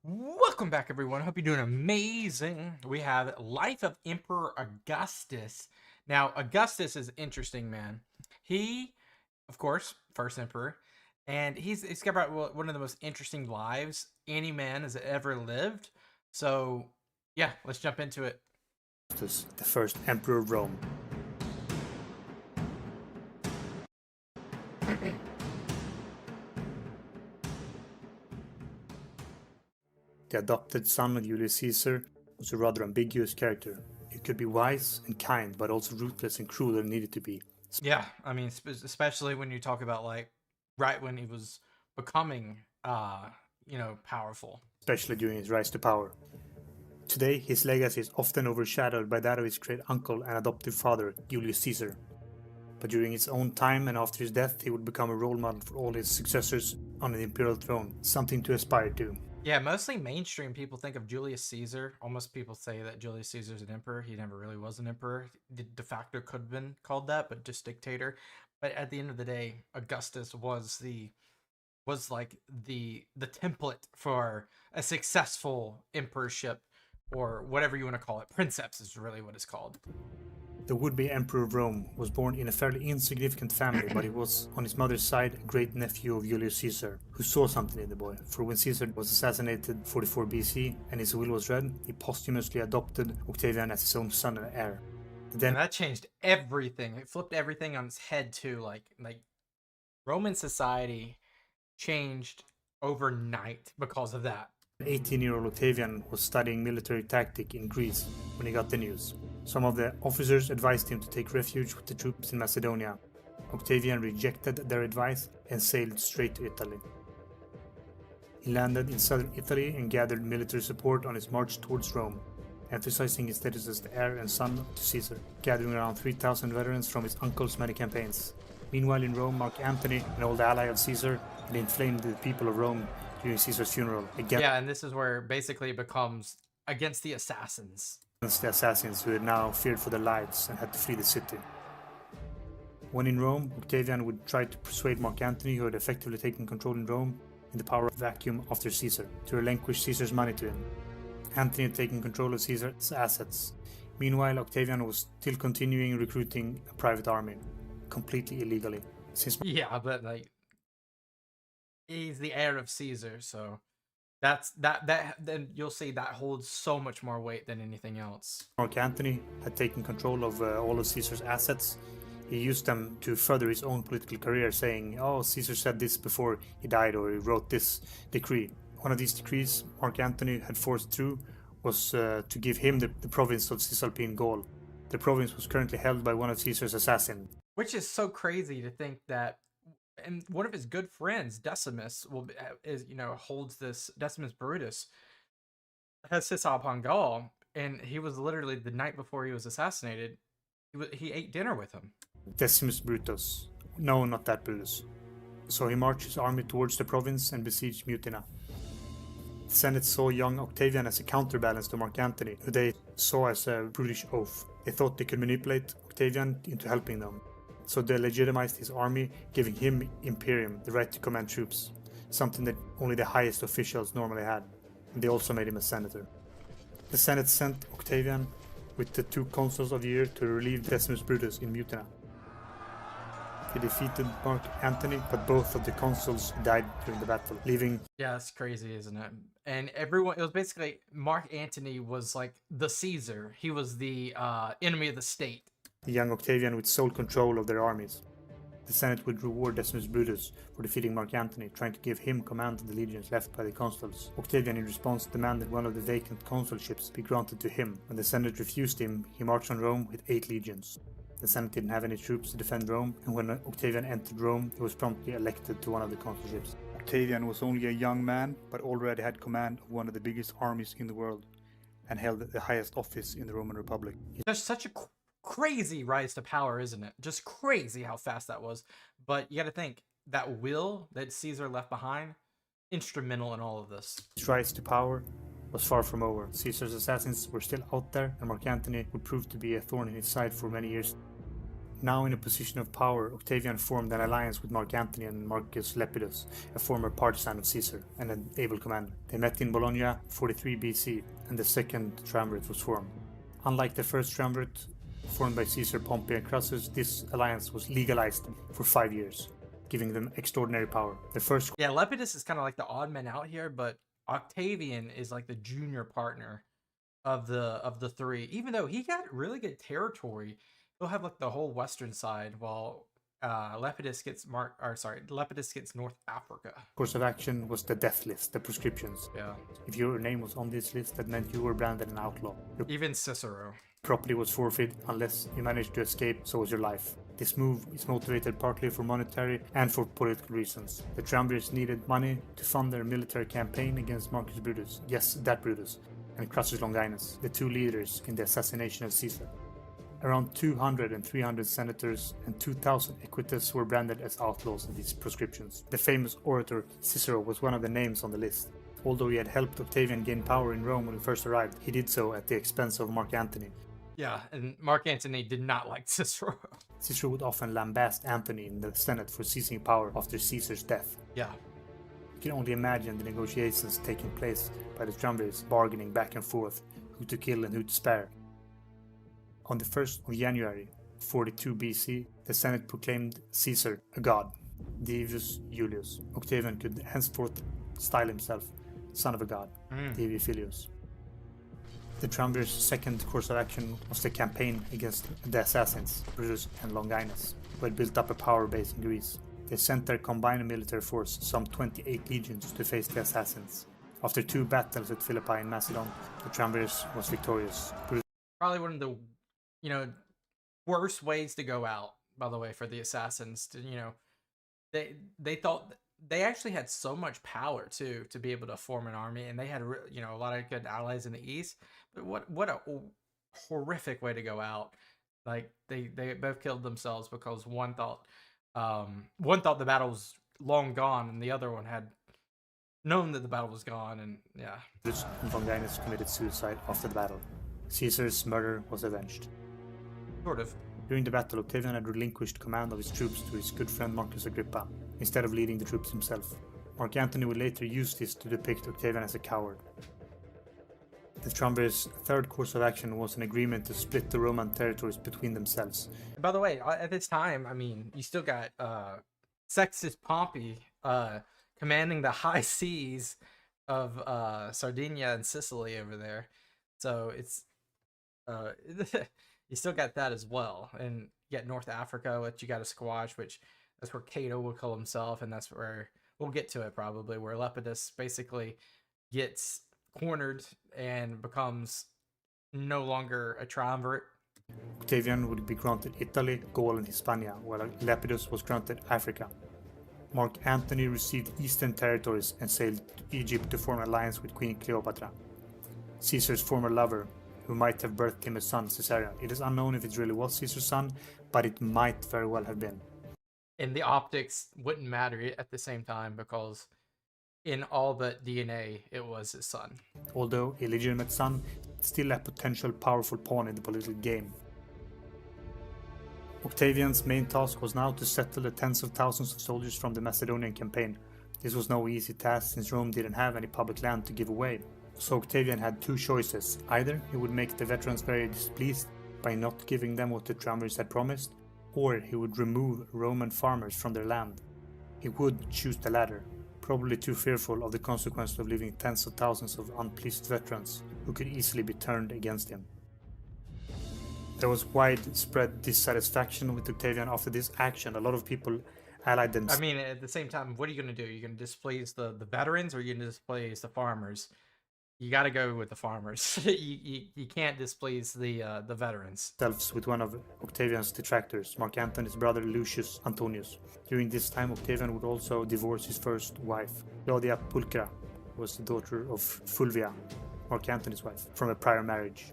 Welcome back, everyone. Hope you're doing amazing. We have Life of Emperor Augustus. Now, Augustus is interesting, man. He, of course, first emperor, and he's got about one of the most interesting lives any man has ever lived. So, yeah, let's jump into it. Augustus, the first emperor of Rome. The adopted son of Julius Caesar was a rather ambiguous character. He could be wise and kind, but also ruthless and cruel when needed to be. Yeah, I mean, especially when you talk about like right when he was becoming, powerful. Especially during his rise to power. Today, his legacy is often overshadowed by that of his great uncle and adoptive father, Julius Caesar. But during his own time and after his death, he would become a role model for all his successors on the imperial throne, something to aspire to. Yeah, mostly mainstream people think of Julius Caesar. Almost people say that Julius Caesar's an emperor. He never really was an emperor. De facto could have been called that, but just dictator. But at the end of the day, Augustus was like the template for a successful emperorship, or whatever you want to call it. Princeps is really what it's called. The would-be emperor of Rome was born in a fairly insignificant family, but he was, on his mother's side, a great nephew of Julius Caesar, who saw something in the boy. For when Caesar was assassinated 44 BC and his will was read, he posthumously adopted Octavian as his own son and heir. And that changed everything. It flipped everything on its head too. Like Roman society changed overnight because of that. 18-year-old Octavian was studying military tactic in Greece when he got the news. Some of the officers advised him to take refuge with the troops in Macedonia. Octavian rejected their advice and sailed straight to Italy. He landed in southern Italy and gathered military support on his march towards Rome, emphasizing his status as the heir and son to Caesar, gathering around 3,000 veterans from his uncle's many campaigns. Meanwhile in Rome, Mark Antony, an old ally of Caesar, had inflamed the people of Rome during Caesar's funeral. Yeah, and this is where basically it becomes against the assassins. The assassins who had now feared for their lives and had to flee the city. When in Rome, Octavian would try to persuade Mark Antony, who had effectively taken control in Rome, in the power vacuum after Caesar, to relinquish Caesar's money to him. Antony had taken control of Caesar's assets. Meanwhile, Octavian was still continuing recruiting a private army, completely illegally. Yeah, but like he's the heir of Caesar, so then you'll see that holds so much more weight than anything else. Mark Antony had taken control of all of Caesar's assets. He used them to further his own political career, saying, "Oh, Caesar said this before he died, or he wrote this decree." One of these decrees Mark Antony had forced through was to give him the province of Cisalpine Gaul. The province was currently held by one of Caesar's assassins. Which is so crazy to think that, and one of his good friends, Decimus, holds this. Decimus Brutus has Cisalpine Gaul, and he was literally the night before he was assassinated. He ate dinner with him. Decimus Brutus. No, not that Brutus. So he marched his army towards the province and besieged Mutina. The Senate saw young Octavian as a counterbalance to Mark Antony, who they saw as a brutish oaf. They thought they could manipulate Octavian into helping them. So they legitimized his army, giving him imperium, the right to command troops, something that only the highest officials normally had. And they also made him a senator. The Senate sent Octavian with the 2 consuls of the year to relieve Decimus Brutus in Mutina. He defeated Mark Antony, but both of the consuls died during the battle, leaving... Yeah, it's crazy, isn't it? And everyone, it was basically, Mark Antony was like the Caesar. He was the enemy of the state. The young Octavian with sole control of their armies. The Senate would reward Decimus Brutus for defeating Mark Antony, trying to give him command of the legions left by the consuls. Octavian in response demanded one of the vacant consulships be granted to him. When the Senate refused him, he marched on Rome with 8 legions. The Senate didn't have any troops to defend Rome, and when Octavian entered Rome, he was promptly elected to one of the consulships. Octavian was only a young man, but already had command of one of the biggest armies in the world, and held the highest office in the Roman Republic. There's such a crazy rise to power, isn't it? Just crazy how fast that was. But you got to think, that will that Caesar left behind, instrumental in all of this. His rise to power was far from over. Caesar's assassins were still out there, and Mark Antony would prove to be a thorn in his side for many years. Now in a position of power, Octavian formed an alliance with Mark Antony and Marcus Lepidus, a former partisan of Caesar and an able commander. They met in Bologna 43 BC, and the second triumvirate was formed. Unlike the first triumvirate, formed by Caesar, Pompey, and Crassus, this alliance was legalized for 5 years, giving them extraordinary power. The first... Yeah, Lepidus is kind of like the odd man out here, but Octavian is like the junior partner of the three. Even though he got really good territory, he'll have like the whole western side, while Lepidus gets North Africa. course of action was the death list, the prescriptions. Yeah. If your name was on this list, that meant you were branded an outlaw. Your Even Cicero. property was forfeit unless you managed to escape, so was your life. This move is motivated partly for monetary and for political reasons. The triumvirs needed money to fund their military campaign against Marcus Brutus, yes, that Brutus, and Crassus Longinus, the two leaders in the assassination of Caesar. Around 200 and 300 senators and 2,000 equites were branded as outlaws in these proscriptions. The famous orator Cicero was one of the names on the list. Although he had helped Octavian gain power in Rome when he first arrived, he did so at the expense of Mark Antony. Yeah, and Mark Antony did not like Cicero. Cicero would often lambast Antony in the Senate for seizing power after Caesar's death. Yeah. You can only imagine the negotiations taking place by the triumvirs, bargaining back and forth, who to kill and who to spare. On the 1st of January, 42 BC, the Senate proclaimed Caesar a god, Didius Julianus. Octavian could henceforth style himself son of a god, Divi Filius. The triumvirs' second course of action was the campaign against the assassins, Brutus and Longinus, who had built up a power base in Greece. They sent their combined military force, some 28 legions, to face the assassins. After 2 battles at Philippi in Macedon, the triumvirs was victorious. Probably one of the, worst ways to go out, by the way, for the assassins. They thought they actually had so much power too to be able to form an army, and they had a lot of good allies in the east. But what a horrific way to go out! Like they both killed themselves because one thought the battle was long gone, and the other one had known that the battle was gone, and yeah. Brutus and Longinus committed suicide after the battle. Caesar's murder was avenged. Sort of. During the battle, Octavian had relinquished command of his troops to his good friend Marcus Agrippa, instead of leading the troops himself. Mark Antony would later use this to depict Octavian as a coward. The triumvirs' third course of action was an agreement to split the Roman territories between themselves. By the way, at this time, you still got Sextus Pompey commanding the high seas of Sardinia and Sicily over there. So it's you still got that as well, and you got North Africa, which you got to squash, which that's where Cato will kill himself, and that's where we'll get to it probably, where Lepidus basically gets cornered and becomes no longer a triumvirate. Octavian would be granted Italy, Gaul, and Hispania, while Lepidus was granted Africa. Mark Antony received eastern territories and sailed to Egypt to form an alliance with Queen Cleopatra, Caesar's former lover, who might have birthed him a son, Caesarion. It is unknown if it really was Caesar's son, but it might very well have been. And the optics wouldn't matter at the same time, because in all but DNA, it was his son. Although illegitimate son, still a potential powerful pawn in the political game. Octavian's main task was now to settle the tens of thousands of soldiers from the Macedonian campaign. This was no easy task, since Rome didn't have any public land to give away. So Octavian had 2 choices. Either he would make the veterans very displeased by not giving them what the triumvirs had promised, or he would remove Roman farmers from their land. He would choose the latter, probably too fearful of the consequence of leaving tens of thousands of unpleased veterans who could easily be turned against him. There was widespread dissatisfaction with Octavian after this action. A lot of people allied themselves. At the same time, what are you going to do? You're going to displease the veterans, or you're going to displease the farmers? You got to go with the farmers. you can't displease the veterans. With one of Octavian's detractors, Mark Antony's brother Lucius Antonius. During this time, Octavian would also divorce his first wife, Claudia Pulchra, who was the daughter of Fulvia, Mark Antony's wife, from a prior marriage.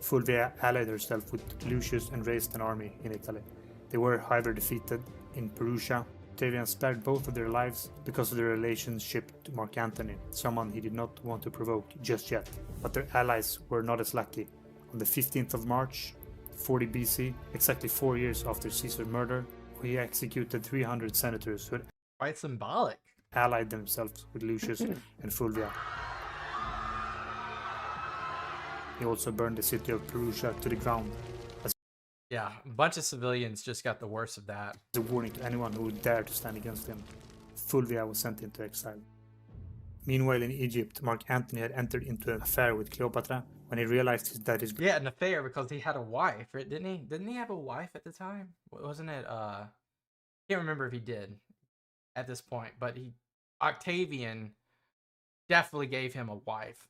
Fulvia allied herself with Lucius and raised an army in Italy. They were, however, defeated in Perugia. Octavian spared both of their lives because of their relationship to Mark Antony, someone he did not want to provoke just yet. But their allies were not as lucky. On the 15th of March, 40 BC, exactly 4 years after Caesar's murder, he executed 300 senators who had Quite symbolic. allied themselves with Lucius and Fulvia. He also burned the city of Perugia to the ground Yeah, a bunch of civilians just got the worst of that. as a warning to anyone who would dare to stand against him. Fulvia was sent into exile. Meanwhile in Egypt, Mark Antony had entered into an affair with Cleopatra when he realized that his Yeah, an affair because he had a wife, right? Didn't he? Didn't he have a wife at the time? Wasn't it? Can't remember if he did at this point, but Octavian definitely gave him a wife.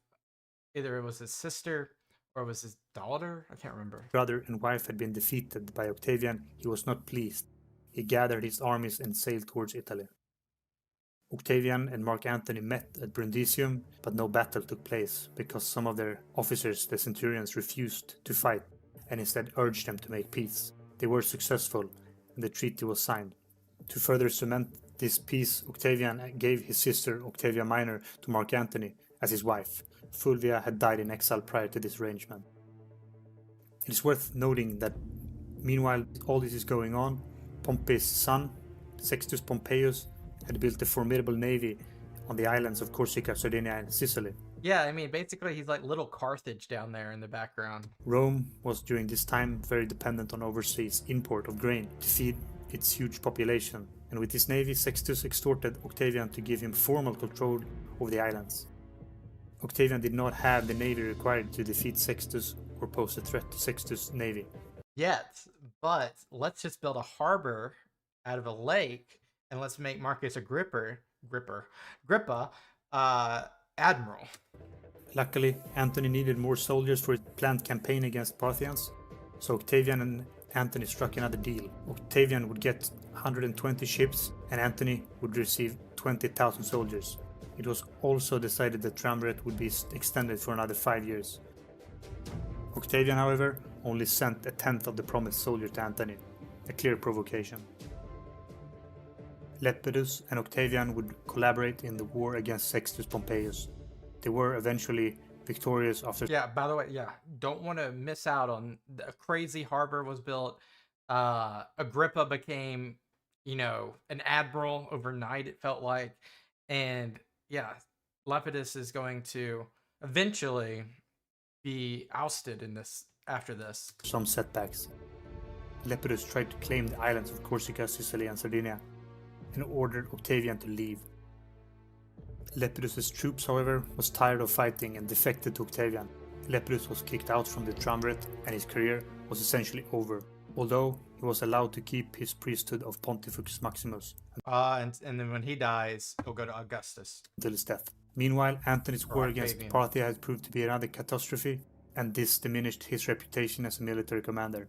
Either it was his sister or it was his daughter. I can't remember. brother and wife had been defeated by Octavian, he was not pleased. He gathered his armies and sailed towards Italy. Octavian and Mark Antony met at Brundisium, but no battle took place because some of their officers, the centurions, refused to fight and instead urged them to make peace. They were successful and the treaty was signed. To further cement this peace, Octavian gave his sister Octavia Minor to Mark Antony as his wife. Fulvia had died in exile prior to this arrangement. It is worth noting that meanwhile all this is going on, Pompey's son, Sextus Pompeius, had built a formidable navy on the islands of Corsica, Sardinia, and Sicily. Yeah, I mean, basically he's like little Carthage down there in the background. Rome was during this time very dependent on overseas import of grain to feed its huge population, and with his navy Sextus extorted Octavian to give him formal control over the islands. Octavian did not have the navy required to defeat Sextus or pose a threat to Sextus' navy. Yet, but let's just build a harbor out of a lake and let's make Marcus Agrippa admiral. Luckily, Antony needed more soldiers for his planned campaign against Parthians, so Octavian and Antony struck another deal. Octavian would get 120 ships and Antony would receive 20,000 soldiers. It was also decided that triumvirate would be extended for another 5 years. Octavian, however, only sent a tenth of the promised soldiers to Antony, a clear provocation. Lepidus and Octavian would collaborate in the war against Sextus Pompeius. They were eventually victorious after... Yeah, by the way, yeah, don't want to miss out on a crazy harbor was built. Agrippa became, an admiral overnight, it felt like. And yeah, Lepidus is going to eventually be ousted after this. Some setbacks. Lepidus tried to claim the islands of Corsica, Sicily, and Sardinia and ordered Octavian to leave. Lepidus' troops, however, was tired of fighting and defected to Octavian. Lepidus was kicked out from the triumvirate and his career was essentially over, although he was allowed to keep his priesthood of Pontifex Maximus and then when he dies, he'll go to Augustus until his death. Meanwhile, Antony's war against Octavian. Parthia had proved to be another catastrophe, and this diminished his reputation as a military commander.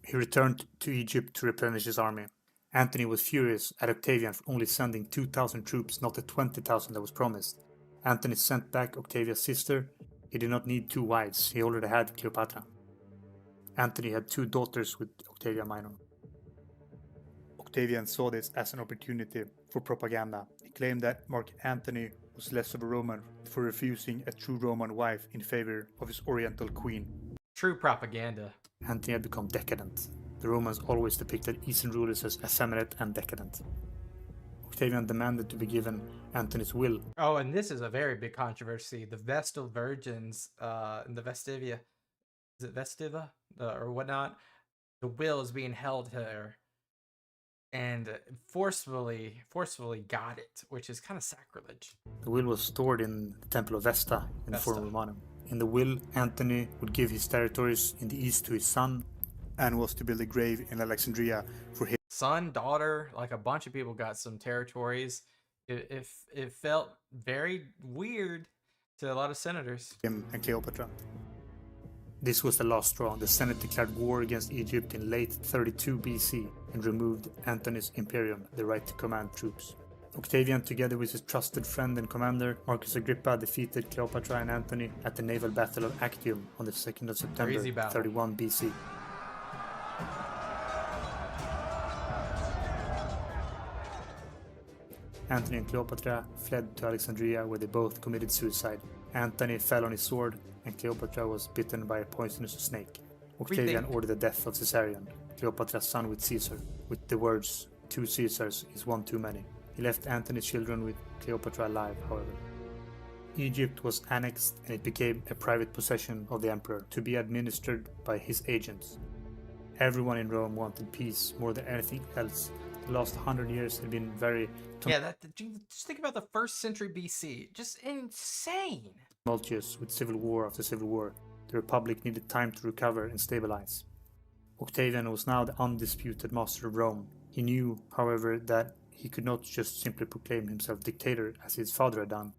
He returned to Egypt to replenish his army. Antony was furious at Octavian for only sending 2,000 troops, not the 20,000 that was promised. Antony sent back Octavia's sister. He did not need 2 wives, he already had Cleopatra. Antony had 2 daughters with Octavia Minor. Octavian saw this as an opportunity for propaganda. He claimed that Mark Antony was less of a Roman for refusing a true Roman wife in favor of his Oriental queen. True propaganda. Antony had become decadent. The Romans always depicted Eastern rulers as effeminate and decadent. Octavian demanded to be given Antony's will. Oh, and this is a very big controversy. The Vestal virgins in the Vestivia, is it Vestiva or whatnot? The will is being held here, and forcefully got it, which is kind of sacrilege. The will was stored in the Temple of Vesta in the Forum Romanum. In the will, Antony would give his territories in the east to his son, and was to build a grave in Alexandria for his son, daughter, like a bunch of people got some territories. It felt very weird to a lot of senators. Him and Cleopatra. This was the last straw. The Senate declared war against Egypt in late 32 BC and removed Antony's imperium, the right to command troops. Octavian, together with his trusted friend and commander, Marcus Agrippa, defeated Cleopatra and Antony at the naval battle of Actium on the 2nd of September 31 BC. Antony and Cleopatra fled to Alexandria, where they both committed suicide. Antony fell on his sword and Cleopatra was bitten by a poisonous snake. Octavian ordered the death of Caesarion, Cleopatra's son with Caesar, with the words, 2 Caesars is one too many. He left Antony's children with Cleopatra alive, however. Egypt was annexed and it became a private possession of the emperor to be administered by his agents. Everyone in Rome wanted peace more than anything else. The last 100 years had been very just think about the 1st century BC. Just insane. Tumultuous with civil war after civil war. The Republic needed time to recover and stabilize. Octavian was now the undisputed master of Rome. He knew, however, that he could not just simply proclaim himself dictator as his father had done.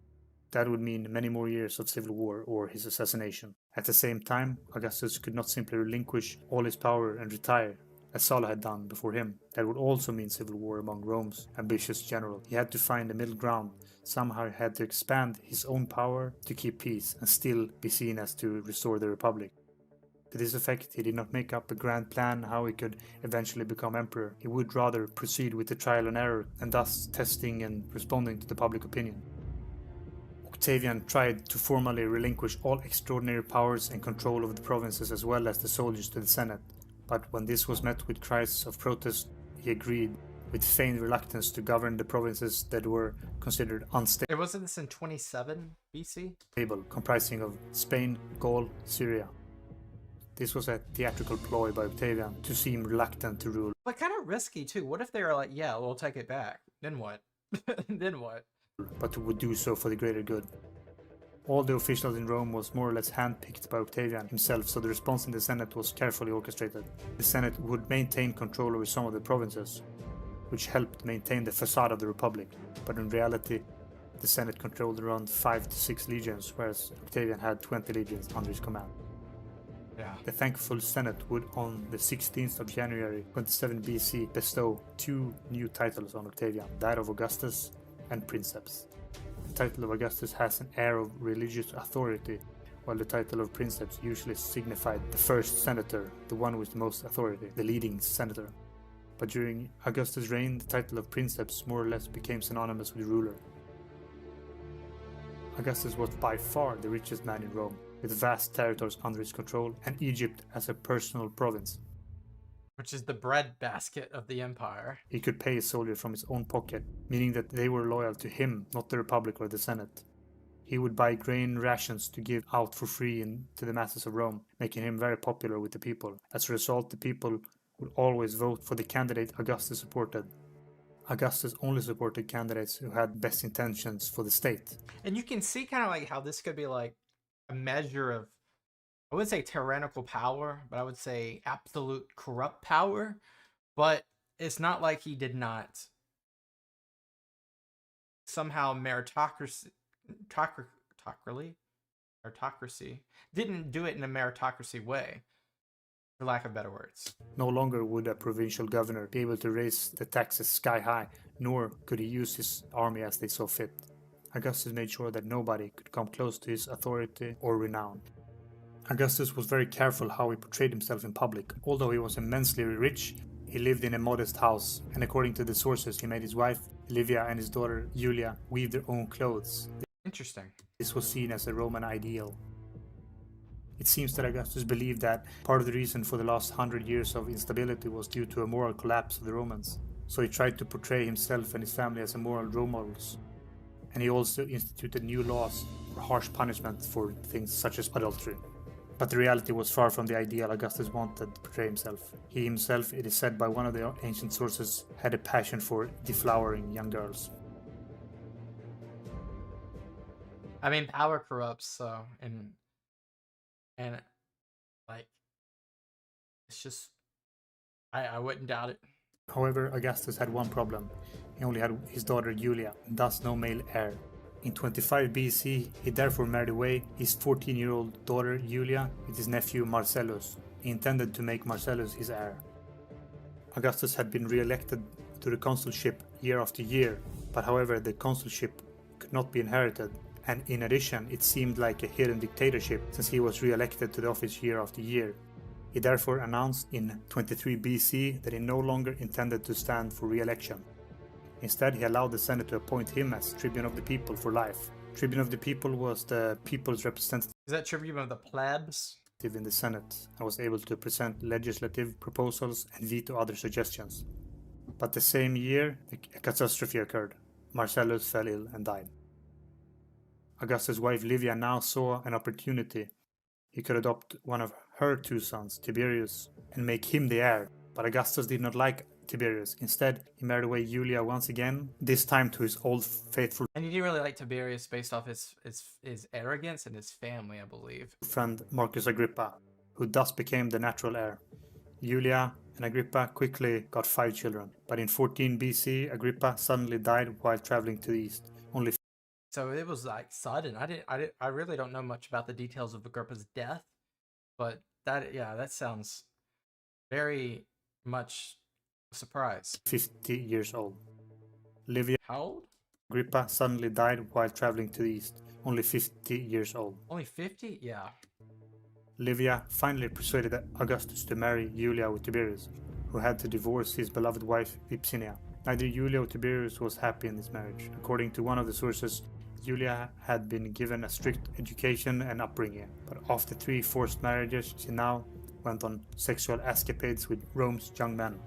That would mean many more years of civil war or his assassination. At the same time, Augustus could not simply relinquish all his power and retire, as Sulla had done before him. That would also mean civil war among Rome's ambitious general. He had to find a middle ground. Somehow he had to expand his own power to keep peace and still be seen as to restore the Republic. To this effect, he did not make up a grand plan how he could eventually become emperor. He would rather proceed with the trial and error and thus testing and responding to the public opinion. Octavian tried to formally relinquish all extraordinary powers and control of the provinces as well as the soldiers to the Senate, but when this was met with cries of protest, he agreed with feigned reluctance to govern the provinces that were considered unstable. Wasn't this in 27 BC? Comprising of Spain, Gaul, Syria. This was a theatrical ploy by Octavian to seem reluctant to rule. But kind of risky too. What if they were like, yeah, we'll take it back? Then what? Then what? But would do so for the greater good. All the officials in Rome was more or less handpicked by Octavian himself, so the response in the Senate was carefully orchestrated. The Senate would maintain control over some of the provinces, which helped maintain the facade of the Republic, but in reality, the Senate controlled around 5 to 6 legions, whereas Octavian had 20 legions under his command. Yeah. The thankful Senate would, on the 16th of January 27 BC, bestow 2 new titles on Octavian, that of Augustus and Princeps. The title of Augustus has an air of religious authority, while the title of Princeps usually signified the first senator, the one with the most authority, the leading senator. But during Augustus' reign, the title of Princeps more or less became synonymous with ruler. Augustus was by far the richest man in Rome, with vast territories under his control, and Egypt as a personal province. Which is the breadbasket of the empire. He could pay his soldiers from his own pocket, meaning that they were loyal to him, not the Republic or the Senate. He would buy grain rations to give out for free to the masses of Rome, making him very popular with the people. As a result, the people would always vote for the candidate Augustus supported. Augustus only supported candidates who had best intentions for the state. And you can see kind of like how this could be like a measure of, I wouldn't say tyrannical power, but I would say absolute corrupt power. But it's not like he did not somehow meritocracy didn't do it in a meritocracy way, for lack of better words. No longer would a provincial governor be able to raise the taxes sky high, nor could he use his army as they saw fit. Augustus made sure that nobody could come close to his authority or renown. Augustus was very careful how he portrayed himself in public. Although he was immensely rich, he lived in a modest house, and according to the sources, he made his wife, Livia, and his daughter, Julia, weave their own clothes. Interesting. This was seen as a Roman ideal. It seems that Augustus believed that part of the reason for the last 100 years of instability was due to a moral collapse of the Romans. So he tried to portray himself and his family as a moral role models. And he also instituted new laws or harsh punishment for things such as adultery. But the reality was far from the ideal Augustus wanted to portray himself. He himself, it is said by one of the ancient sources, had a passion for deflowering young girls. I mean, power corrupts, so, and like, it's just, I wouldn't doubt it. However, Augustus had one problem. He only had his daughter Julia, and thus no male heir. In 25 BC, he therefore married away his 14-year-old daughter Julia with his nephew Marcellus. He intended to make Marcellus his heir. Augustus had been re-elected to the consulship year after year, but however the consulship could not be inherited, and in addition it seemed like a hidden dictatorship since he was re-elected to the office year after year. He therefore announced in 23 BC that he no longer intended to stand for re-election. Instead, he allowed the Senate to appoint him as Tribune of the People for life. Tribune of the People was the people's representative Is that Tribune of the plebs? active in the Senate and was able to present legislative proposals and veto other suggestions. But the same year, a catastrophe occurred. Marcellus fell ill and died. Augustus' wife Livia now saw an opportunity. He could adopt one of her two sons, Tiberius, and make him the heir. But Augustus did not like Tiberius. Instead, he married away Julia once again, this time to his old faithful And he didn't really like Tiberius based off his arrogance and his family, I believe. friend Marcus Agrippa, who thus became the natural heir. Julia and Agrippa quickly got 5 children, but in 14 BC, Agrippa suddenly died while traveling to the east. So it was like sudden. I really don't know much about the details of Agrippa's death, but that sounds very much a surprise. 50 years old. Livia How old? Agrippa suddenly died while traveling to the east, only 50 years old. Only 50? Yeah. Livia finally persuaded Augustus to marry Julia with Tiberius, who had to divorce his beloved wife Vipsinia. Neither Julia or Tiberius was happy in this marriage. According to one of the sources, Julia had been given a strict education and upbringing, but after 3 forced marriages, she now went on sexual escapades with Rome's young men.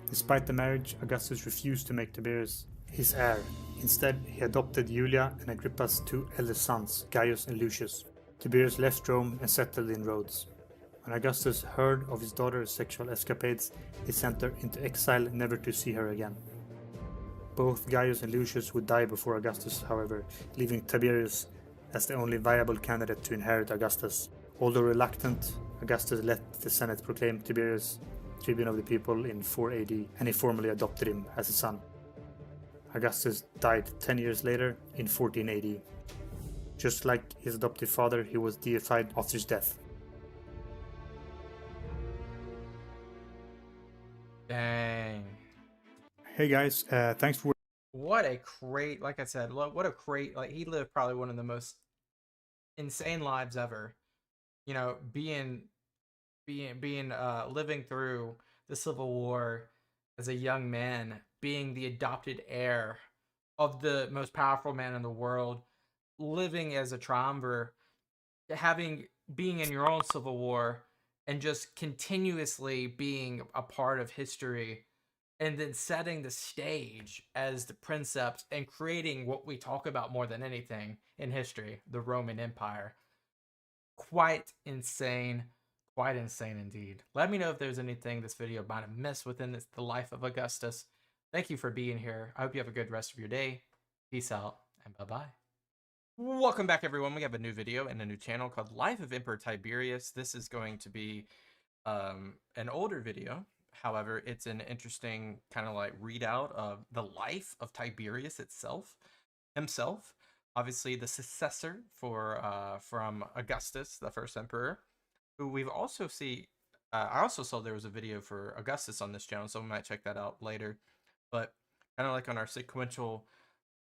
Despite the marriage, Augustus refused to make Tiberius his heir. Instead, he adopted Julia and Agrippa's 2 eldest sons, Gaius and Lucius. Tiberius left Rome and settled in Rhodes. When Augustus heard of his daughter's sexual escapades, he sent her into exile, never to see her again. Both Gaius and Lucius would die before Augustus, however, leaving Tiberius as the only viable candidate to inherit Augustus. Although reluctant, Augustus let the Senate proclaim Tiberius tribune of the people in 4 AD, and he formally adopted him as a son. Augustus died 10 years later in 14 AD. Just like his adoptive father, he was deified after his death. Dang. Hey guys, thanks for... What a great, like I said, what a great, like he lived probably one of the most insane lives ever. You know, living through the Civil War as a young man, being the adopted heir of the most powerful man in the world, living as a triumvir, being in your own civil war, and just continuously being a part of history, and then setting the stage as the princeps and creating what we talk about more than anything in history, the Roman Empire. Quite insane indeed. Let me know if there's anything this video might have missed within the life of Augustus. Thank you for being here. I hope you have a good rest of your day. Peace out and bye-bye. Welcome back, everyone. We have a new video and a new channel called Life of Emperor Tiberius. This is going to be an older video. However, it's an interesting kind of like readout of the life of Tiberius himself. Obviously, the successor from Augustus, the first emperor, who we've also see. I also saw there was a video for Augustus on this channel, so we might check that out later. But kind of like on our sequential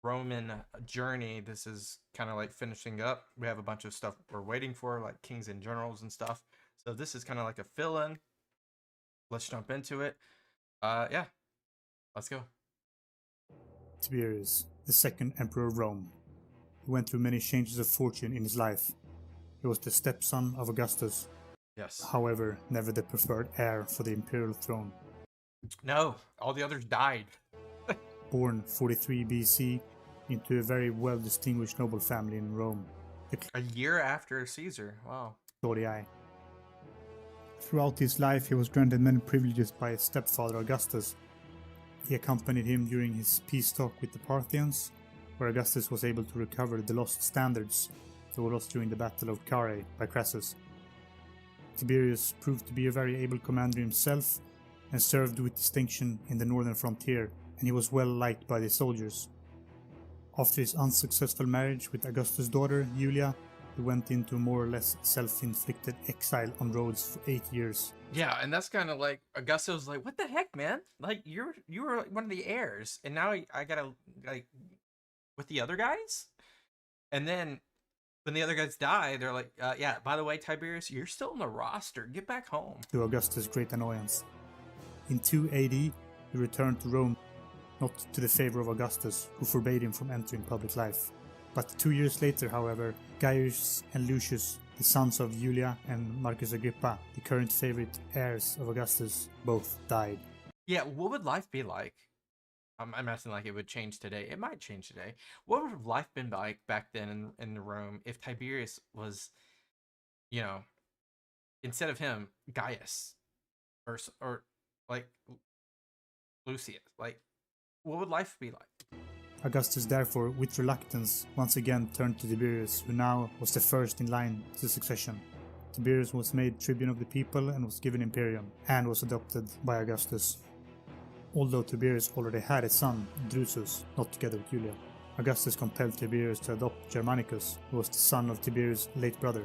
Roman journey, this is kind of like finishing up. We have a bunch of stuff we're waiting for, like kings and generals and stuff. So this is kind of like a fill-in. Let's jump into it. Yeah, let's go. Tiberius, the second emperor of Rome. He went through many changes of fortune in his life. He was the stepson of Augustus. Yes. However, never the preferred heir for the imperial throne. No, all the others died. Born 43 BC into a very well-distinguished noble family in Rome, the A year after Caesar. Wow. Claudii. Throughout his life, he was granted many privileges by his stepfather Augustus. He accompanied him during his peace talk with the Parthians, where Augustus was able to recover the lost standards that were lost during the Battle of Carrhae by Crassus. Tiberius proved to be a very able commander himself and served with distinction in the northern frontier, and he was well liked by the soldiers. After his unsuccessful marriage with Augustus' daughter, Julia, he went into more or less self-inflicted exile on Rhodes for 8 years. Yeah, and that's kind of like Augustus was like, "What the heck, man? Like you were one of the heirs, and now I gotta like with the other guys." And then when the other guys die, they're like, "Yeah, by the way, Tiberius, you're still on the roster. Get back home." To Augustus' great annoyance. In 2 AD, he returned to Rome, not to the favor of Augustus, who forbade him from entering public life. But 2 years later, however, Gaius and Lucius The sons of Julia and Marcus Agrippa, the current favorite heirs of Augustus, both died. Yeah, what would life be like? I'm asking like it would change today. It might change today. What would have life been like back then in Rome if Tiberius was, you know, instead of him, Gaius, or like Lucius? Like, what would life be like? Augustus therefore, with reluctance, once again turned to Tiberius, who now was the first in line to succession. Tiberius was made tribune of the people and was given imperium, and was adopted by Augustus. Although Tiberius already had a son, Drusus, not together with Julia, Augustus compelled Tiberius to adopt Germanicus, who was the son of Tiberius' late brother.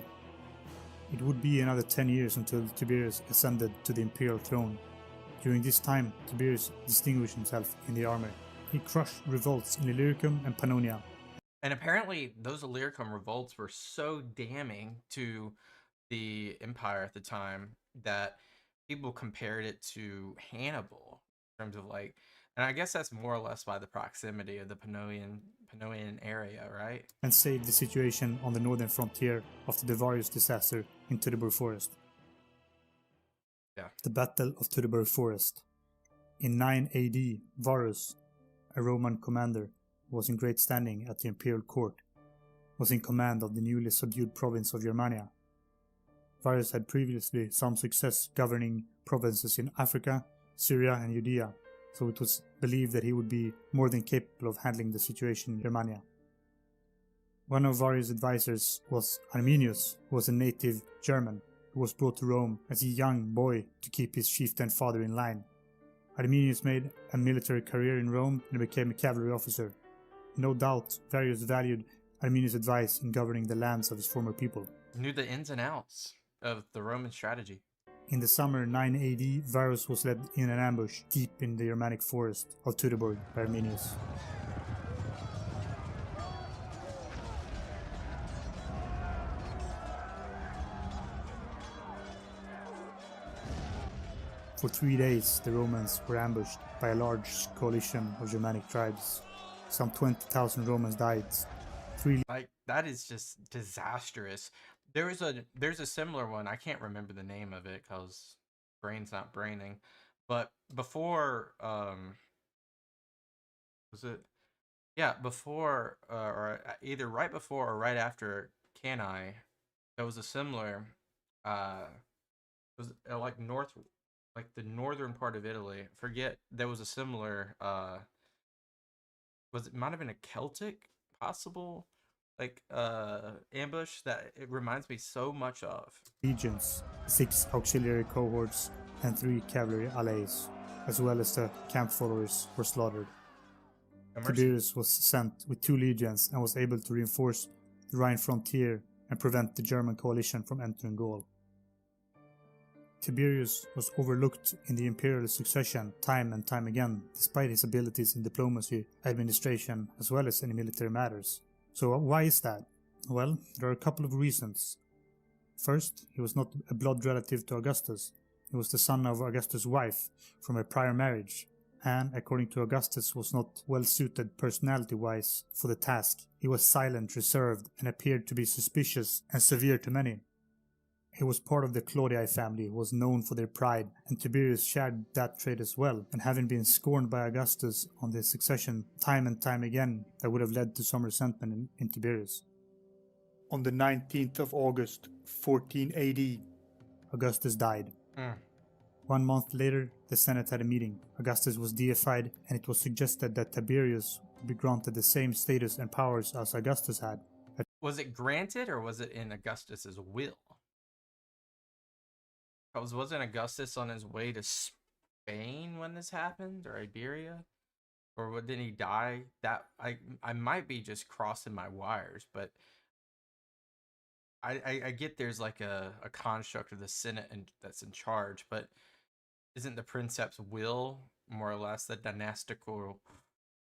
It would be another 10 years until Tiberius ascended to the imperial throne. During this time, Tiberius distinguished himself in the army. He crushed revolts in Illyricum and Pannonia. And apparently those Illyricum revolts were so damning to the empire at the time that people compared it to Hannibal in terms of like, and I guess that's more or less by the proximity of the Pannonian area, right? And saved the situation on the northern frontier after the Varus disaster in Teutoburg Forest. Yeah. The Battle of Teutoburg Forest. In 9 AD, Verus, a Roman commander who was in great standing at the imperial court, was in command of the newly subdued province of Germania. Verus had previously some success governing provinces in Africa, Syria and Judea, so it was believed that he would be more than capable of handling the situation in Germania. One of Varus' advisors was Arminius, who was a native German, who was brought to Rome as a young boy to keep his chieftain father in line. Arminius made a military career in Rome and became a cavalry officer. No doubt, Verus valued Arminius' advice in governing the lands of his former people. Knew the ins and outs of the Roman strategy. In the summer 9 AD, Verus was led in an ambush deep in the Germanic forest of Teutoburg by Arminius. For 3 days, the Romans were ambushed by a large coalition of Germanic tribes. Some 20,000 Romans died. Like, that is just disastrous. There's a similar one. I can't remember the name of it because brain's not braining. But before, was it? Yeah, before, or either right before or right after Cannae, there was a similar, was like the northern part of Italy. Forget, there was a similar, it might have been a Celtic possible ambush that it reminds me so much of. Legions, 6 auxiliary cohorts, and 3 cavalry allies, as well as the camp followers, were slaughtered. Tiberius was sent with 2 legions and was able to reinforce the Rhine frontier and prevent the German coalition from entering Gaul. Tiberius was overlooked in the imperial succession time and time again, despite his abilities in diplomacy, administration, as well as in military matters. So why is that? Well, there are a couple of reasons. First, he was not a blood relative to Augustus. He was the son of Augustus' wife from a prior marriage, and according to Augustus was not well suited personality-wise for the task. He was silent, reserved, and appeared to be suspicious and severe to many. He was part of the Claudii family who was known for their pride, and Tiberius shared that trait as well, and having been scorned by Augustus on the succession time and time again, that would have led to some resentment in Tiberius. On the 19th of August, 14 AD, Augustus died. 1 month later, the Senate had a meeting. Augustus was deified, and it was suggested that Tiberius would be granted the same status and powers as Augustus had. Was it granted or was it in Augustus's will? Because wasn't Augustus on his way to Spain when this happened, or Iberia? Or didn't he die? That I might be just crossing my wires, but I get there's like a construct of the Senate and that's in charge, but isn't the princeps will more or less the dynastical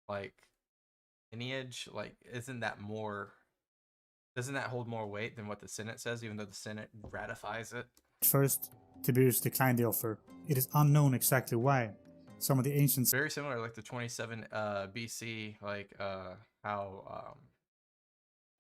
like lineage? Like, doesn't that hold more weight than what the Senate says, even though the Senate ratifies it? First, Tiberius declined the offer. It is unknown exactly why. Some of the ancients... Very similar, like the 27 BC, like how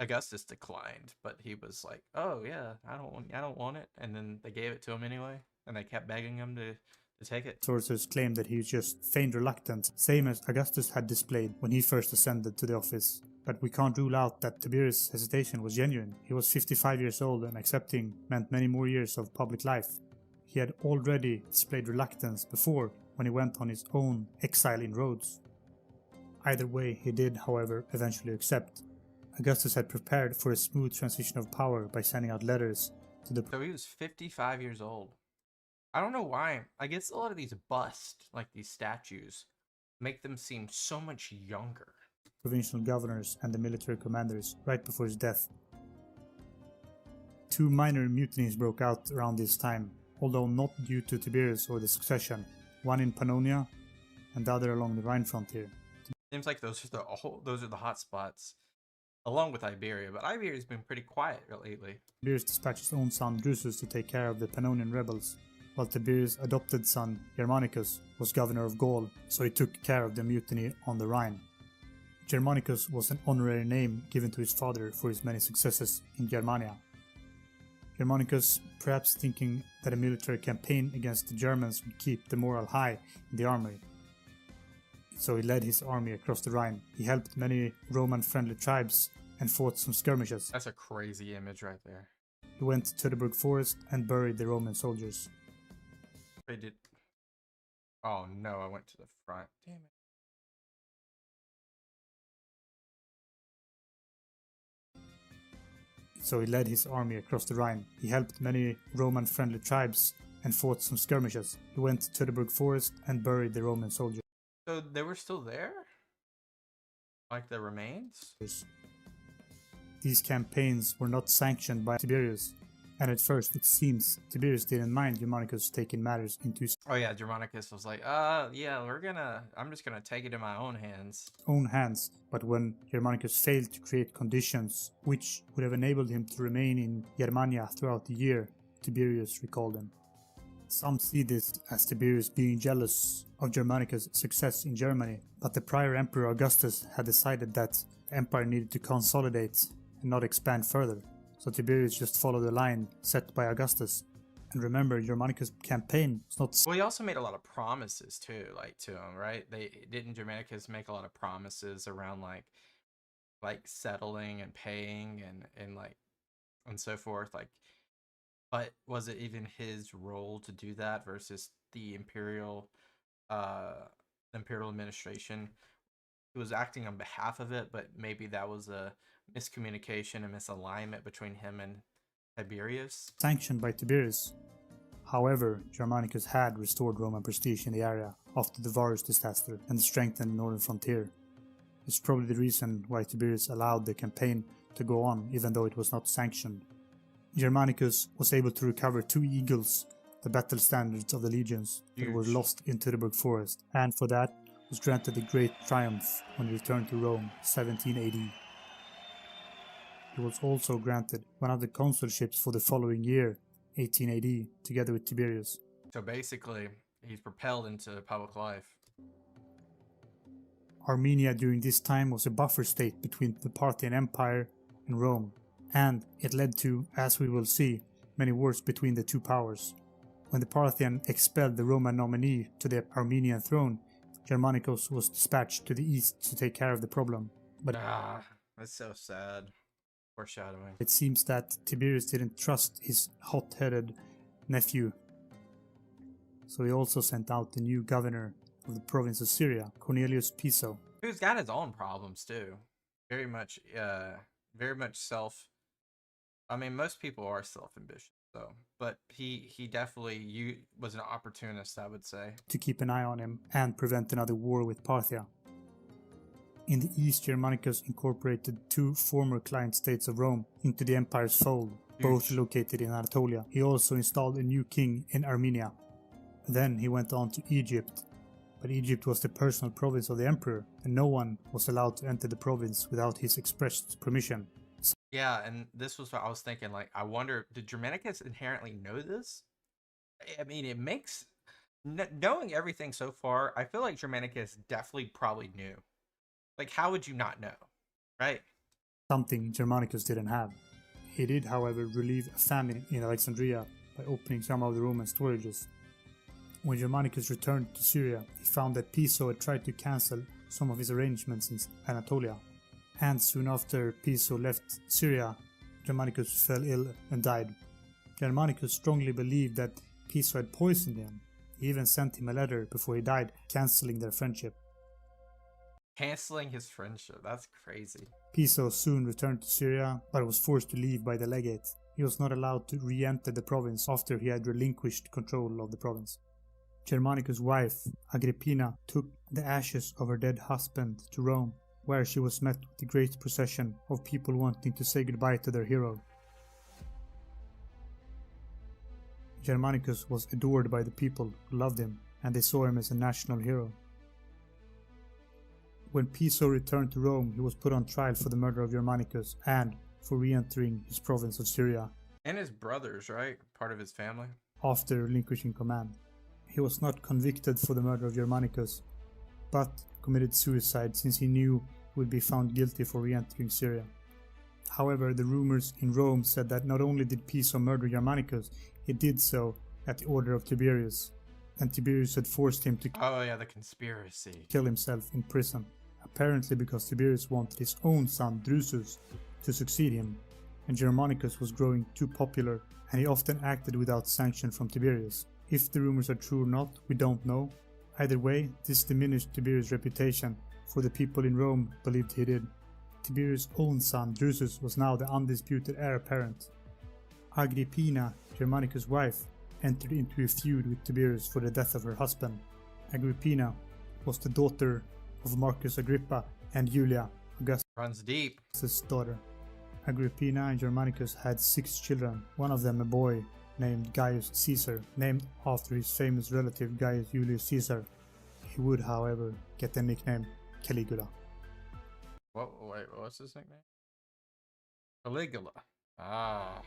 Augustus declined, but he was like, "Oh yeah, I don't want it," and then they gave it to him anyway, and they kept begging him to take it. Sources claim that he just feigned reluctance, same as Augustus had displayed when he first ascended to the office. But we can't rule out that Tiberius' hesitation was genuine. He was 55 years old, and accepting meant many more years of public life. He had already displayed reluctance before, when he went on his own exile in Rhodes. Either way, he did, however, eventually accept. Augustus had prepared for a smooth transition of power by sending out letters to the... So he was 55 years old. I don't know why. I guess a lot of these busts, like these statues, make them seem so much younger. Provincial governors and the military commanders right before his death. Two minor mutinies broke out around this time, although not due to Tiberius or the succession, one in Pannonia and the other along the Rhine frontier. Seems like those are the hot spots, along with Iberia, but Iberia's been pretty quiet lately. Tiberius dispatched his own son Drusus to take care of the Pannonian rebels, while Tiberius' adopted son Germanicus was governor of Gaul, so he took care of the mutiny on the Rhine. Germanicus was an honorary name given to his father for his many successes in Germania. Germanicus, perhaps thinking that a military campaign against the Germans would keep the morale high in the army, so he led his army across the Rhine. He helped many Roman-friendly tribes and fought some skirmishes. That's a crazy image right there. He went to Teutoburg Forest and buried the Roman soldiers. They did. Oh no, I went to the front. Damn it. So he led his army across the Rhine. He helped many Roman-friendly tribes and fought some skirmishes. He went to Teutoburg Forest and buried the Roman soldiers. So they were still there? Like the remains? These campaigns were not sanctioned by Tiberius, and at first it seems Tiberius didn't mind Germanicus taking matters into his Germanicus was like, yeah, I'm just gonna take it in my own hands. But when Germanicus failed to create conditions which would have enabled him to remain in Germania throughout the year, Tiberius recalled him. Some see this as Tiberius being jealous of Germanicus' success in Germany, but the prior emperor Augustus had decided that the empire needed to consolidate and not expand further, so Tiberius just followed the line set by Augustus. And remember, Germanicus' campaign was not... Well, he also made a lot of promises too, to him, right? Didn't Germanicus make a lot of promises around like settling and paying and so forth, but was it even his role to do that versus the imperial administration? He was acting on behalf of it, but maybe that was a miscommunication and misalignment between him and Tiberius. Sanctioned by Tiberius. However, Germanicus had restored Roman prestige in the area after the Verus disaster and strengthened the northern frontier. It's probably the reason why Tiberius allowed the campaign to go on even though it was not sanctioned. Germanicus was able to recover 2 eagles, the battle standards of the legions that were lost in Teutoburg Forest, and for that was granted a great triumph when he returned to Rome 17 AD. He was also granted one of the consulships for the following year, 18 AD, together with Tiberius. So basically, he's propelled into public life. Armenia during this time was a buffer state between the Parthian Empire and Rome, and it led to, as we will see, many wars between the two powers. When the Parthian expelled the Roman nominee to the Armenian throne, Germanicus was dispatched to the east to take care of the problem. But that's so sad. Foreshadowing. It seems that Tiberius didn't trust his hot-headed nephew, so he also sent out the new governor of the province of Syria, Cornelius Piso. Who's got his own problems too. Very much self. I mean, most people are self-ambitious, though, but he definitely was an opportunist, I would say. To keep an eye on him and prevent another war with Parthia. In the east, Germanicus incorporated 2 former client states of Rome into the empire's fold, both located in Anatolia. He also installed a new king in Armenia. Then he went on to Egypt, but Egypt was the personal province of the emperor, and no one was allowed to enter the province without his expressed permission. Yeah, and this was what I was thinking, I wonder, did Germanicus inherently know this? I mean, it makes... knowing everything so far, I feel like Germanicus definitely probably knew. How would you not know, right? something Germanicus didn't have. He did, however, relieve a famine in Alexandria by opening some of the Roman storages. When Germanicus returned to Syria, he found that Piso had tried to cancel some of his arrangements in Anatolia, and soon after Piso left Syria, Germanicus fell ill and died. Germanicus strongly believed that Piso had poisoned him. He even sent him a letter before he died, cancelling their friendship. Canceling his friendship, that's crazy. Piso soon returned to Syria, but was forced to leave by the legate. He was not allowed to re-enter the province after he had relinquished control of the province. Germanicus' wife, Agrippina, took the ashes of her dead husband to Rome, where she was met with a great procession of people wanting to say goodbye to their hero. Germanicus was adored by the people who loved him, and they saw him as a national hero. When Piso returned to Rome, he was put on trial for the murder of Germanicus and for re-entering his province of Syria. And his brothers, right? Part of his family? After relinquishing command. He was not convicted for the murder of Germanicus, but committed suicide since he knew he would be found guilty for re-entering Syria. However, the rumors in Rome said that not only did Piso murder Germanicus, he did so at the order of Tiberius, and Tiberius had forced him to the conspiracy. kill himself in prison, apparently because Tiberius wanted his own son Drusus to succeed him, and Germanicus was growing too popular, and he often acted without sanction from Tiberius. If the rumors are true or not, we don't know. Either way, this diminished Tiberius' reputation, for the people in Rome believed he did. Tiberius' own son Drusus was now the undisputed heir apparent. Agrippina, Germanicus' wife, entered into a feud with Tiberius for the death of her husband. Agrippina was the daughter of Marcus Agrippa and Julia, Augustus' Runs deep. daughter. Agrippina and Germanicus had 6 children, one of them a boy named Gaius Caesar, named after his famous relative Gaius Julius Caesar. He would, however, get the nickname Caligula. What's his nickname? Caligula. Ah.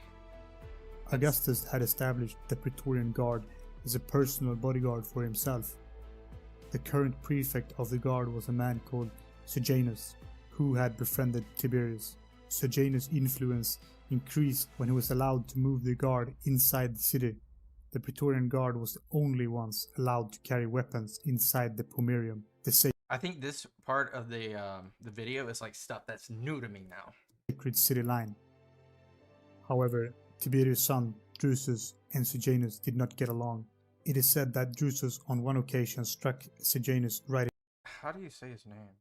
Augustus had established the Praetorian Guard as a personal bodyguard for himself. The current prefect of the guard was a man called Sejanus, who had befriended Tiberius. Sejanus' influence increased when he was allowed to move the guard inside the city. The Praetorian Guard was the only ones allowed to carry weapons inside the Pomerium, the I think this part of the video is like stuff that's new to me now. sacred city line. However, Tiberius' son Drusus and Sejanus did not get along. It is said that Drusus on one occasion struck Sejanus right How do you say his name?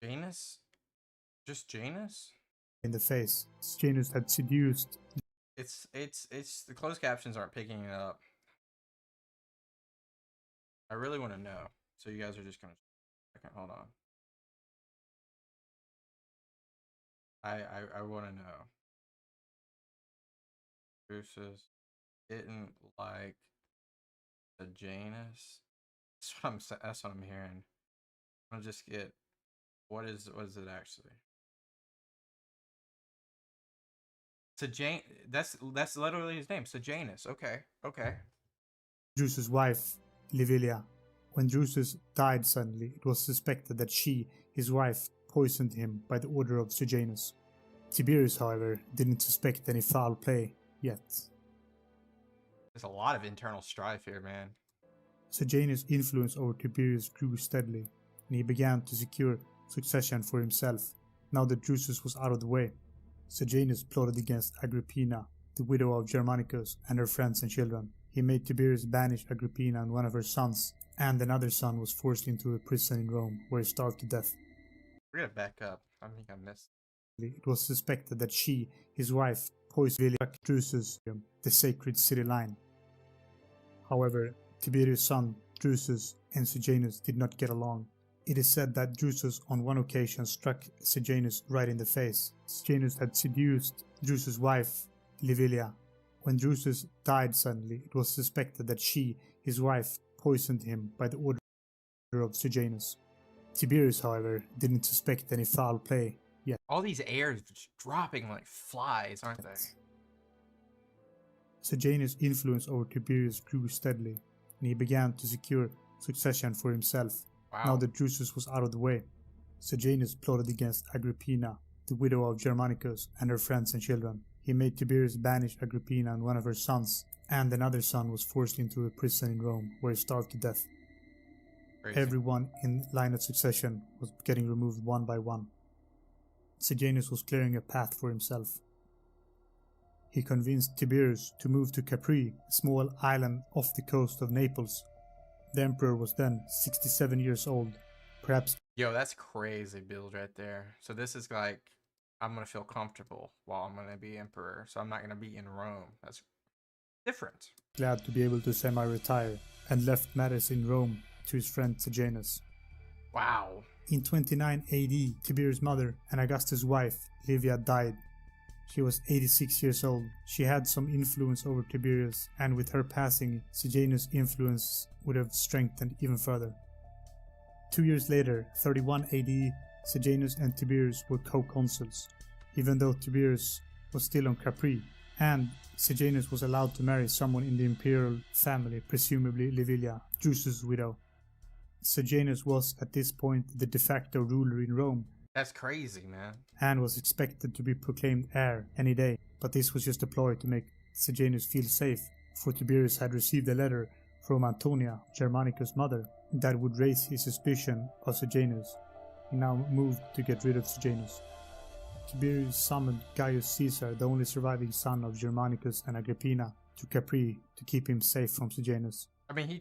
Janus? Just Janus? in the face. Sejanus had seduced It's the closed captions aren't picking it up. I really want to know. So you guys are just gonna hold on. I want to know. Drusus didn't like the Janus. That's what I'm hearing. I'll just get what is it actually? That's literally his name. Sejanus. Okay. Drusus' wife, Livilla. When Drusus died suddenly, it was suspected that she, his wife, poisoned him by the order of Sejanus. Tiberius, however, didn't suspect any foul play yet. There's a lot of internal strife here, man. Sejanus' influence over Tiberius grew steadily, and he began to secure succession for himself, now that Drusus was out of the way. Sejanus plotted against Agrippina, the widow of Germanicus, and her friends and children. He made Tiberius banish Agrippina and one of her sons, and another son was forced into a prison in Rome, where he starved to death. We're gonna back up. I think I missed. It was suspected that she, his wife, poisoned Drusus, the sacred city line. However, Tiberius' son, Drusus, and Sejanus did not get along. It is said that Drusus on one occasion struck Sejanus right in the face. Sejanus had seduced Drusus' wife, Livilla. When Drusus died suddenly, it was suspected that she, his wife, poisoned him by the order of Sejanus. Tiberius, however, didn't suspect any foul play yet. All these airs just dropping like flies, aren't they? Sejanus' influence over Tiberius grew steadily, and he began to secure succession for himself, Wow. now that Drusus was out of the way. Sejanus plotted against Agrippina, the widow of Germanicus, and her friends and children. He made Tiberius banish Agrippina and one of her sons, and another son was forced into a prison in Rome, where he starved to death. Crazy. Everyone in line of succession was getting removed one by one. Sejanus was clearing a path for himself. He convinced Tiberius to move to Capri, a small island off the coast of Naples. The emperor was then 67 years old, perhaps. Yo, that's crazy build right there. So this is like, I'm going to feel comfortable while I'm going to be emperor, so I'm not going to be in Rome. That's different. Glad to be able to semi-retire, and left matters in Rome to his friend Sejanus. Wow. In 29 AD, Tiberius' mother and Augustus' wife, Livia, died. She was 86 years old. She had some influence over Tiberius, and with her passing, Sejanus' influence would have strengthened even further. 2 years later, 31 AD, Sejanus and Tiberius were co-consuls, even though Tiberius was still on Capri, and Sejanus was allowed to marry someone in the imperial family, presumably Livia, Drusus' widow. Sejanus was at this point the de facto ruler in Rome, That's crazy, man. and was expected to be proclaimed heir any day, but this was just a ploy to make Sejanus feel safe, for Tiberius had received a letter from Antonia, Germanicus' mother, that would raise his suspicion of Sejanus. He now moved to get rid of Sejanus. Tiberius summoned Gaius Caesar, the only surviving son of Germanicus and Agrippina, to Capri to keep him safe from Sejanus. I mean,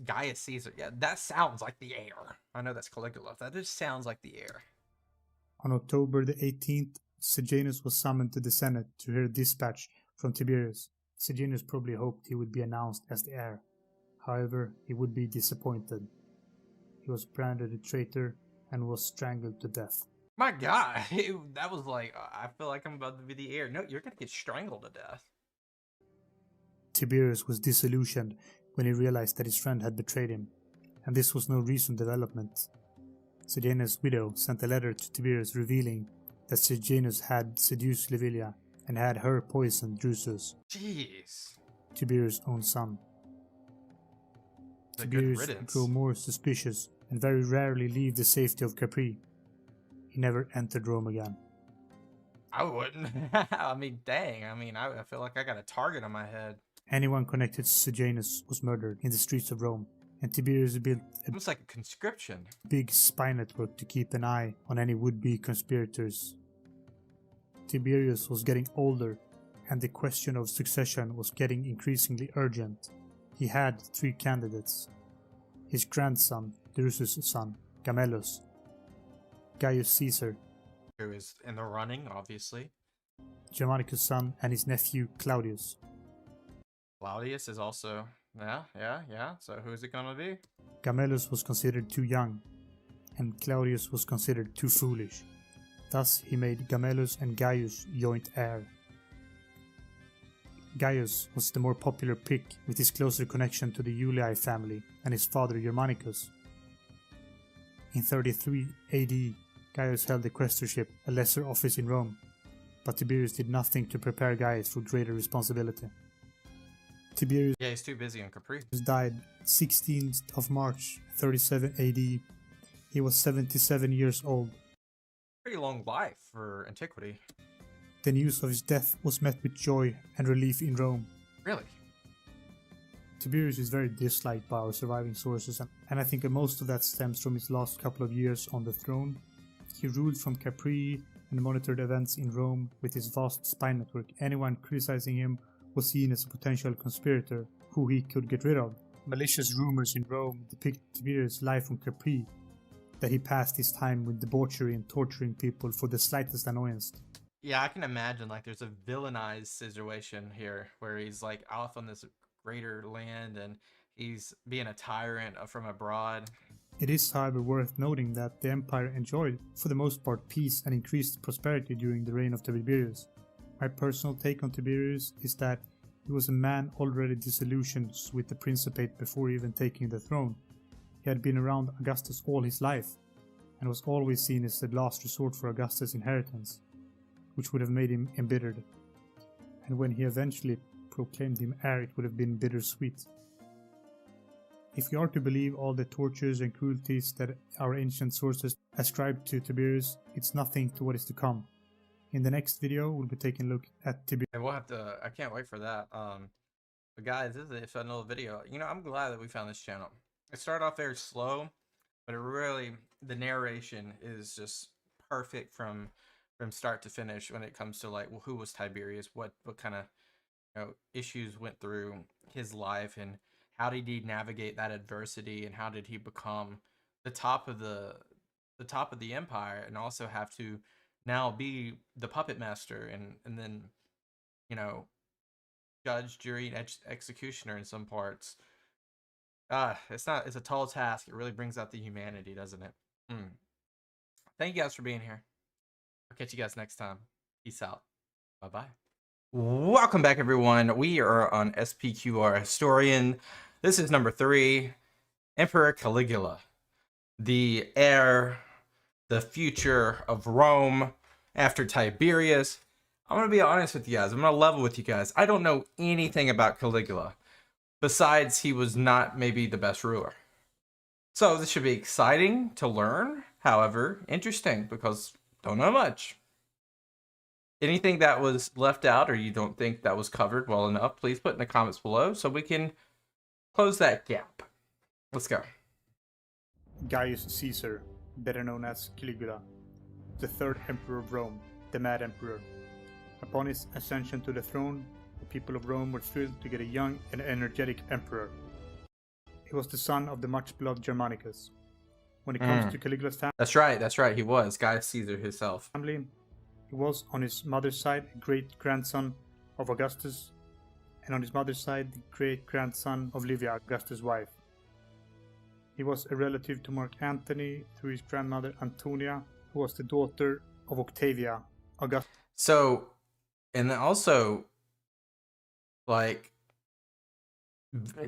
Gaius Caesar. Yeah, that sounds like the heir. I know that's Caligula. That just sounds like the heir. On October the 18th, Sejanus was summoned to the Senate to hear a dispatch from Tiberius. Sejanus probably hoped he would be announced as the heir. However, he would be disappointed. He was branded a traitor and was strangled to death. My God, that was like, I feel like I'm about to be the heir. No, you're gonna get strangled to death. Tiberius was disillusioned when he realized that his friend had betrayed him, and this was no recent development. Sejanus' widow sent a letter to Tiberius revealing that Sejanus had seduced Livia and had her poison Drusus, Jeez. Tiberius' own son. It's a good Tiberius riddance. grew more suspicious and very rarely leave the safety of Capri. He never entered Rome again. I wouldn't. I mean, dang. I mean, I feel like I got a target on my head. Anyone connected to Sejanus was murdered in the streets of Rome, and Tiberius built a Almost like a conscription. big spy network to keep an eye on any would-be conspirators. Tiberius was getting older, and the question of succession was getting increasingly urgent. He had 3 candidates: his grandson, Drusus' son, Gemellus, Gaius Caesar, Who is in the running, obviously. Germanicus' son, and his nephew Claudius. Claudius is also... Yeah. So who's it gonna be? Gemellus was considered too young, and Claudius was considered too foolish. Thus he made Gemellus and Gaius joint heir. Gaius was the more popular pick with his closer connection to the Julii family and his father Germanicus. In 33 AD, Gaius held the quaestorship, a lesser office in Rome, but Tiberius did nothing to prepare Gaius for greater responsibility. Tiberius Yeah, he's too busy on Capri. died 16th of March 37 AD. He was 77 years old. Pretty long life for antiquity. The news of his death was met with joy and relief in Rome. Really? Tiberius is very disliked by our surviving sources, and I think most of that stems from his last couple of years on the throne. He ruled from Capri and monitored events in Rome with his vast spy network. Anyone criticizing him was seen as a potential conspirator who he could get rid of. Malicious rumors in Rome depict Tiberius' life from Capri, that he passed his time with debauchery and torturing people for the slightest annoyance. Yeah, I can imagine like there's a villainized situation here where he's like off on this greater land and he's being a tyrant from abroad. It is, however, worth noting that the empire enjoyed, for the most part, peace and increased prosperity during the reign of Tiberius. My personal take on Tiberius is that he was a man already disillusioned with the principate before even taking the throne. He had been around Augustus all his life, and was always seen as the last resort for Augustus' inheritance, which would have made him embittered. And when he eventually proclaimed him heir, it would have been bittersweet. If we are to believe all the tortures and cruelties that our ancient sources ascribe to Tiberius, it's nothing to what is to come. In the next video, we'll be taking a look at Tiberius. And we'll have to, I can't wait for that. But guys, this is another video. You know, I'm glad that we found this channel. It started off very slow, but it really, the narration is just perfect from start to finish when it comes to like, well, who was Tiberius? What kind of, you know, issues went through his life, and how did he navigate that adversity, and how did he become the top of the empire, and also have to now be the puppet master, and then, you know, judge, jury, and executioner in some parts. It's a tall task. It really brings out the humanity, doesn't it? Thank you guys for being here. I'll catch you guys next time. Peace out. Bye-bye. Welcome back, everyone. We are on SPQR Historian. This is number 3, Emperor Caligula, the heir, the future of Rome after Tiberius. I'm going to be honest with you guys. I'm going to level with you guys. I don't know anything about Caligula, besides he was not maybe the best ruler. So this should be exciting to learn. However, interesting, because don't know much. Anything that was left out or you don't think that was covered well enough, please put in the comments below so we can close that gap. Let's go. Gaius Caesar, better known as Caligula, the third emperor of Rome, the Mad Emperor. Upon his ascension to the throne, the people of Rome were thrilled to get a young and energetic emperor. He was the son of the much-beloved Germanicus. When it comes to Caligula's family... That's right, he was Gaius Caesar himself. He was, on his mother's side, a great-grandson of Augustus, and on his mother's side, the great-grandson of Livia, Augustus' wife. He was a relative to Mark Antony through his grandmother Antonia, who was the daughter of Octavia, Augustus. So, and then also, like,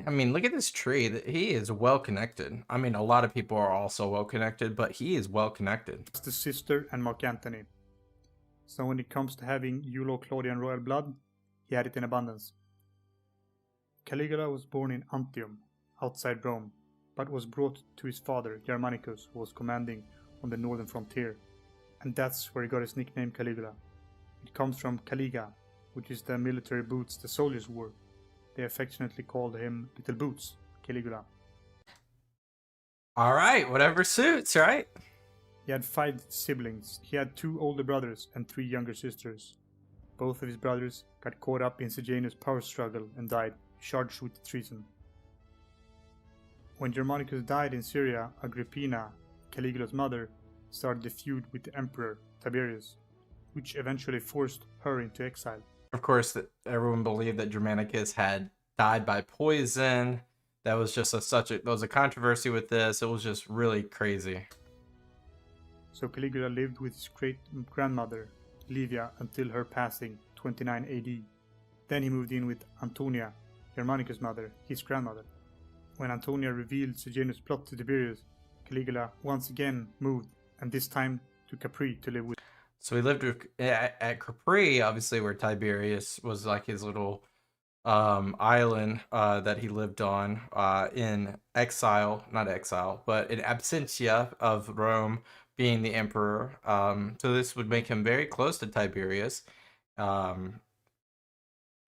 I mean, look at this tree. He is well connected. I mean, a lot of people are also well connected, but he is well connected. The sister and Mark Antony. So when it comes to having Claudian royal blood, he had it in abundance. Caligula was born in Antium, outside Rome, but was brought to his father Germanicus, who was commanding on the northern frontier, and that's where he got his nickname Caligula. It comes from Caliga, which is the military boots the soldiers wore. They affectionately called him Little Boots, Caligula. Alright, whatever suits, right? He had 5 siblings. He had 2 older brothers and 3 younger sisters. Both of his brothers got caught up in Sejanus' power struggle and died, charged with treason. When Germanicus died in Syria, Agrippina, Caligula's mother, started a feud with the emperor, Tiberius, which eventually forced her into exile. Of course, that everyone believed that Germanicus had died by poison. That was just there was a controversy with this. It was just really crazy. So Caligula lived with his great-grandmother, Livia, until her passing, 29 AD. Then he moved in with Antonia, Germanicus' mother, his grandmother. When Antonia revealed Sejanus' plot to Tiberius, Caligula once again moved, and this time to Capri to live with. So he lived at Capri, obviously, where Tiberius was like his little island that he lived on in exile, not exile, but in absentia of Rome being the emperor. So this would make him very close to Tiberius.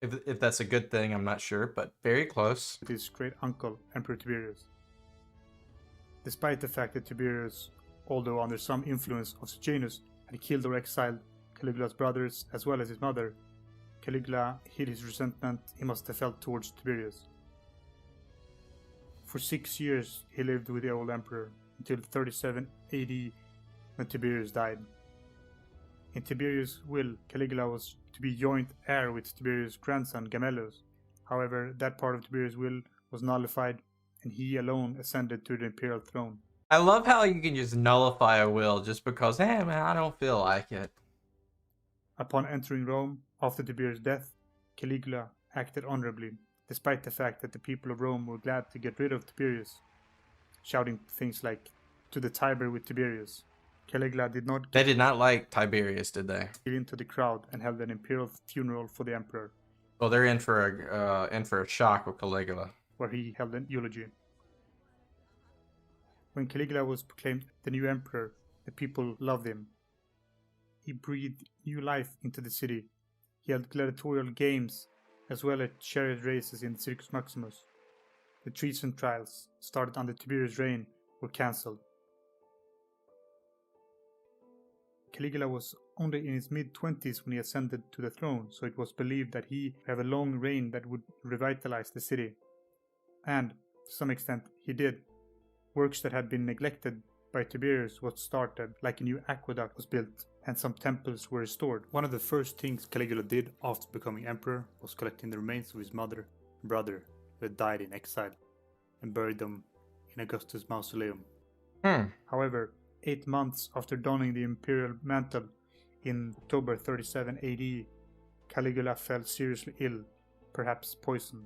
If that's a good thing, I'm not sure, but very close. His great uncle, Emperor Tiberius. Despite the fact that Tiberius, although under some influence of Sejanus, had killed or exiled Caligula's brothers as well as his mother, Caligula hid his resentment he must have felt towards Tiberius. For 6 years he lived with the old emperor, until 37 AD when Tiberius died. In Tiberius' will, Caligula was to be joint heir with Tiberius' grandson Gemellus. However, that part of Tiberius' will was nullified, and he alone ascended to the imperial throne. I love how you can just nullify a will just because, hey man, I don't feel like it. Upon entering Rome, after Tiberius' death, Caligula acted honorably, despite the fact that the people of Rome were glad to get rid of Tiberius, shouting things like, "To the Tiber with Tiberius." Caligula did not They did not like Tiberius, did they? give in to the crowd and held an imperial funeral for the emperor. Well, they're in for a shock with Caligula. Where he held an eulogy. When Caligula was proclaimed the new emperor, the people loved him. He breathed new life into the city. He held gladiatorial games as well as chariot races in the Circus Maximus. The treason trials started under Tiberius' reign were cancelled. Caligula was only in his mid-20s when he ascended to the throne, so it was believed that he would have a long reign that would revitalize the city. And, to some extent, he did. Works that had been neglected by Tiberius was started, like a new aqueduct was built, and some temples were restored. One of the first things Caligula did after becoming emperor was collecting the remains of his mother and brother who had died in exile, and buried them in Augustus' mausoleum. However, 8 months after donning the imperial mantle in October 37 AD, Caligula fell seriously ill, perhaps poisoned.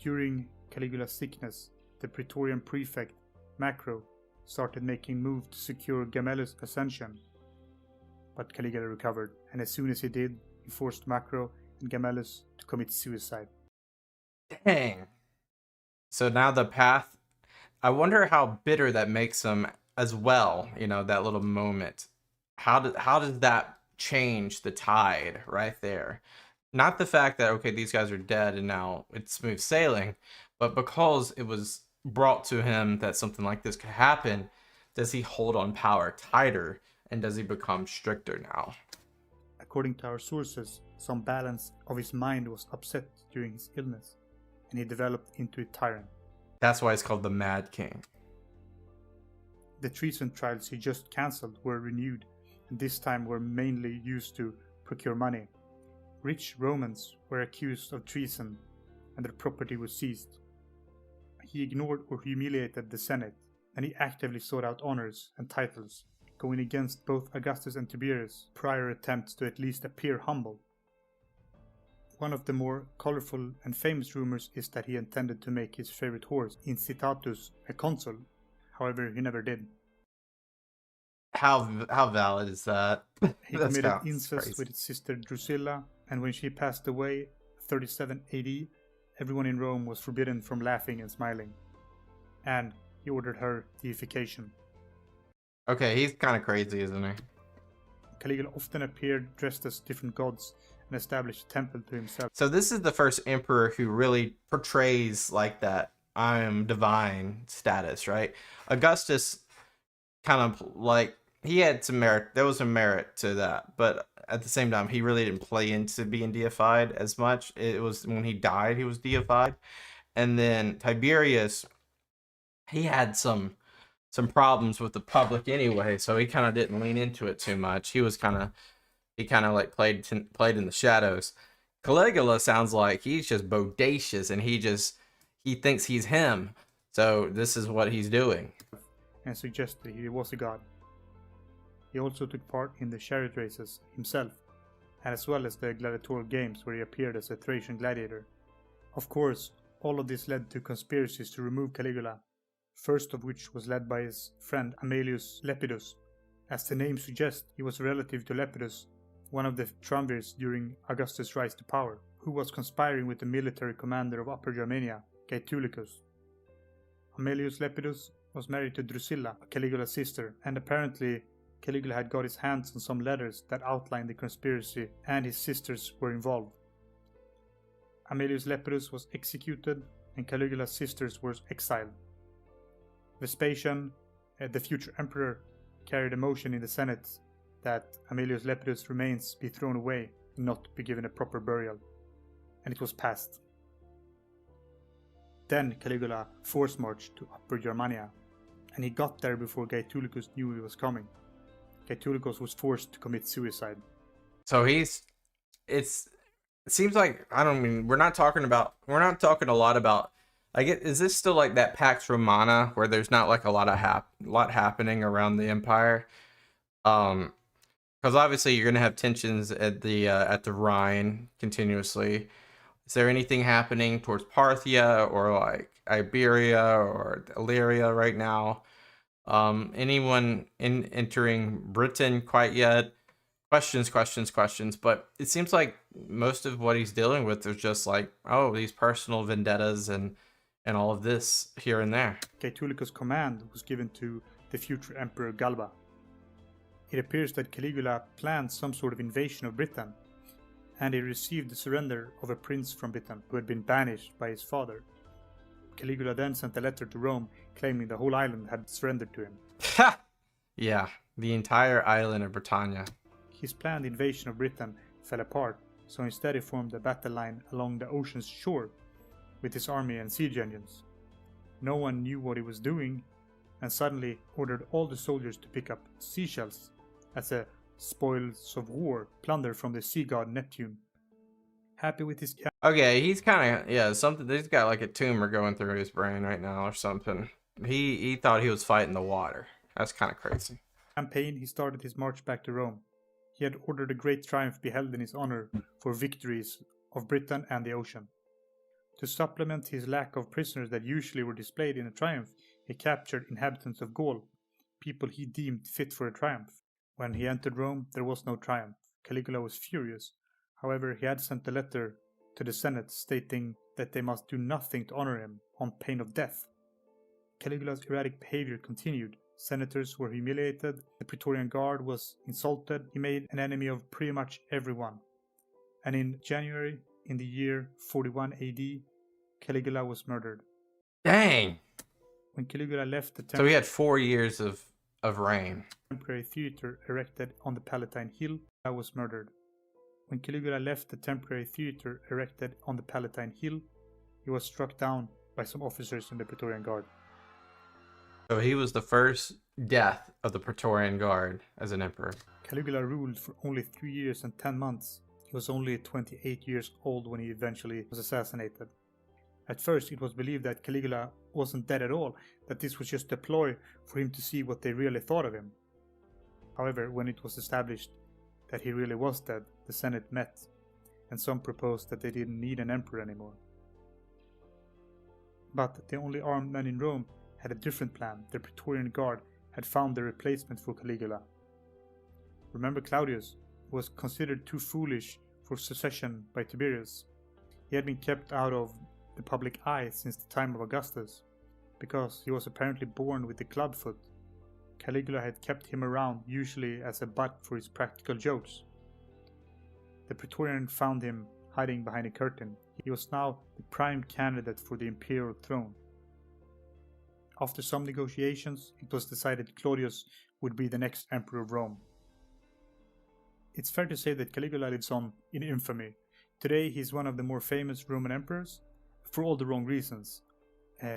During Caligula's sickness, the Praetorian prefect, Macro, started making moves to secure Gemellus' ascension. But Caligula recovered, and as soon as he did, he forced Macro and Gemellus to commit suicide. Dang. So now the path, I wonder how bitter that makes him as well, that little moment. How does that change the tide right there? Not the fact that, okay, these guys are dead and now it's smooth sailing, but because it was brought to him that something like this could happen, does he hold on power tighter and does he become stricter now? According to our sources, some balance of his mind was upset during his illness, and he developed into a tyrant. That's why it's called the Mad King. The treason trials he just cancelled were renewed, and this time were mainly used to procure money. Rich Romans were accused of treason, and their property was seized. He ignored or humiliated the Senate, and he actively sought out honors and titles, going against both Augustus and Tiberius' prior attempts to at least appear humble. One of the more colorful and famous rumors is that he intended to make his favorite horse, Incitatus, a consul. However, he never did. How valid is that? He committed incest with his sister Drusilla, and when she passed away, 37 AD, everyone in Rome was forbidden from laughing and smiling. And he ordered her deification. Okay, he's kind of crazy, isn't he? Caligula often appeared dressed as different gods and established a temple to himself. So this is the first emperor who really portrays like that I am divine status, right? Augustus kind of like, he had some merit. There was some merit to that, but at the same time, he really didn't play into being deified as much. It was when he died, he was deified. And then Tiberius, he had some problems with the public anyway, so he kind of didn't lean into it too much. He kind of like played in the shadows. Caligula sounds like he's just bodacious and he thinks he's him. So this is what he's doing. And suggested he was a god. He also took part in the chariot races himself, and as well as the gladiatorial games where he appeared as a Trajan gladiator. Of course, all of this led to conspiracies to remove Caligula, first of which was led by his friend Aemilius Lepidus. As the name suggests, he was a relative to Lepidus, one of the triumvirs during Augustus' rise to power, who was conspiring with the military commander of Upper Germania, Gaetulicus. Aemilius Lepidus was married to Drusilla, Caligula's sister, and apparently Caligula had got his hands on some letters that outlined the conspiracy, and his sisters were involved. Aemilius Lepidus was executed, and Caligula's sisters were exiled. Vespasian, the future emperor, carried a motion in the Senate that Aemilius Lepidus' remains be thrown away and not be given a proper burial, and it was passed. Then Caligula force-marched to Upper Germania, and he got there before Gaetulicus knew he was coming. Gaetulicus was forced to commit suicide. So it seems like, we're not talking a lot about, is this still like that Pax Romana where there's not like a lot happening around the empire? Because obviously you're gonna have tensions at the Rhine continuously. Is there anything happening towards Parthia or like Iberia or Illyria right now? Anyone entering Britain quite yet? Questions, but it seems like most of what he's dealing with is just like, these personal vendettas and and all of this here and there. Gaetulicus' command was given to the future Emperor Galba. It appears that Caligula planned some sort of invasion of Britain, and he received the surrender of a prince from Britain who had been banished by his father. Caligula then sent a letter to Rome claiming the whole island had surrendered to him. Ha! Yeah, the entire island of Britannia. His planned invasion of Britain fell apart, so instead he formed a battle line along the ocean's shore with his army and siege engines. No one knew what he was doing, and suddenly ordered all the soldiers to pick up seashells as a spoils of war, plunder from the sea god Neptune. Happy with his Okay, he's kind of, yeah, something, he's got like a tumor going through his brain right now or something. He thought he was fighting the water. That's kind of crazy. campaign, he started his march back to Rome. He had ordered a great triumph be held in his honor for victories of Britain and the ocean. To supplement his lack of prisoners that usually were displayed in a triumph, he captured inhabitants of Gaul, people he deemed fit for a triumph. When he entered Rome, there was no triumph. Caligula was furious. However, he had sent a letter to the Senate stating that they must do nothing to honor him on pain of death. Caligula's erratic behavior continued. Senators were humiliated, the Praetorian Guard was insulted, he made an enemy of pretty much everyone. And in January, in the year 41 AD, Caligula was murdered. Dang! When Caligula left the So he had 4 years of reign. temporary theater erected on the Palatine Hill, he was murdered. When Caligula left the temporary theater erected on the Palatine Hill, he was struck down by some officers in the Praetorian Guard. So he was the first death of the Praetorian Guard as an emperor. Caligula ruled for only 3 years and 10 months. He was only 28 years old when he eventually was assassinated. At first, it was believed that Caligula wasn't dead at all, that this was just a ploy for him to see what they really thought of him. However, when it was established that he really was dead, the Senate met, and some proposed that they didn't need an emperor anymore. But the only armed men in Rome had a different plan. The Praetorian Guard had found the replacement for Caligula. Remember Claudius, who was considered too foolish for succession by Tiberius. He had been kept out of the public eye since the time of Augustus, because he was apparently born with the clubfoot. Caligula had kept him around, usually as a butt for his practical jokes. The Praetorian found him hiding behind a curtain. He was now the prime candidate for the imperial throne. After some negotiations, it was decided Claudius would be the next emperor of Rome. It's fair to say that Caligula lives on in infamy. Today he is one of the more famous Roman emperors, for all the wrong reasons.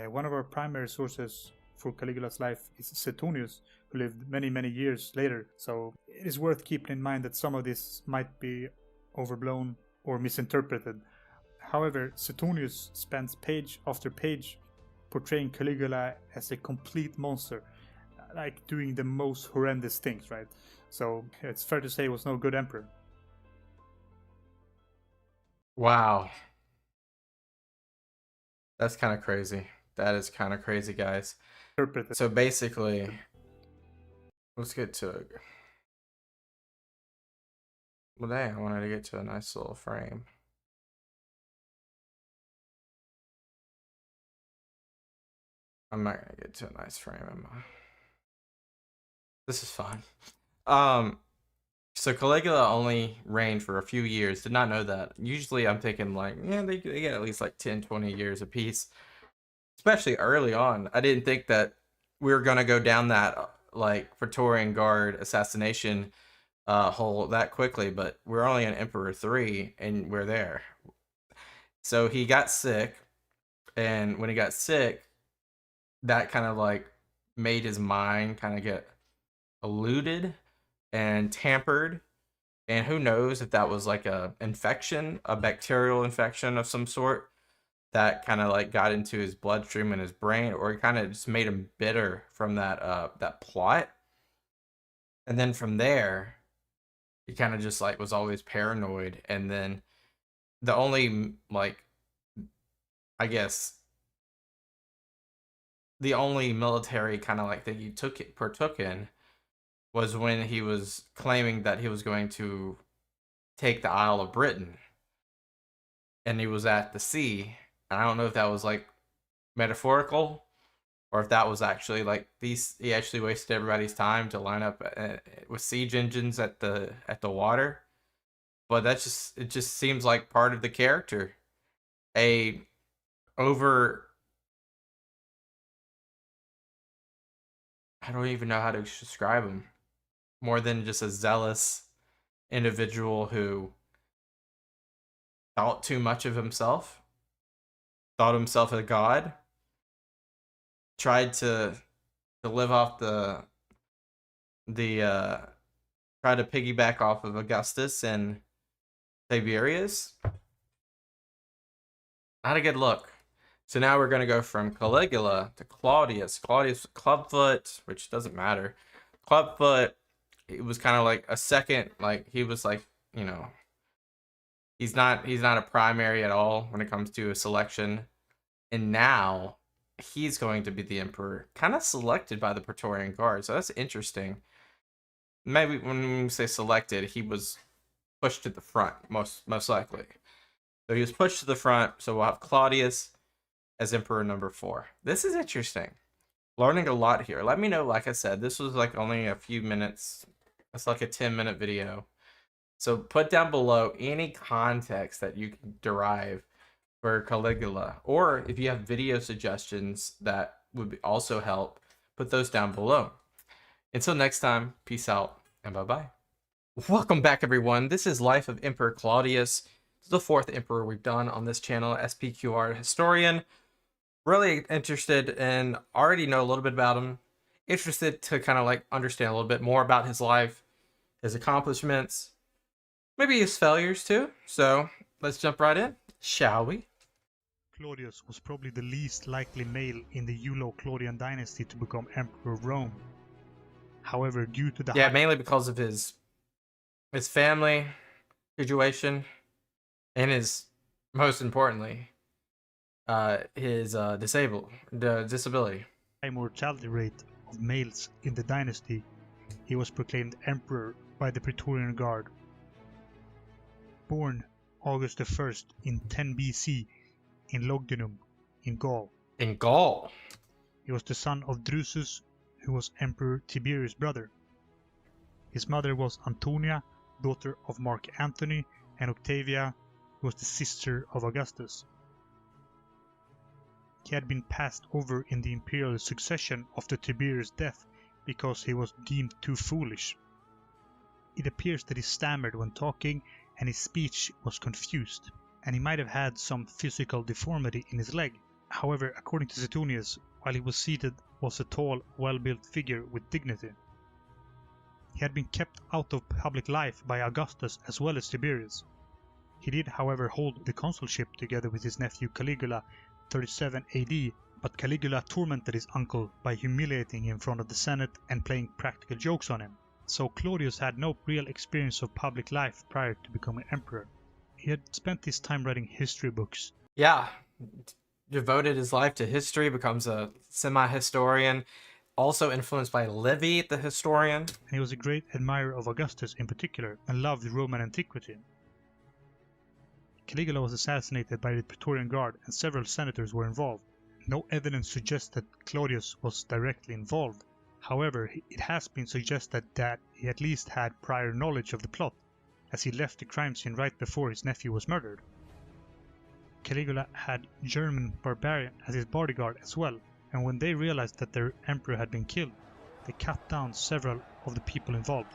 One of our primary sources for Caligula's life is Septimius, who lived many years later, so it is worth keeping in mind that some of this might be overblown or misinterpreted. However, Septimius spends page after page portraying Caligula as a complete monster, like doing the most horrendous things, right? So it's fair to say he was no good emperor. Wow. That's kind of crazy. That is kind of crazy, guys. So basically, let's get to it. Well, dang, I wanted to get to a nice little frame. I'm not gonna get to a nice frame, am I? This is fun. So Caligula only reigned for a few years. Did not know that. Usually I'm thinking like, yeah, they get at least like 10, 20 years apiece. Especially early on. I didn't think that we were gonna go down that like Praetorian Guard assassination hole that quickly, but we're only in Emperor 3 and we're there. So he got sick, and when he got sick, that kind of like made his mind kind of get eluded and tampered, and who knows if that was like a infection, a bacterial infection of some sort that kind of like got into his bloodstream and his brain, or it kind of just made him bitter from that plot. And then from there he kind of just like was always paranoid, and then the only like, I guess the only military kind of like thing he partook in was when he was claiming that he was going to take the Isle of Britain, and he was at the sea. And I don't know if that was like metaphorical, or if that was actually like he actually wasted everybody's time to line up with siege engines at the water. But it just seems like part of the character. I don't even know how to describe him. More than just a zealous individual who thought too much of himself, thought himself a god, tried to live off the try to piggyback off of Augustus and Tiberius. Not a good look. So now we're going to go from Caligula to Claudius. Claudius clubfoot, which doesn't matter. Clubfoot, it was kind of like a second, like he was like, you know, he's not a primary at all when it comes to a selection. And now he's going to be the emperor, kind of selected by the Praetorian Guard. So that's interesting. Maybe when we say selected, he was pushed to the front, most likely. So he was pushed to the front. So we'll have Claudius as emperor number 4. This is interesting. Learning a lot here. Let me know, like I said, this was like only a few minutes. It's like a 10-minute video. So put down below any context that you can derive for Caligula. Or if you have video suggestions that would also help, put those down below. Until next time, peace out and bye-bye. Welcome back, everyone. This is Life of Emperor Claudius. This is the 4th emperor we've done on this channel, SPQR Historian. Really interested and already know a little bit about him. Interested to kind of like understand a little bit more about his life, his accomplishments, maybe his failures too. So let's jump right in, shall we? Claudius was probably the least likely male in the Claudian dynasty to become emperor of Rome. However, due to the mainly because of his family situation and his, most importantly, his disability. High mortality rate of males in the dynasty, he was proclaimed emperor by the Praetorian Guard. Born August 1st in 10 BC in Lugdunum in Gaul. In Gaul? He was the son of Drusus, who was Emperor Tiberius' brother. His mother was Antonia, daughter of Mark Antony, and Octavia, who was the sister of Augustus. He had been passed over in the imperial succession after Tiberius' death because he was deemed too foolish. It appears that he stammered when talking and his speech was confused, and he might have had some physical deformity in his leg. However, according to Suetonius, while he was seated, was a tall, well-built figure with dignity. He had been kept out of public life by Augustus as well as Tiberius. He did, however, hold the consulship together with his nephew Caligula 37 AD, but Caligula tormented his uncle by humiliating him in front of the Senate and playing practical jokes on him. So Claudius had no real experience of public life prior to becoming emperor. He had spent his time writing history books. Yeah, devoted his life to history, becomes a semi-historian, also influenced by Livy, the historian. And he was a great admirer of Augustus in particular, and loved Roman antiquity. Caligula was assassinated by the Praetorian Guard and several senators were involved. No evidence suggests that Claudius was directly involved. However, it has been suggested that he at least had prior knowledge of the plot, as he left the crime scene right before his nephew was murdered. Caligula had German barbarian as his bodyguard as well, and when they realized that their emperor had been killed, they cut down several of the people involved.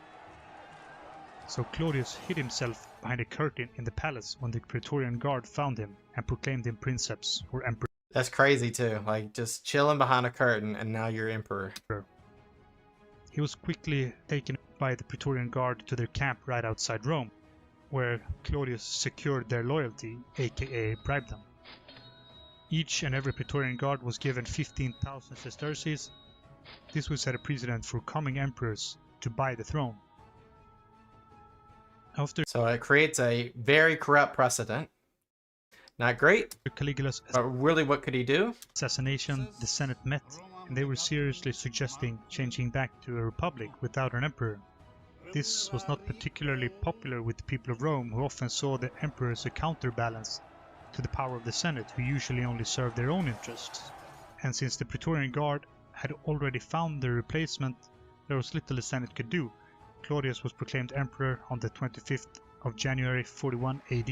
So Claudius hid himself behind a curtain in the palace when the Praetorian Guard found him and proclaimed him princeps or emperor. That's crazy too, like just chilling behind a curtain and now you're emperor. He was quickly taken by the Praetorian Guard to their camp right outside Rome, where Claudius secured their loyalty, aka bribed them. Each and every Praetorian Guard was given 15,000 sesterces. This would set a precedent for coming emperors to buy the throne. So it creates a very corrupt precedent. Not great, Caligula's but really what could he do? assassination, the Senate met, and they were seriously suggesting changing back to a republic without an emperor. This was not particularly popular with the people of Rome, who often saw the emperor as a counterbalance to the power of the Senate, who usually only served their own interests. and since the Praetorian Guard had already found their replacement, there was little the Senate could do. Claudius was proclaimed emperor on the 25th of January 41 AD.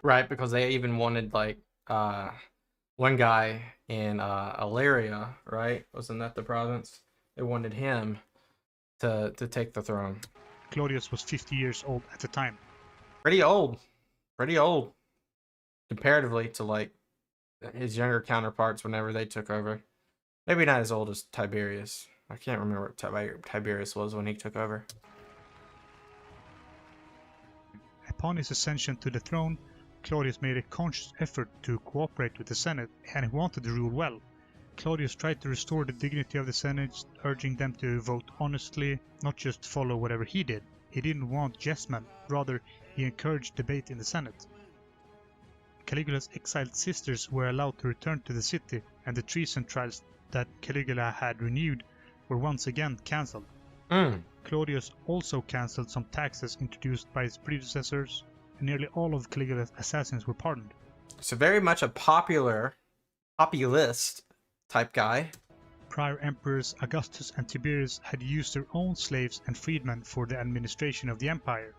Right, because they even wanted like one guy in Ilaria, right? Wasn't that the province? They wanted him to take the throne. Claudius was 50 years old at the time. Pretty old comparatively to like his younger counterparts whenever they took over. Maybe not as old as Tiberius. I can't remember what Tiberius was when he took over. Upon his ascension to the throne, Claudius made a conscious effort to cooperate with the Senate, and he wanted to rule well. Claudius tried to restore the dignity of the Senate, urging them to vote honestly, not just follow whatever he did. He didn't want yes-men, rather he encouraged debate in the Senate. Caligula's exiled sisters were allowed to return to the city, and the treason trials that Caligula had renewed were once again cancelled. Claudius also cancelled some taxes introduced by his predecessors, and nearly all of Caligula's assassins were pardoned. So very much a populist type guy. Prior emperors Augustus and Tiberius had used their own slaves and freedmen for the administration of the empire.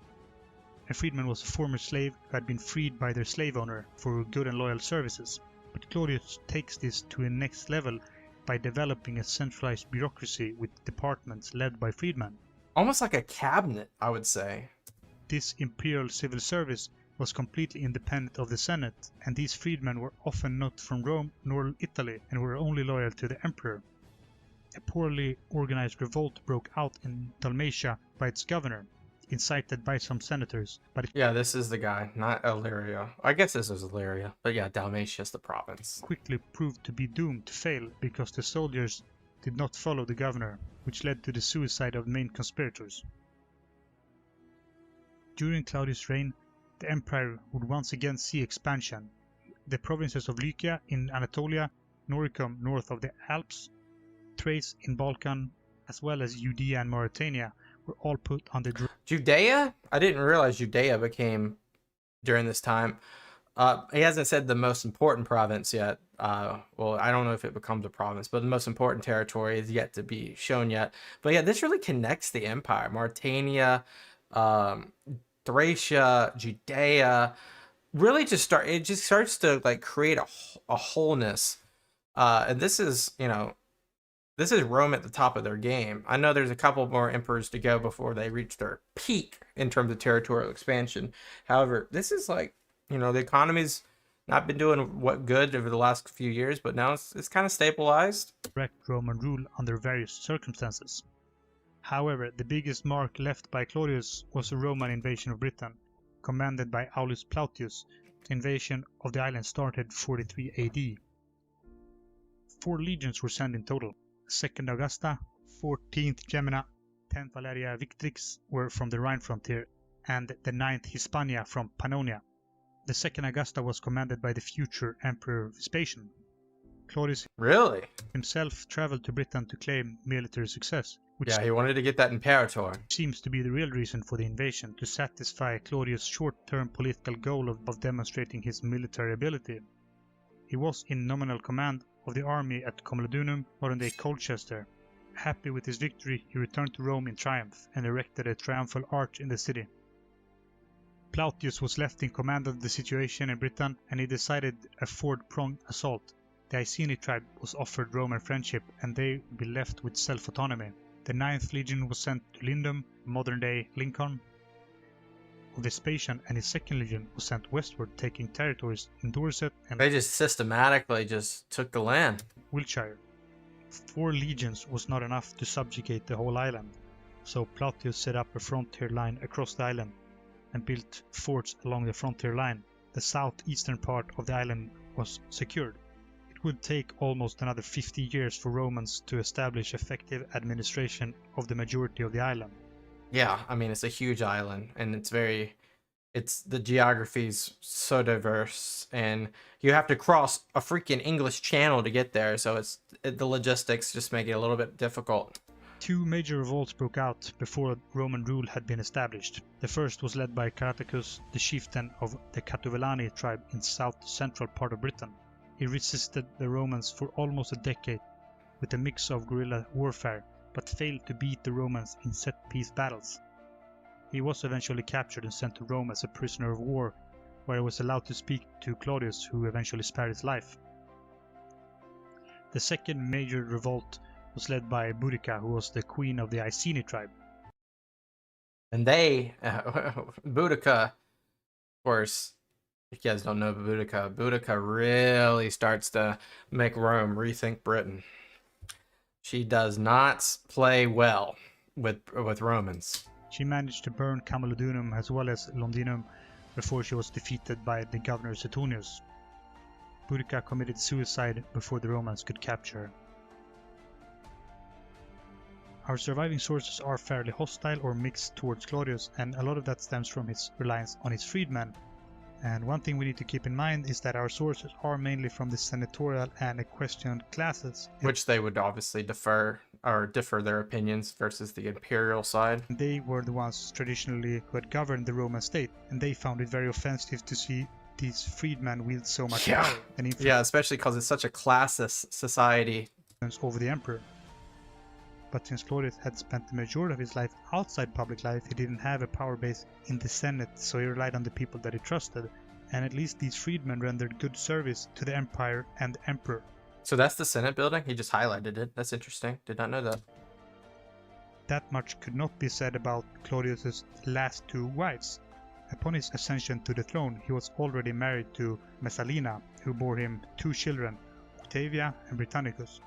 A freedman was a former slave who had been freed by their slave owner for good and loyal services. But Claudius takes this to a next level by developing a centralized bureaucracy with departments led by freedmen. Almost like a cabinet, I would say. This imperial civil service was completely independent of the Senate, and these freedmen were often not from Rome nor Italy and were only loyal to the emperor. A poorly organized revolt broke out in Dalmatia by its governor, incited by some senators. Yeah, this is the guy, not Illyria. I guess this is Illyria, but yeah, Dalmatia is the province. Quickly proved to be doomed to fail because the soldiers did not follow the governor, which led to the suicide of the main conspirators. During Claudius' reign, the empire would once again see expansion. The provinces of Lycia in Anatolia, Noricum north of the Alps, Thrace in Balkan, as well as Judea and Mauritania were all put under Judea? I didn't realize Judea became during this time. He hasn't said the most important province yet. Well, I don't know if it becomes a province, but the most important territory is yet to be shown yet. But yeah, this really connects the empire. Mauritania, Thracia, Judea, really just starts to like create a wholeness. And this is, this is Rome at the top of their game. I know there's a couple more emperors to go before they reach their peak in terms of territorial expansion. However, this is like, the economy's not been doing what good over the last few years, but now it's kind of stabilized. Direct Roman rule under various circumstances. However, the biggest mark left by Claudius was a Roman invasion of Britain, commanded by Aulus Plautius. The invasion of the island started 43 AD. 4 legions were sent in total. 2nd Augusta, 14th Gemina, 10th Valeria Victrix were from the Rhine frontier, and the 9th Hispania from Pannonia. The 2nd Augusta was commanded by the future Emperor Vespasian. Claudius himself traveled to Britain to claim military success, which he wanted to get that imperator. Seems to be the real reason for the invasion, to satisfy Claudius' short-term political goal of demonstrating his military ability. He was in nominal command of the army at Comodunum, modern-day Colchester. Happy with his victory, he returned to Rome in triumph and erected a triumphal arch in the city. Plautius was left in command of the situation in Britain, and he decided a four-pronged assault. The Iceni tribe was offered Roman friendship, and they would be left with self-autonomy. The 9th Legion was sent to Lindum, modern-day Lincoln. Vespasian and his 2nd Legion was sent westward, taking territories in Dorset and they just systematically took the land. Wiltshire. 4 legions was not enough to subjugate the whole island, so Plautius set up a frontier line across the island and built forts along the frontier line. The southeastern part of the island was secured. It would take almost another 50 years for Romans to establish effective administration of the majority of the island. Yeah, I mean, it's a huge island, and the geography's so diverse, and you have to cross a freaking English channel to get there, so the logistics just make it a little bit difficult. 2 major revolts broke out before Roman rule had been established. The first was led by Caracalla, the chieftain of the Catuvellauni tribe in south-central part of Britain. He resisted the Romans for almost a decade with a mix of guerrilla warfare, but failed to beat the Romans in set-piece battles. He was eventually captured and sent to Rome as a prisoner of war, where he was allowed to speak to Claudius, who eventually spared his life. The second major revolt was led by Boudica, who was the queen of the Iceni tribe. And they, Boudica, of course, if you guys don't know Boudica really starts to make Rome rethink Britain. She does not play well with Romans. She managed to burn Camulodunum as well as Londinum before she was defeated by the governor Suetonius. Boudica committed suicide before the Romans could capture her. Our surviving sources are fairly hostile or mixed towards Claudius, and a lot of that stems from his reliance on his freedmen. And one thing we need to keep in mind is that our sources are mainly from the senatorial and equestrian classes, which they would obviously differ their opinions versus the imperial side. They were the ones traditionally who had governed the Roman state, and they found it very offensive to see these freedmen wield so much power and influence. Yeah, especially because it's such a classist society over the emperor. But since Claudius had spent the majority of his life outside public life, he didn't have a power base in the Senate, so he relied on the people that he trusted, and at least these freedmen rendered good service to the empire and the emperor. So that's the Senate building? He just highlighted it. That's interesting. Did not know that. That much could not be said about Claudius's last two wives. Upon his ascension to the throne, he was already married to Messalina, who bore him two children, Octavia and Britannicus.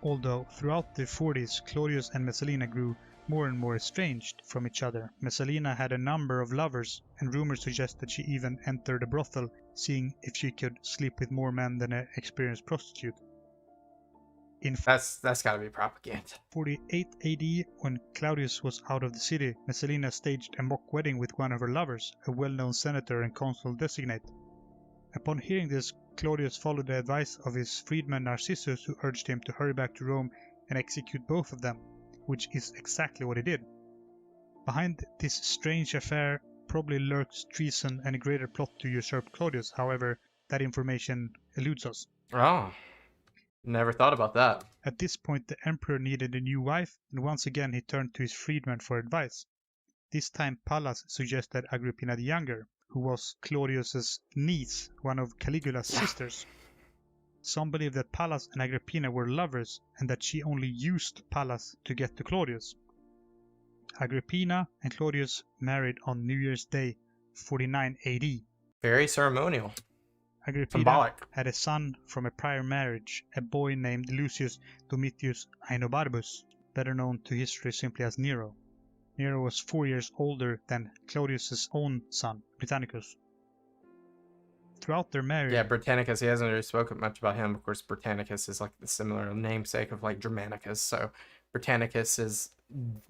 Although throughout the 40s, Claudius and Messalina grew more and more estranged from each other. Messalina had a number of lovers, and rumors suggest that she even entered a brothel, seeing if she could sleep with more men than an experienced prostitute. That's got to be propaganda. 48 AD, when Claudius was out of the city, Messalina staged a mock wedding with one of her lovers, a well-known senator and consul designate. Upon hearing this, Claudius followed the advice of his freedman Narcissus, who urged him to hurry back to Rome and execute both of them, which is exactly what he did. Behind this strange affair probably lurks treason and a greater plot to usurp Claudius. However, that information eludes us. Oh, never thought about that. At this point, the emperor needed a new wife, and once again he turned to his freedman for advice. This time Pallas suggested Agrippina the Younger, who was Claudius's niece, one of Caligula's sisters. Some believe that Pallas and Agrippina were lovers, and that she only used Pallas to get to Claudius. Agrippina and Claudius married on New Year's Day, 49 AD. Very ceremonial. Agrippina Symbolic. had a son from a prior marriage, a boy named Lucius Domitius Aenobarbus, better known to history simply as Nero. Nero was 4 years older than Claudius's own son, Britannicus. Throughout their marriage... Yeah, Britannicus, he hasn't really spoken much about him. Of course, Britannicus is like the similar namesake of like Germanicus. So Britannicus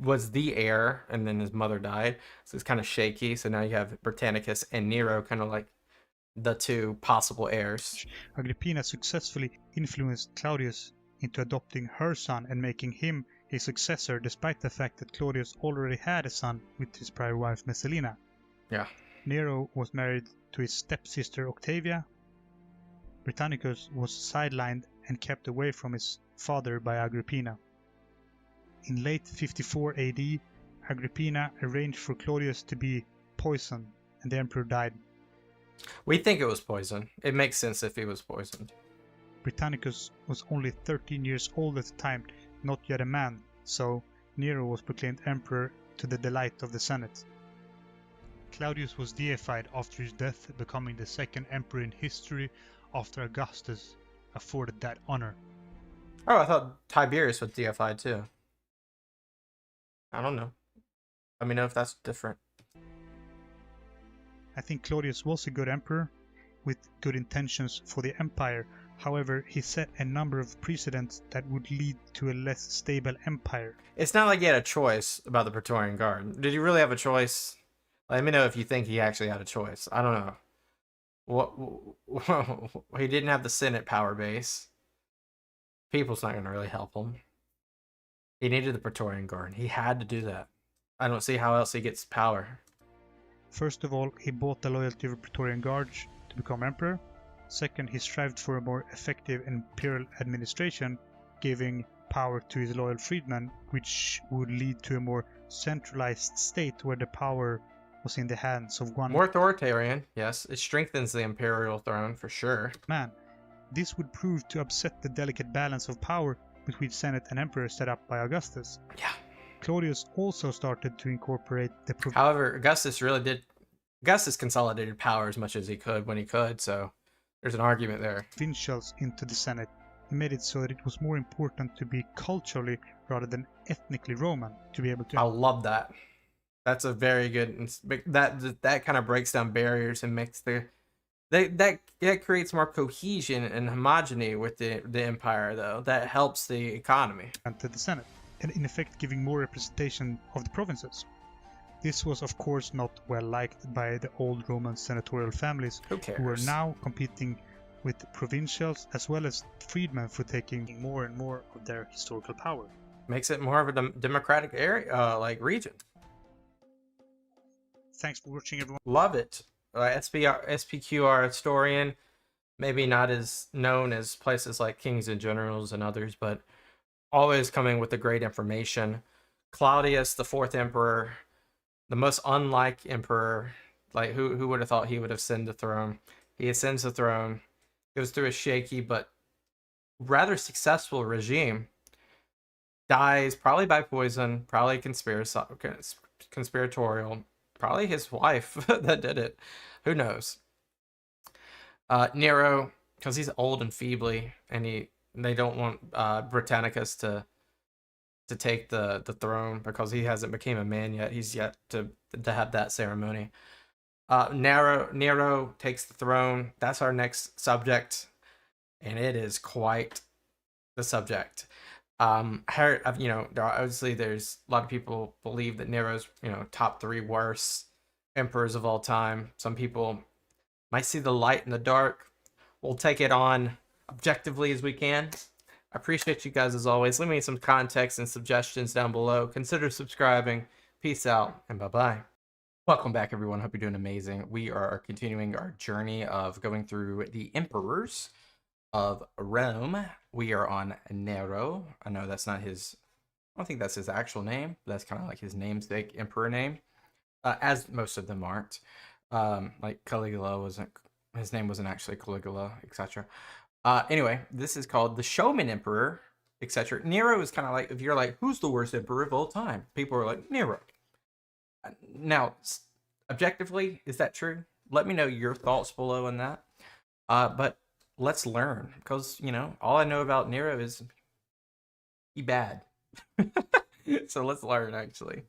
was the heir, and then his mother died. So it's kind of shaky. So now you have Britannicus and Nero kind of like the two possible heirs. Agrippina successfully influenced Claudius into adopting her son and making him a successor, despite the fact that Claudius already had a son with his prior wife Messalina. Yeah. Nero was married to his stepsister Octavia. Britannicus was sidelined and kept away from his father by Agrippina. In late 54 AD, Agrippina arranged for Claudius to be poisoned, and the emperor died. We think it was poison. It makes sense if he was poisoned. Britannicus was only 13 years old at the time, not yet a man, so Nero was proclaimed emperor to the delight of the Senate. Claudius was deified after his death, becoming the second emperor in history after Augustus afforded that honor. Oh, I thought Tiberius was deified too. I don't know. Let me know if that's different. I think Claudius was a good emperor with good intentions for the empire. However, he set a number of precedents that would lead to a less stable empire. It's not like he had a choice about the Praetorian Guard. Did he really have a choice? Let me know if you think he actually had a choice. I don't know. What he didn't have the Senate power base. People's not going to really help him. He needed the Praetorian Guard. He had to do that. I don't see how else he gets power. First of all, he bought the loyalty of the Praetorian Guards to become emperor. Second, he strived for a more effective imperial administration, giving power to his loyal freedmen, which would lead to a more centralized state where the power was in the hands of one More authoritarian, yes. It strengthens the imperial throne for sure. man. This would prove to upset the delicate balance of power between Senate and Emperor set up by Augustus. Yeah. Claudius also started to incorporate the However, Augustus consolidated power as much as he could when he could, so there's an argument there. provincials into the Senate. He made it so that it was more important to be culturally rather than ethnically Roman to be able to. I love that. That's a very good, that kind of breaks down barriers and makes that creates more cohesion and homogeny with the empire, though. That helps the economy. To the Senate, and in effect giving more representation of the provinces. This was of course not well liked by the old Roman senatorial families, Who cares? who were now competing with provincials as well as freedmen for taking more and more of their historical power. Makes it more of a democratic area, like region. Thanks for watching, everyone. Love it. SPQR historian, maybe not as known as places like Kings and Generals and others, but always coming with the great information. Claudius, the fourth emperor, the most unlike emperor. Like, who would have thought he would ascend the throne? He ascends the throne, goes through a shaky but rather successful regime, dies probably by poison, probably conspiratorial, probably his wife that did it. Who knows? Nero, because he's old and feebly, and they don't want Britannicus to take the throne because he hasn't become a man yet. He's yet to have that ceremony. Nero takes the throne. That's our next subject, and it is quite the subject. Obviously there's a lot of people believe that Nero's, top 3 worst emperors of all time. Some people might see the light in the dark. We'll take it on objectively as we can. I appreciate you guys as always. Leave me some context and suggestions down below. Consider subscribing. Peace out and bye-bye. Welcome back, everyone. Hope you're doing amazing. We are continuing our journey of going through the emperors of Rome. We are on Nero. I know that's not his, I don't think that's his actual name, but that's kind of like his namesake emperor name, as most of them aren't. Like Caligula his name wasn't actually Caligula, etc. Anyway, this is called the Showman Emperor, etc. Nero is kind of like, if you're like, who's the worst emperor of all time? People are like, Nero. Now, objectively, is that true? Let me know your thoughts below on that. But let's learn, because, all I know about Nero is he bad. So let's learn, actually.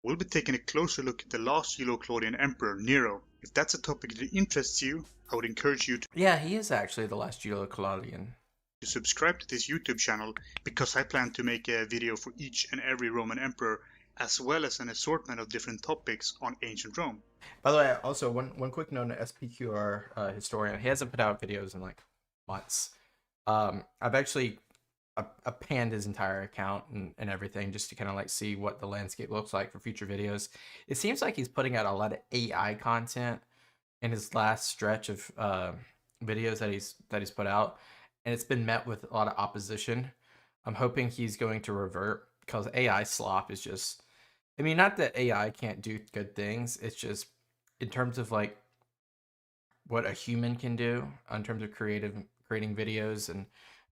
We'll be taking a closer look at the last Euro-Claudian emperor, Nero. If that's a topic that interests you, I would encourage you to Yeah, he is actually the last Claudian. subscribe to this YouTube channel, because I plan to make a video for each and every Roman emperor, as well as an assortment of different topics on ancient Rome. By the way, also one quick note on SPQR historian. He hasn't put out videos in like months. I've actually panned his entire account and everything, just to kind of like see what the landscape looks like for future videos. It seems like he's putting out a lot of AI content in his last stretch of videos that he's put out, and it's been met with a lot of opposition. I'm hoping he's going to revert, because AI slop is just, I mean, not that AI can't do good things, it's just in terms of like what a human can do in terms of creating videos, and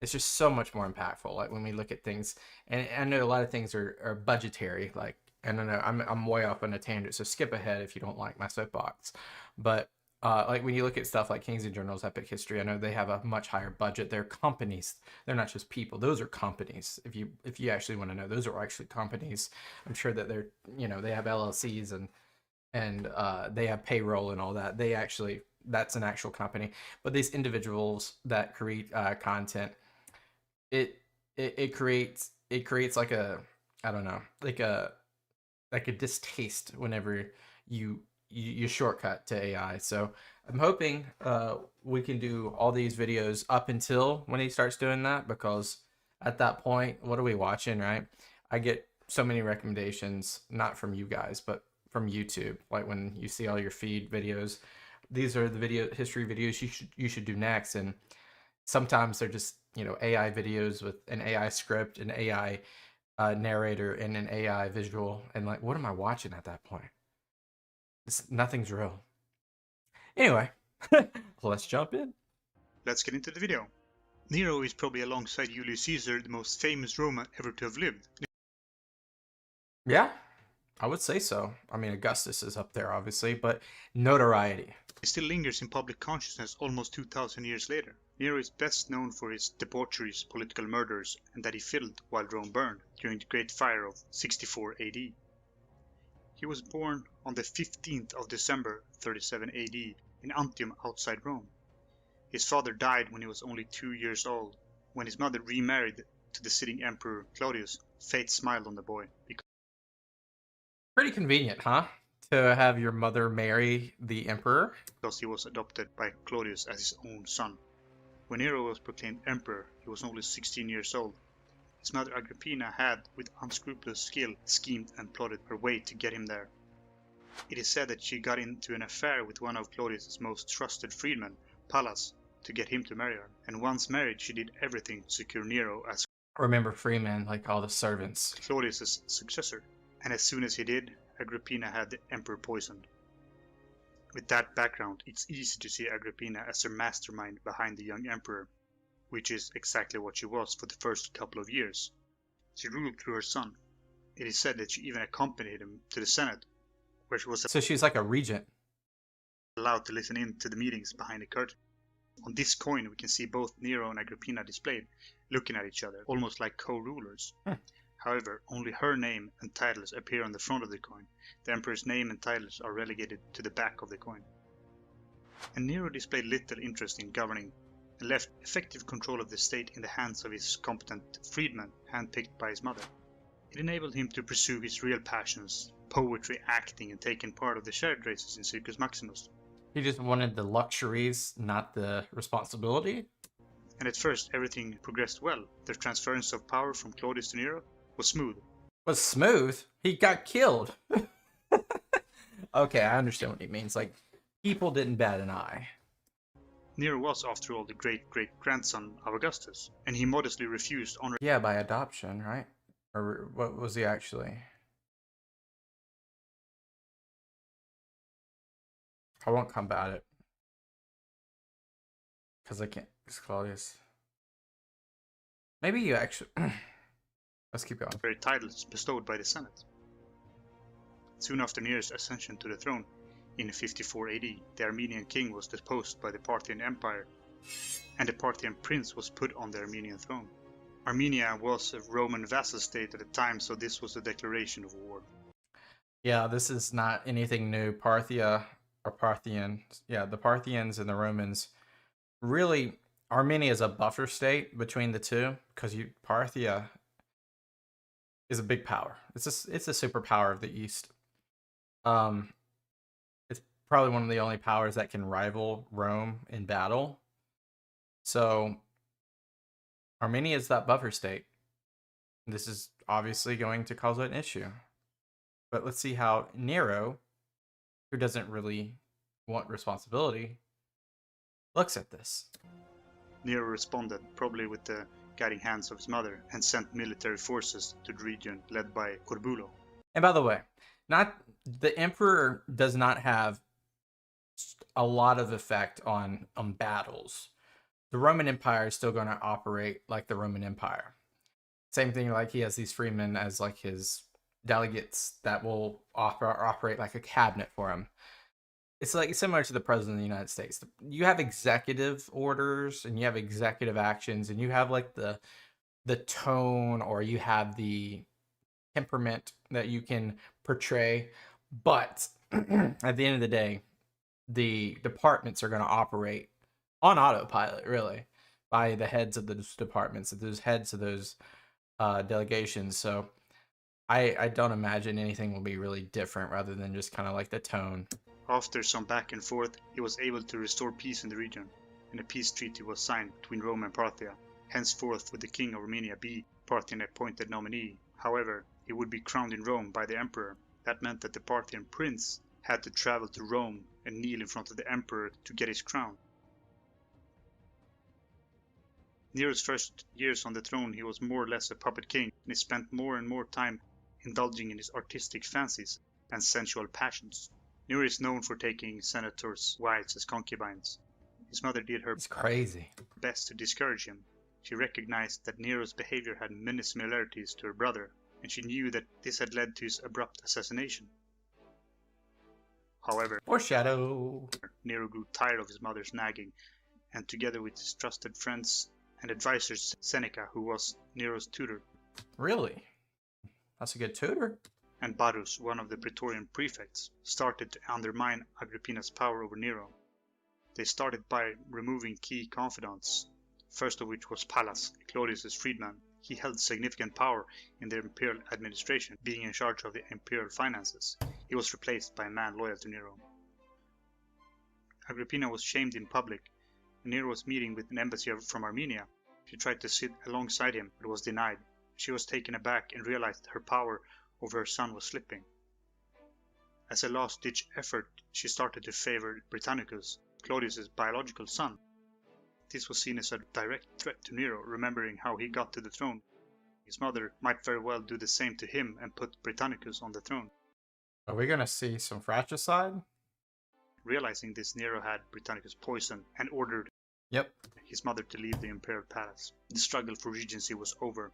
it's just so much more impactful. Like when we look at things, and I know a lot of things are budgetary, like, I don't know, I'm way off on a tangent, so skip ahead if you don't like my soapbox. But like when you look at stuff like Kings and Generals, Epic History, I know they have a much higher budget. They're companies. They're not just people. Those are companies. If you actually want to know, those are actually companies. I'm sure that they're, they have LLCs and they have payroll and all that. That's an actual company. But these individuals that create content, it creates like a, I don't know, like a distaste whenever you shortcut to AI. So I'm hoping we can do all these videos up until when he starts doing that, because at that point, what are we watching, right? I get so many recommendations, not from you guys, but from YouTube. Like when you see all your feed videos, these are the history videos you should do next. And sometimes they're just, you know, AI videos with an AI script, an AI narrator, and an AI visual. And like, what am I watching at that point? Nothing's real. Anyway, let's jump in. Let's get into the video. Nero is probably, alongside Julius Caesar, the most famous Roman ever to have lived. Yeah, I would say so. I mean, Augustus is up there, obviously, but notoriety. He still lingers in public consciousness almost 2,000 years later. Nero is best known for his debaucheries, political murders, and that he filled while Rome burned during the Great Fire of 64 AD. He was born on the 15th of December 37 AD in Antium outside Rome. His father died when he was only 2 years old. When his mother remarried to the sitting emperor Claudius, fate smiled on the boy. Pretty convenient, huh? To have your mother marry the emperor? Because he was adopted by Claudius as his own son. When Nero was proclaimed emperor, he was only 16 years old. His mother Agrippina had, with unscrupulous skill, schemed and plotted her way to get him there. It is said that she got into an affair with one of Claudius's most trusted freedmen, Pallas, to get him to marry her, and once married she did everything to secure Nero as Remember freemen, like all the servants. Claudius's successor, and as soon as he did, Agrippina had the emperor poisoned. With that background, it's easy to see Agrippina as her mastermind behind the young emperor, which is exactly what she was for the first couple of years. She ruled through her son. It is said that she even accompanied him to the Senate, where she was So she's like a regent. allowed to listen in to the meetings behind the curtain. On this coin we can see both Nero and Agrippina displayed, looking at each other, almost like co-rulers. However, only her name and titles appear on the front of the coin. The emperor's name and titles are relegated to the back of the coin. And Nero displayed little interest in governing, and left effective control of the state in the hands of his competent freedmen, handpicked by his mother. It enabled him to pursue his real passions, poetry, acting, and taking part of the chariot races in Circus Maximus. He just wanted the luxuries, not the responsibility. And at first everything progressed well. The transference of power from Claudius to Nero was smooth. Was smooth? He got killed. Okay, I understand what he means. Like, people didn't bat an eye. Nero was, after all, the great-great-grandson of Augustus, and he modestly refused honor. Yeah, by adoption, right? Or what was he actually? I won't combat it. Because I can't. It's Claudius. Maybe you actually. Let's keep going. Very titles bestowed by the Senate. Soon after Nero's ascension to the throne, in 54 AD, the Armenian king was deposed by the Parthian Empire, and the Parthian prince was put on the Armenian throne. Armenia was a Roman vassal state at the time, so this was a declaration of war. Yeah, this is not anything new. Parthia or Parthian. Yeah, the Parthians and the Romans. Really, Armenia is a buffer state between the two, because Parthia is a big power. It's a superpower of the East. It's probably one of the only powers that can rival Rome in battle. So Armenia is that buffer state. This is obviously going to cause an issue. But let's see how Nero, who doesn't really want responsibility, looks at this. Nero responded, probably with the guiding hands of his mother, and sent military forces to the region led by Corbulo. And by the way, the emperor does not have a lot of effect on battles. The Roman Empire is still going to operate like the Roman Empire. Same thing, like he has these freemen as like his delegates that will operate like a cabinet for him. It's like similar to the president of the United States. You have executive orders and you have executive actions, and you have like the tone, or you have the temperament that you can portray. But at the end of the day, the departments are going to operate on autopilot, really, by the heads of those departments, those heads of those delegations. So I don't imagine anything will be really different, rather than just kind of like the tone. After some back and forth, he was able to restore peace in the region, and a peace treaty was signed between Rome and Parthia. Henceforth would the king of Armenia be Parthian appointed nominee. However, he would be crowned in Rome by the emperor. That meant that the Parthian prince had to travel to Rome and kneel in front of the emperor to get his crown. Nero's first years on the throne, he was more or less a puppet king, and he spent more and more time indulging in his artistic fancies and sensual passions. Nero is known for taking senators' wives as concubines. His mother did her It's crazy. best to discourage him. She recognized that Nero's behavior had many similarities to her brother, and she knew that this had led to his abrupt assassination. However, Foreshadow. Nero grew tired of his mother's nagging, and together with his trusted friends and advisors, Seneca, who was Nero's tutor, Really? That's a good tutor. and Verus, one of the Praetorian prefects, started to undermine Agrippina's power over Nero. They started by removing key confidants, first of which was Pallas, Claudius's freedman. He held significant power in the imperial administration, being in charge of the imperial finances. He was replaced by a man loyal to Nero. Agrippina was shamed in public. Nero was meeting with an embassy from Armenia. She tried to sit alongside him, but was denied. She was taken aback and realized her power over her son was slipping. As a last-ditch effort, she started to favor Britannicus, Claudius's biological son. This was seen as a direct threat to Nero, remembering how he got to the throne. His mother might very well do the same to him and put Britannicus on the throne. Are we gonna see some fratricide? Realizing this, Nero had Britannicus poisoned and ordered Yep. his mother to leave the imperial palace. The struggle for regency was over.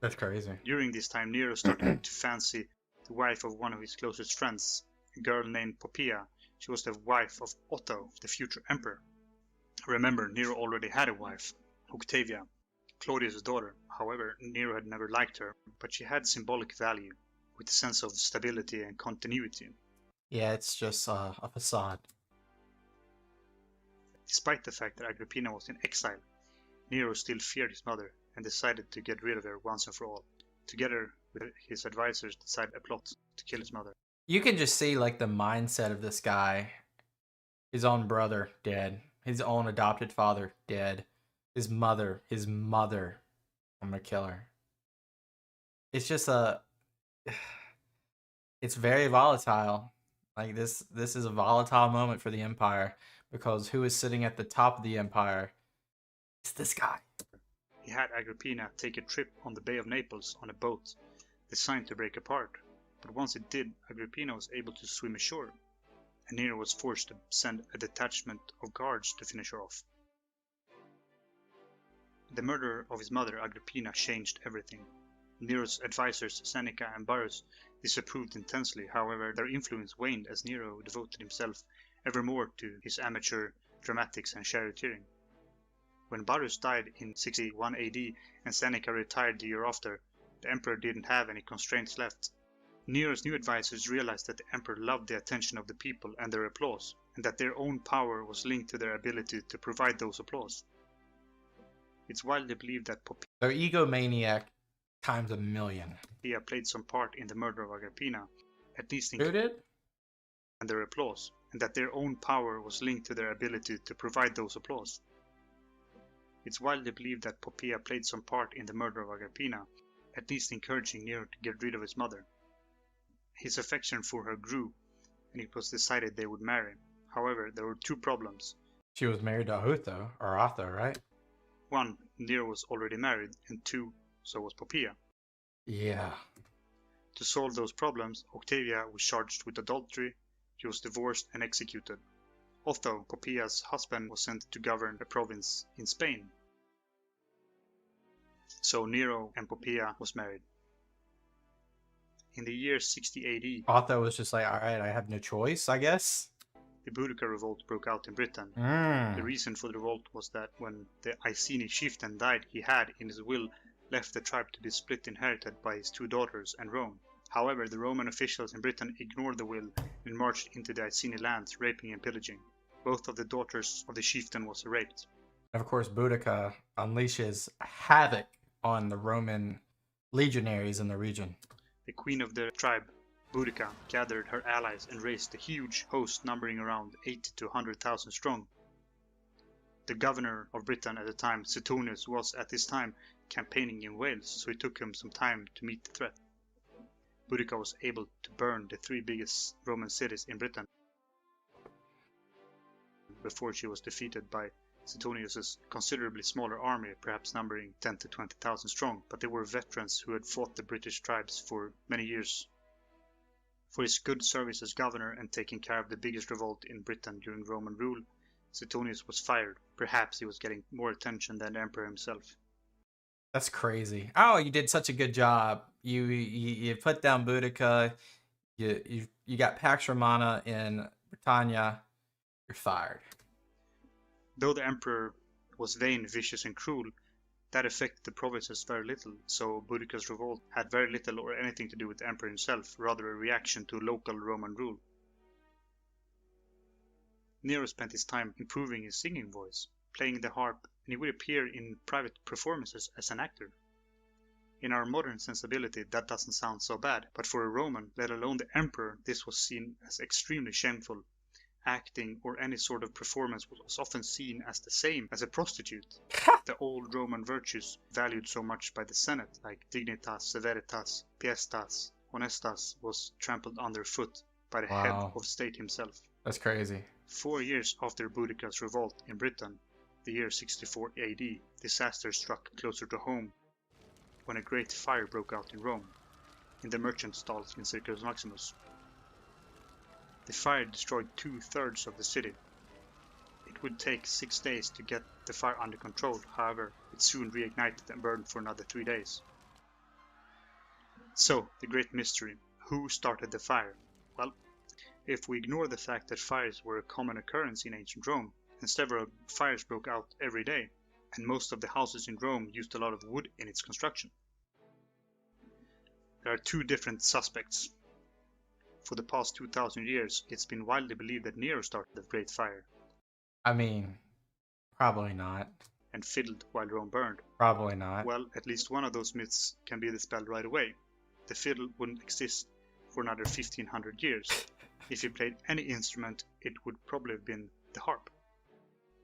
That's crazy. During this time, Nero started to fancy the wife of one of his closest friends, a girl named Poppaea. She was the wife of Otho, the future emperor. Remember, Nero already had a wife, Octavia, Claudius' daughter. However, Nero had never liked her, but she had symbolic value, with a sense of stability and continuity. Yeah, it's just a facade. Despite the fact that Agrippina was in exile, Nero still feared his mother and decided to get rid of her once and for all. Together with his advisors, decided a plot to kill his mother. You can just see like the mindset of this guy. His own brother dead. His own adopted father dead. His mother. I'm gonna kill her. It's just it's very volatile. Like this is a volatile moment for the empire, because who is sitting at the top of the empire? It's this guy. He had Agrippina take a trip on the Bay of Naples on a boat designed to break apart, but once it did, Agrippina was able to swim ashore, and Nero was forced to send a detachment of guards to finish her off. The murder of his mother, Agrippina, changed everything. Nero's advisors, Seneca and Verus, disapproved intensely. However, their influence waned as Nero devoted himself ever more to his amateur dramatics and charioteering. When Verus died in 61 AD and Seneca retired the year after, the emperor didn't have any constraints left. Nero's new advisors realized that the emperor loved the attention of the people and their applause, and that their own power was linked to their ability to provide those applause. It's widely believed that They're egomaniac times a million. Poppaea played some part in the murder of Agrippina, at least in Who did? and their applause, and that their own power was linked to their ability to provide those applause. It's widely believed that Poppaea played some part in the murder of Agrippina, at least encouraging Nero to get rid of his mother. His affection for her grew, and it was decided they would marry. However, there were two problems. She was married to Otho, right? One, Nero was already married, and two, so was Poppaea. Yeah. To solve those problems, Octavia was charged with adultery, she was divorced and executed. Otho, Poppaea's husband, was sent to govern a province in Spain. So Nero and Poppaea was married. In the year 60 AD, Otho was just like, alright, I have no choice, I guess. the Boudica revolt broke out in Britain. The Mm. reason for the revolt was that when the Iceni chieftain died, he had, in his will, left the tribe to be split inherited by his two daughters and Rome. However, the Roman officials in Britain ignored the will and marched into the Iceni lands, raping and pillaging. Both of the daughters of the chieftain was raped. And of course, Boudica unleashes havoc on the Roman legionaries in the region. The queen of the tribe, Boudica, gathered her allies and raised a huge host numbering around 80 to 100,000 strong. The governor of Britain at the time, Septimius, was at this time campaigning in Wales, so it took him some time to meet the threat. Boudica was able to burn the three biggest Roman cities in Britain. before she was defeated by Suetonius' considerably smaller army, perhaps numbering 10 to 20,000 strong, but they were veterans who had fought the British tribes for many years. For his good service as governor and taking care of the biggest revolt in Britain during Roman rule, Suetonius was fired. Perhaps he was getting more attention than the emperor himself. That's crazy. Oh, you did such a good job. You put down Boudica. You got Pax Romana in Britannia. You're fired. Though the emperor was vain, vicious, and cruel, that affected the provinces very little, so Boudica's revolt had very little or anything to do with the emperor himself, rather a reaction to local Roman rule. Nero spent his time improving his singing voice, playing the harp, and he would appear in private performances as an actor. In our modern sensibility, that doesn't sound so bad, but for a Roman, let alone the emperor, this was seen as extremely shameful. Acting or any sort of performance was often seen as the same as a prostitute. The old Roman virtues valued so much by the Senate, like dignitas, severitas, piestas, honestas, was trampled underfoot by the head of state himself. That's crazy. 4 years after Boudica's revolt in Britain, the year 64 AD, disaster struck closer to home when a great fire broke out in Rome, in the merchant stalls in Circus Maximus. The fire destroyed 2/3 of the city. It would take 6 days to get the fire under control, however, it soon reignited and burned for another 3 days. So, the great mystery, who started the fire? Well, if we ignore the fact that fires were a common occurrence in ancient Rome, and several fires broke out every day, and most of the houses in Rome used a lot of wood in its construction, there are 2 different suspects. For the past 2,000 years, it's been widely believed that Nero started the Great Fire. I mean, probably not. And fiddled while Rome burned. Probably not. Well, at least one of those myths can be dispelled right away. The fiddle wouldn't exist for another 1,500 years. If he played any instrument, it would probably have been the harp.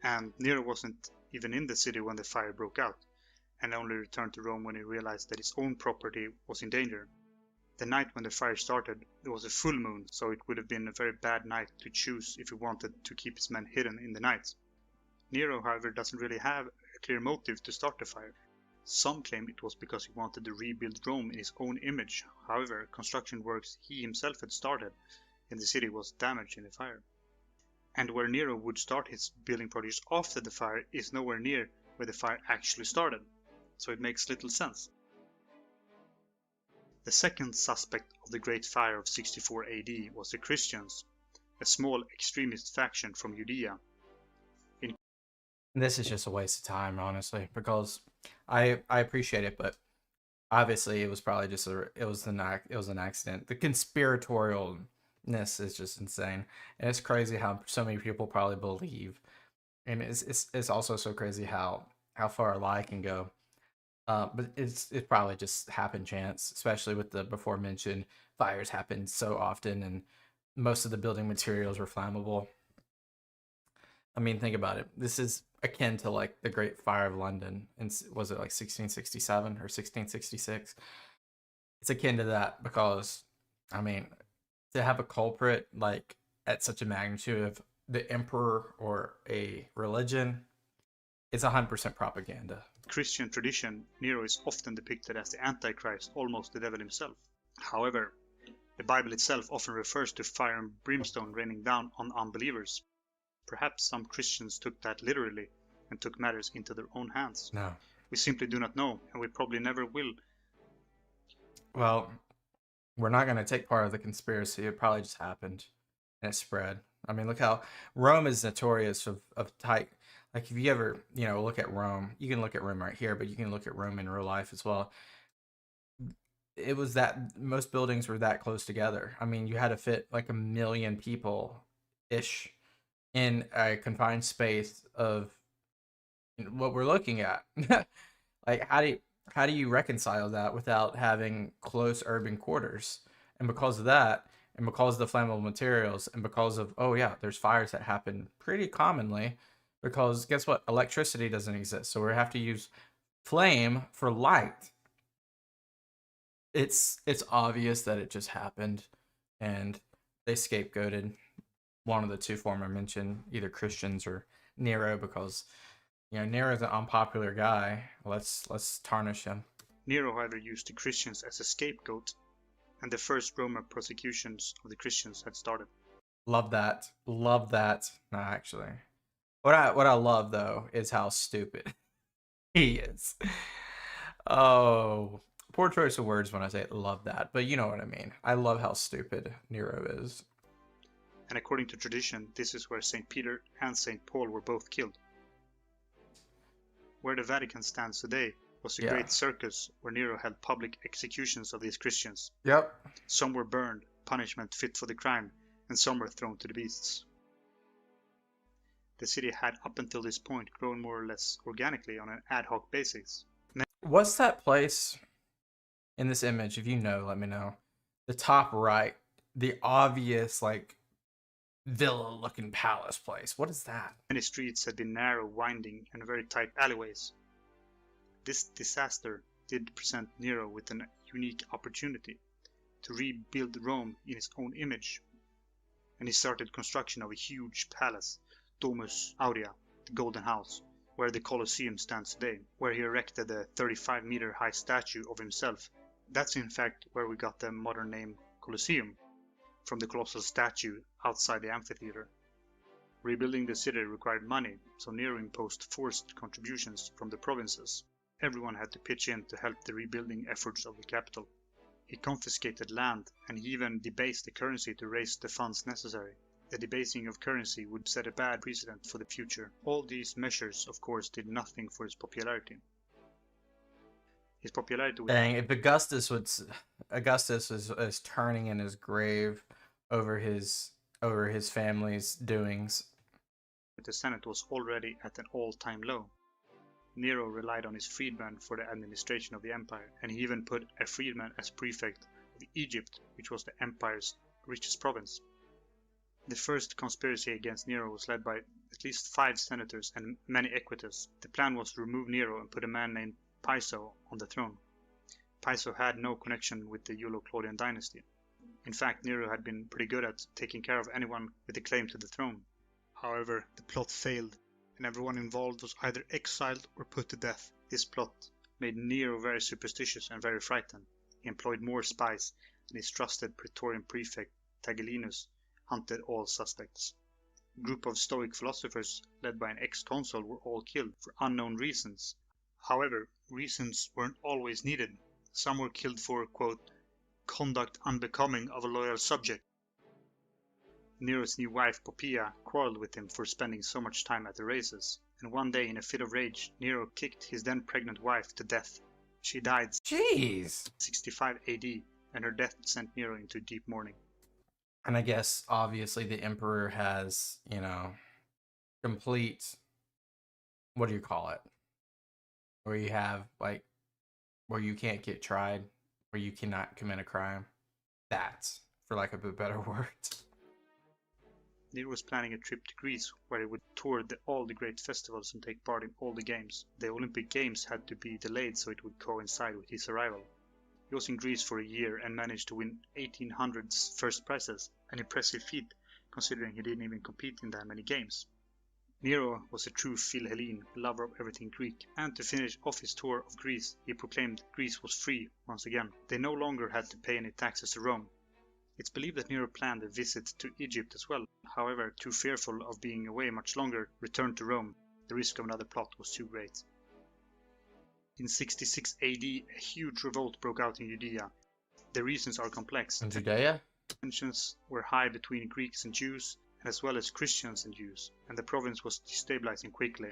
And Nero wasn't even in the city when the fire broke out, and only returned to Rome when he realized that his own property was in danger. The night when the fire started, there was a full moon, so it would have been a very bad night to choose if he wanted to keep his men hidden in the night. Nero, however, doesn't really have a clear motive to start the fire. Some claim it was because he wanted to rebuild Rome in his own image. However, construction works he himself had started in the city was damaged in the fire. And where Nero would start his building projects after the fire is nowhere near where the fire actually started, so it makes little sense. The second suspect of the Great Fire of 64 AD was the Christians, a small extremist faction from Judea. This is just a waste of time, honestly, because I appreciate it, but obviously it was probably just it was an accident. The conspiratorialness is just insane, and it's crazy how so many people probably believe, and it's also so crazy how far a lie can go. But it probably just happened chance, especially with the before mentioned fires happened so often, and most of the building materials were flammable. I mean, think about it. This is akin to like the Great Fire of London, and was it like 1667 or 1666? It's akin to that because, I mean, to have a culprit like at such a magnitude of the emperor or a religion, it's 100% propaganda. Christian tradition, Nero is often depicted as the Antichrist, almost the devil himself. However, the Bible itself often refers to fire and brimstone raining down on unbelievers. Perhaps some Christians took that literally and took matters into their own hands. No. We simply do not know, and we probably never will. Well, we're not going to take part of the conspiracy. It probably just happened and it spread. I mean, look how Rome is notorious of tight. Like, if you ever, look at Rome, you can look at Rome right here, but you can look at Rome in real life as well. It was that most buildings were that close together. I mean, you had to fit like 1 million people-ish in a confined space of what we're looking at. Like, how do you reconcile that without having close urban quarters? And because of that, and because of the flammable materials, and because of, there's fires that happen pretty commonly, because guess what? Electricity doesn't exist. So we have to use flame for light. It's obvious that it just happened, and they scapegoated one of the two former mentioned, either Christians or Nero, because Nero's an unpopular guy. Let's tarnish him. Nero, however, used the Christians as a scapegoat, and the first Roman persecutions of the Christians had started. Love that. Love that. No, actually. What I love though is how stupid he is. Oh, poor choice of words when I say love that, but you know what I mean. I love how stupid Nero is. And according to tradition, this is where St. Peter and St. Paul were both killed. Where the Vatican stands today was a great circus where Nero held public executions of these Christians. Yep. Some were burned, punishment fit for the crime, and some were thrown to the beasts. The city had up until this point grown more or less organically on an ad hoc basis. What's that place in this image? If you know, let me know. The top right, the obvious villa-looking palace place. What is that? Many streets had been narrow, winding, and very tight alleyways. This disaster did present Nero with a unique opportunity to rebuild Rome in his own image, and he started construction of a huge palace, Domus Aurea, the Golden House, where the Colosseum stands today, where he erected a 35-meter high statue of himself. That's in fact where we got the modern name Colosseum, from the colossal statue outside the amphitheater. Rebuilding the city required money, so Nero imposed forced contributions from the provinces. Everyone had to pitch in to help the rebuilding efforts of the capital. He confiscated land, and he even debased the currency to raise the funds necessary. The debasing of currency would set a bad precedent for the future. All these measures, of course, did nothing for his popularity. His popularity was... Dang, if Augustus is turning in his grave over his family's doings. The Senate was already at an all-time low. Nero relied on his freedmen for the administration of the empire, and he even put a freedman as prefect of Egypt, which was the empire's richest province. The first conspiracy against Nero was led by at least 5 senators and many equites. The plan was to remove Nero and put a man named Piso on the throne. Piso had no connection with the Claudian dynasty. In fact, Nero had been pretty good at taking care of anyone with a claim to the throne. However, the plot failed, and everyone involved was either exiled or put to death. This plot made Nero very superstitious and very frightened. He employed more spies, and his trusted Praetorian prefect Tigellinus hunted all suspects. A group of Stoic philosophers led by an ex-consul were all killed for unknown reasons. However, reasons weren't always needed. Some were killed for, quote, conduct unbecoming of a loyal subject. Nero's new wife Poppaea quarreled with him for spending so much time at the races, and one day in a fit of rage, Nero kicked his then pregnant wife to death. She died 65 AD, and her death sent Nero into deep mourning. And I guess obviously the emperor has, complete, what do you call it? Where you have where you can't get tried, where you cannot commit a crime. That's, for lack of a better word. Nero was planning a trip to Greece where he would tour all the great festivals and take part in all the games. The Olympic Games had to be delayed so it would coincide with his arrival. He was in Greece for a year and managed to win 1800's first prizes, an impressive feat considering he didn't even compete in that many games. Nero was a true Philhellene, a lover of everything Greek, and to finish off his tour of Greece, he proclaimed Greece was free once again. They no longer had to pay any taxes to Rome. It's believed that Nero planned a visit to Egypt as well, however, too fearful of being away much longer, returned to Rome. The risk of another plot was too great. In 66 AD, a huge revolt broke out in Judea. The reasons are complex. In Judea? Tensions were high between Greeks and Jews, as well as Christians and Jews, and the province was destabilizing quickly.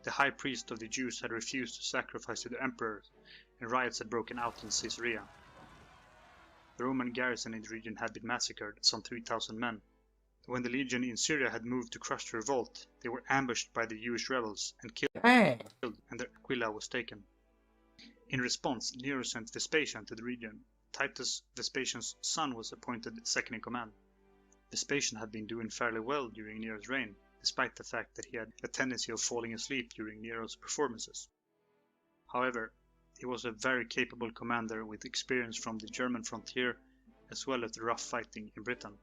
The high priest of the Jews had refused to sacrifice to the emperor, and riots had broken out in Caesarea. The Roman garrison in the region had been massacred, some 3,000 men. When the legion in Syria had moved to crush the revolt, they were ambushed by the Jewish rebels and killed, and their Aquila was taken. In response, Nero sent Vespasian to the region. Titus, Vespasian's son, was appointed second in command. Vespasian had been doing fairly well during Nero's reign, despite the fact that he had a tendency of falling asleep during Nero's performances. However, he was a very capable commander with experience from the German frontier as well as the rough fighting in Britain.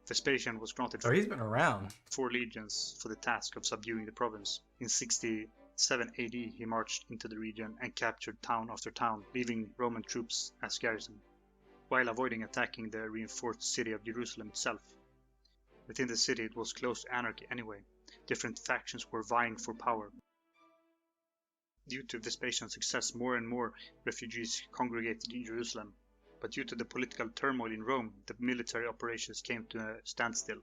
Vespasian was granted So he's been around. 4 legions for the task of subduing the province. In 67 AD, he marched into the region and captured town after town, leaving Roman troops as garrison, while avoiding attacking the reinforced city of Jerusalem itself. Within the city, it was close to anarchy anyway. Different factions were vying for power. Due to Vespasian's success, more and more refugees congregated in Jerusalem. But due to the political turmoil in Rome, the military operations came to a standstill.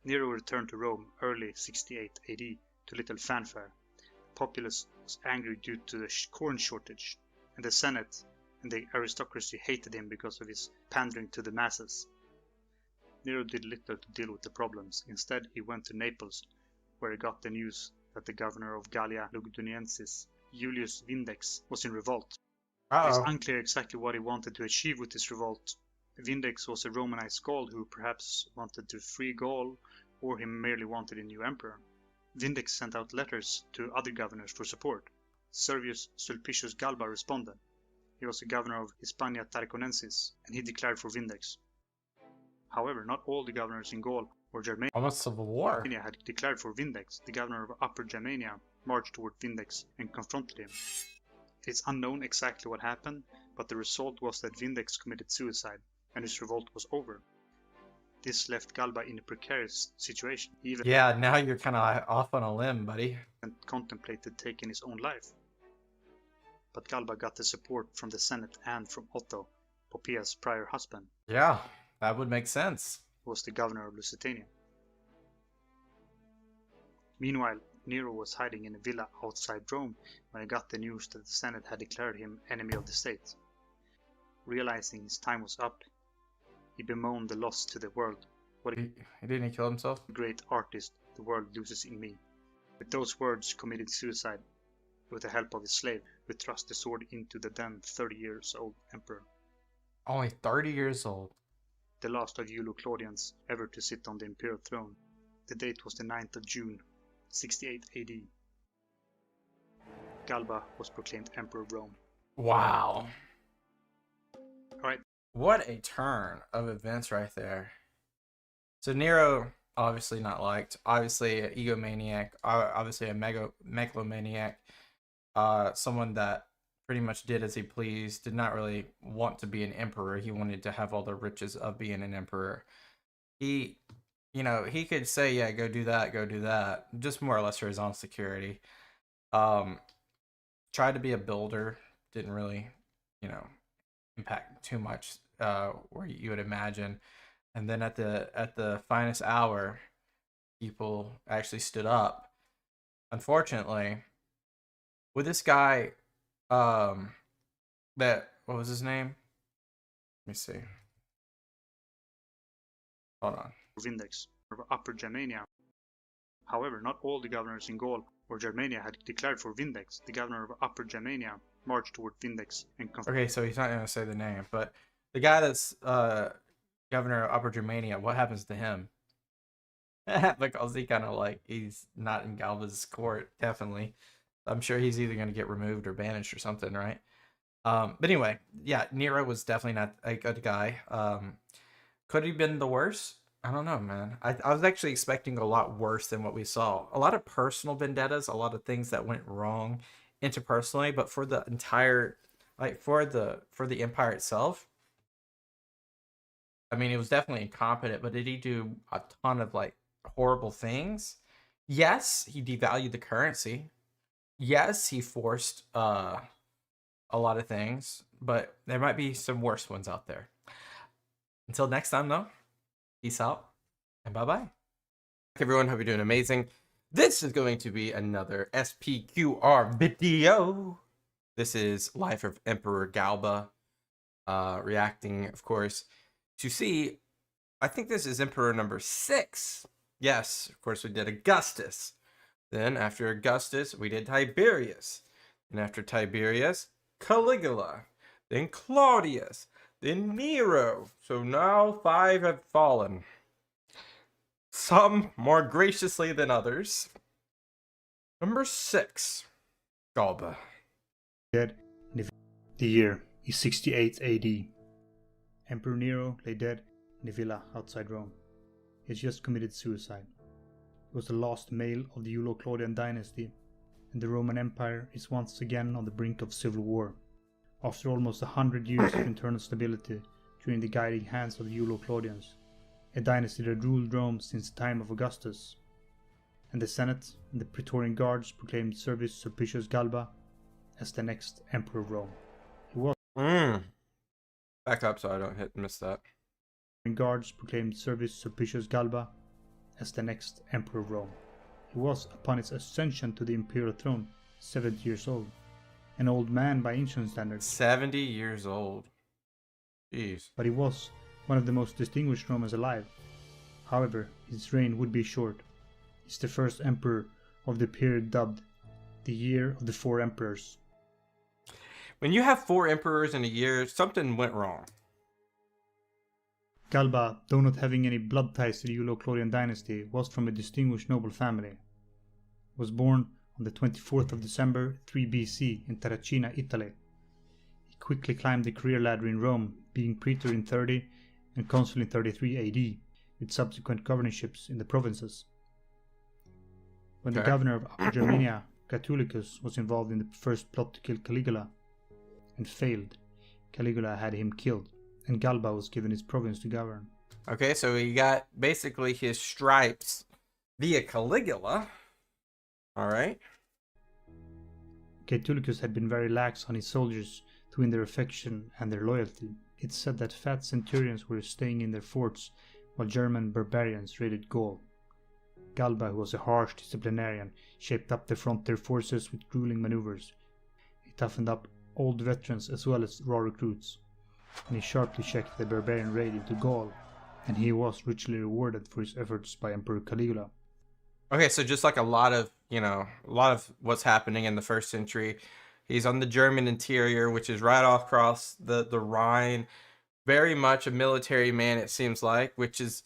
Nero returned to Rome early 68 AD to little fanfare. The populace was angry due to the corn shortage, and the Senate and the aristocracy hated him because of his pandering to the masses. Nero did little to deal with the problems. Instead, he went to Naples, where he got the news that the governor of Gallia Lugdunensis, Julius Vindex, was in revolt. It is unclear exactly what he wanted to achieve with this revolt. Vindex was a Romanized Gaul who perhaps wanted to free Gaul, or he merely wanted a new emperor. Vindex sent out letters to other governors for support. Servius Sulpicius Galba responded. He was the governor of Hispania Tarraconensis, and he declared for Vindex. However, not all the governors in Gaul or Germania Almost civil war. had declared for Vindex. The governor of Upper Germania marched toward Vindex and confronted him. It is unknown exactly what happened, but the result was that Vindex committed suicide, and his revolt was over. This left Galba in a precarious situation. He even Yeah, now you're kind of off on a limb, buddy. contemplated taking his own life. But Galba got the support from the Senate and from Otho, Poppaea's prior husband, Yeah, that would make sense. who was the governor of Lusitania. Meanwhile, Nero was hiding in a villa outside Rome when he got the news that the Senate had declared him enemy of the state. Realizing his time was up, he bemoaned the loss to the world. What a Didn't he kill himself? great artist the world loses in me. With those words, committed suicide with the help of his slave, who thrust the sword into the then 30 years old emperor, Only 30 years old. the last of Julio Claudians ever to sit on the imperial throne. The date was the 9th of June, 68 AD. Galba was proclaimed Emperor of Rome. Wow. Alright, What a turn of events right there. So Nero, obviously not liked. Obviously an egomaniac. Obviously a megalomaniac. Someone that pretty much did as he pleased. Did not really want to be an emperor. He wanted to have all the riches of being an emperor. He could say, yeah, go do that. Just more or less for his own security. Tried to be a builder. Didn't really, impact too much where you would imagine. And then at the finest hour, people actually stood up. Unfortunately, with this guy, what was his name? Let me see. Hold on. Vindex of Upper Germania. However, not all the governors in Gaul or Germania had declared for Vindex. The governor of Upper Germania marched toward Vindex and Okay, so he's not going to say the name, but the guy that's governor of Upper Germania, what happens to him? Because he kind of he's not in Galba's court, definitely. I'm sure he's either going to get removed or banished or something, right? But anyway, yeah, Nero was definitely not a good guy. Could he have been the worst? I don't know, man. I was actually expecting a lot worse than what we saw. A lot of personal vendettas, a lot of things that went wrong interpersonally, but for the entire, for the empire itself, I mean, it was definitely incompetent, but did he do a ton of horrible things? Yes, he devalued the currency. Yes, he forced a lot of things, but there might be some worse ones out there. Until next time, though, peace out and bye-bye. Everyone, hope you're doing amazing. This is going to be another SPQR video. This is Life of Emperor Galba, reacting, of course, to see, I think this is Emperor number 6. Yes, of course, we did Augustus. Then after Augustus, we did Tiberius. And after Tiberius, Caligula. Then Claudius. Then Nero. So now 5 have fallen. Some more graciously than others. Number 6, Galba. Dead. The year is 68 AD. Emperor Nero lay dead in a villa outside Rome. He had just committed suicide. He was the last male of the Claudian dynasty, and the Roman Empire is once again on the brink of civil war. After almost 100 years of internal stability during the guiding hands of the Claudians, a dynasty that ruled Rome since the time of Augustus, and the Senate and the Praetorian Guards proclaimed Servius Sulpicius Galba as the next emperor of Rome. He was Back up so I don't miss that. Guards proclaimed Servius Sulpicius Galba as the next emperor of Rome. He was, upon his ascension to the imperial throne, 70 years old. An old man by ancient standards. 70 years old. Jeez. But he was one of the most distinguished Romans alive. However, his reign would be short. He's the first emperor of the period dubbed the Year of the Four Emperors. When you have 4 emperors in a year, something went wrong. Galba, though not having any blood ties to the Claudian dynasty, was from a distinguished noble family. He was born on the 24th of December 3 BC in Terracina, Italy. He quickly climbed the career ladder in Rome, being praetor in 30 and consul in 33 AD, with subsequent governorships in the provinces. When the governor of Upper Germania, Catulicus, was involved in the first plot to kill Caligula and failed, Caligula had him killed, and Galba was given his province to govern. Okay, so he got basically his stripes via Caligula. Alright. Catulicus had been very lax on his soldiers to win their affection and their loyalty. It's said that fat centurions were staying in their forts while German barbarians raided Gaul. Galba, who was a harsh disciplinarian, shaped up the frontier forces with grueling maneuvers. He toughened up old veterans as well as raw recruits, and he sharply checked the barbarian raid into Gaul, and he was richly rewarded for his efforts by Emperor Caligula. Okay, so just like a lot of what's happening in the first century, he's on the German interior, which is right across the Rhine. Very much a military man, it seems like, which is,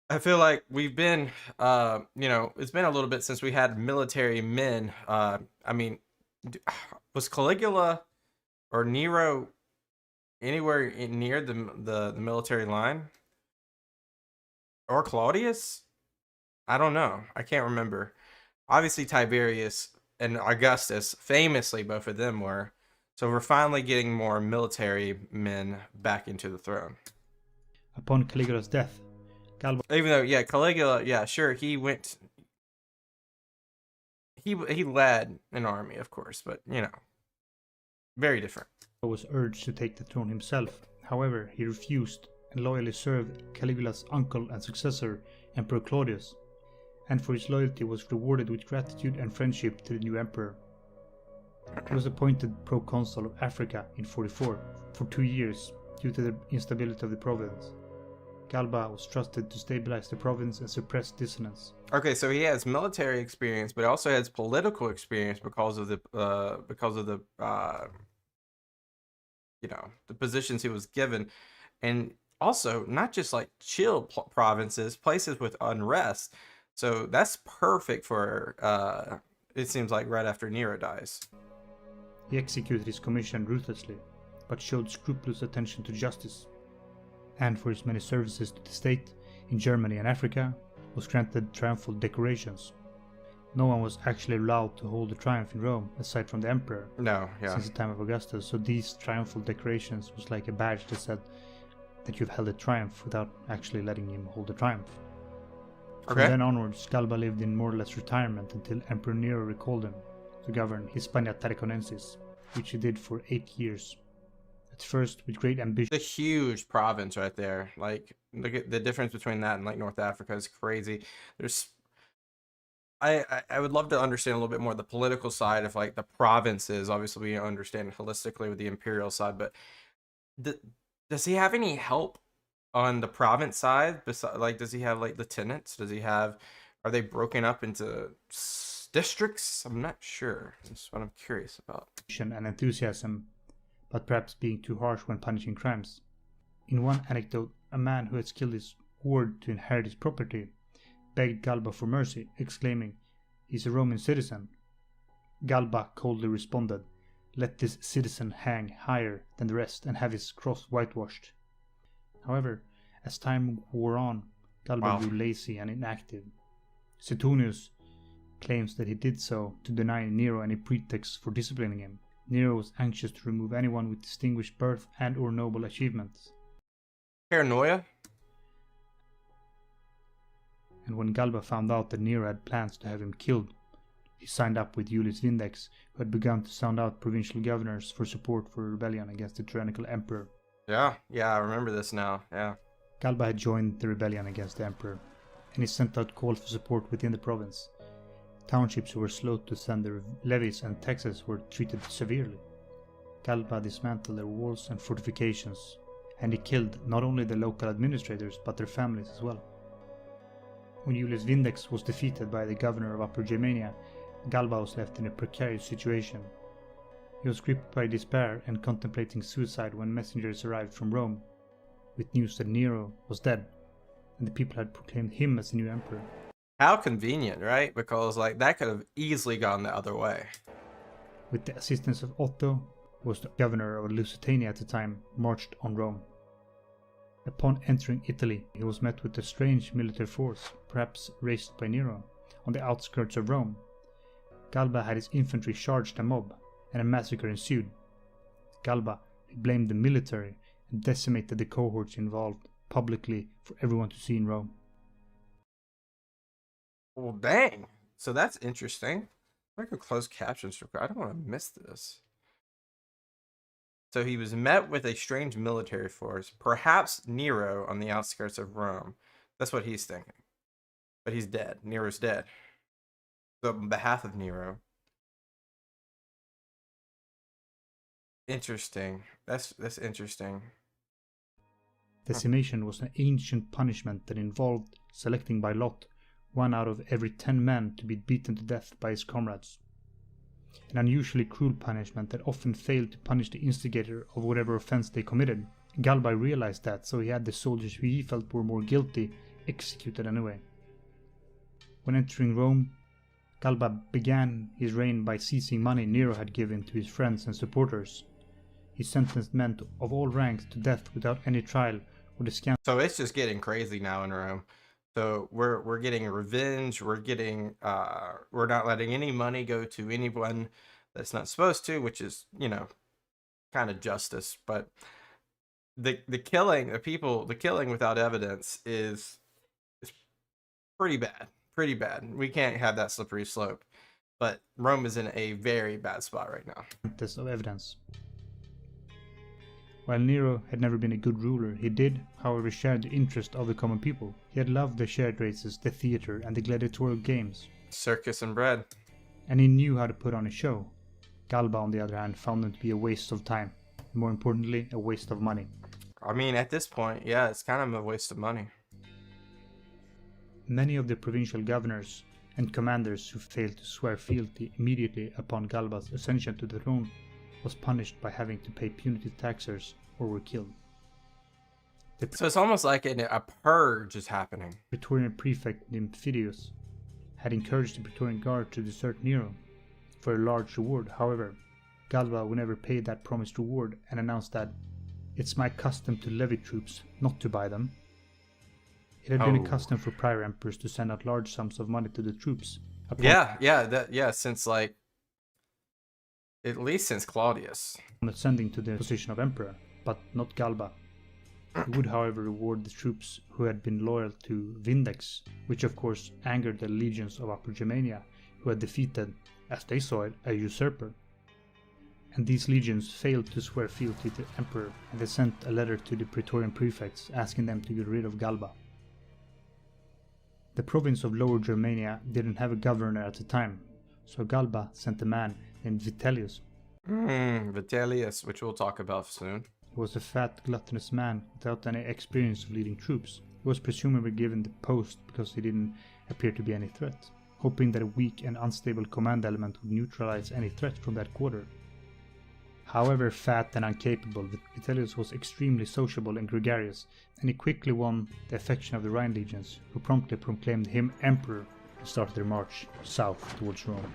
I feel like we've been, it's been a little bit since we had military men. I mean, was Caligula or Nero anywhere near the military line? Or Claudius? I don't know. I can't remember. Obviously, Tiberius and Augustus, famously, both of them were. So we're finally getting more military men back into the throne. Upon Caligula's death, Galba... Even though, Caligula, sure, he went... He led an army, of course, but, very different. Was urged to take the throne himself. However, he refused and loyally served Caligula's uncle and successor, Emperor Claudius, and for his loyalty was rewarded with gratitude and friendship to the new emperor. He was appointed proconsul of Africa in 44 for 2 years due to the instability of the province. Galba was trusted to stabilize the province and suppress dissonance. Okay, so he has military experience, but also has political experience because of the the positions he was given, and also not just like chill provinces, places with unrest. So that's perfect for it seems like right after Nero dies. He executed his commission ruthlessly, but showed scrupulous attention to justice, and for his many services to the state in Germany and Africa was granted triumphal decorations. No one was actually allowed to hold a triumph in Rome aside from the emperor. No, since the time of Augustus, so these triumphal decorations was like a badge that said that you've held a triumph without actually letting him hold a triumph. From then onwards, Galba lived in more or less retirement until Emperor Nero recalled him to govern Hispania Tarraconensis, which he did for 8 years. At first, with great ambition. The huge province right there. Like, look at the difference between that and like North Africa is crazy. There's, I would love to understand a little bit more the political side of like the provinces. Obviously, we understand holistically with the imperial side, but does he have any help on the province side? Like, does he have like lieutenants? Are they broken up into districts? I'm not sure. That's what I'm curious about. And enthusiasm, but perhaps being too harsh when punishing crimes. In one anecdote, a man who had killed his ward to inherit his property begged Galba for mercy, exclaiming, "He's a Roman citizen." Galba coldly responded, "Let this citizen hang higher than the rest and have his cross whitewashed." However, As time wore on, Galba grew lazy and inactive. Suetonius claims that he did so to deny Nero any pretext for disciplining him. Nero was anxious to remove anyone with distinguished birth and or noble achievements. Paranoia? And when Galba found out that Nero had plans to have him killed, he signed up with Julius Vindex, who had begun to sound out provincial governors for support for a rebellion against the tyrannical emperor. Yeah, I remember this now, yeah. Galba had joined the rebellion against the emperor, and he sent out calls for support within the province. Townships who were slow to send their levies and taxes were treated severely. Galba dismantled their walls and fortifications, and he killed not only the local administrators but their families as well. When Julius Vindex was defeated by the governor of Upper Germania, Galba was left in a precarious situation. He was gripped by despair and contemplating suicide when messengers arrived from Rome, with news that Nero was dead, and the people had proclaimed him as the new emperor. How convenient, right? Because like that could have easily gone the other way. With the assistance of Otho, who was the governor of Lusitania at the time, marched on Rome. Upon entering Italy, he was met with a strange military force, perhaps raised by Nero, on the outskirts of Rome. Galba had his infantry charge the mob, and a massacre ensued. Galba blamed the military and decimated the cohorts involved publicly for everyone to see in Rome. Well, dang. So that's interesting. I could close captions. I don't want to miss this. So he was met with a strange military force, perhaps Nero on the outskirts of Rome. That's what he's thinking. But he's dead. Nero's dead. So on behalf of Nero. Interesting. That's interesting. Decimation was an ancient punishment that involved selecting by lot 1 out of every 10 men to be beaten to death by his comrades. An unusually cruel punishment that often failed to punish the instigator of whatever offense they committed. Galba realized that, so he had the soldiers who he felt were more guilty executed anyway. When entering Rome, Galba began his reign by seizing money Nero had given to his friends and supporters. He sentenced men of all ranks to death without any trial or the scandal. So it's just getting crazy now in Rome. So we're getting revenge. We're getting we're not letting any money go to anyone that's not supposed to, which is, you know, kind of justice. But the killing without evidence is pretty bad. Pretty bad. We can't have that slippery slope. But Rome is in a very bad spot right now. Of evidence. While Nero had never been a good ruler, he did, however, share the interest of the common people. He had loved the shared races, the theatre, and the gladiatorial games. Circus and bread. And he knew how to put on a show. Galba, on the other hand, found them to be a waste of time. And more importantly, a waste of money. I mean, at this point, yeah, it's kind of a waste of money. Many of the provincial governors and commanders who failed to swear fealty immediately upon Galba's ascension to the throne was punished by having to pay punitive taxes or were killed. So it's almost like a purge is happening. Praetorian prefect named Didius had encouraged the Praetorian Guard to desert Nero for a large reward. However, Galba would never pay that promised reward and announced that it's my custom to levy troops, not to buy them. It had been a custom for prior emperors to send out large sums of money to the troops. Since like at least since Claudius. Ascending to the position of emperor, but not Galba. He would, however, reward the troops who had been loyal to Vindex, which of course angered the legions of Upper Germania, who had defeated, as they saw it, a usurper. And these legions failed to swear fealty to the emperor, and they sent a letter to the Praetorian prefects asking them to get rid of Galba. The province of Lower Germania didn't have a governor at the time, so Galba sent a man named Vitellius. Vitellius, which we'll talk about soon. He was a fat, gluttonous man without any experience of leading troops. He was presumably given the post because he didn't appear to be any threat, hoping that a weak and unstable command element would neutralize any threat from that quarter. However fat and incapable, Vitellius was extremely sociable and gregarious, and he quickly won the affection of the Rhine legions, who promptly proclaimed him emperor and started their march south towards Rome.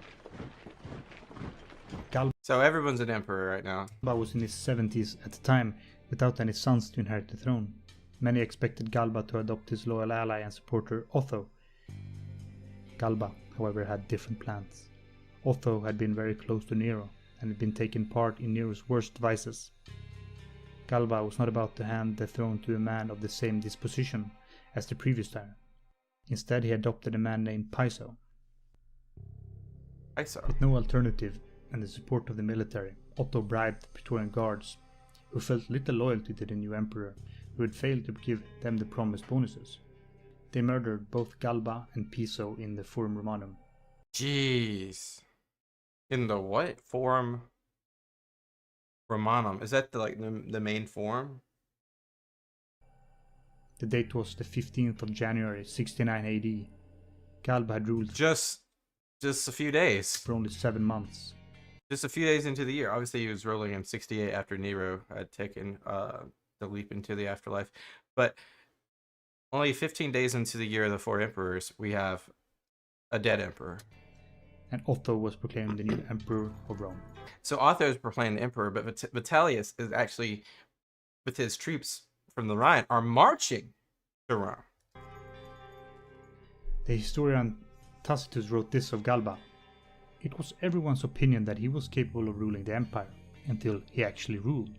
So everyone's an emperor right now. Galba was in his 70s at the time, without any sons to inherit the throne. Many expected Galba to adopt his loyal ally and supporter Otho. Galba, however, had different plans. Otho had been very close to Nero and had been taking part in Nero's worst vices. Galba was not about to hand the throne to a man of the same disposition as the previous tyrant. Instead, he adopted a man named Piso. With no alternative and the support of the military, Otto bribed the Praetorian guards, who felt little loyalty to the new emperor, who had failed to give them the promised bonuses. They murdered both Galba and Piso in the Forum Romanum. Jeez. In the what? Forum Romanum. Is that the main forum? The date was the 15th of January, 69 AD. Galba had ruled Just a few days. for only 7 months. Just a few days into the year. Obviously, he was ruling in 68 after Nero had taken the leap into the afterlife. But only 15 days into the year of the four emperors, we have a dead emperor. And Otho was proclaimed the new emperor of Rome. So Otho is proclaimed the emperor, but Vitellius is actually, with his troops from the Rhine, are marching to Rome. The historian Tacitus wrote this of Galba: "It was everyone's opinion that he was capable of ruling the empire, until he actually ruled."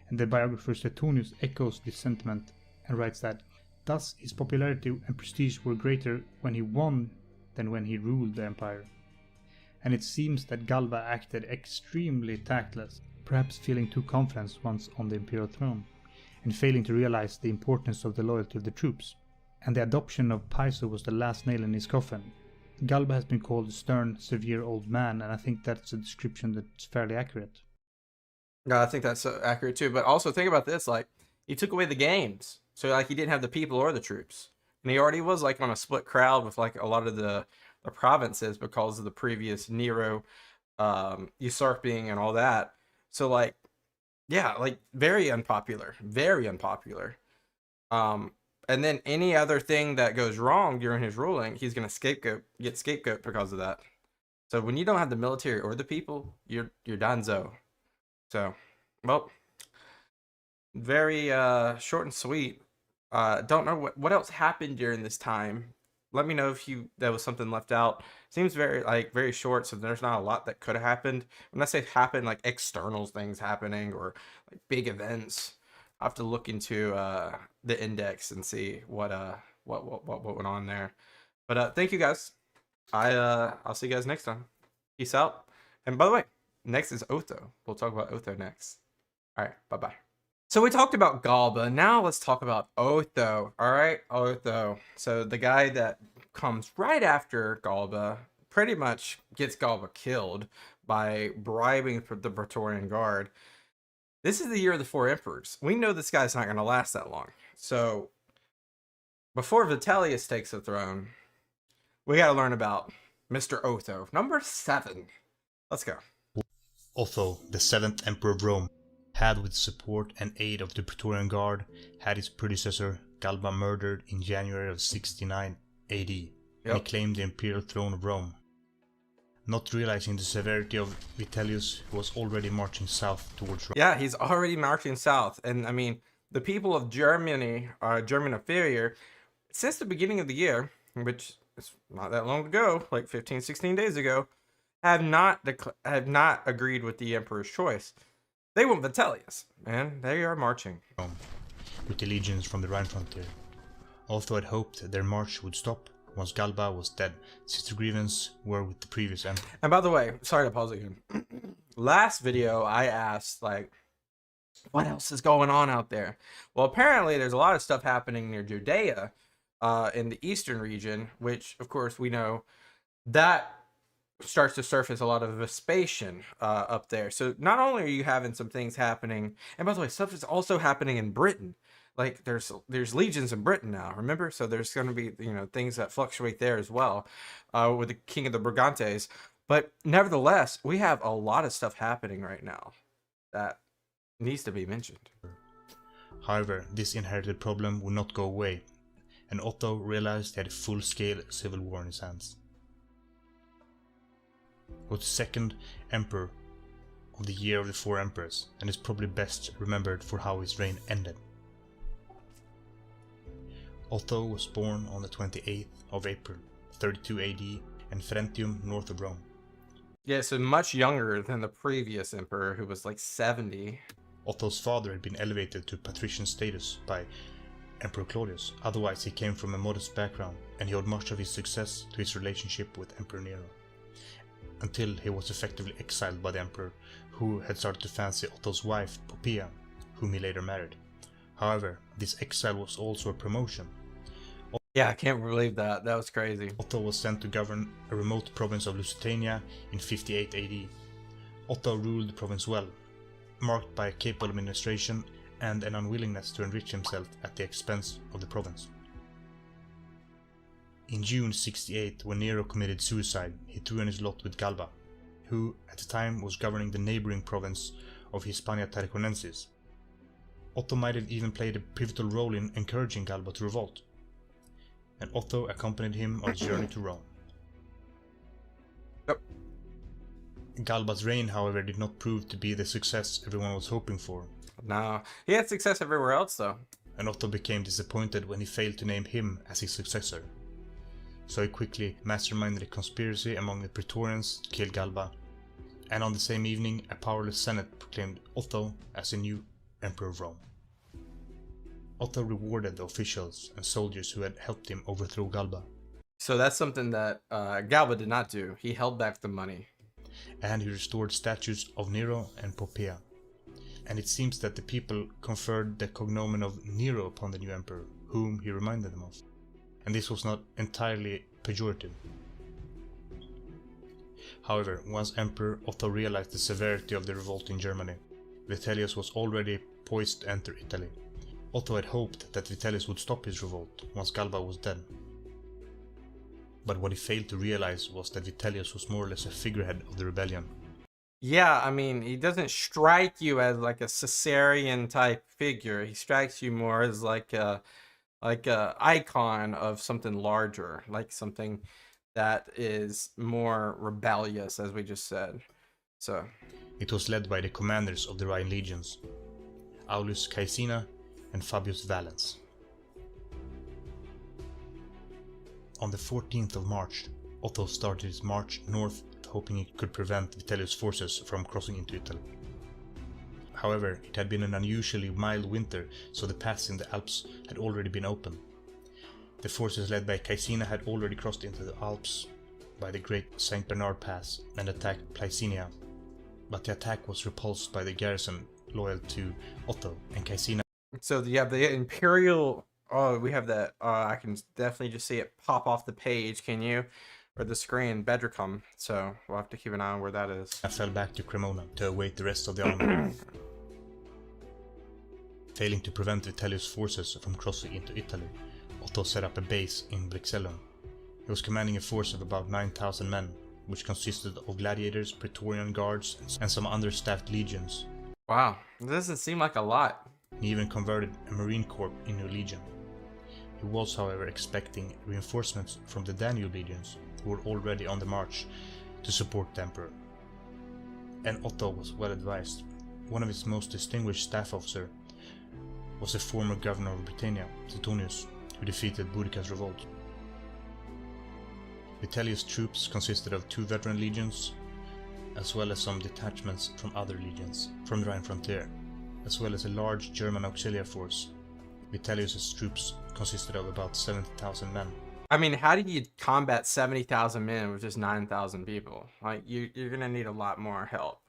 And the biographer Suetonius echoes this sentiment and writes that, "Thus his popularity and prestige were greater when he won than when he ruled the empire." And it seems that Galba acted extremely tactless, perhaps feeling too confident once on the imperial throne, and failing to realize the importance of the loyalty of the troops. And the adoption of Piso was the last nail in his coffin. Galba has been called a stern, severe old man, and I think that's a description that's fairly accurate. I think that's accurate too. But also think about this: like, he took away the games, so like he didn't have the people or the troops, and he already was like on a split crowd with like a lot of the provinces because of the previous Nero usurping and all that. So like, yeah, like very unpopular, very unpopular. And then any other thing that goes wrong during his ruling, he's gonna get scapegoat because of that. So when you don't have the military or the people, you're donezo. So, well, very short and sweet. Don't know what else happened during this time. Let me know if there was something left out. Seems very short, so there's not a lot that could have happened. When I say happen, like external things happening or like big events, I have to look into the index and see what went on there. But thank you guys. I'll see you guys next time. Peace out. And by the way, next is Otho. We'll talk about Otho next. All right, bye-bye. So we talked about Galba. Now let's talk about Otho. All right, Otho. So the guy that comes right after Galba pretty much gets Galba killed by bribing the Praetorian Guard. This is the year of the four emperors. We know this guy's not going to last that long. So before Vitellius takes the throne, we got to learn about Mr. Otho, number 7. Let's go. Otho, the 7th Emperor of Rome, had with support and aid of the Praetorian Guard had his predecessor Galba murdered in January of 69 AD, and he claimed the imperial throne of Rome. Not realizing the severity of Vitellius, who was already marching south towards Rome. Yeah, he's already marching south, and I mean, the people of Germany, German inferior, since the beginning of the year, which is not that long ago, like 15, 16 days ago, have not agreed with the emperor's choice. They want Vitellius, and they are marching. Rome, with the legions from the Rhine frontier. Otho had hoped their march would stop once Galba was dead, since the grievance were with the previous emperor. And by the way, sorry to pause again. Last video, I asked, like, what else is going on out there? Well, apparently there's a lot of stuff happening near Judea, in the eastern region, which, of course, we know that starts to surface a lot of Vespasian up there. So not only are you having some things happening, and by the way, stuff is also happening in Britain. Like there's legions in Britain now, remember? So there's going to be, you know, things that fluctuate there as well, with the king of the Brigantes. But nevertheless, we have a lot of stuff happening right now that needs to be mentioned. However, this inherited problem would not go away, and Otto realized he had a full-scale civil war in his hands. He was the second emperor of the year of the four emperors, and is probably best remembered for how his reign ended. Otho was born on the 28th of April, 32 AD, in Frentium, north of Rome. Yeah, so much younger than the previous emperor, who was like 70. Otho's father had been elevated to patrician status by Emperor Claudius, otherwise he came from a modest background, and he owed much of his success to his relationship with Emperor Nero, until he was effectively exiled by the emperor, who had started to fancy Otho's wife, Poppaea, whom he later married. However, this exile was also a promotion. Yeah, I can't believe that. That was crazy. Otho was sent to govern a remote province of Lusitania in 58 AD. Otho ruled the province well, marked by a capable administration and an unwillingness to enrich himself at the expense of the province. In June 68, when Nero committed suicide, he threw in his lot with Galba, who at the time was governing the neighboring province of Hispania Tarraconensis. Otho might have even played a pivotal role in encouraging Galba to revolt, and Otho accompanied him on his journey to Rome. Yep. Galba's reign, however, did not prove to be the success everyone was hoping for. No, he had success everywhere else though. And Otho became disappointed when he failed to name him as his successor. So he quickly masterminded a conspiracy among the Praetorians to kill Galba, and on the same evening a powerless senate proclaimed Otho as the new emperor of Rome. Otho rewarded the officials and soldiers who had helped him overthrow Galba. So that's something that Galba did not do. He held back the money. And he restored statues of Nero and Poppaea. And it seems that the people conferred the cognomen of Nero upon the new emperor, whom he reminded them of. And this was not entirely pejorative. However, once emperor, Otho realized the severity of the revolt in Germany. Vitellius was already poised to enter Italy. Otho had hoped that Vitellius would stop his revolt once Galba was dead. But what he failed to realize was that Vitellius was more or less a figurehead of the rebellion. Yeah, I mean, he doesn't strike you as like a Caesarian type figure. He strikes you more as like a icon of something larger, like something that is more rebellious, as we just said. So it was led by the commanders of the Rhine legions, Aulus Caecina and Fabius Valens. On the 14th of March, Otho started his march north, hoping he could prevent Vitellius' forces from crossing into Italy. However, it had been an unusually mild winter, so the paths in the Alps had already been opened. The forces led by Caecina had already crossed into the Alps by the Great St. Bernard Pass and attacked Placinia, but the attack was repulsed by the garrison loyal to Otho and Caecina. So you have the Imperial. Oh, we have that. I can definitely just see it pop off the page. Can you? Or the screen, Bedricum. So we'll have to keep an eye on where that is. I fell back to Cremona to await the rest of the army. Failing to prevent Vitellius' forces from crossing into Italy, Otho set up a base in Brixellum. He was commanding a force of about 9,000 men, which consisted of gladiators, Praetorian guards, and some understaffed legions. Wow, it doesn't seem like a lot. He even converted a marine corps into a legion. He was, however, expecting reinforcements from the Danube legions, who were already on the march to support the emperor. And Otho was well advised. One of his most distinguished staff officers was the former governor of Britannia, Septimius, who defeated Boudicca's revolt. Vitellius' troops consisted of 2 veteran legions, as well as some detachments from other legions from the Rhine frontier, as well as a large German auxiliary force. Vitellius' troops consisted of about 70,000 men. I mean, how do you combat 70,000 men with just 9,000 people? Like, you're gonna need a lot more help.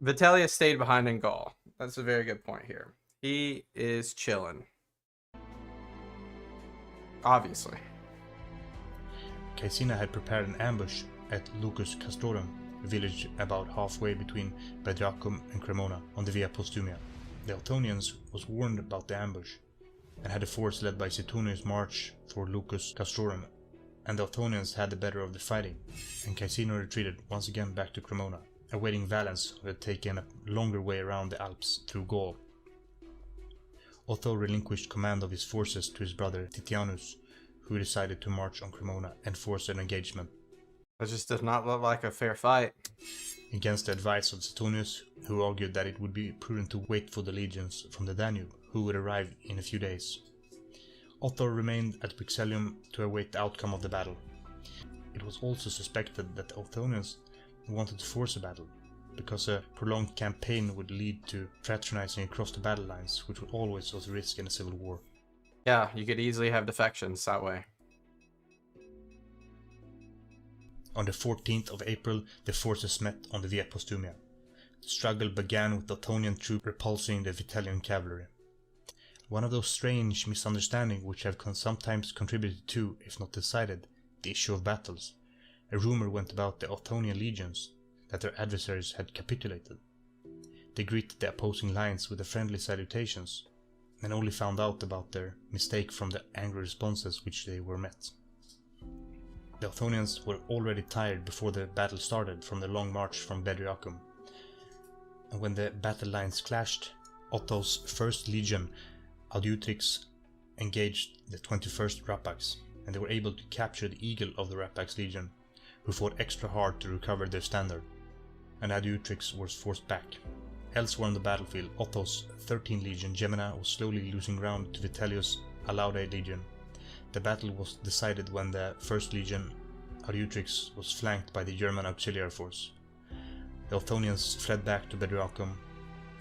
Vitellius stayed behind in Gaul. That's a very good point here. He is chilling. Obviously. Caecina had prepared an ambush at Lucus Castrorum, a village about halfway between Bedricum and Cremona on the Via Postumia. The Ottonians was warned about the ambush and had a force led by Suetonius march for Lucus Castrorum, and the Ottonians had the better of the fighting, and Caecina retreated once again back to Cremona, awaiting Valens, who had taken a longer way around the Alps through Gaul. Otho relinquished command of his forces to his brother Titianus, who decided to march on Cremona and force an engagement. That just does not look like a fair fight. Against the advice of Suetonius, who argued that it would be prudent to wait for the legions from the Danube, who would arrive in a few days. Otho remained at Brixellum to await the outcome of the battle. It was also suspected that the Othonians wanted to force a battle, because a prolonged campaign would lead to fraternizing across the battle lines, which would always was a risk in a civil war. Yeah, you could easily have defections that way. On the 14th of April, the forces met on the Via Postumia. The struggle began with the Ottonian troop repulsing the Vitellian cavalry. One of those strange misunderstandings which have sometimes contributed to, if not decided, the issue of battles. A rumor went about the Ottonian legions that their adversaries had capitulated. They greeted the opposing lines with the friendly salutations, and only found out about their mistake from the angry responses which they were met. The Othonians were already tired before the battle started from the long march from Bedriacum, and when the battle lines clashed, Otto's 1st Legion, Audutrix, engaged the 21st Rapax, and they were able to capture the eagle of the Rapax Legion, who fought extra hard to recover their standard, and Audutrix was forced back. Elsewhere on the battlefield, Otto's 13th Legion Gemina was slowly losing ground to Vitellius' Alaudae Legion. The battle was decided when the 1st Legion, Audutrix, was flanked by the German auxiliary force. The Othonians fled back to Bedriacum.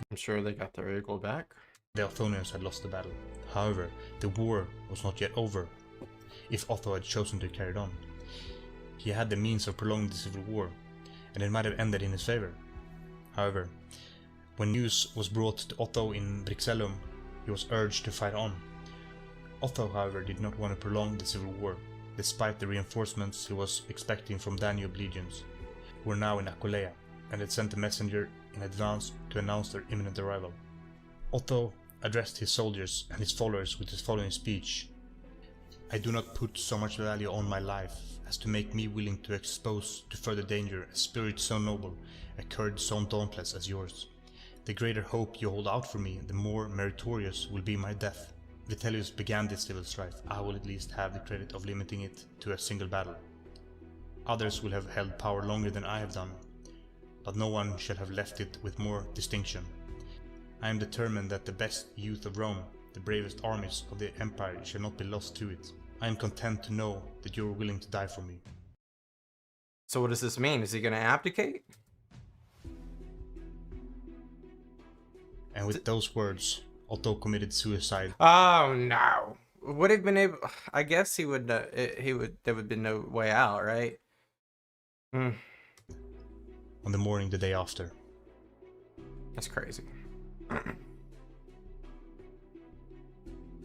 I'm sure they got their eagle back. The Othonians had lost the battle. However, the war was not yet over, if Otho had chosen to carry it on. He had the means of prolonging the civil war, and it might have ended in his favor. However, when news was brought to Otho in Brixellum, he was urged to fight on. Otho, however, did not want to prolong the civil war, despite the reinforcements he was expecting from Danube legions, who were now in Aquileia, and had sent a messenger in advance to announce their imminent arrival. Otho addressed his soldiers and his followers with his following speech: "I do not put so much value on my life as to make me willing to expose to further danger a spirit so noble, a courage so dauntless as yours. The greater hope you hold out for me, the more meritorious will be my death. Vitellius began this civil strife. I will at least have the credit of limiting it to a single battle. Others will have held power longer than I have done, but no one shall have left it with more distinction. I am determined that the best youth of Rome, the bravest armies of the empire, shall not be lost to it. I am content to know that you are willing to die for me." So what does this mean? Is he going to abdicate? And with those words, Otto committed suicide. Oh no! Would have been able? I guess he would. He would. There would be no way out, right? On the morning the day after. That's crazy.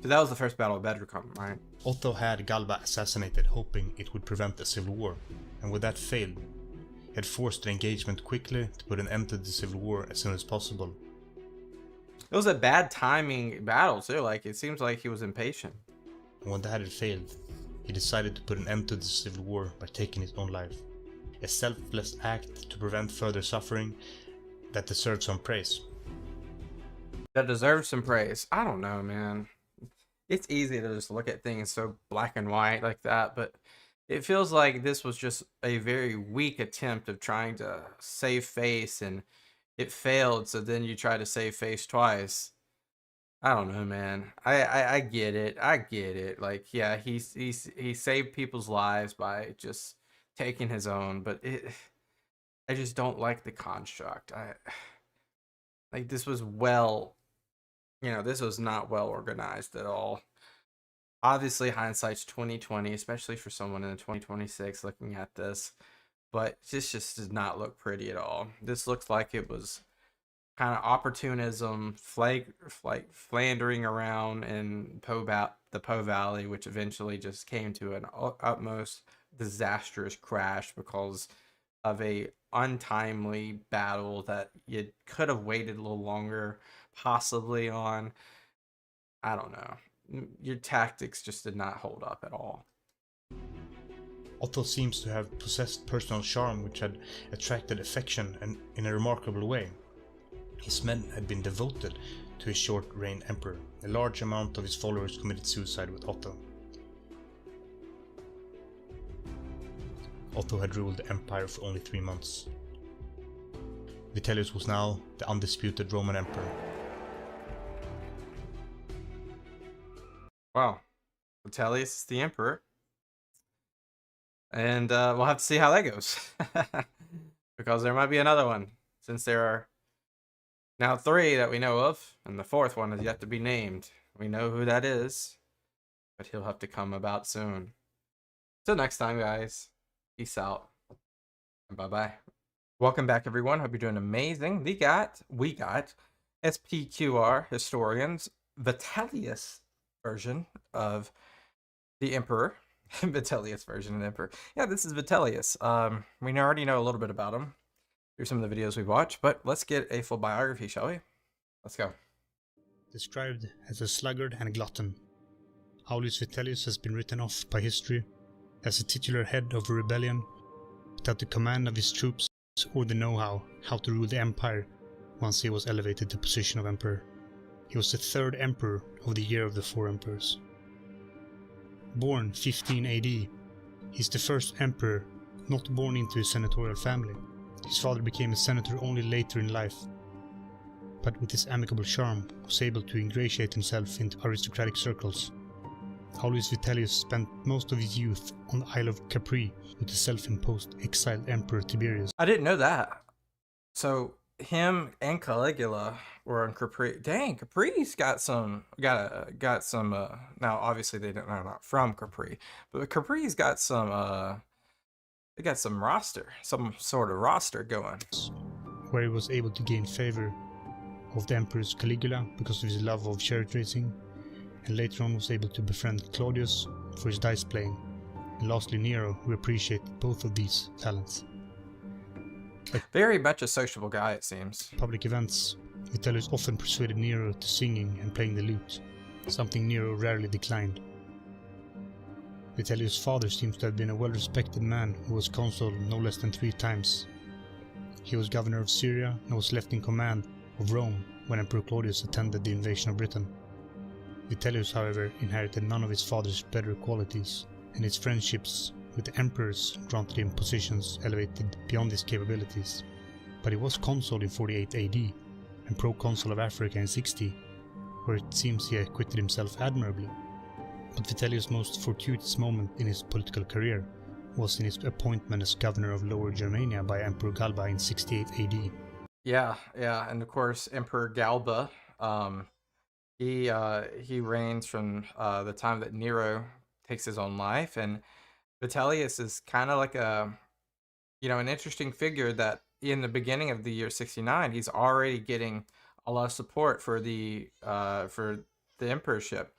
So that was the first battle of Bedriacum, right? Otto had Galba assassinated, hoping it would prevent a civil war, and with that failed, he had forced the engagement quickly to put an end to the civil war as soon as possible. It was a bad timing battle too. Like, it seems like he was impatient. And when that had failed, he decided to put an end to the civil war by taking his own life. A selfless act to prevent further suffering that deserved some praise. That deserves some praise. I don't know, man. It's easy to just look at things so black and white like that, but it feels like this was just a very weak attempt of trying to save face, and it failed, so then you try to save face twice. I don't know, man. I get it. I get it. Like, yeah, he saved people's lives by just taking his own, but I just don't like the construct. Like, this was this was not well organized at all. Obviously, hindsight's 2020, especially for someone in 2026 looking at this. But this just does not look pretty at all. This looks like it was kind of opportunism, flandering around in the Po Valley, which eventually just came to an utmost disastrous crash because of a untimely battle that you could have waited a little longer, possibly on. I don't know. Your tactics just did not hold up at all. Otto seems to have possessed personal charm which had attracted affection and in a remarkable way. His men had been devoted to his short-reigned emperor. A large amount of his followers committed suicide with Otto. Otto had ruled the empire for only 3 months. Vitellius was now the undisputed Roman emperor. Wow. Vitellius is the emperor. And we'll have to see how that goes. Because there might be another one, since there are now 3 that we know of, and the 4th one is yet to be named. We know who that is, but he'll have to come about soon. Till next time, guys. Peace out. And bye-bye. Welcome back, everyone. Hope you're doing amazing. We got SPQR historians Vitellius version of the emperor. Vitellius version of the emperor. Yeah, this is Vitellius. We already know a little bit about him through some of the videos we've watched, but let's get a full biography, shall we? Let's go. Described as a sluggard and a glutton, Aulus Vitellius has been written off by history as a titular head of a rebellion without the command of his troops or the know-how to rule the empire once he was elevated to the position of emperor. He was the 3rd emperor of the year of the 4 emperors. Born 15 AD, he's the first emperor not born into a senatorial family. His father became a senator only later in life, but with his amicable charm was able to ingratiate himself into aristocratic circles. Aulus Vitellius spent most of his youth on the Isle of Capri with the self-imposed exiled Emperor Tiberius. I didn't know that. So him and Caligula were in Capri. Dang, Capri's got some. Now obviously they're not from Capri, but Capri's got some. They got some sort of roster going. Where he was able to gain favor of the Emperor's Caligula because of his love of chariot racing, and later on was able to befriend Claudius for his dice playing, and lastly Nero, who appreciated both of these talents. Very much a sociable guy, it seems. Public events, Vitellius often persuaded Nero to singing and playing the lute, something Nero rarely declined. Vitellius' father seems to have been a well-respected man who was consul no less than 3 times. He was governor of Syria and was left in command of Rome when Emperor Claudius attended the invasion of Britain. Vitellius, however, inherited none of his father's better qualities, and his friendships with the emperors granted him positions elevated beyond his capabilities. But he was consul in 48 AD and proconsul of Africa in 60, where it seems he acquitted himself admirably. But Vitellius' most fortuitous moment in his political career was in his appointment as governor of Lower Germania by Emperor Galba in 68 AD. Yeah, and of course Emperor Galba, he reigns from the time that Nero takes his own life, and Vitellius is kind of like an interesting figure that in the beginning of the year 69 he's already getting a lot of support for the emperorship.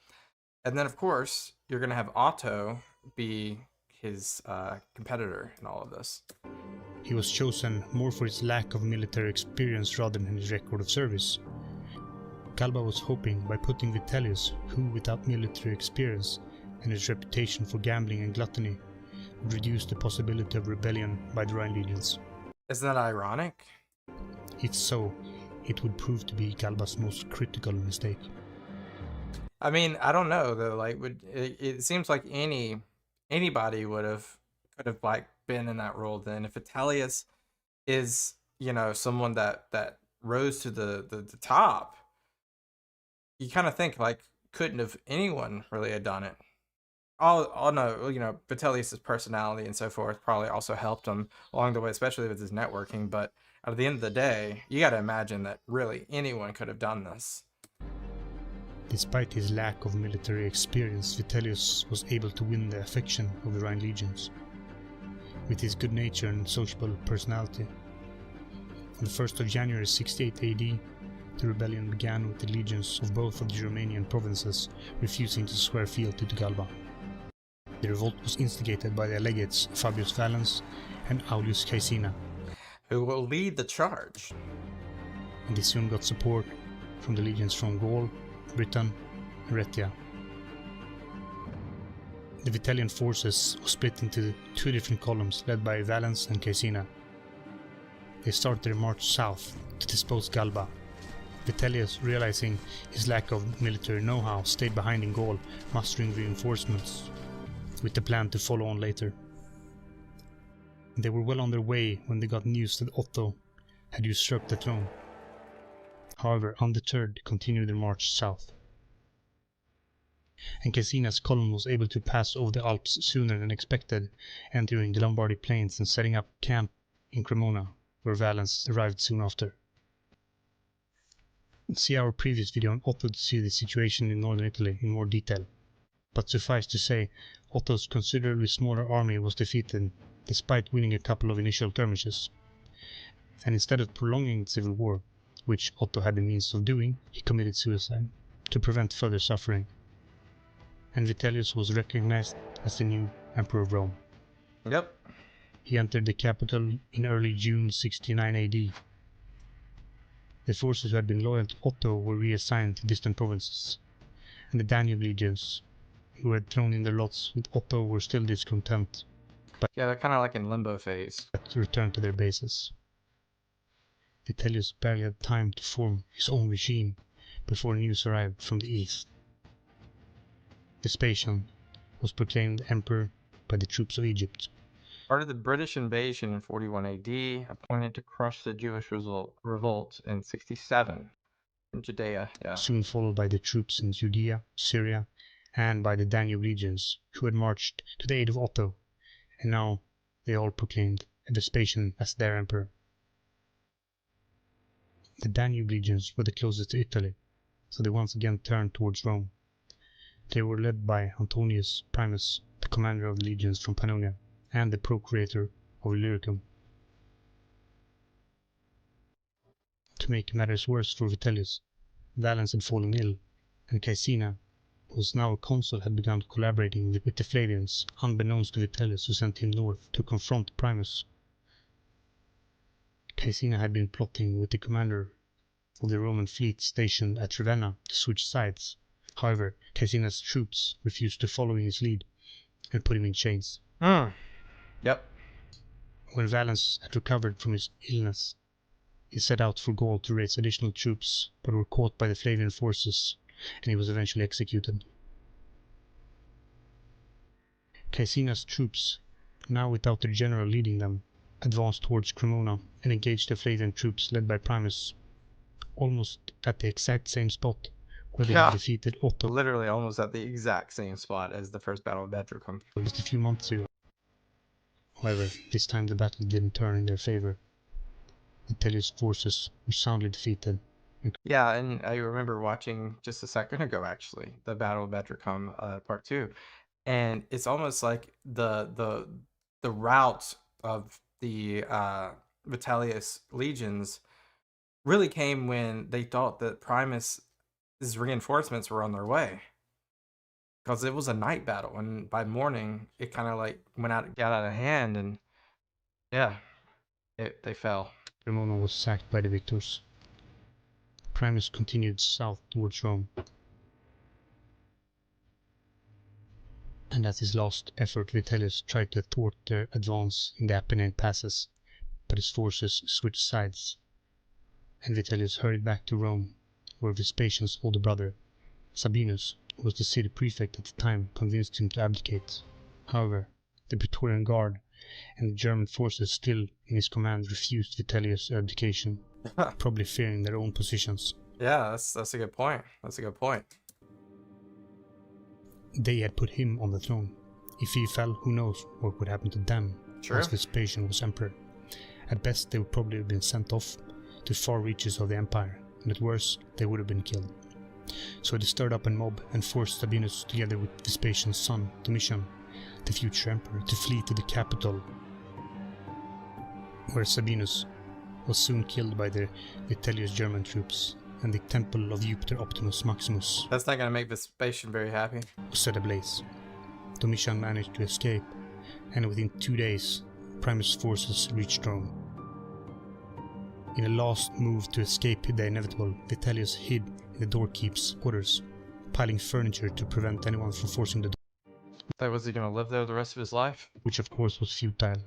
And then, of course, you're going to have Otto be his competitor in all of this. He was chosen more for his lack of military experience rather than his record of service. Galba was hoping by putting Vitellius, who without military experience and his reputation for gambling and gluttony, would reduce the possibility of rebellion by the Rhine legions. Isn't that ironic? If so, it would prove to be Galba's most critical mistake. I mean, I don't know though. Like, it seems like anybody could have like been in that role. Then, if Vitellius is someone that rose to the top, you kind of think like couldn't have anyone really had done it. I'll know, Vitellius's personality and so forth probably also helped him along the way, especially with his networking. But at the end of the day, you got to imagine that really anyone could have done this. Despite his lack of military experience, Vitellius was able to win the affection of the Rhine legions. With his good nature and sociable personality. On the 1st of January 68 AD, the rebellion began with the legions of both of the Romanian provinces refusing to swear fealty to Galba. The revolt was instigated by the legates Fabius Valens and Aulus Caecina, who will lead the charge. And they soon got support from the legions from Gaul, Britain, and Rhaetia. The Vitellian forces were split into 2 different columns led by Valens and Caecina. They started their march south to dispose Galba. Vitellius, realizing his lack of military know-how, stayed behind in Gaul, mustering reinforcements, with the plan to follow on later. They were well on their way when they got news that Otho had usurped the throne. However, undeterred, they continued their march south. and Caecina's column was able to pass over the Alps sooner than expected, entering the Lombardy plains and setting up camp in Cremona, where Valens arrived soon after. See our previous video on Otho to see the situation in northern Italy in more detail. But suffice to say, Otto's considerably smaller army was defeated, despite winning a couple of initial skirmishes. And instead of prolonging the civil war, which Otto had the means of doing, he committed suicide, to prevent further suffering. And Vitellius was recognized as the new Emperor of Rome. Yep. He entered the capital in early June 69 AD. The forces who had been loyal to Otto were reassigned to distant provinces, and the Danube legions, who had thrown in their lots with Otto, were still discontent, Yeah, they're kind of like in limbo phase. but returned to their bases. Vitellius barely had time to form his own regime before news arrived from the east. Vespasian was proclaimed emperor by the troops of Egypt. Part of the British invasion in 41 AD, appointed to crush the Jewish revolt in 67 in Judea. Yeah. Soon followed by the troops in Judea, Syria, and by the Danube legions, who had marched to the aid of Otto, and now they all proclaimed Vespasian as their emperor. The Danube legions were the closest to Italy, so they once again turned towards Rome. They were led by Antoninus Pius, the commander of the legions from Pannonia, and the procurator of Illyricum. To make matters worse for Vitellius, Valens had fallen ill, and Caecina, who was now a consul, had begun collaborating with the Flavians, unbeknownst to Vitellius, who sent him north to confront Primus. Caecina had been plotting with the commander of the Roman fleet stationed at Ravenna to switch sides. However, Caecina's troops refused to follow in his lead and put him in chains. Yep. When Valens had recovered from his illness, he set out for Gaul to raise additional troops, but were caught by the Flavian forces, and he was eventually executed. Caecina's troops, now without their general leading them, advanced towards Cremona and engaged the Flavian troops led by Primus, almost at the exact same spot where they had defeated Otto Literally almost at the exact same spot as the first battle of Betricum. just a few months ago. However, this time the battle didn't turn in their favor. Vitellius' forces were soundly defeated. Yeah, and I remember watching just a second ago, actually, the Battle of Betricum, Part 2, and it's almost like the route of the Vitellius legions really came when they thought that Primus's reinforcements were on their way, because it was a night battle, and by morning it kind of like got out of hand, and yeah, they fell. Cremona was sacked by the victors. Primus continued south towards Rome, and at his last effort Vitellius tried to thwart their advance in the Apennine passes, but his forces switched sides, and Vitellius hurried back to Rome, where Vespasian's older brother, Sabinus, who was the city prefect at the time, convinced him to abdicate. However, the Praetorian Guard and the German forces still in his command refused Vitellius' abdication, probably fearing their own positions. Yeah, that's a good point. That's a good point. They had put him on the throne. If he fell, who knows what would happen to them Sure. once Vespasian was emperor. At best, they would probably have been sent off to far reaches of the empire, and at worst, they would have been killed. So they stirred up a mob and forced Sabinus, together with Vespasian's son, Domitian, the future emperor, to flee to the capital, where Sabinus was soon killed by the Vitellius German troops, and the temple of Jupiter Optimus Maximus That's not gonna make Vespasian very happy. was set ablaze. Domitian managed to escape, and within 2 days, Primus' forces reached Rome. In a last move to escape the inevitable, Vitellius hid in the doorkeep's quarters, piling furniture to prevent anyone from forcing the door, Was he gonna live there the rest of his life? which of course was futile.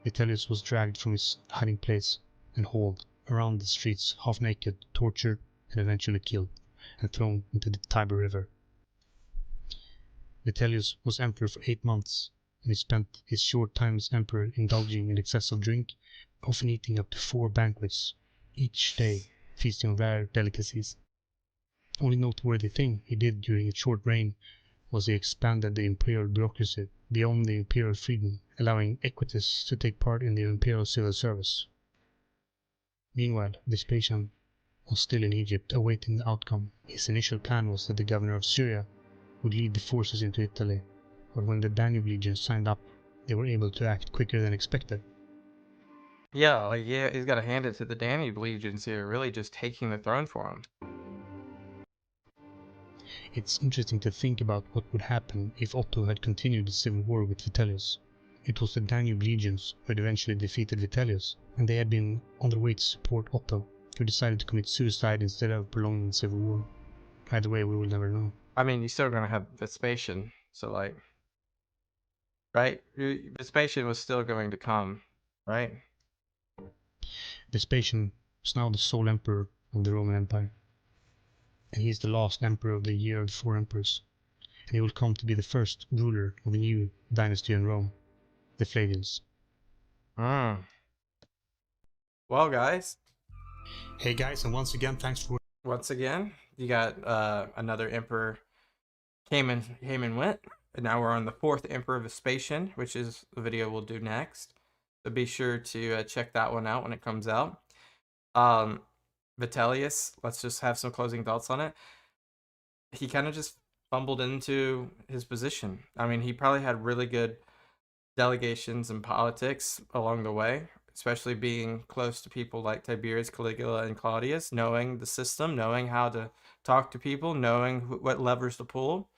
Vitellius was dragged from his hiding place and hauled around the streets half naked, tortured, and eventually killed, and thrown into the Tiber River. Vitellius was emperor for 8 months, and he spent his short time as emperor indulging in excessive drink, often eating up to 4 banquets each day, feasting on rare delicacies. Only noteworthy thing he did during his short reign was he expanded the imperial bureaucracy beyond the imperial freedmen, allowing equites to take part in the imperial civil service. Meanwhile, Vespasian was still in Egypt awaiting the outcome. His initial plan was that the governor of Syria would lead the forces into Italy, but when the Danube legions signed up, they were able to act quicker than expected. Yeah, he's got to hand it to the Danube legions here, really just taking the throne for him. It's interesting to think about what would happen if Otto had continued the civil war with Vitellius. It was the Danube legions who had eventually defeated Vitellius, and they had been on their way to support Otto, who decided to commit suicide instead of prolonging the civil war. Either way, we will never know. I mean, you're still gonna have Vespasian, so like, right? Vespasian was still going to come, right? Vespasian was now the sole emperor of the Roman Empire, and he is the last emperor of the year of the four emperors, and he will come to be the first ruler of a new dynasty in Rome, the Flavians. Well, guys. Hey guys, and once again, thanks for... Once again, you got another emperor came and went, and now we're on the fourth emperor Vespasian, which is the video we'll do next. So be sure to check that one out when it comes out. Vitellius, let's just have some closing thoughts on it. He kind of just fumbled into his position. I mean, he probably had really good delegations in politics along the way, especially being close to people like Tiberius, Caligula, and Cladius, knowing the system, knowing how to talk to people, knowing what levers to pull,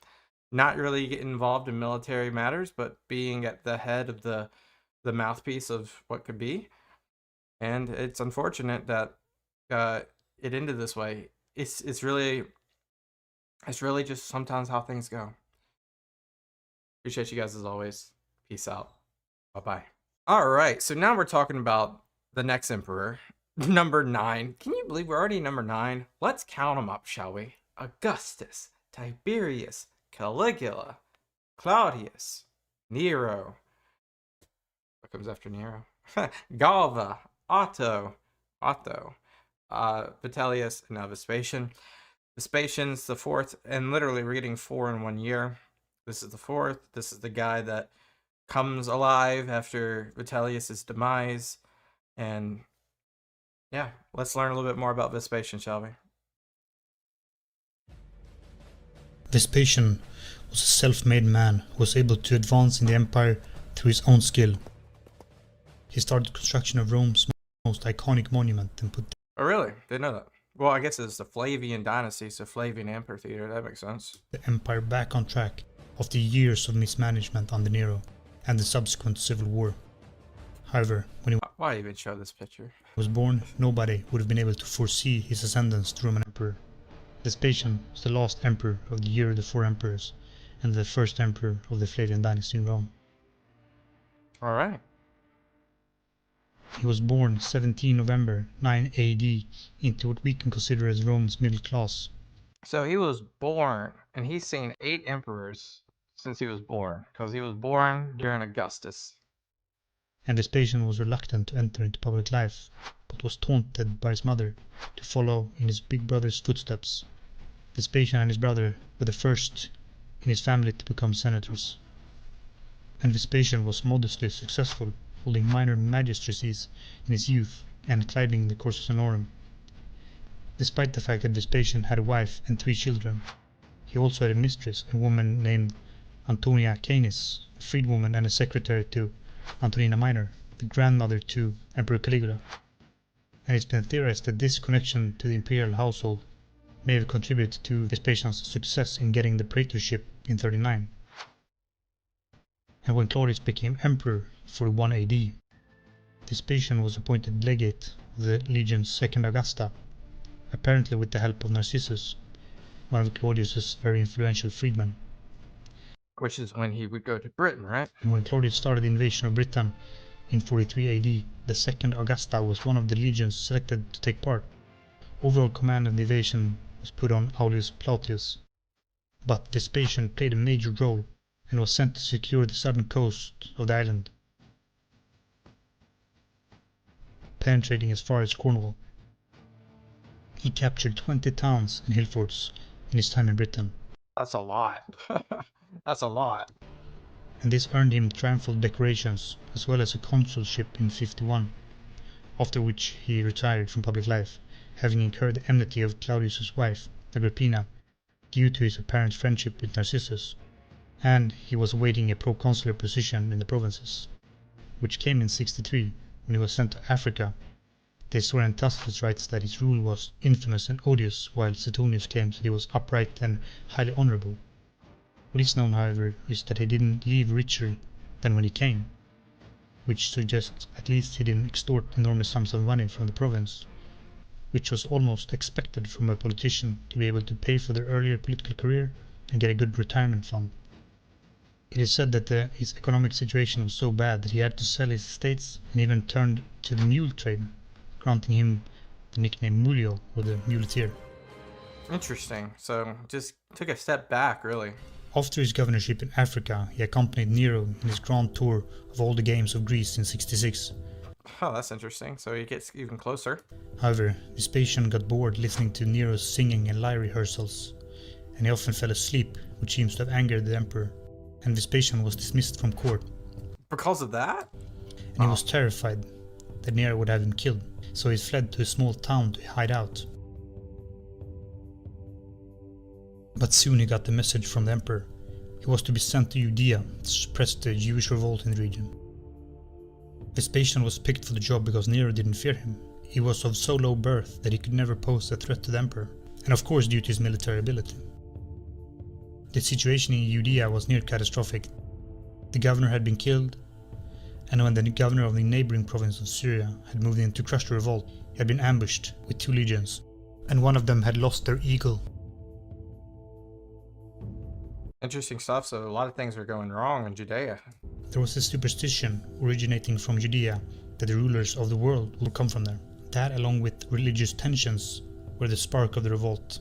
not really getting involved in military matters, but being at the head of the mouthpiece of what could be. And it's unfortunate that it ended this way. It's really just sometimes how things go. Appreciate you guys as always. Peace out. Bye-bye. All right, so now we're talking about the next emperor, number 9. Can you believe we're already number 9? Let's count them up, shall we? Augustus, Tiberius, Caligula, Claudius, Nero. What comes after Nero? Galba, Otto, Vitellius, and now Vespasian. Vespasian's the 4th, and literally we're getting 4 in 1 year. This is the 4th. This is the guy that comes alive after Vitellius' demise. And yeah, let's learn a little bit more about Vespasian, shall we? Vespasian was a self-made man who was able to advance in the empire through his own skill. He started construction of Rome's most iconic monument and put... Oh really? Didn't know that. Well, I guess it's the Flavian Dynasty, so Flavian Amphitheater, that makes sense. The empire back on track after years of mismanagement under Nero and the subsequent civil war. However, when he Why even show this picture? was born, nobody would have been able to foresee his ascendance to Roman emperor. Vespasian was the last emperor of the year of the four emperors and the first emperor of the Flavian Dynasty in Rome. Alright. He was born 17 November 9 AD into what we can consider as Rome's middle class. So he was born, and he's seen 8 emperors since he was born, because he was born during Augustus. And Vespasian was reluctant to enter into public life, but was taunted by his mother to follow in his big brother's footsteps. Vespasian and his brother were the first in his family to become senators. And Vespasian was modestly successful, holding minor magistracies in his youth and climbing the Cursus Honorum. Despite the fact that Vespasian had a wife and 3 children, he also had a mistress, a woman named Antonia Canis, a freedwoman and a secretary to Antonina Minor, the grandmother to Emperor Caligula. And it's been theorized that this connection to the imperial household may have contributed to Vespasian's success in getting the praetorship in 39. And when Claudius became emperor 41 AD, Vespasian was appointed legate of the legion's second Augusta, apparently with the help of Narcissus, one of Claudius's very influential freedmen. Which is when he would go to Britain, right? And when Claudius started the invasion of Britain in 43 AD, the second Augusta was one of the legions selected to take part. Overall command of the invasion was put on Aulus Plautius, but Vespasian played a major role and was sent to secure the southern coast of the island, penetrating as far as Cornwall. He captured 20 towns and hill forts, in his time in Britain, That's a lot. That's a lot. and this earned him triumphal decorations as well as a consulship in 51, after which he retired from public life, having incurred the enmity of Claudius's wife, Agrippina, due to his apparent friendship with Narcissus, and he was awaiting a proconsular position in the provinces, which came in 63 when he was sent to Africa. The historian Tacitus writes that his rule was infamous and odious, while Suetonius claims that he was upright and highly honourable. What is known, however, is that he didn't leave richer than when he came, which suggests at least he didn't extort enormous sums of money from the province, which was almost expected from a politician to be able to pay for their earlier political career and get a good retirement fund. It is said that his economic situation was so bad that he had to sell his estates and even turned to the mule trade, granting him the nickname Mulio, or the muleteer. Interesting. So just took a step back, really. After his governorship in Africa, he accompanied Nero in his grand tour of all the games of Greece in 66. Oh, that's interesting. So he gets even closer. However, Vespasian got bored listening to Nero's singing and lyre rehearsals, and he often fell asleep, which seems to have angered the emperor, and Vespasian was dismissed from court. Because of that? And he was terrified that Nero would have him killed, so he fled to a small town to hide out. But soon he got the message from the emperor. He was to be sent to Judea to suppress the Jewish revolt in the region. Vespasian was picked for the job because Nero didn't fear him. He was of so low birth that he could never pose a threat to the emperor, and of course due to his military ability. The situation in Judea was near catastrophic. The governor had been killed, and when the governor of the neighboring province of Syria had moved in to crush the revolt, he had been ambushed with 2 legions, and one of them had lost their eagle. Interesting stuff. So a lot of things were going wrong in Judea. There was a superstition originating from Judea that the rulers of the world would come from there. That, along with religious tensions, were the spark of the revolt.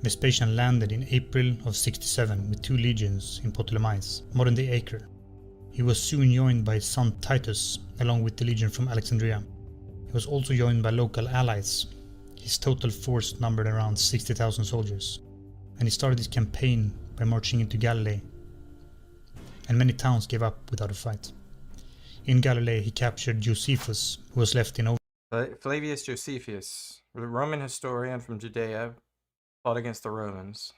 Vespasian landed in April of 67 with 2 legions in Ptolemais, modern-day Acre. He was soon joined by his son Titus, along with the legion from Alexandria. He was also joined by local allies. His total force numbered around 60,000 soldiers, and he started his campaign by marching into Galilee, and many towns gave up without a fight. In Galilee he captured Josephus, who was left in Flavius Josephus, a Roman historian from Judea, fought against the Romans.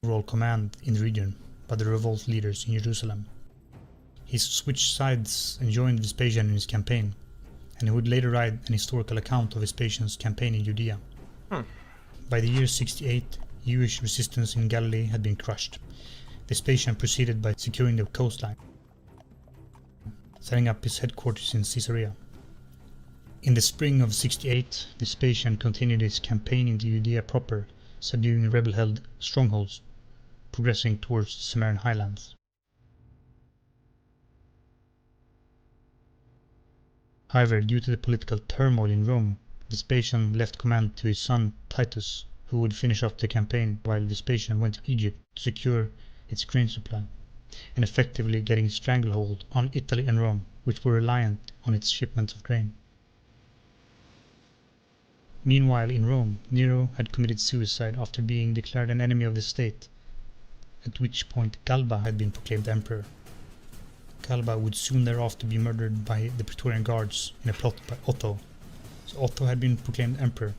overall command in the region by the revolt leaders in Jerusalem. He switched sides and joined Vespasian in his campaign, and he would later write an historical account of Vespasian's campaign in Judea. By the year 68, Jewish resistance in Galilee had been crushed. Vespasian proceeded by securing the coastline, setting up his headquarters in Caesarea. In the spring of 68, Vespasian continued his campaign in Judea proper, subduing rebel-held strongholds, progressing towards the Cimmerian highlands. However, due to the political turmoil in Rome, Vespasian left command to his son Titus, who would finish off the campaign while Vespasian went to Egypt to secure its grain supply, and effectively getting stranglehold on Italy and Rome, which were reliant on its shipments of grain. Meanwhile, in Rome, Nero had committed suicide after being declared an enemy of the state, at which point Galba had been proclaimed emperor. Galba would soon thereafter be murdered by the Praetorian guards in a plot by Otho. So Otho had been proclaimed emperor,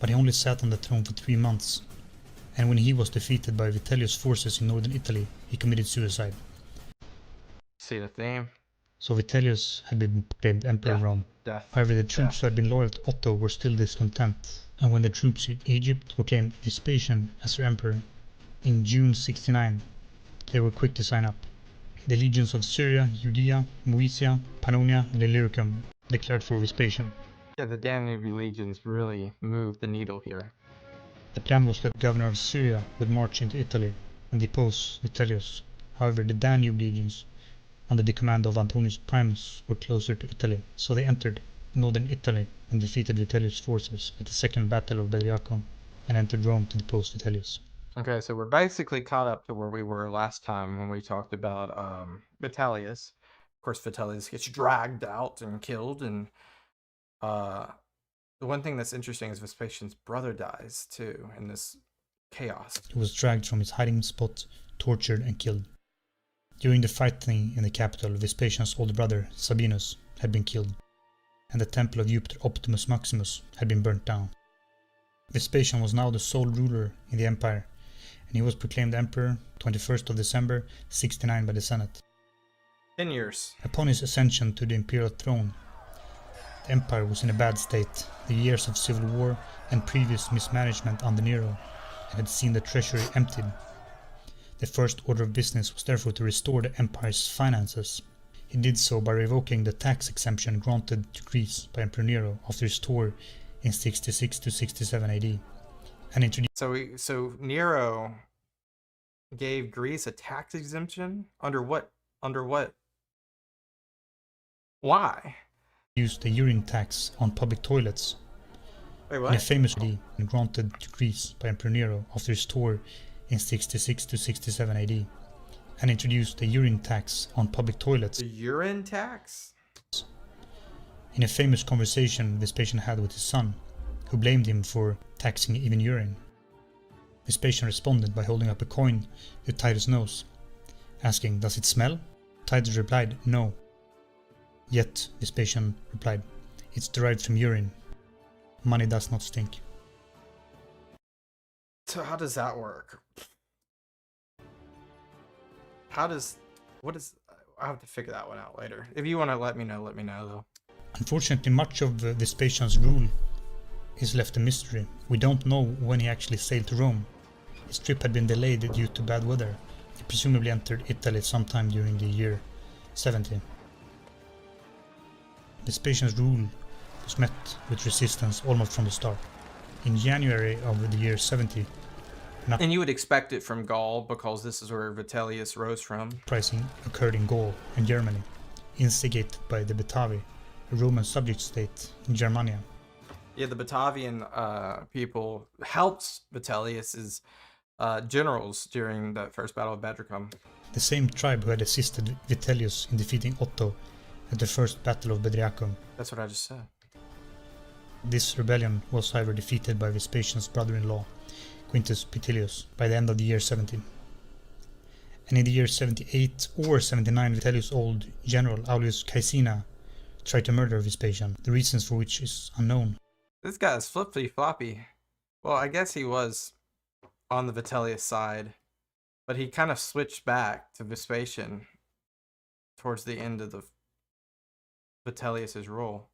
but he only sat on the throne for 3 months, and when he was defeated by Vitellius' forces in northern Italy, he committed suicide. See the theme? So Vitellius had been proclaimed emperor of Rome. Death. However, the troops who had been loyal to Otho were still discontent, and when the troops in Egypt proclaimed Vespasian as their emperor in June 69, they were quick to sign up. The legions of Syria, Judea, Moesia, Pannonia, and Illyricum declared for Vespasian. Yeah, the Danube legions really moved the needle here. The plan was that the governor of Syria would march into Italy and depose Vitellius. However, the Danube legions, under the command of Antoninus Pius, were closer to Italy, so they entered northern Italy and defeated Vitellius' forces at the Second Battle of Belliacum and entered Rome to depose Vitellius. Okay, so we're basically caught up to where we were last time when we talked about Vitellius. Of course, Vitellius gets dragged out and killed, and the one thing that's interesting is Vespasian's brother dies too in this chaos. He was dragged from his hiding spot, tortured and killed. During the fighting in the capital, Vespasian's older brother, Sabinus, had been killed, and the temple of Jupiter Optimus Maximus had been burnt down. Vespasian was now the sole ruler in the empire, and he was proclaimed emperor 21st of December 69 by the Senate. 10 years. Upon his ascension to the imperial throne, the empire was in a bad state. The years of civil war and previous mismanagement under Nero had seen the treasury emptied. The first order of business was therefore to restore the empire's finances. He did so by revoking the tax exemption granted to Greece by Emperor Nero after his tour in 66 to 67 AD, and introduced So Nero gave Greece a tax exemption? Under what? Why? the urine tax on public toilets. Wait, In a what? famous AD granted to Greece by Emperor Nero after his tour in 66 to 67 AD, and introduced the urine tax on public toilets. The urine tax? In a famous conversation Vespasian had with his son, who blamed him for taxing even urine, Vespasian responded by holding up a coin to Titus' nose, asking, "Does it smell?" Titus replied, "No." Yet Vespasian replied, "It's derived from urine. Money does not stink." So how does that work? I have to figure that one out later. If you want to let me know though. Unfortunately, much of Vespasian's rule is left a mystery. We don't know when he actually sailed to Rome. His trip had been delayed due to bad weather. He presumably entered Italy sometime during the year 70. Vespasian's rule was met with resistance almost from the start. In January of the year 70, And you would expect it from Gaul because this is where Vitellius rose from. uprising occurred in Gaul and Germany, instigated by the Batavi, a Roman subject state in Germania. Yeah, the Batavian people helped Vitellius's generals during the first battle of Bedricum. The same tribe who had assisted Vitellius in defeating Otho at the first battle of Bedriacum. That's what I just said. This rebellion was however defeated by Vespasian's brother-in-law, Quintus Vitellius, by the end of the year 70. And in the year 78 or 79, Vitellius' old general Aulus Caecina tried to murder Vespasian, the reasons for which is unknown. This guy is flippy-floppy. Well, I guess he was on the Vitellius side, but he kind of switched back to Vespasian towards the end of the Vitellius's rule.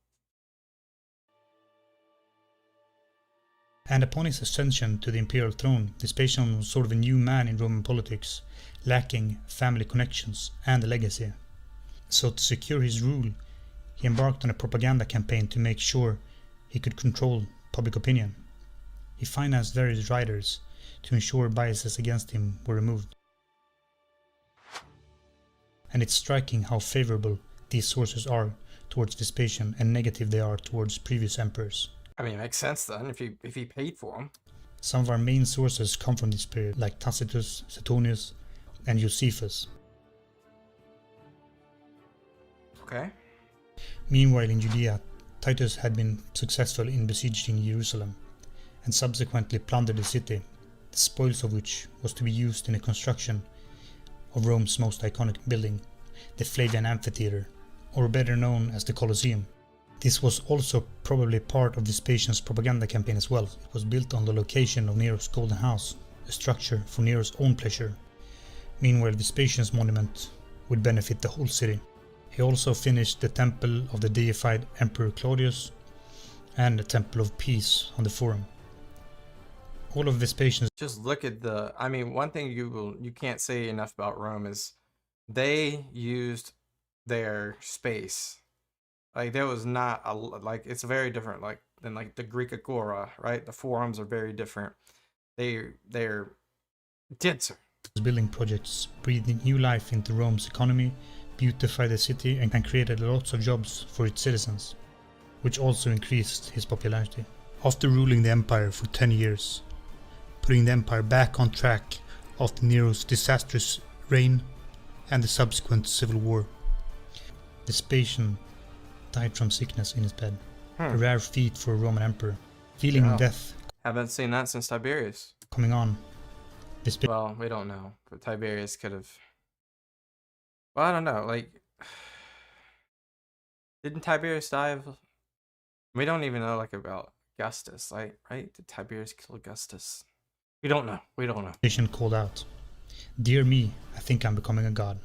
And upon his ascension to the imperial throne, Vespasian was sort of a new man in Roman politics, lacking family connections and a legacy. So to secure his rule, he embarked on a propaganda campaign to make sure he could control public opinion. He financed various writers to ensure biases against him were removed. And it's striking how favorable these sources are towards Vespasian and negative they are towards previous emperors. I mean, it makes sense then if he paid for them. Some of our main sources come from this period, like Tacitus, Suetonius, and Josephus. Okay. Meanwhile, in Judea, Titus had been successful in besieging Jerusalem, and subsequently plundered the city, the spoils of which was to be used in the construction of Rome's most iconic building, the Flavian Amphitheatre, or better known as the Colosseum. This was also probably part of Vespasian's propaganda campaign as well. It was built on the location of Nero's Golden House, a structure for Nero's own pleasure. Meanwhile, Vespasian's monument would benefit the whole city. He also finished the temple of the deified Emperor Cladius and the Temple of Peace on the Forum. All of Vespasian's Just look at one thing you can't say enough about Rome is they used their space. Like there was not it's very different than the Greek agora, right? The forums are very different. They're denser. building projects breathed new life into Rome's economy, beautified the city, and created lots of jobs for its citizens, which also increased his popularity. After ruling the empire for 10 years, putting the empire back on track after Nero's disastrous reign and the subsequent civil war, Vespasian died from sickness in his bed, a rare feat for a Roman emperor. Feeling Wow. death Haven't seen that since Tiberius. coming on, Well, we don't know. But Tiberius could have. Well, I don't know. Like, didn't Tiberius die of? We don't even know like about Augustus. Like, right? Did Tiberius kill Augustus? We don't know. We don't know. Domitian called out, "Dear me, I think I'm becoming a god."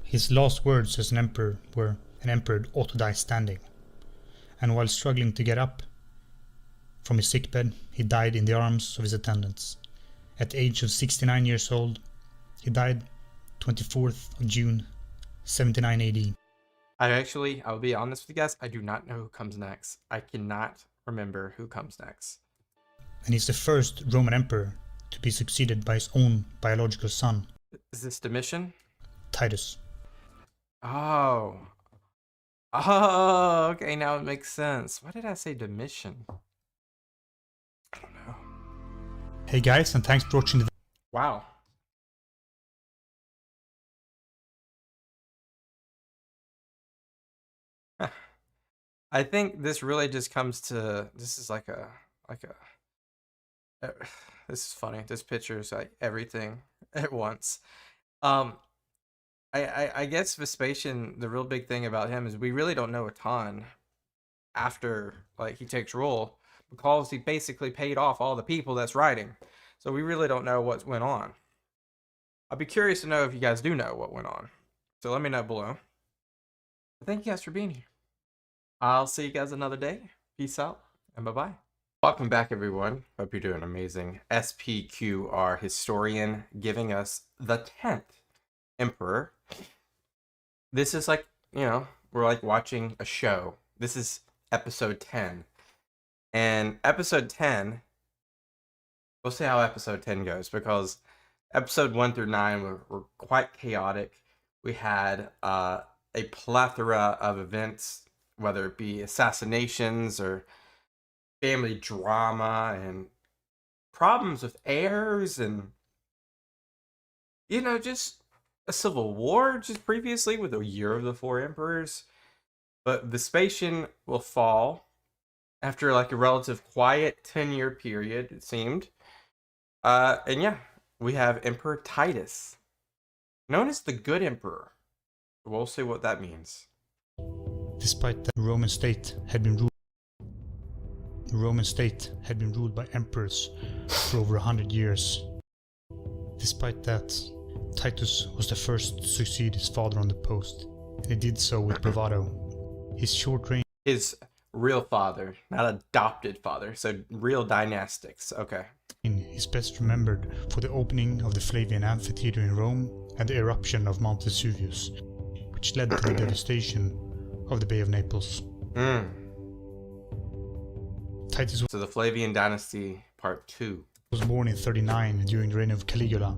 His last words as an emperor were, "An emperor ought to die standing." And while struggling to get up from his sickbed, he died in the arms of his attendants. At the age of 69 years old, he died 24th of June, 79 AD. I'll be honest with you guys, I do not know who comes next. I cannot remember who comes next. And he's the first Roman emperor to be succeeded by his own biological son, Is this Domitian? Titus. Oh. Oh, okay, now it makes sense. Why did I say Domitian? I don't know. Hey guys, and thanks for watching the Wow. I think this really just comes to, this is like a this is funny. This picture is like everything at once. I guess Vespasian, the real big thing about him is we really don't know a ton after like he takes rule, because he basically paid off all the people that's writing. So we really don't know what went on. I'd be curious to know if you guys do know what went on. So let me know below. Thank you guys for being here. I'll see you guys another day. Peace out and bye-bye. Welcome back, everyone. Hope you're doing amazing. SPQR historian giving us the 10th emperor. This is like, you know, we're like watching a show. This is episode 10. And episode 10, we'll see how episode 10 goes, because episode 1 through 9 were quite chaotic. We had a plethora of events, whether it be assassinations or family drama and problems with heirs and, you know, just a civil war just previously with a year of the 4 emperors. But Vespasian will fall after like a relative quiet 10-year period, it seemed. And yeah, we have Emperor Titus, known as the Good Emperor. We'll see what that means. Despite that, the Roman state had been ruled by emperors for over 100 years. Despite that, Titus was the first to succeed his father on the post, and he did so with bravado. His short reign, His real father, not adopted father, so real dynastics. Okay. is best remembered for the opening of the Flavian Amphitheatre in Rome and the eruption of Mount Vesuvius, which led to the devastation of the Bay of Naples. Titus So the Flavian Dynasty Part 2. was born in 39 during the reign of Caligula,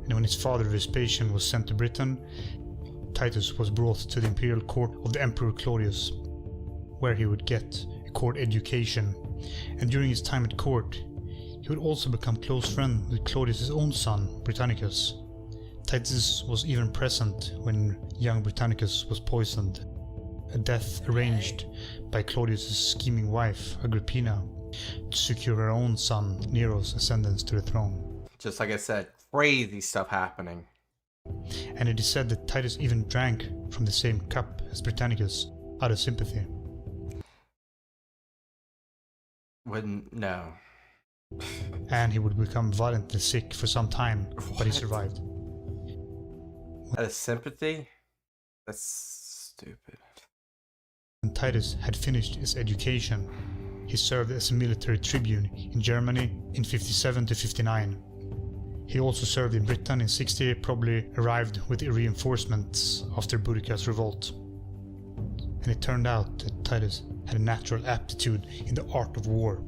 and when his father Vespasian was sent to Britain, Titus was brought to the imperial court of the Emperor Claudius, where he would get a court education, and during his time at court, he would also become close friend with Claudius' own son, Britannicus. Titus was even present when young Britannicus was poisoned, a death arranged by Claudius' scheming wife, Agrippina, to secure her own son, Nero's ascendance to the throne. Just like I said, crazy stuff happening. And it is said that Titus even drank from the same cup as Britannicus out of sympathy. Wouldn't, no. And he would become violently sick for some time, but he What? survived. Out of sympathy? That's stupid. When Titus had finished his education, he served as a military tribune in Germany in 57 to 59. He also served in Britain in 60, probably arrived with reinforcements after Boudicca's revolt. And it turned out that Titus had a natural aptitude in the art of war.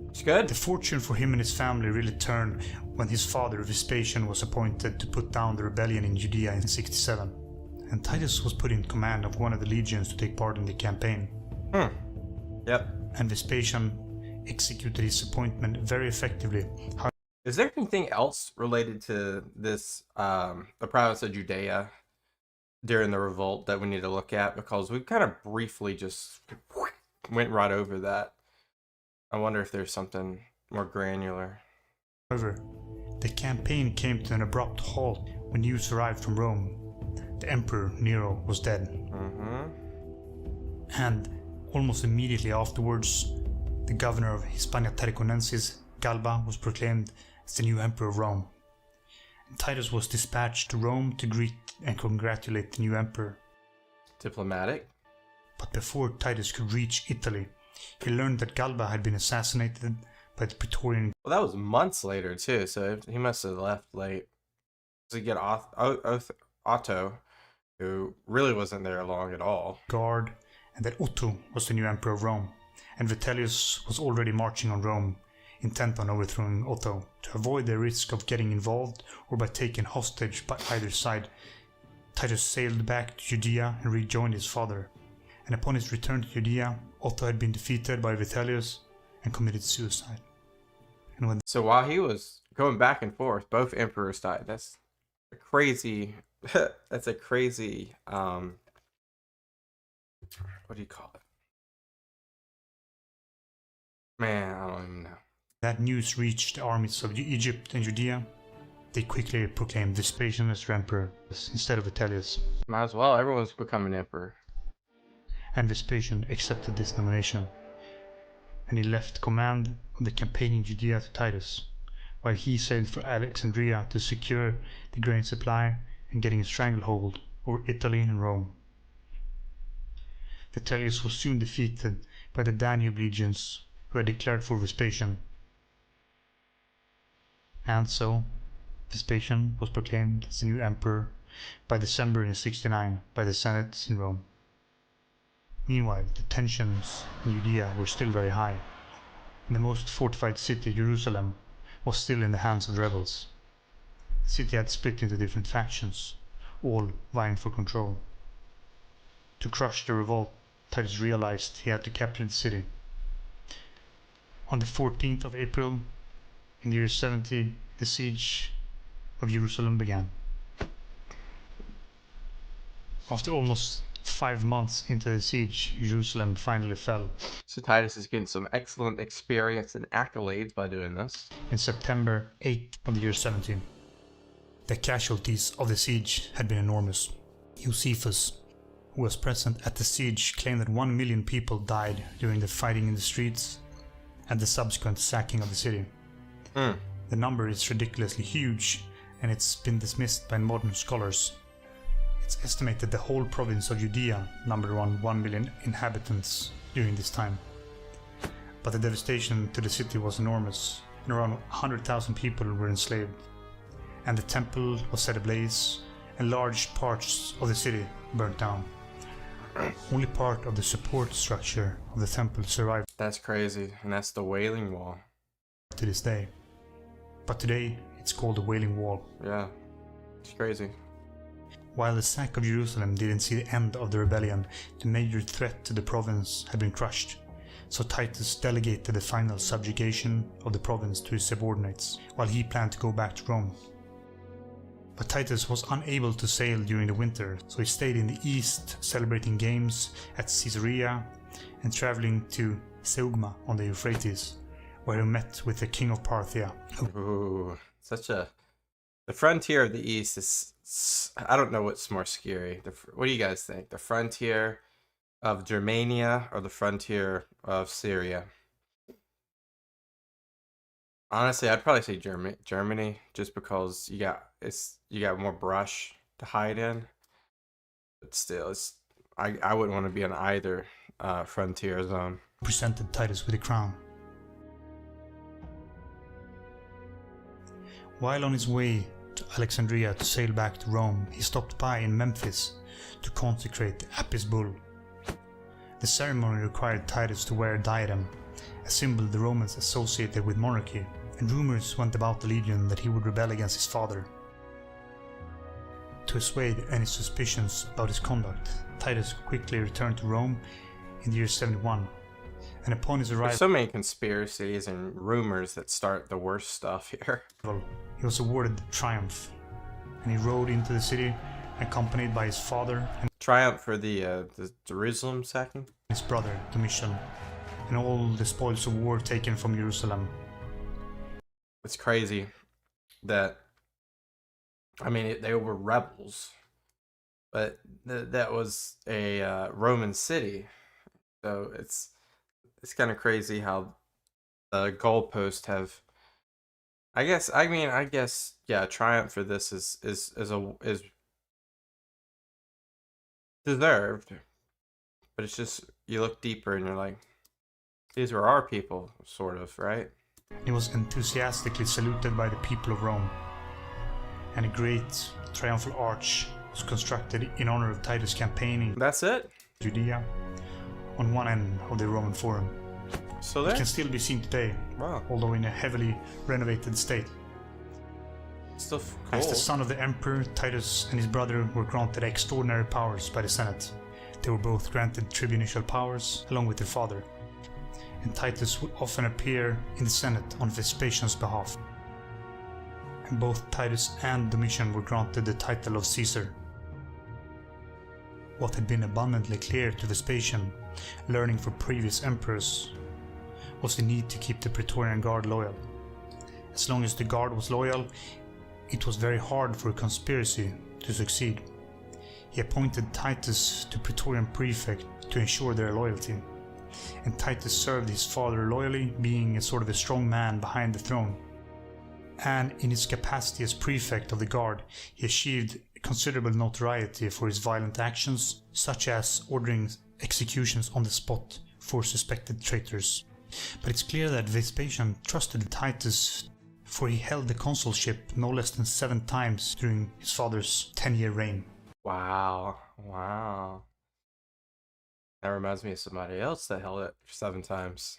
It's good. The fortune for him and his family really turned when his father Vespasian was appointed to put down the rebellion in Judea in 67. And Titus was put in command of one of the legions to take part in the campaign. Yep. And Vespasian executed his appointment very effectively. Is there anything else related to this, the province of Judea during the revolt that we need to look at? Because we kind of briefly just went right over that. I wonder if there's something more granular. However, the campaign came to an abrupt halt when news arrived from Rome. The Emperor Nero was dead. And almost immediately afterwards, the governor of Hispania Tarraconensis, Galba, was proclaimed as the new Emperor of Rome. And Titus was dispatched to Rome to greet and congratulate the new emperor. Diplomatic. But before Titus could reach Italy, he learned that Galba had been assassinated by the Praetorian. Well, that was months later too, so he must have left late. To get Otto, who really wasn't there long at all. Guard, and that Otho was the new emperor of Rome, and Vitellius was already marching on Rome, intent on overthrowing Otho. To avoid the risk of getting involved or by taken hostage by either side, Titus sailed back to Judea and rejoined his father. And upon his return to Judea, Otho had been defeated by Vitellius and committed suicide. So while he was going back and forth, both emperors died. That's a crazy. That's a crazy. What do you call it? Man, I don't even know. That news reached the armies of Egypt and Judea. They quickly proclaimed Vespasian as their emperor instead of Vitellius. Might as well. Everyone's becoming emperor. And Vespasian accepted this nomination, and he left command of the campaign in Judea to Titus, while he sailed for Alexandria to secure the grain supply and getting a stranglehold over Italy and Rome. Vitellius was soon defeated by the Danube legions, who had declared for Vespasian. And so, Vespasian was proclaimed as the new emperor by December in 69 by the Senate in Rome. Meanwhile, the tensions in Judea were still very high, and the most fortified city, Jerusalem, was still in the hands of the rebels. The city had split into different factions, all vying for control. To crush the revolt, Titus realized he had to capture the city. On the 14th of April, in the year 70, the siege of Jerusalem began. After almost 5 months into the siege, Jerusalem finally fell. So Titus is getting some excellent experience and accolades by doing this. In September 8th of the year 17. The casualties of the siege had been enormous. Josephus, who was present at the siege, claimed that 1 million people died during the fighting in the streets and the subsequent sacking of the city. The number is ridiculously huge, and it's been dismissed by modern scholars. It's estimated the whole province of Judea numbered around 1 million inhabitants during this time. But the devastation to the city was enormous, and around 100,000 people were enslaved. And the temple was set ablaze, and large parts of the city burnt down. Only part of the support structure of the temple survived. That's crazy, and that's the Wailing Wall. To this day. But today, it's called the Wailing Wall. Yeah, it's crazy. While the sack of Jerusalem didn't see the end of the rebellion, the major threat to the province had been crushed. So Titus delegated the final subjugation of the province to his subordinates, while he planned to go back to Rome. But Titus was unable to sail during the winter, so he stayed in the east celebrating games at Caesarea and traveling to Seugma on the Euphrates, where he met with the king of Parthia. Ooh, the frontier of the east is, I don't know what's more scary. What do you guys think? The frontier of Germania or the frontier of Syria? Honestly, I'd probably say Germany, just because you got more brush to hide in. But still, I wouldn't want to be on either frontier zone. Presented Titus with a crown. While on his way to Alexandria to sail back to Rome, he stopped by in Memphis to consecrate the Apis bull. The ceremony required Titus to wear a diadem, a symbol the Romans associated with monarchy, and rumors went about the legion that he would rebel against his father. To assuage any suspicions about his conduct, Titus quickly returned to Rome in the year 71, and upon his arrival, there's so many conspiracies and rumors that start the worst stuff here. He was awarded the Triumph, and he rode into the city accompanied by his father and Triumph for the Jerusalem sacking? His brother Domitian, and all the spoils of war taken from Jerusalem. it's crazy that, I mean, they were rebels, but that was a Roman city. So it's kind of crazy how the goalposts have. I guess yeah. Triumph for this is deserved, but it's just you look deeper and you're like, these were our people, sort of, right? He was enthusiastically saluted by the people of Rome, and a great triumphal arch was constructed in honor of Titus campaigning That's it. Judea on one end of the Roman Forum. So It there. can still be seen today, Wow. although in a heavily renovated state. Still As cool. the son of the emperor, Titus and his brother were granted extraordinary powers by the Senate. They were both granted tribunicial powers along with their father, and Titus would often appear in the Senate on Vespasian's behalf. And both Titus and Domitian were granted the title of Caesar. What had been abundantly clear to Vespasian, learning from previous emperors, was the need to keep the Praetorian Guard loyal. As long as the Guard was loyal, it was very hard for a conspiracy to succeed. He appointed Titus to Praetorian Prefect to ensure their loyalty, and Titus served his father loyally, being a sort of a strong man behind the throne. And in his capacity as Prefect of the Guard, he achieved considerable notoriety for his violent actions, such as ordering executions on the spot for suspected traitors. But it's clear that Vespasian trusted Titus, for he held the consulship no less than 7 times during his father's 10-year reign. Wow. That reminds me of somebody else that held it 7 times.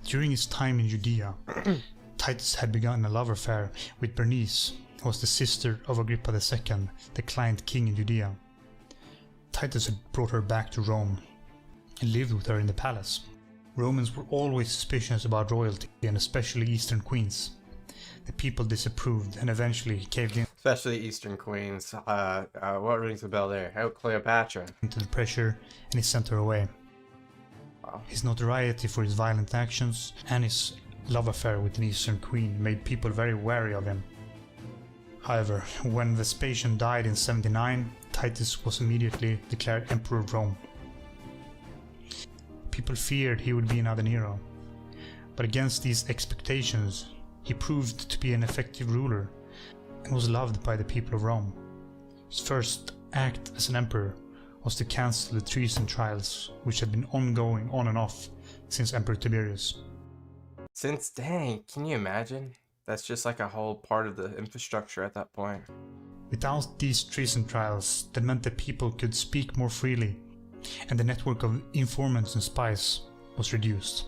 During his time in Judea, Titus had begun a love affair with Bernice, who was the sister of Agrippa II, the client king in Judea. Titus had brought her back to Rome and lived with her in the palace. Romans were always suspicious about royalty, and especially Eastern queens. The people disapproved and eventually caved in Especially Eastern queens. What rings a bell there? Oh, Cleopatra. to the pressure, and he sent her away. Wow. His notoriety for his violent actions and his love affair with an Eastern queen made people very wary of him. However, when Vespasian died in 79, Titus was immediately declared Emperor of Rome. People feared he would be another Nero, but against these expectations, he proved to be an effective ruler and was loved by the people of Rome. His first act as an emperor was to cancel the treason trials, which had been ongoing on and off since Emperor Tiberius. Dang, can you imagine? That's just like a whole part of the infrastructure at that point. Without these treason trials, that meant that people could speak more freely, and the network of informants and spies was reduced.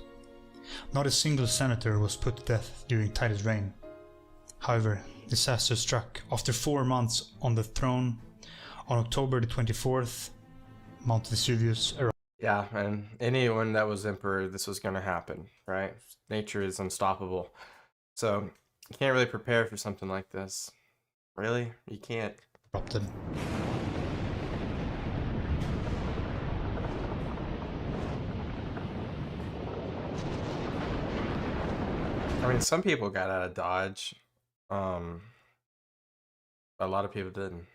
Not a single senator was put to death during Titus' reign. However, disaster struck after 4 months on the throne. On October the 24th, Mount Vesuvius erupted. Yeah, and anyone that was emperor, this was going to happen, right? Nature is unstoppable. So, you can't really prepare for something like this. Really? You can't. I mean, some people got out of Dodge. But a lot of people didn't.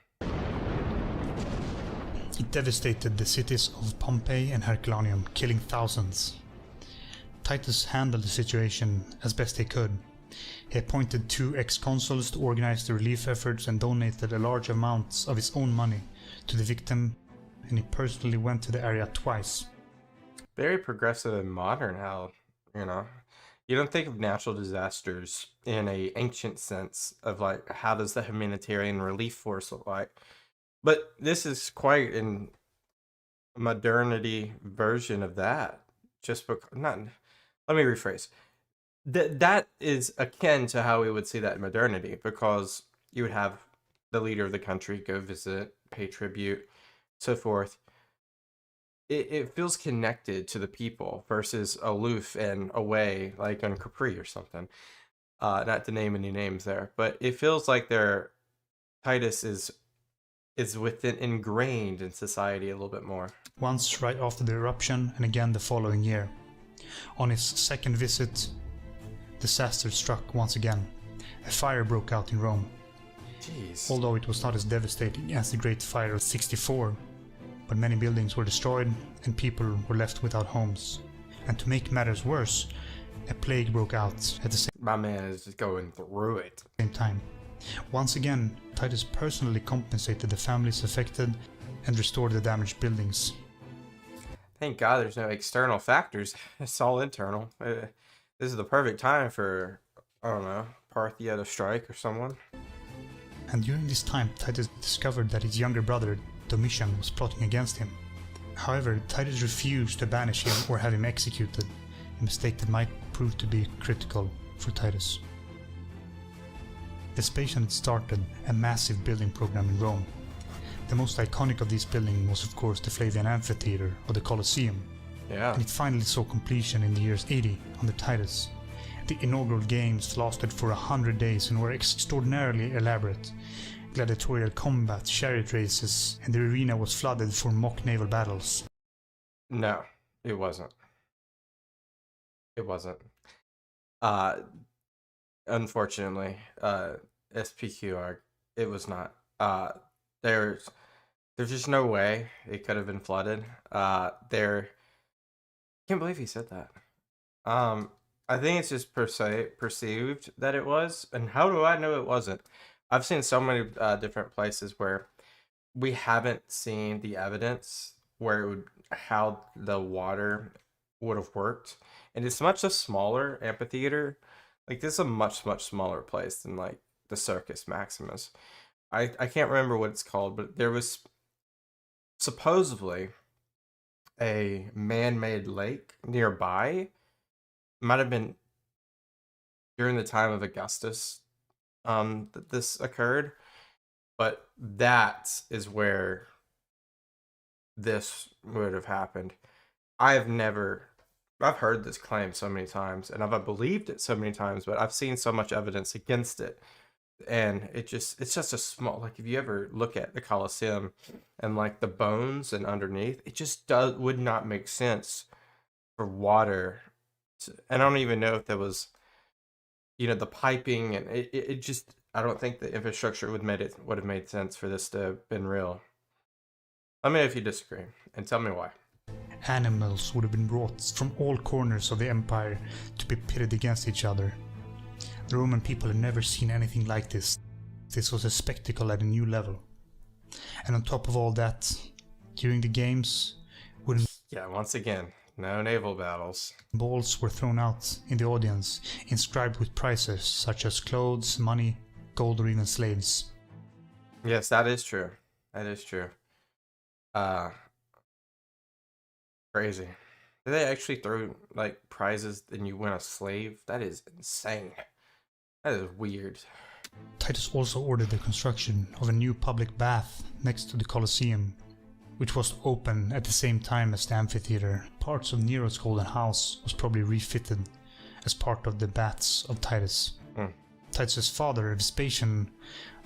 It devastated the cities of Pompeii and Herculaneum, killing thousands. Titus handled the situation as best he could. He appointed 2 ex-consuls to organize the relief efforts and donated a large amounts of his own money to the victim, and he personally went to the area twice. Very progressive and modern how, you don't think of natural disasters in a ancient sense of like, how does the humanitarian relief force look like? But this is quite a modernity version of that. Just because, let me rephrase. That is akin to how we would see that in modernity, because you would have the leader of the country go visit, pay tribute, so forth. It feels connected to the people versus aloof and away, like on Capri or something. Not to name any names there, but it feels like Titus is ingrained in society a little bit more. Once right after the eruption, and again the following year. On his second visit, disaster struck once again. A fire broke out in Rome. Jeez. Although it was not as devastating as the Great Fire of 64, but many buildings were destroyed and people were left without homes. And to make matters worse, a plague broke out at the My man is just going through it. same time. Once again, Titus personally compensated the families affected and restored the damaged buildings. Thank God there's no external factors. It's all internal. This is the perfect time for, I don't know, Parthia to strike or someone. And during this time, Titus discovered that his younger brother, Domitian, was plotting against him. However, Titus refused to banish him or have him executed, a mistake that might prove to be critical for Titus. Vespasian had started a massive building program in Rome. The most iconic of these buildings was of course the Flavian Amphitheater or the Colosseum, Yeah. and it finally saw completion in the years 80 under Titus. The inaugural games lasted for 100 days and were extraordinarily elaborate. Gladiatorial combat, chariot races, and the arena was flooded for mock naval battles. No, it wasn't. It wasn't. Unfortunately, SPQR, it was not. There's just no way it could have been flooded. Can't believe he said that. I think it's just perceived that it was, and how do I know it wasn't? I've seen so many different places where we haven't seen the evidence where it would, how the water would have worked, and it's much a smaller amphitheater. Like this is a much smaller place than like the Circus Maximus. I can't remember what it's called, but there was supposedly a man-made lake nearby. Might have been during the time of Augustus that this occurred, but that is where this would have happened. I've heard this claim so many times, and I've believed it so many times, but I've seen so much evidence against it. And it's just a small, like if you ever look at the Colosseum and like the bones and underneath, it just would not make sense for water. And I don't even know if there was, the piping, and it just, I don't think the infrastructure would have made sense for this to have been real. Let me know if you disagree, and tell me why. Animals would have been brought from all corners of the empire to be pitted against each other. The Roman people had never seen anything like this. This was a spectacle at a new level. And on top of all that, during the games, Yeah, once again, no naval battles. balls were thrown out in the audience, inscribed with prizes such as clothes, money, gold, or even slaves. Yes, that is true. That is true. Crazy. Did they actually throw like prizes and you win a slave? That is insane. That is weird. Titus also ordered the construction of a new public bath next to the Colosseum, which was to open at the same time as the amphitheater. Parts of Nero's golden house was probably refitted as part of the baths of Titus. Titus's father, Vespasian,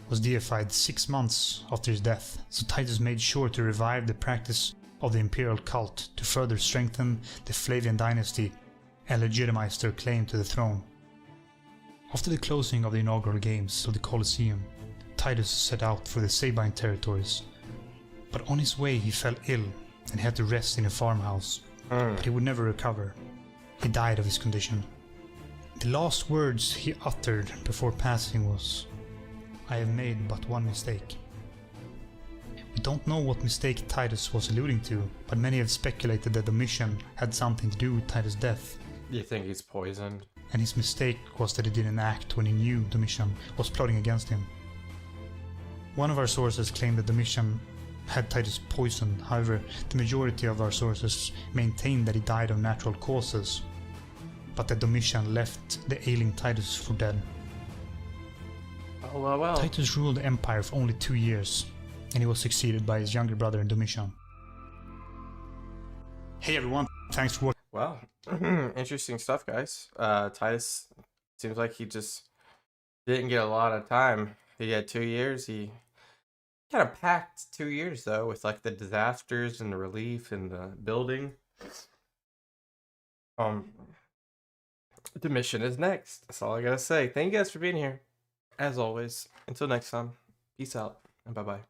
was deified 6 months after his death, so Titus made sure to revive the practice of the imperial cult to further strengthen the Flavian Dynasty and legitimize their claim to the throne. After the closing of the inaugural games of the Colosseum, Titus set out for the Sabine territories, but on his way he fell ill and had to rest in a farmhouse, but he would never recover. He died of his condition. The last words he uttered before passing was, "I have made but one mistake." We don't know what mistake Titus was alluding to, but many have speculated that Domitian had something to do with Titus' death. You think he's poisoned? And his mistake was that he didn't act when he knew Domitian was plotting against him. One of our sources claimed that Domitian had Titus poisoned. However, the majority of our sources maintain that he died of natural causes, but that Domitian left the ailing Titus for dead. Oh, well. Titus ruled the empire for only 2 years, and he was succeeded by his younger brother Domitian. Hey everyone, thanks for watching. Well, interesting stuff, guys. Titus seems like he just didn't get a lot of time. He had 2 years. He kind of packed 2 years, though, with like the disasters and the relief and the building. Domitian is next. That's all I gotta say. Thank you guys for being here. As always, until next time, peace out and bye-bye.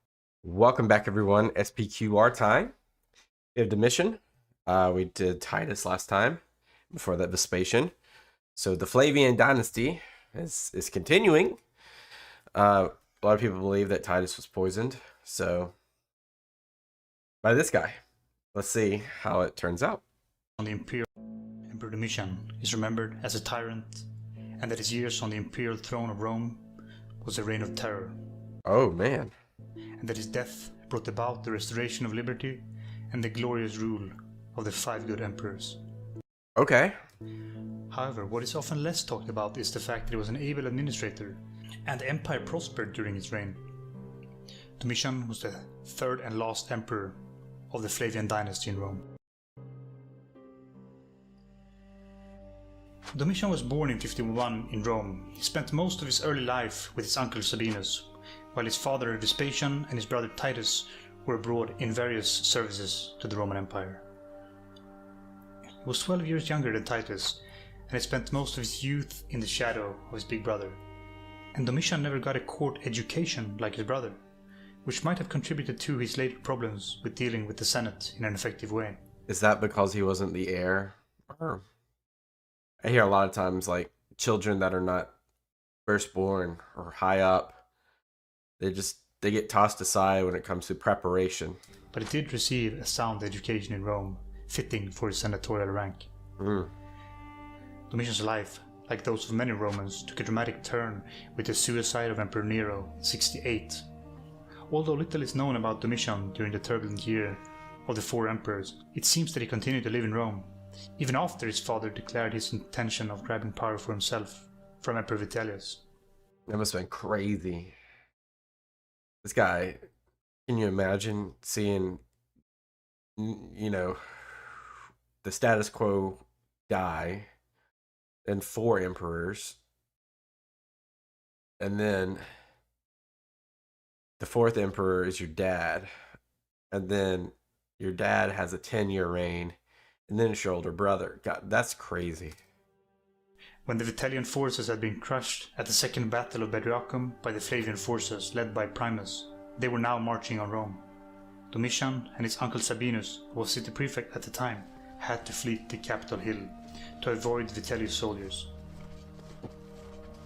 Welcome back, everyone. SPQR time. We have Domitian. We did Titus last time. Before that, Vespasian. So the Flavian dynasty is continuing. A lot of people believe that Titus was poisoned. So by this guy. Let's see how it turns out. On the imperial, Emperor Domitian is remembered as a tyrant, and that his years on the imperial throne of Rome was a reign of terror. Oh, man. And that his death brought about the restoration of liberty and the glorious rule of the 5 good emperors. Okay. However, what is often less talked about is the fact that he was an able administrator, and the empire prospered during his reign. Domitian was the 3rd and last emperor of the Flavian dynasty in Rome. Domitian was born in 51 in Rome. He spent most of his early life with his uncle Sabinus, while his father Vespasian and his brother Titus were abroad in various services to the Roman Empire. He was 12 years younger than Titus, and he spent most of his youth in the shadow of his big brother. And Domitian never got a court education like his brother, which might have contributed to his later problems with dealing with the Senate in an effective way. Is that because he wasn't the heir? Or I hear a lot of times, like, children that are not firstborn or high up, they get tossed aside when it comes to preparation. But he did receive a sound education in Rome, fitting for his senatorial rank. Domitian's life, like those of many Romans, took a dramatic turn with the suicide of Emperor Nero in 68. Although little is known about Domitian during the turbulent year of the 4 emperors, it seems that he continued to live in Rome, even after his father declared his intention of grabbing power for himself from Emperor Vitellius. That must have been crazy. This guy, can you imagine seeing, the status quo die and 4 emperors, and then the 4th emperor is your dad, and then your dad has a 10-year reign, and then it's your older brother. God, that's crazy. When the Vitellian forces had been crushed at the Second Battle of Bedriacum by the Flavian forces led by Primus, they were now marching on Rome. Domitian and his uncle Sabinus, who was city prefect at the time, had to flee the Capitol Hill to avoid Vitellius' soldiers.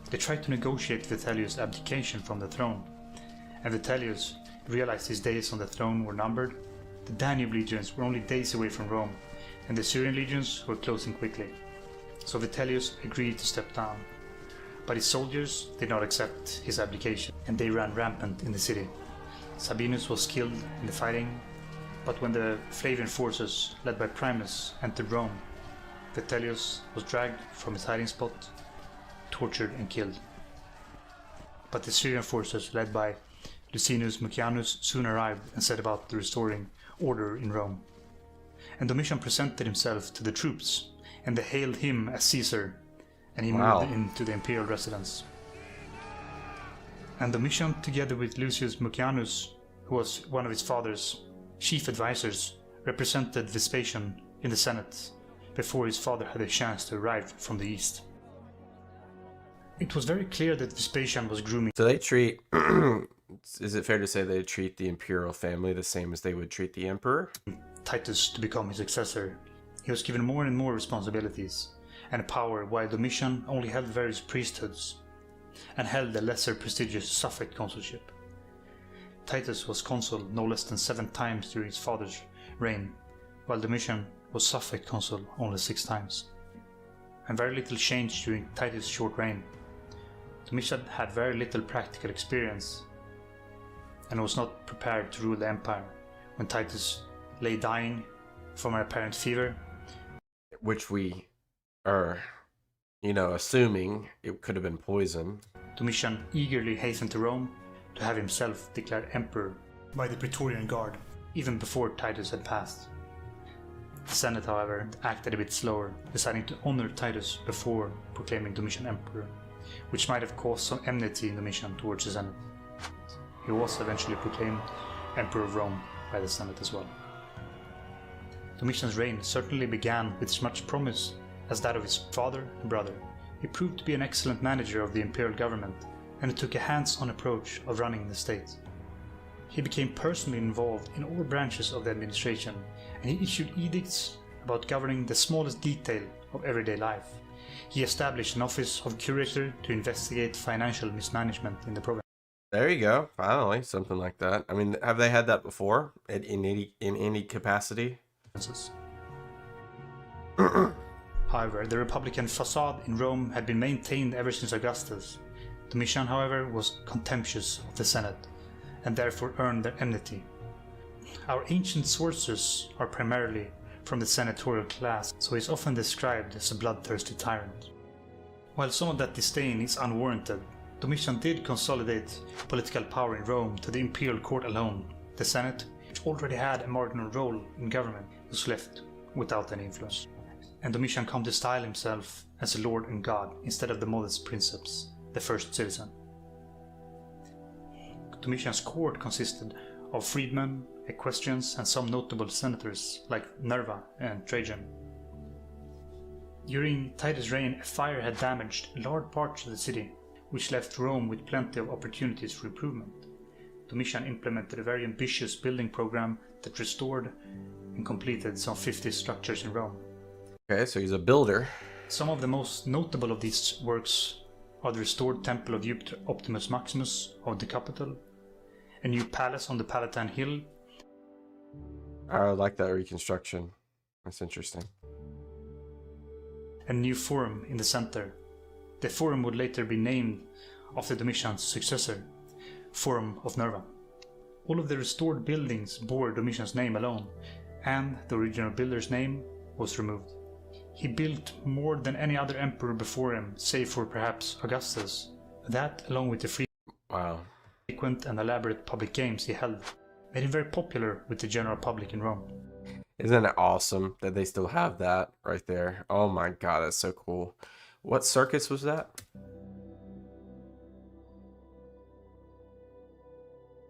They tried to negotiate Vitellius' abdication from the throne, and Vitellius realized his days on the throne were numbered. The Danube legions were only days away from Rome, and the Syrian legions were closing quickly. So Vitellius agreed to step down. But his soldiers did not accept his abdication, and they ran rampant in the city. Sabinus was killed in the fighting, but when the Flavian forces led by Primus entered Rome, Vitellius was dragged from his hiding spot, tortured and killed. But the Syrian forces led by Licinius Mucianus soon arrived and set about restoring order in Rome. And Domitian presented himself to the troops, and they hailed him as Caesar, and he moved into the imperial residence. And Domitian, together with Lucius Mucianus, who was one of his father's chief advisors, represented Vespasian in the Senate before his father had a chance to arrive from the east. It was very clear that Vespasian was grooming. So they treat, is it fair to say they treat the imperial family the same as they would treat the emperor? Titus to become his successor. He was given more and more responsibilities and power, while Domitian only held various priesthoods and held the lesser prestigious suffect consulship. Titus was consul no less than 7 times during his father's reign, while Domitian was suffect consul only 6 times. And very little changed during Titus' short reign. Domitian had very little practical experience and was not prepared to rule the empire when Titus lay dying from an apparent fever. Which we are, assuming it could have been poison. Domitian eagerly hastened to Rome to have himself declared emperor by the Praetorian Guard, even before Titus had passed. The Senate, however, acted a bit slower, deciding to honor Titus before proclaiming Domitian emperor, which might have caused some enmity in Domitian towards the Senate. He was eventually proclaimed emperor of Rome by the Senate as well. Domitian's reign certainly began with much promise as that of his father and brother. He proved to be an excellent manager of the imperial government, and he took a hands-on approach of running the state. He became personally involved in all branches of the administration, and he issued edicts about governing the smallest detail of everyday life. He established an office of curator to investigate financial mismanagement in the province. There you go. Finally, something like that. I mean, have they had that before in any capacity? However, the Republican facade in Rome had been maintained ever since Augustus. Domitian, however, was contemptuous of the Senate, and therefore earned their enmity. Our ancient sources are primarily from the senatorial class, so he is often described as a bloodthirsty tyrant. While some of that disdain is unwarranted, Domitian did consolidate political power in Rome to the imperial court alone. The Senate, which already had a marginal role in government, was left without any influence. And Domitian come to style himself as a lord and god instead of the modest princeps, the first citizen. Domitian's court consisted of freedmen, equestrians, and some notable senators like Nerva and Trajan. During Titus' reign, a fire had damaged large parts of the city, which left Rome with plenty of opportunities for improvement. Domitian implemented a very ambitious building program that restored and completed some 50 structures in Rome. Okay, so he's a builder. Some of the most notable of these works are the restored Temple of Jupiter Optimus Maximus of the capital, a new palace on the Palatine Hill. I like that reconstruction. That's interesting. A new forum in the center. The forum would later be named after Domitian's successor, Forum of Nerva. All of the restored buildings bore Domitian's name alone, and the original builder's name was removed. He built more than any other emperor before him, save for perhaps Augustus. That, along with the frequent and elaborate public games he held, made him very popular with the general public in Rome. Isn't it awesome that they still have that right there? Oh my god, that's so cool. What circus was that?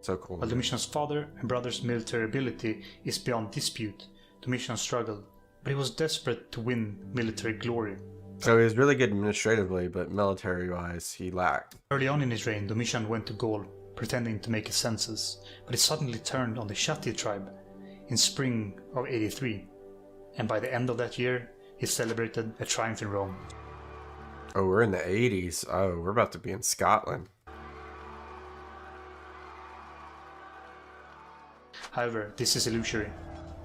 So cool. While Domitian's father and brother's military ability is beyond dispute, Domitian struggled, but he was desperate to win military glory. So he was really good administratively, but military-wise, he lacked. Early on in his reign, Domitian went to Gaul, pretending to make a census, but he suddenly turned on the Chatti tribe in spring of 83, and by the end of that year, he celebrated a triumph in Rome. Oh, we're in the 80s. Oh, we're about to be in Scotland. However, this is illusory.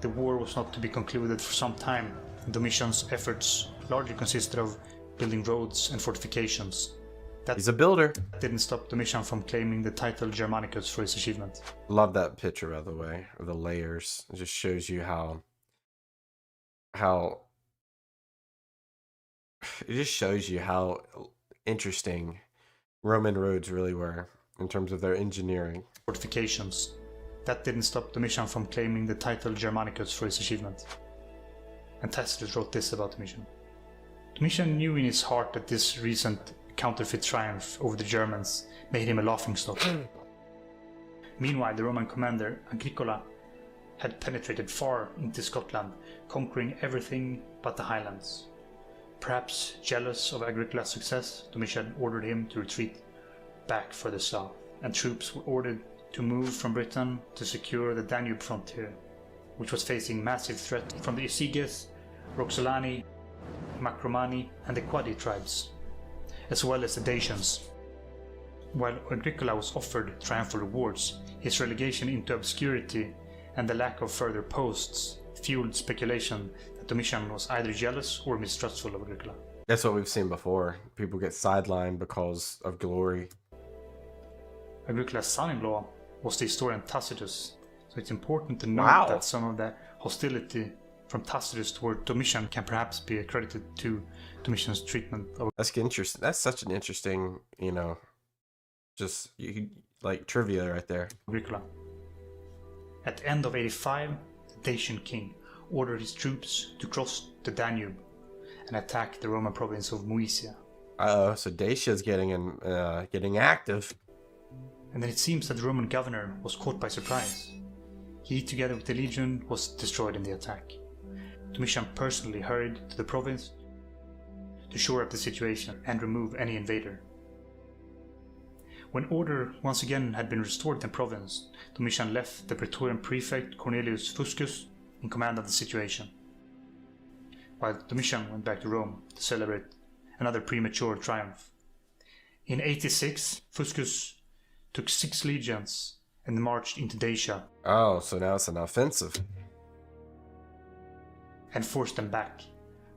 The war was not to be concluded for some time, and Domitian's efforts largely consisted of building roads and fortifications. He's a builder. That didn't stop Domitian from claiming the title Germanicus for his achievement. Love that picture, by the way, of the layers. It just shows you how it just shows you how interesting Roman roads really were in terms of their engineering. Fortifications. That didn't stop Domitian from claiming the title Germanicus for his achievement. And Tacitus wrote this about Domitian. Domitian knew in his heart that this recent counterfeit triumph over the Germans made him a laughingstock. Meanwhile, the Roman commander Agricola had penetrated far into Scotland, conquering everything but the highlands. Perhaps jealous of Agricola's success, Domitian ordered him to retreat back further south, and troops were ordered to move from Britain to secure the Danube frontier, which was facing massive threat from the Usiges, Roxolani, Macromani, and the Quadi tribes, as well as the Dacians. While Agricola was offered triumphal rewards, his relegation into obscurity and the lack of further posts fueled speculation that Domitian was either jealous or mistrustful of Agricola. That's what we've seen before. People get sidelined because of glory. Agricola's son-in-law was the historian Tacitus, so it's important to note that some of the hostility from Tacitus toward Domitian can perhaps be accredited to Domitian's treatment of... That's interesting. That's such an interesting, just like trivia right there. Agricola. At the end of 85, the Dacian king ordered his troops to cross the Danube and attack the Roman province of Moesia. So Dacia's getting active. And then it seems that the Roman governor was caught by surprise. He, together with the legion, was destroyed in the attack. Domitian personally hurried to the province to shore up the situation and remove any invader. When order once again had been restored in the province, Domitian left the Praetorian prefect Cornelius Fuscus in command of the situation, while Domitian went back to Rome to celebrate another premature triumph. In 86, Fuscus took 6 legions and marched into Dacia. Oh, so now it's an offensive. And forced them back.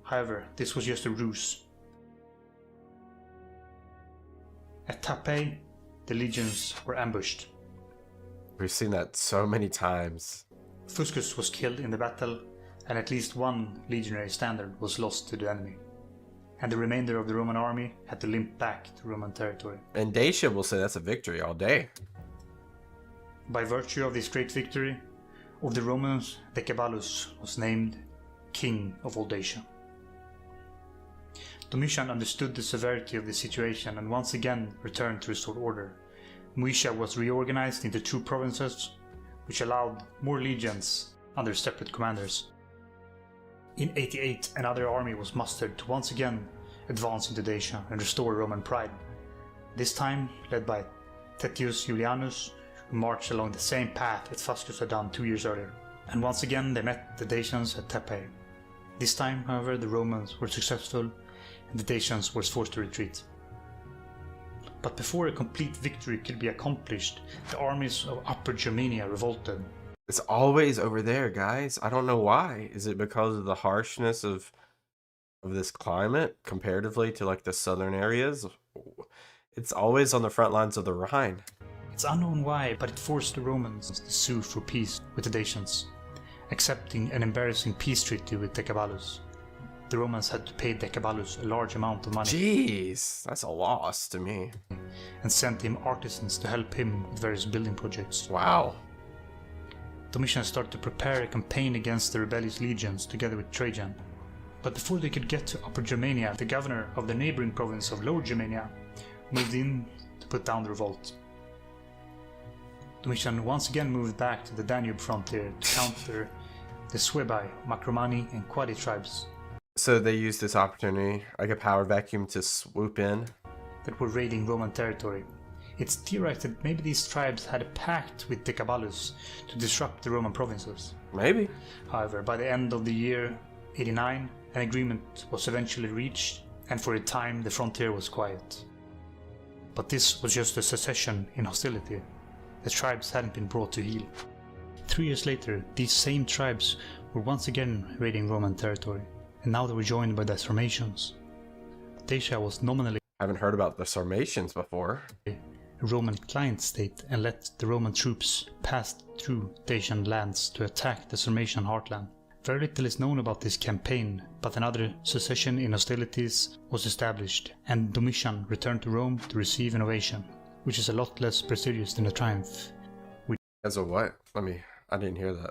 However, this was just a ruse. At Tappei, the legions were ambushed. We've seen that so many times. Fuscus was killed in the battle, and at least one legionary standard was lost to the enemy. And the remainder of the Roman army had to limp back to Roman territory. And Dacia will say that's a victory all day. By virtue of this great victory, of the Romans, Elagabalus was named King of all Dacia. Domitian understood the severity of the situation and once again returned to restore order. Moesia was reorganized into 2 provinces, which allowed more legions under separate commanders. In 88, another army was mustered to once again advance into Dacia and restore Roman pride, this time led by Didius Julianus, who marched along the same path that Fuscus had done 2 years earlier. And once again they met the Dacians at Tappei. This time, however, the Romans were successful and the Dacians were forced to retreat. But before a complete victory could be accomplished, the armies of Upper Germania revolted. It's always over there, guys. I don't know why. Is it because of the harshness of this climate comparatively to like the southern areas? It's always on the front lines of the Rhine. It's unknown why, but it forced the Romans to sue for peace with the Dacians, accepting an embarrassing peace treaty with Elagabalus. The Romans had to pay Elagabalus a large amount of money. Jeez, that's a loss to me. And sent him artisans to help him with various building projects. Wow. Domitian started to prepare a campaign against the rebellious legions together with Trajan. But before they could get to Upper Germania, the governor of the neighboring province of Lower Germania moved in to put down the revolt. Domitian once again moved back to the Danube frontier to counter the Suebi, Macromani and Quadi tribes. So they used this opportunity, like a power vacuum, to swoop in? That were raiding Roman territory. It's theorized that maybe these tribes had a pact with Elagabalus to disrupt the Roman provinces. Maybe. However, by the end of the year 89, an agreement was eventually reached, and for a time the frontier was quiet. But this was just a secession in hostility. The tribes hadn't been brought to heel. 3 years later, these same tribes were once again raiding Roman territory, and now they were joined by the Sarmatians. Dacia was nominally I haven't heard about the Sarmatians before. a Roman client state and let the Roman troops pass through Dacian lands to attack the Sarmatian heartland. Very little is known about this campaign, but another secession in hostilities was established, and Domitian returned to Rome to receive an ovation, which is a lot less prestigious than a triumph. As a what? I didn't hear that.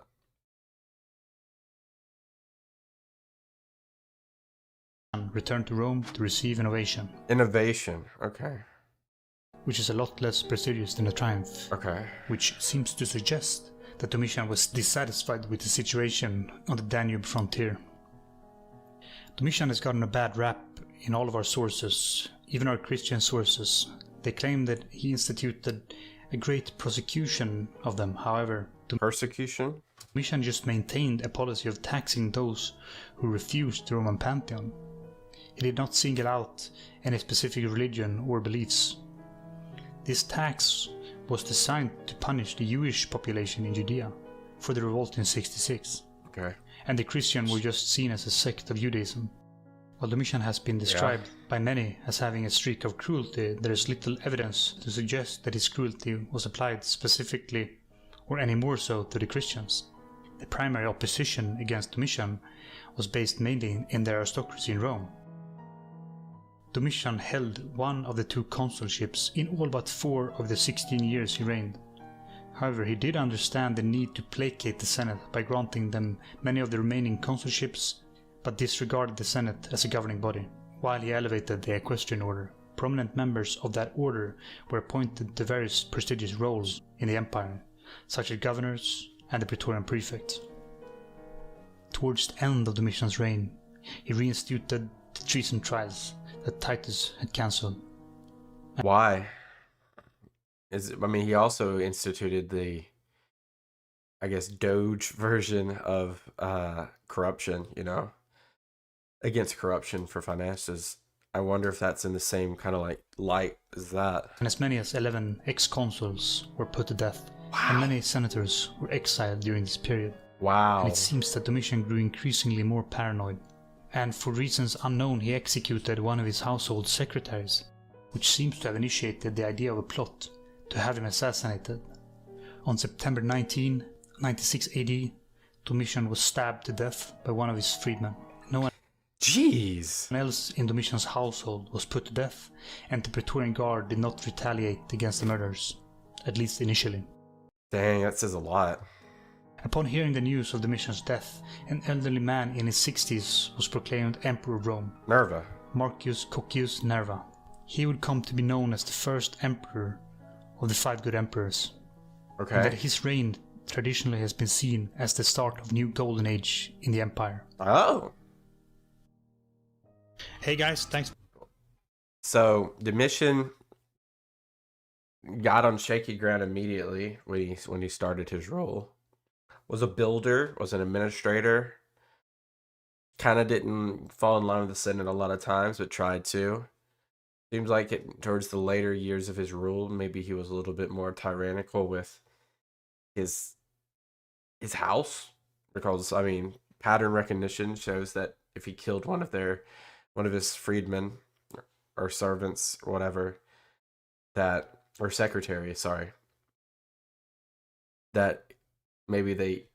Returned to Rome to receive an ovation. Innovation. Okay. Which is a lot less prestigious than a triumph. Okay. Which seems to suggest that Domitian was dissatisfied with the situation on the Danube frontier. Domitian has gotten a bad rap in all of our sources, even our Christian sources. They claim that he instituted a great prosecution of them. However, Persecution? Domitian just maintained a policy of taxing those who refused the Roman pantheon. He did not single out any specific religion or beliefs. This tax was designed to punish the Jewish population in Judea for the revolt in 66. Okay. And the Christians were just seen as a sect of Judaism. While Domitian has been described by many as having a streak of cruelty, there is little evidence to suggest that his cruelty was applied specifically or any more so to the Christians. The primary opposition against Domitian was based mainly in the aristocracy in Rome. Domitian held one of the 2 consulships in all but 4 of the 16 years he reigned. However, he did understand the need to placate the Senate by granting them many of the remaining consulships, but disregarded the Senate as a governing body. While he elevated the equestrian order, prominent members of that order were appointed to various prestigious roles in the empire, such as governors and the Praetorian prefect. Towards the end of Domitian's reign, he reinstituted the the treason trials that Titus had cancelled. Why? I mean, he also instituted the, I guess, Doge version of corruption, you know, against corruption for finances. I wonder if that's in the same kind of like light as that. And as many as 11 ex-consuls were put to death, and many senators were exiled during this period. Wow. And it seems that Domitian grew increasingly more paranoid, and for reasons unknown he executed one of his household secretaries, which seems to have initiated the idea of a plot to have him assassinated. On September 19, 96 AD, Domitian was stabbed to death by one of his freedmen. No one else in Domitian's household was put to death, and the Praetorian Guard did not retaliate against the murders, at least initially. Dang, that says a lot. Upon hearing the news of Domitian's death, an elderly man in his 60s was proclaimed Emperor of Rome, Nerva. Marcus Cocius Nerva. He would come to be known as the first emperor of the 5 good emperors. Okay. And that his reign traditionally has been seen as the start of a new golden age in the empire. Oh. Hey guys, thanks. So Domitian got on shaky ground immediately when he started his role. Was a builder, was an administrator. Kind of didn't fall in line with the Senate a lot of times, but tried to. Seems like it towards the later years of his rule, maybe he was a little bit more tyrannical with his house, because I mean, pattern recognition shows that if he killed one of his freedmen or servants or whatever, or secretary, sorry, that maybe they,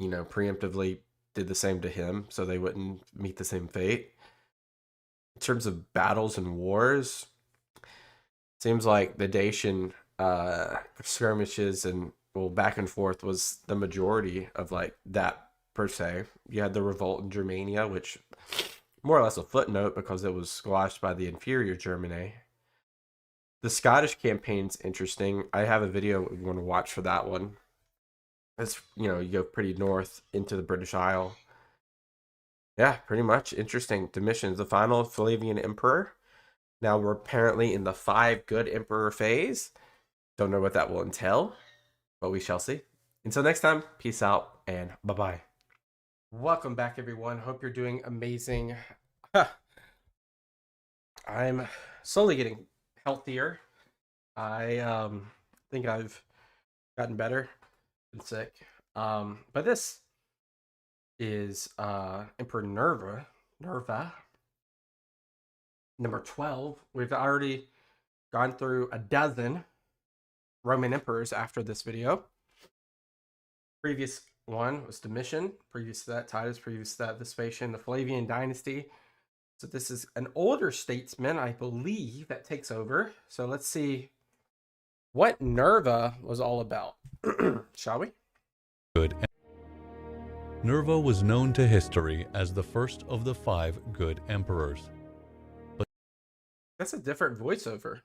you know, preemptively did the same to him so they wouldn't meet the same fate. In terms of battles and wars, seems like the Dacian skirmishes and back and forth was the majority of like that per se. You had the revolt in Germania, which more or less a footnote because it was squashed by the inferior Germany. The Scottish campaign's interesting. I have a video we want to watch for that one. It's, you know, you go pretty north into the British Isle. Yeah, pretty much interesting. Domitian is the final Flavian emperor. Now we're apparently in the 5 good emperor phase. Don't know what that will entail, but we shall see. Until next time, peace out and bye-bye. Welcome back, everyone. Hope you're doing amazing. I'm slowly getting healthier. I think I've gotten better. Been sick. But this is Emperor Nerva, number 12. We've already gone through a dozen Roman emperors after this video. Previous one was Domitian, previous to that Titus, previous to that Vespasian, the Flavian Dynasty. So this is an older statesman, I believe, that takes over. So let's see what Nerva was all about. Shall we? Good. Nerva was known to history as the first of the 5 good emperors. That's a different voiceover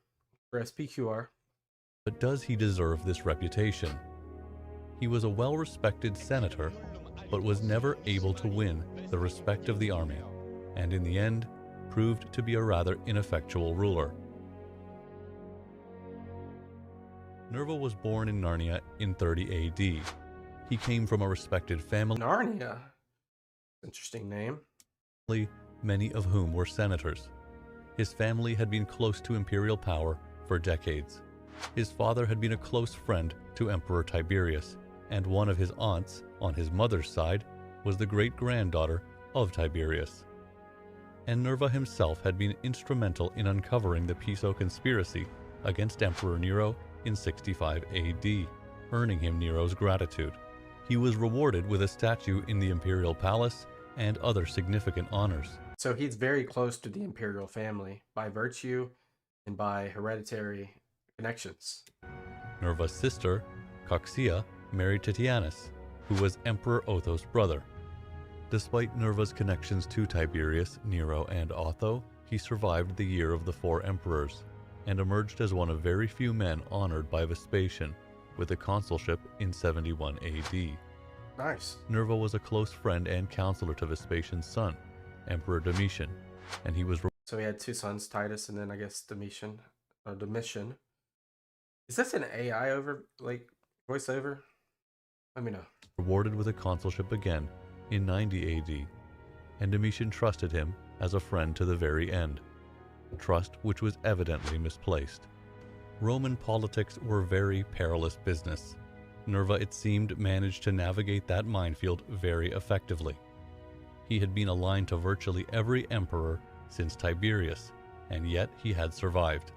for SPQR. But does he deserve this reputation? He was a well-respected senator, but was never able to win the respect of the army, and in the end proved to be a rather ineffectual ruler. Nerva was born in Narnia in 30 AD. He came from a respected family, Narnia. Interesting name. many of whom were senators. His family had been close to imperial power for decades. His father had been a close friend to Emperor Tiberius, and one of his aunts, on his mother's side, was the great-granddaughter of Tiberius. And Nerva himself had been instrumental in uncovering the Piso conspiracy against Emperor Nero in 65 AD, earning him Nero's gratitude. He was rewarded with a statue in the imperial palace and other significant honors. So he's very close to the imperial family by virtue and by hereditary connections. Nerva's sister, Coxia, married Titianus, who was Emperor Otho's brother. Despite Nerva's connections to Tiberius, Nero, and Otho, he survived the year of the 4 emperors, and emerged as one of very few men honored by Vespasian, with the consulship in 71 AD. Nice. Nerva was a close friend and counselor to Vespasian's son, Emperor Domitian, and he was So he had two sons, Titus, and then I guess Domitian. Domitian. Is this an AI voiceover? Let me know. rewarded with a consulship again in 90 AD, and Domitian trusted him as a friend to the very end, trust which was evidently misplaced. Roman politics were very perilous business. Nerva, it seemed, managed to navigate that minefield very effectively. He had been aligned to virtually every emperor since Tiberius, and yet he had survived.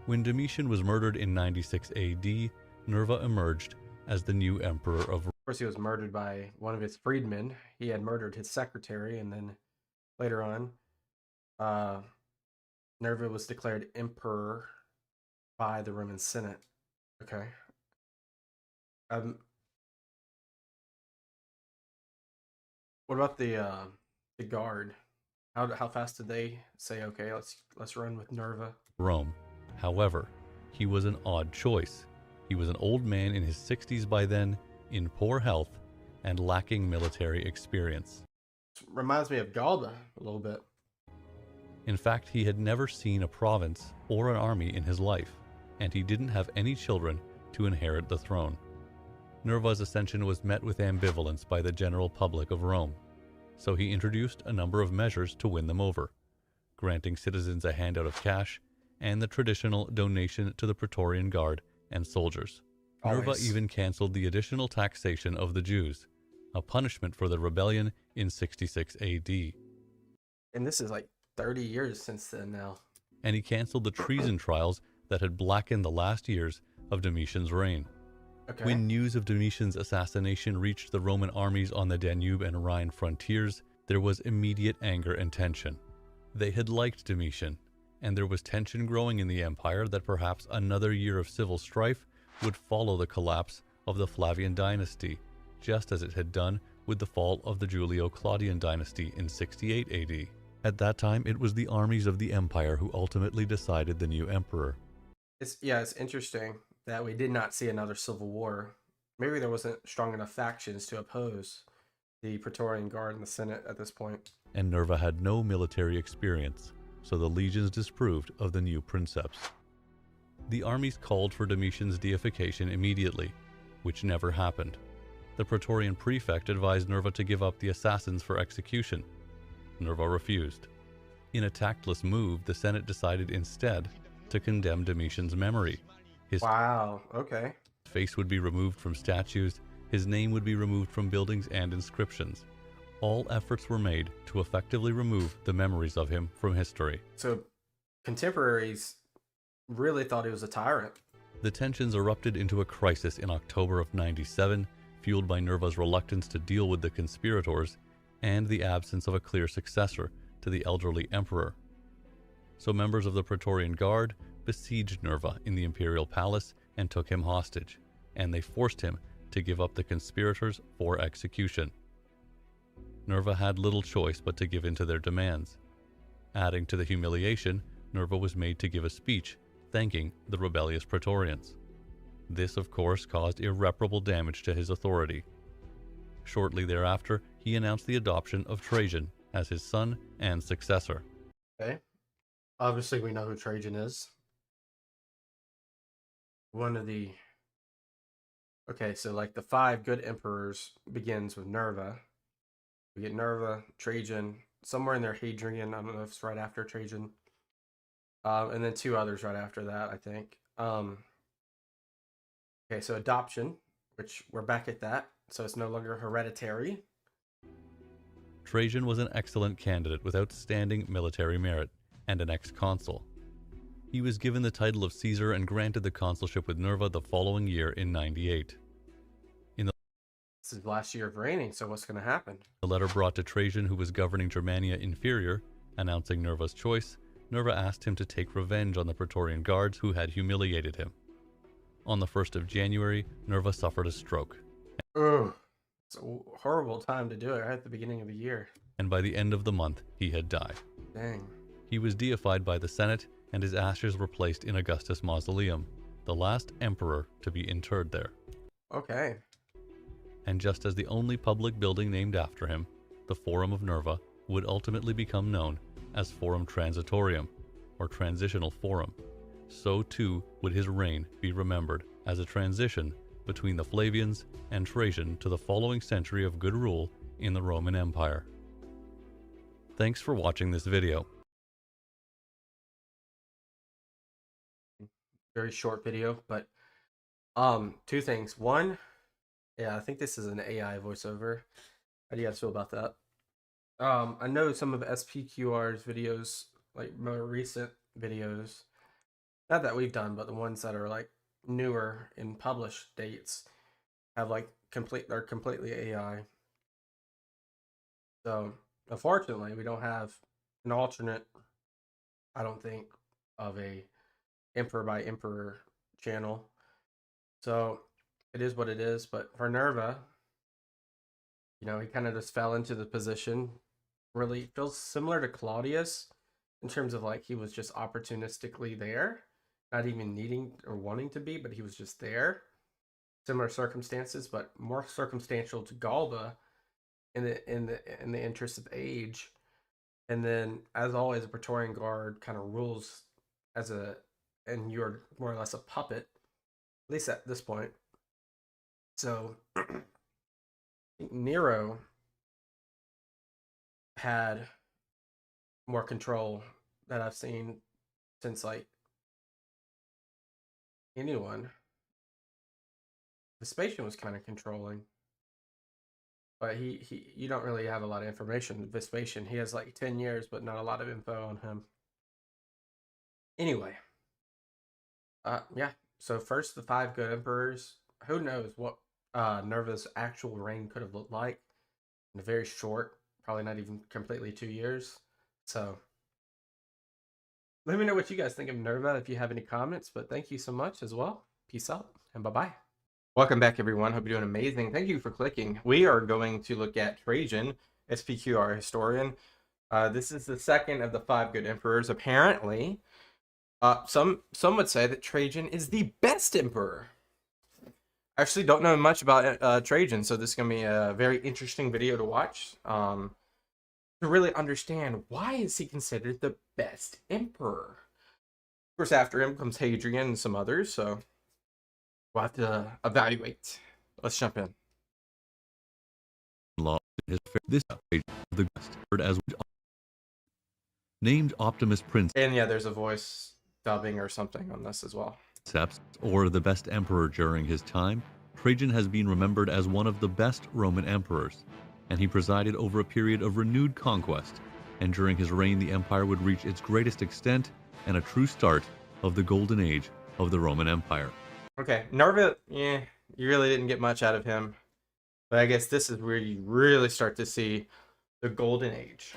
When Domitian was murdered in 96 AD, Nerva emerged as the new emperor of Rome. Of course, he was murdered by one of his freedmen. He had murdered his secretary, and then later on, Nerva was declared emperor by the Roman Senate. Okay. What about the guard? How fast did they say, okay, let's run with Nerva? Rome. However, he was an odd choice. He was an old man in his 60s by then, in poor health, and lacking military experience. Reminds me of Galba a little bit. In fact, he had never seen a province or an army in his life, and he didn't have any children to inherit the throne. Nerva's ascension was met with ambivalence by the general public of Rome, so he introduced a number of measures to win them over, granting citizens a handout of cash and the traditional donation to the Praetorian Guard and soldiers. Nerva even cancelled the additional taxation of the Jews, a punishment for the rebellion in 66 AD. And this is like 30 years since then now. And he cancelled the treason trials that had blackened the last years of Domitian's reign. Okay. When news of Domitian's assassination reached the Roman armies on the Danube and Rhine frontiers, there was immediate anger and tension. They had liked Domitian, and there was tension growing in the empire that perhaps another year of civil strife would follow the collapse of the Flavian dynasty, just as it had done with the fall of the Julio-Claudian dynasty in 68 AD. At that time, it was the armies of the empire who ultimately decided the new emperor. It's interesting that we did not see another civil war. Maybe there wasn't strong enough factions to oppose the Praetorian Guard and the Senate at this point. And Nerva had no military experience, so the legions disapproved of the new princeps. The armies called for Domitian's deification immediately, which never happened. The Praetorian prefect advised Nerva to give up the assassins for execution. Nerva refused. In a tactless move, the Senate decided instead to condemn Domitian's memory. His face would be removed from statues, his name would be removed from buildings and inscriptions. All efforts were made to effectively remove the memories of him from history. So contemporaries really thought he was a tyrant. The tensions erupted into a crisis in October of 97, fueled by Nerva's reluctance to deal with the conspirators and the absence of a clear successor to the elderly emperor. So members of the Praetorian Guard besieged Nerva in the imperial palace and took him hostage, and they forced him to give up the conspirators for execution. Nerva had little choice but to give in to their demands. Adding to the humiliation, Nerva was made to give a speech thanking the rebellious Praetorians. This, of course, caused irreparable damage to his authority. Shortly thereafter, he announced the adoption of Trajan as his son and successor. Okay. Obviously, we know who Trajan is. One of the... Okay, so like the 5 good emperors begins with Nerva. We get Nerva, Trajan, somewhere in there Hadrian. I don't know if it's right after Trajan. And then 2 others right after that, I think. Okay, so adoption, which we're back at that. So it's no longer hereditary. Trajan was an excellent candidate with outstanding military merit and an ex-consul. He was given the title of Caesar and granted the consulship with Nerva the following year in 98. This is the last year of reigning, so what's going to happen? The letter brought to Trajan, who was governing Germania Inferior, announcing Nerva's choice, Nerva asked him to take revenge on the Praetorian Guards who had humiliated him. On the 1st of January, Nerva suffered a stroke. Ugh. It's a horrible time to do it right at the beginning of the year. And by the end of the month, he had died. Dang. He was deified by the Senate, and his ashes were placed in Augustus' mausoleum, the last emperor to be interred there. Okay. And just as the only public building named after him, the Forum of Nerva, would ultimately become known as Forum Transitorium, or Transitional Forum. So too would his reign be remembered as a transition between the Flavians and Trajan to the following century of good rule in the Roman Empire. Thanks for watching this video. Very short video, but two things. One, yeah, I think this is an AI voiceover. How do you guys feel about that? I know some of SPQR's videos, like more recent videos, not that we've done, but the ones that are like newer in published dates have like they're completely AI. So unfortunately, we don't have an alternate, I don't think, of a emperor by emperor channel. So it is what it is. But for Nerva, you know, he kind of just fell into the position. Really feels similar to Claudius in terms of like he was just opportunistically there, not even needing or wanting to be, but he was just there. Similar circumstances, but more circumstantial to Galba in the interest of age. And then, as always, the Praetorian Guard kind of rules and you're more or less a puppet, at least at this point. So I think Nero had more control that I've seen since like anyone. Vespasian was kind of controlling, but you don't really have a lot of information. Vespasian, he has like 10 years, but not a lot of info on him. Anyway, yeah. So first, the 5 good emperors. Who knows what Nerva's actual reign could have looked like in a very short, probably not even completely 2 years. So let me know what you guys think of Nerva if you have any comments. But thank you so much as well. Peace out and bye-bye. Welcome back, everyone. Hope you're doing amazing. Thank you for clicking. We are going to look at Trajan, SPQR historian. This is the second of the 5 good emperors. Apparently, some would say that Trajan is the best emperor. I actually don't know much about Trajan, so this is going to be a very interesting video to watch to really understand why is he considered the best emperor. Of course, after him comes Hadrian and some others, so we'll have to evaluate. Let's jump in. This page of the word as named Optimus Prince, And yeah, there's a voice dubbing or something on this as well. or the best emperor during his time, Trajan has been remembered as one of the best Roman emperors, and he presided over a period of renewed conquest, and during his reign the empire would reach its greatest extent and a true start of the golden age of the Roman Empire. Okay, Nerva, yeah, you really didn't get much out of him. But I guess this is where you really start to see the golden age.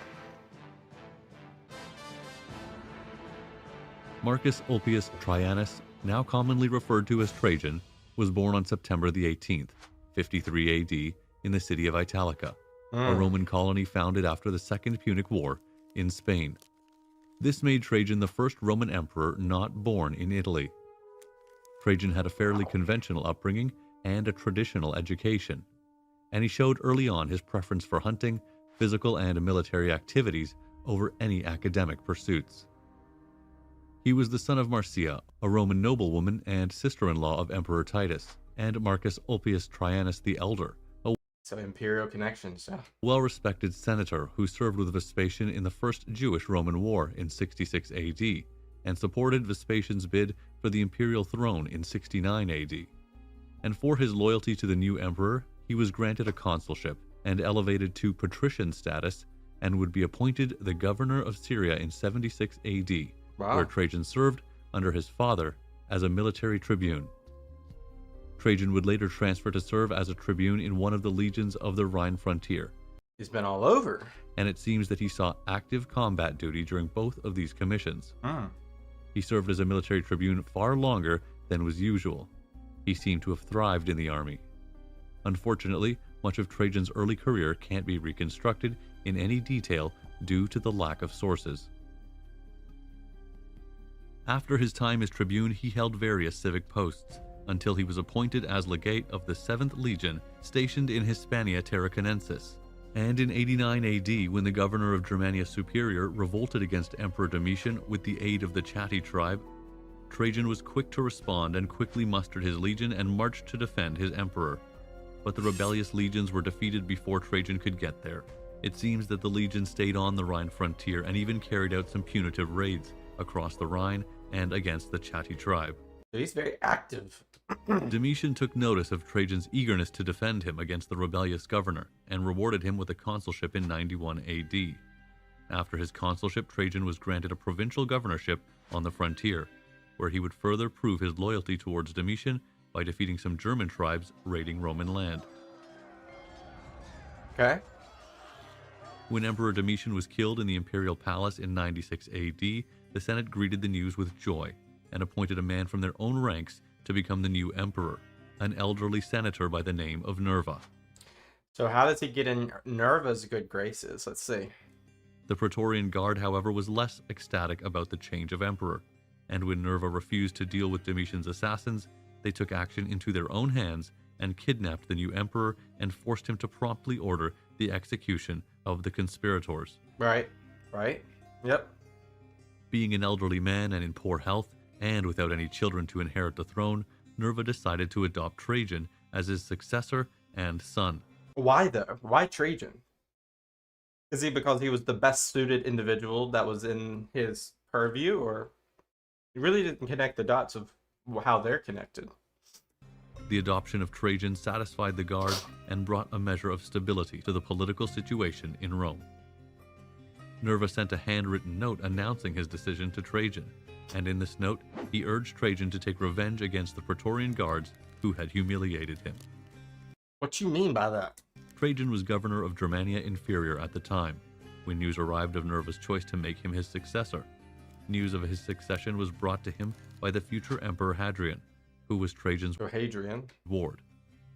Marcus Ulpius Traianus, now commonly referred to as Trajan, was born on September the 18th, 53 AD, in the city of Italica, a Roman colony founded after the Second Punic War in Spain. This made Trajan the first Roman emperor not born in Italy. Trajan had a fairly conventional upbringing and a traditional education, and he showed early on his preference for hunting, physical and military activities over any academic pursuits. He was the son of Marcia, a Roman noblewoman and sister-in-law of Emperor Titus, and Marcus Ulpius Traianus the Elder, a So imperial connections, yeah. well-respected senator who served with Vespasian in the First Jewish-Roman War in 66 AD, and supported Vespasian's bid for the imperial throne in 69 AD. And for his loyalty to the new emperor, he was granted a consulship and elevated to patrician status, and would be appointed the governor of Syria in 76 AD, where Trajan served under his father as a military tribune. Trajan would later transfer to serve as a tribune in one of the legions of the Rhine frontier. He's been all over. And it seems that he saw active combat duty during both of these commissions. He served as a military tribune far longer than was usual. He seemed to have thrived in the army. Unfortunately, much of Trajan's early career can't be reconstructed in any detail due to the lack of sources. After his time as tribune, he held various civic posts, until he was appointed as legate of the 7th Legion stationed in Hispania Tarraconensis, And in 89 AD, when the governor of Germania Superior revolted against Emperor Domitian with the aid of the Chatti tribe, Trajan was quick to respond and quickly mustered his legion and marched to defend his emperor. But the rebellious legions were defeated before Trajan could get there. It seems that the legion stayed on the Rhine frontier and even carried out some punitive raids across the Rhine and against the Chatti tribe. So he's very active. Domitian took notice of Trajan's eagerness to defend him against the rebellious governor and rewarded him with a consulship in 91 AD. After his consulship, Trajan was granted a provincial governorship on the frontier, where he would further prove his loyalty towards Domitian by defeating some German tribes raiding Roman land. Okay. When Emperor Domitian was killed in the imperial palace in 96 AD, the Senate greeted the news with joy and appointed a man from their own ranks to become the new emperor, an elderly senator by the name of Nerva. So how does he get in Nerva's good graces? Let's see. The Praetorian Guard, however, was less ecstatic about the change of emperor, and when Nerva refused to deal with Domitian's assassins, they took action into their own hands and kidnapped the new emperor and forced him to promptly order the execution of the conspirators. Right. Yep. Being an elderly man and in poor health, and without any children to inherit the throne, Nerva decided to adopt Trajan as his successor and son. Why though? Why Trajan? Is he because he was the best suited individual that was in his purview, or he really didn't connect the dots of how they're connected? The adoption of Trajan satisfied the Guard and brought a measure of stability to the political situation in Rome. Nerva sent a handwritten note announcing his decision to Trajan, and in this note he urged Trajan to take revenge against the Praetorian Guards who had humiliated him. What you mean by that? Trajan was governor of Germania Inferior at the time, when news arrived of Nerva's choice to make him his successor. News of his succession was brought to him by the future Emperor Hadrian, who was Trajan's ward.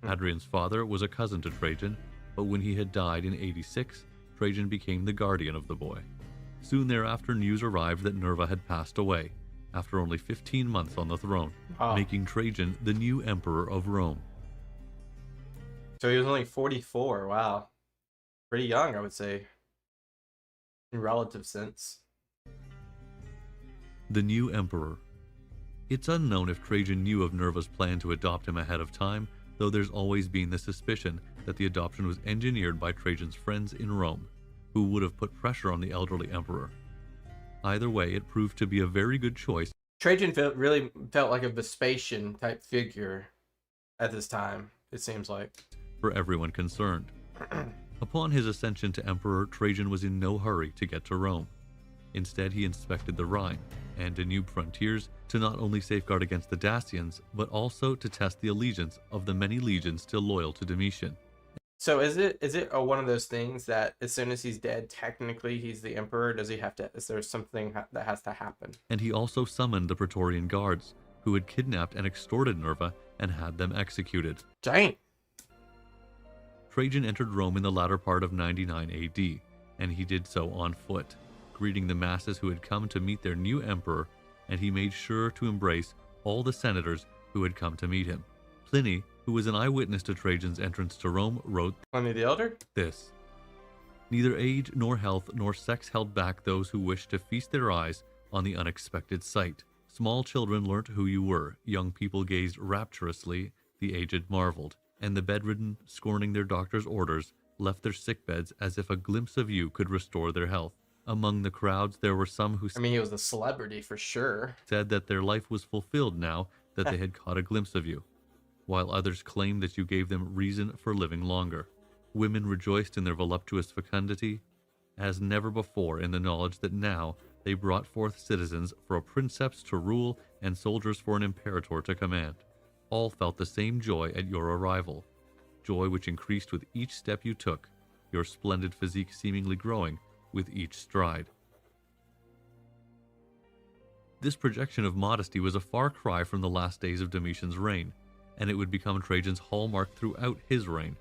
Hadrian's father was a cousin to Trajan, but when he had died in 86, Trajan became the guardian of the boy. Soon thereafter, news arrived that Nerva had passed away, after only 15 months on the throne, making Trajan the new emperor of Rome. So he was only 44, wow. Pretty young, I would say, in relative sense. The new emperor. It's unknown if Trajan knew of Nerva's plan to adopt him ahead of time, though there's always been the suspicion that the adoption was engineered by Trajan's friends in Rome, who would have put pressure on the elderly emperor. Either way, it proved to be a very good choice. Trajan really felt like a Vespasian type figure at this time, it seems like, for everyone concerned. Upon his ascension to emperor, Trajan was in no hurry to get to Rome. Instead, he inspected the Rhine and Danube frontiers to not only safeguard against the Dacians, but also to test the allegiance of the many legions still loyal to Domitian. So is it one of those things that as soon as he's dead, technically he's the emperor? Does he have to? Is there something that has to happen? And he also summoned the Praetorian Guards, who had kidnapped and extorted Nerva and had them executed. Dang. Trajan entered Rome in the latter part of 99 AD, and he did so on foot, greeting the masses who had come to meet their new emperor, and he made sure to embrace all the senators who had come to meet him. Pliny, who was an eyewitness to Trajan's entrance to Rome, wrote Pliny the Elder? this: "Neither age nor health nor sex held back those who wished to feast their eyes on the unexpected sight. Small children learnt who you were, young people gazed rapturously, the aged marveled, and the bedridden, scorning their doctor's orders, left their sickbeds as if a glimpse of you could restore their health. Among the crowds there were some who he was a celebrity for sure. said that their life was fulfilled now that they had caught a glimpse of you, while others claimed that you gave them reason for living longer. Women rejoiced in their voluptuous fecundity, as never before in the knowledge that now they brought forth citizens for a princeps to rule and soldiers for an imperator to command. All felt the same joy at your arrival, joy which increased with each step you took, your splendid physique seemingly growing with each stride." This projection of modesty was a far cry from the last days of Domitian's reign, and it would become Trajan's hallmark throughout his reign,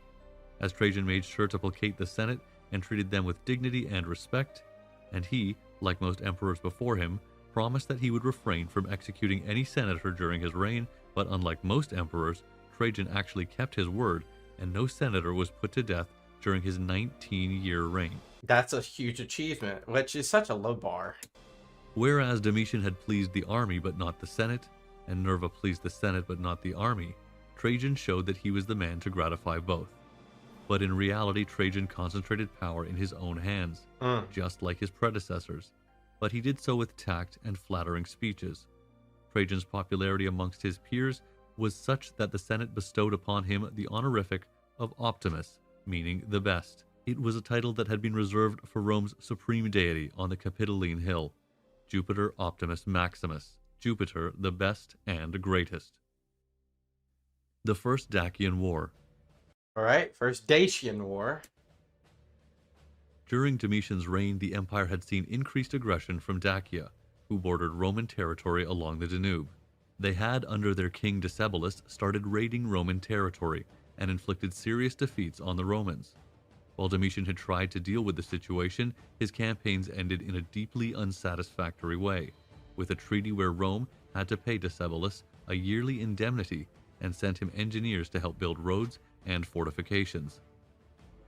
as Trajan made sure to placate the Senate and treated them with dignity and respect, and he, like most emperors before him, promised that he would refrain from executing any senator during his reign, but unlike most emperors, Trajan actually kept his word, and no senator was put to death during his 19-year reign. That's a huge achievement, which is such a low bar. Whereas Domitian had pleased the army but not the Senate, and Nerva pleased the Senate but not the army, Trajan showed that he was the man to gratify both. But in reality, Trajan concentrated power in his own hands, just like his predecessors, but he did so with tact and flattering speeches. Trajan's popularity amongst his peers was such that the Senate bestowed upon him the honorific of Optimus, meaning the best. It was a title that had been reserved for Rome's supreme deity on the Capitoline Hill, Jupiter Optimus Maximus, Jupiter the best and greatest. The First Dacian War. All right, First Dacian War. During Domitian's reign, the empire had seen increased aggression from Dacia, who bordered Roman territory along the Danube. They had, under their king Decebalus, started raiding Roman territory and inflicted serious defeats on the Romans. While Domitian had tried to deal with the situation, his campaigns ended in a deeply unsatisfactory way, with a treaty where Rome had to pay Decebalus a yearly indemnity and sent him engineers to help build roads and fortifications.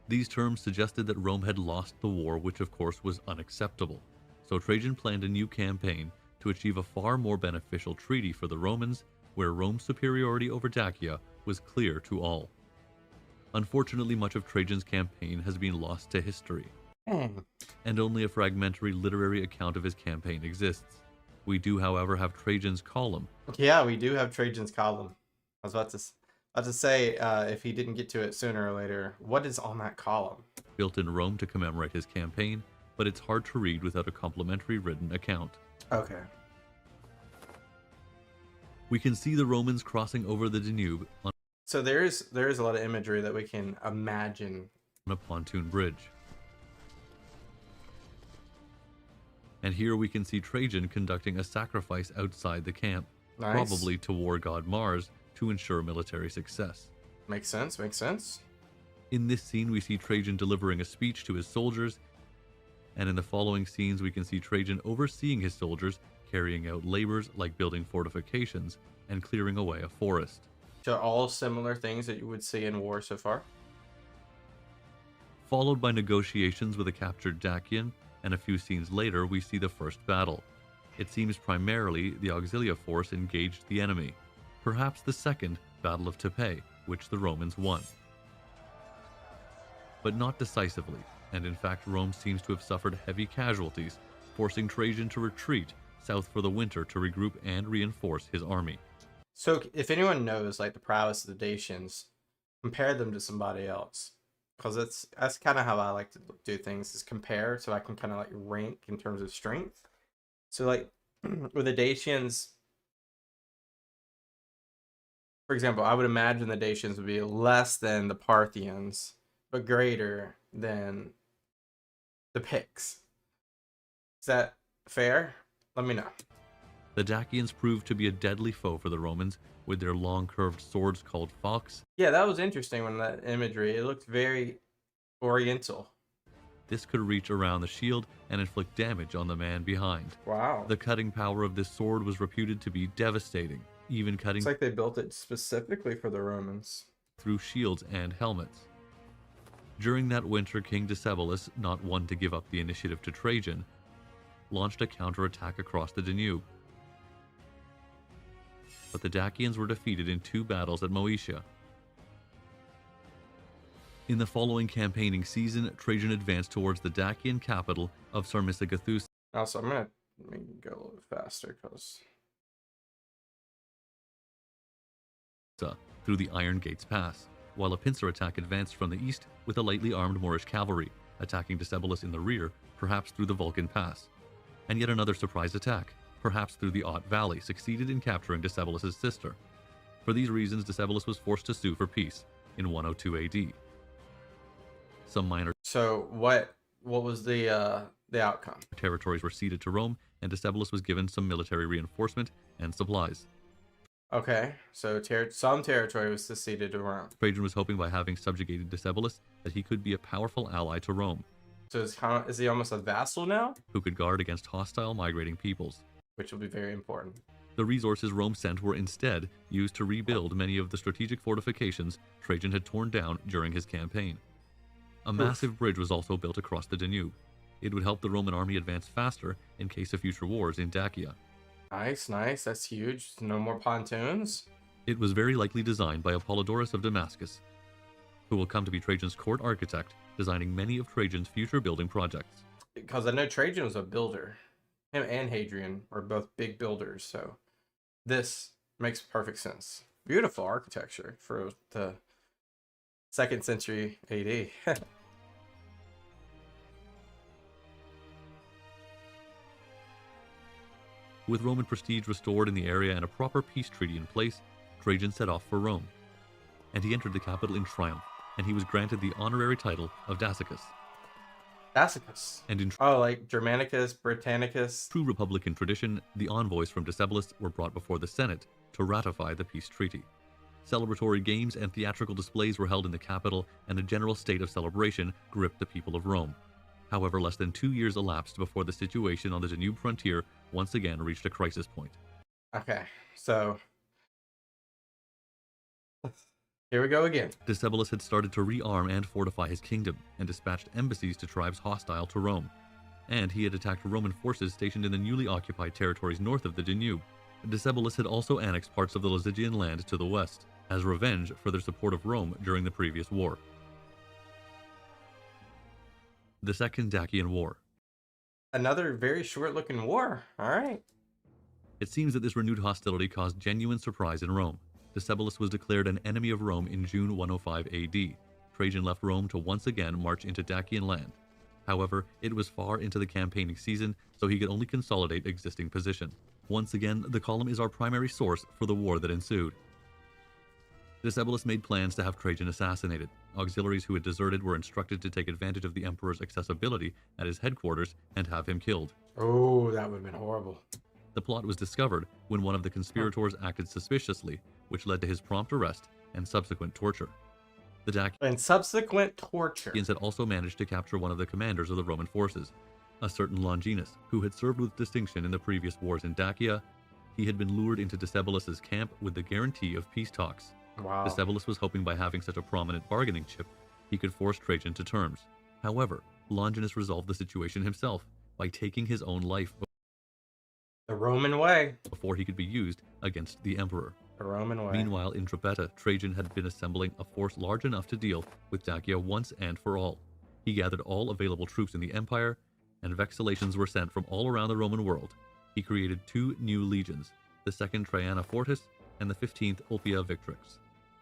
These terms suggested that Rome had lost the war, which of course was unacceptable. So Trajan planned a new campaign to achieve a far more beneficial treaty for the Romans, where Rome's superiority over Dacia was clear to all. Unfortunately, much of Trajan's campaign has been lost to history, and only a fragmentary literary account of his campaign exists. We do, however, have Trajan's column. Yeah, we do have Trajan's column. I was about to say, if he didn't get to it sooner or later, what is on that column? Built in Rome to commemorate his campaign, but it's hard to read without a complimentary written account. Okay. We can see the Romans crossing over the Danube on So there is a lot of imagery that we can imagine. a pontoon bridge. And here we can see Trajan conducting a sacrifice outside the camp, Nice. probably to war god Mars, to ensure military success. Makes sense, makes sense. In this scene, we see Trajan delivering a speech to his soldiers, and in the following scenes, we can see Trajan overseeing his soldiers, carrying out labors like building fortifications and clearing away a forest. So all similar things that you would see in war so far? Followed by negotiations with a captured Dacian, and a few scenes later, we see the first battle. It seems primarily the Auxilia force engaged the enemy, perhaps the second Battle of Tepe, which the Romans won. But not decisively, and in fact Rome seems to have suffered heavy casualties, forcing Trajan to retreat south for the winter to regroup and reinforce his army. So if anyone knows like the prowess of the Dacians, compare them to somebody else. Because that's kind of how I like to do things, is compare, so I can kind of like rank in terms of strength. So like with the Dacians, for example, I would imagine the Dacians would be less than the Parthians, but greater than the Picts. Is that fair? Let me know. The Dacians proved to be a deadly foe for the Romans, with their long curved swords called falx. Yeah, that was interesting when that imagery, it looked very oriental. This could reach around the shield and inflict damage on the man behind. Wow. The cutting power of this sword was reputed to be devastating, even cutting It's like they built it specifically for the Romans. through shields and helmets. During that winter, King Decebalus, not one to give up the initiative to Trajan, launched a counterattack across the Danube. But the Dacians were defeated in 2 battles at Moesia. In the following campaigning season, Trajan advanced towards the Dacian capital of Sarmisagothus. Also, I'm going to let me go a little bit faster because... through the Iron Gates Pass, while a pincer attack advanced from the east with a lightly armed Moorish cavalry, attacking Decebalus in the rear, perhaps through the Vulcan Pass. And yet another surprise attack, perhaps through the Ott Valley, succeeded in capturing Decebalus' sister. For these reasons, Decebalus was forced to sue for peace in 102 AD. Some minor So what was the outcome? territories were ceded to Rome, and Decebalus was given some military reinforcement and supplies. Okay, so some territory was seceded to Rome. Trajan was hoping by having subjugated Decebalus that he could be a powerful ally to Rome, So is he almost a vassal now? who could guard against hostile migrating peoples. Which will be very important. The resources Rome sent were instead used to rebuild many of the strategic fortifications Trajan had torn down during his campaign. A massive bridge was also built across the Danube. It would help the Roman army advance faster in case of future wars in Dacia. Nice, nice. That's huge. No more pontoons. It was very likely designed by Apollodorus of Damascus, who will come to be Trajan's court architect, designing many of Trajan's future building projects. Because I know Trajan was a builder. Him and Hadrian were both big builders, so this makes perfect sense. Beautiful architecture for the 2nd century AD. With Roman prestige restored in the area and a proper peace treaty in place, Trajan set off for Rome. And he entered the capital in triumph, and he was granted the honorary title of Dacicus. Dacicus. And in like Germanicus, Britannicus. true Republican tradition, the envoys from Decebalus were brought before the Senate to ratify the peace treaty. Celebratory games and theatrical displays were held in the capital, and a general state of celebration gripped the people of Rome. However, less than 2 years elapsed before the situation on the Danube frontier once again reached a crisis point. Okay, so here we go again. Decebalus had started to rearm and fortify his kingdom, and dispatched embassies to tribes hostile to Rome. And he had attacked Roman forces stationed in the newly occupied territories north of the Danube. Decebalus had also annexed parts of the Lusigian land to the west, as revenge for their support of Rome during the previous war. The Second Dacian War. Another very short-looking war. All right. It seems that this renewed hostility caused genuine surprise in Rome. Decebalus was declared an enemy of Rome in June 105 AD. Trajan left Rome to once again march into Dacian land. However, it was far into the campaigning season, so he could only consolidate existing position. Once again, the column is our primary source for the war that ensued. Decebalus made plans to have Trajan assassinated. Auxiliaries who had deserted were instructed to take advantage of the emperor's accessibility at his headquarters and have him killed. Oh, that would have been horrible. The plot was discovered when one of the conspirators acted suspiciously, which led to his prompt arrest and subsequent torture. The Dacians had also managed to capture one of the commanders of the Roman forces, a certain Longinus, who had served with distinction in the previous wars in Dacia. He had been lured into Decebalus's camp with the guarantee of peace talks. Wow. Decebalus was hoping by having such a prominent bargaining chip, he could force Trajan to terms. However, Longinus resolved the situation himself by taking his own life The Roman way. before he could be used against the emperor. The Roman way. Meanwhile, in Drepeta, Trajan had been assembling a force large enough to deal with Dacia once and for all. He gathered all available troops in the empire, and vexallations were sent from all around the Roman world. He created 2 new legions, the 2nd Traiana Fortis and the 15th Ulpia Victrix.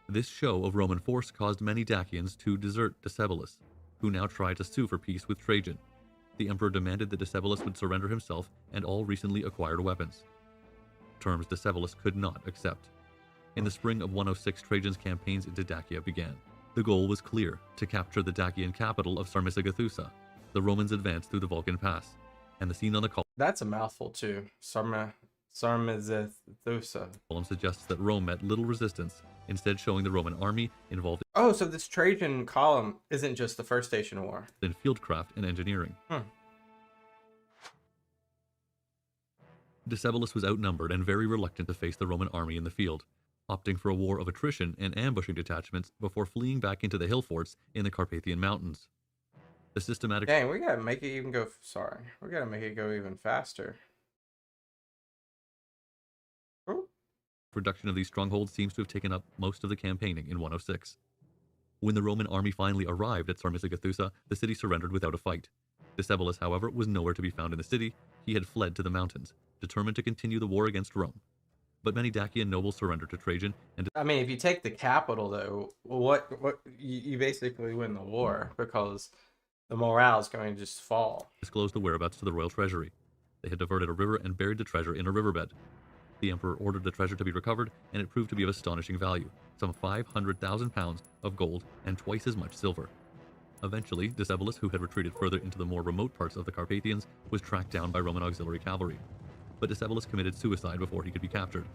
This show of Roman force caused many Dacians to desert Decebalus, who now tried to sue for peace with Trajan. The emperor demanded that Decebalus would surrender himself and all recently acquired weapons. Terms Decebalus could not accept. In the spring of 106, Trajan's campaigns into Dacia began. The goal was clear: to capture the Dacian capital of Sarmizegetusa. The Romans advanced through the Vulcan Pass, and the scene on the That's a mouthful too. Sarmizegetusa. column suggests that Rome met little resistance, instead showing the Roman army involved Oh, so this Trajan column isn't just the First Dacian War. in fieldcraft and engineering. Decebalus was outnumbered and very reluctant to face the Roman army in the field, opting for a war of attrition and ambushing detachments before fleeing back into the hill forts in the Carpathian Mountains. The systematic Dang, we gotta make it even go. Sorry, we gotta make it go even faster. production of these strongholds seems to have taken up most of the campaigning in 106. When the Roman army finally arrived at Sarmizegetusa, the city surrendered without a fight. Decebalus, however, was nowhere to be found in the city. He had fled to the mountains, determined to continue the war against Rome. But many Dacian nobles surrendered to Trajan, and I mean, if you take the capital, though, what you basically win the war, because the morale is going to just fall. disclosed the whereabouts to the royal treasury. They had diverted a river and buried the treasure in a riverbed. The emperor ordered the treasure to be recovered, and it proved to be of astonishing value, some 500,000 pounds of gold and twice as much silver. Eventually, Decebalus, who had retreated further into the more remote parts of the Carpathians, was tracked down by Roman auxiliary cavalry. But Decebalus committed suicide before he could be captured.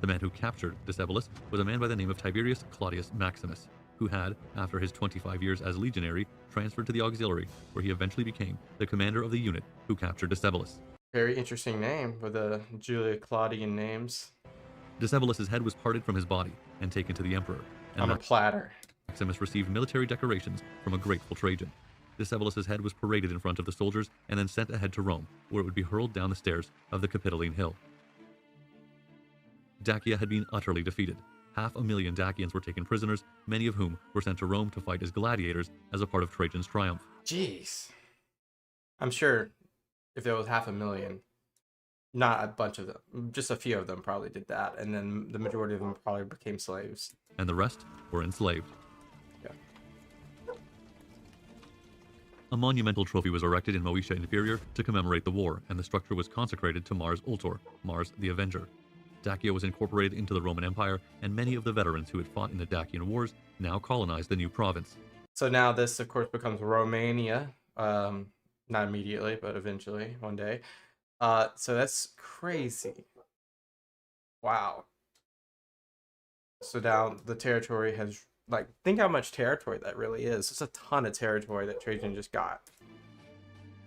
The man who captured Decebalus was a man by the name of Tiberius Claudius Maximus, who had, after his 25 years as legionary, transferred to the auxiliary, where he eventually became the commander of the unit who captured Decebalus. Very interesting name with the Julia Claudian names. Decebalus's head was parted from his body and taken to the emperor, and On a platter. Maximus received military decorations from a grateful Trajan. Decebalus's head was paraded in front of the soldiers and then sent ahead to Rome, where it would be hurled down the stairs of the Capitoline Hill. Dacia had been utterly defeated. 500,000 Dacians were taken prisoners, many of whom were sent to Rome to fight as gladiators as a part of Trajan's triumph. Jeez. I'm sure if there was 500,000, not a bunch of them, just a few of them probably did that, and then the majority of them probably became slaves. And the rest were enslaved. Yeah. A monumental trophy was erected in Moesia Inferior to commemorate the war, and the structure was consecrated to Mars Ultor, Mars the Avenger. Dacia was incorporated into the Roman Empire, and many of the veterans who had fought in the Dacian Wars now colonized the new province. So now this, of course, becomes Romania. Not immediately, but eventually, one day. So that's crazy. Wow. So now the territory has, like, think how much territory that really is. It's a ton of territory that Trajan just got.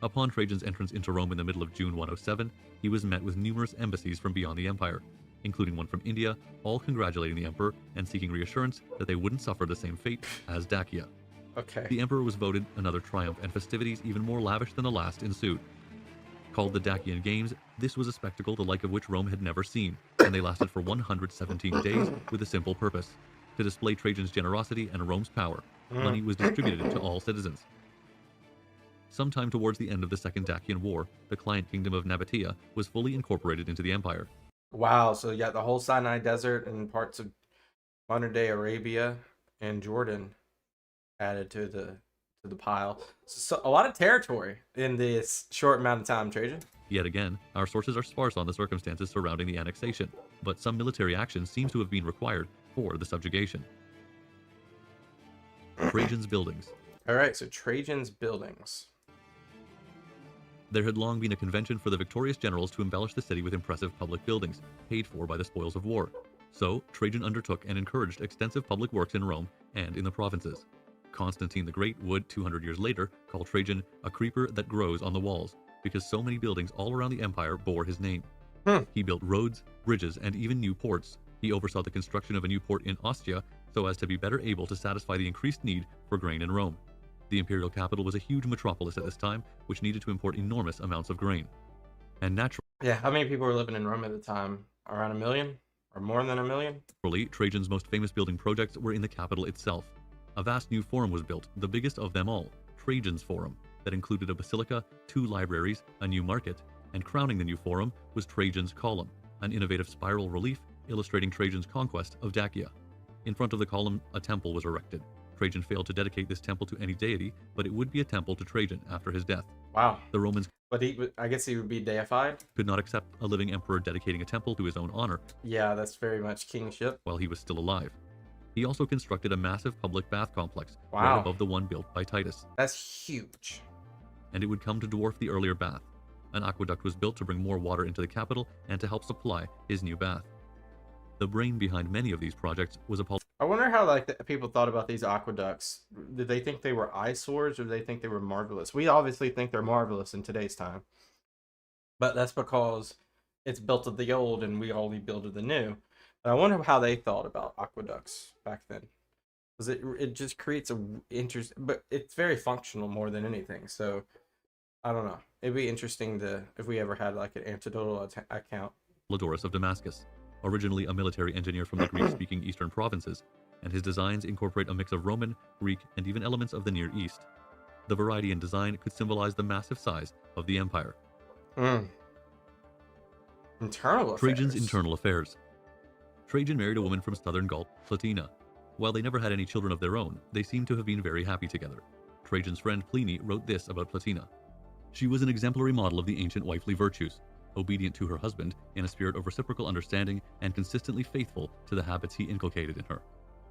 Upon Trajan's entrance into Rome in the middle of June 107, he was met with numerous embassies from beyond the empire, including one from India, all congratulating the emperor and seeking reassurance that they wouldn't suffer the same fate as Dacia. Okay. The emperor was voted another triumph, and festivities even more lavish than the last ensued. Called the Dacian Games, this was a spectacle the like of which Rome had never seen, and they lasted for 117 days with a simple purpose: to display Trajan's generosity and Rome's power. Money was distributed to all citizens. Sometime towards the end of the Second Dacian War, the client kingdom of Nabatea was fully incorporated into the empire. Wow, so you got the whole Sinai Desert and parts of modern-day Arabia and Jordan added to the pile. So a lot of territory in this short amount of time, Trajan. Yet again, our sources are sparse on the circumstances surrounding the annexation, but some military action seems to have been required for the subjugation. Trajan's buildings. All right, so Trajan's buildings. There had long been a convention for the victorious generals to embellish the city with impressive public buildings, paid for by the spoils of war. So, Trajan undertook and encouraged extensive public works in Rome and in the provinces. Constantine the Great would, 200 years later, call Trajan a creeper that grows on the walls, because so many buildings all around the empire bore his name. He built roads, bridges, and even new ports. He oversaw the construction of a new port in Ostia so as to be better able to satisfy the increased need for grain in Rome. The imperial capital was a huge metropolis at this time, which needed to import enormous amounts of grain. And naturally, Yeah, how many people were living in Rome at the time? Around 1 million? Or more than 1 million? Trajan's most famous building projects were in the capital itself. A vast new forum was built, the biggest of them all, Trajan's Forum, that included a basilica, 2 libraries, a new market, and crowning the new forum was Trajan's Column, an innovative spiral relief illustrating Trajan's conquest of Dacia. In front of the column, a temple was erected. Trajan failed to dedicate this temple to any deity, but it would be a temple to Trajan after his death. Wow. The Romans But I guess he would be deified? could not accept a living emperor dedicating a temple to his own honor Yeah, that's very much kingship. while he was still alive. He also constructed a massive public bath complex right Wow. above the one built by Titus, That's huge. and it would come to dwarf the earlier bath. An aqueduct was built to bring more water into the capital and to help supply his new bath. The brain behind many of these projects was a I wonder how people thought about these aqueducts. Did they think they were eyesores or did they think they were marvelous? We obviously think they're marvelous in today's time. But that's because it's built of the old and we only build of the new. But I wonder how they thought about aqueducts back then. Because it just creates a interest, but it's very functional more than anything. So I don't know. It'd be interesting if we ever had like an anecdotal account. Apollodorus of Damascus, originally a military engineer from the Greek-speaking eastern provinces, and his designs incorporate a mix of Roman, Greek, and even elements of the Near East. The variety in design could symbolize the massive size of the empire. Internal affairs. Trajan's internal affairs. Trajan married a woman from southern Gaul, Plotina. While they never had any children of their own, they seem to have been very happy together. Trajan's friend Pliny wrote this about Plotina. She was an exemplary model of the ancient wifely virtues, obedient to her husband in a spirit of reciprocal understanding and consistently faithful to the habits he inculcated in her.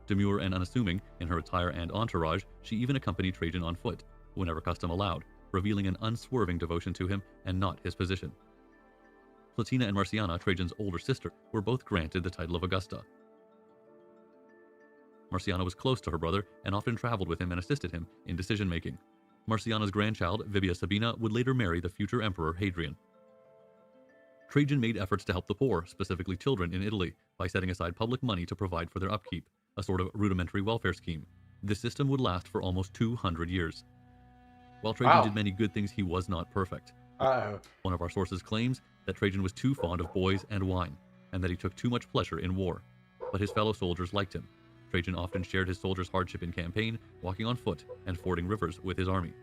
Demure and unassuming in her attire and entourage, she even accompanied Trajan on foot, whenever custom allowed, revealing an unswerving devotion to him and not his position. Plotina and Marciana, Trajan's older sister, were both granted the title of Augusta. Marciana was close to her brother and often traveled with him and assisted him in decision-making. Marciana's grandchild, Vibia Sabina, would later marry the future emperor Hadrian. Trajan made efforts to help the poor, specifically children in Italy, by setting aside public money to provide for their upkeep, a sort of rudimentary welfare scheme. This system would last for almost 200 years. While Trajan Wow. did many good things, he was not perfect. Uh-oh. One of our sources claims that Trajan was too fond of boys and wine, and that he took too much pleasure in war. But his fellow soldiers liked him. Trajan often shared his soldiers' hardship in campaign, walking on foot and fording rivers with his army.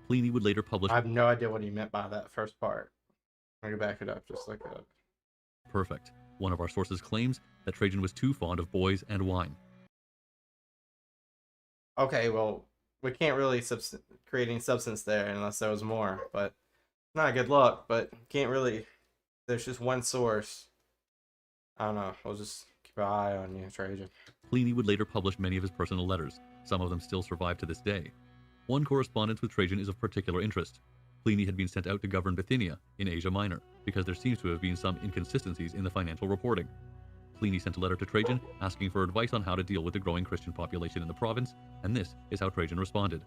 Pliny would later publish I have no idea what he meant by that first part. I'm gonna back it up just like that. perfect. One of our sources claims that Trajan was too fond of boys and wine. Okay, well, we can't really create any substance there unless there was more, but not a good look, but can't really, there's just one source. I don't know, we'll just keep an eye on you, Trajan. Pliny would later publish many of his personal letters. Some of them still survive to this day. One correspondence with Trajan is of particular interest. Pliny had been sent out to govern Bithynia in Asia Minor because there seems to have been some inconsistencies in the financial reporting. Pliny sent a letter to Trajan asking for advice on how to deal with the growing Christian population in the province, and this is how Trajan responded.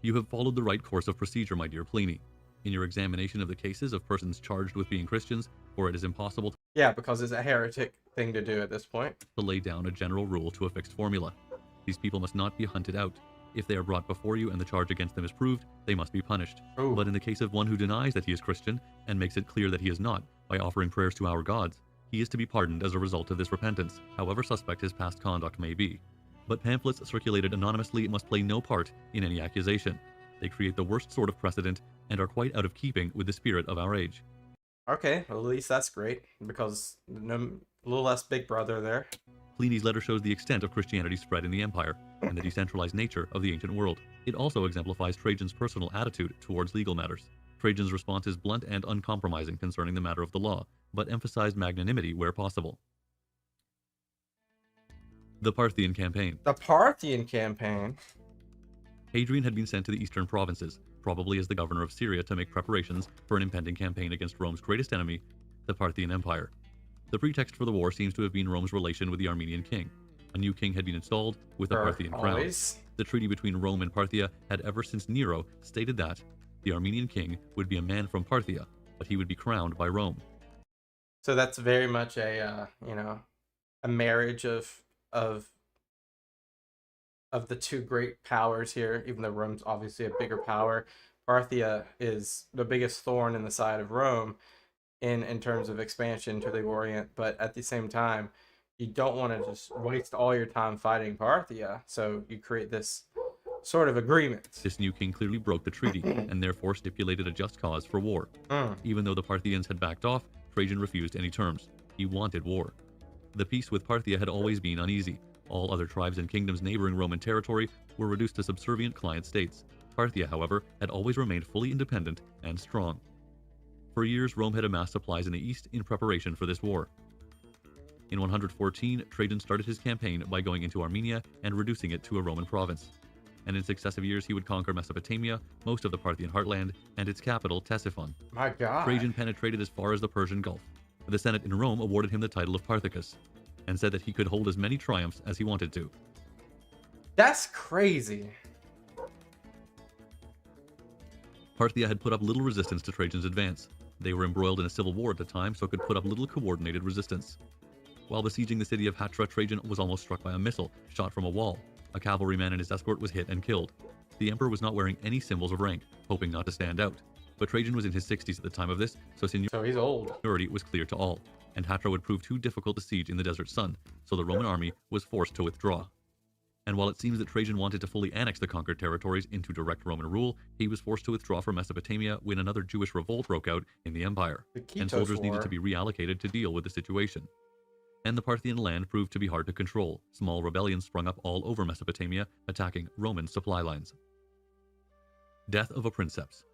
You have followed the right course of procedure, my dear Pliny. In your examination of the cases of persons charged with being Christians, for it is impossible Yeah, because it's a heretic thing to do at this point. to lay down a general rule to a fixed formula. These people must not be hunted out. If they are brought before you and the charge against them is proved, they must be punished. Ooh. But in the case of one who denies that he is Christian and makes it clear that he is not by offering prayers to our gods, he is to be pardoned as a result of this repentance, however suspect his past conduct may be. But pamphlets circulated anonymously must play no part in any accusation. They create the worst sort of precedent and are quite out of keeping with the spirit of our age. Okay, well, at least that's great, because a little less big brother there. Pliny's letter shows the extent of Christianity's spread in the empire and the decentralized nature of the ancient world. It also exemplifies Trajan's personal attitude towards legal matters. Trajan's response is blunt and uncompromising concerning the matter of the law, but emphasized magnanimity where possible. The Parthian Campaign. The Parthian campaign. Hadrian had been sent to the eastern provinces, probably as the governor of Syria, to make preparations for an impending campaign against Rome's greatest enemy, the Parthian Empire. The pretext for the war seems to have been Rome's relation with the Armenian king. A new king had been installed with the Parthian crown. Always. The treaty between Rome and Parthia had ever since Nero stated that the Armenian king would be a man from Parthia, but he would be crowned by Rome. So that's very much a a marriage of the two great powers here. Even though Rome's obviously a bigger power, Parthia is the biggest thorn in the side of Rome in terms of expansion to the Orient. But at the same time, you don't want to just waste all your time fighting Parthia. So you create this sort of agreement. This new king clearly broke the treaty and therefore stipulated a just cause for war. Even though the Parthians had backed off, Trajan refused any terms. He wanted war. The peace with Parthia had always been uneasy. All other tribes and kingdoms neighboring Roman territory were reduced to subservient client states. Parthia, however, had always remained fully independent and strong. For years, Rome had amassed supplies in the east in preparation for this war. In 114, Trajan started his campaign by going into Armenia and reducing it to a Roman province. And in successive years, he would conquer Mesopotamia, most of the Parthian heartland, and its capital, Ctesiphon. My God. Trajan penetrated as far as the Persian Gulf. The Senate in Rome awarded him the title of Parthicus, and said that he could hold as many triumphs as he wanted to. That's crazy. Parthia had put up little resistance to Trajan's advance. They were embroiled in a civil war at the time, so could put up little coordinated resistance. While besieging the city of Hatra, Trajan was almost struck by a missile shot from a wall. A cavalryman and his escort was hit and killed. The emperor was not wearing any symbols of rank, hoping not to stand out. But Trajan was in his 60s at the time of this, so he's old. seniority was clear to all, and Hatra would prove too difficult to siege in the desert sun, so the Roman army was forced to withdraw. And while it seems that Trajan wanted to fully annex the conquered territories into direct Roman rule, he was forced to withdraw from Mesopotamia when another Jewish revolt broke out in the empire, and soldiers needed to be reallocated to deal with the situation. And the Parthian land proved to be hard to control. Small rebellions sprung up all over Mesopotamia, attacking Roman supply lines. Death of a princeps.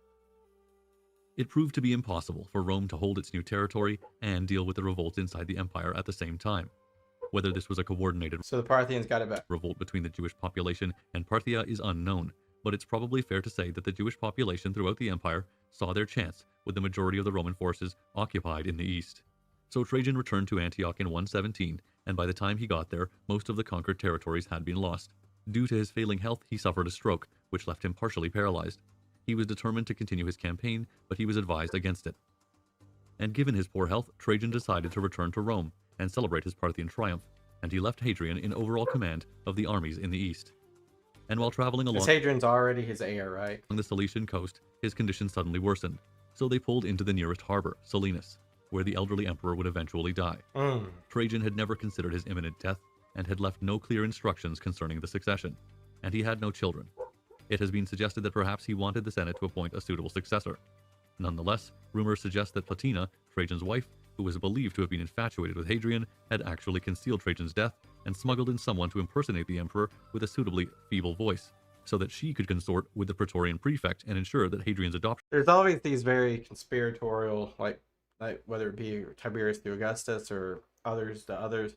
It proved to be impossible for Rome to hold its new territory and deal with the revolts inside the empire at the same time. Whether this was a coordinated So the Parthians got it back. revolt between the Jewish population and Parthia is unknown, but it's probably fair to say that the Jewish population throughout the empire saw their chance with the majority of the Roman forces occupied in the east. So Trajan returned to Antioch in 117, and by the time he got there, most of the conquered territories had been lost. Due to his failing health, he suffered a stroke, which left him partially paralyzed. He was determined to continue his campaign, but he was advised against it. And given his poor health, Trajan decided to return to Rome and celebrate his Parthian triumph. and he left Hadrian in overall command of the armies in the east. And while traveling along Hadrian's already his heir, right? the Cilician coast, his condition suddenly worsened, so they pulled into the nearest harbor, Selinus, where the elderly emperor would eventually die. Trajan had never considered his imminent death, and had left no clear instructions concerning the succession, and he had no children. It has been suggested that perhaps he wanted the Senate to appoint a suitable successor. Nonetheless, rumors suggest that Plotina, Trajan's wife, who was believed to have been infatuated with Hadrian, had actually concealed Trajan's death and smuggled in someone to impersonate the emperor with a suitably feeble voice, so that she could consort with the Praetorian prefect and ensure that Hadrian's adoption. There's always these very conspiratorial, like whether it be Tiberius to Augustus or others to others,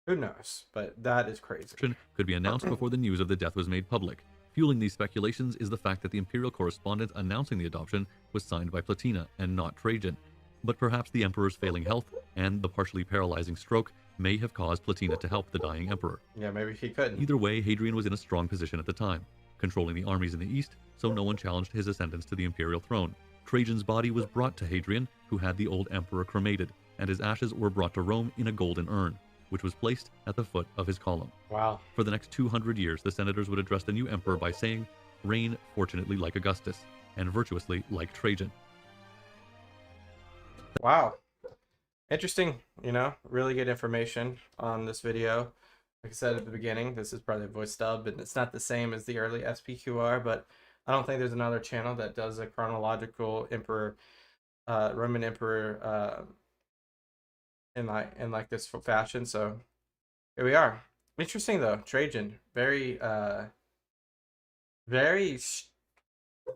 who knows? But that is crazy. Could be announced before the news of the death was made public. Fueling these speculations is the fact that the imperial correspondence announcing the adoption was signed by Plotina and not Trajan. But perhaps the emperor's failing health and the partially paralyzing stroke may have caused Plotina to help the dying emperor. Yeah, maybe he couldn't. Either way, Hadrian was in a strong position at the time, controlling the armies in the east, so no one challenged his ascendance to the imperial throne. Trajan's body was brought to Hadrian, who had the old emperor cremated, and his ashes were brought to Rome in a golden urn, which was placed at the foot of his column. Wow. For the next 200 years, the senators would address the new emperor by saying, "Reign fortunately like Augustus, and virtuously like Trajan." Wow. Interesting, really good information on this video. Like I said at the beginning, this is probably a voice dub, and it's not the same as the early SPQR, but I don't think there's another channel that does a chronological emperor, Roman emperor, in like this fashion. So here we are. Interesting though, Trajan, very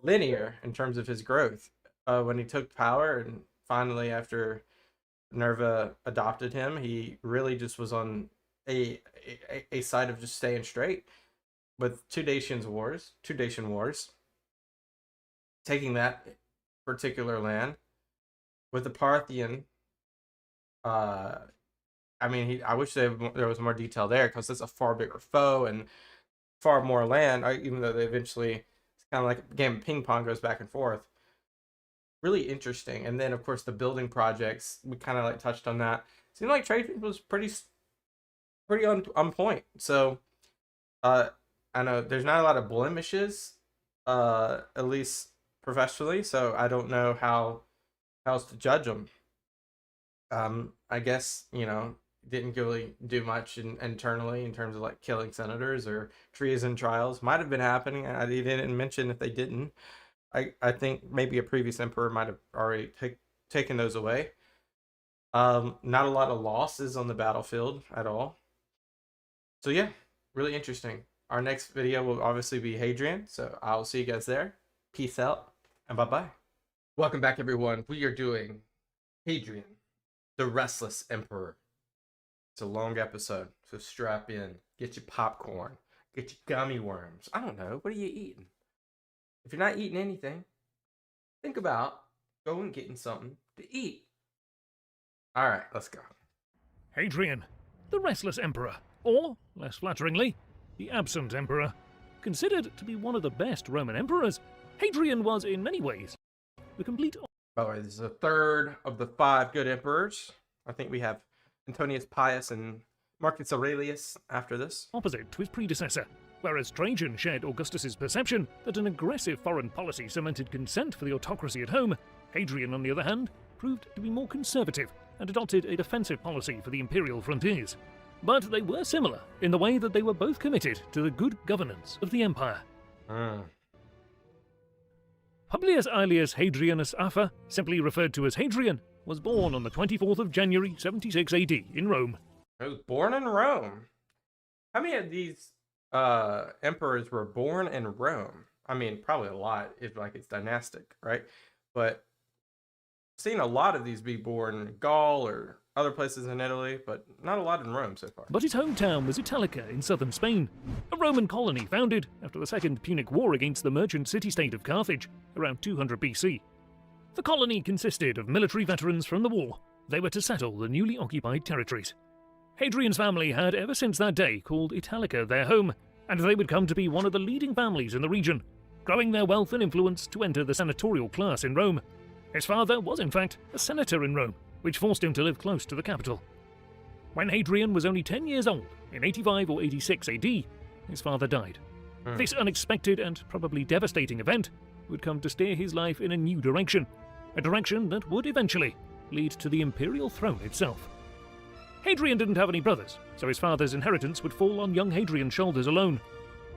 linear in terms of his growth. When he took power, and finally after Nerva adopted him, he really just was on a side of just staying straight with two Dacian wars, taking that particular land with the Parthian. I wish there was more detail there, because it's a far bigger foe and far more land, even though they eventually, it's kind of like a game of ping pong, goes back and forth. Really interesting. And then of course the building projects, we kind of like touched on that. Seemed like Trajan was pretty on point. So I know there's not a lot of blemishes, at least professionally, so I don't know how else to judge them. I guess, didn't really do much internally in terms of like killing senators or treason trials. Might have been happening. I didn't mention if they didn't. I think maybe a previous emperor might have already taken those away. Not a lot of losses on the battlefield at all. So yeah, really interesting. Our next video will obviously be Hadrian, so I'll see you guys there. Peace out, and bye-bye. Welcome back, everyone. We are doing Hadrian, the Restless Emperor. It's a long episode, so strap in. Get your popcorn. Get your gummy worms. I don't know. What are you eating? If you're not eating anything, think about going and getting something to eat. All right, let's go. Hadrian, the Restless Emperor, or, less flatteringly, the Absent Emperor. Considered to be one of the best Roman emperors, Hadrian was in many ways the complete... By the way, this is the third of the 5 good emperors. I think we have Antoninus Pius and Marcus Aurelius after this. ...opposite to his predecessor, whereas Trajan shared Augustus's perception that an aggressive foreign policy cemented consent for the autocracy at home, Hadrian, on the other hand, proved to be more conservative and adopted a defensive policy for the imperial frontiers. But they were similar in the way that they were both committed to the good governance of the empire. Publius Aelius Hadrianus Afer, simply referred to as Hadrian, was born on the 24th of January 76 AD in Rome. He was born in Rome. How many of these emperors were born in Rome? I mean, probably a lot, if like it's dynastic, right? But I've seen a lot of these be born in Gaul or other places in Italy, but not a lot in Rome so far. But his hometown was Italica in southern Spain, a Roman colony founded after the Second Punic War against the merchant city-state of Carthage, around 200 BC. The colony consisted of military veterans from the war. They were to settle the newly occupied territories. Hadrian's family had ever since that day called Italica their home, and they would come to be one of the leading families in the region, growing their wealth and influence to enter the senatorial class in Rome. His father was in fact a senator in Rome, which forced him to live close to the capital. When Hadrian was only 10 years old, in 85 or 86 AD, his father died. This unexpected and probably devastating event would come to steer his life in a new direction, a direction that would eventually lead to the imperial throne itself. Hadrian didn't have any brothers, so his father's inheritance would fall on young Hadrian's shoulders alone.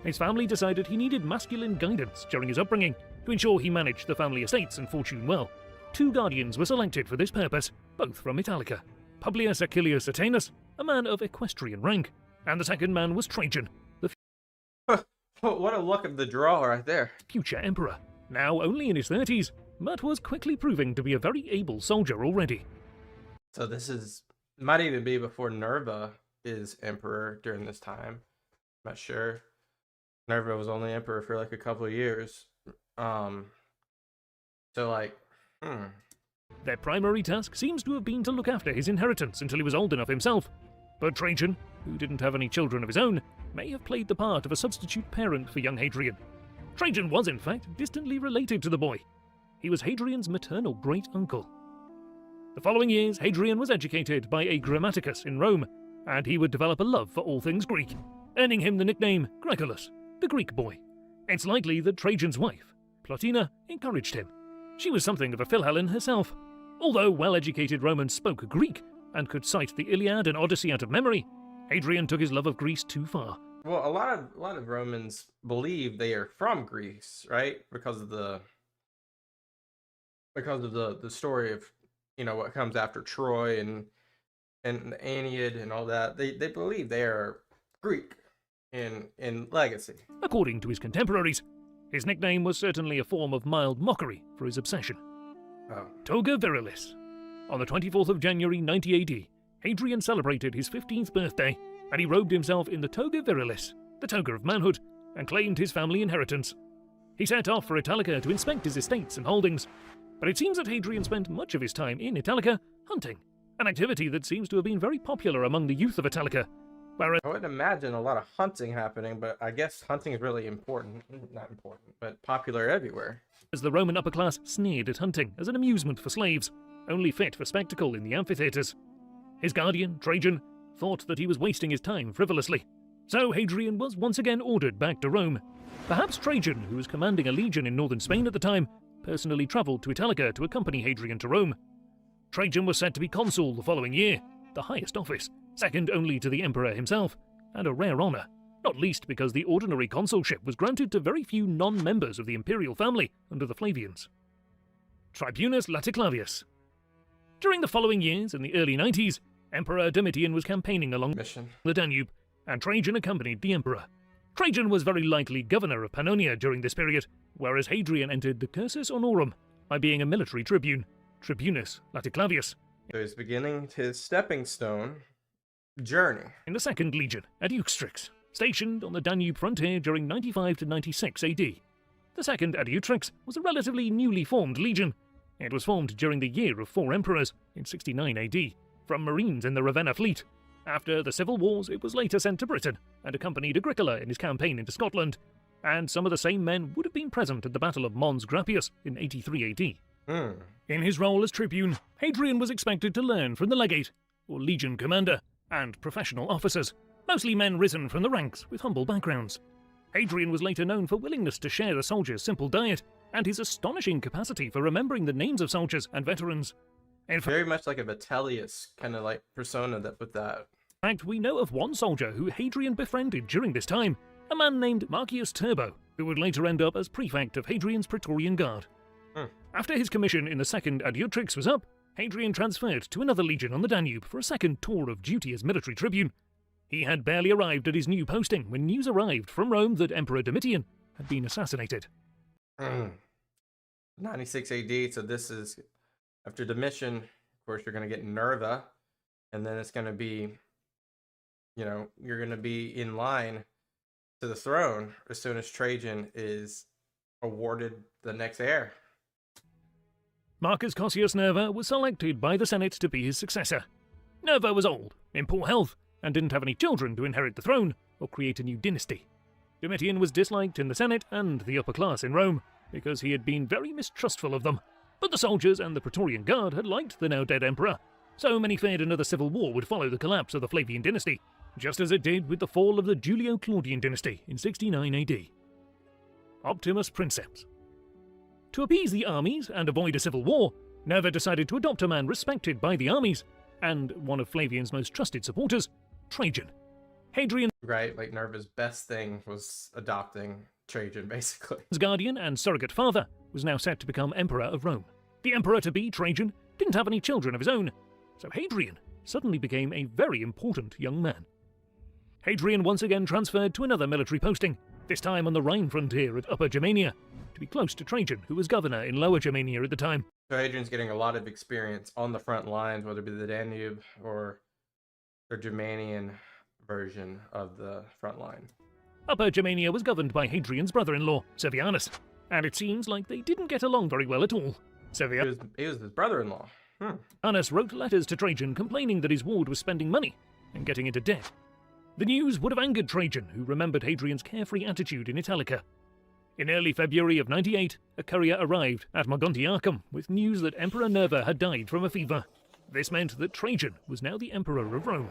His family decided he needed masculine guidance during his upbringing to ensure he managed the family estates and fortune well. 2 guardians were selected for this purpose, both from Italica. Publius Acilius Attanus, a man of equestrian rank, and the second man was Trajan, the What a luck of the draw right there. future emperor, now only in his 30s, but was quickly proving to be a very able soldier already. So this might even be before Nerva is emperor during this time. I'm not sure. Nerva was only emperor for like a couple of years. Their primary task seems to have been to look after his inheritance until he was old enough himself. But Trajan, who didn't have any children of his own, may have played the part of a substitute parent for young Hadrian. Trajan was, in fact, distantly related to the boy. He was Hadrian's maternal great-uncle. The following years, Hadrian was educated by a grammaticus in Rome, and he would develop a love for all things Greek, earning him the nickname Gregulus, the Greek boy. It's likely that Trajan's wife, Plotina, encouraged him. She was something of a Philhellene herself. Although well-educated Romans spoke Greek and could cite the Iliad and Odyssey out of memory, Hadrian took his love of Greece too far. Well, a lot of Romans believe they are from Greece, right? Because of the story of, you know, what comes after Troy and the Aeneid and all that. They believe they are Greek in legacy. According to his contemporaries, his nickname was certainly a form of mild mockery for his obsession. Oh. Toga Virilis. On the 24th of January 90 AD, Hadrian celebrated his 15th birthday, and he robed himself in the Toga Virilis, the toga of manhood, and claimed his family inheritance. He set off for Italica to inspect his estates and holdings, but it seems that Hadrian spent much of his time in Italica hunting, an activity that seems to have been very popular among the youth of Italica. Whereas I would imagine a lot of hunting happening, but I guess hunting is really important. Not important, but popular everywhere. the Roman upper class sneered at hunting as an amusement for slaves, only fit for spectacle in the amphitheatres. His guardian, Trajan, thought that he was wasting his time frivolously, so Hadrian was once again ordered back to Rome. Perhaps Trajan, who was commanding a legion in northern Spain at the time, personally travelled to Italica to accompany Hadrian to Rome. Trajan was set to be consul the following year, the highest office, second only to the emperor himself, and a rare honour, not least because the ordinary consulship was granted to very few non-members of the imperial family under the Flavians. Tribunus Laticlavius. During the following years, in the early 90s, Emperor Domitian was campaigning along the Danube, and Trajan accompanied the emperor. Trajan was very likely governor of Pannonia during this period, whereas Hadrian entered the cursus honorum by being a military tribune, Tribunus Laticlavius. So he's beginning his stepping stone journey In the Second Legion at Euxtrix, stationed on the Danube frontier during 95 to 96 AD. The Second at Euxtrix was a relatively newly formed legion. It was formed during the Year of Four Emperors in 69 AD, from Marines in the Ravenna fleet. After the civil wars, it was later sent to Britain and accompanied Agricola in his campaign into Scotland, and some of the same men would have been present at the Battle of Mons Grappius in 83 AD. In his role as tribune, Hadrian was expected to learn from the legate, or legion commander, and professional officers, mostly men risen from the ranks with humble backgrounds. Hadrian was later known for willingness to share the soldiers' simple diet, and his astonishing capacity for remembering the names of soldiers and veterans. In very much like a Vitellius kind of like persona with that. fact, we know of one soldier who Hadrian befriended during this time, a man named Marcius Turbo, who would later end up as prefect of Hadrian's Praetorian Guard. After his commission in the Second at Euxtrix was up, Hadrian transferred to another legion on the Danube for a second tour of duty as military tribune. He had barely arrived at his new posting when news arrived from Rome that Emperor Domitian had been assassinated. 96 AD, so this is after Domitian. Of course, you're going to get Nerva, and then it's going to be, you know, you're going to be in line to the throne as soon as Trajan is awarded the next heir. Marcus Cossius Nerva was selected by the Senate to be his successor. Nerva was old, in poor health, and didn't have any children to inherit the throne or create a new dynasty. Domitian was disliked in the Senate and the upper class in Rome because he had been very mistrustful of them, but the soldiers and the Praetorian Guard had liked the now-dead emperor, so many feared another civil war would follow the collapse of the Flavian dynasty, just as it did with the fall of the Julio-Claudian dynasty in 69 AD. Optimus Princeps. To appease the armies and avoid a civil war, Nerva decided to adopt a man respected by the armies, and one of Flavian's most trusted supporters, Trajan. Hadrian's Right, like Nerva's best thing was adopting Trajan, basically. guardian and surrogate father was now set to become Emperor of Rome. The Emperor-to-be, Trajan, didn't have any children of his own, so Hadrian suddenly became a very important young man. Hadrian once again transferred to another military posting, this time on the Rhine frontier at Upper Germania, to be close to Trajan, who was governor in Lower Germania at the time. So Hadrian's getting a lot of experience on the front lines, whether it be the Danube or the Germanian version of the front line. Upper Germania was governed by Hadrian's brother-in-law, Servianus, and it seems like they didn't get along very well at all. He was his brother-in-law. Servianus wrote letters to Trajan complaining that his ward was spending money and getting into debt. The news would have angered Trajan, who remembered Hadrian's carefree attitude in Italica. In early February of 98, a courier arrived at Mogontiacum with news that Emperor Nerva had died from a fever. This meant that Trajan was now the Emperor of Rome.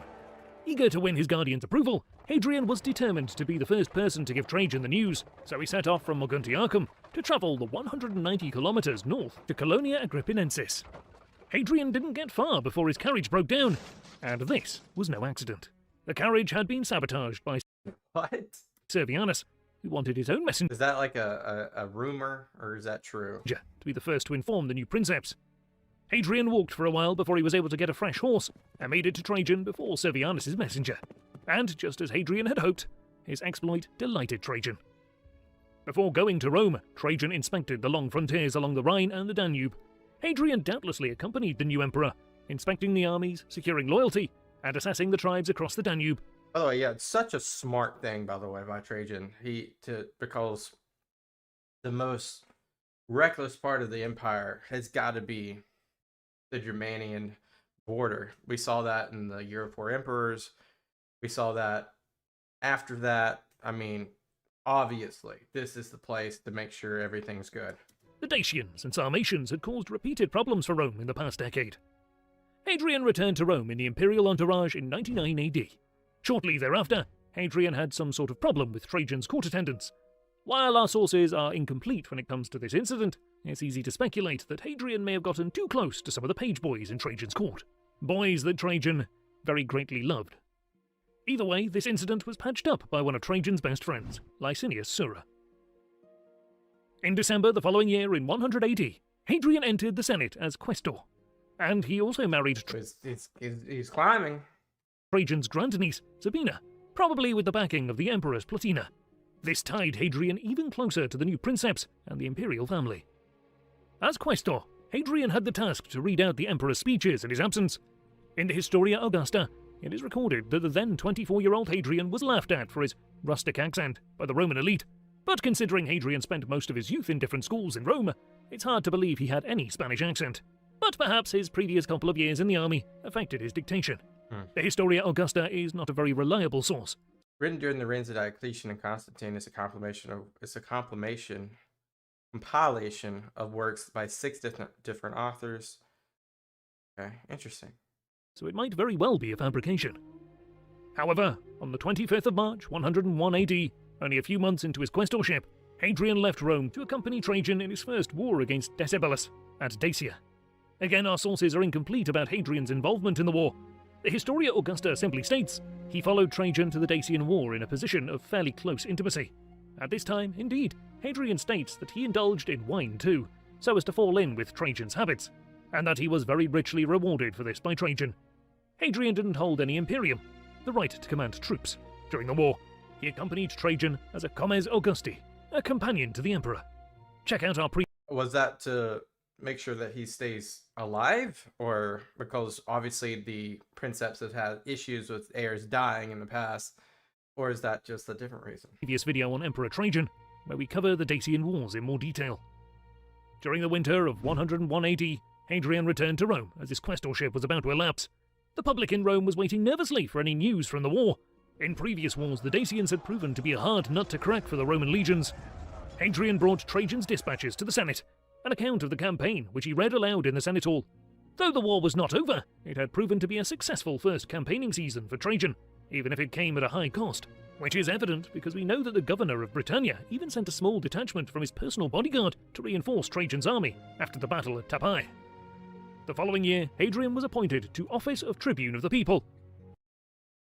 Eager to win his guardian's approval, Hadrian was determined to be the first person to give Trajan the news, so he set off from Mogontiacum to travel the 190 kilometers north to Colonia Agrippinensis. Hadrian didn't get far before his carriage broke down, and this was no accident. The carriage had been sabotaged by What? Servianus, who wanted his own messenger Is that like a rumor, or is that true? to be the first to inform the new princeps. Hadrian walked for a while before he was able to get a fresh horse and made it to Trajan before Servianus' messenger. And just as Hadrian had hoped, his exploit delighted Trajan. Before going to Rome, Trajan inspected the long frontiers along the Rhine and the Danube. Hadrian doubtlessly accompanied the new emperor, inspecting the armies, securing loyalty, and assessing the tribes across the Danube. By the way, yeah, it's such a smart thing, by the way, by Trajan. Because the most reckless part of the empire has got to be the Germanian border. We saw that in the Year of Four Emperors. We saw that after that. I mean, obviously, this is the place to make sure everything's good. The Dacians and Sarmatians had caused repeated problems for Rome in the past decade. Hadrian returned to Rome in the imperial entourage in 99 AD. Shortly thereafter, Hadrian had some sort of problem with Trajan's court attendants. While our sources are incomplete when it comes to this incident, it's easy to speculate that Hadrian may have gotten too close to some of the page boys in Trajan's court. Boys that Trajan very greatly loved. Either way, this incident was patched up by one of Trajan's best friends, Licinius Sura. In December the following year, in 100 AD, Hadrian entered the Senate as quaestor, and he also married He's climbing. Trajan's grandniece, Sabina, probably with the backing of the Empress Plotina. This tied Hadrian even closer to the new princeps and the imperial family. As quaestor, Hadrian had the task to read out the emperor's speeches in his absence. In the Historia Augusta, it is recorded that the then 24-year-old Hadrian was laughed at for his rustic accent by the Roman elite, but considering Hadrian spent most of his youth in different schools in Rome, it's hard to believe he had any Spanish accent. But perhaps his previous couple of years in the army affected his dictation. The Historia Augusta is not a very reliable source. Written during the reigns of Diocletian and Constantine, it's a compilation of works by 6 different authors. Okay, interesting. So it might very well be a fabrication. However, on the 25th of March, 101 AD, only a few months into his quaestorship, Hadrian left Rome to accompany Trajan in his first war against Decebalus at Dacia. Again, our sources are incomplete about Hadrian's involvement in the war. The Historia Augusta simply states he followed Trajan to the Dacian War in a position of fairly close intimacy. At this time, indeed, Hadrian states that he indulged in wine too, so as to fall in with Trajan's habits, and that he was very richly rewarded for this by Trajan. Hadrian didn't hold any imperium, the right to command troops. During the war, he accompanied Trajan as a comes Augusti, a companion to the emperor. Check out our Was that to make sure that he stays alive, or because obviously the princeps have had issues with heirs dying in the past, or is that just a different reason? Previous video on Emperor Trajan, where we cover the Dacian Wars in more detail. During the winter of 101 AD, Hadrian returned to Rome as his quaestorship was about to elapse. The public in Rome was waiting nervously for any news from the war. In previous wars, the Dacians had proven to be a hard nut to crack for the Roman legions. Hadrian brought Trajan's dispatches to the Senate, an account of the campaign which he read aloud in the Senate hall. Though the war was not over, it had proven to be a successful first campaigning season for Trajan, even if it came at a high cost, which is evident because we know that the governor of Britannia even sent a small detachment from his personal bodyguard to reinforce Trajan's army after the battle at Tapai. The following year, Hadrian was appointed to office of Tribune of the People.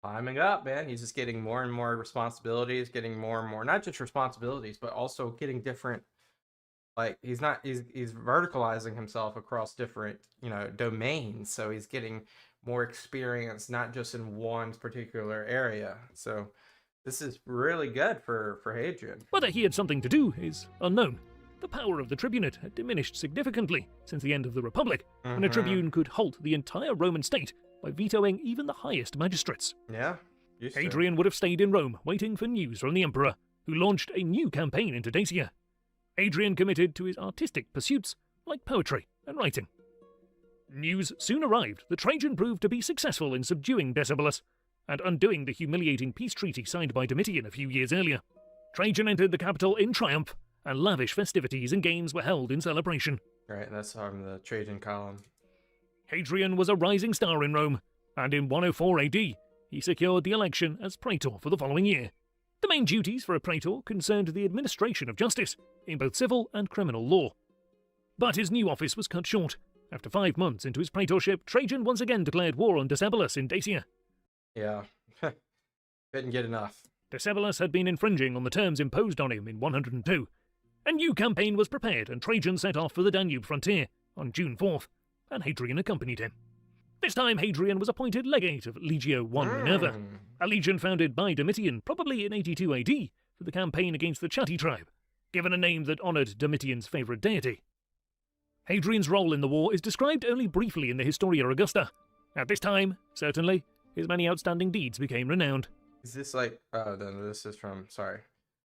Climbing up, man. He's just getting more and more responsibilities, getting more and more, not just responsibilities, but also getting different, like, he's verticalizing himself across different, domains. So he's getting more experience, not just in one particular area. So this is really good for Hadrian. Whether he had something to do is unknown. The power of the tribunate had diminished significantly since the end of the Republic, when a tribune could halt the entire Roman state by vetoing even the highest magistrates. Yeah. Hadrian would have stayed in Rome, waiting for news from the emperor, who launched a new campaign into Dacia. Hadrian committed to his artistic pursuits, like poetry and writing. News soon arrived that Trajan proved to be successful in subduing Elagabalus and undoing the humiliating peace treaty signed by Domitian a few years earlier. Trajan entered the capital in triumph, and lavish festivities and games were held in celebration. Right, that's from the Trajan column. Hadrian was a rising star in Rome, and in 104 AD, he secured the election as praetor for the following year. The main duties for a praetor concerned the administration of justice, in both civil and criminal law. But his new office was cut short. After 5 months into his praetorship, Trajan once again declared war on Elagabalus in Dacia. Yeah, couldn't get enough. Elagabalus had been infringing on the terms imposed on him in 102. A new campaign was prepared, and Trajan set off for the Danube frontier on June 4th, and Hadrian accompanied him. This time Hadrian was appointed legate of Legio I Nerva, a legion founded by Domitian probably in 82 AD for the campaign against the Chatti tribe, given a name that honoured Domitian's favourite deity. Hadrian's role in the war is described only briefly in the Historia Augusta. At this time, certainly, his many outstanding deeds became renowned. Is this like, no, this is from, sorry. I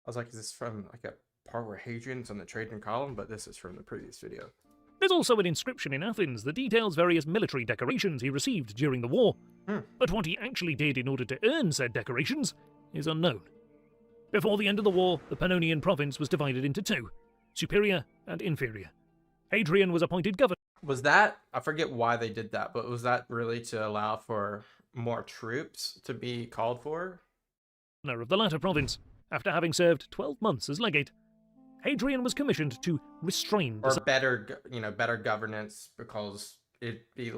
was like, is this from like a part where Hadrian's on the Trajan column? But this is from the previous video. There's also an inscription in Athens that details various military decorations he received during the war. But what he actually did in order to earn said decorations is unknown. Before the end of the war, the Pannonian province was divided into two, superior and inferior. Hadrian was appointed governor. Was that, I forget why they did that, but was that really to allow for more troops to be called for? Of the latter province. After having served 12 months as legate, Hadrian was commissioned to restrain... Or better governance, because it'd be,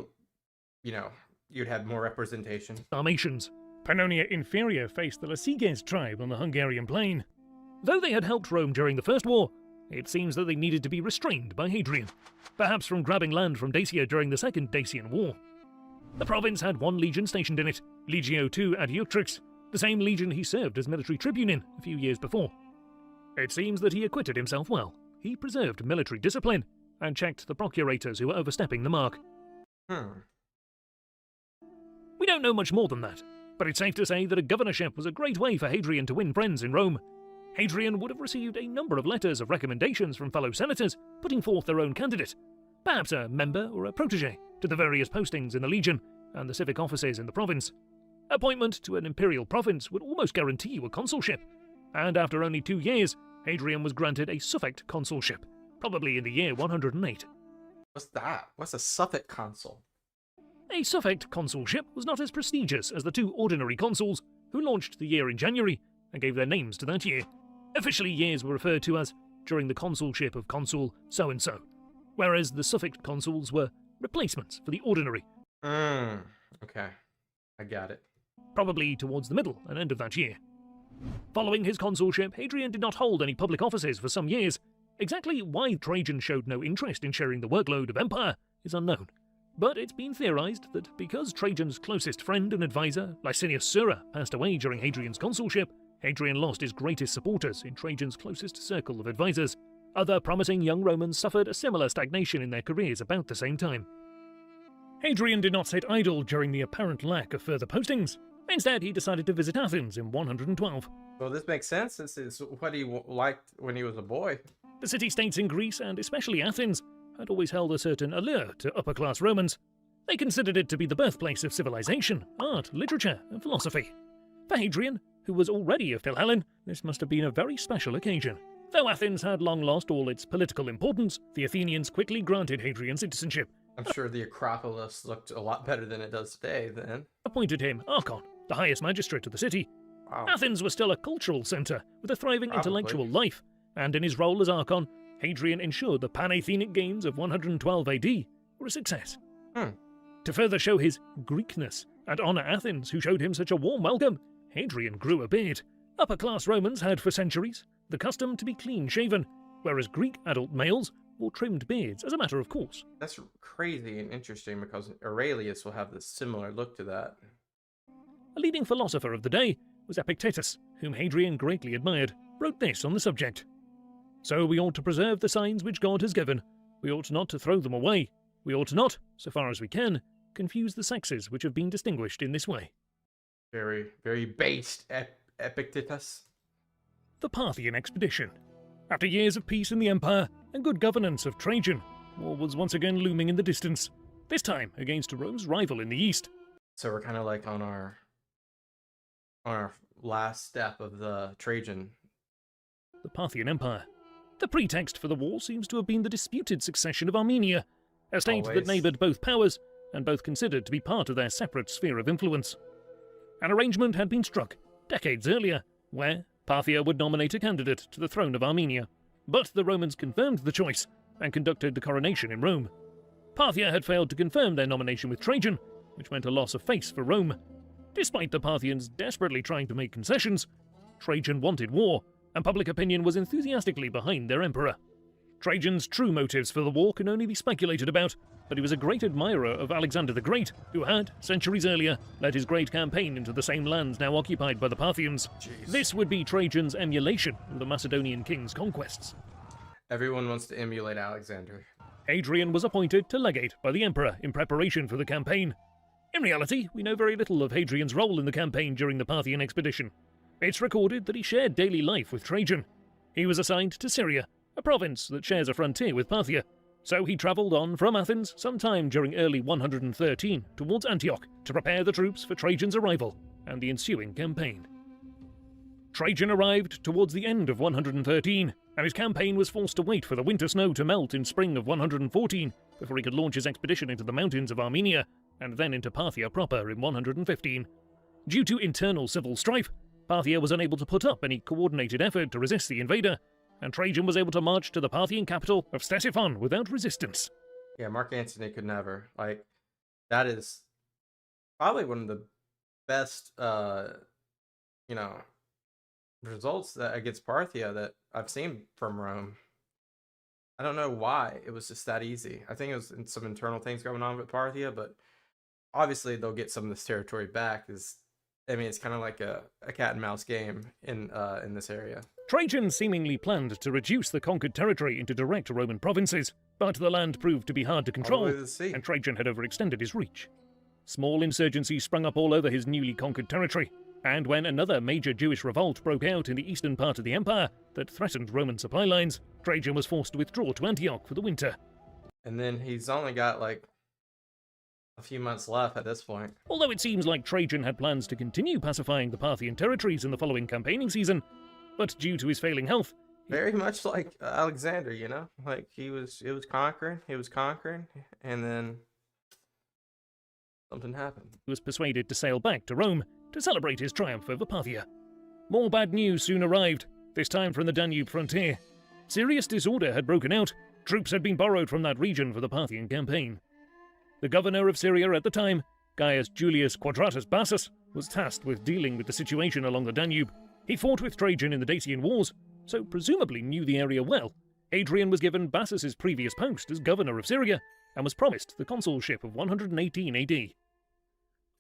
you'd have more representation. Dalmatians. Pannonia Inferior faced the Lasiges tribe on the Hungarian plain. Though they had helped Rome during the First War, it seems that they needed to be restrained by Hadrian, perhaps from grabbing land from Dacia during the Second Dacian War. The province had one legion stationed in it, Legio II Adiutrix, the same legion he served as military tribune in a few years before. It seems that he acquitted himself well. He preserved military discipline and checked the procurators who were overstepping the mark. We don't know much more than that, but it's safe to say that a governorship was a great way for Hadrian to win friends in Rome. Hadrian would have received a number of letters of recommendations from fellow senators, putting forth their own candidate, perhaps a member or a protege, to the various postings in the legion and the civic offices in the province. Appointment to an imperial province would almost guarantee you a consulship, and after only 2 years, Hadrian was granted a suffect consulship, probably in the year 108. What's that? What's a suffect consul? A suffect consulship was not as prestigious as the 2 ordinary consuls, who launched the year in January and gave their names to that year. Officially, years were referred to as during the consulship of consul so-and-so, whereas the suffect consuls were replacements for the ordinary. Okay, I got it. Probably towards the middle and end of that year. Following his consulship, Hadrian did not hold any public offices for some years. Exactly why Trajan showed no interest in sharing the workload of empire is unknown. But it's been theorized that because Trajan's closest friend and advisor, Licinius Sura, passed away during Hadrian's consulship, Hadrian lost his greatest supporters in Trajan's closest circle of advisors. Other promising young Romans suffered a similar stagnation in their careers about the same time. Hadrian did not sit idle during the apparent lack of further postings. Instead, he decided to visit Athens in 112. Well, this makes sense since it's what he liked when he was a boy. The city-states in Greece, and especially Athens, had always held a certain allure to upper-class Romans. They considered it to be the birthplace of civilization, art, literature, and philosophy. For Hadrian, who was already a Philhellene, this must have been a very special occasion. Though Athens had long lost all its political importance, the Athenians quickly granted Hadrian citizenship, I'm sure the Acropolis looked a lot better than it does today then. appointed him Archon, the highest magistrate of the city. Wow. Athens was still a cultural centre with a thriving Probably. intellectual life, and in his role as Archon, Hadrian ensured the Pan-Athenic Games of 112 AD were a success. To further show his Greekness and honour Athens, who showed him such a warm welcome, Hadrian grew a beard. Upper-class Romans had for centuries the custom to be clean-shaven, whereas Greek adult males wore trimmed beards as a matter of course. That's crazy and interesting because Aurelius will have this similar look to that. A leading philosopher of the day was Epictetus, whom Hadrian greatly admired, wrote this on the subject. So we ought to preserve the signs which God has given. We ought not to throw them away. We ought not, so far as we can, confuse the sexes which have been distinguished in this way. Very, very based Epictetus. The Parthian expedition. After years of peace in the empire and good governance of Trajan, war was once again looming in the distance, this time against Rome's rival in the east. So we're kind of like on our last step of the Trajan. The Parthian Empire. The pretext for the war seems to have been the disputed succession of Armenia, a state that Always. neighboured both powers and both considered to be part of their separate sphere of influence. An arrangement had been struck decades earlier, where Parthia would nominate a candidate to the throne of Armenia, but the Romans confirmed the choice and conducted the coronation in Rome. Parthia had failed to confirm their nomination with Trajan, which meant a loss of face for Rome. Despite the Parthians desperately trying to make concessions, Trajan wanted war, and public opinion was enthusiastically behind their emperor. Trajan's true motives for the war can only be speculated about, but he was a great admirer of Alexander the Great, who had, centuries earlier, led his great campaign into the same lands now occupied by the Parthians. Jeez. This would be Trajan's emulation of the Macedonian king's conquests. Everyone wants to emulate Alexander. Hadrian was appointed to legate by the emperor in preparation for the campaign. In reality, we know very little of Hadrian's role in the campaign during the Parthian expedition. It's recorded that he shared daily life with Trajan. He was assigned to Syria, a province that shares a frontier with Parthia, so he travelled on from Athens sometime during early 113 towards Antioch to prepare the troops for Trajan's arrival and the ensuing campaign. Trajan arrived towards the end of 113, and his campaign was forced to wait for the winter snow to melt in spring of 114 before he could launch his expedition into the mountains of Armenia and then into Parthia proper in 115. Due to internal civil strife, Parthia was unable to put up any coordinated effort to resist the invader, and Trajan was able to march to the Parthian capital of Ctesiphon without resistance. Yeah, Mark Antony could never. Like, that is probably one of the best, results that against Parthia that I've seen from Rome. I don't know why it was just that easy. I think it was some internal things going on with Parthia, but obviously they'll get some of this territory back. It's kind of like a cat and mouse game in this area. Trajan seemingly planned to reduce the conquered territory into direct Roman provinces, but the land proved to be hard to control, All the way to the sea. and Trajan had overextended his reach. Small insurgencies sprung up all over his newly conquered territory, and when another major Jewish revolt broke out in the eastern part of the empire that threatened Roman supply lines, Trajan was forced to withdraw to Antioch for the winter. And then he's only got like a few months left at this point. Although it seems like Trajan had plans to continue pacifying the Parthian territories in the following campaigning season, but due to his failing health, Very much like Alexander, like he was conquering, and then something happened. he was persuaded to sail back to Rome to celebrate his triumph over Parthia. More bad news soon arrived, this time from the Danube frontier. Serious disorder had broken out. Troops had been borrowed from that region for the Parthian campaign. The governor of Syria at the time, Gaius Julius Quadratus Bassus, was tasked with dealing with the situation along the Danube. He fought with Trajan in the Dacian Wars, so presumably knew the area well. Hadrian was given Bassus's previous post as governor of Syria and was promised the consulship of 118 AD.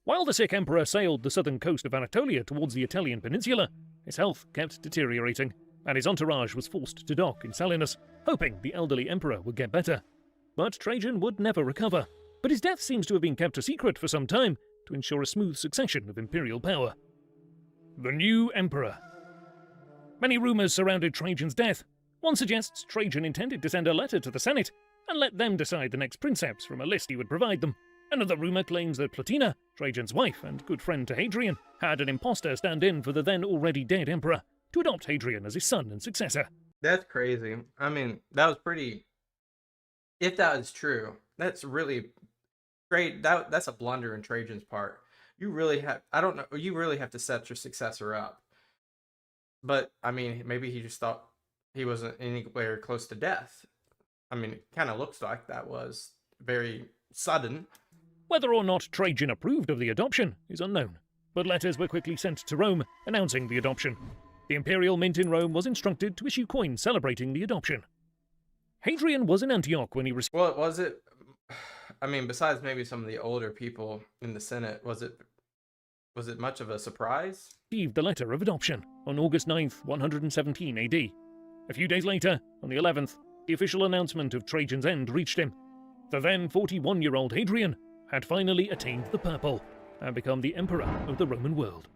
While the sick emperor sailed the southern coast of Anatolia towards the Italian peninsula, his health kept deteriorating, and his entourage was forced to dock in Selinus, hoping the elderly emperor would get better. But Trajan would never recover, but his death seems to have been kept a secret for some time to ensure a smooth succession of imperial power. The new emperor. Many rumors surrounded Trajan's death. One suggests Trajan intended to send a letter to the Senate and let them decide the next princeps from a list he would provide them. Another rumor claims that Plotina, Trajan's wife and good friend to Hadrian, had an impostor stand in for the then already dead emperor to adopt Hadrian as his son and successor. That's crazy. I mean, that was pretty. If that is true, that's really great. That's a blunder in Trajan's part. You really have, I don't know, you really have to set your successor up. But I mean, maybe he just thought he wasn't anywhere close to death. I mean, it kind of looks like that was very sudden. Whether or not Trajan approved of the adoption is unknown, but letters were quickly sent to Rome announcing the adoption. The imperial mint in Rome was instructed to issue coins celebrating the adoption. Hadrian was in Antioch when he received... Well, was it... I mean, besides maybe some of the older people in the Senate, was it much of a surprise? ...the letter of adoption on August 9th, 117 AD. A few days later, on the 11th, the official announcement of Trajan's end reached him. The then 41-year-old Hadrian had finally attained the purple and become the emperor of the Roman world.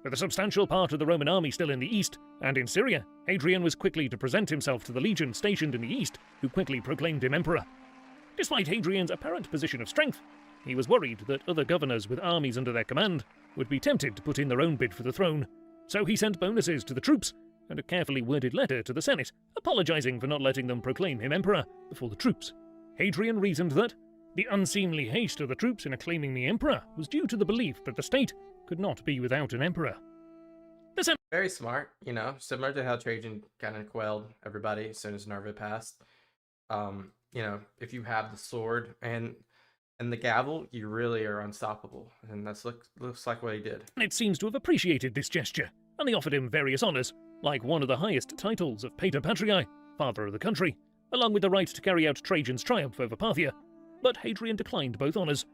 With a substantial part of the Roman army still in the east and in Syria, Hadrian was quickly to present himself to the legion stationed in the east, who quickly proclaimed him emperor. Despite Hadrian's apparent position of strength, he was worried that other governors with armies under their command would be tempted to put in their own bid for the throne, so he sent bonuses to the troops and a carefully worded letter to the Senate, apologizing for not letting them proclaim him emperor before the troops. Hadrian reasoned that the unseemly haste of the troops in acclaiming the emperor was due to the belief that the state could not be without an emperor. Very smart, you know, similar to how Trajan kind of quelled everybody as soon as Nerva passed. You know, if you have the sword and the gavel, you really are unstoppable, and that's looks like what he did. It seems to have appreciated this gesture, and they offered him various honors, like one of the highest titles of Pater Patriae, father of the country, along with the right to carry out Trajan's triumph over Parthia. But Hadrian declined both honors,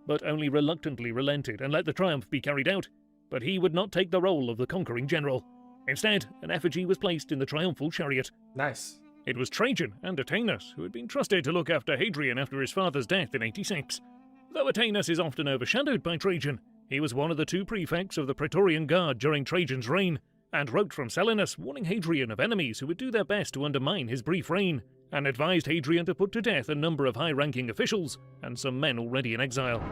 but only reluctantly relented and let the triumph be carried out. But he would not take the role of the conquering general. Instead, an effigy was placed in the triumphal chariot. Nice. It was Trajan and Antoninus who had been trusted to look after Hadrian after his father's death in 86. Though Antoninus is often overshadowed by Trajan, he was one of the two prefects of the Praetorian Guard during Trajan's reign, and wrote from Selinus warning Hadrian of enemies who would do their best to undermine his brief reign, and advised Hadrian to put to death a number of high-ranking officials and some men already in exile.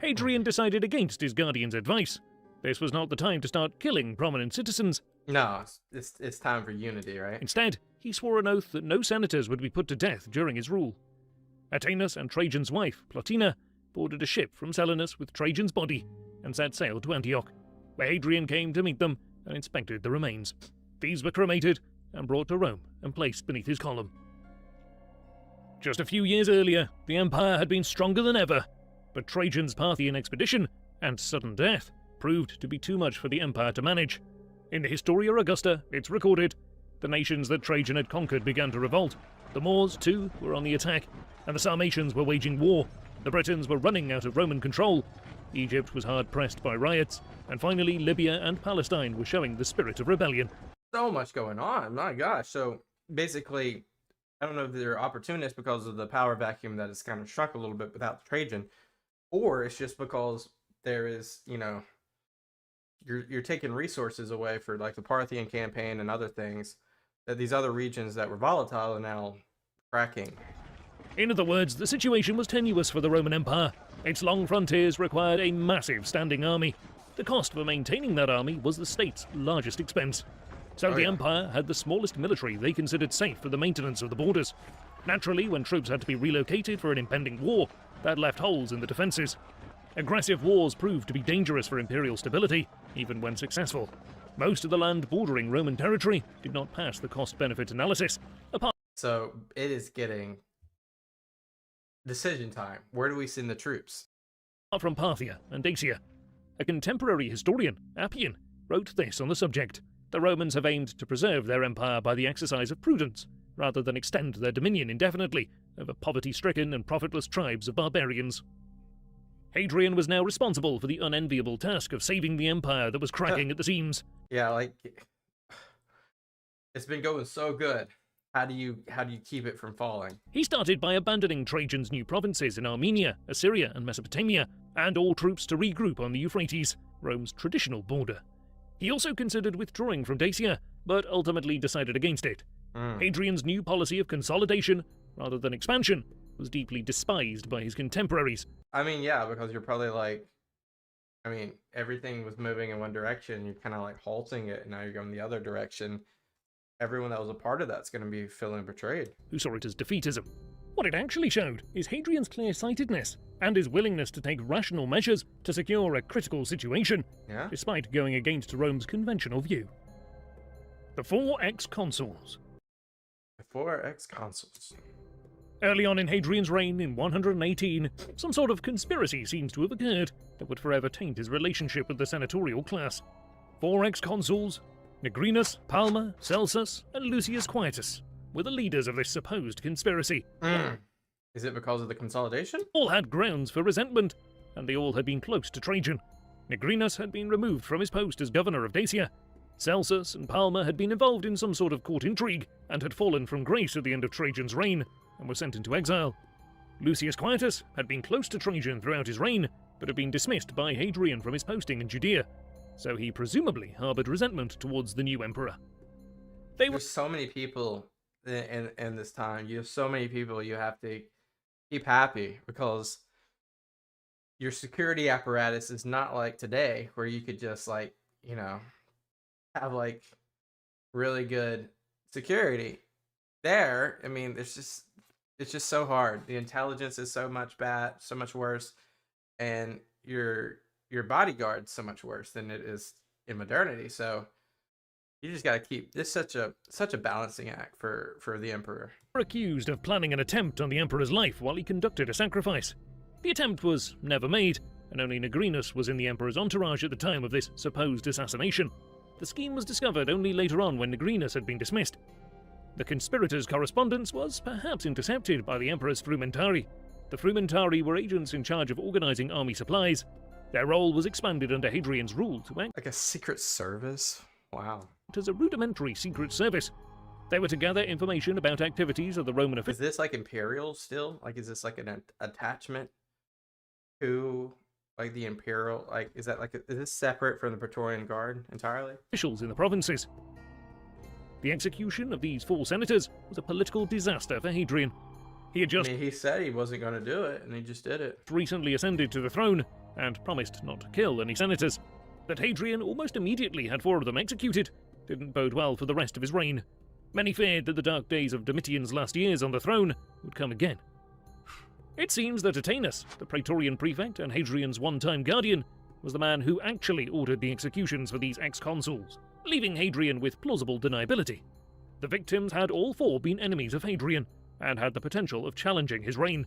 Hadrian decided against his guardian's advice. This was not the time to start killing prominent citizens. No, it's time for unity, right? Instead, he swore an oath that no senators would be put to death during his rule. Antoninus and Trajan's wife, Plotina, boarded a ship from Selinus with Trajan's body and set sail to Antioch, where Hadrian came to meet them and inspected the remains. These were cremated and brought to Rome and placed beneath his column. Just a few years earlier, the empire had been stronger than ever, but Trajan's Parthian expedition and sudden death proved to be too much for the empire to manage. In the Historia Augusta, it's recorded, the nations that Trajan had conquered began to revolt. The Moors, too, were on the attack, and the Sarmatians were waging war. The Britons were running out of Roman control. Egypt was hard-pressed by riots, and finally Libya and Palestine were showing the spirit of rebellion. So much going on, my gosh. So basically, I don't know if they're opportunists because of the power vacuum that has kind of shrunk a little bit without Trajan, or it's just because there is, you know, you're taking resources away for like the Parthian campaign and other things, that these other regions that were volatile are now cracking. In other words, the situation was tenuous for the Roman Empire. Its long frontiers required a massive standing army. The cost for maintaining that army was the state's largest expense. So the empire had the smallest military they considered safe for the maintenance of the borders. Naturally, when troops had to be relocated for an impending war, that left holes in the defenses. Aggressive wars proved to be dangerous for imperial stability, even when successful. Most of the land bordering Roman territory did not pass the cost-benefit analysis. So it is getting decision time. Where do we send the troops? Apart from Parthia and Dacia. A contemporary historian, Appian, wrote this on the subject. The Romans have aimed to preserve their empire by the exercise of prudence, rather than extend their dominion indefinitely over poverty-stricken and profitless tribes of barbarians. Hadrian was now responsible for the unenviable task of saving the empire that was cracking at the seams. Yeah, like, it's been going so good. How do you keep it from falling? He started by abandoning Trajan's new provinces in Armenia, Assyria, and Mesopotamia, and all troops to regroup on the Euphrates, Rome's traditional border. He also considered withdrawing from Dacia, but ultimately decided against it. Hadrian's new policy of consolidation, rather than expansion, was deeply despised by his contemporaries. I mean, yeah, because you're probably like, I mean, everything was moving in one direction, you're kind of like halting it, and now you're going the other direction. Everyone that was a part of that's going to be feeling betrayed. Who saw it as defeatism. What it actually showed is Hadrian's clear-sightedness and his willingness to take rational measures to secure a critical situation, Yeah. despite going against Rome's conventional view. The 4 ex-consuls. The 4 ex-consuls. Early on in Hadrian's reign in 118, some sort of conspiracy seems to have occurred that would forever taint his relationship with the senatorial class. 4 ex-consuls, Macrinus, Palma, Celsus, and Lucius Quietus, were the leaders of this supposed conspiracy. Is it because of the consolidation? All had grounds for resentment, and they all had been close to Trajan. Macrinus had been removed from his post as governor of Dacia. Celsus and Palma had been involved in some sort of court intrigue, and had fallen from grace at the end of Trajan's reign, and were sent into exile. Lucius Quietus had been close to Trajan throughout his reign, but had been dismissed by Hadrian from his posting in Judea, so he presumably harboured resentment towards the new emperor. They were There's so many people in this time. You have so many people you have to keep happy, because your security apparatus is not like today, where you could just, like, you know, have like really good security. There, I mean, it's just so hard. The intelligence is so much worse, and your bodyguard's so much worse than it is in modernity. So you just got to keep this such a balancing act for the emperor. were accused of planning an attempt on the emperor's life while he conducted a sacrifice. The attempt was never made, and only Macrinus was in the emperor's entourage at the time of this supposed assassination. The scheme was discovered only later on when Macrinus had been dismissed. The conspirators' correspondence was perhaps intercepted by the emperor's frumentari. The frumentari were agents in charge of organizing army supplies. Their role was expanded under Hadrian's rule to act Like a secret service? Wow. as a rudimentary secret service. They were to gather information about activities of the Roman Is officials. this like imperial still? Like, is this like an attachment to like the imperial? Like, is that like is this separate from the Praetorian Guard entirely? In the provinces. The execution of these 4 senators was a political disaster for Hadrian. He had I just mean, he said he wasn't going to do it, and he just did it. recently ascended to the throne and promised not to kill any senators. That Hadrian almost immediately had 4 of them executed didn't bode well for the rest of his reign. Many feared that the dark days of Domitian's last years on the throne would come again. It seems that Antoninus, the Praetorian prefect and Hadrian's one-time guardian, was the man who actually ordered the executions for these ex-consuls, leaving Hadrian with plausible deniability. The victims had all 4 been enemies of Hadrian, and had the potential of challenging his reign.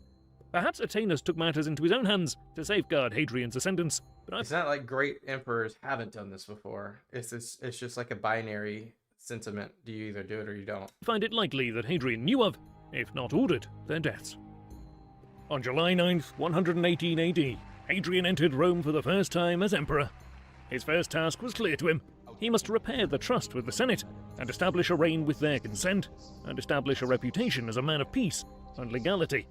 Perhaps Antoninus took matters into his own hands to safeguard Hadrian's ascendance, but It's not like great emperors haven't done this before. It's just like a binary sentiment. Do you either do it or you don't? I find it likely that Hadrian knew of, if not ordered, their deaths. On July 9th, 118 AD, Hadrian entered Rome for the first time as emperor. His first task was clear to him. He must repair the trust with the Senate, and establish a reign with their consent, and establish a reputation as a man of peace and legality.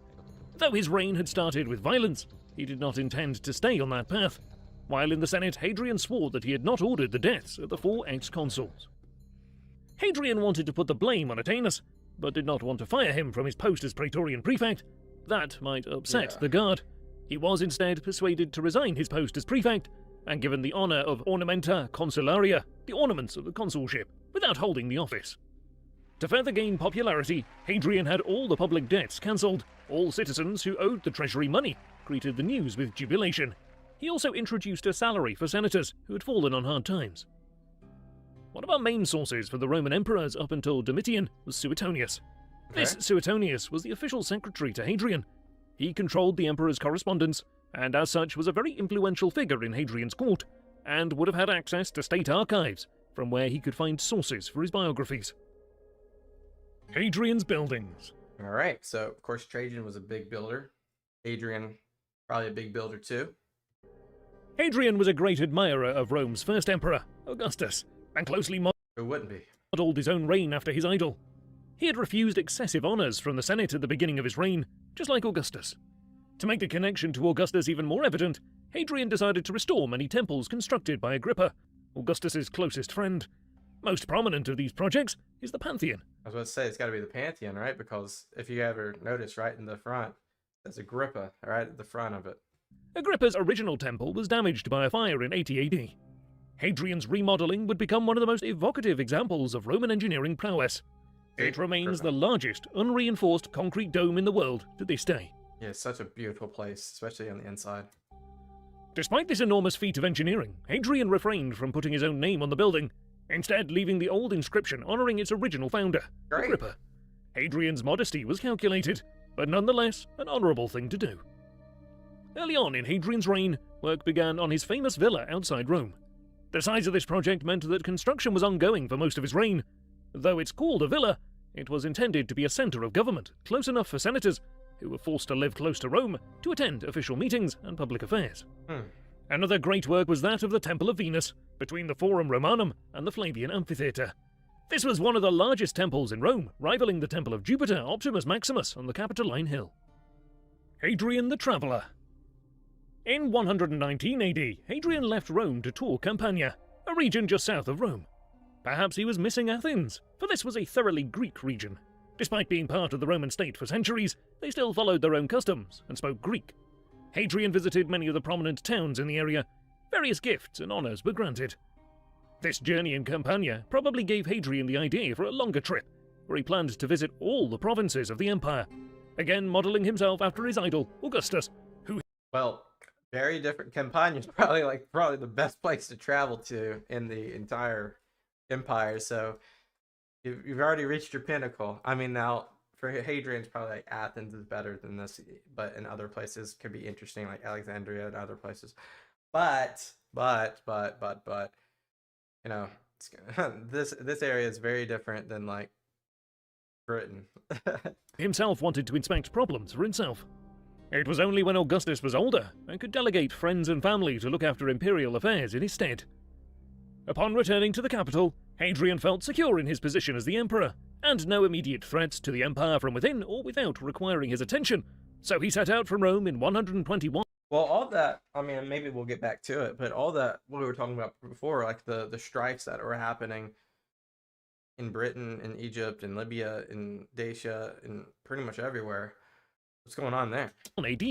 Though his reign had started with violence, he did not intend to stay on that path. While in the Senate, Hadrian swore that he had not ordered the deaths of the 4 ex-consuls. Hadrian wanted to put the blame on Antoninus, but did not want to fire him from his post as Praetorian prefect. That might upset the guard. He was instead persuaded to resign his post as prefect, and given the honour of ornamenta consularia, the ornaments of the consulship, without holding the office. To further gain popularity, Hadrian had all the public debts cancelled. All citizens who owed the treasury money greeted the news with jubilation. He also introduced a salary for senators who had fallen on hard times. One of our main sources for the Roman emperors up until Domitian was Suetonius. This Suetonius was the official secretary to Hadrian. He controlled the emperor's correspondence, and as such was a very influential figure in Hadrian's court, and would have had access to state archives, from where he could find sources for his biographies. Hadrian's buildings. All right. So, of course, Trajan was a big builder. Hadrian, probably a big builder too. Hadrian was a great admirer of Rome's first emperor, Augustus, and closely Who wouldn't be? modelled his own reign after his idol. He had refused excessive honours from the Senate at the beginning of his reign, just like Augustus. To make the connection to Augustus even more evident, Hadrian decided to restore many temples constructed by Agrippa, Augustus's closest friend. Most prominent of these projects is the Pantheon. I was about to say, it's got to be the Pantheon, right? Because if you ever notice, right in the front, there's Agrippa right at the front of it. Agrippa's original temple was damaged by a fire in 80 AD. Hadrian's remodelling would become one of the most evocative examples of Roman engineering prowess. It remains the largest unreinforced concrete dome in the world to this day. Yeah, it's such a beautiful place, especially on the inside. Despite this enormous feat of engineering, Hadrian refrained from putting his own name on the building, instead leaving the old inscription honouring its original founder, Agrippa. Hadrian's modesty was calculated, but nonetheless an honourable thing to do. Early on in Hadrian's reign, work began on his famous villa outside Rome. The size of this project meant that construction was ongoing for most of his reign. Though it's called a villa, it was intended to be a centre of government, close enough for senators, who were forced to live close to Rome, to attend official meetings and public affairs. Another great work was that of the Temple of Venus, between the Forum Romanum and the Flavian Amphitheatre. This was one of the largest temples in Rome, rivaling the Temple of Jupiter Optimus Maximus on the Capitoline Hill. Hadrian the Traveller. In 119 AD, Hadrian left Rome to tour Campania, a region just south of Rome. Perhaps he was missing Athens, for this was a thoroughly Greek region. Despite being part of the Roman state for centuries, they still followed their own customs and spoke Greek. Hadrian visited many of the prominent towns in the area. Various gifts and honours were granted. This journey in Campania probably gave Hadrian the idea for a longer trip, where he planned to visit all the provinces of the empire, again modelling himself after his idol, Augustus, who... Well, very different. Campania is probably the best place to travel to in the entire empire, so you've already reached your pinnacle. I mean, now, for Hadrian, it's probably like Athens is better than this, but in other places could be interesting, like Alexandria and other places. But, you know, this area is very different than, like, Britain. himself wanted to inspect problems for himself. It was only when Augustus was older and could delegate friends and family to look after imperial affairs in his stead. Upon returning to the capital, Hadrian felt secure in his position as the emperor, and no immediate threats to the empire from within or without requiring his attention, so he set out from Rome in 121. Well, all that, I mean, maybe we'll get back to it, but all that, what we were talking about before, like the strikes that were happening in Britain, in Egypt, in Libya, in Dacia, in pretty much everywhere. What's going on there? AD,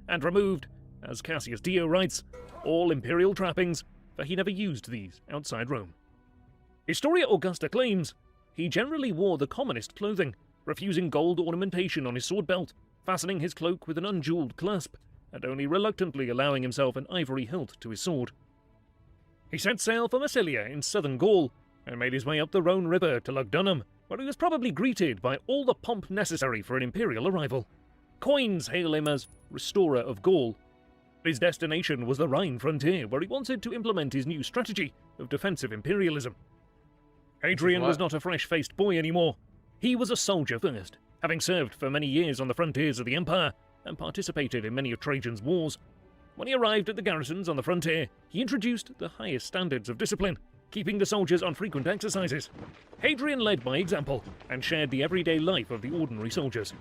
and removed, as Cassius Dio writes, all imperial trappings, for he never used these outside Rome. Historia Augusta claims he generally wore the commonest clothing, refusing gold ornamentation on his sword belt, fastening his cloak with an unjeweled clasp, and only reluctantly allowing himself an ivory hilt to his sword. He set sail for Massilia in southern Gaul, and made his way up the Rhone River to Lugdunum, where he was probably greeted by all the pomp necessary for an imperial arrival. Coins hail him as restorer of Gaul. His destination was the Rhine frontier, where he wanted to implement his new strategy of defensive imperialism. Hadrian was not a fresh-faced boy anymore. He was a soldier first, having served for many years on the frontiers of the empire and participated in many of Trajan's wars. When he arrived at the garrisons on the frontier, he introduced the highest standards of discipline, keeping the soldiers on frequent exercises. Hadrian led by example and shared the everyday life of the ordinary soldiers.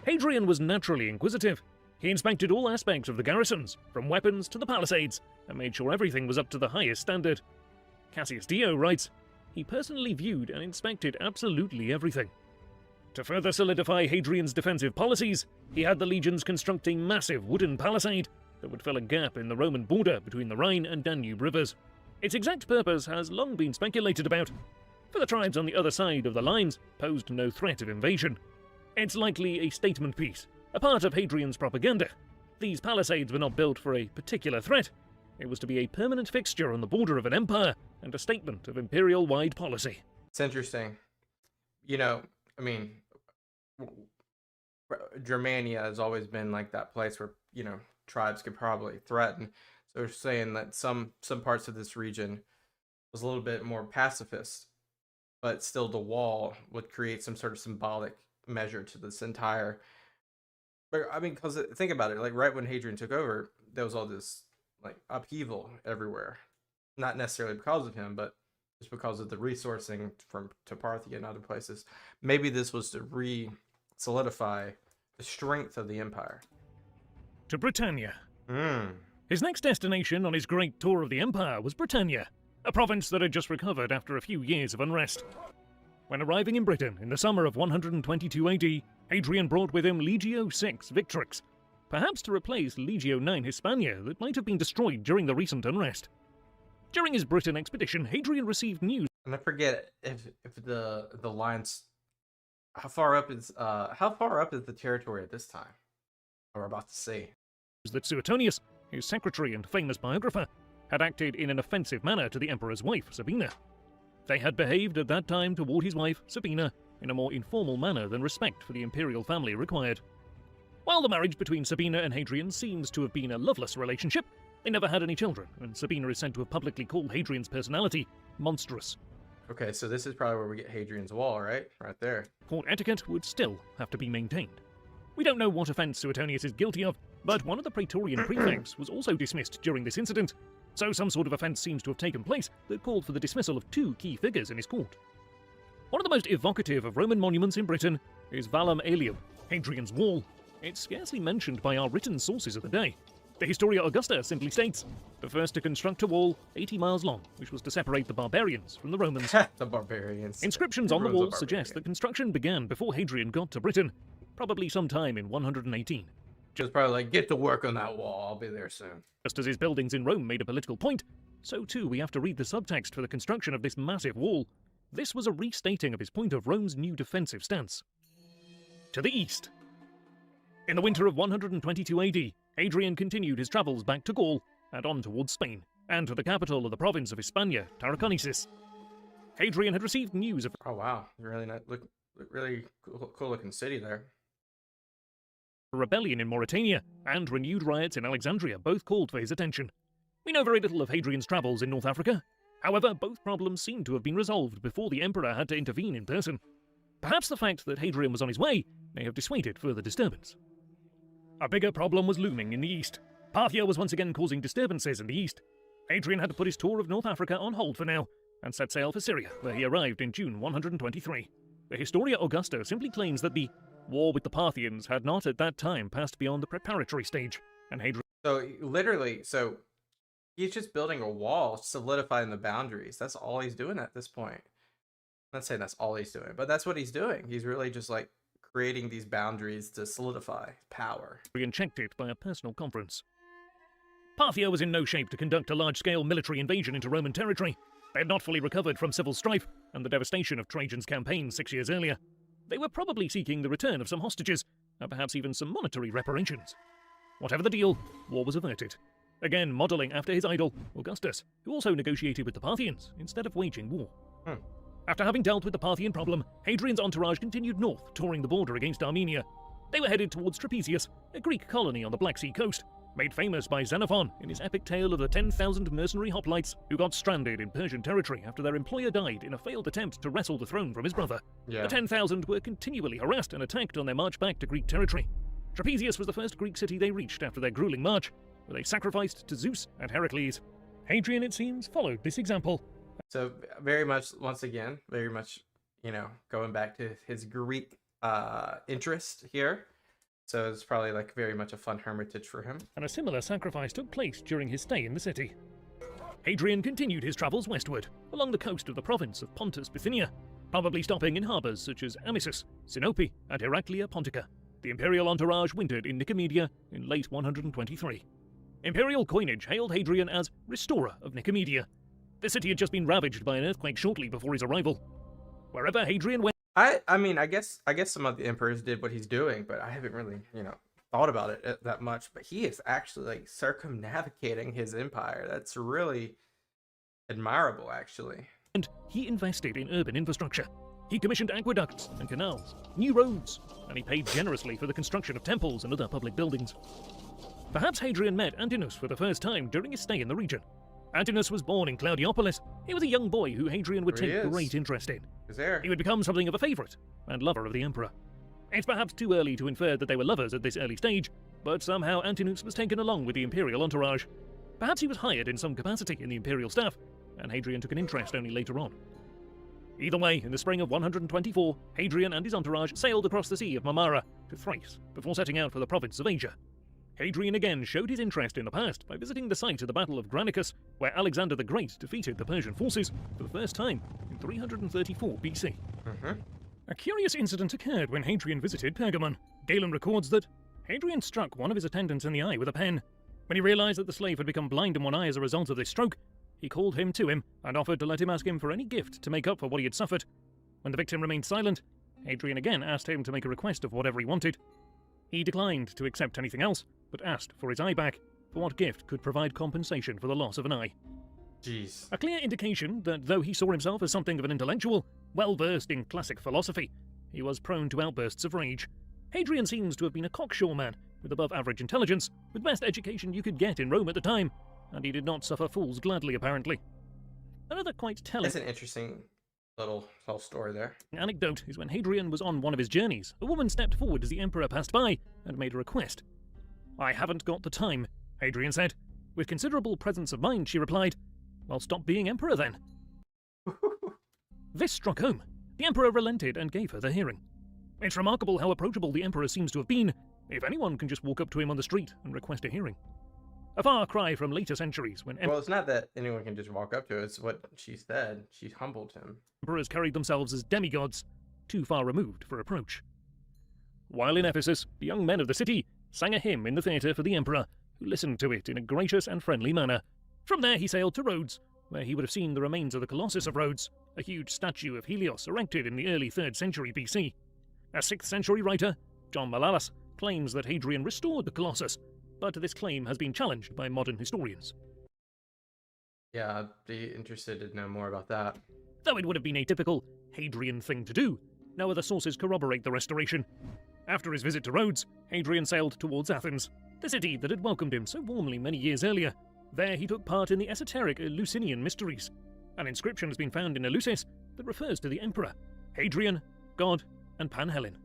Hadrian was naturally inquisitive. He inspected all aspects of the garrisons, from weapons to the palisades, and made sure everything was up to the highest standard. Cassius Dio writes, he personally viewed and inspected absolutely everything. To further solidify Hadrian's defensive policies, he had the legions construct a massive wooden palisade that would fill a gap in the Roman border between the Rhine and Danube rivers. Its exact purpose has long been speculated about, for the tribes on the other side of the lines posed no threat of invasion. It's likely a statement piece, a part of Hadrian's propaganda. These palisades were not built for a particular threat. It was to be a permanent fixture on the border of an empire and a statement of imperial-wide policy. It's interesting. You know, I mean, Germania has always been like that place where, you know, tribes could probably threaten. So we're saying that some parts of this region was a little bit more pacifist, but still the wall would create some sort of symbolic measure to this entire. But I mean, because think about it, like right when Hadrian took over, there was all this like upheaval everywhere. Not necessarily because of him, but just because of the resourcing to Parthia and other places. Maybe this was to solidify the strength of the empire. To Britannia. His next destination on his great tour of the empire was Britannia, a province that had just recovered after a few years of unrest. When arriving in Britain in the summer of 122 AD, Hadrian brought with him Legio VI Victrix, perhaps to replace Legio IX Hispania that might have been destroyed during the recent unrest. During his Britain expedition, Hadrian received news. And I forget if the lines How far up is the territory at this time? We're about to see. That Suetonius, his secretary and famous biographer, had acted in an offensive manner to the emperor's wife, Sabina. They had behaved at that time toward his wife, Sabina, in a more informal manner than respect for the imperial family required. While the marriage between Sabina and Hadrian seems to have been a loveless relationship, they never had any children, and Sabina is said to have publicly called Hadrian's personality monstrous. Okay, so this is probably where we get Hadrian's Wall, right? Right there. Court etiquette would still have to be maintained. We don't know what offence Suetonius is guilty of, but one of the Praetorian prefects was also dismissed during this incident, so some sort of offence seems to have taken place that called for the dismissal of 2 key figures in his court. One of the most evocative of Roman monuments in Britain is Valum Aelium, Hadrian's Wall. It's scarcely mentioned by our written sources of the day. The Historia Augusta simply states, the first to construct a wall 80 miles long, which was to separate the barbarians from the Romans. The barbarians. Inscriptions on the wall suggest that construction began before Hadrian got to Britain, probably sometime in 118. Just probably like, get to work on that wall, I'll be there soon. Just as his buildings in Rome made a political point, so too we have to read the subtext for the construction of this massive wall. This was a restating of his point of Rome's new defensive stance. To the east. In the winter of 122 AD, Hadrian continued his travels back to Gaul and on towards Spain, and to the capital of the province of Hispania, Tarraconensis. Hadrian had received news of Oh wow, really nice, really cool looking city there. a rebellion in Mauritania and renewed riots in Alexandria both called for his attention. We know very little of Hadrian's travels in North Africa. However, both problems seem to have been resolved before the emperor had to intervene in person. Perhaps the fact that Hadrian was on his way may have dissuaded further disturbance. A bigger problem was looming in the east. Parthia was once again causing disturbances in the east. Hadrian had to put his tour of North Africa on hold for now, and set sail for Syria, where he arrived in June 123. The Historia Augusta simply claims that the war with the Parthians had not at that time passed beyond the preparatory stage, and Hadrian... So, literally, he's just building a wall, solidifying the boundaries. That's all he's doing at this point. I'm not saying that's all he's doing, but that's what he's doing. He's really just, like, creating these boundaries to solidify power. Checked it by a personal conference. Parthia was in no shape to conduct a large-scale military invasion into Roman territory. They had not fully recovered from civil strife and the devastation of Trajan's campaign 6 years earlier. They were probably seeking the return of some hostages, and perhaps even some monetary reparations. Whatever the deal, war was averted. Again, modelling after his idol, Augustus, who also negotiated with the Parthians instead of waging war. After having dealt with the Parthian problem, Hadrian's entourage continued north, touring the border against Armenia. They were headed towards Trapezius, a Greek colony on the Black Sea coast, made famous by Xenophon in his epic tale of the 10,000 mercenary hoplites who got stranded in Persian territory after their employer died in a failed attempt to wrestle the throne from his brother. The 10,000 were continually harassed and attacked on their march back to Greek territory. Trapezius was the first Greek city they reached after their grueling march, where they sacrificed to Zeus and Heracles. Hadrian, it seems, followed this example. So very much, once again, very much, going back to his Greek interest here. So it's probably like very much a fun hermitage for him. And a similar sacrifice took place during his stay in the city. Hadrian continued his travels westward, along the coast of the province of Pontus Bithynia, probably stopping in harbours such as Amissus, Sinope, and Heraclea Pontica. The imperial entourage wintered in Nicomedia in late 123. Imperial coinage hailed Hadrian as restorer of Nicomedia. The city had just been ravaged by an earthquake shortly before his arrival. Wherever Hadrian went... I mean, I guess some of the emperors did what he's doing, but I haven't really, thought about it that much. But he is actually, like, circumnavigating his empire. That's really admirable, actually. And he invested in urban infrastructure. He commissioned aqueducts and canals, new roads, and he paid generously for the construction of temples and other public buildings. Perhaps Hadrian met Antoninus for the first time during his stay in the region. Antoninus was born in Claudiopolis. He was a young boy who Hadrian would take great interest in. He would become something of a favourite and lover of the emperor. It's perhaps too early to infer that they were lovers at this early stage, but somehow Antoninus was taken along with the imperial entourage. Perhaps he was hired in some capacity in the imperial staff, and Hadrian took an interest only later on. Either way, in the spring of 124, Hadrian and his entourage sailed across the Sea of Marmara to Thrace before setting out for the province of Asia. Hadrian again showed his interest in the past by visiting the site of the Battle of Granicus, where Alexander the Great defeated the Persian forces for the first time in 334 BC. A curious incident occurred when Hadrian visited Pergamon. Galen records that Hadrian struck one of his attendants in the eye with a pen. When he realized that the slave had become blind in one eye as a result of this stroke, he called him to him and offered to let him ask him for any gift to make up for what he had suffered. When the victim remained silent, Hadrian again asked him to make a request of whatever he wanted. He declined to accept anything else, but asked for his eye back, for what gift could provide compensation for the loss of an eye. Jeez. A clear indication that though he saw himself as something of an intellectual, well-versed in classic philosophy, he was prone to outbursts of rage. Hadrian seems to have been a cocksure man, with above-average intelligence, with best education you could get in Rome at the time, and he did not suffer fools gladly, apparently. Another quite telling... That's an interesting little story there. Anecdote is when Hadrian was on one of his journeys, a woman stepped forward as the emperor passed by and made a request. "I haven't got the time," Hadrian said. With considerable presence of mind, she replied, "Well, stop being emperor then." This struck home. The emperor relented and gave her the hearing. It's remarkable how approachable the emperor seems to have been, if anyone can just walk up to him on the street and request a hearing. A far cry from later centuries when Well, it's not that anyone can just walk up to it, it's what she said. She humbled him. emperors carried themselves as demigods, too far removed for approach. While in Ephesus, the young men of the city sang a hymn in the theatre for the emperor, who listened to it in a gracious and friendly manner. From there he sailed to Rhodes, where he would have seen the remains of the Colossus of Rhodes, a huge statue of Helios erected in the early 3rd century BC. A 6th century writer, John Malalas, claims that Hadrian restored the Colossus, but this claim has been challenged by modern historians. Yeah, I'd be interested to know more about that. Though it would have been a typical Hadrian thing to do, no other sources corroborate the restoration. After his visit to Rhodes, Hadrian sailed towards Athens, the city that had welcomed him so warmly many years earlier. There he took part in the esoteric Eleusinian mysteries. An inscription has been found in Eleusis that refers to the emperor, Hadrian, God, and Pan-Helen.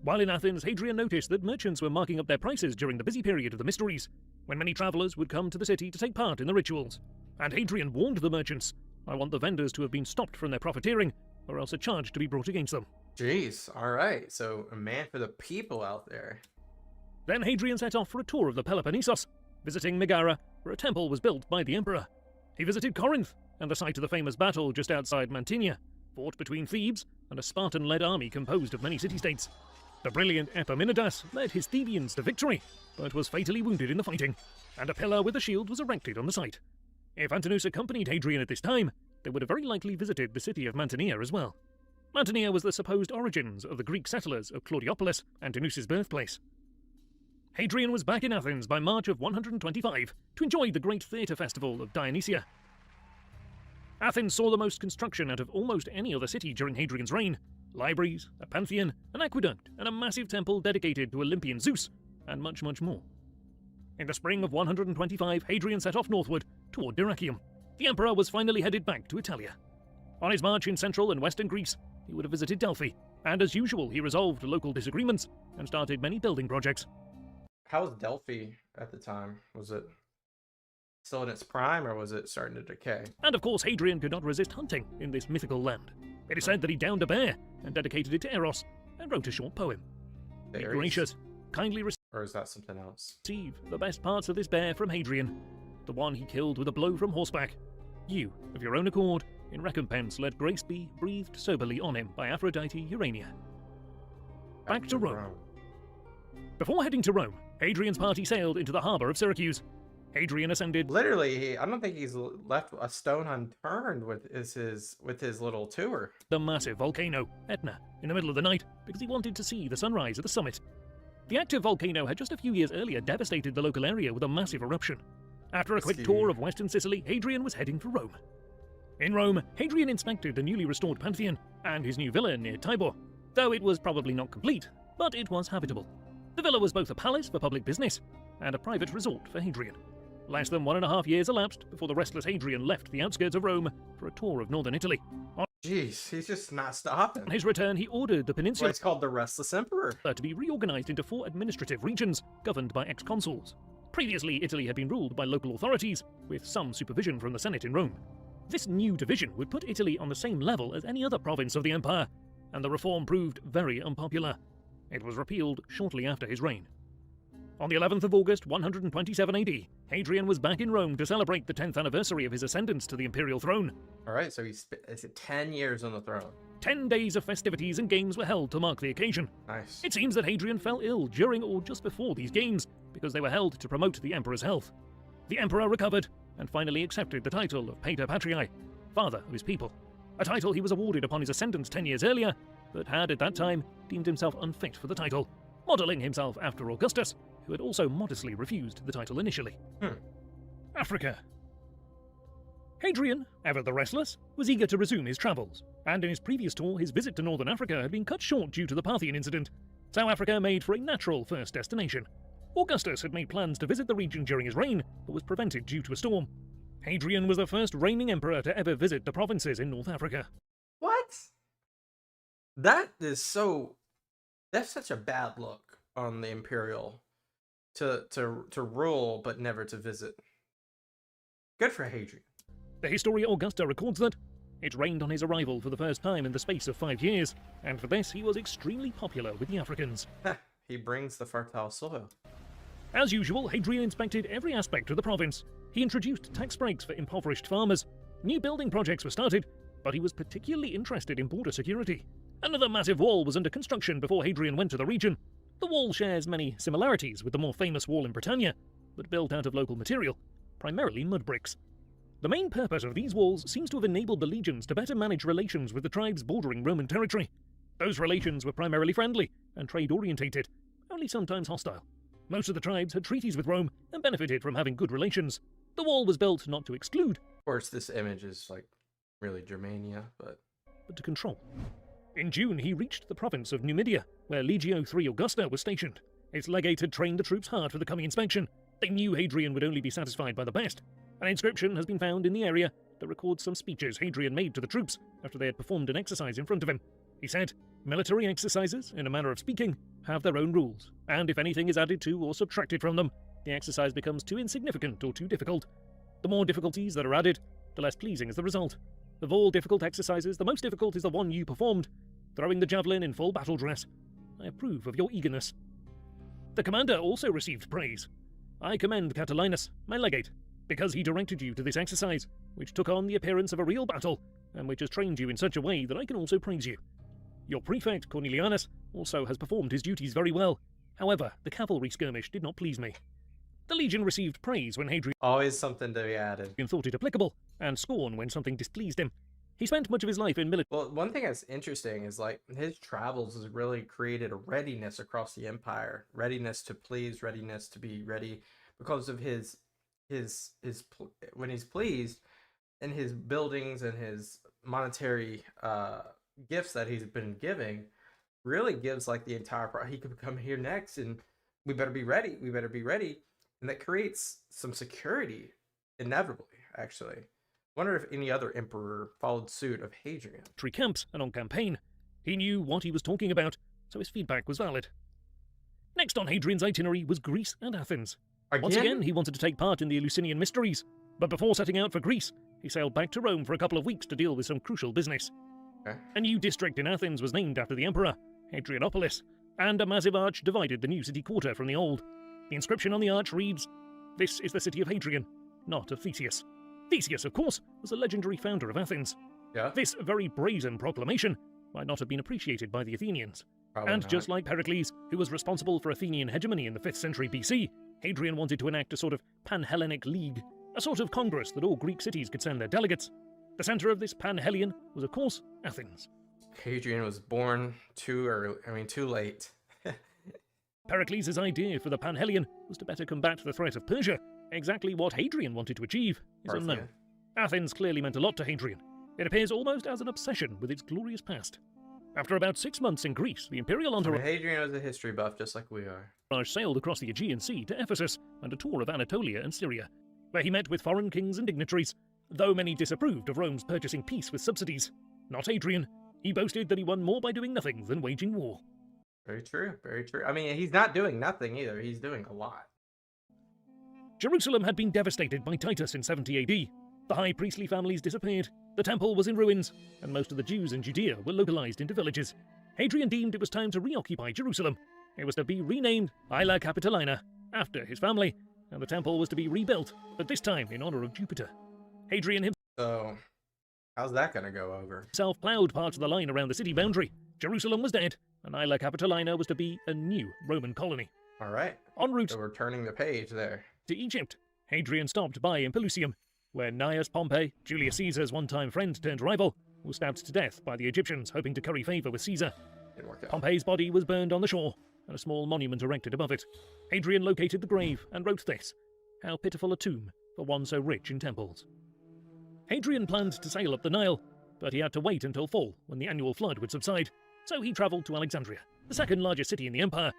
While in Athens, Hadrian noticed that merchants were marking up their prices during the busy period of the mysteries, when many travellers would come to the city to take part in the rituals. And Hadrian warned the merchants, "I want the vendors to have been stopped from their profiteering, or else a charge to be brought against them." Jeez, alright, so a man for the people out there. Then Hadrian set off for a tour of the Peloponnesos, visiting Megara, where a temple was built by the emperor. He visited Corinth, and the site of the famous battle just outside Mantinea, fought between Thebes and a Spartan-led army composed of many city-states. The brilliant Epaminondas led his Thebians to victory, but was fatally wounded in the fighting, and a pillar with a shield was erected on the site. If Antoninus accompanied Hadrian at this time, they would have very likely visited the city of Mantinea as well. Mantinea was the supposed origins of the Greek settlers of Claudiopolis, Antoninus' birthplace. Hadrian was back in Athens by March of 125 to enjoy the great theatre festival of Dionysia. Athens saw the most construction out of almost any other city during Hadrian's reign. Libraries, a pantheon, an aqueduct, and a massive temple dedicated to Olympian Zeus, and much, much more. In the spring of 125, Hadrian set off northward toward Dyrrhachium. The emperor was finally headed back to Italia. On his march in central and western Greece, he would have visited Delphi, and as usual, he resolved local disagreements and started many building projects. How was Delphi at the time? Was it still in its prime, or was it starting to decay? And of course, Hadrian could not resist hunting in this mythical land. It is said that he downed a bear and dedicated it to Eros, and wrote a short poem. Be gracious, kindly Or is that something else? receive the best parts of this bear from Hadrian, the one he killed with a blow from horseback. You, of your own accord, in recompense let grace be breathed soberly on him by Aphrodite Urania. Back to Rome. Before heading to Rome, Hadrian's party sailed into the harbour of Syracuse. Hadrian ascended Literally, I don't think he's left a stone unturned with his little tour. the massive volcano, Etna, in the middle of the night because he wanted to see the sunrise at the summit. The active volcano had just a few years earlier devastated the local area with a massive eruption. After a quick tour of western Sicily, Hadrian was heading for Rome. In Rome, Hadrian inspected the newly restored Pantheon and his new villa near Tibur, though it was probably not complete, but it was habitable. The villa was both a palace for public business and a private resort for Hadrian. Less than 1.5 years elapsed before the restless Hadrian left the outskirts of Rome for a tour of northern Italy. Jeez, he's just not stopping. On his return, he ordered the Well, peninsula it's called the Restless Emperor. to be reorganized into 4 administrative regions governed by ex-consuls. Previously, Italy had been ruled by local authorities, with some supervision from the Senate in Rome. This new division would put Italy on the same level as any other province of the empire, and the reform proved very unpopular. It was repealed shortly after his reign. On the 11th of August, 127 AD, Hadrian was back in Rome to celebrate the 10th anniversary of his ascendance to the imperial throne. Alright, so he's 10 years on the throne. 10 days of festivities and games were held to mark the occasion. Nice. It seems that Hadrian fell ill during or just before these games, because they were held to promote the emperor's health. The emperor recovered, and finally accepted the title of Pater Patriae, father of his people, a title he was awarded upon his ascendance 10 years earlier, but had at that time deemed himself unfit for the title, modelling himself after Augustus, who had also modestly refused the title initially. Africa. Hadrian, ever the restless, was eager to resume his travels, and in his previous tour his visit to northern Africa had been cut short due to the Parthian incident. South Africa made for a natural first destination. Augustus had made plans to visit the region during his reign, but was prevented due to a storm. Hadrian was the first reigning emperor to ever visit the provinces in North Africa. What? That's such a bad look on the imperial to rule but never to visit. Good for Hadrian. The Historia Augusta records that it rained on his arrival for the first time in the space of 5 years, and for this he was extremely popular with the Africans. He brings the fertile soil. As usual, Hadrian inspected every aspect of the province. He introduced tax breaks for impoverished farmers. New building projects were started, but he was particularly interested in border security. Another massive wall was under construction before Hadrian went to the region. The wall shares many similarities with the more famous wall in Britannia, but built out of local material, primarily mud bricks. The main purpose of these walls seems to have enabled the legions to better manage relations with the tribes bordering Roman territory. Those relations were primarily friendly and trade-orientated, only sometimes hostile. Most of the tribes had treaties with Rome and benefited from having good relations. The wall was built not to exclude, Of course, this image is like really Germania, but to control. In June, he reached the province of Numidia, where Legio III Augusta was stationed. Its legate had trained the troops hard for the coming inspection. They knew Hadrian would only be satisfied by the best. An inscription has been found in the area that records some speeches Hadrian made to the troops after they had performed an exercise in front of him. He said, "Military exercises, in a manner of speaking, have their own rules, and if anything is added to or subtracted from them, the exercise becomes too insignificant or too difficult. The more difficulties that are added, the less pleasing is the result. Of all difficult exercises, the most difficult is the one you performed, throwing the javelin in full battle dress. I approve of your eagerness." The commander also received praise. "I commend Catilinus, my legate, because he directed you to this exercise, which took on the appearance of a real battle, and which has trained you in such a way that I can also praise you. Your prefect, Cornelianus, also has performed his duties very well. However, the cavalry skirmish did not please me." The legion received praise when Hadrian always something to be added. thought it applicable, and scorn when something displeased him. He spent much of his life in military. Well, one thing that's interesting is like his travels has really created a readiness across the empire, readiness to please, readiness to be ready because of his when he's pleased, and his buildings and his monetary gifts that he's been giving really gives like the entire he could come here next and we better be ready, and that creates some security inevitably. Actually, wonder if any other emperor followed suit of Hadrian. Camps and on campaign. He knew what he was talking about, so his feedback was valid. Next on Hadrian's itinerary was Greece and Athens. Once again, he wanted to take part in the Eleusinian mysteries, but before setting out for Greece, he sailed back to Rome for a couple of weeks to deal with some crucial business. Okay. A new district in Athens was named after the emperor, Hadrianopolis, and a massive arch divided the new city quarter from the old. The inscription on the arch reads, "This is the city of Hadrian, not of Theseus." Theseus, of course, was the legendary founder of Athens. Yeah. This very brazen proclamation might not have been appreciated by the Athenians. Probably And not. just like Pericles, who was responsible for Athenian hegemony in the 5th century BC, Hadrian wanted to enact a sort of pan-Hellenic league, a sort of congress that all Greek cities could send their delegates. The centre of this pan-Hellion was, of course, Athens. Hadrian was born too late. Pericles' idea for the pan-Hellion was to better combat the threat of Persia. Exactly what Hadrian wanted to achieve is unknown. Parthia. Athens clearly meant a lot to Hadrian. It appears almost as an obsession with its glorious past. After about 6 months in Greece, the imperial entourage Hadrian was a history buff, just like we are. sailed across the Aegean Sea to Ephesus and a tour of Anatolia and Syria, where he met with foreign kings and dignitaries, though many disapproved of Rome's purchasing peace with subsidies. Not Hadrian. He boasted that he won more by doing nothing than waging war. Very true, very true. I mean, he's not doing nothing either. He's doing a lot. Jerusalem had been devastated by Titus in 70 AD. The high priestly families disappeared, the temple was in ruins, and most of the Jews in Judea were localized into villages. Hadrian deemed it was time to reoccupy Jerusalem. It was to be renamed Aila Capitolina, after his family, and the temple was to be rebuilt, but this time in honor of Jupiter. Hadrian So, how's that going to go over? himself plowed parts of the line around the city boundary. Jerusalem was dead, and Aila Capitolina was to be a new Roman colony. All right. En route So we're turning the page there. to Egypt, Hadrian stopped by in Pelusium, where Gnaeus Pompey, Julius Caesar's one-time friend turned rival, was stabbed to death by the Egyptians hoping to curry favour with Caesar. Didn't work out. Pompey's body was burned on the shore, and a small monument erected above it. Hadrian located the grave and wrote this: "How pitiful a tomb for one so rich in temples." Hadrian planned to sail up the Nile, but he had to wait until fall, when the annual flood would subside, so he travelled to Alexandria, the second largest city in the empire.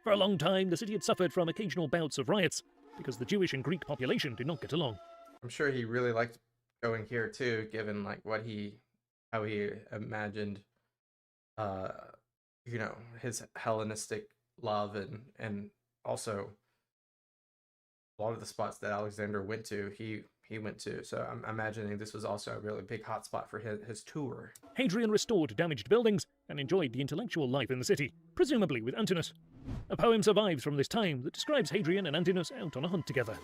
For a long time, the city had suffered from occasional bouts of riots, because the Jewish and Greek population did not get along. I'm sure he really liked going here too, given like how he imagined, his Hellenistic love and also a lot of the spots that Alexander went to, he went to. So I'm imagining this was also a really big hotspot for his tour. Hadrian restored damaged buildings and enjoyed the intellectual life in the city, presumably with Antinous. A poem survives from this time that describes Hadrian and Antinous out on a hunt together.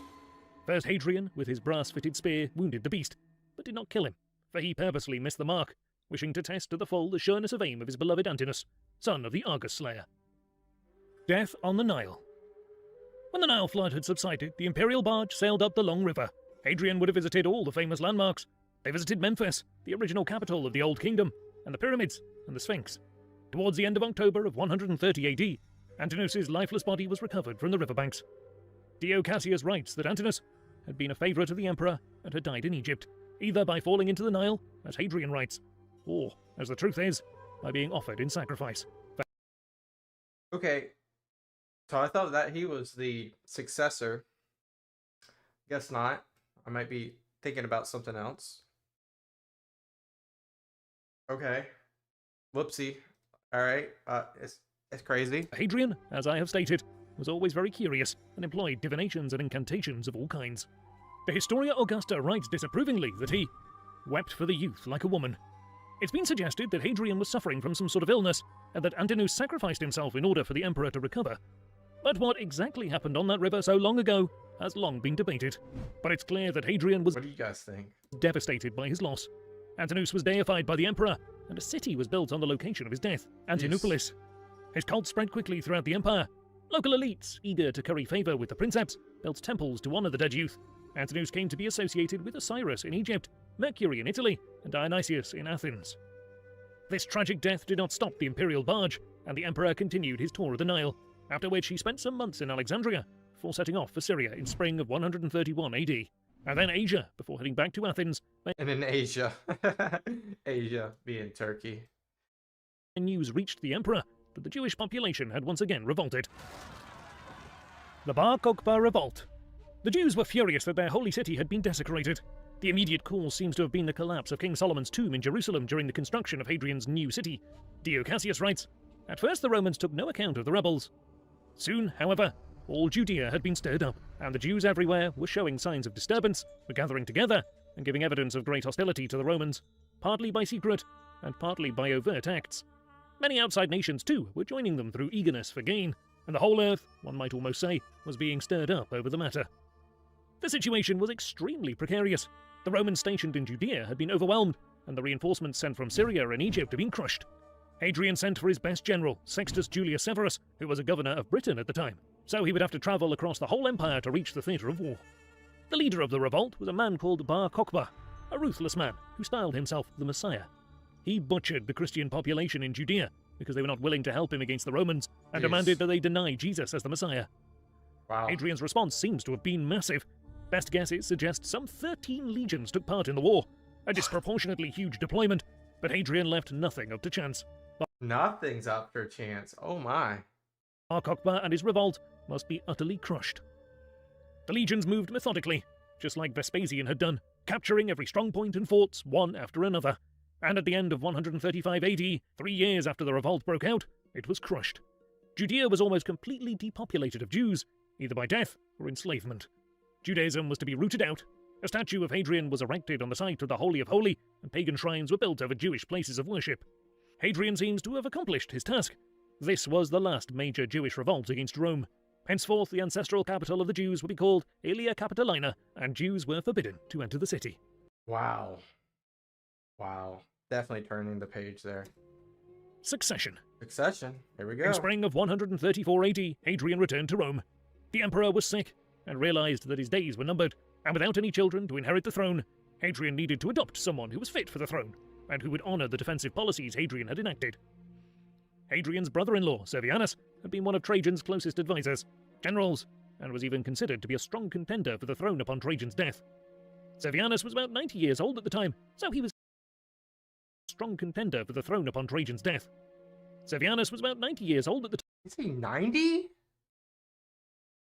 First, Hadrian, with his brass-fitted spear, wounded the beast, but did not kill him, for he purposely missed the mark, wishing to test to the full the sureness of aim of his beloved Antinous, son of the Argus slayer. Death on the Nile. When the Nile flood had subsided, the imperial barge sailed up the long river. Hadrian would have visited all the famous landmarks. They visited Memphis, the original capital of the Old Kingdom, and the pyramids, and the Sphinx. Towards the end of October of 130 AD, Antinous' lifeless body was recovered from the riverbanks. Dio Cassius writes that Antinous had been a favourite of the emperor and had died in Egypt, either by falling into the Nile, as Hadrian writes, or, as the truth is, by being offered in sacrifice. Okay, so I thought that he was the successor. Guess not. I might be thinking about something else. Okay. Whoopsie. All right. It's crazy. Hadrian, as I have stated, was always very curious and employed divinations and incantations of all kinds. The Historia Augusta writes disapprovingly that he wept for the youth like a woman. It's been suggested that Hadrian was suffering from some sort of illness and that Antinous sacrificed himself in order for the emperor to recover. But what exactly happened on that river so long ago has long been debated. But it's clear that Hadrian was What do you guys think? devastated by his loss. Antinous was deified by the emperor, and a city was built on the location of his death, Antinopolis. His cult spread quickly throughout the empire. Local elites, eager to curry favour with the princeps, built temples to honour the dead youth. Antinous came to be associated with Osiris in Egypt, Mercury in Italy, and Dionysius in Athens. This tragic death did not stop the imperial barge, and the emperor continued his tour of the Nile, after which he spent some months in Alexandria, before setting off for Syria in spring of 131 AD, and then Asia, before heading back to Athens. And in Asia. Asia being Turkey. News reached the emperor that the Jewish population had once again revolted. The Bar Kokhba Revolt. The Jews were furious that their holy city had been desecrated. The immediate cause seems to have been the collapse of King Solomon's tomb in Jerusalem during the construction of Hadrian's new city. Dio Cassius writes, "At first the Romans took no account of the rebels. Soon, however, all Judea had been stirred up, and the Jews everywhere were showing signs of disturbance, were gathering together, and giving evidence of great hostility to the Romans, partly by secret, and partly by overt acts. Many outside nations, too, were joining them through eagerness for gain, and the whole earth, one might almost say, was being stirred up over the matter. The situation was extremely precarious. The Romans stationed in Judea had been overwhelmed, and the reinforcements sent from Syria and Egypt had been crushed. Hadrian sent for his best general, Sextus Julius Severus, who was a governor of Britain at the time, so he would have to travel across the whole empire to reach the theatre of war. The leader of the revolt was a man called Bar Kokhba, a ruthless man who styled himself the Messiah. He butchered the Christian population in Judea because they were not willing to help him against the Romans and demanded that they deny Jesus as the Messiah. Wow. Hadrian's response seems to have been massive. Best guesses suggest some 13 legions took part in the war, a disproportionately huge deployment, but Hadrian left nothing up to chance. Nothing's up for chance. Oh my. Bar Kokhba and his revolt must be utterly crushed. The legions moved methodically, just like Vespasian had done, capturing every strong point and forts one after another. And at the end of 135 AD, 3 years after the revolt broke out, it was crushed. Judea was almost completely depopulated of Jews, either by death or enslavement. Judaism was to be rooted out. A statue of Hadrian was erected on the site of the Holy of Holy, and pagan shrines were built over Jewish places of worship. Hadrian seems to have accomplished his task. This was the last major Jewish revolt against Rome. Henceforth, the ancestral capital of the Jews would be called Aelia Capitolina, and Jews were forbidden to enter the city. Wow. Wow. Definitely turning the page there. Succession. Succession. Here we go. In spring of 134 AD, Hadrian returned to Rome. The emperor was sick and realized that his days were numbered, and without any children to inherit the throne, Hadrian needed to adopt someone who was fit for the throne, and who would honour the defensive policies Hadrian had enacted. Hadrian's brother-in-law, Servianus, had been one of Trajan's closest advisors, generals, and was even considered to be a strong contender for the throne upon Trajan's death. Servianus was about 90 years old at the time, so he was a strong contender for the throne upon Trajan's death. Servianus was about 90 years old at the Is he 90?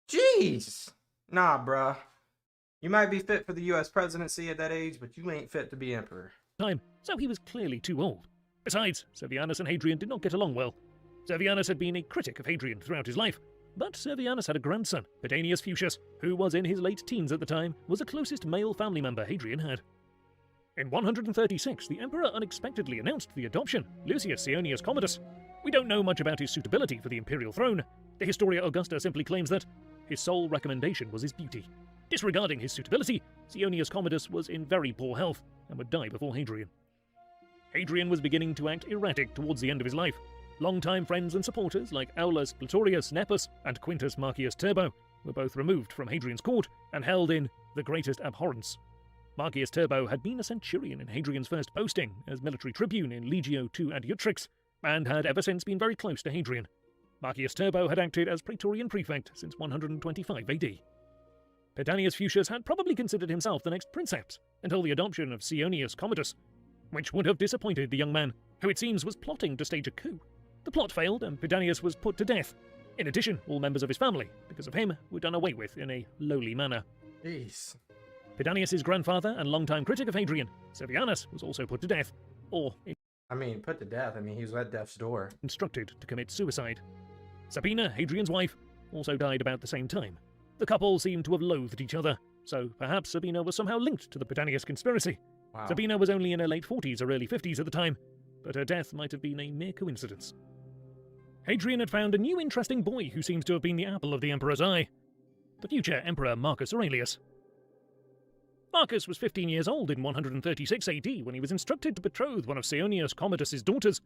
Jeez. Nah, bruh. You might be fit for the US presidency at that age, but you ain't fit to be emperor. time, so he was clearly too old. Besides, Servianus and Hadrian did not get along well. Servianus had been a critic of Hadrian throughout his life, but Servianus had a grandson, Pertinax Fuchsius, who was in his late teens at the time, was the closest male family member Hadrian had. In 136, the emperor unexpectedly announced the adoption, Lucius Sionius Commodus. We don't know much about his suitability for the imperial throne. The Historia Augusta simply claims that his sole recommendation was his beauty. Disregarding his suitability, Sionius Commodus was in very poor health and would die before Hadrian. Hadrian was beginning to act erratic towards the end of his life. Longtime friends and supporters like Aulus Platorius Nepos and Quintus Marcius Turbo were both removed from Hadrian's court and held in the greatest abhorrence. Marcius Turbo had been a centurion in Hadrian's first posting as military tribune in Legio II Adiutrix, and had ever since been very close to Hadrian. Marcius Turbo had acted as Praetorian prefect since 125 AD. Pertinax Fuchsius had probably considered himself the next princeps until the adoption of Sionius Commodus, which would have disappointed the young man, who it seems was plotting to stage a coup. The plot failed and Pertinax was put to death. In addition, all members of his family, because of him, were done away with in a lowly manner. Jeez. Pertinax's grandfather and longtime critic of Hadrian, Servianus, was also put to death, or I mean, put to death. I mean, he was at death's door. instructed to commit suicide. Sabina, Hadrian's wife, also died about the same time. The couple seemed to have loathed each other, so perhaps Sabina was somehow linked to the Pertinax conspiracy. Wow. Sabina was only in her late 40s or early 50s at the time, but her death might have been a mere coincidence. Hadrian had found a new interesting boy who seems to have been the apple of the emperor's eye. The future emperor Marcus Aurelius. Marcus was 15 years old in 136 AD when he was instructed to betroth one of Sionius Commodus's daughters.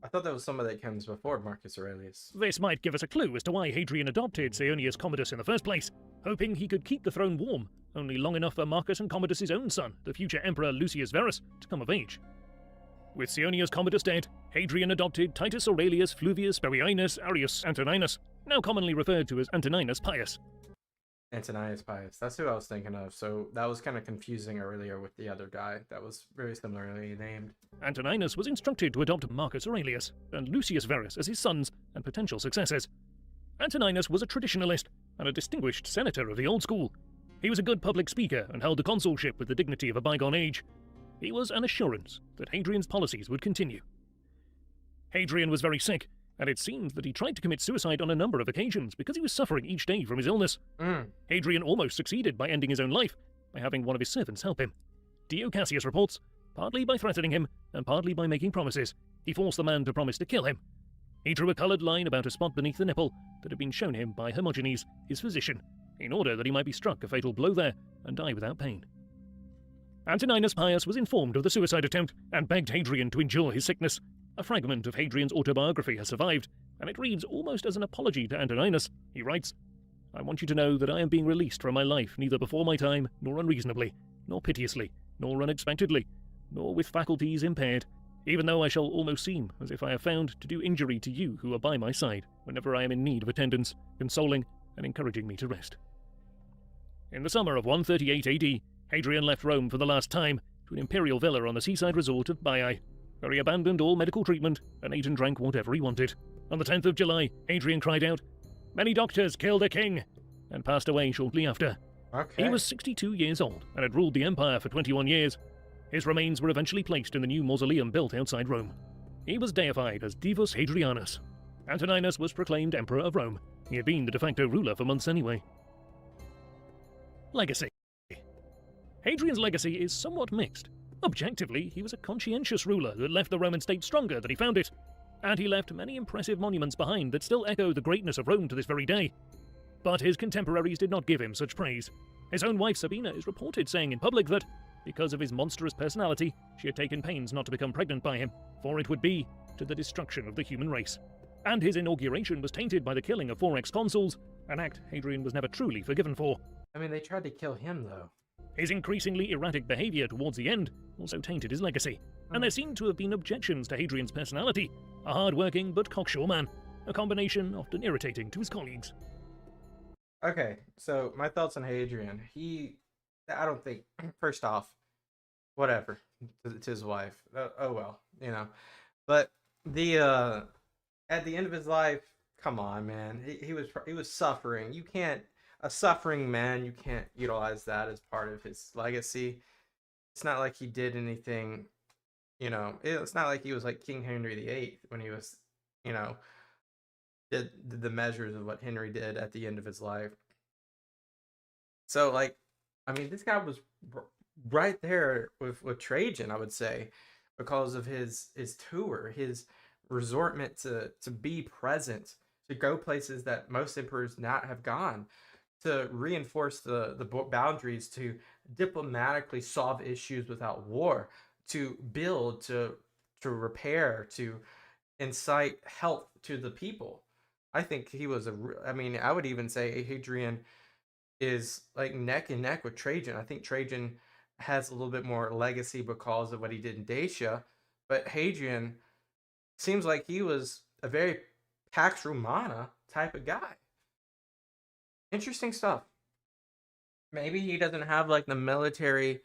I thought that was somebody that comes before Marcus Aurelius. This might give us a clue as to why Hadrian adopted Sionius Commodus in the first place, hoping he could keep the throne warm, only long enough for Marcus and Commodus's own son, the future emperor Lucius Verus, to come of age. With Sionius Commodus dead, Hadrian adopted Titus Aurelius Fluvius Sperianus Arius Antoninus, now commonly referred to as Antoninus Pius. Antoninus Pius. That's who I was thinking of. So that was kind of confusing earlier with the other guy that was very similarly named. Antoninus was instructed to adopt Marcus Aurelius and Lucius Verus as his sons and potential successors. Antoninus was a traditionalist and a distinguished senator of the old school. He was a good public speaker and held the consulship with the dignity of a bygone age. He was an assurance that Hadrian's policies would continue. Hadrian was very sick, and it seemed that he tried to commit suicide on a number of occasions because he was suffering each day from his illness. Hadrian almost succeeded by ending his own life by having one of his servants help him. Dio Cassius reports, partly by threatening him and partly by making promises, he forced the man to promise to kill him. He drew a coloured line about a spot beneath the nipple that had been shown him by Hermogenes, his physician, in order that he might be struck a fatal blow there and die without pain. Antoninus Pius was informed of the suicide attempt and begged Hadrian to endure his sickness. A fragment of Hadrian's autobiography has survived, and it reads almost as an apology to Antoninus. He writes, "I want you to know that I am being released from my life neither before my time, nor unreasonably, nor piteously, nor unexpectedly, nor with faculties impaired, even though I shall almost seem as if I have found to do injury to you who are by my side whenever I am in need of attendance, consoling and encouraging me to rest." In the summer of 138 AD, Hadrian left Rome for the last time to an imperial villa on the seaside resort of Baiae, where he abandoned all medical treatment and ate and drank whatever he wanted. On the 10th of July, Hadrian cried out, "Many doctors killed a king," and passed away shortly after. Okay. He was 62 years old and had ruled the empire for 21 years. His remains were eventually placed in the new mausoleum built outside Rome. He was deified as Divus Hadrianus. Antoninus was proclaimed emperor of Rome. He had been the de facto ruler for months anyway. Legacy. Hadrian's legacy is somewhat mixed. Objectively, he was a conscientious ruler that left the Roman state stronger than he found it, and he left many impressive monuments behind that still echo the greatness of Rome to this very day. But his contemporaries did not give him such praise. His own wife Sabina is reported saying in public that, because of his monstrous personality, she had taken pains not to become pregnant by him, for it would be to the destruction of the human race. And his inauguration was tainted by the killing of 4 ex-consuls, an act Hadrian was never truly forgiven for. I mean, they tried to kill him, though. His increasingly erratic behaviour towards the end also tainted his legacy, and there seem to have been objections to Hadrian's personality, a hard-working but cocksure man, a combination often irritating to his colleagues. Okay, so my thoughts on Hadrian. I don't think, first off, whatever, to his wife. Oh well, you know. But at the end of his life, come on, man. He was suffering. A suffering man, you can't utilize that as part of his legacy. It's not like he did anything, you know. It's not like he was like King Henry VIII when he was, you know, did the measures of what Henry did at the end of his life. So, like, I mean, this guy was right there with Trajan, I would say, because of his tour, his resortment to be present, to go places that most emperors not have gone, to reinforce the boundaries, to diplomatically solve issues without war, to build, to repair, to incite health to the people. I think he was I would even say Hadrian is like neck and neck with Trajan. I think Trajan has a little bit more legacy because of what he did in Dacia, but Hadrian seems like he was a very Pax Romana type of guy. Interesting stuff. Maybe he doesn't have like the military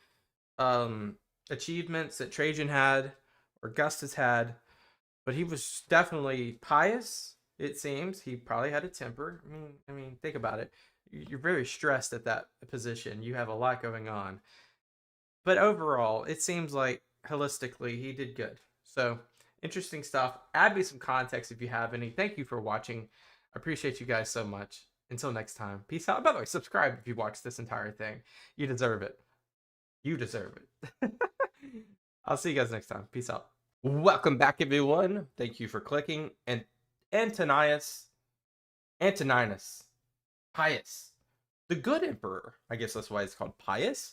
achievements that Trajan had or Augustus had, but he was definitely pious, it seems. He probably had a temper. I mean, think about it. You're very stressed at that position. You have a lot going on. But overall, it seems like holistically he did good. So, interesting stuff. Add me some context if you have any. Thank you for watching. I appreciate you guys so much. Until next time, peace out. By the way, subscribe if you watched this entire thing. You deserve it. You deserve it. I'll see you guys next time. Peace out. Welcome back, everyone. Thank you for clicking. And Antoninus Pius, the good emperor. I guess that's why it's called Pius.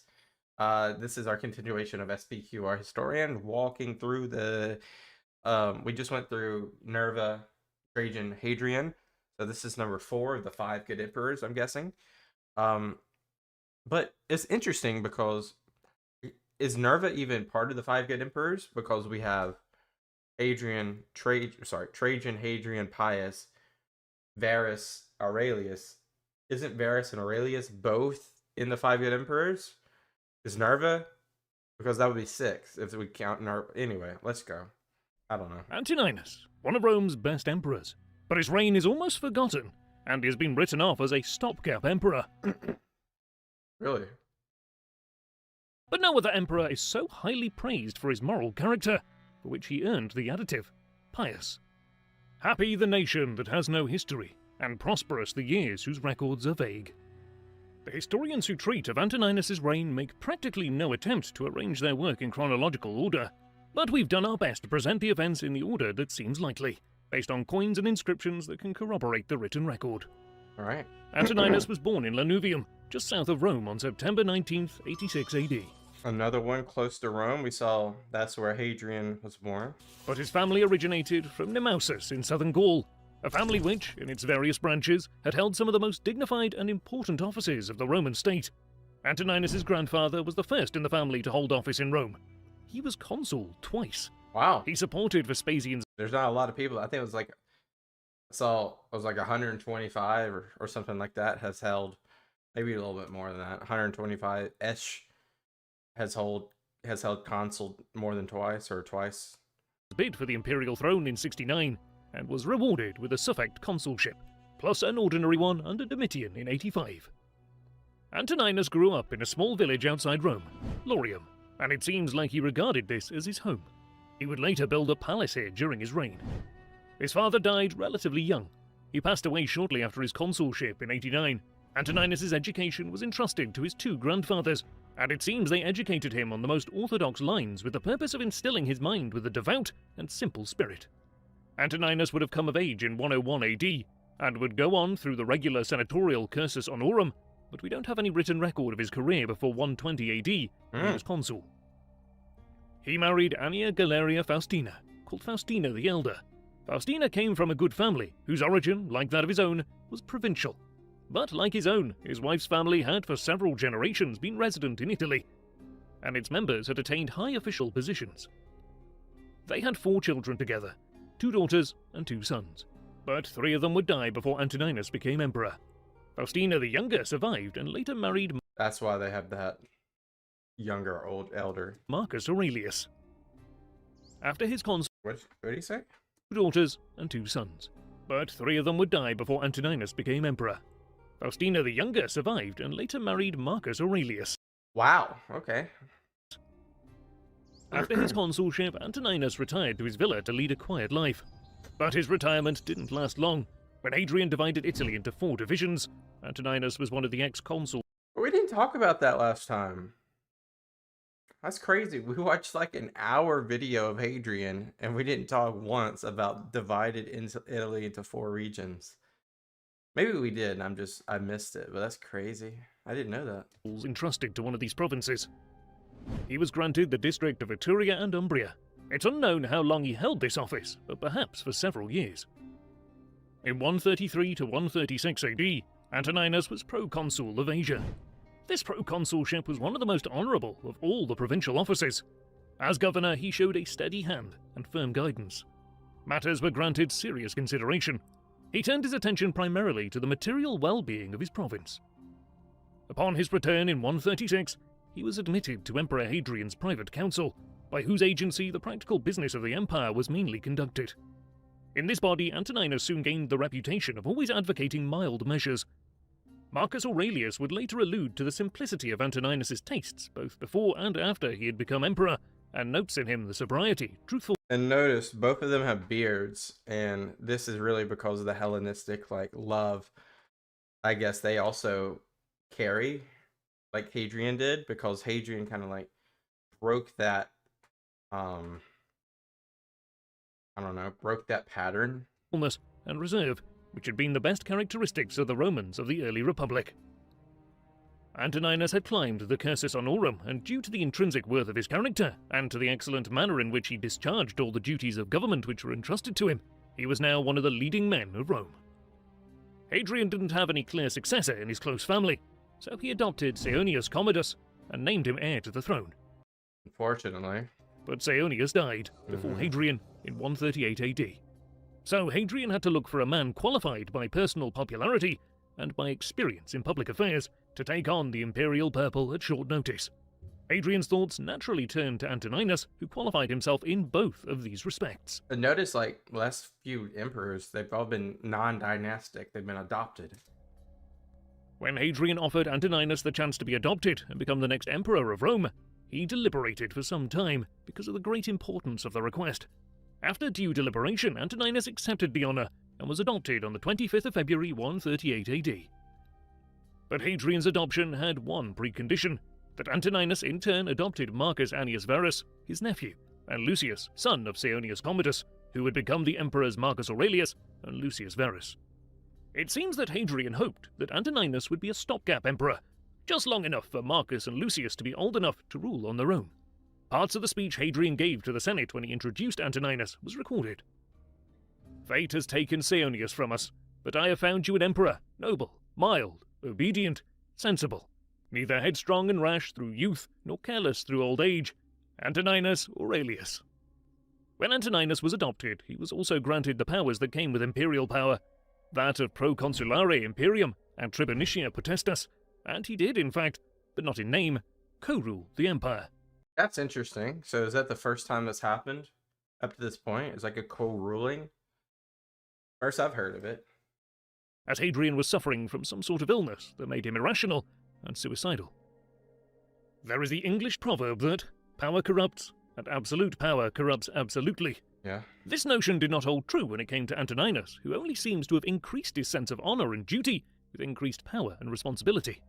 This is our continuation of SPQ, our historian, walking through the... we just went through Nerva, Trajan, Hadrian. So this is number 4 of the 5 good emperors, I'm guessing. But it's interesting because is Nerva even part of the 5 good emperors? Because we have Trajan, Hadrian, Pius, Verus, Aurelius. Isn't Verus and Aurelius both in the 5 good emperors? Is Nerva? Because that would be 6 if we count Nerva. Anyway, let's go. I don't know. Antoninus, one of Rome's best emperors. But his reign is almost forgotten, and he has been written off as a stopgap emperor. Really? But no other emperor is so highly praised for his moral character, for which he earned the adjective, pious. Happy the nation that has no history, and prosperous the years whose records are vague. The historians who treat of Antoninus's reign make practically no attempt to arrange their work in chronological order, but we've done our best to present the events in the order that seems likely, based on coins and inscriptions that can corroborate the written record. All right. Antoninus was born in Lanuvium, just south of Rome, on September 19th, 86 AD. Another one close to Rome. We saw that's where Hadrian was born. But his family originated from Nemausus in southern Gaul, a family which, in its various branches, had held some of the most dignified and important offices of the Roman state. Antoninus's grandfather was the first in the family to hold office in Rome. He was consul twice. Wow. He supported Vespasian's... There's not a lot of people. I think it was like, I saw it was like 125 or something like that has held, maybe a little bit more than that. 125-ish has held consul more than twice. bid for the imperial throne in 69 and was rewarded with a suffect consulship, plus an ordinary one under Domitian in 85. Antoninus grew up in a small village outside Rome, Lorium, and it seems like he regarded this as his home. He would later build a palace here during his reign. His father died relatively young. He passed away shortly after his consulship in 89. Antoninus's education was entrusted to his 2 grandfathers, and it seems they educated him on the most orthodox lines with the purpose of instilling his mind with a devout and simple spirit. Antoninus would have come of age in 101 AD, and would go on through the regular senatorial cursus honorum, but we don't have any written record of his career before 120 AD, when he was consul. He married Annia Galeria Faustina, called Faustina the Elder. Faustina came from a good family, whose origin, like that of his own, was provincial. But like his own, his wife's family had for several generations been resident in Italy, and its members had attained high official positions. They had 4 children together, 2 daughters and 2 sons, but 3 of them would die before Antoninus became emperor. Faustina the younger survived and later married That's why they have that younger elder. Marcus Aurelius. After his consul, What did he say? 2 daughters and 2 sons, but 3 of them would die before Antoninus became emperor. Faustina the younger survived and later married Marcus Aurelius. Wow, okay. After his consulship, Antoninus retired to his villa to lead a quiet life. But his retirement didn't last long. When Hadrian divided Italy into 4 divisions, Antoninus was one of the ex-consuls. We didn't talk about that last time. That's crazy. We watched like an hour video of Hadrian, and we didn't talk once about divided Italy into 4 regions. Maybe we did, and I missed it, but that's crazy. I didn't know that. Entrusted to one of these provinces. He was granted the district of Etruria and Umbria. It's unknown how long he held this office, but perhaps for several years. In 133 to 136 AD, Antoninus was proconsul of Asia. This proconsulship was one of the most honourable of all the provincial offices. As governor, he showed a steady hand and firm guidance. Matters were granted serious consideration. He turned his attention primarily to the material well-being of his province. Upon his return in 136, he was admitted to Emperor Hadrian's private council, by whose agency the practical business of the empire was mainly conducted. In this body, Antoninus soon gained the reputation of always advocating mild measures. Marcus Aurelius would later allude to the simplicity of Antoninus's tastes, both before and after he had become emperor, and notes in him the sobriety, truthful. And notice both of them have beards, and this is really because of the Hellenistic love. I guess they also carry like Hadrian did, because Hadrian kind of broke that broke that pattern. And reserve, which had been the best characteristics of the Romans of the early Republic. Antoninus had climbed the cursus honorum, and due to the intrinsic worth of his character, and to the excellent manner in which he discharged all the duties of government which were entrusted to him, he was now one of the leading men of Rome. Hadrian didn't have any clear successor in his close family, so he adopted Seonius Commodus and named him heir to the throne. Unfortunately. But Seonius died before Hadrian in 138 AD. So Hadrian had to look for a man qualified by personal popularity and by experience in public affairs to take on the imperial purple at short notice. Hadrian's thoughts naturally turned to Antoninus, who qualified himself in both of these respects. But notice, last few emperors, they've all been non-dynastic. They've been adopted. When Hadrian offered Antoninus the chance to be adopted and become the next emperor of Rome, he deliberated for some time because of the great importance of the request. After due deliberation, Antoninus accepted the honour and was adopted on the 25th of February 138 AD. But Hadrian's adoption had one precondition, that Antoninus in turn adopted Marcus Annius Verus, his nephew, and Lucius, son of Seonius Commodus, who would become the emperors Marcus Aurelius and Lucius Verus. It seems that Hadrian hoped that Antoninus would be a stopgap emperor, just long enough for Marcus and Lucius to be old enough to rule on their own. Parts of the speech Hadrian gave to the Senate when he introduced Antoninus was recorded. "Fate has taken Seonius from us, but I have found you an emperor, noble, mild, obedient, sensible, neither headstrong and rash through youth, nor careless through old age, Antoninus Aurelius." When Antoninus was adopted, he was also granted the powers that came with imperial power, that of proconsulare imperium and tribunicia potestas, and he did, in fact, but not in name, co-rule the empire. That's interesting. So is that the first time that's happened up to this point? It's like a co-ruling? First I've heard of it. As Hadrian was suffering from some sort of illness that made him irrational and suicidal. There is the English proverb that power corrupts, and absolute power corrupts absolutely. Yeah. This notion did not hold true when it came to Antoninus, who only seems to have increased his sense of honour and duty with increased power and responsibility.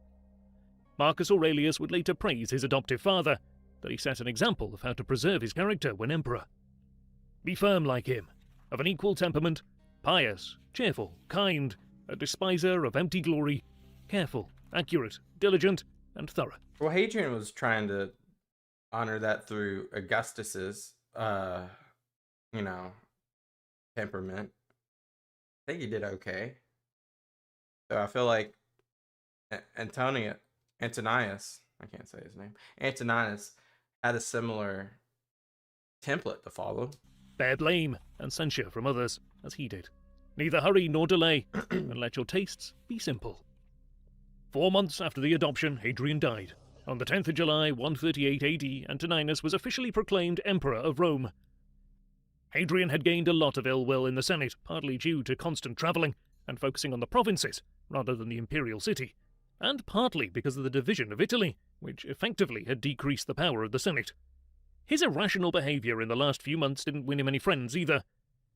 Marcus Aurelius would later praise his adoptive father, that he set an example of how to preserve his character when emperor. Be firm like him, of an equal temperament, pious, cheerful, kind, a despiser of empty glory, careful, accurate, diligent, and thorough. Well, Hadrian was trying to honor that through Augustus's, temperament. I think he did okay. So I feel like Antoninus, I can't say his name, Antoninus had a similar template to follow. Bear blame and censure from others, as he did. Neither hurry nor delay, and let your tastes be simple. 4 months after the adoption, Hadrian died. On the 10th of July, 138 AD, Antoninus was officially proclaimed Emperor of Rome. Hadrian had gained a lot of ill will in the Senate, partly due to constant travelling and focusing on the provinces rather than the imperial city, and partly because of the division of Italy, which effectively had decreased the power of the Senate. His irrational behaviour in the last few months didn't win him any friends either,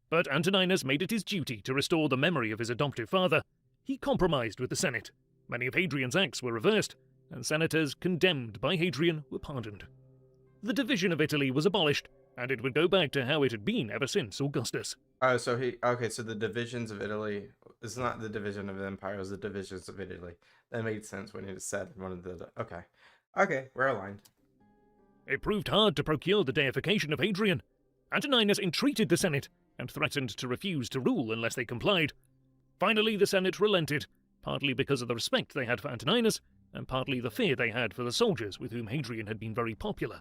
but Antoninus made it his duty to restore the memory of his adoptive father. He compromised with the Senate. Many of Hadrian's acts were reversed, and senators condemned by Hadrian were pardoned. The division of Italy was abolished, and it would go back to how it had been ever since Augustus. Oh, so the divisions of Italy, it's not the division of the empire, it was the divisions of Italy. That made sense when it said one of the, okay, we're aligned. It proved hard to procure the deification of Hadrian. Antoninus entreated the Senate, and threatened to refuse to rule unless they complied. Finally, the Senate relented, partly because of the respect they had for Antoninus, and partly the fear they had for the soldiers with whom Hadrian had been very popular.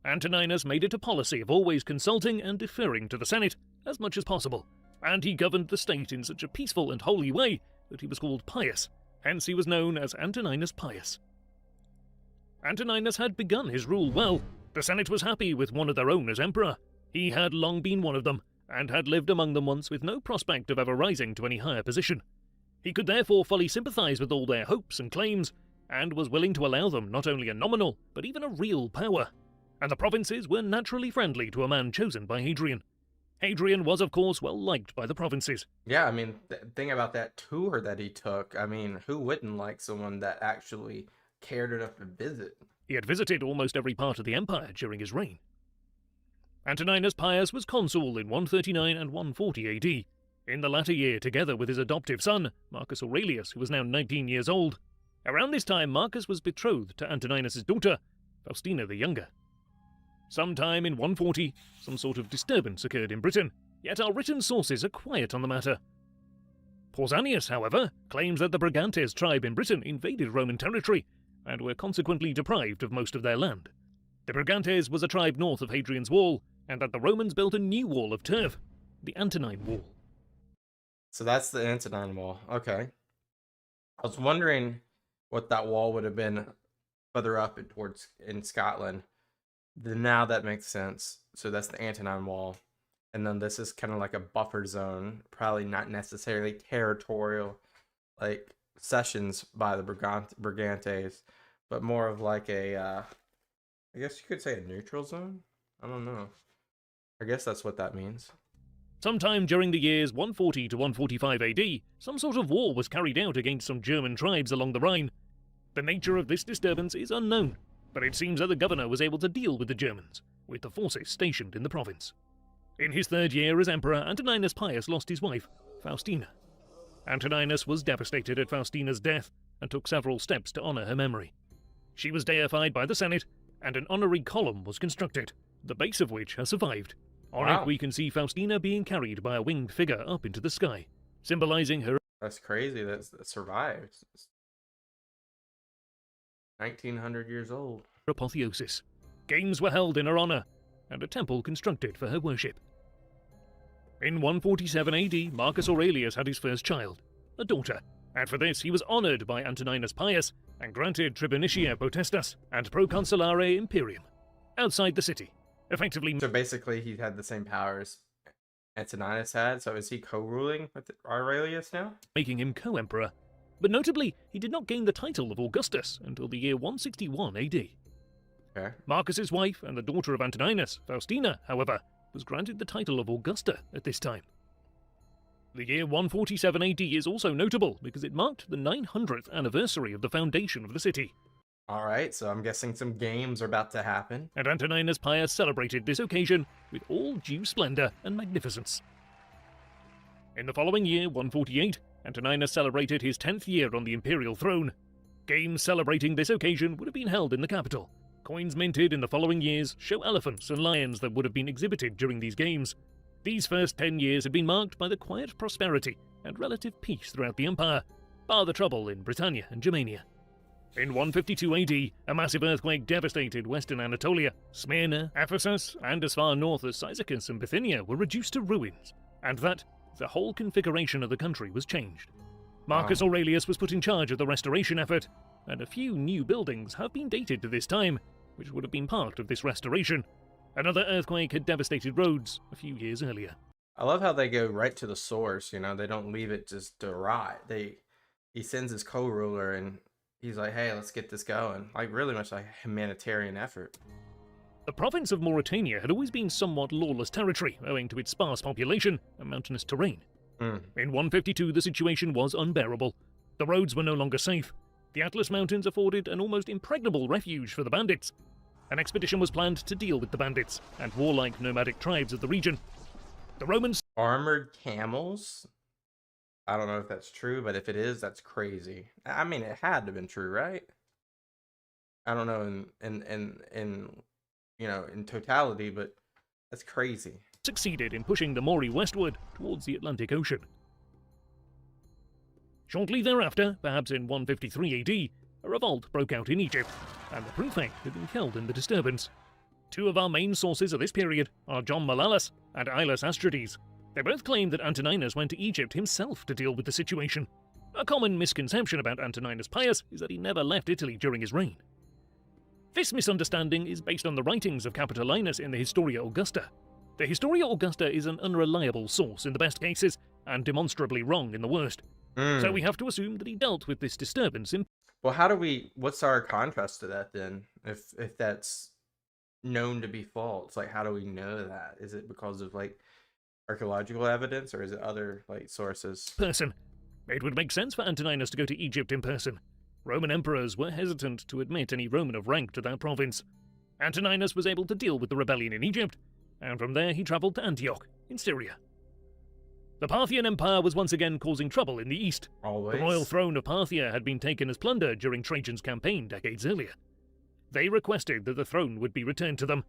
Antoninus made it a policy of always consulting and deferring to the Senate as much as possible, and he governed the state in such a peaceful and holy way that he was called Pius, hence he was known as Antoninus Pius. Antoninus had begun his rule well. The Senate was happy with one of their own as emperor. He had long been one of them, and had lived among them once with no prospect of ever rising to any higher position. He could therefore fully sympathise with all their hopes and claims, and was willing to allow them not only a nominal, but even a real power. And the provinces were naturally friendly to a man chosen by Hadrian. Hadrian was, of course, well liked by the provinces. Yeah, I mean, the thing about that tour that he took, I mean, who wouldn't like someone that actually cared enough to visit? He had visited almost every part of the empire during his reign. Antoninus Pius was consul in 139 and 140 AD. In the latter year, together with his adoptive son, Marcus Aurelius, who was now 19 years old. Around this time, Marcus was betrothed to Antoninus' daughter, Faustina the Younger. Sometime in 140, some sort of disturbance occurred in Britain, yet our written sources are quiet on the matter. Pausanias, however, claims that the Brigantes tribe in Britain invaded Roman territory, and were consequently deprived of most of their land. The Brigantes was a tribe north of Hadrian's Wall, and that the Romans built a new wall of turf, the Antonine Wall. So that's the Antonine Wall. Okay. I was wondering what that wall would have been further up in Scotland. Now that makes sense. So that's the Antonine Wall. And then this is kind of like a buffer zone, probably not necessarily territorial, like cessions by the Brigantes, but more of like a, I guess you could say a neutral zone? I don't know. I guess that's what that means. Sometime during the years 140 to 145 AD, some sort of war was carried out against some German tribes along the Rhine. The nature of this disturbance is unknown, but it seems that the governor was able to deal with the Germans, with the forces stationed in the province. In his third year as emperor, Antoninus Pius lost his wife, Faustina. Antoninus was devastated at Faustina's death and took several steps to honour her memory. She was deified by the Senate, and an honorary column was constructed, the base of which has survived. On it we can see Faustina being carried by a winged figure up into the sky, symbolising her... That's crazy that survived. 1900 years old. ...apotheosis. Games were held in her honour, and a temple constructed for her worship. In 147 AD, Marcus Aurelius had his first child, a daughter, and for this he was honoured by Antoninus Pius and granted tribunicia potestas and proconsulare imperium, outside the city, effectively... So basically he had the same powers Antoninus had, so is he co-ruling with Aurelius now? ...making him co-emperor. But notably, he did not gain the title of Augustus until the year 161 AD. Okay. Marcus's wife and the daughter of Antoninus, Faustina, however, was granted the title of Augusta at this time. The year 147 AD is also notable because it marked the 900th anniversary of the foundation of the city. Alright, so I'm guessing some games are about to happen. And Antoninus Pius celebrated this occasion with all due splendour and magnificence. In the following year, 148, Antoninus celebrated his 10th year on the imperial throne. Games celebrating this occasion would have been held in the capital. Coins minted in the following years show elephants and lions that would have been exhibited during these games. These first 10 years had been marked by the quiet prosperity and relative peace throughout the empire, bar the trouble in Britannia and Germania. In 152 AD, a massive earthquake devastated western Anatolia. Smyrna, Ephesus, and as far north as Cyzicus and Bithynia were reduced to ruins, and that the whole configuration of the country was changed. Marcus Aurelius was put in charge of the restoration effort, and a few new buildings have been dated to this time, which would have been part of this restoration. Another earthquake had devastated Rhodes a few years earlier. I love how they go right to the source, you know, they don't leave it just to rot. He sends his co-ruler and he's like, hey, let's get this going. Like, really much like a humanitarian effort. The province of Mauritania had always been somewhat lawless territory, owing to its sparse population and mountainous terrain. In 152, the situation was unbearable. The roads were no longer safe. The Atlas Mountains afforded an almost impregnable refuge for the bandits. An expedition was planned to deal with the bandits and warlike nomadic tribes of the region. The Romans... Armored camels? I don't know if that's true, but if it is, that's crazy. I mean, it had to have been true, right? I don't know in you know, in totality, but that's crazy. Succeeded in pushing the Mori westward towards the Atlantic Ocean. Shortly thereafter, perhaps in 153 AD, a revolt broke out in Egypt, and the prefect had been killed in the disturbance. Two of our main sources of this period are John Malalas and Aulus Astrides. They both claim that Antoninus went to Egypt himself to deal with the situation. A common misconception about Antoninus Pius is that he never left Italy during his reign. This misunderstanding is based on the writings of Capitolinus in the Historia Augusta. The Historia Augusta is an unreliable source in the best cases, and demonstrably wrong in the worst. So we have to assume that he dealt with this disturbance in... Well, what's our contrast to that then? If that's known to be false, like, how do we know that? Is it because of, like, archaeological evidence, or is it other, like, sources? Person. It would make sense for Antoninus to go to Egypt in person. Roman emperors were hesitant to admit any Roman of rank to that province. Antoninus was able to deal with the rebellion in Egypt, and from there he travelled to Antioch, in Syria. The Parthian Empire was once again causing trouble in the east. Always. The royal throne of Parthia had been taken as plunder during Trajan's campaign decades earlier. They requested that the throne would be returned to them.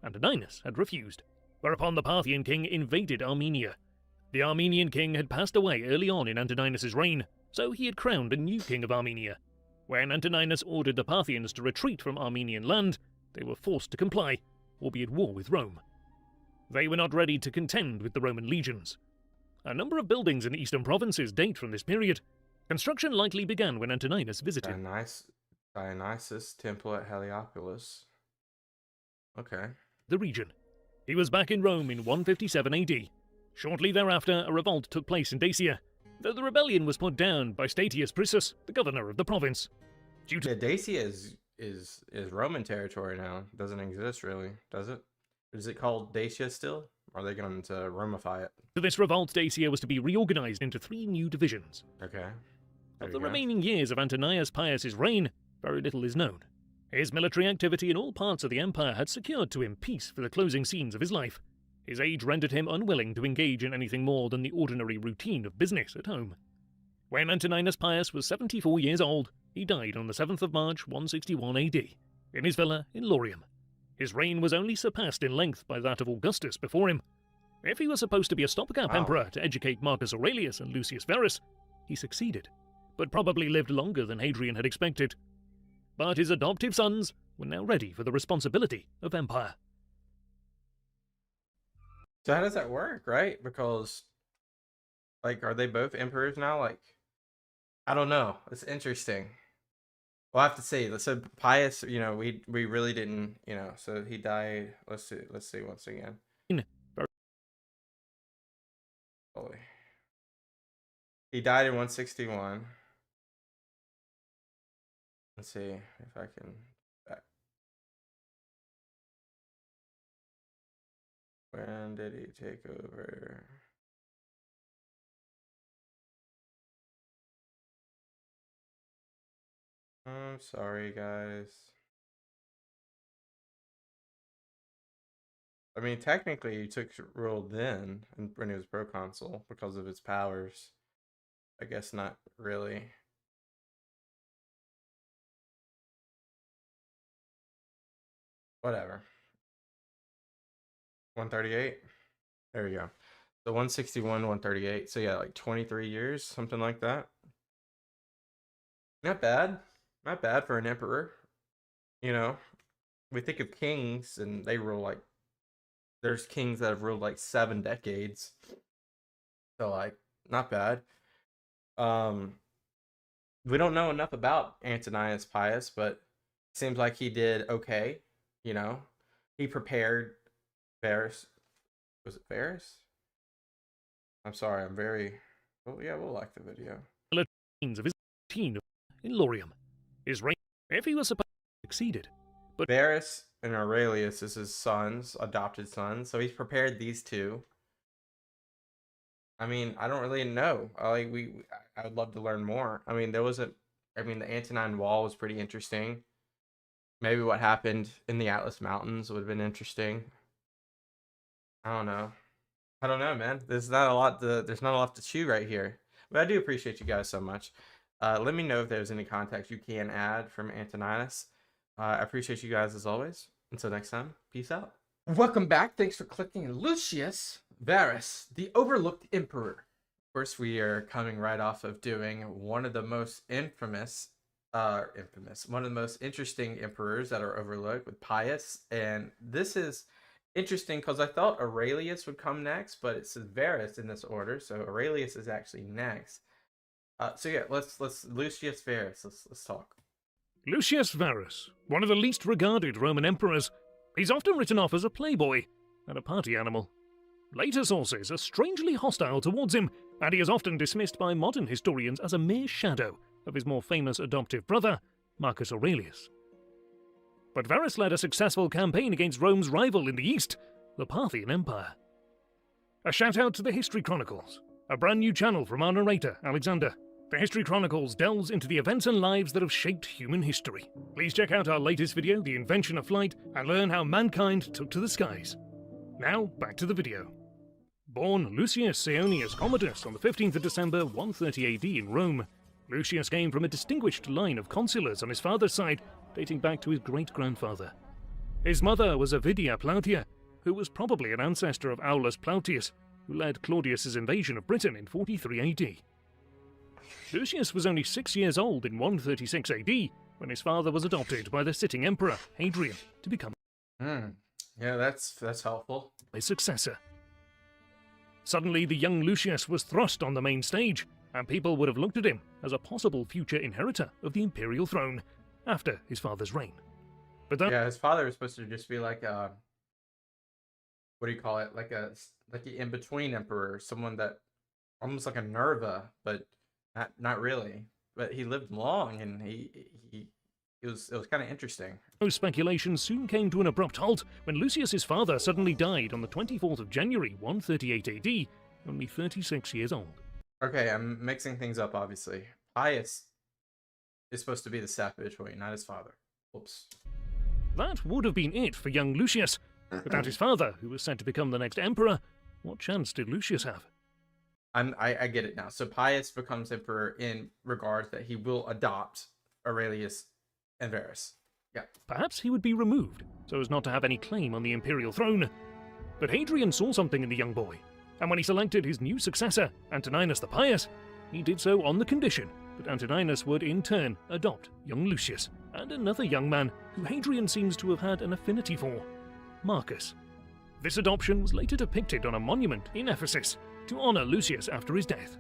Antoninus had refused, whereupon the Parthian king invaded Armenia. The Armenian king had passed away early on in Antoninus's reign, so he had crowned a new king of Armenia. When Antoninus ordered the Parthians to retreat from Armenian land, they were forced to comply, or be at war with Rome. They were not ready to contend with the Roman legions. A number of buildings in the eastern provinces date from this period. Construction likely began when Antoninus visited Dionysus temple at Heliopolis. Okay. the region. He was back in Rome in 157 AD. Shortly thereafter, a revolt took place in Dacia, though the rebellion was put down by Statius Priscus, the governor of the province. Yeah, Dacia is Roman territory now. Doesn't exist really, does it? Is it called Dacia still? Or are they going to Romify it? To this revolt, Dacia was to be reorganized into 3 new divisions. Okay. Of the remaining years of Antoninus Pius's reign, very little is known. His military activity in all parts of the empire had secured to him peace for the closing scenes of his life. His age rendered him unwilling to engage in anything more than the ordinary routine of business at home. When Antoninus Pius was 74 years old, he died on the 7th of March 161 AD, in his villa in Lorium. His reign was only surpassed in length by that of Augustus before him. If he was supposed to be a stopgap emperor to educate Marcus Aurelius and Lucius Verus, he succeeded, but probably lived longer than Hadrian had expected. But his adoptive sons were now ready for the responsibility of empire. So how does that work, right? Because, like, are they both emperors now? Like, I don't know. It's interesting. We'll have to see. So Pius, you know, we really didn't, you know. So he died. Let's see once again. Holy. He died in 161. Let's see if I can. When did he take over? I'm sorry, guys. I mean, technically, he took rule then, when he was proconsul, because of his powers. I guess not really. Whatever. 138. There we go. So 161, 138. So yeah, like 23 years, something like that. Not bad. Not bad for an emperor. You know, we think of kings and they rule like, there's kings that have ruled like 7 decades. So like, not bad. We don't know enough about Antoninus Pius, but it seems like he did okay. You know, he prepared Verus. Was it Verus? I'm sorry, I'm very... Well, yeah, we'll like the video. Of his teen in Lorium. His reign, if he was supposed to succeeded, but Verus and Aurelius is his sons, adopted sons. So he's prepared these two. I mean, I don't really know. I would love to learn more. I mean, the Antonine Wall was pretty interesting. Maybe what happened in the Atlas Mountains would have been interesting. I don't know. I don't know, man. There's not a lot to chew right here. But I do appreciate you guys so much. Let me know if there's any context you can add from Antoninus. I appreciate you guys as always. Until next time, peace out. Welcome back. Thanks for clicking. Lucius Verus, the overlooked emperor. Of course, we are coming right off of doing one of the most one of the most interesting emperors that are overlooked with Pius. And this is interesting because I thought Aurelius would come next, but it says Verus in this order, so Aurelius is actually next. So yeah, let's Lucius Verus. Let's talk. Lucius Verus, one of the least regarded Roman emperors, he's often written off as a playboy and a party animal. Later sources are strangely hostile towards him, and he is often dismissed by modern historians as a mere shadow of his more famous adoptive brother, Marcus Aurelius. But Verus led a successful campaign against Rome's rival in the east, the Parthian Empire. A shout out to the History Chronicles, a brand new channel from our narrator, Alexander. The History Chronicles delves into the events and lives that have shaped human history. Please check out our latest video, The Invention of Flight, and learn how mankind took to the skies. Now, back to the video. Born Lucius Saeonius Commodus on the 15th of December 130 AD in Rome, Lucius came from a distinguished line of consulars on his father's side, dating back to his great-grandfather. His mother was Avidia Plautia, who was probably an ancestor of Aulus Plautius, who led Claudius's invasion of Britain in 43 AD. Lucius was only 6 years old in 136 AD when his father was adopted by the sitting emperor, Hadrian, to become Yeah, that's helpful. his successor. Suddenly, the young Lucius was thrust on the main stage, and people would have looked at him as a possible future inheritor of the imperial throne after his father's reign. But that Yeah, his father was supposed to just be like a, what do you call it? Like an in-between emperor, someone that almost like a Nerva, but not really. But he lived long, and it was kind of interesting. those speculations soon came to an abrupt halt when Lucius's father suddenly died on the 24th of January 138 AD, only 36 years old. Okay, I'm mixing things up, obviously. Pius is supposed to be the step between, not his father. Whoops. That would have been it for young Lucius. Without his father, who was set to become the next emperor, what chance did Lucius have? I get it now. So Pius becomes emperor in regards that he will adopt Aurelius and Verus. Yeah. Perhaps he would be removed, so as not to have any claim on the imperial throne. But Hadrian saw something in the young boy, and when he selected his new successor, Antoninus the Pius, he did so on the condition that Antoninus would in turn adopt young Lucius, and another young man who Hadrian seems to have had an affinity for, Marcus. This adoption was later depicted on a monument in Ephesus to honor Lucius after his death.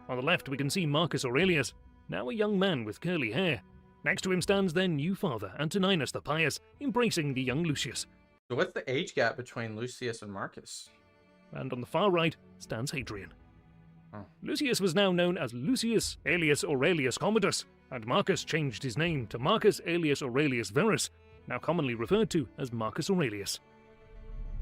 On the left we can see Marcus Aurelius, now a young man with curly hair. Next to him stands their new father, Antoninus the Pius, embracing the young Lucius. So what's the age gap between Lucius and Marcus? And on the far right stands Hadrian. Oh. Lucius was now known as Lucius Aelius Aurelius Commodus, and Marcus changed his name to Marcus Aelius Aurelius Verus, now commonly referred to as Marcus Aurelius.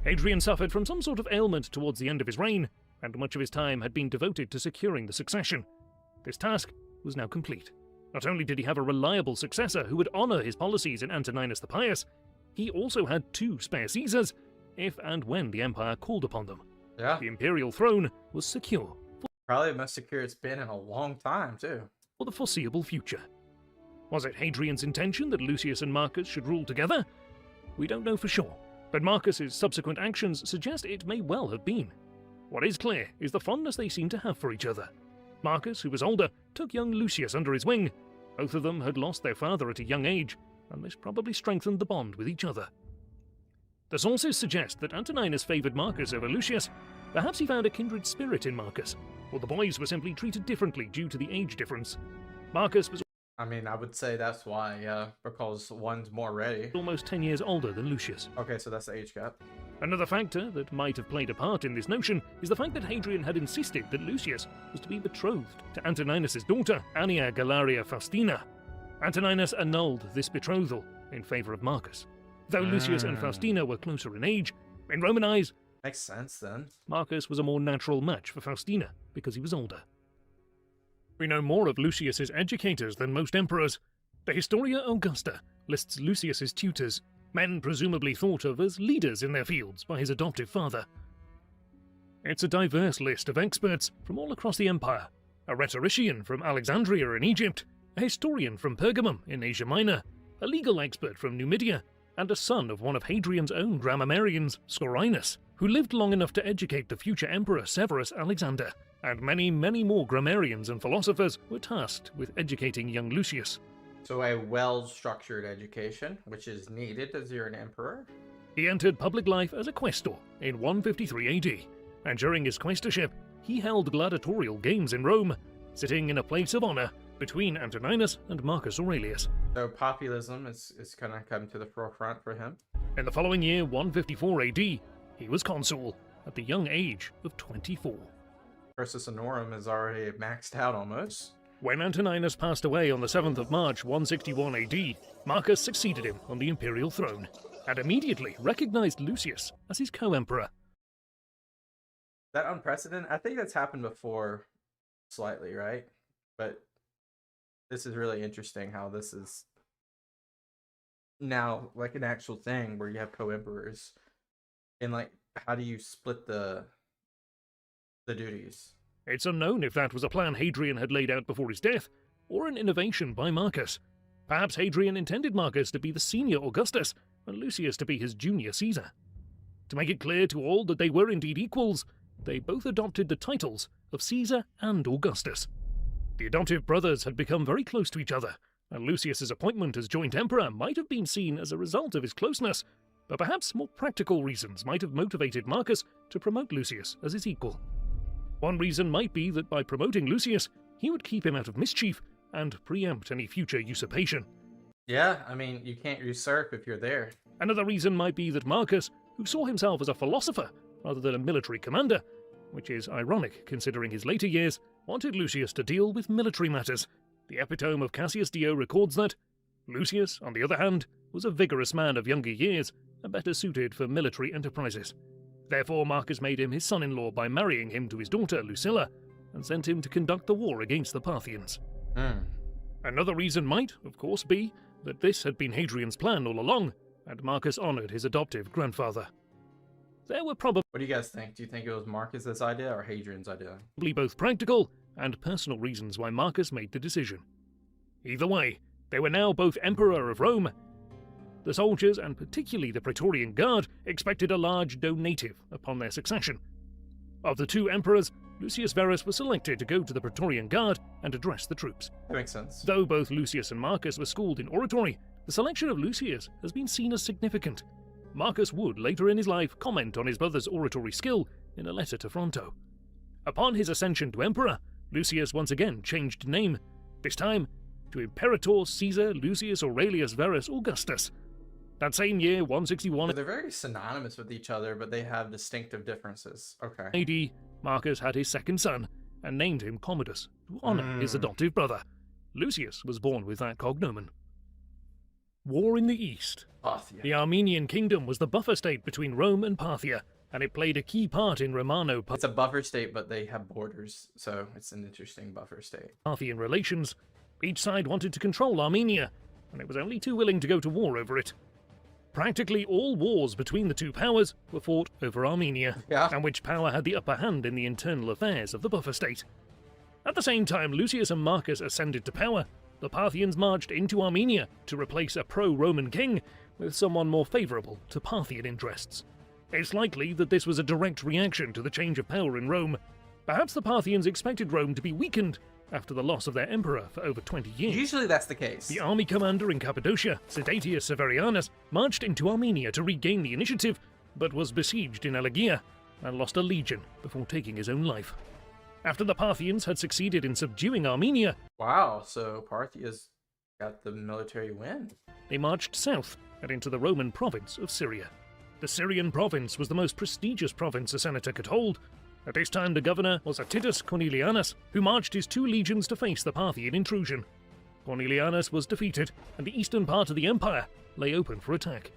Hadrian suffered from some sort of ailment towards the end of his reign, and much of his time had been devoted to securing the succession. This task was now complete. Not only did he have a reliable successor who would honor his policies in Antoninus the Pius, he also had 2 spare Caesars, if and when the empire called upon them. Yeah. The imperial throne was secure Probably the most secure it's been in a long time, too. for the foreseeable future. Was it Hadrian's intention that Lucius and Marcus should rule together? We don't know for sure, but Marcus's subsequent actions suggest it may well have been. What is clear is the fondness they seem to have for each other. Marcus, who was older, took young Lucius under his wing, Both of them had lost their father at a young age, and this probably strengthened the bond with each other. The sources suggest that Antoninus favoured Marcus over Lucius. Perhaps he found a kindred spirit in Marcus, or the boys were simply treated differently due to the age difference. Marcus was I mean, I would say that's why, yeah, because one's more ready. almost 10 years older than Lucius. Okay, so that's the age gap. Another factor that might have played a part in this notion is the fact that Hadrian had insisted that Lucius was to be betrothed to Antoninus' daughter, Annia Galaria Faustina. Antoninus annulled this betrothal in favour of Marcus. Though Lucius and Faustina were closer in age, in Roman eyes, Makes sense then. Marcus was a more natural match for Faustina because he was older. We know more of Lucius's educators than most emperors. The Historia Augusta lists Lucius's tutors, men presumably thought of as leaders in their fields by his adoptive father. It's a diverse list of experts from all across the empire, a rhetorician from Alexandria in Egypt, a historian from Pergamum in Asia Minor, a legal expert from Numidia, and a son of one of Hadrian's own grammarians, Scorinus, who lived long enough to educate the future emperor Severus Alexander, and many, many more grammarians and philosophers were tasked with educating young Lucius. So a well-structured education, which is needed as you're an emperor. He entered public life as a questor in 153 AD, and during his questorship, he held gladiatorial games in Rome, sitting in a place of honor between Antoninus and Marcus Aurelius. So populism is going to come to the forefront for him. In the following year, 154 AD, he was consul at the young age of 24. Cursus Honorum is already maxed out almost. When Antoninus passed away on the 7th of March 161 AD, Marcus succeeded him on the imperial throne, and immediately recognized Lucius as his co-emperor. That unprecedented? I think that's happened before slightly, right? But this is really interesting how this is now like an actual thing where you have co-emperors. And like, how do you split the duties? It's unknown if that was a plan Hadrian had laid out before his death, or an innovation by Marcus. Perhaps Hadrian intended Marcus to be the senior Augustus, and Lucius to be his junior Caesar. To make it clear to all that they were indeed equals, they both adopted the titles of Caesar and Augustus. The adoptive brothers had become very close to each other, and Lucius's appointment as joint emperor might have been seen as a result of his closeness, but perhaps more practical reasons might have motivated Marcus to promote Lucius as his equal. One reason might be that by promoting Lucius, he would keep him out of mischief and preempt any future usurpation. Yeah, I mean, you can't usurp if you're there. Another reason might be that Marcus, who saw himself as a philosopher rather than a military commander, which is ironic considering his later years, wanted Lucius to deal with military matters. The epitome of Cassius Dio records that Lucius, on the other hand, was a vigorous man of younger years and better suited for military enterprises. Therefore, Marcus made him his son-in-law by marrying him to his daughter Lucilla, and sent him to conduct the war against the Parthians. Another reason might, of course, be that this had been Hadrian's plan all along, and Marcus honoured his adoptive grandfather. There were probably What do you guys think? Do you think it was Marcus's idea or Hadrian's idea? both practical and personal reasons why Marcus made the decision. Either way, they were now both emperor of Rome. The soldiers, and particularly the Praetorian Guard, expected a large donative upon their succession. Of the two emperors, Lucius Verus was selected to go to the Praetorian Guard and address the troops. That makes sense. Though both Lucius and Marcus were schooled in oratory, the selection of Lucius has been seen as significant. Marcus would, later in his life, comment on his brother's oratory skill in a letter to Fronto. Upon his ascension to emperor, Lucius once again changed name, this time to Imperator Caesar Lucius Aurelius Verus Augustus. That same year, 161 They're very synonymous with each other, but they have distinctive differences. Okay. AD, Marcus had his second son and named him Commodus to honour his adoptive brother. Lucius was born with that cognomen. War in the East. Parthia. The Armenian kingdom was the buffer state between Rome and Parthia, and it played a key part in Romano-Parthian It's a buffer state, but they have borders, so it's an interesting buffer state. relations. Each side wanted to control Armenia, and it was only too willing to go to war over it. Practically all wars between the two powers were fought over Armenia, and which power had the upper hand in the internal affairs of the buffer state. At the same time Lucius and Marcus ascended to power, the Parthians marched into Armenia to replace a pro-Roman king with someone more favourable to Parthian interests. It's likely that this was a direct reaction to the change of power in Rome. Perhaps the Parthians expected Rome to be weakened after the loss of their emperor for over 20 years. Usually that's the case. The army commander in Cappadocia, Didius Severianus, marched into Armenia to regain the initiative, but was besieged in Elegia and lost a legion before taking his own life. After the Parthians had succeeded in subduing Armenia, Wow, so Parthia's got the military win. they marched south and into the Roman province of Syria. The Syrian province was the most prestigious province a senator could hold. At this time, the governor was Titus Cornelianus, who marched his 2 legions to face the Parthian intrusion. Cornelianus was defeated, and the eastern part of the empire lay open for attack.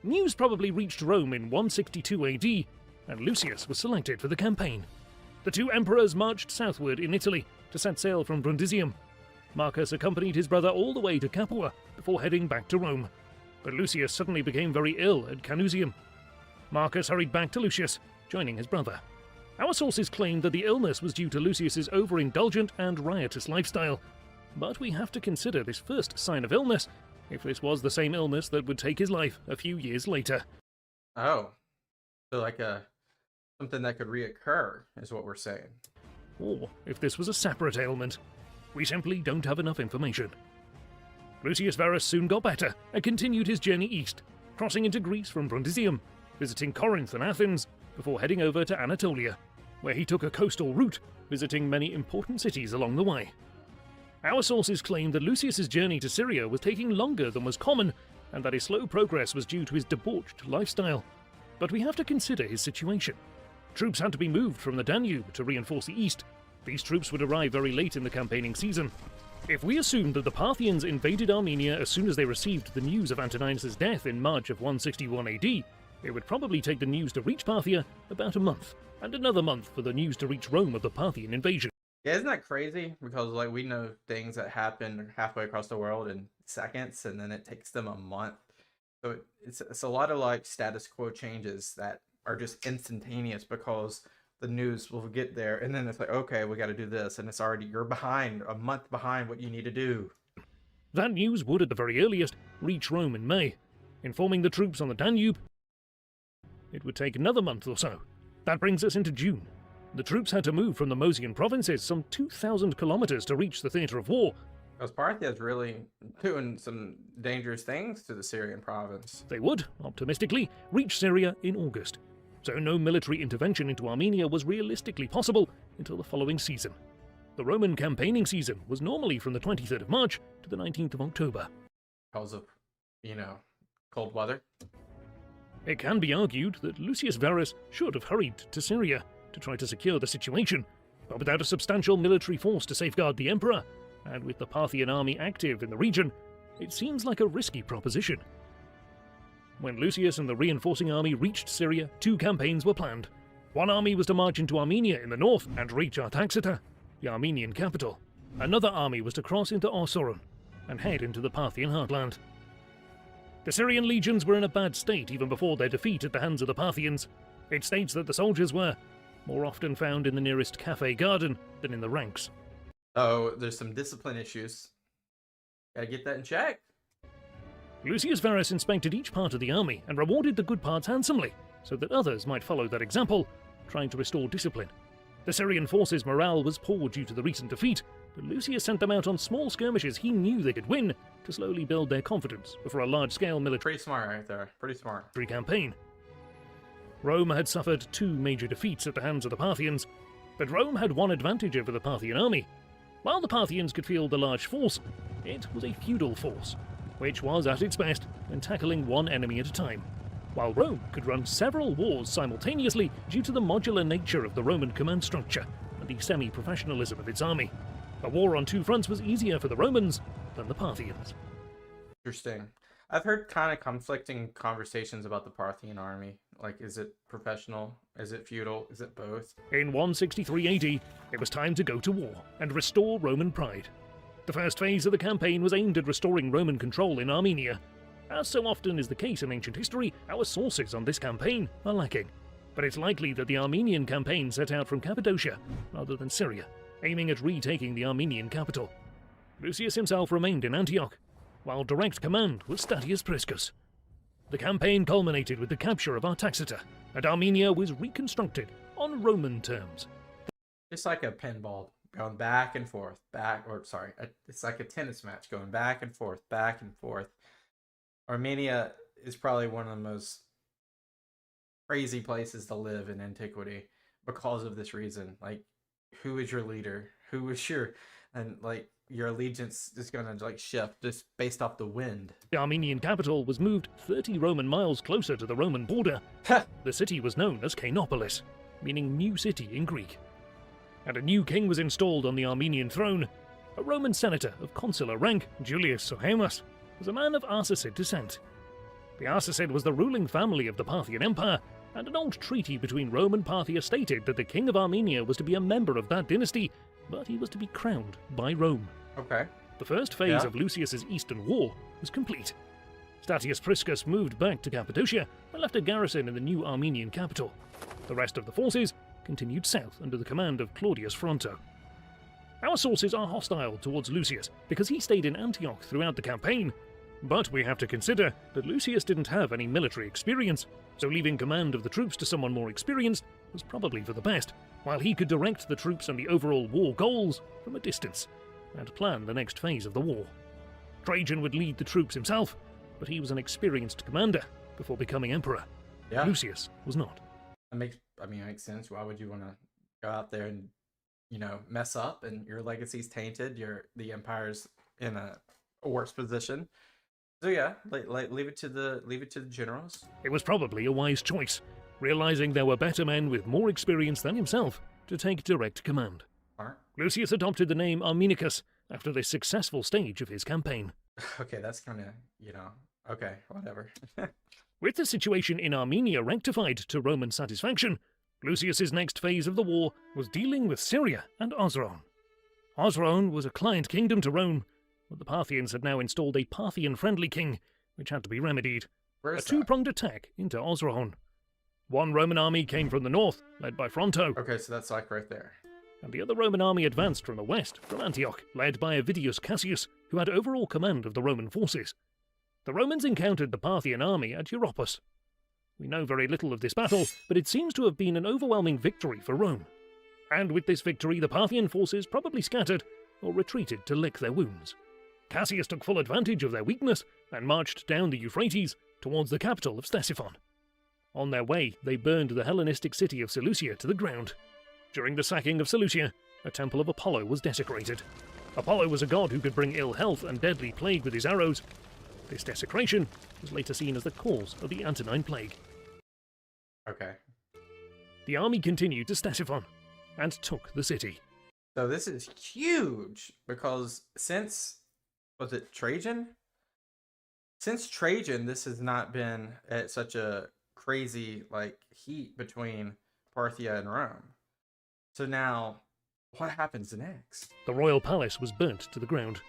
News probably reached Rome in 162 AD, and Lucius was selected for the campaign. The 2 emperors marched southward in Italy to set sail from Brundisium. Marcus accompanied his brother all the way to Capua before heading back to Rome. But Lucius suddenly became very ill at Canusium. Marcus hurried back to Lucius, joining his brother. Our sources claim that the illness was due to Lucius's overindulgent and riotous lifestyle, but we have to consider this first sign of illness if this was the same illness that would take his life a few years later. Oh, so like something that could reoccur is what we're saying. Or if this was a separate ailment. We simply don't have enough information. Lucius Verus soon got better and continued his journey east, crossing into Greece from Brundisium, visiting Corinth and Athens, before heading over to Anatolia, where he took a coastal route, visiting many important cities along the way. Our sources claim that Lucius's journey to Syria was taking longer than was common, and that his slow progress was due to his debauched lifestyle. But we have to consider his situation. Troops had to be moved from the Danube to reinforce the east. These troops would arrive very late in the campaigning season. If we assume that the Parthians invaded Armenia as soon as they received the news of Antoninus' death in March of 161 AD, it would probably take the news to reach Parthia about a month, and another month for the news to reach Rome of the Parthian invasion. Yeah, isn't that crazy? Because like we know things that happen halfway across the world in seconds, and then it takes them a month. So it's a lot of like status quo changes that are just instantaneous because the news will get there, and then it's like, okay, we got to do this, and it's already, you're behind, a month behind what you need to do. That news would, at the very earliest, reach Rome in May. Informing the troops on the Danube, it would take another month or so. That brings us into June. The troops had to move from the Mosian provinces some 2,000 kilometers to reach the theater of war. Because Parthia is really doing some dangerous things to the Syrian province. They would, optimistically, reach Syria in August. So no military intervention into Armenia was realistically possible until the following season. The Roman campaigning season was normally from the 23rd of March to the 19th of October. Because of, cold weather. It can be argued that Lucius Verus should have hurried to Syria to try to secure the situation, but without a substantial military force to safeguard the emperor, and with the Parthian army active in the region, it seems like a risky proposition. When Lucius and the reinforcing army reached Syria, 2 campaigns were planned. One army was to march into Armenia in the north and reach Artaxata, the Armenian capital. Another army was to cross into Ossoron and head into the Parthian heartland. The Syrian legions were in a bad state even before their defeat at the hands of the Parthians. It states that the soldiers were more often found in the nearest cafe garden than in the ranks. Oh, there's some discipline issues. Gotta get that in check. Lucius Verus inspected each part of the army and rewarded the good parts handsomely, so that others might follow that example, trying to restore discipline. The Syrian forces' morale was poor due to the recent defeat, but Lucius sent them out on small skirmishes he knew they could win to slowly build their confidence before a large-scale military Pretty smart right there. Pretty smart. campaign. Rome had suffered 2 major defeats at the hands of the Parthians, but Rome had one advantage over the Parthian army. While the Parthians could field a large force, it was a feudal force, which was at its best when tackling one enemy at a time, while Rome could run several wars simultaneously due to the modular nature of the Roman command structure and the semi-professionalism of its army. A war on 2 fronts was easier for the Romans than the Parthians. Interesting. I've heard kind of conflicting conversations about the Parthian army. Like, is it professional? Is it feudal? Is it both? In 163 AD, it was time to go to war and restore Roman pride. The first phase of the campaign was aimed at restoring Roman control in Armenia. As so often is the case in ancient history, our sources on this campaign are lacking. But it's likely that the Armenian campaign set out from Cappadocia rather than Syria, aiming at retaking the Armenian capital. Lucius himself remained in Antioch, while direct command was Statius Priscus. The campaign culminated with the capture of Artaxata, and Armenia was reconstructed on Roman terms. It's like a pinball going back and forth, it's like a tennis match going back and forth, back and forth. Armenia is probably one of the most crazy places to live in antiquity because of this reason. Like, who is your leader? Who is your, and like your allegiance is gonna like shift just based off the wind. The Armenian capital was moved 30 Roman miles closer to the Roman border. The city was known as Cainopolis, meaning new city in Greek. And a new king was installed on the Armenian throne. A Roman senator of consular rank, Julius Sohaemus, was a man of Arsacid descent. The Arsacid was the ruling family of the Parthian Empire, and an old treaty between Rome and Parthia stated that the king of Armenia was to be a member of that dynasty, but he was to be crowned by Rome. Okay. The first phase of Lucius's Eastern War was complete. Statius Priscus moved back to Cappadocia and left a garrison in the new Armenian capital. The rest of the forces continued south under the command of Claudius Fronto. Our sources are hostile towards Lucius because he stayed in Antioch throughout the campaign, but we have to consider that Lucius didn't have any military experience, so leaving command of the troops to someone more experienced was probably for the best, while he could direct the troops and the overall war goals from a distance and plan the next phase of the war. Trajan would lead the troops himself, but he was an experienced commander before becoming emperor. Yeah. Lucius was not. It makes sense. Why would you want to go out there and, mess up and your legacy's tainted? The empire's in a worse position. So yeah, leave it to the generals. It was probably a wise choice, realizing there were better men with more experience than himself to take direct command. Smart. Lucius adopted the name Armenicus after this successful stage of his campaign. Okay, that's kind of, okay, whatever. With the situation in Armenia rectified to Roman satisfaction, Lucius's next phase of the war was dealing with Syria and Osroene. Osroene was a client kingdom to Rome, but the Parthians had now installed a Parthian-friendly king, which had to be remedied. Where's a two-pronged attack into Osroene. One Roman army came from the north, led by Fronto. Okay, so that's like right there. And the other Roman army advanced from the west, from Antioch, led by Avidius Cassius, who had overall command of the Roman forces. The Romans encountered the Parthian army at Europus. We know very little of this battle, but it seems to have been an overwhelming victory for Rome. And with this victory, the Parthian forces probably scattered or retreated to lick their wounds. Cassius took full advantage of their weakness and marched down the Euphrates towards the capital of Ctesiphon. On their way, they burned the Hellenistic city of Seleucia to the ground. During the sacking of Seleucia, a temple of Apollo was desecrated. Apollo was a god who could bring ill health and deadly plague with his arrows. This desecration was later seen as the cause of the Antonine Plague. Okay. The army continued to Ctesiphon and took the city. So this is huge because was it Trajan? Since Trajan, this has not been at such a crazy heat between Parthia and Rome. So now, what happens next? The royal palace was burnt to the ground.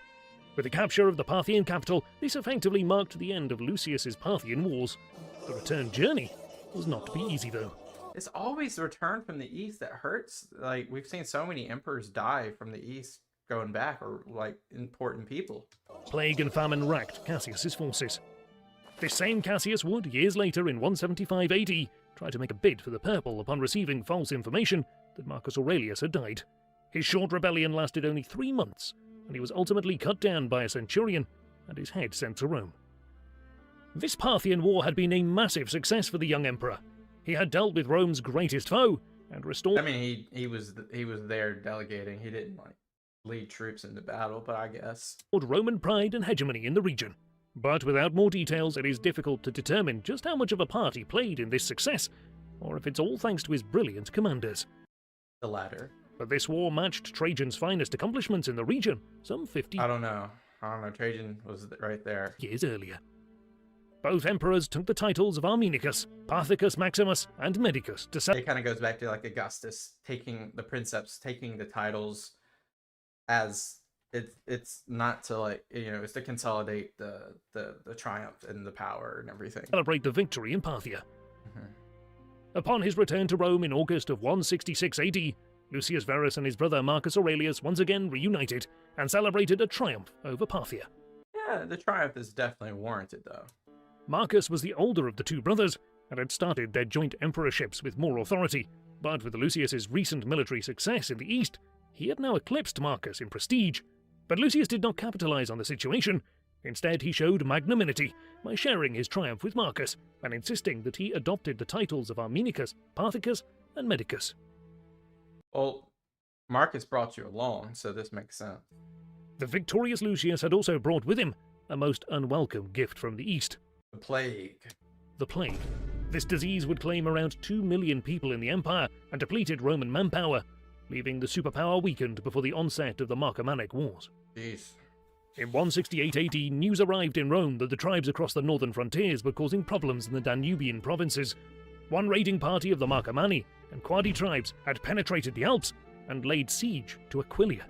With the capture of the Parthian capital, this effectively marked the end of Lucius's Parthian wars. The return journey was not to be easy, though. It's always the return from the east that hurts. We've seen so many emperors die from the east going back, or important people. Plague and famine racked Cassius's forces. This same Cassius would, years later in 175 AD, try to make a bid for the purple upon receiving false information that Marcus Aurelius had died. His short rebellion lasted only 3 months, and he was ultimately cut down by a centurion and his head sent to Rome. This Parthian war had been a massive success for the young emperor. He had dealt with Rome's greatest foe and restored... I mean, he was there delegating. He didn't lead troops into battle, but I guess Roman pride and hegemony in the region. But without more details, it is difficult to determine just how much of a part he played in this success, or if it's all thanks to his brilliant commanders. The latter. But this war matched Trajan's finest accomplishments in the region, some 50 I don't know. Trajan was right there. years earlier. Both emperors took the titles of Armenicus, Parthicus Maximus, and Medicus to It kind of goes back to Augustus taking the princeps, taking the titles as it's not to it's to consolidate the triumph and the power and everything. Celebrate the victory in Parthia. Upon his return to Rome in August of 166 AD, Lucius Verus and his brother Marcus Aurelius once again reunited and celebrated a triumph over Parthia. Yeah, the triumph is definitely warranted, though. Marcus was the older of the two brothers and had started their joint emperorships with more authority, but with Lucius's recent military success in the east, He had now eclipsed Marcus in prestige, but Lucius did not capitalize on the situation. Instead, he showed magnanimity by sharing his triumph with Marcus and insisting that he adopted the titles of Armenicus, Parthicus, and Medicus. Well, Marcus brought you along, so this makes sense. The victorious Lucius had also brought with him a most unwelcome gift from the East. The plague. The plague. This disease would claim around 2 million people in the empire and depleted Roman manpower, leaving the superpower weakened before the onset of the Marcomannic Wars. Jeez. In 168 AD, news arrived in Rome that the tribes across the northern frontiers were causing problems in the Danubian provinces. One raiding party of the Marcomanni and Quadi tribes had penetrated the Alps and laid siege to Aquileia.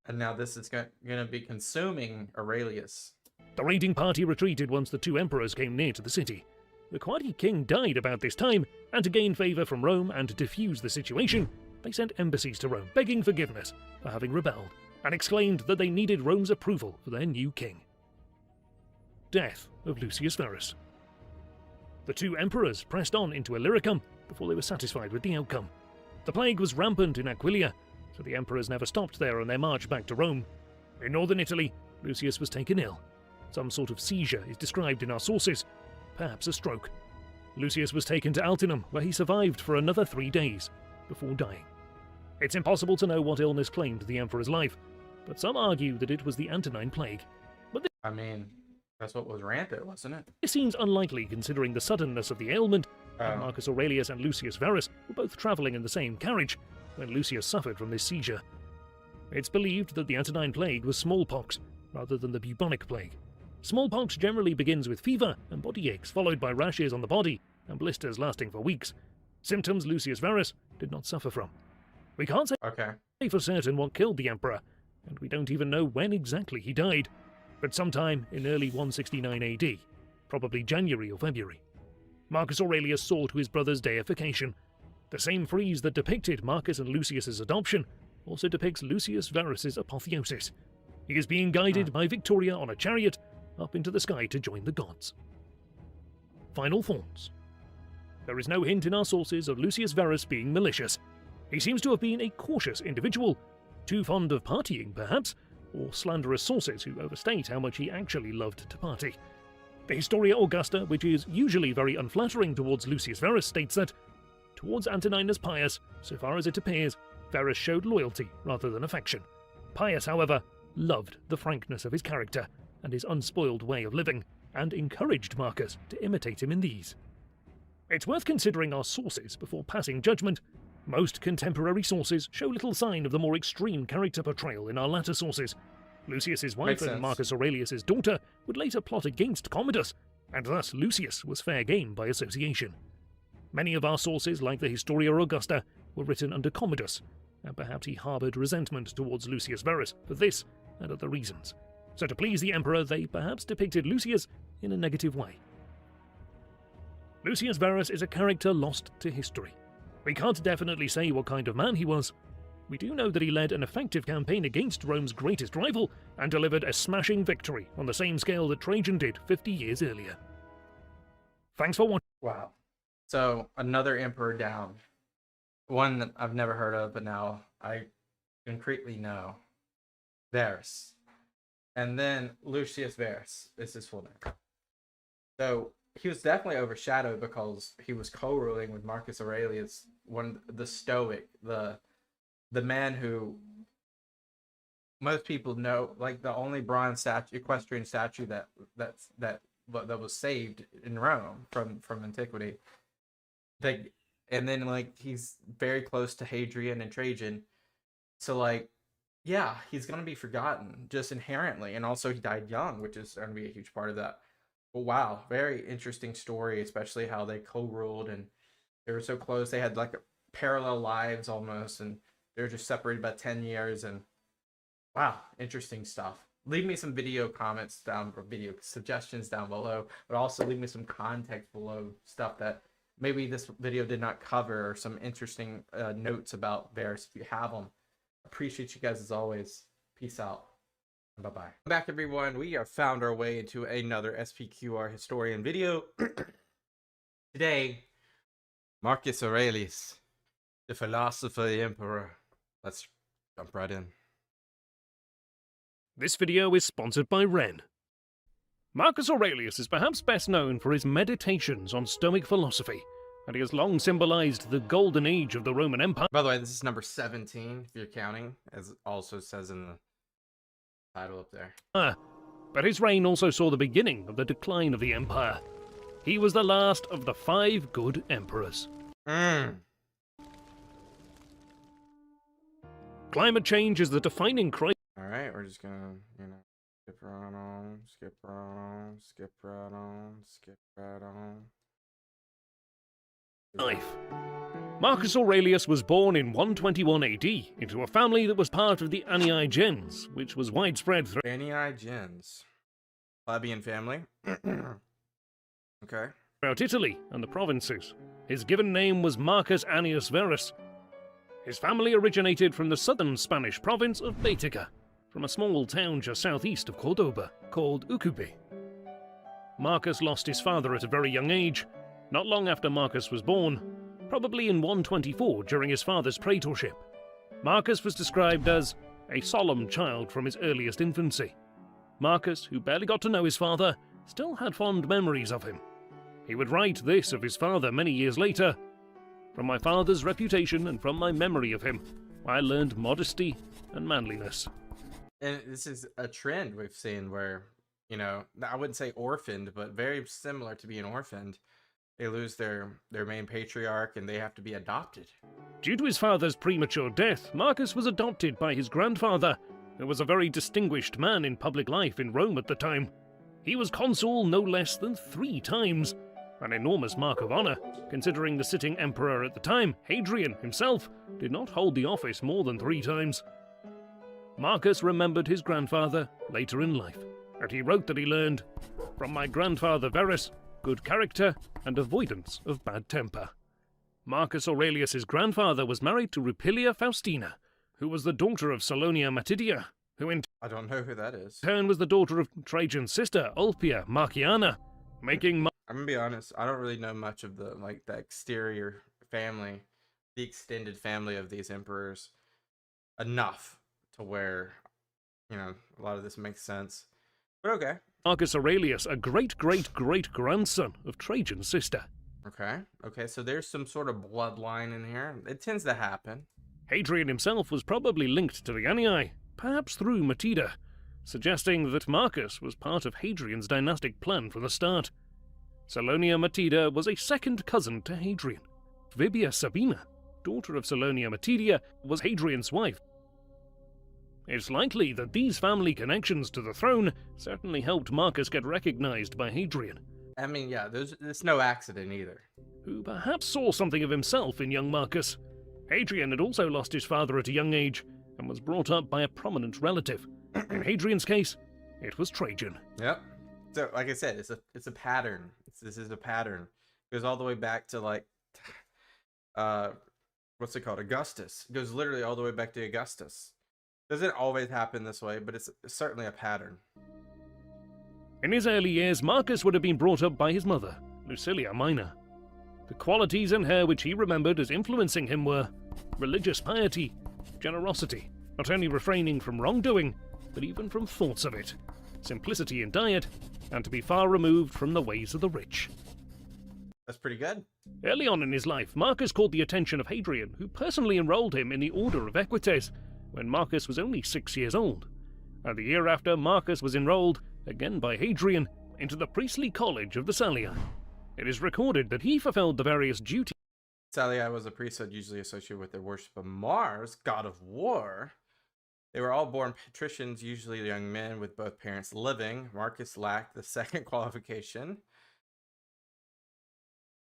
And now this is going to be consuming Aurelius. The raiding party retreated once the two emperors came near to the city. The Quadi king died about this time, and to gain favour from Rome and to defuse the situation, they sent embassies to Rome begging forgiveness for having rebelled, and exclaimed that they needed Rome's approval for their new king. Death of Lucius Verus. The two emperors pressed on into Illyricum before they were satisfied with the outcome. The plague was rampant in Aquileia, so the emperors never stopped there on their march back to Rome. In northern Italy, Lucius was taken ill. Some sort of seizure is described in our sources, perhaps a stroke. Lucius was taken to Altinum, where he survived for another 3 days before dying. It's impossible to know what illness claimed the emperor's life, but some argue that it was the Antonine Plague. But I mean, that's what was rampant, wasn't it? this seems unlikely considering the suddenness of the ailment, and Oh. Marcus Aurelius and Lucius Verus were both travelling in the same carriage when Lucius suffered from this seizure. It's believed that the Antonine Plague was smallpox, rather than the bubonic plague. Smallpox generally begins with fever and body aches, followed by rashes on the body and blisters lasting for weeks. Symptoms Lucius Verus did not suffer from. We can't say Okay. for certain what killed the emperor, and we don't even know when exactly he died, but sometime in early 169 AD, probably January or February. Marcus Aurelius saw to his brother's deification. The same frieze that depicted Marcus and Lucius's adoption also depicts Lucius Verus's apotheosis. He is being guided by Victoria on a chariot up into the sky to join the gods. Final thoughts. There is no hint in our sources of Lucius Verus being malicious. He seems to have been a cautious individual, too fond of partying perhaps, or slanderous sources who overstate how much he actually loved to party. The Historia Augusta, which is usually very unflattering towards Lucius Verus, states that, towards Antoninus Pius, so far as it appears, Verus showed loyalty rather than affection. Pius, however, loved the frankness of his character and his unspoiled way of living, and encouraged Marcus to imitate him in these. It's worth considering our sources before passing judgment. Most contemporary sources show little sign of the more extreme character portrayal in our latter sources. Lucius's wife Makes and sense. Marcus Aurelius's daughter would later plot against Commodus, and thus Lucius was fair game by association. Many of our sources, like the Historia Augusta, were written under Commodus, and perhaps he harboured resentment towards Lucius Verus for this and other reasons. So to please the emperor, they perhaps depicted Lucius in a negative way. Lucius Verus is a character lost to history. We can't definitely say what kind of man he was. We do know that he led an effective campaign against Rome's greatest rival and delivered a smashing victory on the same scale that Trajan did 50 years earlier. Thanks for watching. Wow. So another emperor down. One that I've never heard of, but now I concretely know. Verus. And then Lucius Verus is his full name. So he was definitely overshadowed because he was co-ruling with Marcus Aurelius, the Stoic, the man who most people know, like the only bronze statue, equestrian statue that was saved in Rome from antiquity. And then like he's very close to Hadrian and Trajan, so like yeah, he's gonna be forgotten just inherently, and also he died young, which is gonna be a huge part of that. But wow, very interesting story, especially how they co-ruled and they were so close. They had like parallel lives almost, and they were just separated by 10 years. And wow, interesting stuff. Leave me some video comments down, or video suggestions down below, but also leave me some context below, stuff that maybe this video did not cover, or some interesting notes about Verus if you have them. Appreciate you guys as always. Peace out. Bye-bye. Welcome back, everyone. We have found our way into another SPQR historian video. Today, Marcus Aurelius, the philosopher, the emperor. Let's Jump right in. This video is sponsored by Ren. Marcus Aurelius is perhaps best known for his meditations on Stoic philosophy, and he has long symbolized the golden age of the Roman Empire. By the way, this is number 17, if you're counting, as it also says in the title up there. But his reign also saw the beginning of the decline of the empire. He was the last of the 5 good emperors. Climate change is the defining crisis. Alright, we're just gonna, skip right on, skip right on, skip right on, skip right on. Life. Marcus Aurelius was born in 121 AD into a family that was part of the Anii gens, which was widespread throughout Anii gens. Plebeian family. Okay. Italy and the provinces. His given name was Marcus Annius Verus. His family originated from the southern Spanish province of Baetica, from a small town just southeast of Cordoba called Ucubi. Marcus lost his father at a very young age, not long after Marcus was born, probably in 124 during his father's praetorship. Marcus was described as a solemn child from his earliest infancy. Marcus, who barely got to know his father, still had fond memories of him. He would write this of his father many years later: "From my father's reputation and from my memory of him, I learned modesty and manliness." And this is a trend we've seen where, I wouldn't say orphaned, but very similar to being orphaned. They lose their main patriarch and they have to be adopted. Due to his father's premature death, Marcus was adopted by his grandfather, who was a very distinguished man in public life in Rome at the time. He was consul no less than 3 times, an enormous mark of honor, considering the sitting emperor at the time, Hadrian himself, did not hold the office more than 3 times. Marcus remembered his grandfather later in life, and he wrote that he learned, "From my grandfather Verus, good character and avoidance of bad temper." Marcus Aurelius's grandfather was married to Rupilia Faustina, who was the daughter of Salonia Matidia, who in I don't know who that is. turn was the daughter of Trajan's sister, Ulpia Marciana, making I'm gonna be honest, I don't really know much of the exterior family, the extended family of these emperors, enough to where, a lot of this makes sense. But okay. Marcus Aurelius a great-great-great-grandson of Trajan's sister. Okay, so there's some sort of bloodline in here. It tends to happen. Hadrian himself was probably linked to the Anii, perhaps through Matida, suggesting that Marcus was part of Hadrian's dynastic plan from the start. Salonia Matida was a second cousin to Hadrian. Vibia Sabina, daughter of Salonia Matidia, was Hadrian's wife. It's likely that these family connections to the throne certainly helped Marcus get recognized by Hadrian, I mean, yeah, there's no accident either. who perhaps saw something of himself in young Marcus. Hadrian had also lost his father at a young age and was brought up by a prominent relative. In Hadrian's case, it was Trajan. Yep. So, like I said, it's a pattern. This is a pattern. It goes all the way back to what's it called? Augustus. It goes literally all the way back to Augustus. Doesn't always happen this way, but it's certainly a pattern. In his early years, Marcus would have been brought up by his mother, Lucilia Minor. The qualities in her which he remembered as influencing him were religious piety, generosity, not only refraining from wrongdoing, but even from thoughts of it, simplicity in diet, and to be far removed from the ways of the rich. That's pretty good. Early on in his life, Marcus caught the attention of Hadrian, who personally enrolled him in the Order of Equites when Marcus was only 6 years old. And the year after, Marcus was enrolled, again by Hadrian, into the priestly college of the Salii. It is recorded that he fulfilled the various duties. Salii was a priesthood usually associated with their worship of Mars, god of war. They were all born patricians, usually young men with both parents living. Marcus lacked the second qualification.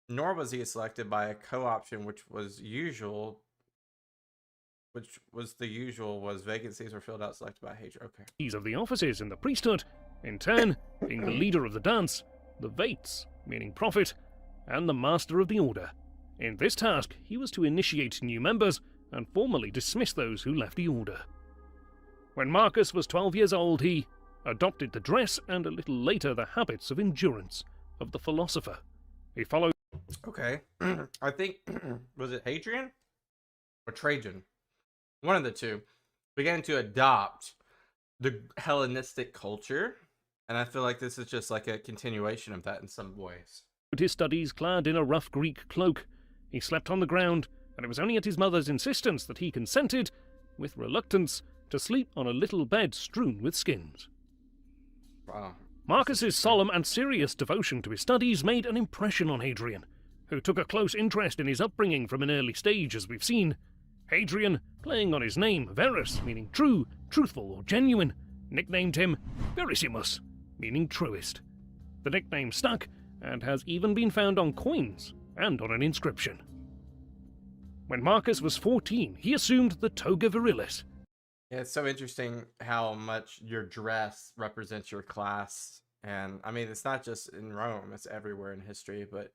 Nor was he selected by a co-option, which was the usual was vacancies were filled out selected by Hadrian. Okay. Of the offices in the priesthood, in turn being the leader of the dance, the vates, meaning prophet, and the master of the order. In this task, he was to initiate new members and formally dismiss those who left the order. When Marcus was 12 years old, he adopted the dress and a little later the habits of endurance of the philosopher. He followed. Okay. I think, was it Hadrian or Trajan? One of the two. began to adopt the Hellenistic culture. And I feel like this is just like a continuation of that in some ways. His studies clad in a rough Greek cloak. He slept on the ground, and it was only at his mother's insistence that he consented, with reluctance, to sleep on a little bed strewn with skins. Wow. Marcus's solemn and serious devotion to his studies made an impression on Hadrian, who took a close interest in his upbringing from an early stage, as we've seen. Hadrian, playing on his name Verus, meaning true, truthful, or genuine, nicknamed him Verissimus, meaning truest. The nickname stuck, and has even been found on coins and on an inscription. When Marcus was 14, he assumed the toga virilis. Yeah, it's so interesting how much your dress represents your class. And I mean, it's not just in Rome, it's everywhere in history, but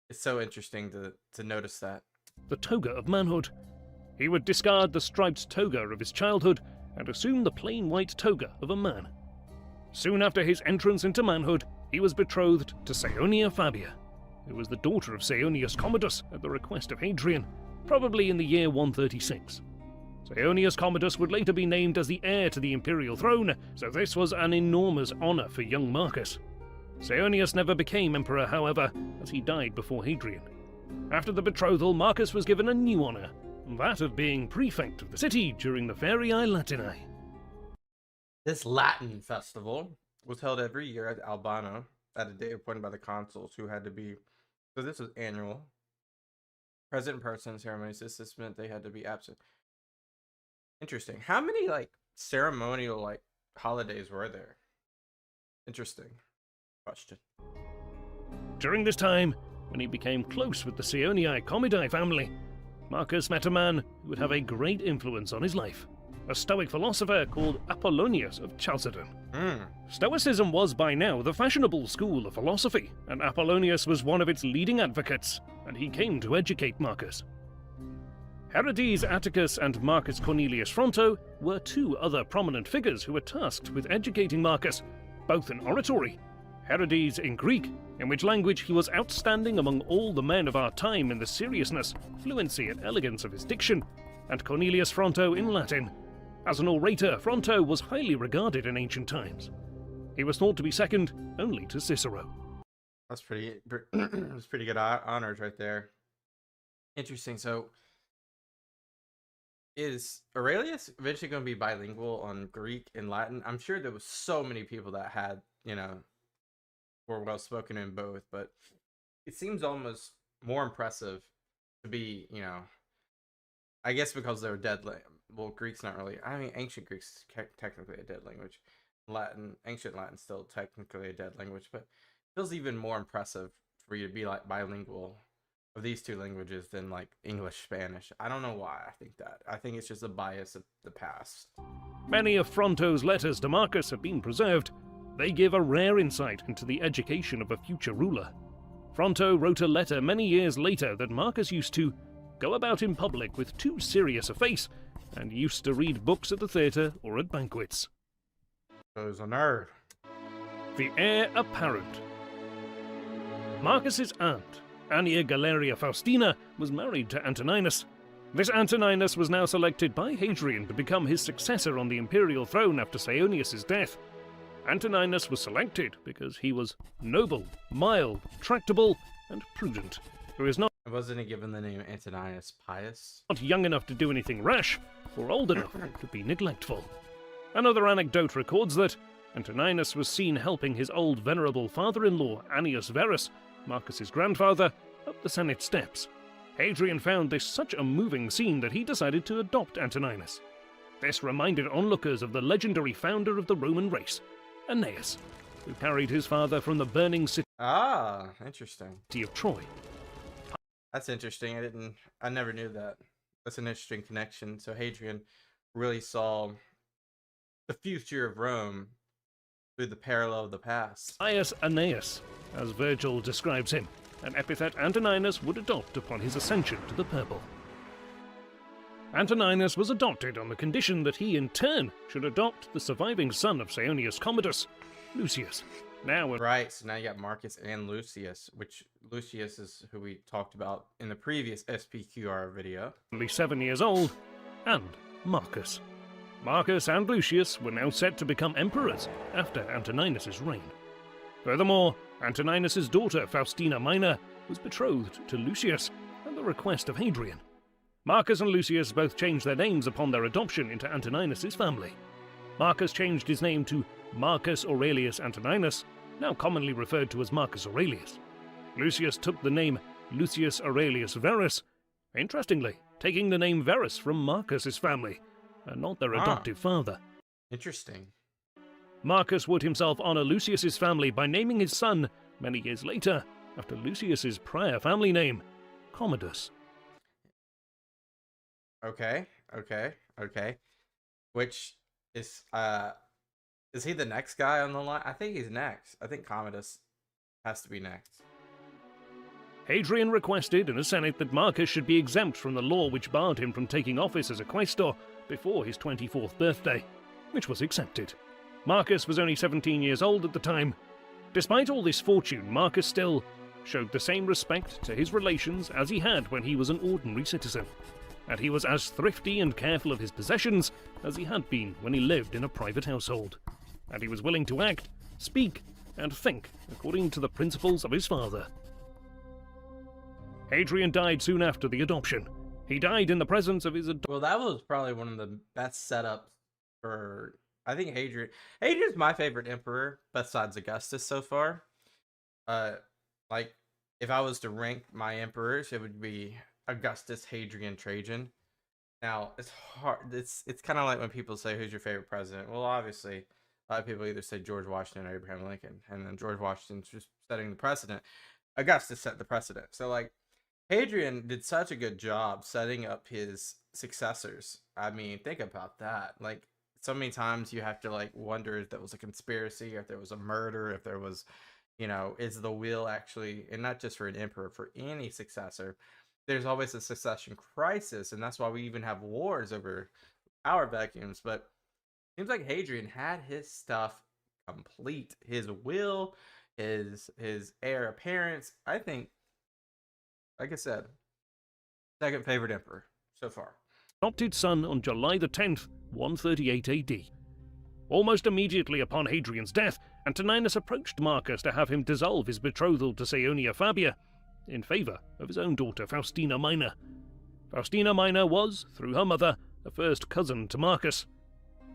it's so interesting to notice that. The toga of manhood. He would discard the striped toga of his childhood and assume the plain white toga of a man. Soon after his entrance into manhood, he was betrothed to Saonia Fabia, who was the daughter of Saonius Commodus at the request of Hadrian, probably in the year 136. Saonius Commodus would later be named as the heir to the imperial throne, so this was an enormous honor for young Marcus. Saonius never became emperor, however, as he died before Hadrian. After the betrothal, Marcus was given a new honor, that of being prefect of the city during the Feriae Latinae. This Latin festival was held every year at Albano at a day appointed by the consuls, who had to be, so this was annual, present in person ceremonies. This meant they had to be absent. Interesting. How many like ceremonial like holidays were there? Interesting question. During this time, when he became close with the Saonii Commodi family, Marcus met a man who would have a great influence on his life, a Stoic philosopher called Apollonius of Chalcedon. Stoicism was by now the fashionable school of philosophy, and Apollonius was one of its leading advocates, and he came to educate Marcus. Herodes Atticus and Marcus Cornelius Fronto were two other prominent figures who were tasked with educating Marcus, both in oratory, Herodes in Greek, in which language he was outstanding among all the men of our time in the seriousness, fluency, and elegance of his diction, and Cornelius Fronto in Latin. As an orator, Fronto was highly regarded in ancient times. He was thought to be second only to Cicero. That's that's pretty good honors right there. Interesting. So, is Aurelius eventually going to be bilingual on Greek and Latin? I'm sure there was so many people that had, were well spoken in both, but it seems almost more impressive to be, I guess because they were dead. Well, Greek's not really. I mean, ancient Greek's technically a dead language. Ancient Latin's still technically a dead language, but it feels even more impressive for you to be like bilingual of these two languages than like English, Spanish. I don't know why I think that. I think it's just a bias of the past. Many of Fronto's letters to Marcus have been preserved. They give a rare insight into the education of a future ruler. Fronto wrote a letter many years later that Marcus used to go about in public with too serious a face, and used to read books at the theatre or at banquets. So he's a nerd. The heir apparent. Marcus's aunt, Annia Galeria Faustina, was married to Antoninus. This Antoninus was now selected by Hadrian to become his successor on the imperial throne after Saonius' death. Antoninus was selected because he was noble, mild, tractable, and prudent, who is not Wasn't he given the name Antoninus Pius? Not young enough to do anything rash, or old enough to be neglectful. Another anecdote records that Antoninus was seen helping his old venerable father-in-law, Annius Verus, Marcus's grandfather, up the Senate steps. Hadrian found this such a moving scene that he decided to adopt Antoninus. This reminded onlookers of the legendary founder of the Roman race, Aeneas, who carried his father from the burning city Interesting. of Troy. That's interesting. I never knew that. That's an interesting connection. So Hadrian really saw the future of Rome through the parallel of the past. Pius Aeneas, as Virgil describes him, an epithet Antoninus would adopt upon his ascension to the purple. Antoninus was adopted on the condition that he in turn should adopt the surviving son of Saonius Commodus, Lucius. Right, so now you got Marcus and Lucius, which Lucius is who we talked about in the previous SPQR video. Only 7 years old, and Marcus. Marcus and Lucius were now set to become emperors after Antoninus' reign. Furthermore, Antoninus' daughter Faustina Minor was betrothed to Lucius at the request of Hadrian. Marcus and Lucius both changed their names upon their adoption into Antoninus' family. Marcus changed his name to Marcus Aurelius Antoninus, now commonly referred to as Marcus Aurelius. Lucius took the name Lucius Aurelius Verus, interestingly, taking the name Verus from Marcus's family, and not their adoptive father. Interesting. Marcus would himself honor Lucius's family by naming his son, many years later, after Lucius's prior family name, Commodus. Okay. Which is he the next guy on the line? I think he's next. I think Commodus has to be next. Hadrian requested in the Senate that Marcus should be exempt from the law which barred him from taking office as a quaestor before his 24th birthday, which was accepted. Marcus was only 17 years old at the time. Despite all this fortune, Marcus still showed the same respect to his relations as he had when he was an ordinary citizen, and he was as thrifty and careful of his possessions as he had been when he lived in a private household, and he was willing to act, speak, and think according to the principles of his father. Hadrian died soon after the adoption. He died in the presence of his Well, that was probably one of the best setups for, I think, Hadrian. Hadrian's my favorite emperor besides Augustus so far. Like, if I was to rank my emperors, it would be Augustus, Hadrian, Trajan. Now, it's hard. It's kind of like when people say, who's your favorite president? Well, obviously, a lot of people either say George Washington or Abraham Lincoln, and then George Washington's just setting the precedent. Augustus set the precedent. So, like, Hadrian did such a good job setting up his successors. I mean, think about that. Like, so many times you have to, like, wonder if there was a conspiracy, or if there was a murder, if there was, you know, is the will actually, and not just for an emperor, for any successor, there's always a succession crisis, and that's why we even have wars over power vacuums. But it seems like Hadrian had his stuff complete. His will, his heir apparent. I think, like I said, second favorite emperor so far. Adopted son on July the 10th, 138 AD. Almost immediately upon Hadrian's death, Antoninus approached Marcus to have him dissolve his betrothal to Saonia Fabia in favour of his own daughter Faustina Minor. Faustina Minor was, through her mother, a first cousin to Marcus.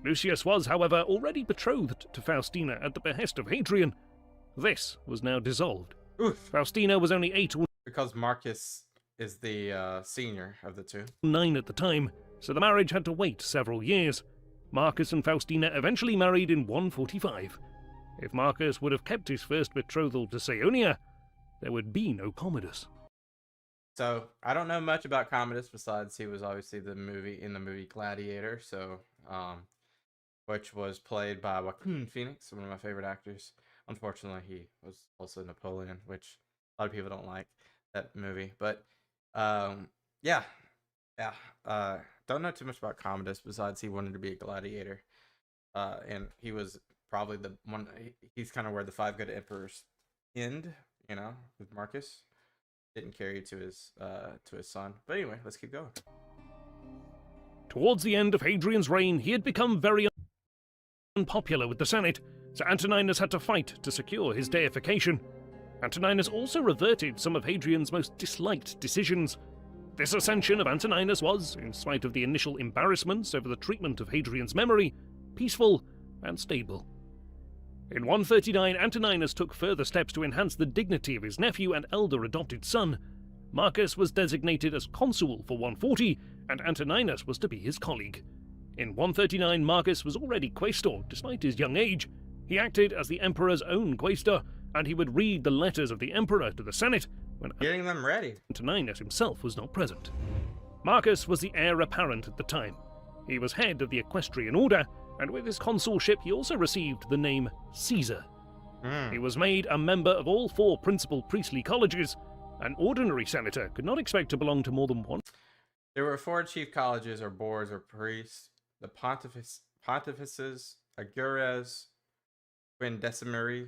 Lucius was, however, already betrothed to Faustina at the behest of Hadrian. This was now dissolved. Oof. Faustina was only 8 or Because Marcus is the senior of the two. 9 at the time, so the marriage had to wait several years. Marcus and Faustina eventually married in 145. If Marcus would have kept his first betrothal to Saonia, there would be no Commodus. So I don't know much about Commodus besides he was obviously in the movie Gladiator, so which was played by Joaquin Phoenix, one of my favorite actors. Unfortunately, he was also Napoleon, which a lot of people don't like that movie. But don't know too much about Commodus besides he wanted to be a gladiator, and he was probably the one. He's kind of where the 5 good emperors end. You know, with Marcus, didn't carry to his son. But anyway, let's keep going. Towards the end of Hadrian's reign, he had become very unpopular with the Senate, so Antoninus had to fight to secure his deification. Antoninus also reverted some of Hadrian's most disliked decisions. This ascension of Antoninus was, in spite of the initial embarrassments over the treatment of Hadrian's memory, peaceful and stable. In 139, Antoninus took further steps to enhance the dignity of his nephew and elder adopted son. Marcus was designated as consul for 140, and Antoninus was to be his colleague. In 139, Marcus was already quaestor, despite his young age. He acted as the emperor's own quaestor, and he would read the letters of the emperor to the Senate when Getting them ready. Antoninus himself was not present. Marcus was the heir apparent at the time. He was head of the equestrian order, and with his consulship he also received the name Caesar. He was made a member of all 4 principal priestly colleges. An ordinary senator could not expect to belong to more than one. There were 4 chief colleges or boards or priests: the pontifices, augures, quindecimari,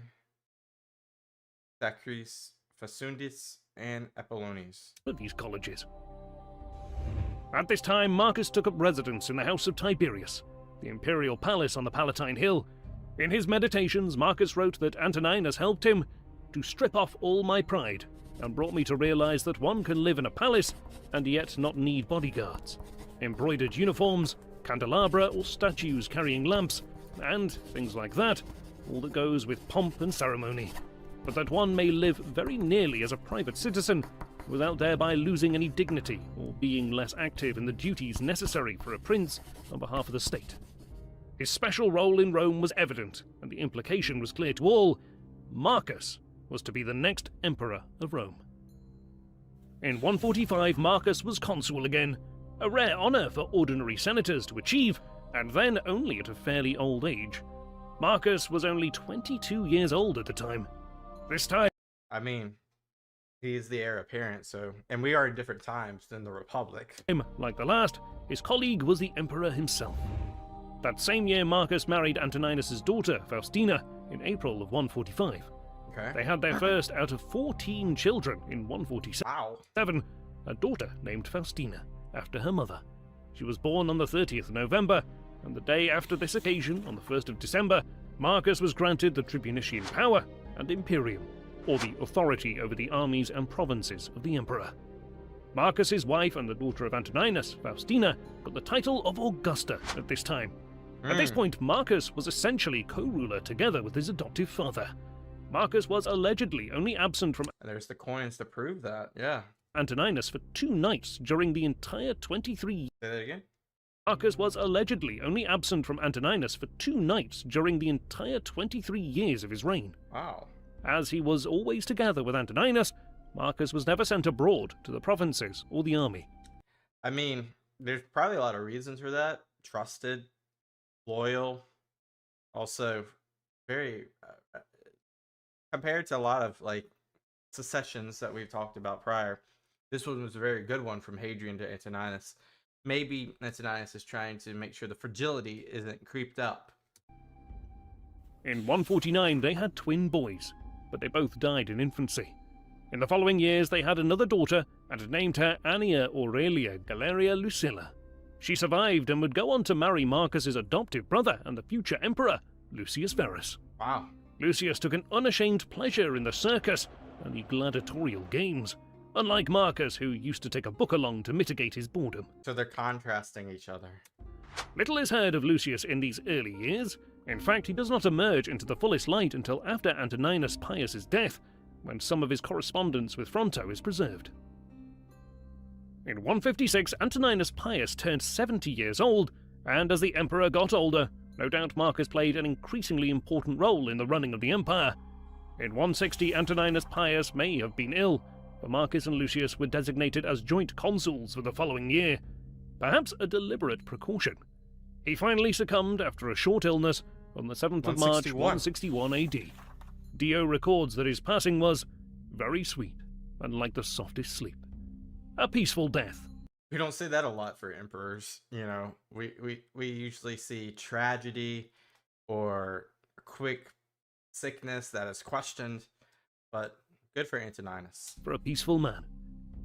sacris, facundis, and epillones. Of these colleges. At this time, Marcus took up residence in the house of Tiberius. the imperial palace on the Palatine Hill. In his meditations, Marcus wrote that Antoninus helped him to strip off all my pride and brought me to realize that one can live in a palace and yet not need bodyguards, embroidered uniforms, candelabra or statues carrying lamps, and things like that, all that goes with pomp and ceremony, but that one may live very nearly as a private citizen without thereby losing any dignity or being less active in the duties necessary for a prince on behalf of the state. His special role in Rome was evident, and the implication was clear to all: Marcus was to be the next emperor of Rome. In 145, Marcus was consul again, a rare honor for ordinary senators to achieve, and then only at a fairly old age. Marcus was only 22 years old at the time. This time, I mean, he is the heir apparent, so, and we are in different times than the Republic. like the last, his colleague was the emperor himself. That same year, Marcus married Antoninus' daughter, Faustina, in April of 145. Okay. They had their first out of 14 children in 147, Wow. a daughter named Faustina, after her mother. She was born on the 30th of November, and the day after this occasion, on the 1st of December, Marcus was granted the tribunician power and imperium, or the authority over the armies and provinces of the emperor. Marcus's wife and the daughter of Antoninus, Faustina, got the title of Augusta at this time. At this point, Marcus was essentially co-ruler together with his adoptive father. Marcus was allegedly only absent from There's the coins to prove that, yeah. Antoninus for 2 nights during the entire 23 Say that again? Marcus was allegedly only absent from Antoninus for 2 nights during the entire 23 years of his reign. Wow. As he was always together with Antoninus, Marcus was never sent abroad to the provinces or the army. I mean, there's probably a lot of reasons for that. Trusted, loyal, also very, compared to a lot of, like, secessions that we've talked about prior, this one was a very good one from Hadrian to Antoninus. Maybe Antoninus is trying to make sure the fragility isn't creeped up. In 149, they had twin boys, but they both died in infancy. In the following years, they had another daughter and named her Annia Aurelia Galeria Lucilla. She survived and would go on to marry Marcus's adoptive brother and the future emperor, Lucius Verus. Wow. Lucius took an unashamed pleasure in the circus and the gladiatorial games, unlike Marcus, who used to take a book along to mitigate his boredom. So they're contrasting each other. Little is heard of Lucius in these early years. In fact, he does not emerge into the fullest light until after Antoninus Pius's death, when some of his correspondence with Fronto is preserved. In 156, Antoninus Pius turned 70 years old, and as the emperor got older, no doubt Marcus played an increasingly important role in the running of the empire. In 160, Antoninus Pius may have been ill, but Marcus and Lucius were designated as joint consuls for the following year, perhaps a deliberate precaution. He finally succumbed after a short illness on the 7th of March 161 AD. Dio records that his passing was very sweet and like the softest sleep. A peaceful death. We don't say that a lot for emperors, you know. We usually see tragedy or quick sickness that is questioned, but good for Antoninus. For a peaceful man.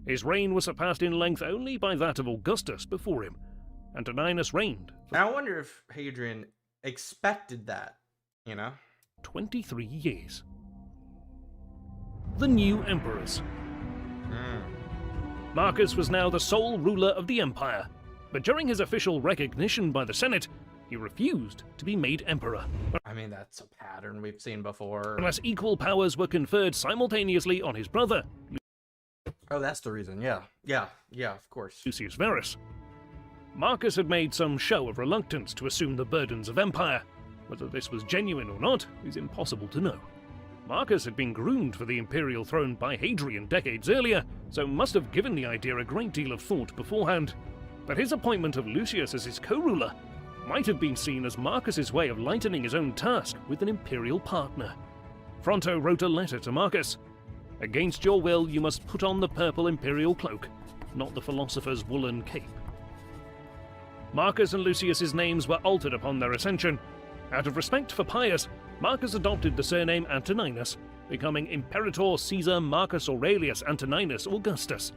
His reign was surpassed in length only by that of Augustus before him. Antoninus reigned for I wonder if Hadrian expected that, you know? 23 years. The new emperors. Marcus was now the sole ruler of the empire, but during his official recognition by the Senate, he refused to be made emperor. I mean, that's a pattern we've seen before. Unless equal powers were conferred simultaneously on his brother, Oh, that's the reason, yeah. Yeah, of course. Lucius Verus. Marcus had made some show of reluctance to assume the burdens of empire. Whether this was genuine or not is impossible to know. Marcus had been groomed for the imperial throne by Hadrian decades earlier, so must have given the idea a great deal of thought beforehand. But his appointment of Lucius as his co-ruler might have been seen as Marcus's way of lightening his own task with an imperial partner. Fronto wrote a letter to Marcus. Against your will, you must put on the purple imperial cloak, not the philosopher's woolen cape. Marcus and Lucius's names were altered upon their ascension. Out of respect for Pius, Marcus adopted the surname Antoninus, becoming Imperator Caesar Marcus Aurelius Antoninus Augustus.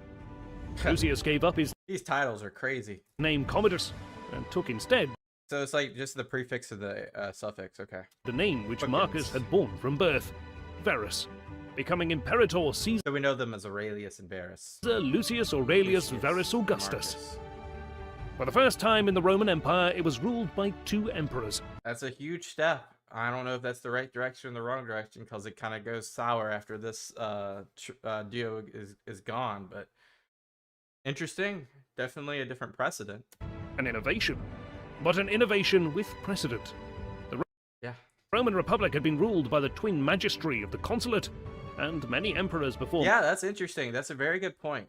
Lucius gave up his These titles are crazy. name Commodus and took instead So it's like just the prefix of the suffix, okay. the name which Bookends. Marcus had borne from birth, Verus, becoming Imperator Caesar So we know them as Aurelius and Verus. Lucius Aurelius Lucius Verus Augustus. Marcus. For the first time in the Roman Empire, it was ruled by 2 emperors. That's a huge step. I don't know if that's the right direction or the wrong direction, because it kind of goes sour after this duo is gone. But interesting. Definitely a different precedent. An innovation, but an innovation with precedent. Yeah. Roman Republic had been ruled by the twin magistry of the consulate, and many emperors before. Yeah, that's interesting. That's a very good point.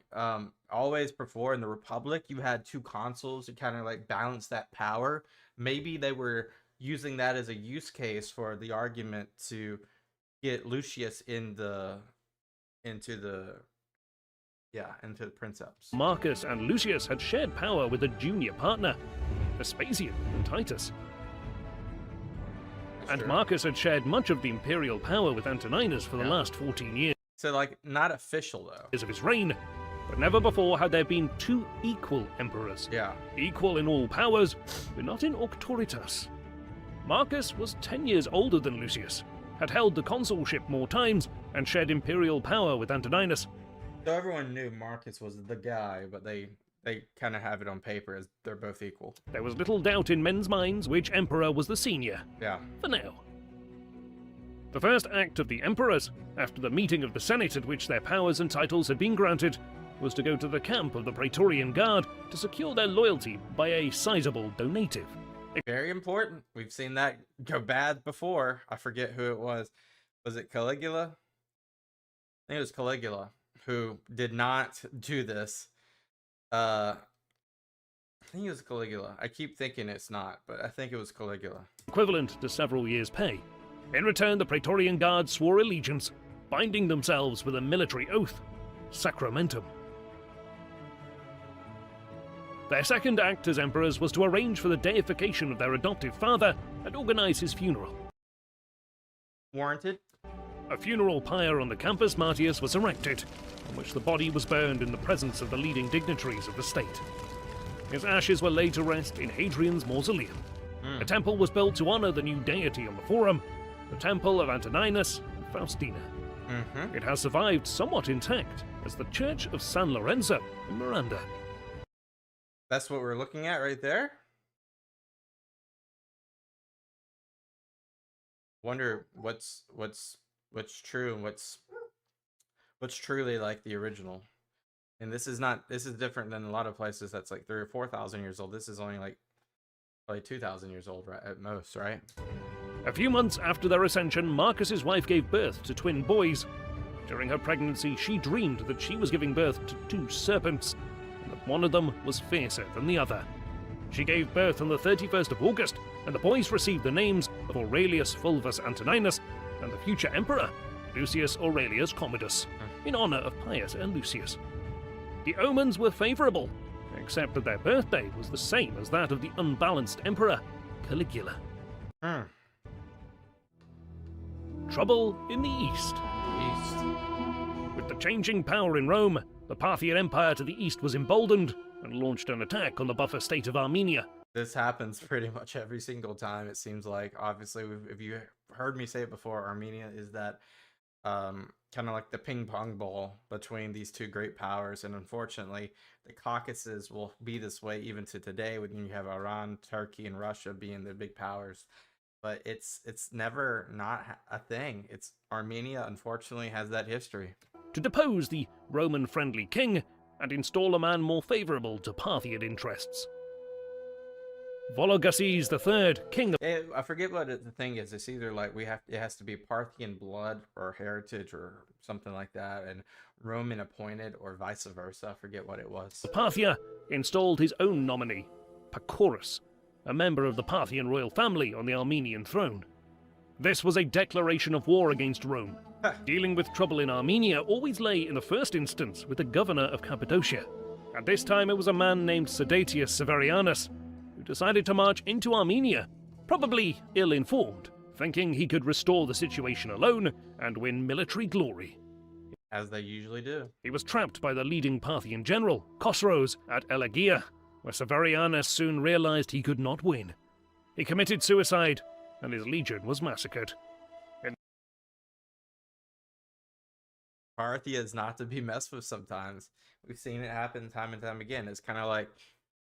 Always before in the Republic, you had 2 consuls to kind of like balance that power. Maybe they were using that as a use case for the argument to get Lucius into the princeps. Marcus and Lucius had shared power with a junior partner, Vespasian and Titus. And Sure. Marcus had shared much of the imperial power with Antoninus for the Yeah. last 14 years So like not official though. of his reign, but never before had there been 2 equal emperors. Yeah. Equal in all powers, but not in auctoritas. Marcus was 10 years older than Lucius, had held the consulship more times, and shared imperial power with Antoninus. So everyone knew Marcus was the guy, but they kind of have it on paper as they're both equal. There was little doubt in men's minds which emperor was the senior, Yeah. for now. The first act of the emperors, after the meeting of the Senate at which their powers and titles had been granted, was to go to the camp of the Praetorian Guard to secure their loyalty by a sizable donative. Very important. We've seen that go bad before. I forget who it was. Was it Caligula? I think it was Caligula who did not do this. I think it was Caligula. I keep thinking it's not, but I think it was Caligula. Equivalent to several years' pay. In return, the Praetorian Guard swore allegiance, binding themselves with a military oath, sacramentum. Their second act as emperors was to arrange for the deification of their adoptive father and organize his funeral. Warranted? A funeral pyre on the Campus Martius was erected, on which the body was burned in the presence of the leading dignitaries of the state. His ashes were laid to rest in Hadrian's mausoleum. A temple was built to honor the new deity on the Forum, the Temple of Antoninus and Faustina. Mm-hmm. It has survived somewhat intact as the Church of San Lorenzo in Miranda. That's what we're looking at right there. Wonder what's true and what's truly like the original. And this is different than a lot of places that's like 3,000 or 4,000 years old. This is only like probably 2,000 years old, right, at most, right? A few months after their ascension, Marcus's wife gave birth to twin boys. During her pregnancy, she dreamed that she was giving birth to 2 serpents, and that one of them was fiercer than the other. She gave birth on the 31st of August, and the boys received the names of Aurelius Fulvus Antoninus and the future emperor, Lucius Aurelius Commodus, in honor of Pius and Lucius. The omens were favorable, except that their birthday was the same as that of the unbalanced emperor, Caligula. Trouble in the east. With the changing power in Rome, the Parthian Empire to the east was emboldened and launched an attack on the buffer state of Armenia. This happens pretty much every single time, it seems like. Obviously, if you heard me say it before, Armenia is that kind of like the ping pong ball between these 2 great powers. And unfortunately, the Caucasus will be this way even to today, when you have Iran, Turkey, and Russia being the big powers. But it's never not a thing. It's Armenia, unfortunately, has that history. To depose the Roman-friendly king and install a man more favorable to Parthian interests. Vologases III, king of... I forget what the thing is. It's either like it has to be Parthian blood or heritage or something like that, and Roman appointed or vice versa. I forget what it was. Parthia installed his own nominee, Pacorus, a member of the Parthian royal family on the Armenian throne. This was a declaration of war against Rome. Dealing with trouble in Armenia always lay in the first instance with the governor of Cappadocia. At this time it was a man named Septimius Severus who decided to march into Armenia, probably ill-informed, thinking he could restore the situation alone and win military glory. As they usually do. He was trapped by the leading Parthian general, Khosroes, at Elagia, where Severianus soon realized he could not win. He committed suicide, and his legion was massacred. Parthia is not to be messed with sometimes. We've seen it happen time and time again. It's kind of like,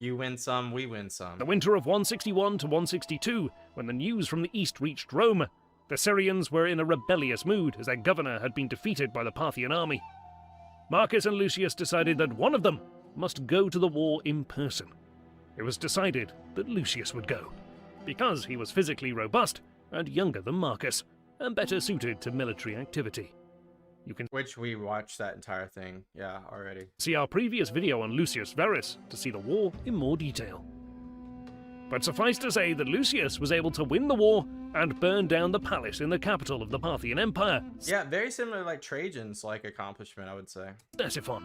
you win some, we win some. The winter of 161 to 162, when the news from the east reached Rome, the Syrians were in a rebellious mood as their governor had been defeated by the Parthian army. Marcus and Lucius decided that one of them must go to the war in person. It was decided that Lucius would go, because he was physically robust and younger than Marcus, and better suited to military activity. You can Which we watched that entire thing, yeah, already. see our previous video on Lucius Verus to see the war in more detail. But suffice to say that Lucius was able to win the war and burn down the palace in the capital of the Parthian Empire, Yeah, very similar like Trajan's accomplishment, I would say. Ctesiphon.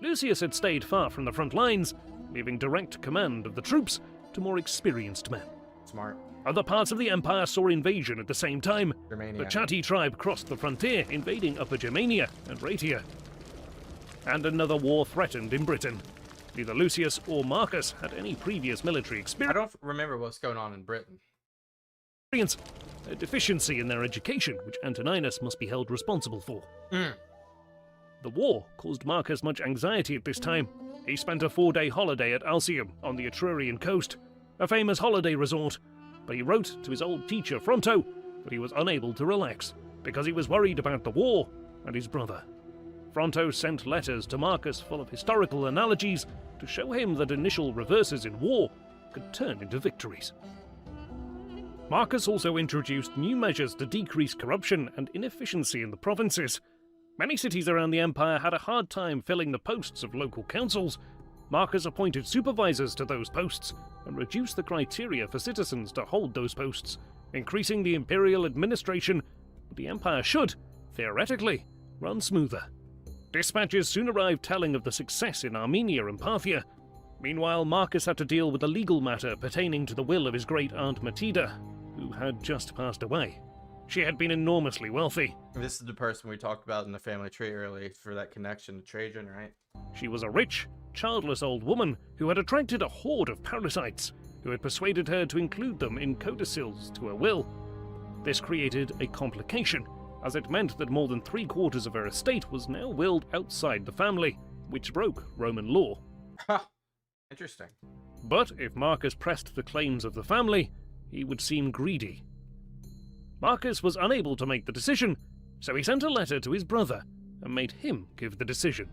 Lucius had stayed far from the front lines, leaving direct command of the troops to more experienced men. Smart. Other parts of the empire saw invasion at the same time. Germania. The Chatti tribe crossed the frontier, invading Upper Germania and Raetia. And another war threatened in Britain. Neither Lucius or Marcus had any previous military I experience. don't remember what's going on in Britain. A deficiency in their education, which Antoninus must be held responsible for. The war caused Marcus much anxiety at this time. He spent a 4-day holiday at Alsium on the Etrurian coast, a famous holiday resort, but he wrote to his old teacher Fronto that he was unable to relax because he was worried about the war and his brother. Fronto sent letters to Marcus full of historical analogies to show him that initial reverses in war could turn into victories. Marcus also introduced new measures to decrease corruption and inefficiency in the provinces. Many cities around the empire had a hard time filling the posts of local councils. Marcus appointed supervisors to those posts and reduced the criteria for citizens to hold those posts, increasing the imperial administration. The empire should, theoretically, run smoother. Dispatches soon arrived telling of the success in Armenia and Parthia. Meanwhile, Marcus had to deal with a legal matter pertaining to the will of his great-aunt Matida, who had just passed away. She had been enormously wealthy. This is the person we talked about in the family tree early for that connection to Trajan, right? She was a rich, childless old woman who had attracted a horde of parasites, who had persuaded her to include them in codicils to her will. This created a complication, as it meant that more than 3/4 of her estate was now willed outside the family, which broke Roman law. Ha! Interesting. But if Marcus pressed the claims of the family, he would seem greedy. Marcus was unable to make the decision, so he sent a letter to his brother and made him give the decision.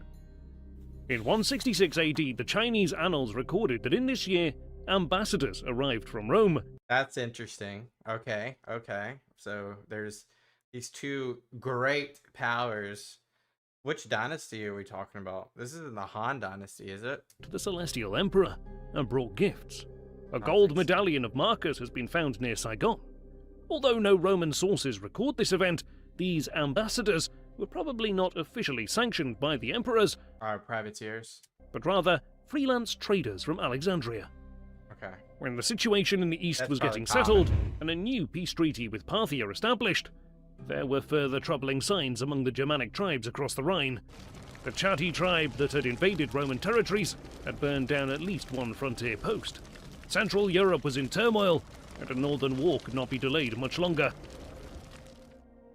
In 166 AD, the Chinese annals recorded that in this year, ambassadors arrived from Rome. That's interesting. Okay. So there's these two great powers. Which dynasty are we talking about? This isn't the Han Dynasty, is it? To the Celestial Emperor and brought gifts. A gold medallion of Marcus has been found near Saigon. Although no Roman sources record this event, these ambassadors were probably not officially sanctioned by the emperors, Our privateers. but rather freelance traders from Alexandria. Okay. When the situation in the east That's was probably getting settled and a new peace treaty with Parthia established, there were further troubling signs among the Germanic tribes across the Rhine. The Chatti tribe that had invaded Roman territories had burned down at least one frontier post. Central Europe was in turmoil, and a northern war could not be delayed much longer.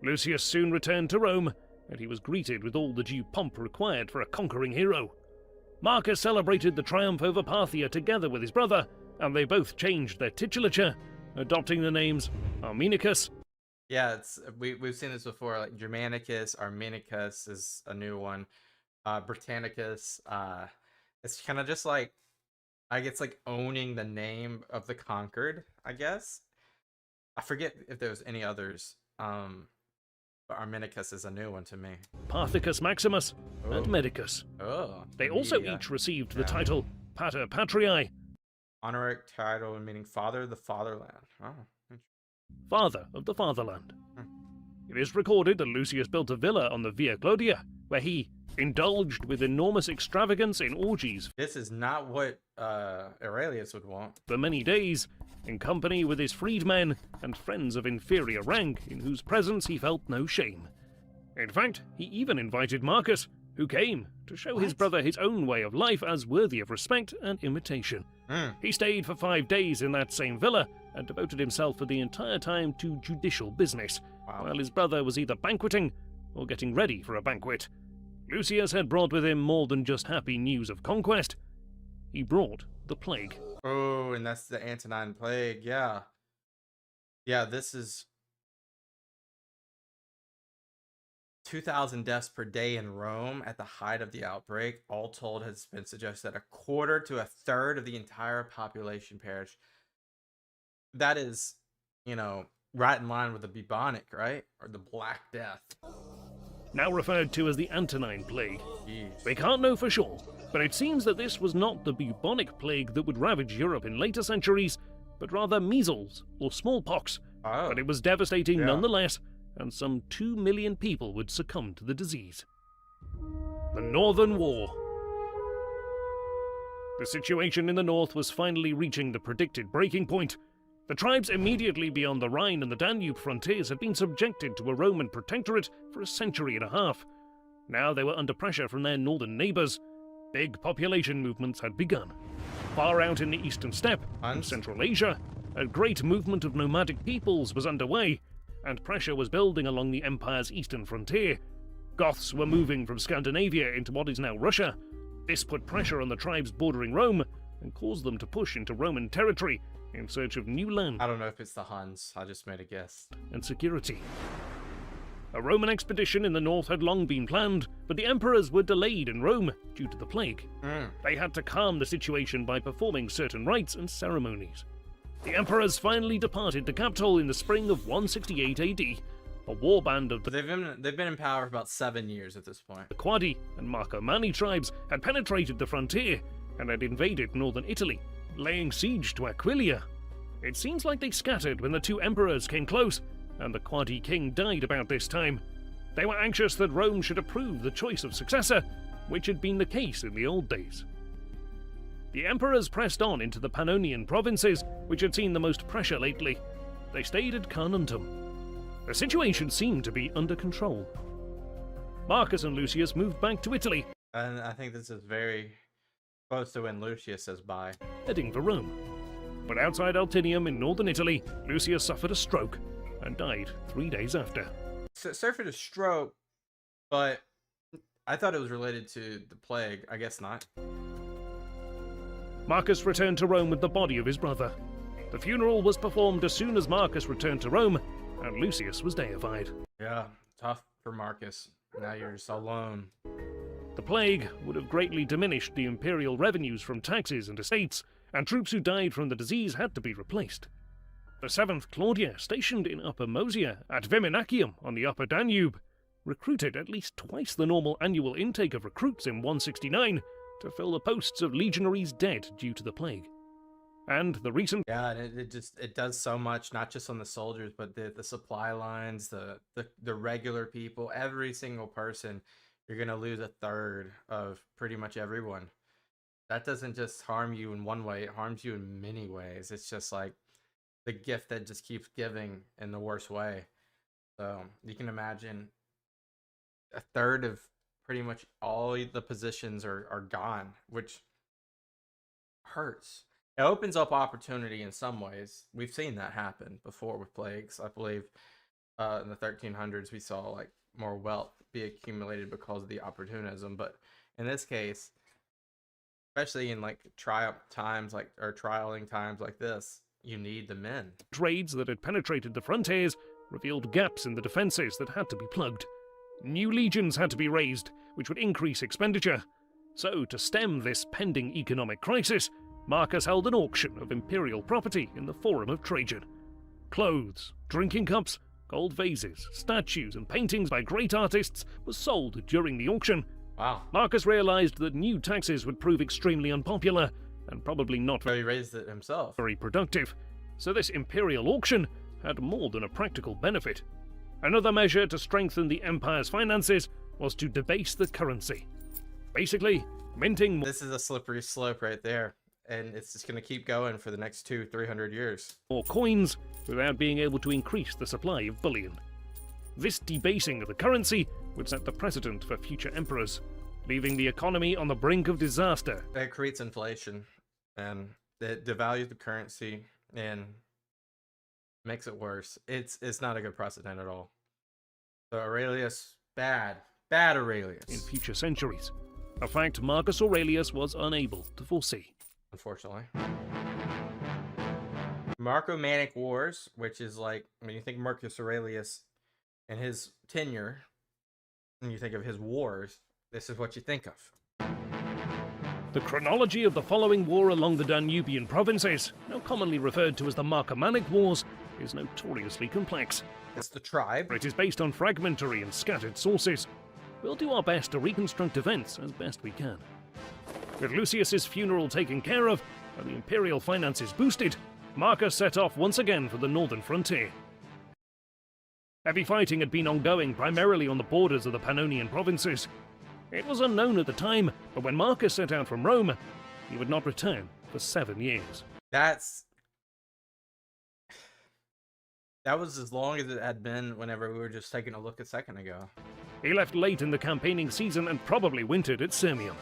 Lucius soon returned to Rome, and he was greeted with all the due pomp required for a conquering hero. Marcus celebrated the triumph over Parthia together with his brother, and they both changed their titulature, adopting the names Armenicus. Yeah, we've seen this before. Like Germanicus, Armenicus is a new one. Britannicus. It's kind of just like, it's like owning the name of the conquered, I guess. I forget if there was any others. But Armenicus is a new one to me. Parthicus Maximus and Medicus. Oh. They also each received the title Pater Patriae, honorific title meaning father of the fatherland. Oh. Father of the Fatherland. It is recorded that Lucius built a villa on the Via Claudia, where he indulged with enormous extravagance in orgies. This is not what Aurelius would want. For many days, in company with his freedmen and friends of inferior rank, in whose presence he felt no shame. In fact, he even invited Marcus, who came to show his brother his own way of life as worthy of respect and imitation. He stayed for 5 days in that same villa, and devoted himself for the entire time to judicial business, Wow. while his brother was either banqueting or getting ready for a banquet. Lucius had brought with him more than just happy news of conquest. He brought the plague. Oh, and that's the Antonine Plague. Yeah. Yeah, this is 2,000 deaths per day in Rome at the height of the outbreak. All told, has been suggested that a quarter to a third of the entire population perished. That is, right in line with the bubonic, right? Or the Black Death. Now referred to as the Antonine Plague. Jeez. We can't know for sure, but it seems that this was not the bubonic plague that would ravage Europe in later centuries, but rather measles or smallpox. Oh. But it was devastating Yeah. nonetheless, and some 2 million people would succumb to the disease. The Northern War. The situation in the north was finally reaching the predicted breaking point. The tribes immediately beyond the Rhine and the Danube frontiers had been subjected to a Roman protectorate for a century and a half. Now they were under pressure from their northern neighbours. Big population movements had begun. Far out in the eastern steppe, in Central Asia, a great movement of nomadic peoples was underway, and pressure was building along the empire's eastern frontier. Goths were moving from Scandinavia into what is now Russia. This put pressure on the tribes bordering Rome and caused them to push into Roman territory in search of new land I don't know if it's the Huns. I just made a guess. and security. A Roman expedition in the north had long been planned, but the emperors were delayed in Rome due to the plague. They had to calm the situation by performing certain rites and ceremonies. The emperors finally departed the capital in the spring of 168 AD. A warband of But they've been in power for about 7 years at this point. the Quadi and Marcomanni tribes had penetrated the frontier and had invaded northern Italy, laying siege to Aquileia. It seems like they scattered when the two emperors came close, and the Quadi king died about this time. They were anxious that Rome should approve the choice of successor, which had been the case in the old days. The emperors pressed on into the Pannonian provinces, which had seen the most pressure lately. They stayed at Carnuntum. The situation seemed to be under control. Marcus and Lucius moved back to Italy, And I think this is very close to when Lucius says bye. heading for Rome. But outside Altinium in northern Italy, Lucius suffered a stroke and died 3 days after. Suffered a stroke, but I thought it was related to the plague. I guess not. Marcus returned to Rome with the body of his brother. The funeral was performed as soon as Marcus returned to Rome, and Lucius was deified. Yeah, tough for Marcus. Now you're just alone. The plague would have greatly diminished the imperial revenues from taxes and estates, and troops who died from the disease had to be replaced. The 7th Claudia, stationed in Upper Moesia at Viminacium on the Upper Danube, recruited at least twice the normal annual intake of recruits in 169 to fill the posts of legionaries dead due to the plague. And the recent Yeah, and it does so much, not just on the soldiers, but the supply lines, the regular people, every single person. You're gonna lose a third of pretty much everyone. That doesn't just harm you in one way; it harms you in many ways. It's just like the gift that just keeps giving in the worst way. So you can imagine a third of pretty much all the positions are gone, which hurts. It opens up opportunity in some ways. We've seen that happen before with plagues. I believe in the 1300s we saw like more wealth be accumulated because of the opportunism. But in this case, especially in like trialing times like this, you need the men. raids that had penetrated the frontiers revealed gaps in the defences that had to be plugged. New legions had to be raised, which would increase expenditure. So, to stem this pending economic crisis, Marcus held an auction of imperial property in the Forum of Trajan. Clothes, drinking cups, gold vases, statues, and paintings by great artists were sold during the auction. Wow. Marcus realized that new taxes would prove extremely unpopular and probably not So he raised it himself. very productive, so this imperial auction had more than a practical benefit. Another measure to strengthen the empire's finances was to debase the currency. Basically, minting more This is a slippery slope right there. And it's just going to keep going for the next 200-300 years. coins without being able to increase the supply of bullion. This debasing of the currency would set the precedent for future emperors, leaving the economy on the brink of disaster. It creates inflation and it devalues the currency. And Makes it worse. It's not a good precedent at all. So Aurelius, bad Aurelius. In future centuries, a fact Marcus Aurelius was unable to foresee. Unfortunately. Marcomannic Wars, which is like, when you think Marcus Aurelius and his tenure, and you think of his wars, this is what you think of. The chronology of the following war along the Danubian provinces, now commonly referred to as the Marcomannic Wars, is notoriously complex. It's the tribe. It is based on fragmentary and scattered sources. We'll do our best to reconstruct events as best we can. With Lucius's funeral taken care of and the imperial finances boosted, Marcus set off once again for the northern frontier. Heavy fighting had been ongoing primarily on the borders of the Pannonian provinces. It was unknown at the time, but when Marcus set out from Rome, he would not return for 7 years. That was as long as it had been whenever we were just taking a look a second ago. He left late in the campaigning season and probably wintered at Sirmium.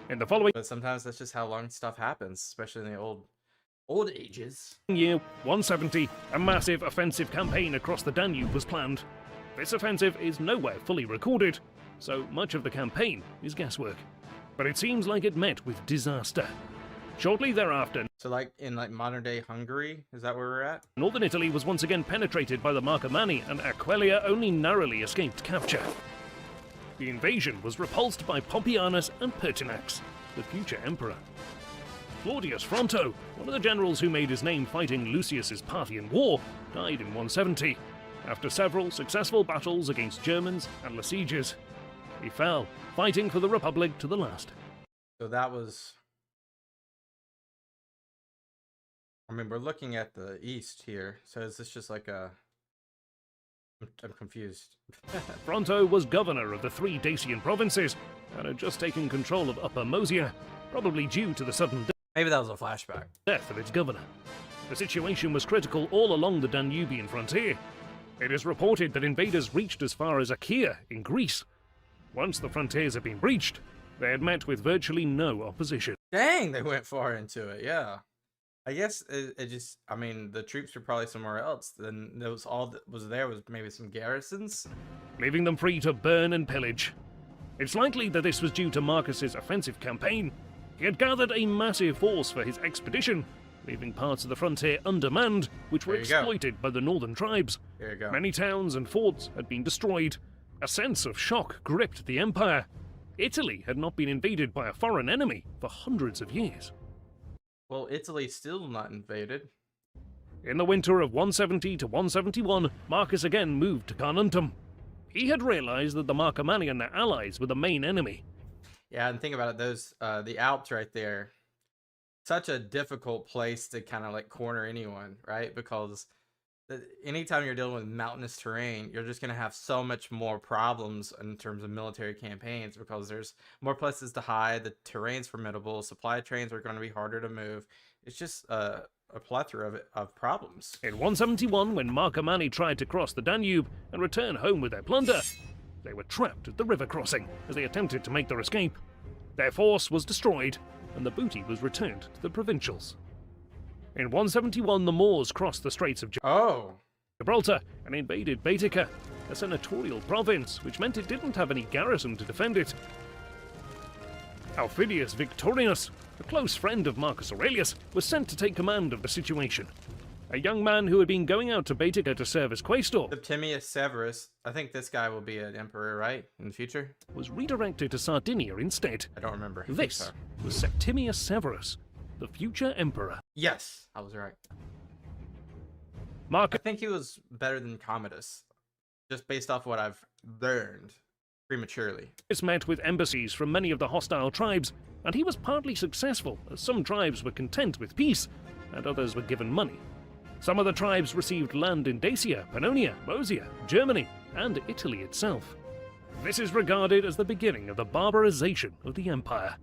In the following But sometimes that's just how long stuff happens, especially in the old ages. year, 170, a massive offensive campaign across the Danube was planned. This offensive is nowhere fully recorded, so much of the campaign is guesswork. But it seems like it met with disaster. Shortly thereafter, So like in like modern day Hungary, is that where we're at? northern Italy was once again penetrated by the Marcomanni, and Aquileia only narrowly escaped capture. The invasion was repulsed by Pompeianus and Pertinax, the future emperor. Claudius Fronto, one of the generals who made his name fighting Lucius's Parthian War, died in 170, after several successful battles against Germans and Lesieges. He fell, fighting for the Republic to the last. So that was, I mean, we're looking at the east here. So is this just like a, I'm confused. Fronto was governor of the 3 Dacian provinces, and had just taken control of Upper Moesia, probably due to the sudden Maybe that was a flashback. death of its governor. The situation was critical all along the Danubian frontier. It is reported that invaders reached as far as Achaia in Greece. Once the frontiers had been breached, they had met with virtually no opposition. Dang, they went far into it, yeah. I guess it just, I mean, the troops were probably somewhere else. Then there was all that was there was maybe some garrisons. Leaving them free to burn and pillage. It's likely that this was due to Marcus's offensive campaign. He had gathered a massive force for his expedition, leaving parts of the frontier undermanned, which were There you go. exploited by the northern tribes. There you go. Many towns and forts had been destroyed. A sense of shock gripped the empire. Italy had not been invaded by a foreign enemy for hundreds of years. Well, Italy's still not invaded. In the winter of 170 to 171, Marcus again moved to Carnuntum. He had realized that the Marcomanni and their allies were the main enemy. Yeah, and think about it, those the Alps right there, such a difficult place to kind of like corner anyone, right? Because anytime you're dealing with mountainous terrain, you're just going to have so much more problems in terms of military campaigns because there's more places to hide, the terrain's formidable, supply trains are going to be harder to move. It's just a plethora of problems. In 171, when Marcomanni tried to cross the Danube and return home with their plunder, they were trapped at the river crossing as they attempted to make their escape. Their force was destroyed, and the booty was returned to the provincials. In 171, the Moors crossed the Straits of Gibraltar and invaded Baetica, a senatorial province, which meant it didn't have any garrison to defend it. Aufidius Victorinus, a close friend of Marcus Aurelius, was sent to take command of the situation. A young man who had been going out to Baetica to serve as quaestor Septimius Severus, I think this guy will be an emperor, right, in the future? was redirected to Sardinia instead. I don't remember. I think This so. was Septimius Severus, the future emperor. Yes, I was right. I Marcus think he was better than Commodus, just based off what I've learned prematurely. met with embassies from many of the hostile tribes, and he was partly successful, as some tribes were content with peace, and others were given money. Some of the tribes received land in Dacia, Pannonia, Moesia, Germany, and Italy itself. This is regarded as the beginning of the barbarization of the empire.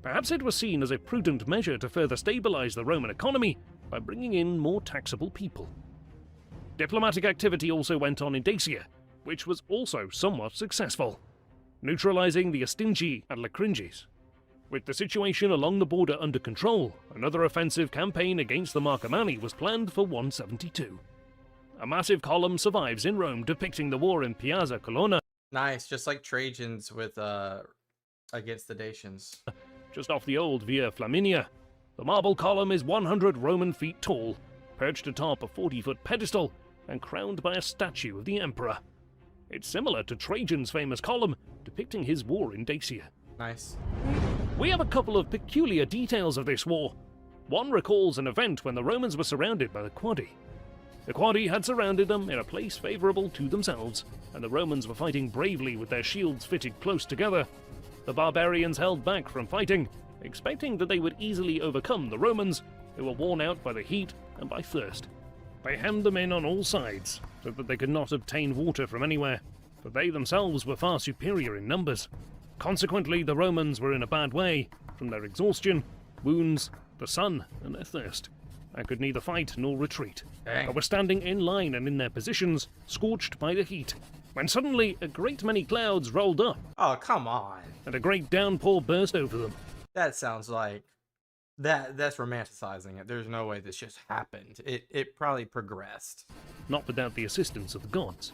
Perhaps it was seen as a prudent measure to further stabilize the Roman economy by bringing in more taxable people. Diplomatic activity also went on in Dacia, which was also somewhat successful, neutralizing the Ostingi and Lacringes. With the situation along the border under control, another offensive campaign against the Marcomanni was planned for 172. A massive column survives in Rome depicting the war in Piazza Colonna, Nice, just like Trajan's with against the Dacians. just off the old Via Flaminia. The marble column is 100 Roman feet tall, perched atop a 40-foot pedestal, and crowned by a statue of the emperor. It's similar to Trajan's famous column, depicting his war in Dacia. Nice. We have a couple of peculiar details of this war. One recalls an event when the Romans were surrounded by the Quadi. The Quadi had surrounded them in a place favourable to themselves, and the Romans were fighting bravely with their shields fitted close together. The barbarians held back from fighting, expecting that they would easily overcome the Romans, who were worn out by the heat and by thirst. They hemmed them in on all sides, so that they could not obtain water from anywhere, for they themselves were far superior in numbers. Consequently, the Romans were in a bad way, from their exhaustion, wounds, the sun, and their thirst, and could neither fight nor retreat, but were standing in line and in their positions, scorched by the heat, when suddenly a great many clouds rolled up, Oh, come on. and a great downpour burst over them. That sounds like that's romanticizing it. There's no way this just happened. It probably progressed. Not without the assistance of the gods.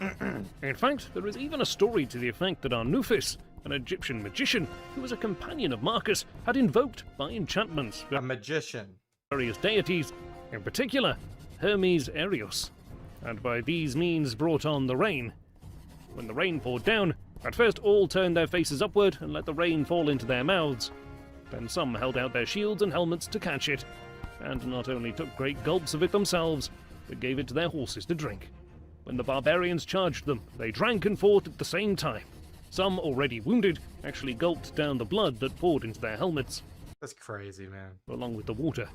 In fact, there is even a story to the effect that Arnufis, an Egyptian magician who was a companion of Marcus, had invoked by enchantments A magician. various deities, in particular Hermes Arios, and by these means brought on the rain. When the rain poured down, at first all turned their faces upward and let the rain fall into their mouths. Then some held out their shields and helmets to catch it, and not only took great gulps of it themselves, but gave it to their horses to drink. When the barbarians charged them, they drank and fought at the same time. Some, already wounded, actually gulped down the blood that poured into their helmets, That's crazy, man. along with the water.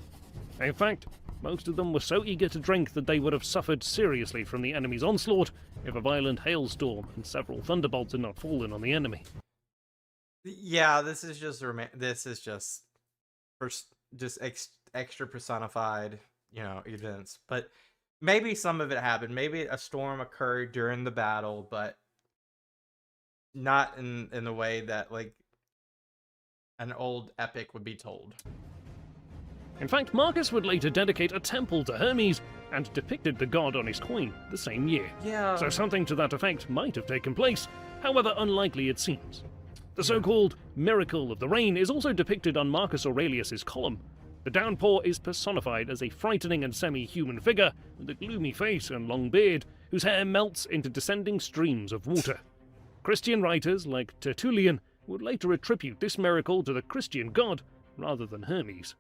In fact, most of them were so eager to drink that they would have suffered seriously from the enemy's onslaught if a violent hailstorm and several thunderbolts had not fallen on the enemy. Yeah, this is just extra personified, events. But maybe some of it happened. Maybe a storm occurred during the battle, but not in the way that like an old epic would be told. In fact, Marcus would later dedicate a temple to Hermes and depicted the god on his coin the same year. Yeah. So something to that effect might have taken place, however unlikely it seems. The so-called miracle of the rain is also depicted on Marcus Aurelius's column. The downpour is personified as a frightening and semi-human figure with a gloomy face and long beard, whose hair melts into descending streams of water. Christian writers like Tertullian would later attribute this miracle to the Christian god rather than Hermes.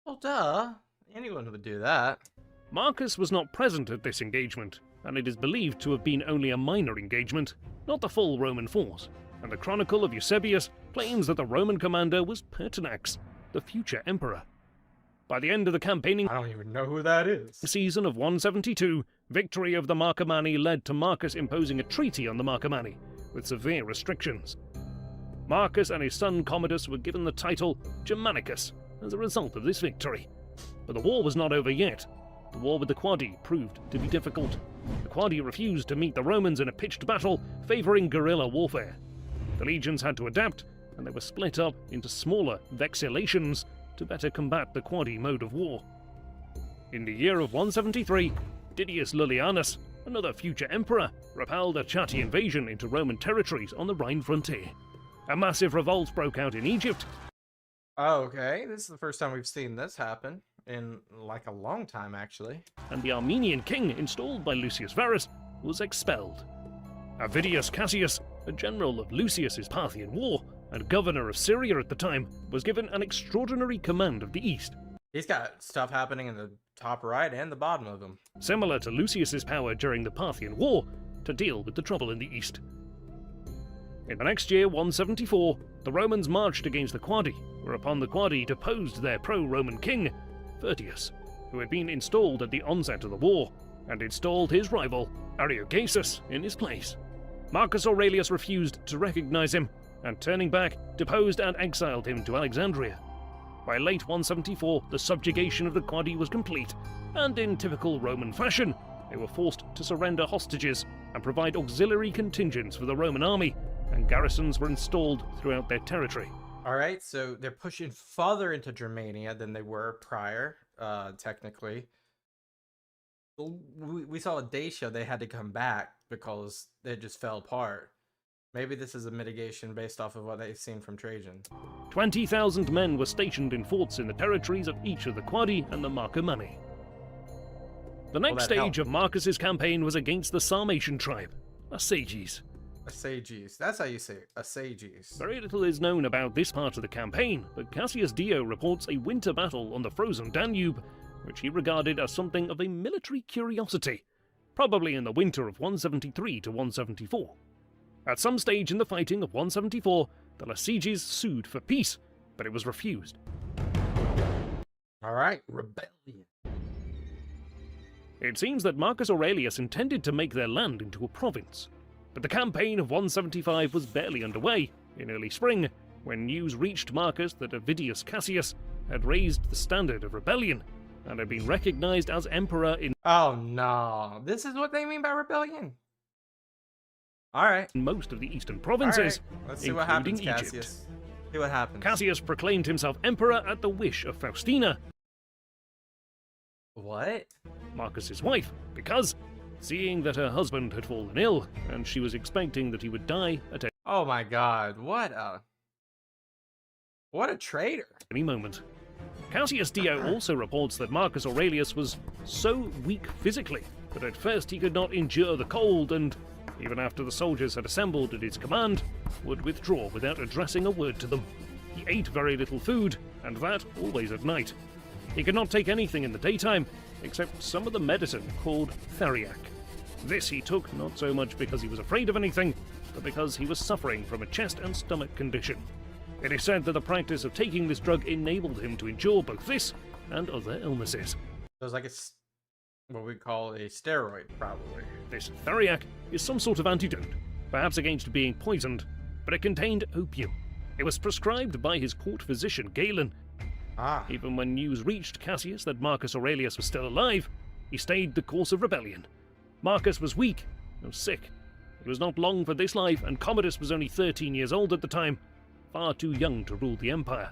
Well, duh. Anyone would do that. Marcus was not present at this engagement, and it is believed to have been only a minor engagement, not the full Roman force, and the Chronicle of Eusebius claims that the Roman commander was Pertinax, the future emperor. By the end of the campaigning I don't even know who that is. season of 172, victory of the Marcomanni led to Marcus imposing a treaty on the Marcomanni, with severe restrictions. Marcus and his son Commodus were given the title Germanicus as a result of this victory. But the war was not over yet. The war with the Quadi proved to be difficult. The Quadi refused to meet the Romans in a pitched battle, favouring guerrilla warfare. The legions had to adapt, and they were split up into smaller vexillations to better combat the Quadi mode of war. In the year of 173, Didius Julianus, another future emperor, repelled a Chatti invasion into Roman territories on the Rhine frontier. A massive revolt broke out in Egypt. Oh, okay. This is the first time we've seen this happen in like a long time, actually. And the Armenian king installed by Lucius Verus was expelled. Avidius Cassius, a general of Lucius's Parthian war and governor of Syria at the time, was given an extraordinary command of the east, He's got stuff happening in the top right and the bottom of him. similar to Lucius's power during the Parthian war, to deal with the trouble in the east. In the next year, 174, the Romans marched against the Quadi, whereupon the Quadi deposed their pro-Roman king, Verus, who had been installed at the onset of the war, and installed his rival, Ariogassus, in his place. Marcus Aurelius refused to recognize him, and turning back, deposed and exiled him to Alexandria. By late 174, the subjugation of the Quadi was complete, and in typical Roman fashion, they were forced to surrender hostages and provide auxiliary contingents for the Roman army, and garrisons were installed throughout their territory. All right, so they're pushing farther into Germania than they were prior, technically. We saw a Dacia, they had to come back because they just fell apart. Maybe this is a mitigation based off of what they've seen from Trajan. 20,000 men were stationed in forts in the territories of each of the Quadi and the Marcomanni. The next stage of Marcus's campaign was against the Sarmatian tribe, Asages. Asages, that's how you say it, Asages. Very little is known about this part of the campaign, but Cassius Dio reports a winter battle on the frozen Danube, which he regarded as something of a military curiosity, probably in the winter of 173 to 174. At some stage in the fighting of 174, the Asages sued for peace, but it was refused. All right, rebellion. It seems that Marcus Aurelius intended to make their land into a province, but the campaign of 175 was barely underway in early spring when news reached Marcus that Avidius Cassius had raised the standard of rebellion and had been recognized as emperor in Oh no, this is what they mean by rebellion. All right, most of the eastern provinces, all right. Let's see what happens, including Cassius. Egypt. See what happens. Cassius proclaimed himself emperor at the wish of Faustina, What? Marcus's wife, because, seeing that her husband had fallen ill and she was expecting that he would die at Oh my God, what a traitor. any moment. Cassius Dio also reports that Marcus Aurelius was so weak physically that at first he could not endure the cold and, even after the soldiers had assembled at his command, would withdraw without addressing a word to them. He ate very little food, and that always at night. He could not take anything in the daytime, except some of the medicine called theriac. This he took not so much because he was afraid of anything, but because he was suffering from a chest and stomach condition. It is said that the practice of taking this drug enabled him to endure both this and other illnesses. It was like what we call a steroid, probably. This theriac is some sort of antidote, perhaps against being poisoned, but it contained opium. It was prescribed by his court physician Galen. Even when news reached Cassius that Marcus Aurelius was still alive, he stayed the course of rebellion. Marcus was weak and sick. It was not long for this life, and Commodus was only 13 years old at the time, far too young to rule the empire.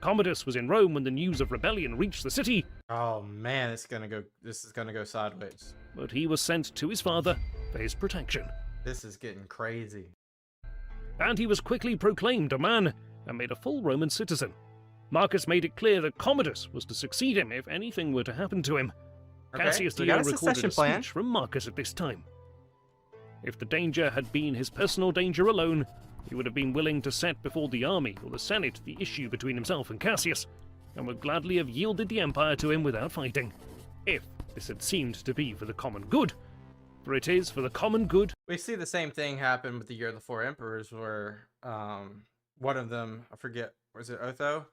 Commodus was in Rome when the news of rebellion reached the city. Oh man, this is gonna go sideways. But he was sent to his father for his protection. This is getting crazy. And he was quickly proclaimed a man and made a full Roman citizen. Marcus made it clear that Commodus was to succeed him if anything were to happen to him. Okay, Cassius so we Dio got a recorded succession a plan. speech from Marcus at this time. If the danger had been his personal danger alone, he would have been willing to set before the army or the Senate the issue between himself and Cassius, and would gladly have yielded the empire to him without fighting, if this had seemed to be for the common good. For it is for the common good. We see the same thing happen with the Year of the Four Emperors, where one of them, I forget, was it Otho?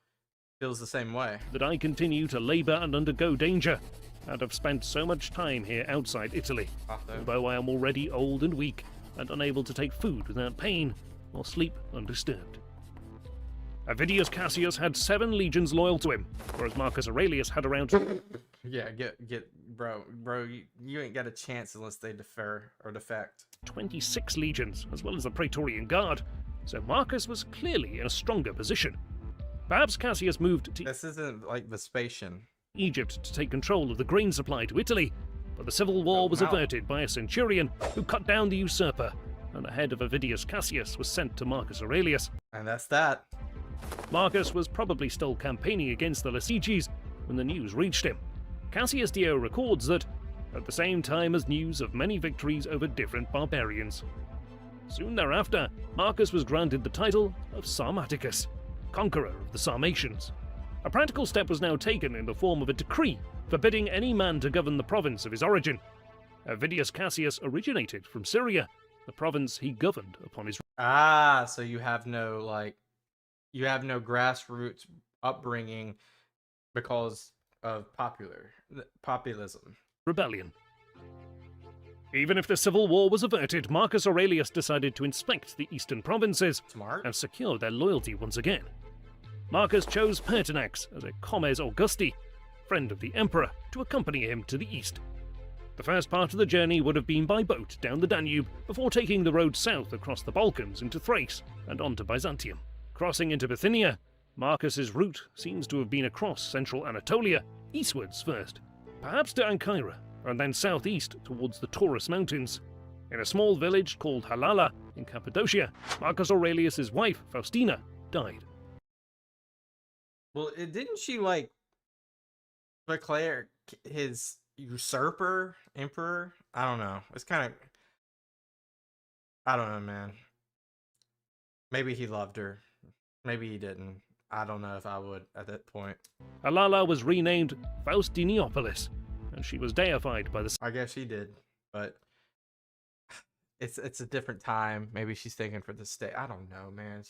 Feels the same way. That I continue to labor and undergo danger, and have spent so much time here outside Italy, although I am already old and weak, and unable to take food without pain, or sleep undisturbed. Avidius Cassius had 7 legions loyal to him, whereas Marcus Aurelius had around... Yeah, bro, you ain't got a chance unless they defer or defect. 26 legions, as well as the Praetorian Guard, so Marcus was clearly in a stronger position. Perhaps Cassius moved to This isn't like Vespasian. Egypt to take control of the grain supply to Italy, but the civil war was averted by a centurion who cut down the usurper, and the head of Avidius Cassius was sent to Marcus Aurelius. And that's that. Marcus was probably still campaigning against the Lassiges when the news reached him. Cassius Dio records that, at the same time as news of many victories over different barbarians. Soon thereafter, Marcus was granted the title of Sarmaticus, conqueror of the Sarmatians. A practical step was now taken in the form of a decree forbidding any man to govern the province of his origin. Avidius Cassius originated from Syria, the province he governed upon his... So you have no grassroots upbringing because of populism. rebellion. Even if the civil war was averted, Marcus Aurelius decided to inspect the eastern provinces Smart. and secure their loyalty once again. Marcus chose Pertinax as a comes Augusti, friend of the emperor, to accompany him to the east. The first part of the journey would have been by boat down the Danube before taking the road south across the Balkans into Thrace and on to Byzantium. Crossing into Bithynia, Marcus's route seems to have been across central Anatolia, eastwards first, perhaps to Ancyra, and then southeast towards the Taurus Mountains. In a small village called Halala in Cappadocia, Marcus Aurelius's wife, Faustina, died. Well, didn't she, like, declare his usurper, emperor? I don't know. It's kind of... I don't know, man. Maybe he loved her. Maybe he didn't. I don't know if I would at that point. Halala was renamed Faustiniopolis, and she was deified by the... I guess she did, but... It's a different time. Maybe she's thinking for the state. I don't know, man.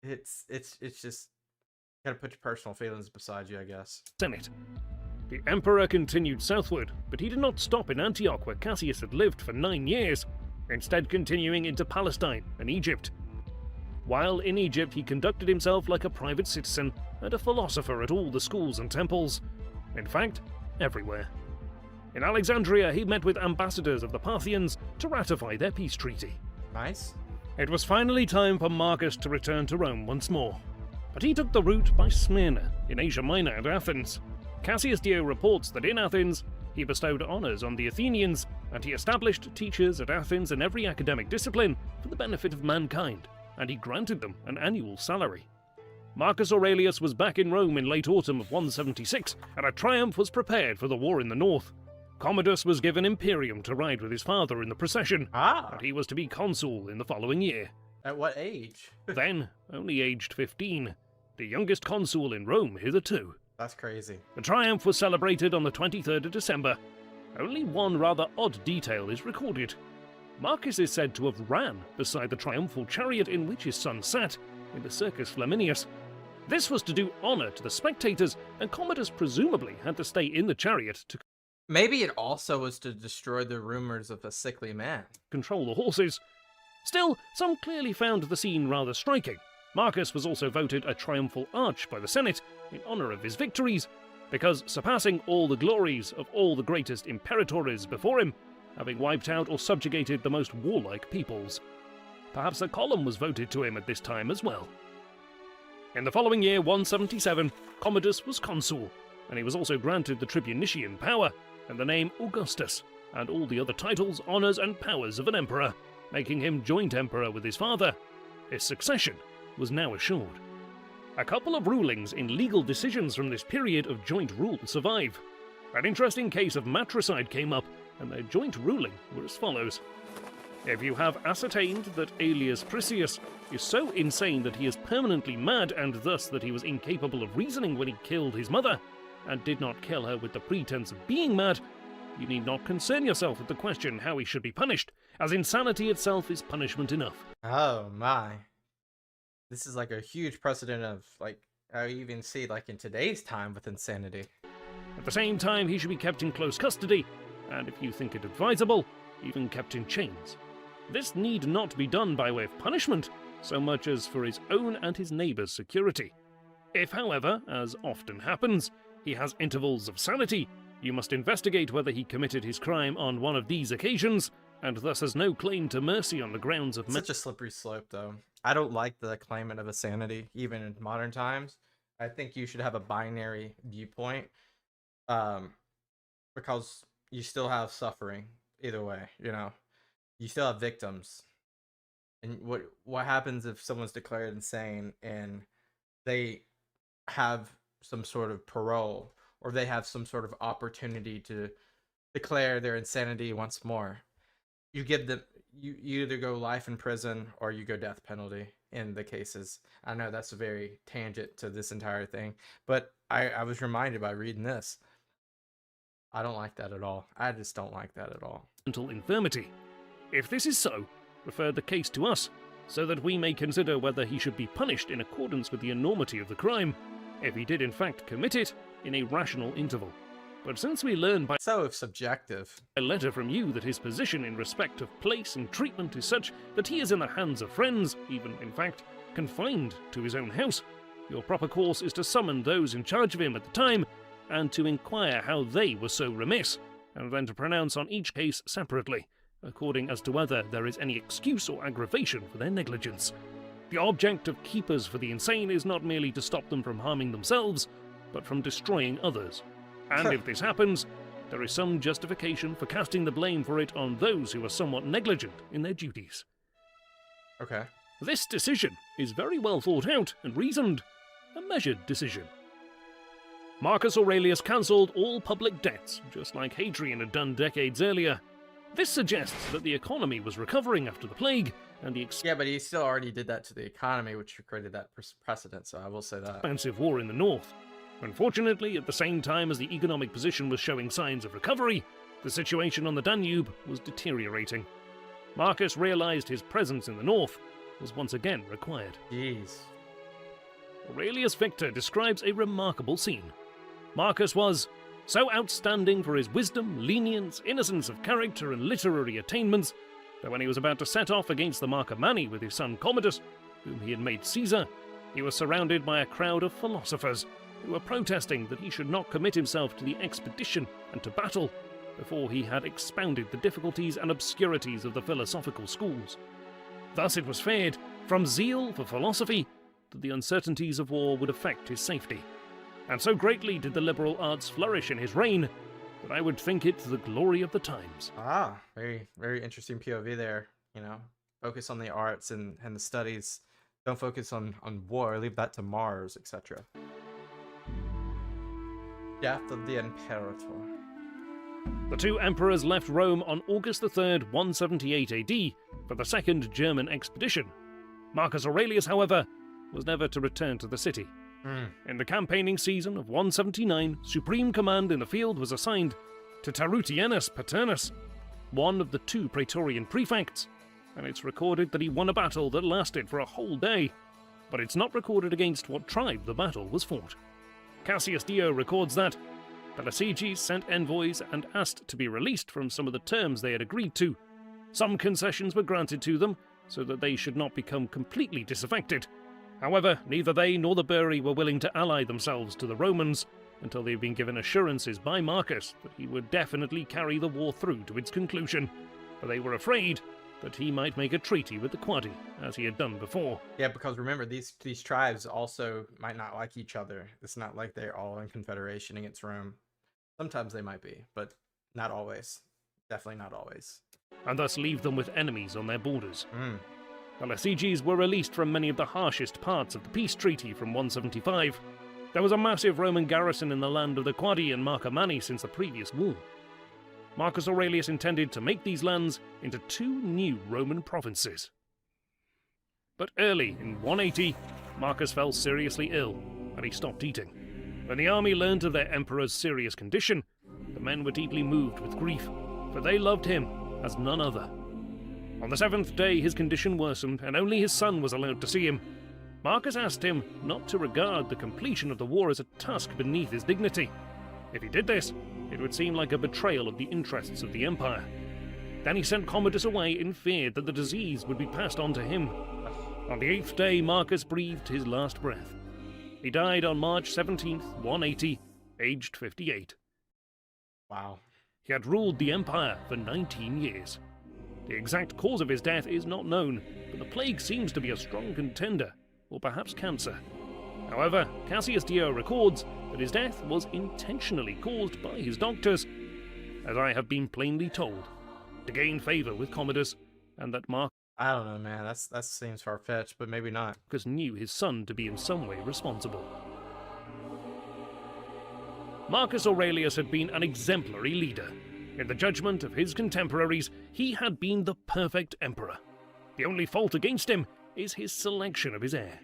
It's just gotta put your personal feelings beside you, I guess. Senate. The emperor continued southward, but he did not stop in Antioch, where Cassius had lived for 9 years, instead continuing into Palestine and Egypt. While in Egypt, he conducted himself like a private citizen and a philosopher at all the schools and temples. In fact, everywhere. In Alexandria, he met with ambassadors of the Parthians to ratify their peace treaty. Nice. It was finally time for Marcus to return to Rome once more, but he took the route by Smyrna, in Asia Minor and Athens. Cassius Dio reports that in Athens, he bestowed honours on the Athenians, and he established teachers at Athens in every academic discipline for the benefit of mankind, and he granted them an annual salary. Marcus Aurelius was back in Rome in late autumn of 176, and a triumph was prepared for the war in the north. Commodus was given imperium to ride with his father in the procession, and he was to be consul in the following year. At what age? Then, only aged 15, the youngest consul in Rome hitherto. That's crazy. The triumph was celebrated on the 23rd of December. Only one rather odd detail is recorded. Marcus is said to have ran beside the triumphal chariot in which his son sat in the Circus Flaminius. This was to do honour to the spectators, and Commodus presumably had to stay in the chariot to Maybe it also was to destroy the rumors of a sickly man. control the horses. Still, some clearly found the scene rather striking. Marcus was also voted a triumphal arch by the Senate in honour of his victories, because surpassing all the glories of all the greatest imperatores before him, having wiped out or subjugated the most warlike peoples. Perhaps a column was voted to him at this time as well. In the following year, 177, Commodus was consul, and he was also granted the tribunician power and the name Augustus, and all the other titles, honours and powers of an emperor, making him joint emperor with his father. His succession was now assured. A couple of rulings in legal decisions from this period of joint rule survive. An interesting case of matricide came up, and their joint ruling were as follows. If you have ascertained that Aelius Priscius is so insane that he is permanently mad, and thus that he was incapable of reasoning when he killed his mother, and did not kill her with the pretense of being mad, you need not concern yourself with the question how he should be punished, as insanity itself is punishment enough. Oh my. This is like a huge precedent of, like, I even see, like, in today's time with insanity. At the same time, he should be kept in close custody, and if you think it advisable, even kept in chains. This need not be done by way of punishment, so much as for his own and his neighbour's security. If, however, as often happens, he has intervals of sanity, you must investigate whether he committed his crime on one of these occasions, and thus has no claim to mercy on the grounds of... Such a slippery slope, though. I don't like the claimant of insanity, even in modern times. I think you should have a binary viewpoint, because you still have suffering either way, you know. You still have victims. And what happens if someone's declared insane and they have some sort of parole, or they have some sort of opportunity to declare their insanity once more? You give them, you either go life in prison or you go death penalty in the cases. I know that's a very tangent to this entire thing, but I was reminded by reading this. I don't like that at all. I just don't like that at all. Mental infirmity. If this is so, refer the case to us, so that we may consider whether he should be punished in accordance with the enormity of the crime, if he did in fact commit it, in a rational interval. But since we learn by So subjective. a letter from you that his position in respect of place and treatment is such that he is in the hands of friends, even, in fact, confined to his own house, your proper course is to summon those in charge of him at the time, and to inquire how they were so remiss, and then to pronounce on each case separately, according as to whether there is any excuse or aggravation for their negligence. The object of keepers for the insane is not merely to stop them from harming themselves, but from destroying others. And if this happens, there is some justification for casting the blame for it on those who are somewhat negligent in their duties. Okay. This decision is very well thought out and reasoned, a measured decision. Marcus Aurelius cancelled all public debts, just like Hadrian had done decades earlier. This suggests that the economy was recovering after the plague, and the Yeah, but he still already did that to the economy, which created that precedent, so I will say that. expansive war in the north. Unfortunately, at the same time as the economic position was showing signs of recovery, the situation on the Danube was deteriorating. Marcus realized his presence in the north was once again required. Jeez. Aurelius Victor describes a remarkable scene. Marcus was so outstanding for his wisdom, lenience, innocence of character, and literary attainments that when he was about to set off against the Marcomanni with his son Commodus, whom he had made Caesar, he was surrounded by a crowd of philosophers who were protesting that he should not commit himself to the expedition and to battle before he had expounded the difficulties and obscurities of the philosophical schools. Thus it was feared, from zeal for philosophy, that the uncertainties of war would affect his safety. And so greatly did the liberal arts flourish in his reign that I would think it the glory of the times. Ah, very, very interesting POV there. You know, focus on the arts and the studies. Don't focus on war. Leave that to Mars, etc. Death of the Imperator. The two emperors left Rome on August 3rd, 178 AD, for the Second German expedition. Marcus Aurelius, however, was never to return to the city. In the campaigning season of 179, supreme command in the field was assigned to Tarutianus Pertinax, one of the two praetorian prefects, and it's recorded that he won a battle that lasted for a whole day, but it's not recorded against what tribe the battle was fought. Cassius Dio records that Belasiges sent envoys and asked to be released from some of the terms they had agreed to. Some concessions were granted to them so that they should not become completely disaffected. However, neither they nor the Buri were willing to ally themselves to the Romans until they had been given assurances by Marcus that he would definitely carry the war through to its conclusion, for they were afraid that he might make a treaty with the Quadi, as he had done before. Yeah, because remember, these tribes also might not like each other. It's not like they're all in confederation against Rome. Sometimes they might be, but not always. Definitely not always. And thus leave them with enemies on their borders. The Belasiges were released from many of the harshest parts of the peace treaty from 175. There was a massive Roman garrison in the land of the Quadi and Marcomanni since the previous war. Marcus Aurelius intended to make these lands into two new Roman provinces. But early in 180, Marcus fell seriously ill, and he stopped eating. When the army learned of their emperor's serious condition, the men were deeply moved with grief, for they loved him as none other. On the seventh day, his condition worsened, and only his son was allowed to see him. Marcus asked him not to regard the completion of the war as a task beneath his dignity. If he did this, it would seem like a betrayal of the interests of the empire. Then he sent Commodus away in fear that the disease would be passed on to him. On the eighth day, Marcus breathed his last breath. He died on March 17th, 180, aged 58. Wow. He had ruled the empire for 19 years. The exact cause of his death is not known, but the plague seems to be a strong contender, or perhaps cancer. However, Cassius Dio records that his death was intentionally caused by his doctors, as I have been plainly told, to gain favour with Commodus, and that I don't know, man. That seems far-fetched, but maybe not. Marcus knew his son to be in some way responsible. Marcus Aurelius had been an exemplary leader. In the judgment of his contemporaries, he had been the perfect emperor. The only fault against him is his selection of his heir.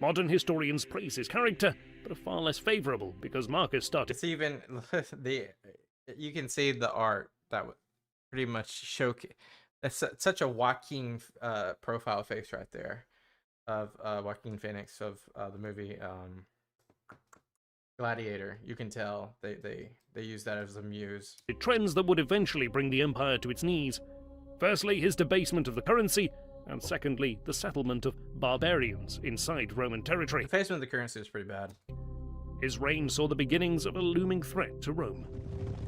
Modern historians praise his character, but are far less favourable because Marcus started. It's even you can see the art that would pretty much showcase. It's such a Joaquin profile face right there of Joaquin Phoenix of the movie Gladiator. You can tell they use that as a muse. Trends that would eventually bring the empire to its knees. Firstly, his debasement of the currency, and secondly, the settlement of barbarians inside Roman territory. The debasement of the currency is pretty bad. His reign saw the beginnings of a looming threat to Rome.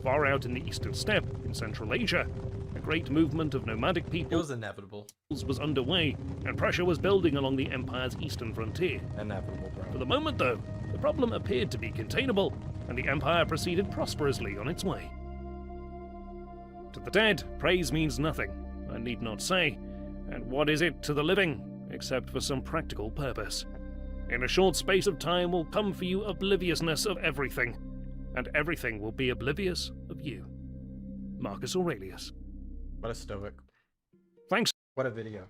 Far out in the eastern steppe, in Central Asia, A great movement of nomadic It peoples was inevitable. was underway, and pressure was building along the empire's eastern frontier. Inevitable, For bro. the moment, though, the problem appeared to be containable, and the empire proceeded prosperously on its way. To the dead, praise means nothing, I need not say, and what is it to the living, except for some practical purpose? In a short space of time will come for you obliviousness of everything, and everything will be oblivious of you. Marcus Aurelius. What a stoic. Thanks. What a video.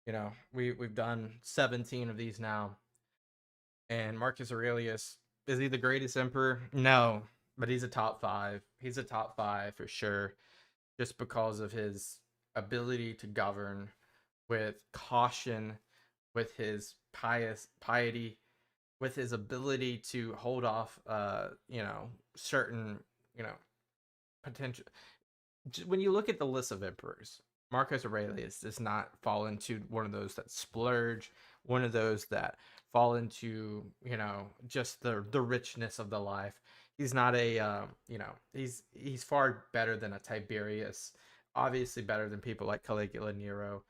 You know, we've done 17 of these now. And Marcus Aurelius, is he the greatest emperor? No, but he's a top 5. He's a top 5 for sure, just because of his ability to govern with caution, with his piety, with his ability to hold off, certain, potential. When you look at the list of emperors, Marcus Aurelius does not fall into one of those that splurge, one of those that fall into, just the richness of the life. He's not a, he's far better than a Tiberius, obviously better than people like Caligula, Nero,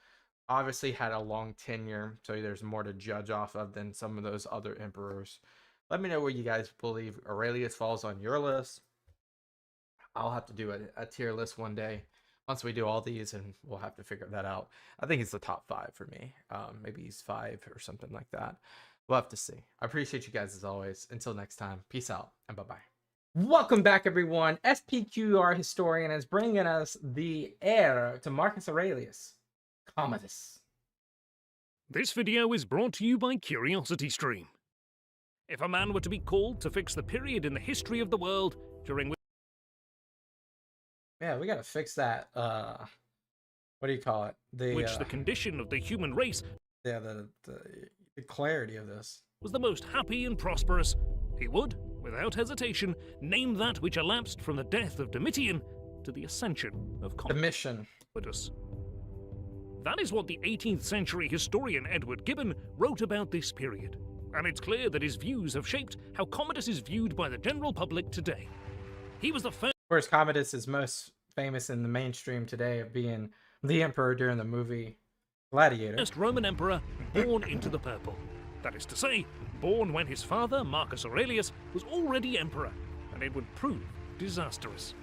obviously had a long tenure, so there's more to judge off of than some of those other emperors. Let me know where you guys believe Aurelius falls on your list. I'll have to do a tier list one day once we do all these, and we'll have to figure that out. I think he's the top 5 for me. Maybe he's 5 or something like that. We'll have to see. I appreciate you guys as always. Until next time, peace out and bye-bye. Welcome back, everyone. SPQR Historian is bringing us the heir to Marcus Aurelius, Commodus. This video is brought to you by CuriosityStream. If a man were to be called to fix the period in the history of the world during which Yeah, we gotta fix that. What do you call it? the condition of the human race the clarity of this. was the most happy and prosperous, he would, without hesitation, name that which elapsed from the death of Domitian to the ascension of The mission. Commodus. That is what the 18th century historian Edward Gibbon wrote about this period, and it's clear that his views have shaped how Commodus is viewed by the general public today. He was the first. Of course, Commodus is most famous in the mainstream today of being the emperor during the movie Gladiator. First Roman emperor born into the purple. That is to say, born when his father, Marcus Aurelius, was already emperor, and it would prove disastrous.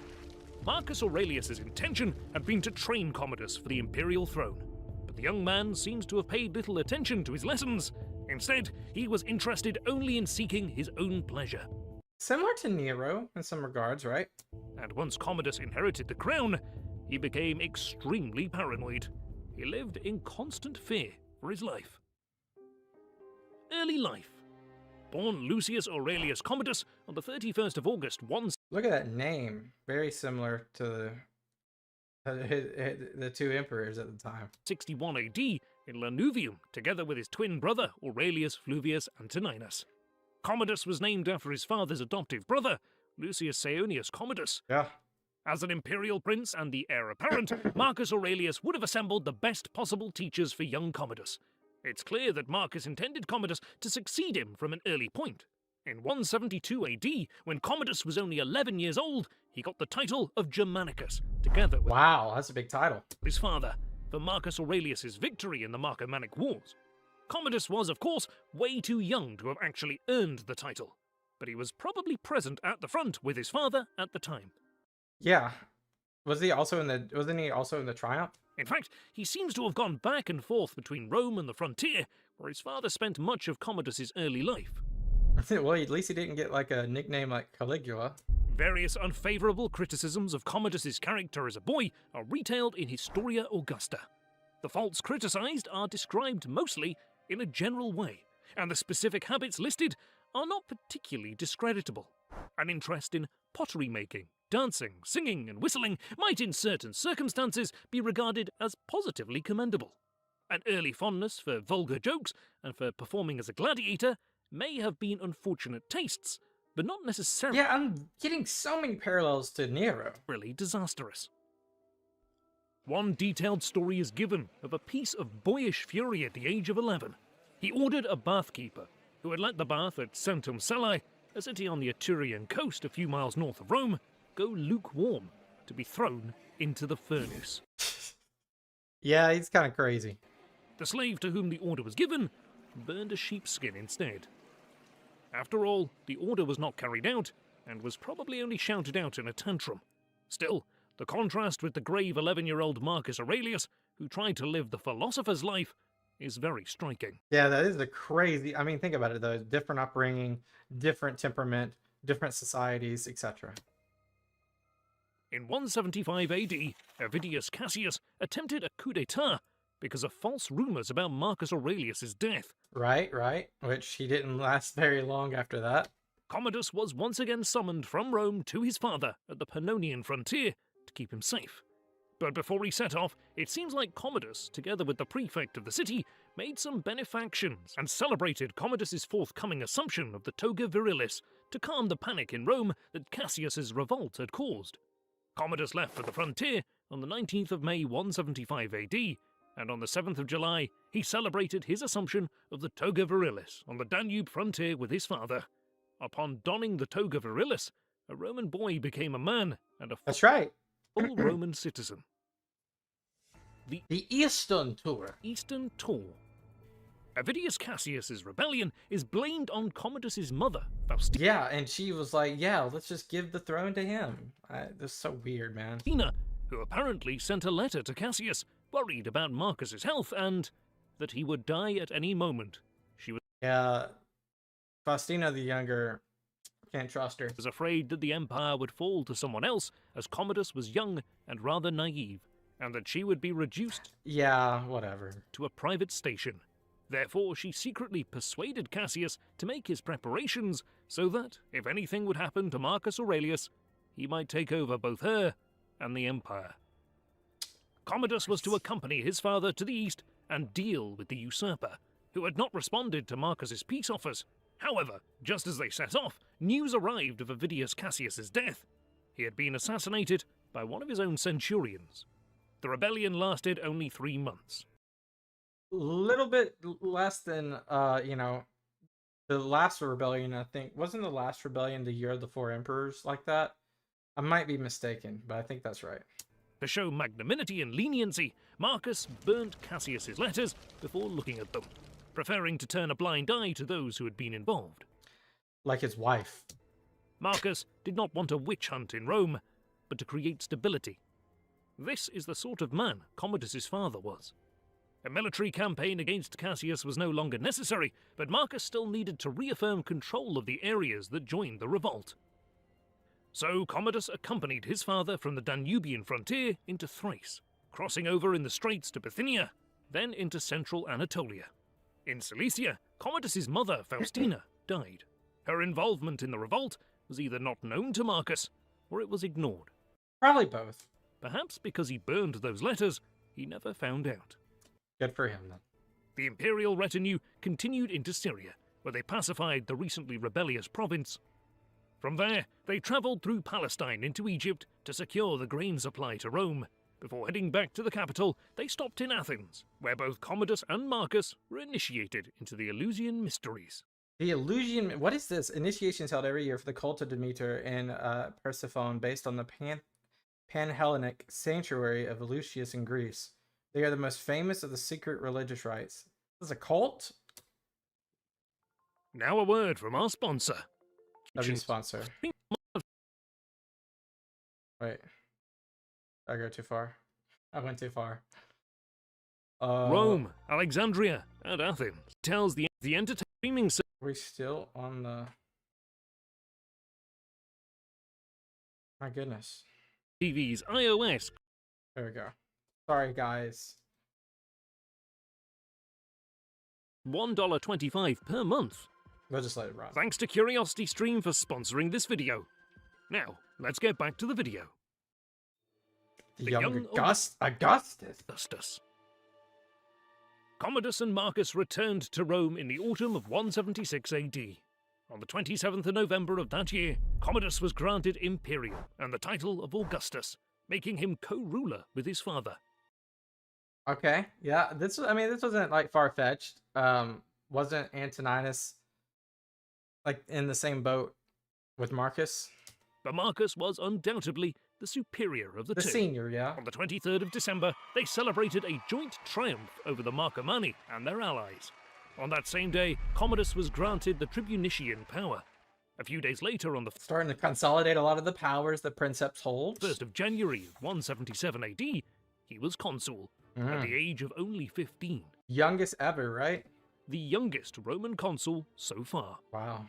Marcus Aurelius's intention had been to train Commodus for the imperial throne, but the young man seems to have paid little attention to his lessons. Instead, he was interested only in seeking his own pleasure. Similar to Nero in some regards, right? And once Commodus inherited the crown, he became extremely paranoid. He lived in constant fear for his life. Early life. Born Lucius Aurelius Commodus on the 31st of August, Look at that name. Very similar to the two emperors at the time. 161 AD in Lanuvium, together with his twin brother Aurelius Fluvius Antoninus. Commodus was named after his father's adoptive brother, Lucius Saonius Commodus. Yeah. As an imperial prince and the heir apparent, Marcus Aurelius would have assembled the best possible teachers for young Commodus. It's clear that Marcus intended Commodus to succeed him from an early point. In 172 AD, when Commodus was only 11 years old, he got the title of Germanicus, together with Wow, that's a big title. his father, for Marcus Aurelius's victory in the Marcomannic Wars. Commodus was, of course, way too young to have actually earned the title, but he was probably present at the front with his father at the time. Yeah. Wasn't he also in the Triumph? In fact, he seems to have gone back and forth between Rome and the frontier, where his father spent much of Commodus's early life. Well, at least he didn't get like a nickname like Caligula. Various unfavorable criticisms of Commodus's character as a boy are retailed in Historia Augusta. The faults criticized are described mostly in a general way, and the specific habits listed are not particularly discreditable. An interest in pottery making, dancing, singing, and whistling might in certain circumstances be regarded as positively commendable. An early fondness for vulgar jokes and for performing as a gladiator may have been unfortunate tastes, but not necessarily Yeah, I'm getting so many parallels to Nero. really disastrous. One detailed story is given of a piece of boyish fury at the age of 11. He ordered a bathkeeper, who had let the bath at Centum Cellae, a city on the Etrurian coast a few miles north of Rome, go lukewarm. to be thrown into the furnace. Yeah, he's kind of crazy. The slave to whom the order was given burned a sheepskin instead. After all, the order was not carried out, and was probably only shouted out in a tantrum. Still, the contrast with the grave 11-year-old Marcus Aurelius, who tried to live the philosopher's life, is very striking. Yeah, that is a crazy... I mean, think about it, though. Different upbringing, different temperament, different societies, etc. In 175 AD, Avidius Cassius attempted a coup d'etat because of false rumors about Marcus Aurelius's death. Right. Which he didn't last very long after that. Commodus was once again summoned from Rome to his father at the Pannonian frontier to keep him safe. But before he set off, it seems like Commodus, together with the prefect of the city, made some benefactions and celebrated Commodus's forthcoming assumption of the toga virilis to calm the panic in Rome that Cassius's revolt had caused. Commodus left for the frontier on the 19th of May 175 AD, and on the 7th of July he celebrated his assumption of the toga virilis on the Danube frontier with his father. Upon donning the toga virilis, a Roman boy became a man and a That's right. full Roman citizen. The Eastern Tour. Eastern Tour. Avidius Cassius's rebellion is blamed on Commodus's mother, Faustina, Yeah, and she was like, yeah, let's just give the throne to him. This is so weird, man. who apparently sent a letter to Cassius, worried about Marcus's health and that he would die at any moment. She Yeah, Faustina the Younger, can't trust her. was afraid that the empire would fall to someone else, as Commodus was young and rather naive, and that she would be reduced Yeah, whatever. to a private station. Therefore, she secretly persuaded Cassius to make his preparations so that, if anything would happen to Marcus Aurelius, he might take over both her and the empire. Commodus was to accompany his father to the east and deal with the usurper, who had not responded to Marcus's peace offers. However, just as they set off, news arrived of Avidius Cassius's death. He had been assassinated by one of his own centurions. The rebellion lasted only 3 months. Little bit less than, the last rebellion, I think. Wasn't the last rebellion the Year of the Four Emperors like that? I might be mistaken, but I think that's right. To show magnanimity and leniency, Marcus burnt Cassius's letters before looking at them, preferring to turn a blind eye to those who had been involved. Like his wife. Marcus did not want a witch hunt in Rome, but to create stability. This is the sort of man Commodus's father was. A military campaign against Cassius was no longer necessary, but Marcus still needed to reaffirm control of the areas that joined the revolt. So Commodus accompanied his father from the Danubian frontier into Thrace, crossing over in the straits to Bithynia, then into central Anatolia. In Cilicia, Commodus's mother, Faustina, died. Her involvement in the revolt was either not known to Marcus, or it was ignored. Probably both. Perhaps because he burned those letters, he never found out. Good for him, then. The imperial retinue continued into Syria, where they pacified the recently rebellious province. From there, they travelled through Palestine into Egypt to secure the grain supply to Rome. Before heading back to the capital, they stopped in Athens, where both Commodus and Marcus were initiated into the Eleusinian mysteries. The Eleusinian... What is this? Initiation is held every year for the cult of Demeter in Persephone, based on the Pan-Hellenic sanctuary of Eleusis in Greece. They are the most famous of the secret religious rites. This is a cult? Now a word from our sponsor. W sponsor. Wait. Did I go too far? I went too far. Rome, Alexandria, and Athens tells the entertaining... Are we still on the... My goodness. TV's iOS. There we go. Sorry, guys. $1.25 per month. We'll just let it run. Thanks to CuriosityStream for sponsoring this video. Now, let's get back to the video. The young Augustus. Commodus and Marcus returned to Rome in the autumn of 176 AD. On the 27th of November of that year, Commodus was granted imperial and the title of Augustus, making him co-ruler with his father. Okay, yeah, this wasn't like far-fetched. Wasn't Antoninus like in the same boat with Marcus? But Marcus was undoubtedly the superior of the The two. senior, yeah. On the 23rd of December, they celebrated a joint triumph over the Marcomanni and their allies. On that same day, Commodus was granted the tribunician power. A few days later, on the Starting to consolidate a lot of the powers that Princeps holds. 1st of January 177 AD, he was consul, at the age of only 15. Youngest ever, right? The youngest Roman consul so far. Wow.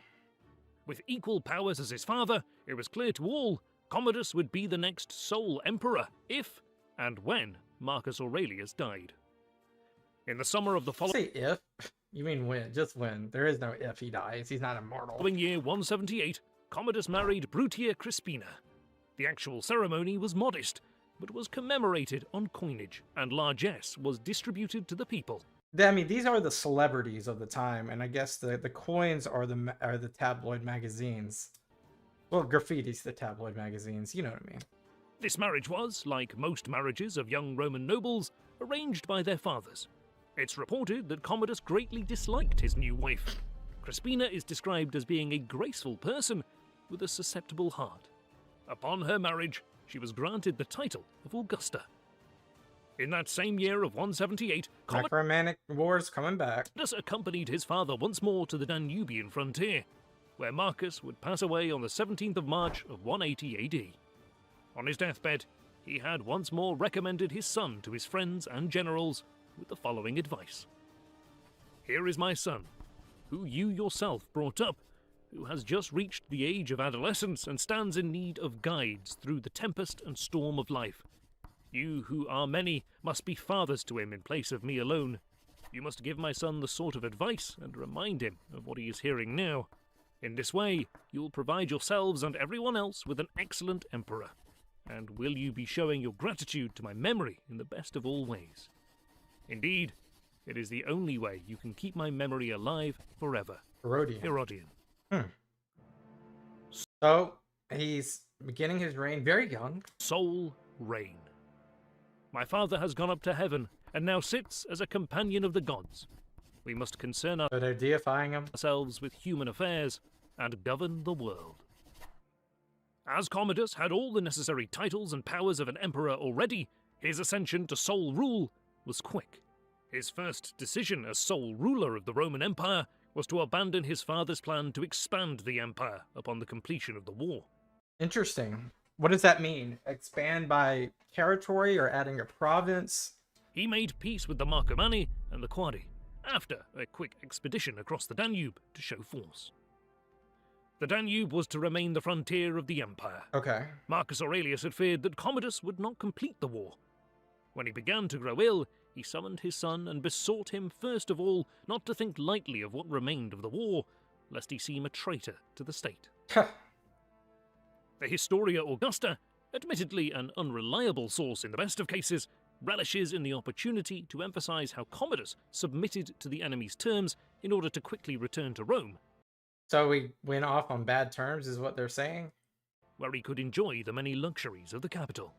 With equal powers as his father, it was clear to all Commodus would be the next sole emperor if and when Marcus Aurelius died. In the summer of the Say if. You mean when? Just when. There is no if he dies. He's not immortal. following year 178, Commodus married Brutia Crispina. The actual ceremony was modest, but was commemorated on coinage, and largesse was distributed to the people. I mean, these are the celebrities of the time, and I guess the coins are the tabloid magazines. Well, graffiti's the tabloid magazines. You know what I mean. This marriage was, like most marriages of young Roman nobles, arranged by their fathers. It's reported that Commodus greatly disliked his new wife. Crispina is described as being a graceful person with a susceptible heart. Upon her marriage, she was granted the title of Augusta. In that same year of 178, Necromantic Wars coming back. Commodus accompanied his father once more to the Danubian frontier, where Marcus would pass away on the 17th of March of 180 AD. On his deathbed, he had once more recommended his son to his friends and generals with the following advice. Here is my son, who you yourself brought up, who has just reached the age of adolescence and stands in need of guides through the tempest and storm of life. You, who are many, must be fathers to him in place of me alone. You must give my son the sort of advice and remind him of what he is hearing now. In this way, you will provide yourselves and everyone else with an excellent emperor. And will you be showing your gratitude to my memory in the best of all ways? Indeed, it is the only way you can keep my memory alive forever. Herodian. So, he's beginning his reign very young. Sole reign. My father has gone up to heaven, and now sits as a companion of the gods. We must concern So they're deifying him. ourselves with human affairs, and govern the world. As Commodus had all the necessary titles and powers of an emperor already, his ascension to sole rule was quick. His first decision as sole ruler of the Roman Empire was to abandon his father's plan to expand the empire upon the completion of the war. Interesting. What does that mean? Expand by territory or adding a province? He made peace with the Marcomanni and the Quadi, after a quick expedition across the Danube to show force. The Danube was to remain the frontier of the empire. Okay. Marcus Aurelius had feared that Commodus would not complete the war. When he began to grow ill, he summoned his son and besought him first of all not to think lightly of what remained of the war, lest he seem a traitor to the state. The Historia Augusta, admittedly an unreliable source in the best of cases, relishes in the opportunity to emphasize how Commodus submitted to the enemy's terms in order to quickly return to Rome, So we went off on bad terms, is what they're saying? where he could enjoy the many luxuries of the capital.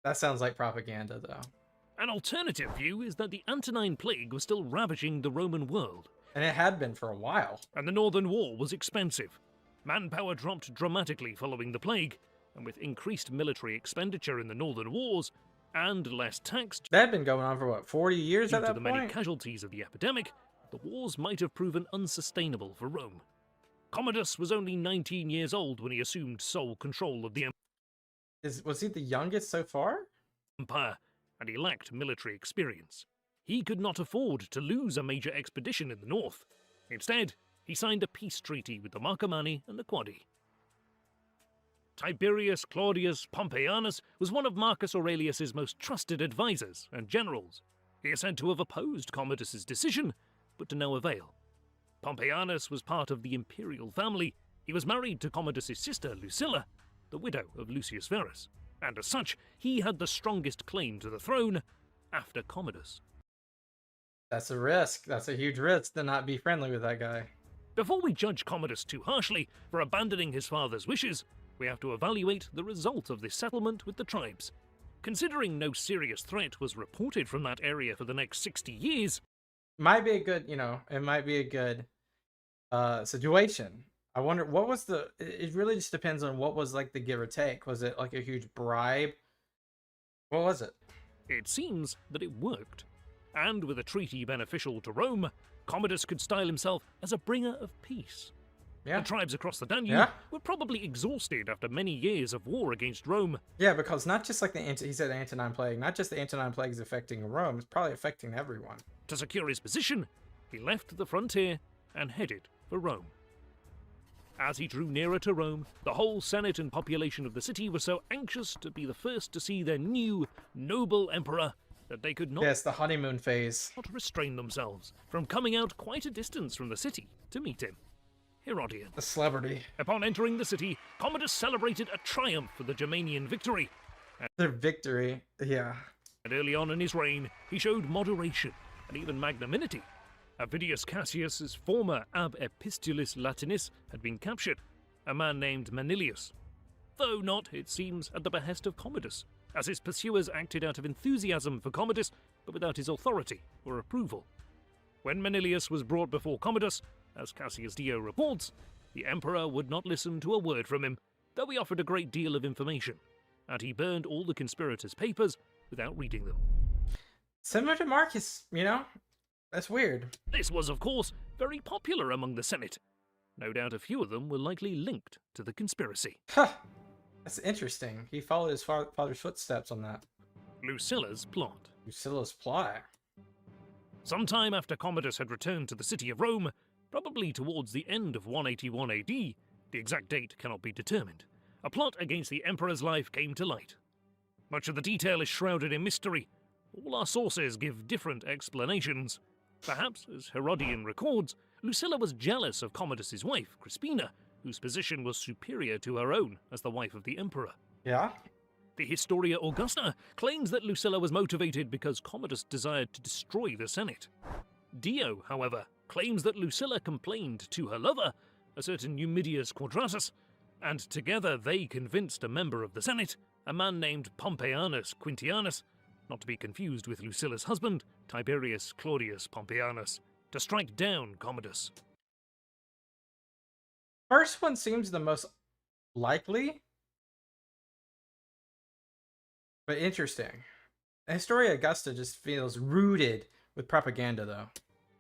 That sounds like propaganda, though. An alternative view is that the Antonine Plague was still ravaging the Roman world, And it had been for a while. and the Northern War was expensive. Manpower dropped dramatically following the plague, and with increased military expenditure in the Northern Wars, and less tax That had been going on for what, 40 years due at to that the many point? casualties of the epidemic, the wars might have proven unsustainable for Rome. Commodus was only 19 years old when he assumed sole control of the Was he the youngest so far? empire, and he lacked military experience. He could not afford to lose a major expedition in the north. Instead, he signed a peace treaty with the Marcomanni and the Quadi. Tiberius Claudius Pompeianus was one of Marcus Aurelius's most trusted advisors and generals. He is said to have opposed Commodus's decision, but to no avail. Pompeianus was part of the imperial family. He was married to Commodus's sister Lucilla, the widow of Lucius Verus, and as such, he had the strongest claim to the throne after Commodus. That's a risk. That's a huge risk to not be friendly with that guy. Before we judge Commodus too harshly for abandoning his father's wishes, we have to evaluate the result of this settlement with the tribes. Considering no serious threat was reported from that area for the next 60 years, Might be a good, it might be a good situation. I wonder what was it really just depends on what was like the give or take. Was it like a huge bribe? What was it? It seems that it worked. And with a treaty beneficial to Rome, Commodus could style himself as a bringer of peace. Yeah. The tribes across the Danube Yeah. were probably exhausted after many years of war against Rome. Yeah, because not just like he said the Antonine Plague, not just the Antonine Plague is affecting Rome, it's probably affecting everyone. To secure his position, he left the frontier and headed for Rome. As he drew nearer to Rome, the whole Senate and population of the city were so anxious to be the first to see their new, noble emperor that they could not Yes, the honeymoon phase. restrain themselves from coming out quite a distance from the city to meet him. Herodian. The celebrity. Upon entering the city, Commodus celebrated a triumph for the Germanian victory, Their victory. Yeah. and early on in his reign, he showed moderation and even magnanimity. Avidius Cassius's former ab epistulis Latinis had been captured, a man named Manilius, though not, it seems, at the behest of Commodus, as his pursuers acted out of enthusiasm for Commodus, but without his authority or approval. When Manilius was brought before Commodus, as Cassius Dio reports, the emperor would not listen to a word from him, though he offered a great deal of information, and he burned all the conspirators' papers without reading them. Similar to Marcus, that's weird. This was, of course, very popular among the Senate. No doubt a few of them were likely linked to the conspiracy. Huh. That's interesting. He followed his father's footsteps on that. Lucilla's plot. Lucilla's plot. Sometime after Commodus had returned to the city of Rome, probably towards the end of 181 AD, the exact date cannot be determined, a plot against the emperor's life came to light. Much of the detail is shrouded in mystery. All our sources give different explanations. Perhaps, as Herodian records, Lucilla was jealous of Commodus's wife, Crispina, whose position was superior to her own as the wife of the emperor. Yeah? The Historia Augusta claims that Lucilla was motivated because Commodus desired to destroy the Senate. Dio, however, claims that Lucilla complained to her lover, a certain Numidius Quadratus, and together they convinced a member of the Senate, a man named Pompeianus Quintianus, not to be confused with Lucilla's husband, Tiberius Claudius Pompeianus, to strike down Commodus. First one seems the most likely, but interesting. The Historia Augusta just feels rooted with propaganda, though.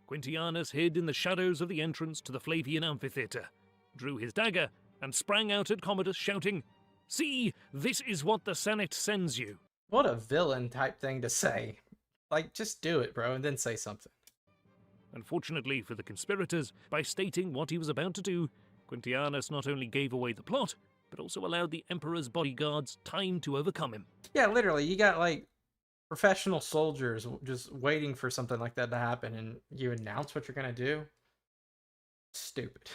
Quintianus hid in the shadows of the entrance to the Flavian amphitheatre, drew his dagger, and sprang out at Commodus, shouting, "See, this is what the Senate sends you." What a villain type thing to say. Like, just do it, bro, and then say something. Unfortunately for the conspirators, by stating what he was about to do, Quintianus not only gave away the plot, but also allowed the emperor's bodyguards time to overcome him. Yeah, literally, you got, like, professional soldiers just waiting for something like that to happen, and you announce what you're gonna do? Stupid.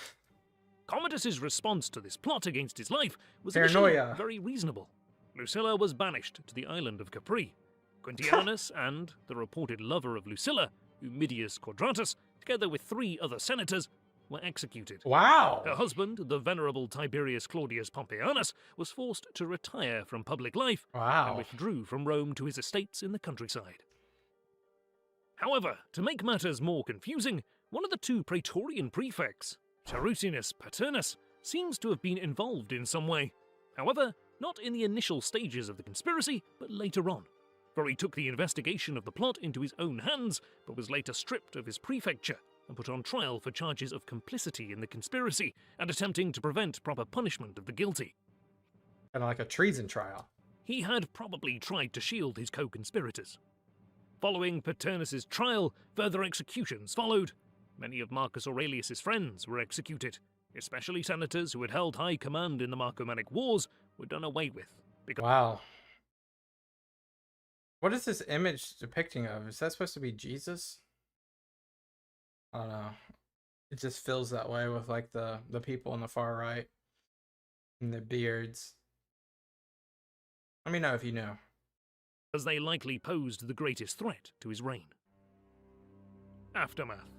Commodus's response to this plot against his life was Paranoia. initially very reasonable. Lucilla was banished to the island of Capri. Quintianus and the reported lover of Lucilla, Numidius Quadratus, together with 3 other senators, were executed. Wow! Her husband, the venerable Tiberius Claudius Pompeianus, was forced to retire from public life and Wow. withdrew from Rome to his estates in the countryside. However, to make matters more confusing, one of the 2 praetorian prefects, Tarutinus Pertinax, seems to have been involved in some way. However, not in the initial stages of the conspiracy, but later on, for he took the investigation of the plot into his own hands, but was later stripped of his prefecture and put on trial for charges of complicity in the conspiracy and attempting to prevent proper punishment of the guilty. Kind of like a treason trial. He had probably tried to shield his co-conspirators. Following Pertinax's trial, further executions followed. Many of Marcus Aurelius's friends were executed, especially senators who had held high command in the Marcomannic Wars were done away with. Wow. What is this image depicting of? Is that supposed to be Jesus? I don't know. It just feels that way with like the people on the far right and the beards. Let me know if you know. As they likely posed the greatest threat to his reign. Aftermath.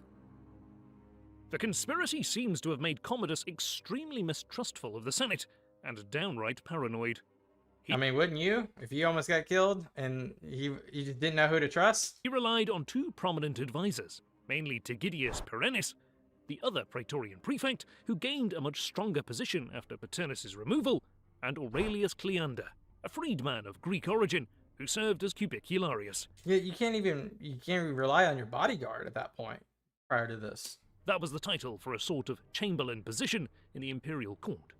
The conspiracy seems to have made Commodus extremely mistrustful of the Senate and downright paranoid. I mean, wouldn't you? If you almost got killed and you just didn't know who to trust? He relied on 2 prominent advisors, mainly Tidius Julianus, the other praetorian prefect, who gained a much stronger position after Pertinax's removal, and Aurelius Cleander, a freedman of Greek origin, who served as cubicularius. Yeah, you can't even rely on your bodyguard at that point prior to this. That was the title for a sort of chamberlain position in the imperial court.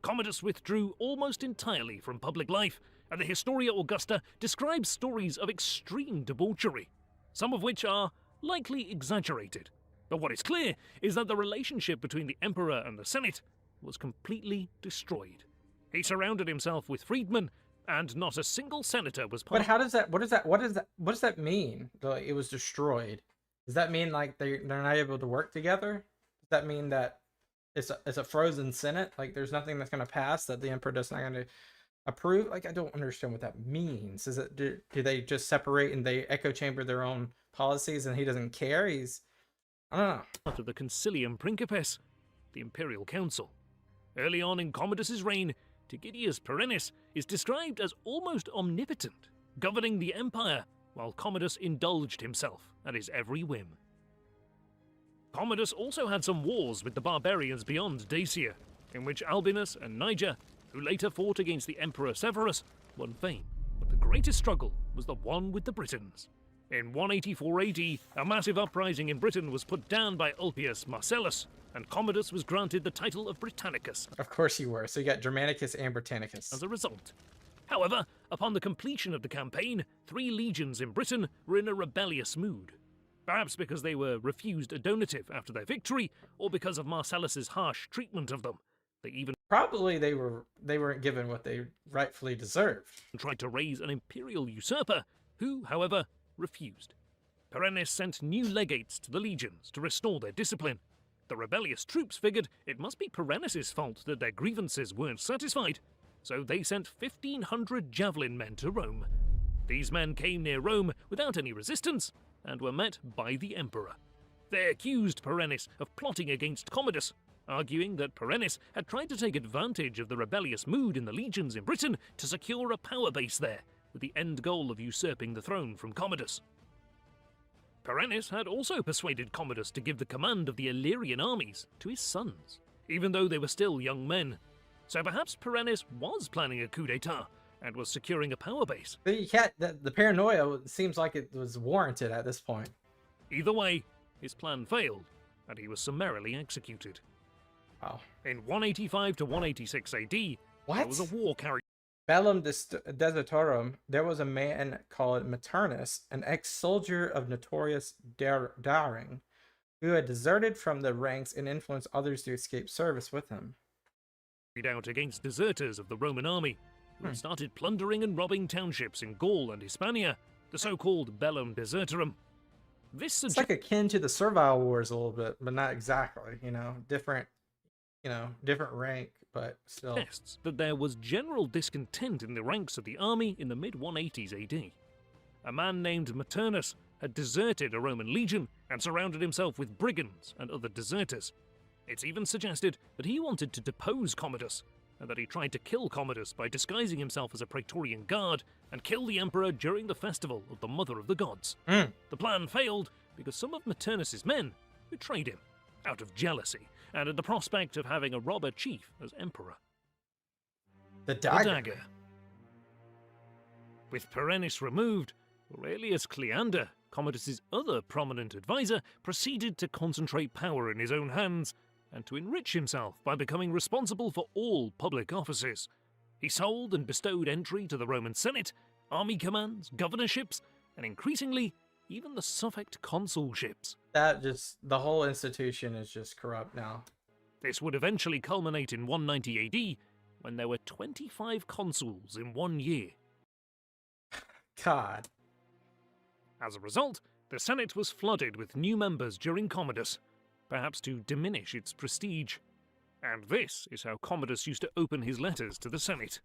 Commodus withdrew almost entirely from public life, and the Historia Augusta describes stories of extreme debauchery, some of which are likely exaggerated. But what is clear is that the relationship between the emperor and the Senate was completely destroyed. He surrounded himself with freedmen, and not a single senator was part. But how does that? What does that mean? Like, it was destroyed. Does that mean like they're not able to work together? Does that mean that it's a frozen Senate? Like there's nothing that's going to pass that the emperor does not going to approve? Like I don't understand what that means. Is it do they just separate and they echo chamber their own policies and he doesn't care? I don't know. Part of the Concilium Principes, the imperial council. Early on in Commodus's reign, Didius Julianus is described as almost omnipotent, governing the empire, while Commodus indulged himself at his every whim. Commodus also had some wars with the barbarians beyond Dacia, in which Albinus and Niger, who later fought against the Emperor Severus, won fame. But the greatest struggle was the one with the Britons. In 184 AD, a massive uprising in Britain was put down by Ulpius Marcellus, and Commodus was granted the title of Britannicus. Of course you were. So you got Germanicus and Britannicus. As a result. However, upon the completion of the campaign, 3 legions in Britain were in a rebellious mood. Perhaps because they were refused a donative after their victory, or because of Marcellus's harsh treatment of them. They even probably they weren't given what they rightfully deserved. Tried to raise an imperial usurper, who, however, refused. Pertinax sent new legates to the legions to restore their discipline. The rebellious troops figured it must be Pertinax's fault that their grievances weren't satisfied, so they sent 1,500 javelin men to Rome. These men came near Rome without any resistance, and were met by the emperor. They accused Pertinax of plotting against Commodus, arguing that Pertinax had tried to take advantage of the rebellious mood in the legions in Britain to secure a power base there, with the end goal of usurping the throne from Commodus. Pertinax had also persuaded Commodus to give the command of the Illyrian armies to his sons, even though they were still young men. So perhaps Pertinax was planning a coup d'etat, and was securing a power base. You can't, the paranoia seems like it was warranted at this point. Either way, his plan failed, and he was summarily executed. Wow. In 185 to 186 AD, there was a war carried. Bellum Desertorum, there was a man called Macrinus, an ex-soldier of notorious daring, who had deserted from the ranks and influenced others to escape service with him. Out against deserters of the Roman army, who started plundering and robbing townships in Gaul and Hispania, the so-called Bellum Desertorum. It's like akin to the Servile Wars a little bit, but not exactly, different rank, but still. Tests that there was general discontent in the ranks of the army in the mid-180s AD. A man named Macrinus had deserted a Roman legion and surrounded himself with brigands and other deserters. It's even suggested that he wanted to depose Commodus, and that he tried to kill Commodus by disguising himself as a praetorian guard and kill the emperor during the festival of the Mother of the Gods. The plan failed because some of Macrinus's men betrayed him, out of jealousy, and at the prospect of having a robber chief as emperor. The dagger. The dagger. With Pertinax removed, Aurelius Cleander, Commodus's other prominent advisor, proceeded to concentrate power in his own hands and to enrich himself by becoming responsible for all public offices. He sold and bestowed entry to the Roman Senate, army commands, governorships, and increasingly, even the suffect consulships. The whole institution is just corrupt now. This would eventually culminate in 190 AD, when there were 25 consuls in 1 year. God. As a result, the Senate was flooded with new members during Commodus, perhaps to diminish its prestige. And this is how Commodus used to open his letters to the Senate.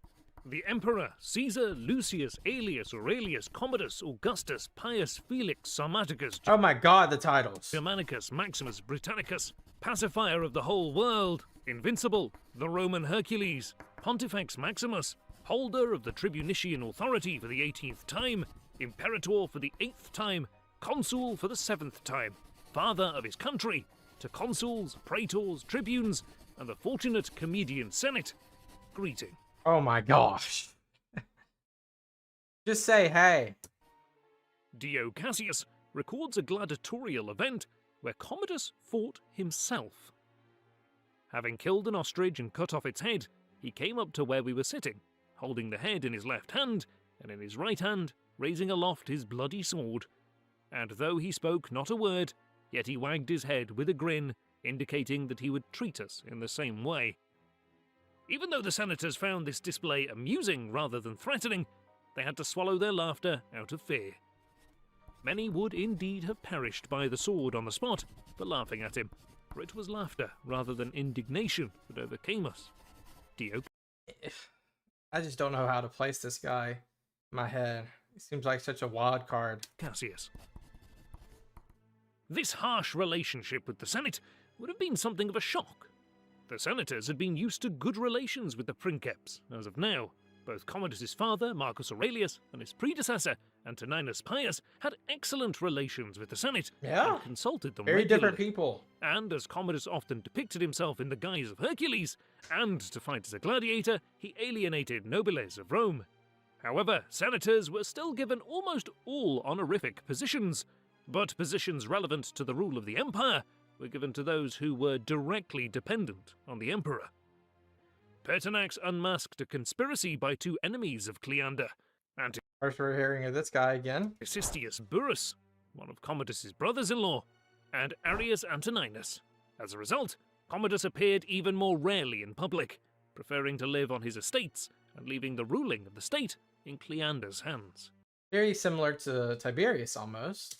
The Emperor, Caesar, Lucius, Aelius, Aurelius, Commodus, Augustus, Pius, Felix, Sarmaticus, oh my god, the titles. Germanicus, Maximus, Britannicus, Pacifier of the whole world, Invincible, the Roman Hercules, Pontifex Maximus, Holder of the Tribunician authority for the 18th time, Imperator for the 8th time, Consul for the 7th time, Father of his country, to consuls, praetors, tribunes, and the fortunate comedian senate, greeting. Oh my gosh. Just say hey. Dio Cassius records a gladiatorial event where Commodus fought himself. Having killed an ostrich and cut off its head, he came up to where we were sitting, holding the head in his left hand, and in his right hand raising aloft his bloody sword. And though he spoke not a word, yet he wagged his head with a grin, indicating that he would treat us in the same way. Even though the senators found this display amusing rather than threatening, they had to swallow their laughter out of fear. Many would indeed have perished by the sword on the spot for laughing at him, for it was laughter rather than indignation that overcame us. Dio. I just don't know how to place this guy in my head. He seems like such a wild card. Cassius. This harsh relationship with the Senate would have been something of a shock. The senators had been used to good relations with the princeps, as of now. Both Commodus' father, Marcus Aurelius, and his predecessor, Antoninus Pius, had excellent relations with the Senate and consulted them very regularly. different people. And as Commodus often depicted himself in the guise of Hercules, and to fight as a gladiator, he alienated nobiles of Rome. However, senators were still given almost all honorific positions, but positions relevant to the rule of the empire were given to those who were directly dependent on the emperor. Pertinax unmasked a conspiracy by two enemies of Cleander, First we're hearing of this guy again. Antoninus Verus, one of Commodus' brothers-in-law, and Arrius Antoninus. As a result, Commodus appeared even more rarely in public, preferring to live on his estates and leaving the ruling of the state in Cleander's hands. Very similar to Tiberius almost.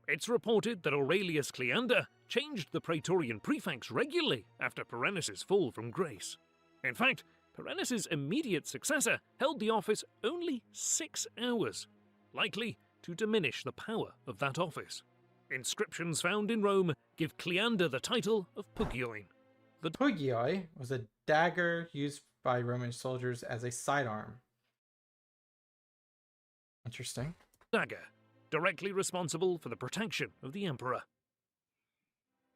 It's reported that Aurelius Cleander changed the praetorian prefects regularly after Pertinax's fall from grace. In fact, Pertinax's immediate successor held the office only 6 hours, likely to diminish the power of that office. Inscriptions found in Rome give Cleander the title of Pugioi. The Pugioi was a dagger used by Roman soldiers as a sidearm. Interesting. dagger, directly responsible for the protection of the emperor.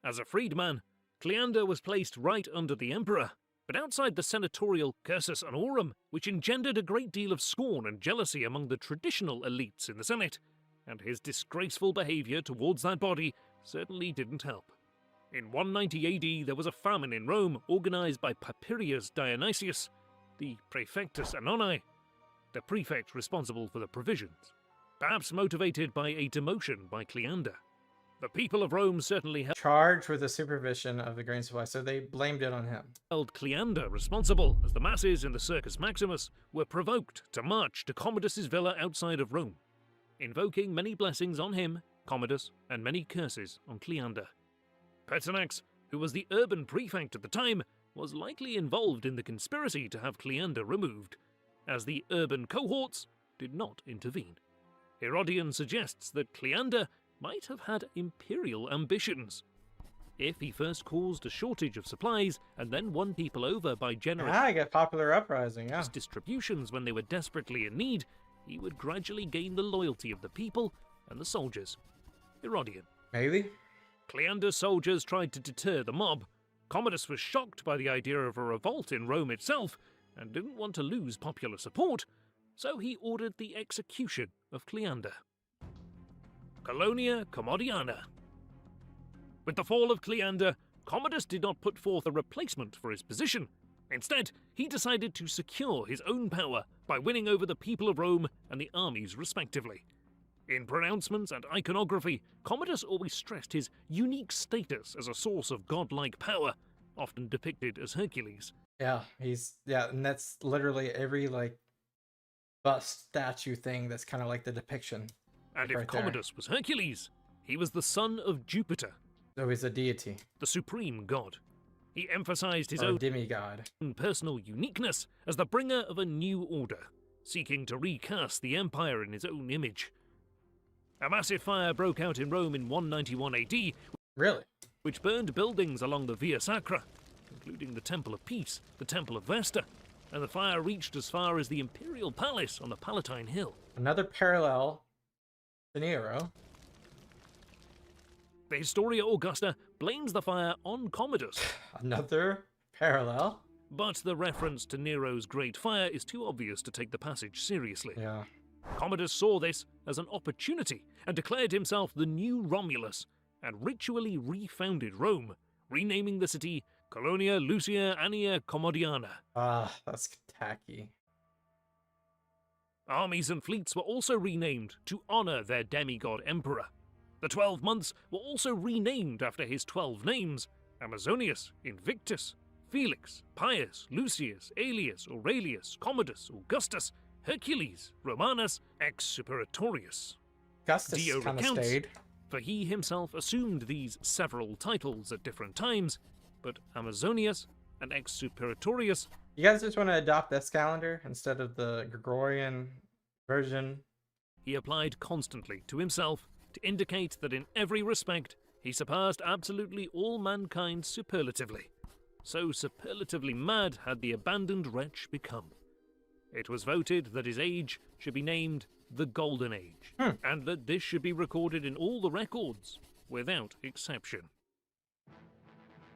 As a freedman, Cleander was placed right under the emperor, but outside the senatorial cursus honorum, which engendered a great deal of scorn and jealousy among the traditional elites in the Senate, and his disgraceful behaviour towards that body certainly didn't help. In 190 AD, there was a famine in Rome organised by Papirius Dionysius, the Praefectus Annoni, the prefect responsible for the provisions, perhaps motivated by a demotion by Cleander. The people of Rome certainly Charged with the supervision of the grain supply, so they blamed it on him. held Cleander responsible, as the masses in the Circus Maximus were provoked to march to Commodus's villa outside of Rome, invoking many blessings on him, Commodus, and many curses on Cleander. Pertinax, who was the urban prefect at the time, was likely involved in the conspiracy to have Cleander removed, as the urban cohorts did not intervene. Herodian suggests that Cleander might have had imperial ambitions. If he first caused a shortage of supplies and then won people over by generous I get popular uprising, yeah. distributions when they were desperately in need, he would gradually gain the loyalty of the people and the soldiers. Herodian. Maybe? Cleander's soldiers tried to deter the mob. Commodus was shocked by the idea of a revolt in Rome itself and didn't want to lose popular support, so he ordered the execution of Cleander. Colonia Commodiana. With the fall of Cleander, Commodus did not put forth a replacement for his position. Instead, he decided to secure his own power by winning over the people of Rome and the armies respectively. In pronouncements and iconography, Commodus always stressed his unique status as a source of godlike power, often depicted as Hercules. Yeah, and that's literally every, bust statue thing that's kind of like the depiction. And if right Commodus was Hercules, he was the son of Jupiter, So he's a deity, the supreme god. He emphasized his or a own demigod. personal uniqueness as the bringer of a new order, seeking to recast the empire in his own image. A massive fire broke out in Rome in 191 AD, Really? which burned buildings along the Via Sacra, including the Temple of Peace, the Temple of Vesta, and the fire reached as far as the Imperial Palace on the Palatine Hill. Another parallel to Nero. The Historia Augusta blames the fire on Commodus. Another parallel. But the reference to Nero's Great Fire is too obvious to take the passage seriously. Yeah. Commodus saw this as an opportunity and declared himself the new Romulus and ritually refounded Rome, renaming the city Colonia Lucia Annia Commodiana. That's tacky. Armies and fleets were also renamed to honor their demigod emperor. The 12 months were also renamed after his 12 names: Amazonius, Invictus, Felix, Pius, Lucius, Aelius, Aurelius, Commodus, Augustus, Hercules, Romanus, Exuperatorius. Augustus Dio kind of recounts, stayed. for he himself assumed these several titles at different times, but Amazonius and Exuperatorius. You guys just want to adopt this calendar instead of the Gregorian version? He applied constantly to himself to indicate that in every respect he surpassed absolutely all mankind superlatively. So superlatively mad had the abandoned wretch become. It was voted that his age should be named the Golden Age, and that this should be recorded in all the records, without exception.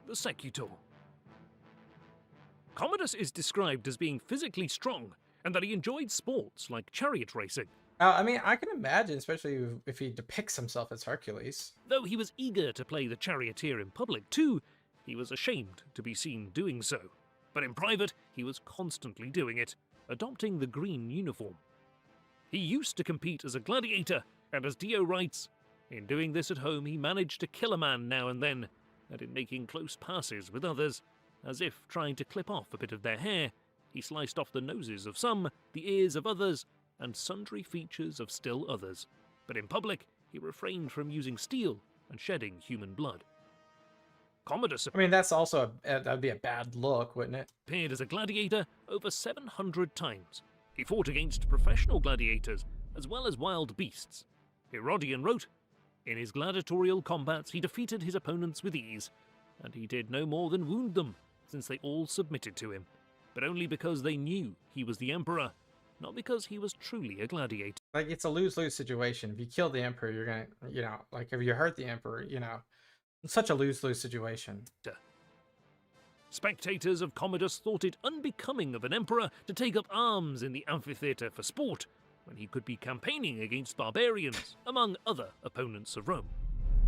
The Secutor. Commodus is described as being physically strong, and that he enjoyed sports like chariot racing. I mean, I can imagine, especially if he depicts himself as Hercules. Though he was eager to play the charioteer in public too, he was ashamed to be seen doing so. But in private, he was constantly doing it, adopting the green uniform. He used to compete as a gladiator, and as Dio writes, in doing this at home he managed to kill a man now and then, and in making close passes with others, as if trying to clip off a bit of their hair, he sliced off the noses of some, the ears of others, and sundry features of still others. But in public, he refrained from using steel and shedding human blood. Commodus I mean, that's also that'd be a bad look, wouldn't it? appeared as a gladiator over 700 times. He fought against professional gladiators as well as wild beasts. Herodian wrote, "In his gladiatorial combats he defeated his opponents with ease, and he did no more than wound them, since they all submitted to him, but only because they knew he was the emperor, not because he was truly a gladiator." Like, it's a lose-lose situation. If you kill the emperor, you're gonna, like, if you hurt the emperor, it's such a lose-lose situation. Spectators of Commodus thought it unbecoming of an emperor to take up arms in the amphitheatre for sport, when he could be campaigning against barbarians, among other opponents of Rome.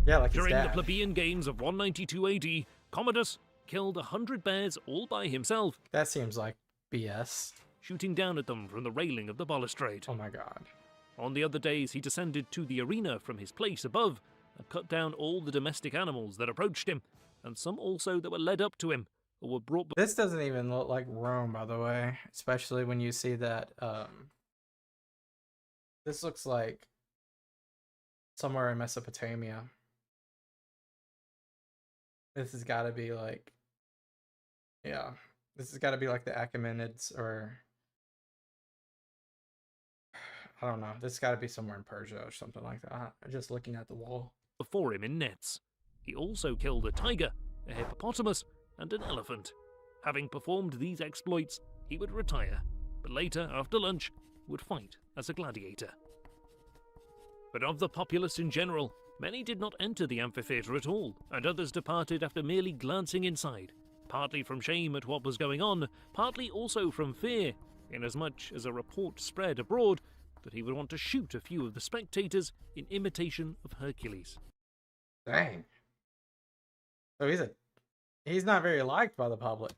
Yeah, like his During the dad. plebeian games of 192 AD, Commodus killed 100 bears all by himself, That seems like BS. shooting down at them from the railing of the balustrade. Oh my god. On the other days, he descended to the arena from his place above and cut down all the domestic animals that approached him, and some also that were led up to him, or were brought. This doesn't even look like Rome, by the way. Especially when you see that, this looks like somewhere in Mesopotamia. This has got to be like, yeah, this has got to be like the Achaemenids, or I don't know. This has got to be somewhere in Persia or something like that. Just looking at the wall. before him in nets. He also killed a tiger, a hippopotamus, and an elephant. Having performed these exploits, he would retire, but later, after lunch, would fight as a gladiator. But of the populace in general, many did not enter the amphitheatre at all, and others departed after merely glancing inside, partly from shame at what was going on, partly also from fear, inasmuch as a report spread abroad that he would want to shoot a few of the spectators in imitation of Hercules. Dang. So he's not very liked by the public.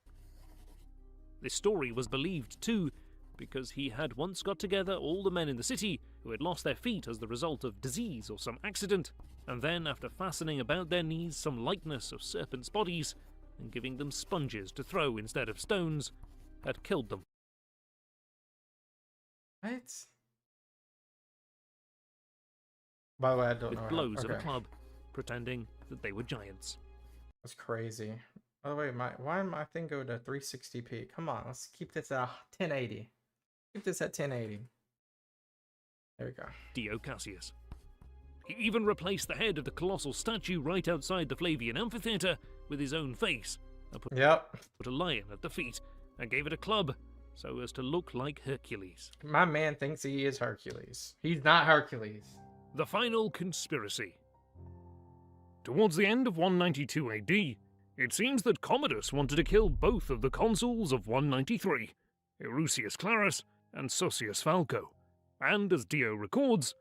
This story was believed too, because he had once got together all the men in the city who had lost their feet as the result of disease or some accident, and then, after fastening about their knees some likeness of serpents' bodies, and giving them sponges to throw instead of stones, had killed them. What? By the way, I don't know. With blows of a okay. club, pretending that they were giants. That's crazy. By the way, why did my thing go to 360p? Come on, let's keep this at 1080. Keep this at 1080. There we go. Dio Cassius. He even replaced the head of the colossal statue right outside the Flavian amphitheatre with his own face, and put a lion at the feet, and gave it a club, so as to look like Hercules. My man thinks he is Hercules. He's not Hercules. The final conspiracy. Towards the end of 192 AD, it seems that Commodus wanted to kill both of the consuls of 193, Eurucius Clarus and Sosius Falco, and, as Dio records,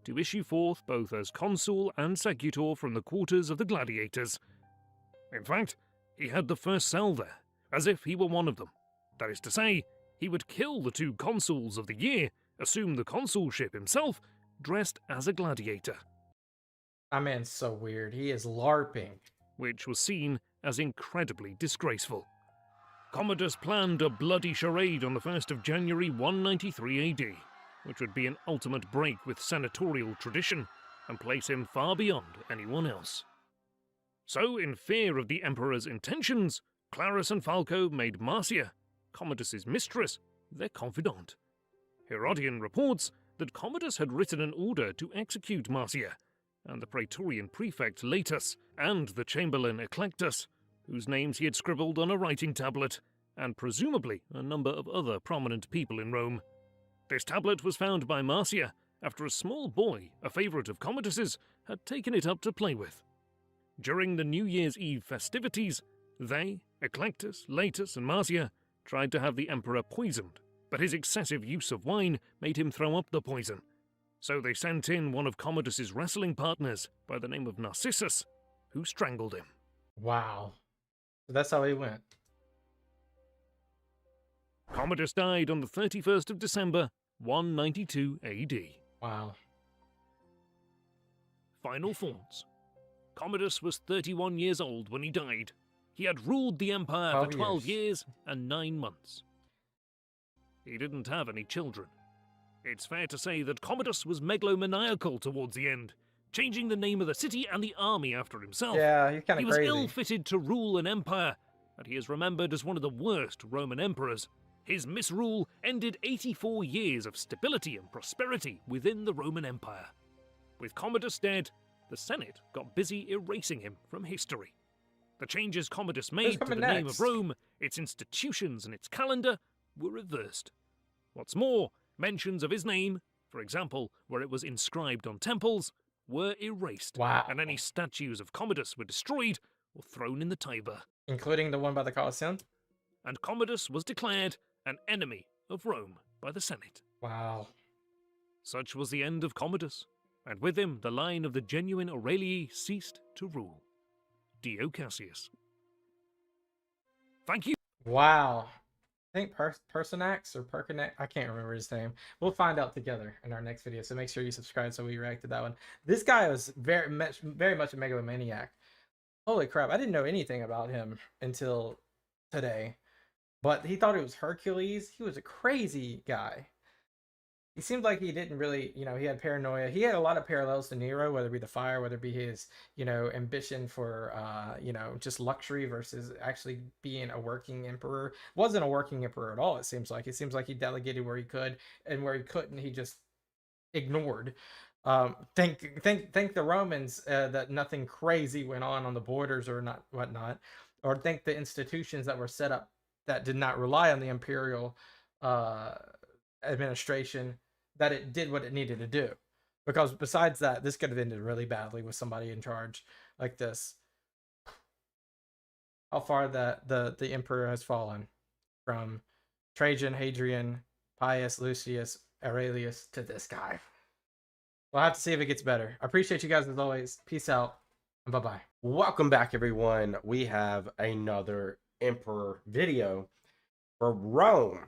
to issue forth both as consul and secutor from the quarters of the gladiators. In fact, he had the first cell there, as if he were one of them. That is to say, he would kill the 2 consuls of the year, assume the consulship himself, dressed as a gladiator. That man's so weird. He is LARPing. Which was seen as incredibly disgraceful. Commodus planned a bloody charade on the 1st of January 193 AD, which would be an ultimate break with senatorial tradition and place him far beyond anyone else. So, in fear of the emperor's intentions, Clarus and Falco made Marcia, Commodus's mistress, their confidant. Herodian reports that Commodus had written an order to execute Marcia, and the praetorian prefect Latus, and the chamberlain Eclectus, whose names he had scribbled on a writing tablet, and presumably a number of other prominent people in Rome. This tablet was found by Marcia after a small boy, a favourite of Commodus's, had taken it up to play with. During the New Year's Eve festivities, they, Eclectus, Latus, and Marcia, tried to have the emperor poisoned, but his excessive use of wine made him throw up the poison. So they sent in one of Commodus's wrestling partners by the name of Narcissus, who strangled him. Wow. So that's how he went. Commodus died on the 31st of December, 192 AD. Wow. Final thoughts. Commodus was 31 years old when he died. He had ruled the empire for 12 years and 9 months. He didn't have any children. It's fair to say that Commodus was megalomaniacal towards the end, changing the name of the city and the army after himself. Yeah, he's kind of crazy. He was ill-fitted to rule an empire, and he is remembered as one of the worst Roman emperors. His misrule ended 84 years of stability and prosperity within the Roman Empire. With Commodus dead, the Senate got busy erasing him from history. The changes Commodus made to the name of Rome, its institutions and its calendar, were reversed. What's more, mentions of his name, for example, where it was inscribed on temples, were erased. Wow. And any statues of Commodus were destroyed or thrown in the Tiber. Including the one by the Colosseum? And Commodus was declared an enemy of Rome by the Senate. Wow. Such was the end of Commodus, and with him the line of the genuine Aurelii ceased to rule. Dio Cassius. Thank you. Wow. I think Pertinax or Pertinax, I can't remember his name. We'll find out together in our next video, so make sure you subscribe so we react to that one. This guy was very much a megalomaniac. Holy crap, I didn't know anything about him until today. But he thought it was Hercules. He was a crazy guy. He seemed like he didn't really, he had paranoia. He had a lot of parallels to Nero, whether it be the fire, whether it be his, ambition for, just luxury versus actually being a working emperor. Wasn't a working emperor at all, it seems like. It seems like he delegated where he could, and where he couldn't, he just ignored. Think the Romans that nothing crazy went on the borders or not whatnot, or think the institutions that were set up that did not rely on the imperial administration, that it did what it needed to do. Because besides that, this could have ended really badly with somebody in charge like this. How far the emperor has fallen from Trajan, Hadrian, Pius, Lucius, Aurelius to this guy. We'll have to see if it gets better. I appreciate you guys as always. Peace out and bye-bye. Welcome back, everyone. We have another emperor video for Rome.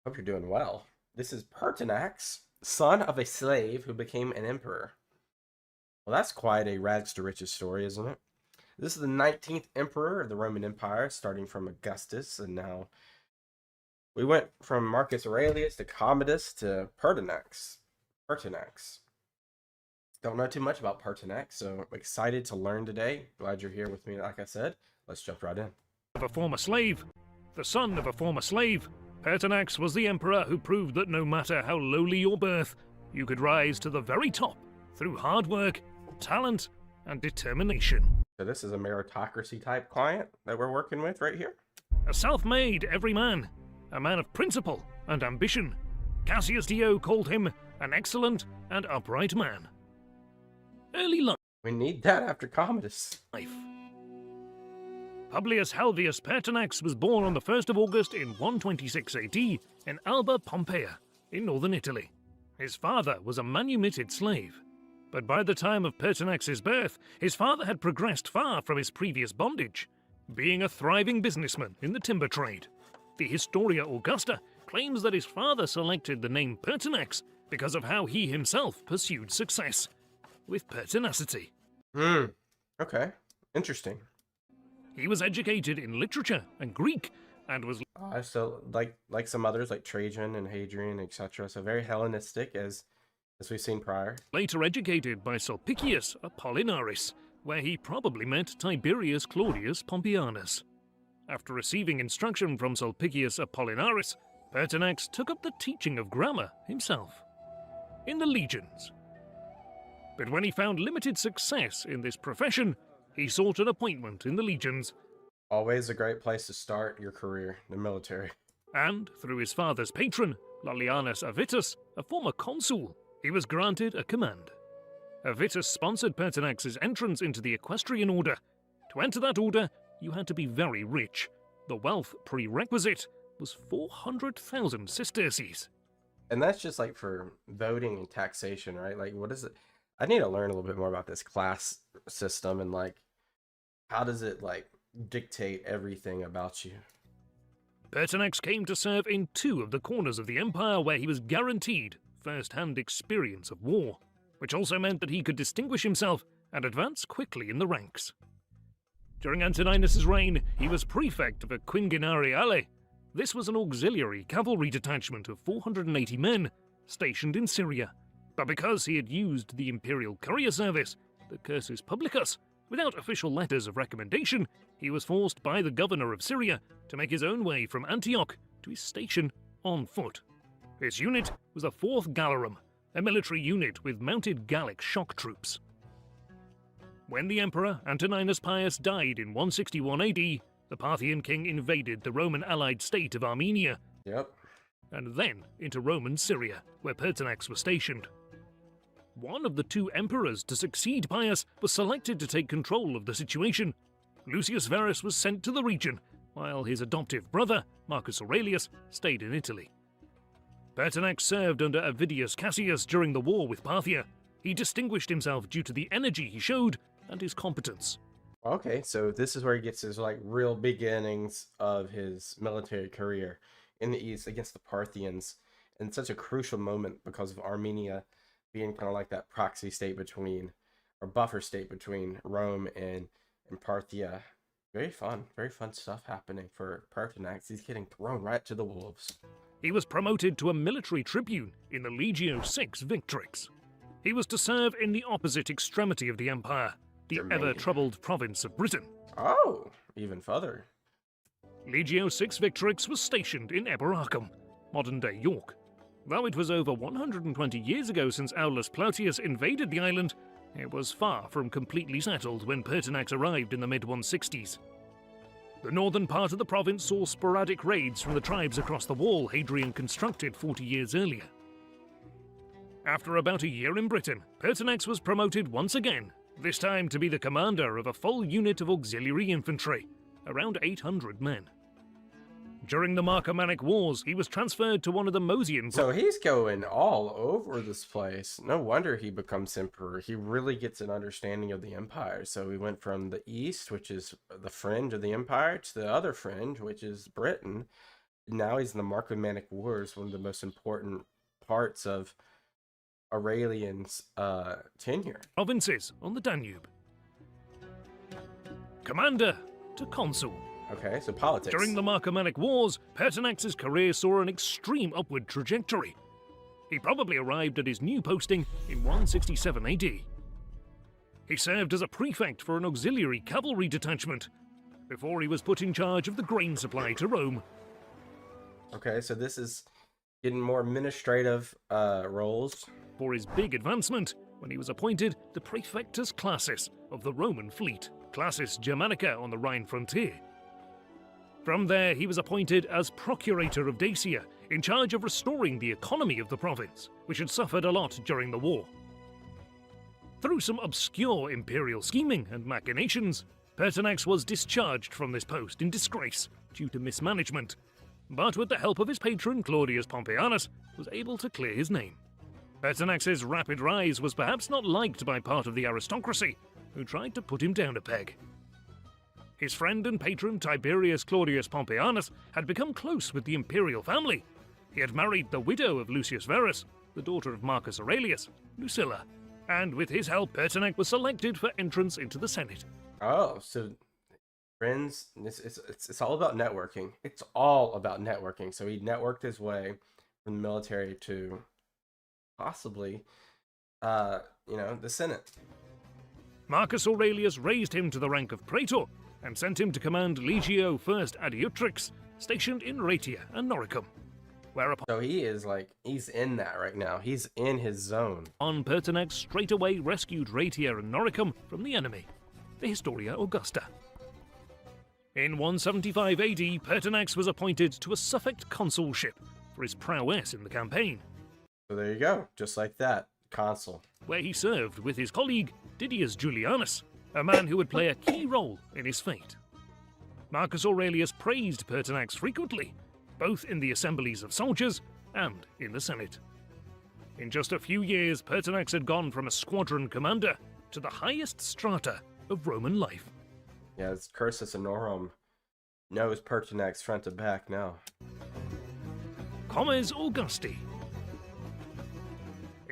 Hope you're doing well. This is Pertinax, son of a slave who became an emperor. Well, that's quite a rags to riches story, isn't it? This is the 19th emperor of the Roman Empire, starting from Augustus, and now we went from Marcus Aurelius to Commodus to Pertinax. Don't know too much about Pertinax, so I'm excited to learn today. Glad you're here with me, like I said. Let's jump right in. Of a former slave, the son of a former slave, Pertinax was the emperor who proved that no matter how lowly your birth, you could rise to the very top through hard work, talent, and determination. So this is a meritocracy type client that we're working with right here. A self-made everyman, a man of principle and ambition. Cassius Dio called him an excellent and upright man. Early life. We need that after Commodus. life. Publius Helvius Pertinax was born on the 1st of August in 126 AD in Alba Pompeia, in northern Italy. His father was a manumitted slave, but by the time of Pertinax's birth, his father had progressed far from his previous bondage, being a thriving businessman in the timber trade. The Historia Augusta claims that his father selected the name Pertinax because of how he himself pursued success, with pertinacity. Okay. Interesting. He was educated in literature and Greek, and was So like some others, like Trajan and Hadrian, etc. So very Hellenistic, as we've seen prior. later educated by Sulpicius Apollinaris, where he probably met Tiberius Claudius Pompeianus. After receiving instruction from Sulpicius Apollinaris, Pertinax took up the teaching of grammar himself in the legions. But when he found limited success in this profession, he sought an appointment in the legions, Always a great place to start your career, the military. and through his father's patron, Lollianus Avitus, a former consul, he was granted a command. Avitus sponsored Pertinax's entrance into the equestrian order. To enter that order, you had to be very rich. The wealth prerequisite was 400,000 sesterces. And that's just like for voting and taxation, right? Like, what is it? I need to learn a little bit more about this class system and like, how does it like dictate everything about you? Pertinax came to serve in 2 of the corners of the empire where he was guaranteed first-hand experience of war, which also meant that he could distinguish himself and advance quickly in the ranks. During Antoninus's reign, he was prefect of a quingenariale. This was an auxiliary cavalry detachment of 480 men stationed in Syria. But because he had used the imperial courier service, the cursus publicus, without official letters of recommendation, he was forced by the governor of Syria to make his own way from Antioch to his station on foot. His unit was the 4th Galerum, a military unit with mounted Gallic shock troops. When the emperor Antoninus Pius died in 161 AD, the Parthian king invaded the Roman allied state of Armenia, Yep. and then into Roman Syria, where Pertinax was stationed. One of the 2 emperors to succeed Pius was selected to take control of the situation. Lucius Verus was sent to the region, while his adoptive brother, Marcus Aurelius, stayed in Italy. Pertinax served under Avidius Cassius during the war with Parthia. He distinguished himself due to the energy he showed and his competence. Okay, so this is where he gets his like real beginnings of his military career in the east against the Parthians, and such a crucial moment because of Armenia being kind of like that proxy state between, or buffer state between Rome and Parthia. Very fun stuff happening for Pertinax. He's getting thrown right to the wolves. He was promoted to a military tribune in the Legio VI Victrix. He was to serve in the opposite extremity of the empire, the Germania. ever-troubled province of Britain. Oh, even further. Legio VI Victrix was stationed in Eboracum, modern-day York. Though it was over 120 years ago since Aulus Plautius invaded the island, it was far from completely settled when Pertinax arrived in the mid-160s. The northern part of the province saw sporadic raids from the tribes across the wall Hadrian constructed 40 years earlier. After about a year in Britain, Pertinax was promoted once again, this time to be the commander of a full unit of auxiliary infantry, around 800 men. During the Marcomannic Wars, he was transferred to one of the Mosian... So he's going all over this place. No wonder he becomes emperor. He really gets an understanding of the empire. So we went from the east, which is the fringe of the empire, to the other fringe, which is Britain. Now he's in the Marcomannic Wars, one of the most important parts of Aurelian's tenure. provinces on the Danube. Commander to consul. Okay, so politics. During the Marcomannic Wars, Pertinax's career saw an extreme upward trajectory. He probably arrived at his new posting in 167 AD. He served as a prefect for an auxiliary cavalry detachment, before he was put in charge of the grain supply to Rome. Okay, so this is getting more administrative roles. For his big advancement, when he was appointed the Praefectus Classis of the Roman fleet, Classis Germanica on the Rhine frontier. From there, he was appointed as Procurator of Dacia, in charge of restoring the economy of the province, which had suffered a lot during the war. Through some obscure imperial scheming and machinations, Pertinax was discharged from this post in disgrace due to mismanagement, but with the help of his patron Claudius Pompeianus, was able to clear his name. Pertinax's rapid rise was perhaps not liked by part of the aristocracy, who tried to put him down a peg. His friend and patron Tiberius Claudius Pompeianus had become close with the imperial family. He had married the widow of Lucius Verus, the daughter of Marcus Aurelius, Lucilla, and with his help Pertinax was selected for entrance into the Senate. Oh, so friends, it's all about networking. It's all about networking. So he networked his way from the military to possibly, the Senate. Marcus Aurelius raised him to the rank of praetor and sent him to command Legio I Adiutrix, stationed in Raetia and Noricum. Whereupon So he's in that right now. He's in his zone. Pertinax straightaway rescued Raetia and Noricum from the enemy, the Historia Augusta. In 175 AD, Pertinax was appointed to a suffect consulship for his prowess in the campaign, So there you go, just like that, consul. where he served with his colleague Didius Julianus, a man who would play a key role in his fate. Marcus Aurelius praised Pertinax frequently, both in the assemblies of soldiers and in the Senate. In just a few years, Pertinax had gone from a squadron commander to the highest strata of Roman life. Yeah, it's Cursus Honorum knows Pertinax front to back now. Comes Augusti.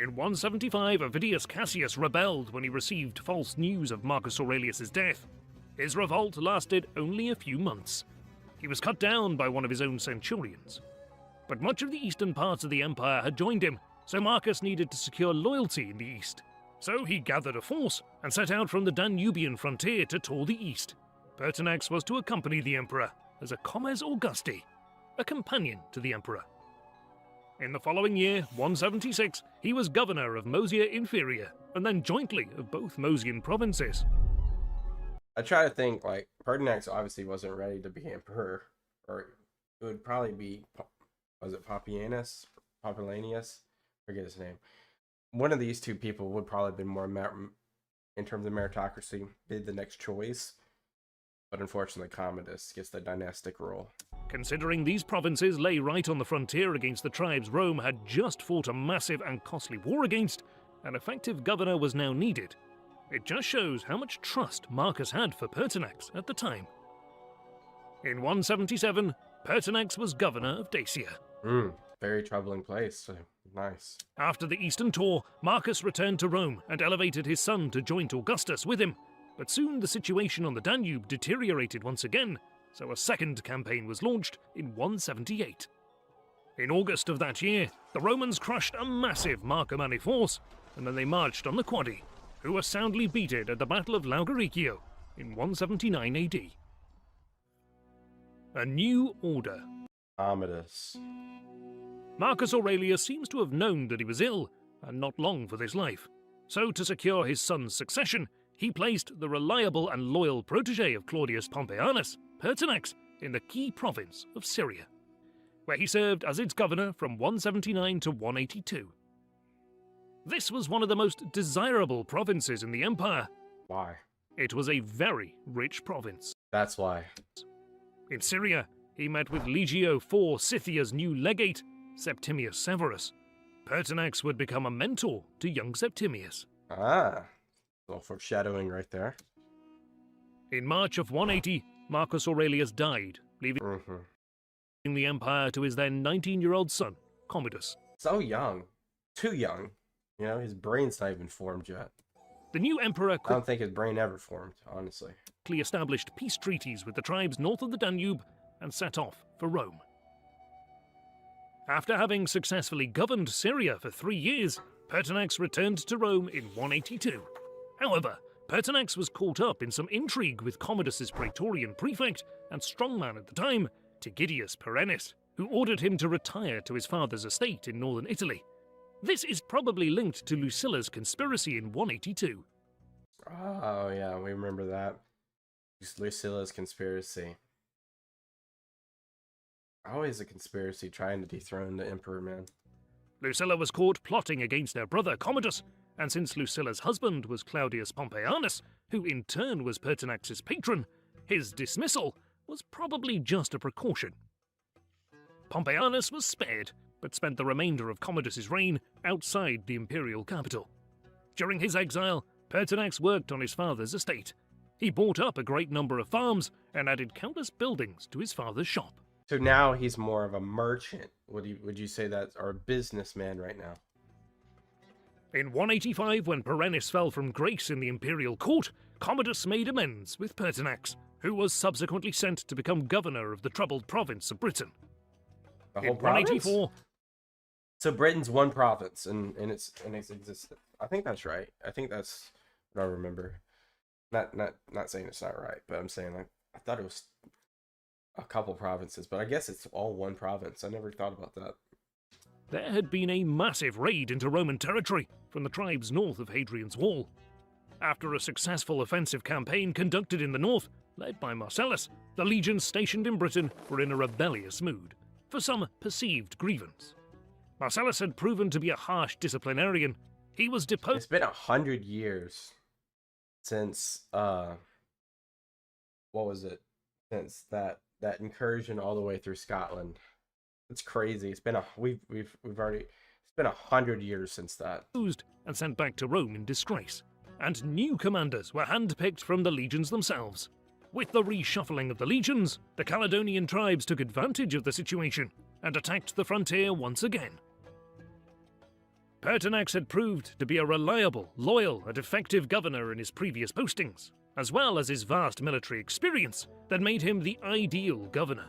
In 175, Avidius Cassius rebelled when he received false news of Marcus Aurelius' death. His revolt lasted only a few months. He was cut down by one of his own centurions. But much of the eastern parts of the empire had joined him, so Marcus needed to secure loyalty in the east. So he gathered a force and set out from the Danubian frontier to tour the east. Pertinax was to accompany the emperor as a Comes Augusti, a companion to the emperor. In the following year, 176, he was governor of Moesia Inferior, and then jointly of both Mosian provinces. I try to think, Pertinax obviously wasn't ready to be emperor, or it would probably be, was it Populanius? Forget his name. One of these two people would probably have been more, in terms of meritocracy, be the next choice. But unfortunately, Commodus gets the dynastic role. Considering these provinces lay right on the frontier against the tribes Rome had just fought a massive and costly war against, an effective governor was now needed. It just shows how much trust Marcus had for Pertinax at the time. In 177, Pertinax was governor of Dacia. Very troubling place. So nice. After the eastern tour, Marcus returned to Rome and elevated his son to joint Augustus with him. But soon the situation on the Danube deteriorated once again, so a second campaign was launched in 178. In August of that year, the Romans crushed a massive Marcomanni force, and then they marched on the Quadi, who were soundly beaten at the Battle of Laugaricio in 179 AD. A new order. Commodus. Marcus Aurelius seems to have known that he was ill, and not long for this life. So to secure his son's succession, he placed the reliable and loyal protege of Claudius Pompeianus, Pertinax, in the key province of Syria, where he served as its governor from 179 to 182. This was one of the most desirable provinces in the empire. Why? It was a very rich province. That's why. In Syria, he met with Legio IV Scythia's new legate, Septimius Severus. Pertinax would become a mentor to young Septimius. Ah, a little foreshadowing right there. In March of 180, Marcus Aurelius died, leaving the empire to his then 19-year-old son, Commodus. So young. Too young. You know, his brain's not even formed yet. The new emperor I don't think his brain ever formed, honestly. quickly established peace treaties with the tribes north of the Danube and set off for Rome. After having successfully governed Syria for 3 years, Pertinax returned to Rome in 182. However, Pertinax was caught up in some intrigue with Commodus's praetorian prefect and strongman at the time, Tidius Julianus, who ordered him to retire to his father's estate in northern Italy. This is probably linked to Lucilla's conspiracy in 182. Oh, yeah, we remember that. Lucilla's conspiracy. Always a conspiracy trying to dethrone the emperor, man. Lucilla was caught plotting against her brother Commodus, and since Lucilla's husband was Claudius Pompeianus, who in turn was Pertinax's patron, his dismissal was probably just a precaution. Pompeianus was spared, but spent the remainder of Commodus's reign outside the imperial capital. During his exile, Pertinax worked on his father's estate. He bought up a great number of farms and added countless buildings to his father's shop. So now he's more of a merchant. Would you say that, or a businessman right now? In 185, when Perennis fell from grace in the imperial court, Commodus made amends with Pertinax, who was subsequently sent to become governor of the troubled province of Britain. The whole In province? 184, So Britain's one province in its existence. I think that's right. I think that's what I remember. Not saying it's not right, but I'm saying I thought it was a couple provinces, but I guess it's all one province. I never thought about that. there had been a massive raid into Roman territory from the tribes north of Hadrian's Wall. After a successful offensive campaign conducted in the north, led by Marcellus, the legions stationed in Britain were in a rebellious mood, for some perceived grievance. Marcellus had proven to be a harsh disciplinarian. He was deposed. It's been 100 years since what was it? Since that incursion all the way through Scotland. It's crazy. It's been we've already, it's been 100 years since that. And sent back to Rome in disgrace, and new commanders were handpicked from the legions themselves. With the reshuffling of the legions, the Caledonian tribes took advantage of the situation and attacked the frontier once again. Pertinax had proved to be a reliable, loyal, and effective governor in his previous postings, as well as his vast military experience that made him the ideal governor.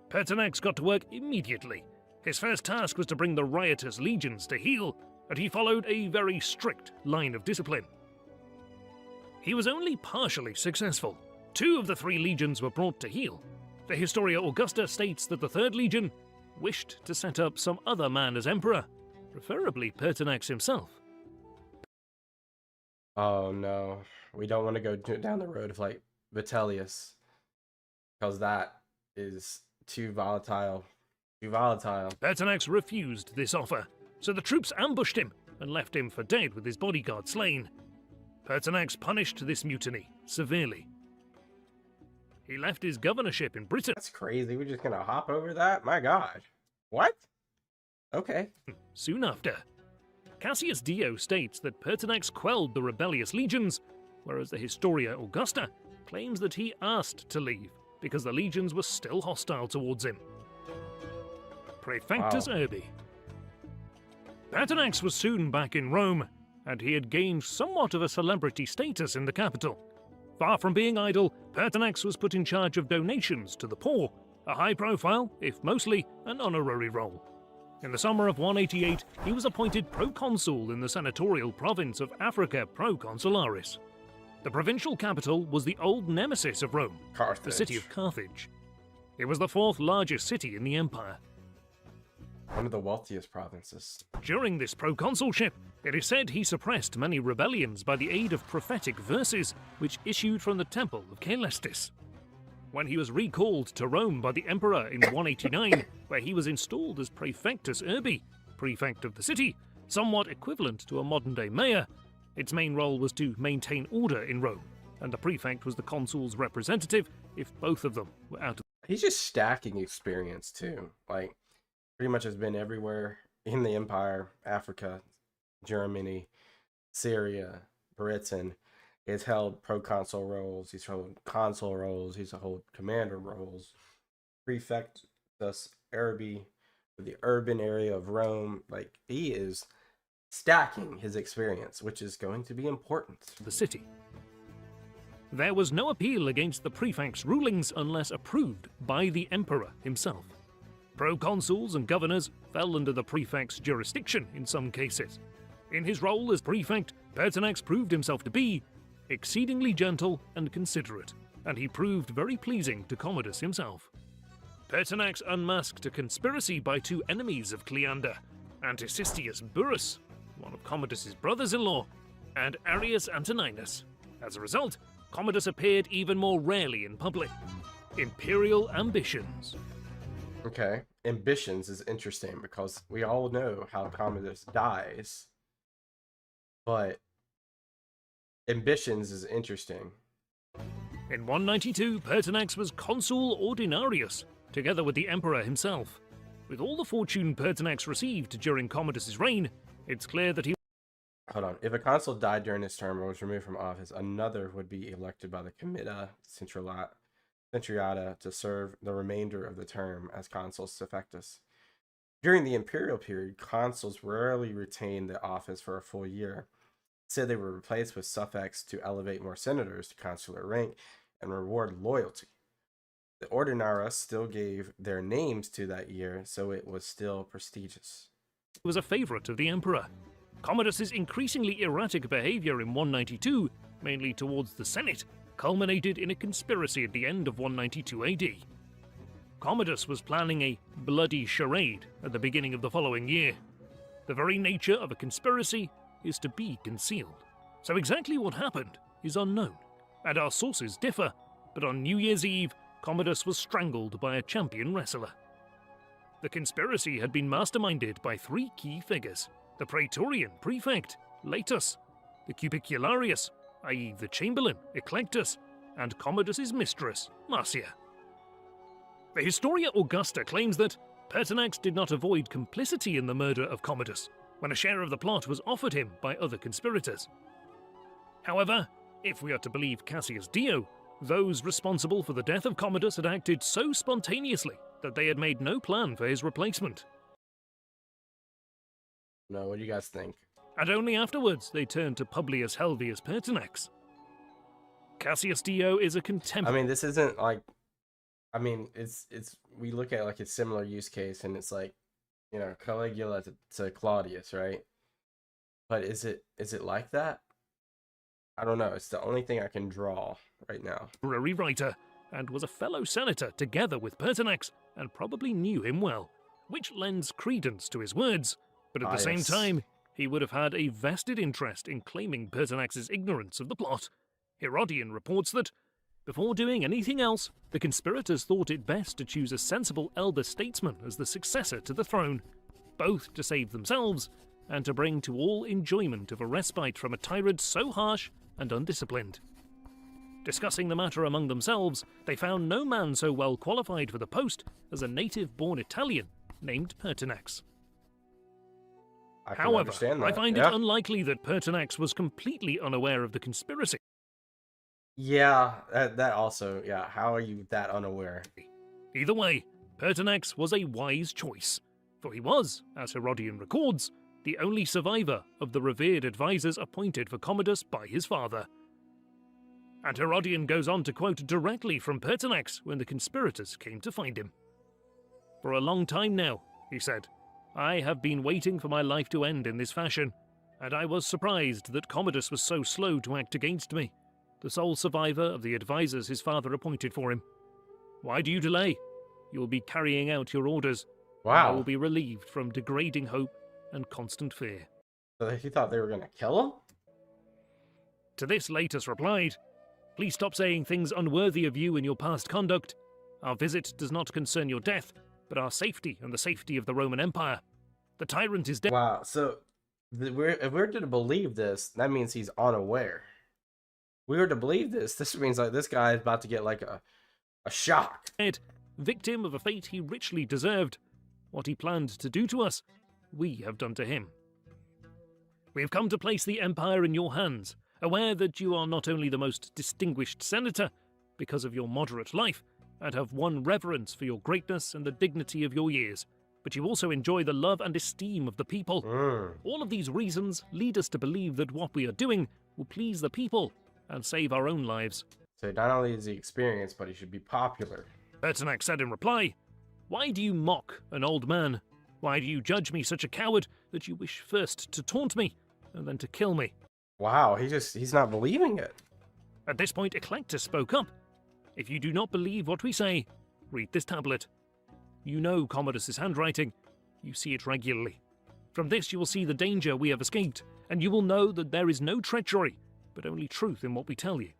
Pertinax got to work immediately. His first task was to bring the riotous legions to heel, and he followed a very strict line of discipline. He was only partially successful. 2 of the 3 legions were brought to heel. The Historia Augusta states that the 3rd legion wished to set up some other man as emperor, preferably Pertinax himself. Oh no, we don't want to go down the road of like Vitellius, because that is too volatile. Too volatile. Pertinax refused this offer, so the troops ambushed him and left him for dead with his bodyguard slain. Pertinax punished this mutiny severely. He left his governorship in Britain. That's crazy. We're just gonna hop over that? My God. What? Okay. Soon after. Cassius Dio states that Pertinax quelled the rebellious legions, whereas the Historia Augusta claims that he asked to leave because the legions were still hostile towards him. Praefectus Urbi. Pertinax was soon back in Rome, and he had gained somewhat of a celebrity status in the capital. Far from being idle, Pertinax was put in charge of donations to the poor, a high-profile, if mostly, an honorary role. In the summer of 188, he was appointed proconsul in the senatorial province of Africa Proconsularis. The provincial capital was the old nemesis of Rome, Carthage. the city of Carthage. It was the 4th largest city in the empire. One of the wealthiest provinces. During this proconsulship, it is said he suppressed many rebellions by the aid of prophetic verses which issued from the temple of Caelestis. When he was recalled to Rome by the emperor in 189, where he was installed as Praefectus Urbi, prefect of the city, somewhat equivalent to a modern-day mayor, its main role was to maintain order in Rome, and the prefect was the consul's representative if both of them were out of... He's just stacking experience too. Like, pretty much has been everywhere in the empire, Africa, Germany, Syria, Britain. He's held proconsul roles, he's held consul roles, he's held commander roles, prefectus urbi for the urban area of Rome. Like, he is stacking his experience, which is going to be important. the city. There was no appeal against the prefect's rulings unless approved by the emperor himself. Proconsuls and governors fell under the prefect's jurisdiction in some cases. In his role as prefect, Pertinax proved himself to be exceedingly gentle and considerate, and he proved very pleasing to Commodus himself. Pertinax unmasked a conspiracy by 2 enemies of Cleander, Anticistius Verus, one of Commodus's brothers-in-law, and Arrius Antoninus. As a result, Commodus appeared even more rarely in public. Imperial ambitions. Okay, ambitions is interesting because we all know how Commodus dies. but ambitions is interesting. In 192, Pertinax was consul ordinarius, together with the emperor himself. With all the fortune Pertinax received during Commodus's reign, it's clear that he... Hold on. If a consul died during his term or was removed from office, another would be elected by the Comitia Centuriata to serve the remainder of the term as consul suffectus. During the imperial period, consuls rarely retained the office for a full year. Instead, they were replaced with suffects to elevate more senators to consular rank and reward loyalty. The ordinaria still gave their names to that year, so it was still prestigious. was a favorite of the emperor. Commodus's increasingly erratic behavior in 192, mainly towards the Senate, culminated in a conspiracy at the end of 192 AD. Commodus was planning a bloody charade at the beginning of the following year. The very nature of a conspiracy is to be concealed, so exactly what happened is unknown, and our sources differ, but on New Year's Eve, Commodus was strangled by a champion wrestler. The conspiracy had been masterminded by three key figures: the Praetorian prefect, Latus, the Cubicularius, i.e. the chamberlain, Eclectus, and Commodus's mistress, Marcia. The Historia Augusta claims that Pertinax did not avoid complicity in the murder of Commodus when a share of the plot was offered him by other conspirators. However, if we are to believe Cassius Dio, those responsible for the death of Commodus had acted so spontaneously that they had made no plan for his replacement. No, what do you guys think? And only afterwards they turned to Publius Helvius Pertinax. Cassius Dio is a contemporary... this isn't like... it's we look at like a similar use case and it's like, Caligula to Claudius, right? But is it like that? I don't know. It's the only thing I can draw right now. Writer, and was a fellow senator together with Pertinax, and probably knew him well, which lends credence to his words, but at the same time, he would have had a vested interest in claiming Pertinax's ignorance of the plot. Herodian reports that, before doing anything else, the conspirators thought it best to choose a sensible elder statesman as the successor to the throne, both to save themselves and to bring to all enjoyment of a respite from a tyrant so harsh and undisciplined. Discussing the matter among themselves, they found no man so well qualified for the post as a native-born Italian named Pertinax. However, I find it unlikely that Pertinax was completely unaware of the conspiracy. Yeah, that also, how are you that unaware? Either way, Pertinax was a wise choice, for he was, as Herodian records, the only survivor of the revered advisors appointed for Commodus by his father. And Herodian goes on to quote directly from Pertinax when the conspirators came to find him. "For a long time now," he said, "I have been waiting for my life to end in this fashion, and I was surprised that Commodus was so slow to act against me, the sole survivor of the advisors his father appointed for him. Why do you delay? You will be carrying out your orders. Wow. I will be relieved from degrading hope and constant fear." So he thought they were going to kill him? To this Latus replied, "Please stop saying things unworthy of you in your past conduct. Our visit does not concern your death, but our safety and the safety of the Roman Empire. The tyrant is dead." Wow, so if we're to believe this, that means he's unaware. We were to believe this means like this guy is about to get like a shock. Victim of a fate he richly deserved. What he planned to do to us, we have done to him. We have come to place the empire in your hands, aware that you are not only the most distinguished senator, because of your moderate life, and have won reverence for your greatness and the dignity of your years, but you also enjoy the love and esteem of the people. All of these reasons lead us to believe that what we are doing will please the people and save our own lives. So not only is he experienced, but he should be popular. Pertinax said in reply, "Why do you mock an old man? Why do you judge me such a coward that you wish first to taunt me and then to kill me?" Wow, he's not believing it. At this point, Eclectus spoke up. "If you do not believe what we say, read this tablet. You know Commodus's handwriting. You see it regularly. From this you will see the danger we have escaped, and you will know that there is no treachery, but only truth in what we tell you."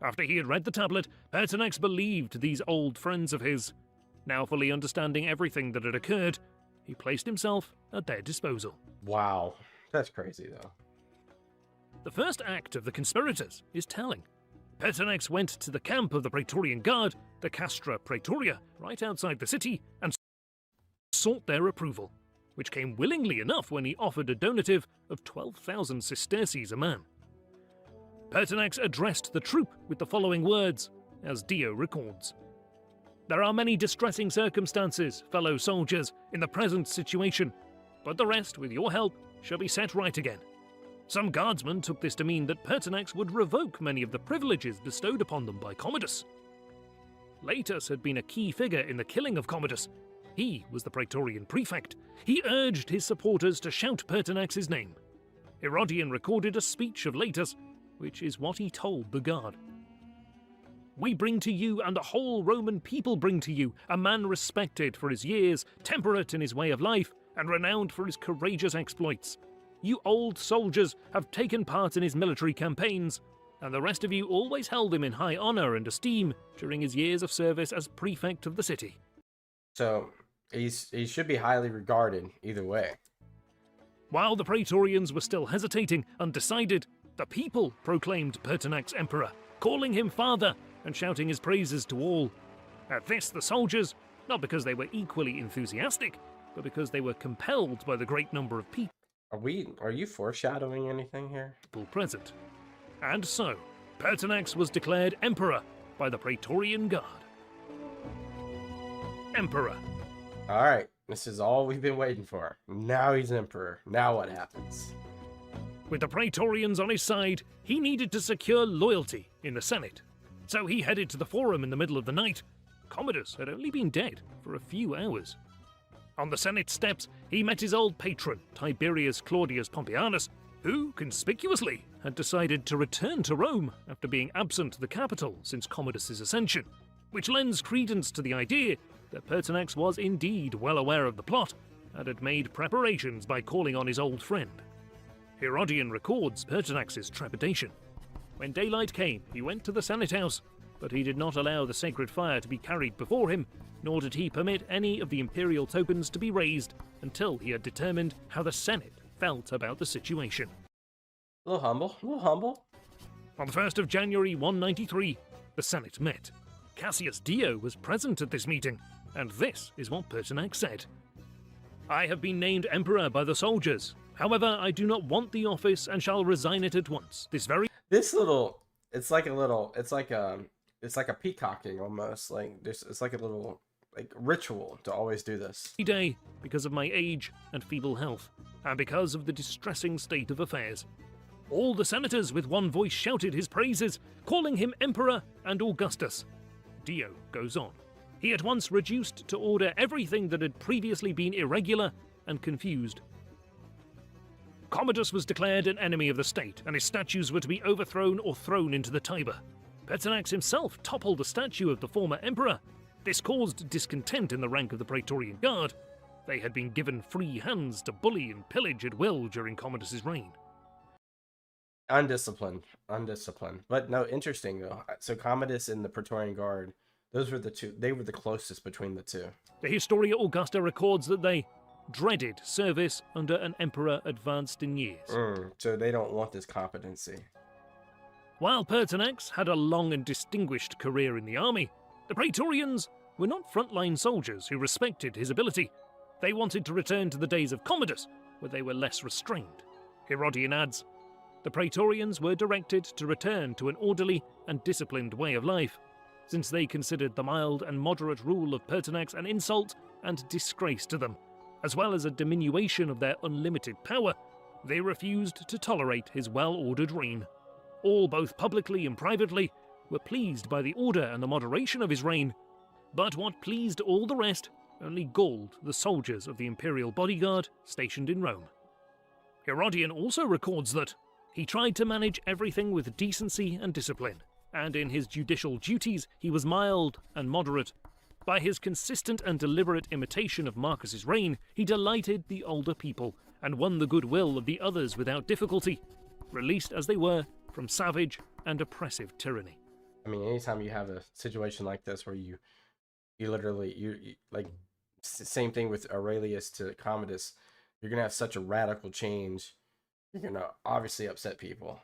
After he had read the tablet, Pertinax believed these old friends of his. Now fully understanding everything that had occurred, he placed himself at their disposal. Wow, that's crazy though. The first act of the conspirators is telling. Pertinax went to the camp of the Praetorian Guard, the Castra Praetoria, right outside the city, and sought their approval, which came willingly enough when he offered a donative of 12,000 sesterces a man. Pertinax addressed the troop with the following words, as Dio records. "There are many distressing circumstances, fellow soldiers, in the present situation, but the rest, with your help, shall be set right again." Some guardsmen took this to mean that Pertinax would revoke many of the privileges bestowed upon them by Commodus. Laetus had been a key figure in the killing of Commodus. He was the Praetorian prefect. He urged his supporters to shout Pertinax's name. Herodian recorded a speech of Laetus, which is what he told the guard. "We bring to you, and the whole Roman people bring to you, a man respected for his years, temperate in his way of life, and renowned for his courageous exploits. You old soldiers have taken part in his military campaigns, and the rest of you always held him in high honor and esteem during his years of service as prefect of the city." So he should be highly regarded either way. While the Praetorians were still hesitating, undecided, the people proclaimed Pertinax emperor, calling him father and shouting his praises to all. At this, the soldiers, not because they were equally enthusiastic, but because they were compelled by the great number of people Are you foreshadowing anything here? present. And so, Pertinax was declared emperor by the Praetorian Guard. Emperor. All right, this is all we've been waiting for. Now he's emperor. Now what happens? With the Praetorians on his side, he needed to secure loyalty in the Senate. So he headed to the Forum in the middle of the night. Commodus had only been dead for a few hours. On the Senate steps, he met his old patron, Tiberius Claudius Pompeianus, who, conspicuously, had decided to return to Rome after being absent the capital since Commodus's ascension, which lends credence to the idea that Pertinax was indeed well aware of the plot and had made preparations by calling on his old friend. Herodian records Pertinax's trepidation. When daylight came, he went to the Senate House, but he did not allow the sacred fire to be carried before him, nor did he permit any of the imperial tokens to be raised until he had determined how the Senate felt about the situation. A little humble, a little humble. On the 1st of January 193, the Senate met. Cassius Dio was present at this meeting, and this is what Pertinax said. "I have been named emperor by the soldiers. However, I do not want the office and shall resign it at once. It's like a peacocking almost. It's like a little ritual to always do this. Day because of my age and feeble health, and because of the distressing state of affairs. All the senators with one voice shouted his praises, calling him emperor and Augustus." Dio goes on. "He at once reduced to order everything that had previously been irregular and confused. Commodus was declared an enemy of the state, and his statues were to be overthrown or thrown into the Tiber. Pertinax himself toppled the statue of the former emperor. This caused discontent in the rank of the Praetorian Guard. They had been given free hands to bully and pillage at will during Commodus's reign." Undisciplined. But no, interesting though. So Commodus and the Praetorian Guard, those were the two. They were the closest between the two. The Historia Augusta records that they dreaded service under an emperor advanced in years. So they don't want this competency. While Pertinax had a long and distinguished career in the army, the Praetorians were not frontline soldiers who respected his ability. They wanted to return to the days of Commodus, where they were less restrained. Herodian adds, "The Praetorians were directed to return to an orderly and disciplined way of life, since they considered the mild and moderate rule of Pertinax an insult and disgrace to them, as well as a diminution of their unlimited power. They refused to tolerate his well-ordered reign. All, both publicly and privately, were pleased by the order and the moderation of his reign, but what pleased all the rest only galled the soldiers of the imperial bodyguard stationed in Rome." Herodian also records that he tried to manage everything with decency and discipline, and in his judicial duties he was mild and moderate. By his consistent and deliberate imitation of Marcus's reign, he delighted the older people and won the goodwill of the others without difficulty, released as they were from savage and oppressive tyranny. I mean, anytime you have a situation like this where you literally same thing with Aurelius to Commodus, you're gonna have such a radical change. You're gonna obviously upset people.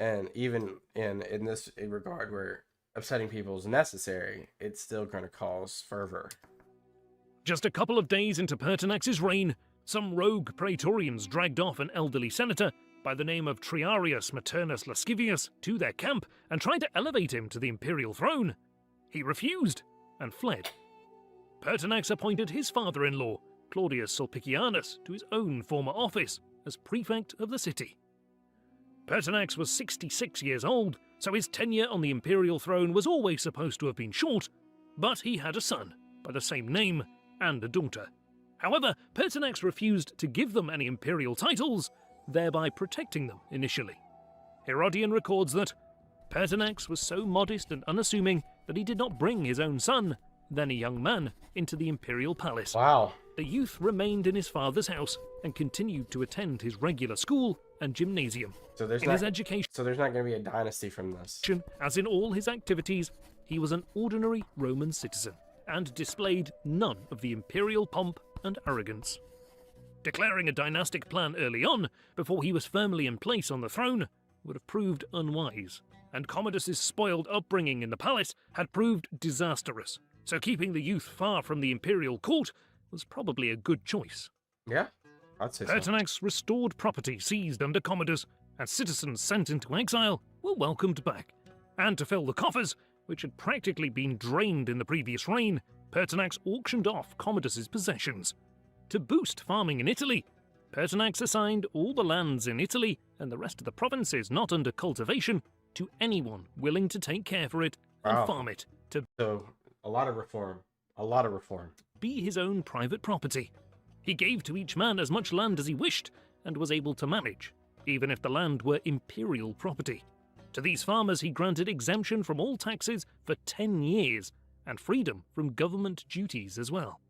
And even in this regard where upsetting people is necessary, it's still going to cause fervor. Just a couple of days into Pertinax's reign, some rogue praetorians dragged off an elderly senator by the name of Triarius Maternus Lascivius to their camp and tried to elevate him to the imperial throne. He refused and fled. Pertinax appointed his father-in-law, Claudius Sulpicianus, to his own former office as prefect of the city. Pertinax was 66 years old, so his tenure on the imperial throne was always supposed to have been short, but he had a son by the same name and a daughter. However, Pertinax refused to give them any imperial titles, thereby protecting them initially. Herodian records that Pertinax was so modest and unassuming that he did not bring his own son, then a young man, into the imperial palace. Wow. The youth remained in his father's house and continued to attend his regular school and gymnasium. So there's His education, So there's not going to be a dynasty from this. as in all his activities, he was an ordinary Roman citizen and displayed none of the imperial pomp and arrogance. Declaring a dynastic plan early on, before he was firmly in place on the throne, would have proved unwise, and Commodus's spoiled upbringing in the palace had proved disastrous, so keeping the youth far from the imperial court was probably a good choice. Yeah, I'd say so. Pertinax restored property seized under Commodus, and citizens sent into exile were welcomed back. And to fill the coffers, which had practically been drained in the previous reign, Pertinax auctioned off Commodus's possessions. To boost farming in Italy, Pertinax assigned all the lands in Italy and the rest of the provinces not under cultivation to anyone willing to take care for it and Wow. farm it to So a lot of reform. A lot of reform. be his own private property. He gave to each man as much land as he wished and was able to manage, even if the land were imperial property. To these farmers he granted exemption from all taxes for 10 years and freedom from government duties as well.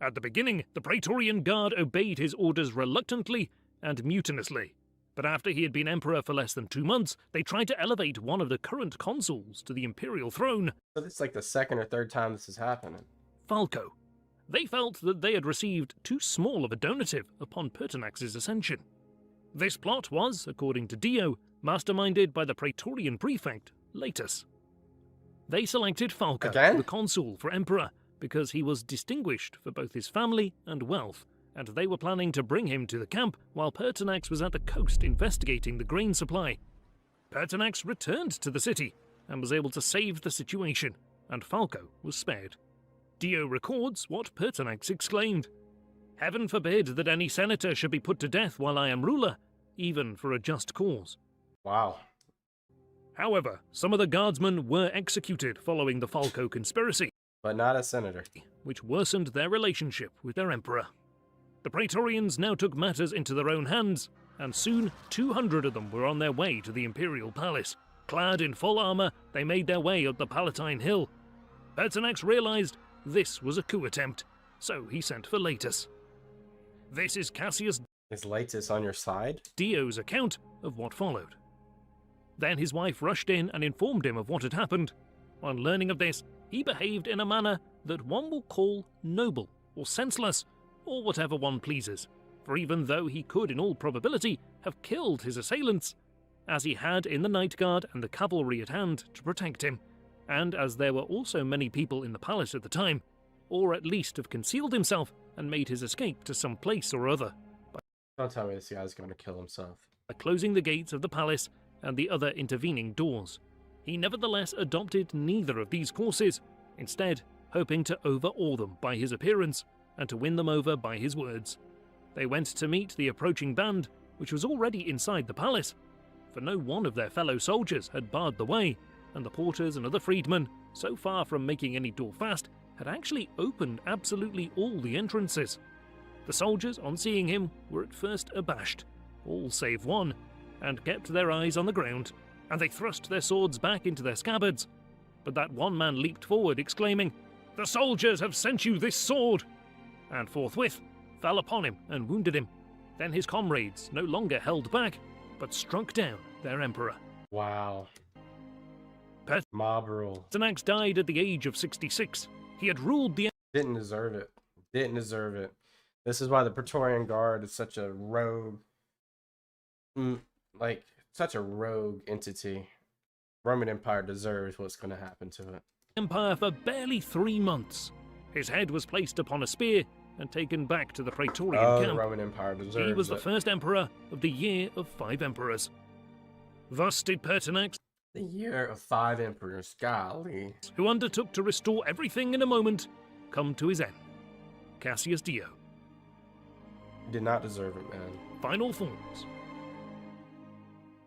At the beginning, the Praetorian Guard obeyed his orders reluctantly and mutinously, but after he had been emperor for less than 2 months, they tried to elevate one of the current consuls to the imperial throne, So this is like the second or third time this is happening. Falco. They felt that they had received too small of a donative upon Pertinax's ascension. This plot was, according to Dio, masterminded by the Praetorian prefect, Latus. They selected Falco, Again? the consul, for emperor because he was distinguished for both his family and wealth, and they were planning to bring him to the camp while Pertinax was at the coast investigating the grain supply. Pertinax returned to the city and was able to save the situation, and Falco was spared. Dio records what Pertinax exclaimed: "Heaven forbid that any senator should be put to death while I am ruler, even for a just cause." Wow. However, some of the guardsmen were executed following the Falco conspiracy, But not a senator. which worsened their relationship with their emperor. The Praetorians now took matters into their own hands, and soon 200 of them were on their way to the imperial palace. Clad in full armor, they made their way up the Palatine Hill. Pertinax realized this was a coup attempt, so he sent for Latus. This is Cassius Is Latus on your side? Dio's account of what followed. Then his wife rushed in and informed him of what had happened. On learning of this, he behaved in a manner that one will call noble or senseless, or whatever one pleases, for even though he could in all probability have killed his assailants, as he had in the night guard and the cavalry at hand to protect him, and as there were also many people in the palace at the time, or at least have concealed himself and made his escape to some place or other, Don't tell me this guy's going to kill himself. by closing the gates of the palace and the other intervening doors. He nevertheless adopted neither of these courses, instead hoping to overawe them by his appearance and to win them over by his words. They went to meet the approaching band, which was already inside the palace, for no one of their fellow soldiers had barred the way, and the porters and other freedmen, so far from making any door fast, had actually opened absolutely all the entrances. The soldiers, on seeing him, were at first abashed, all save one, and kept their eyes on the ground, and they thrust their swords back into their scabbards. But that one man leaped forward, exclaiming, "The soldiers have sent you this sword!" and forthwith fell upon him and wounded him. Then his comrades no longer held back, but struck down their emperor. Wow. Pet- Mob rule. Pertinax died at the age of 66. He had ruled the Didn't deserve it. Didn't deserve it. This is why the Praetorian Guard is such a rogue, like, such a rogue entity. Roman Empire deserves what's going to happen to it. Empire for barely 3 months. His head was placed upon a spear and taken back to the Praetorian The camp. Roman Empire deserves He was the it. first emperor of the year of 5 emperors. Thus did Pertinax, The year of 5 emperors. Golly. who undertook to restore everything in a moment, come to his end. Cassius Dio. Did not deserve it, man. Final thoughts.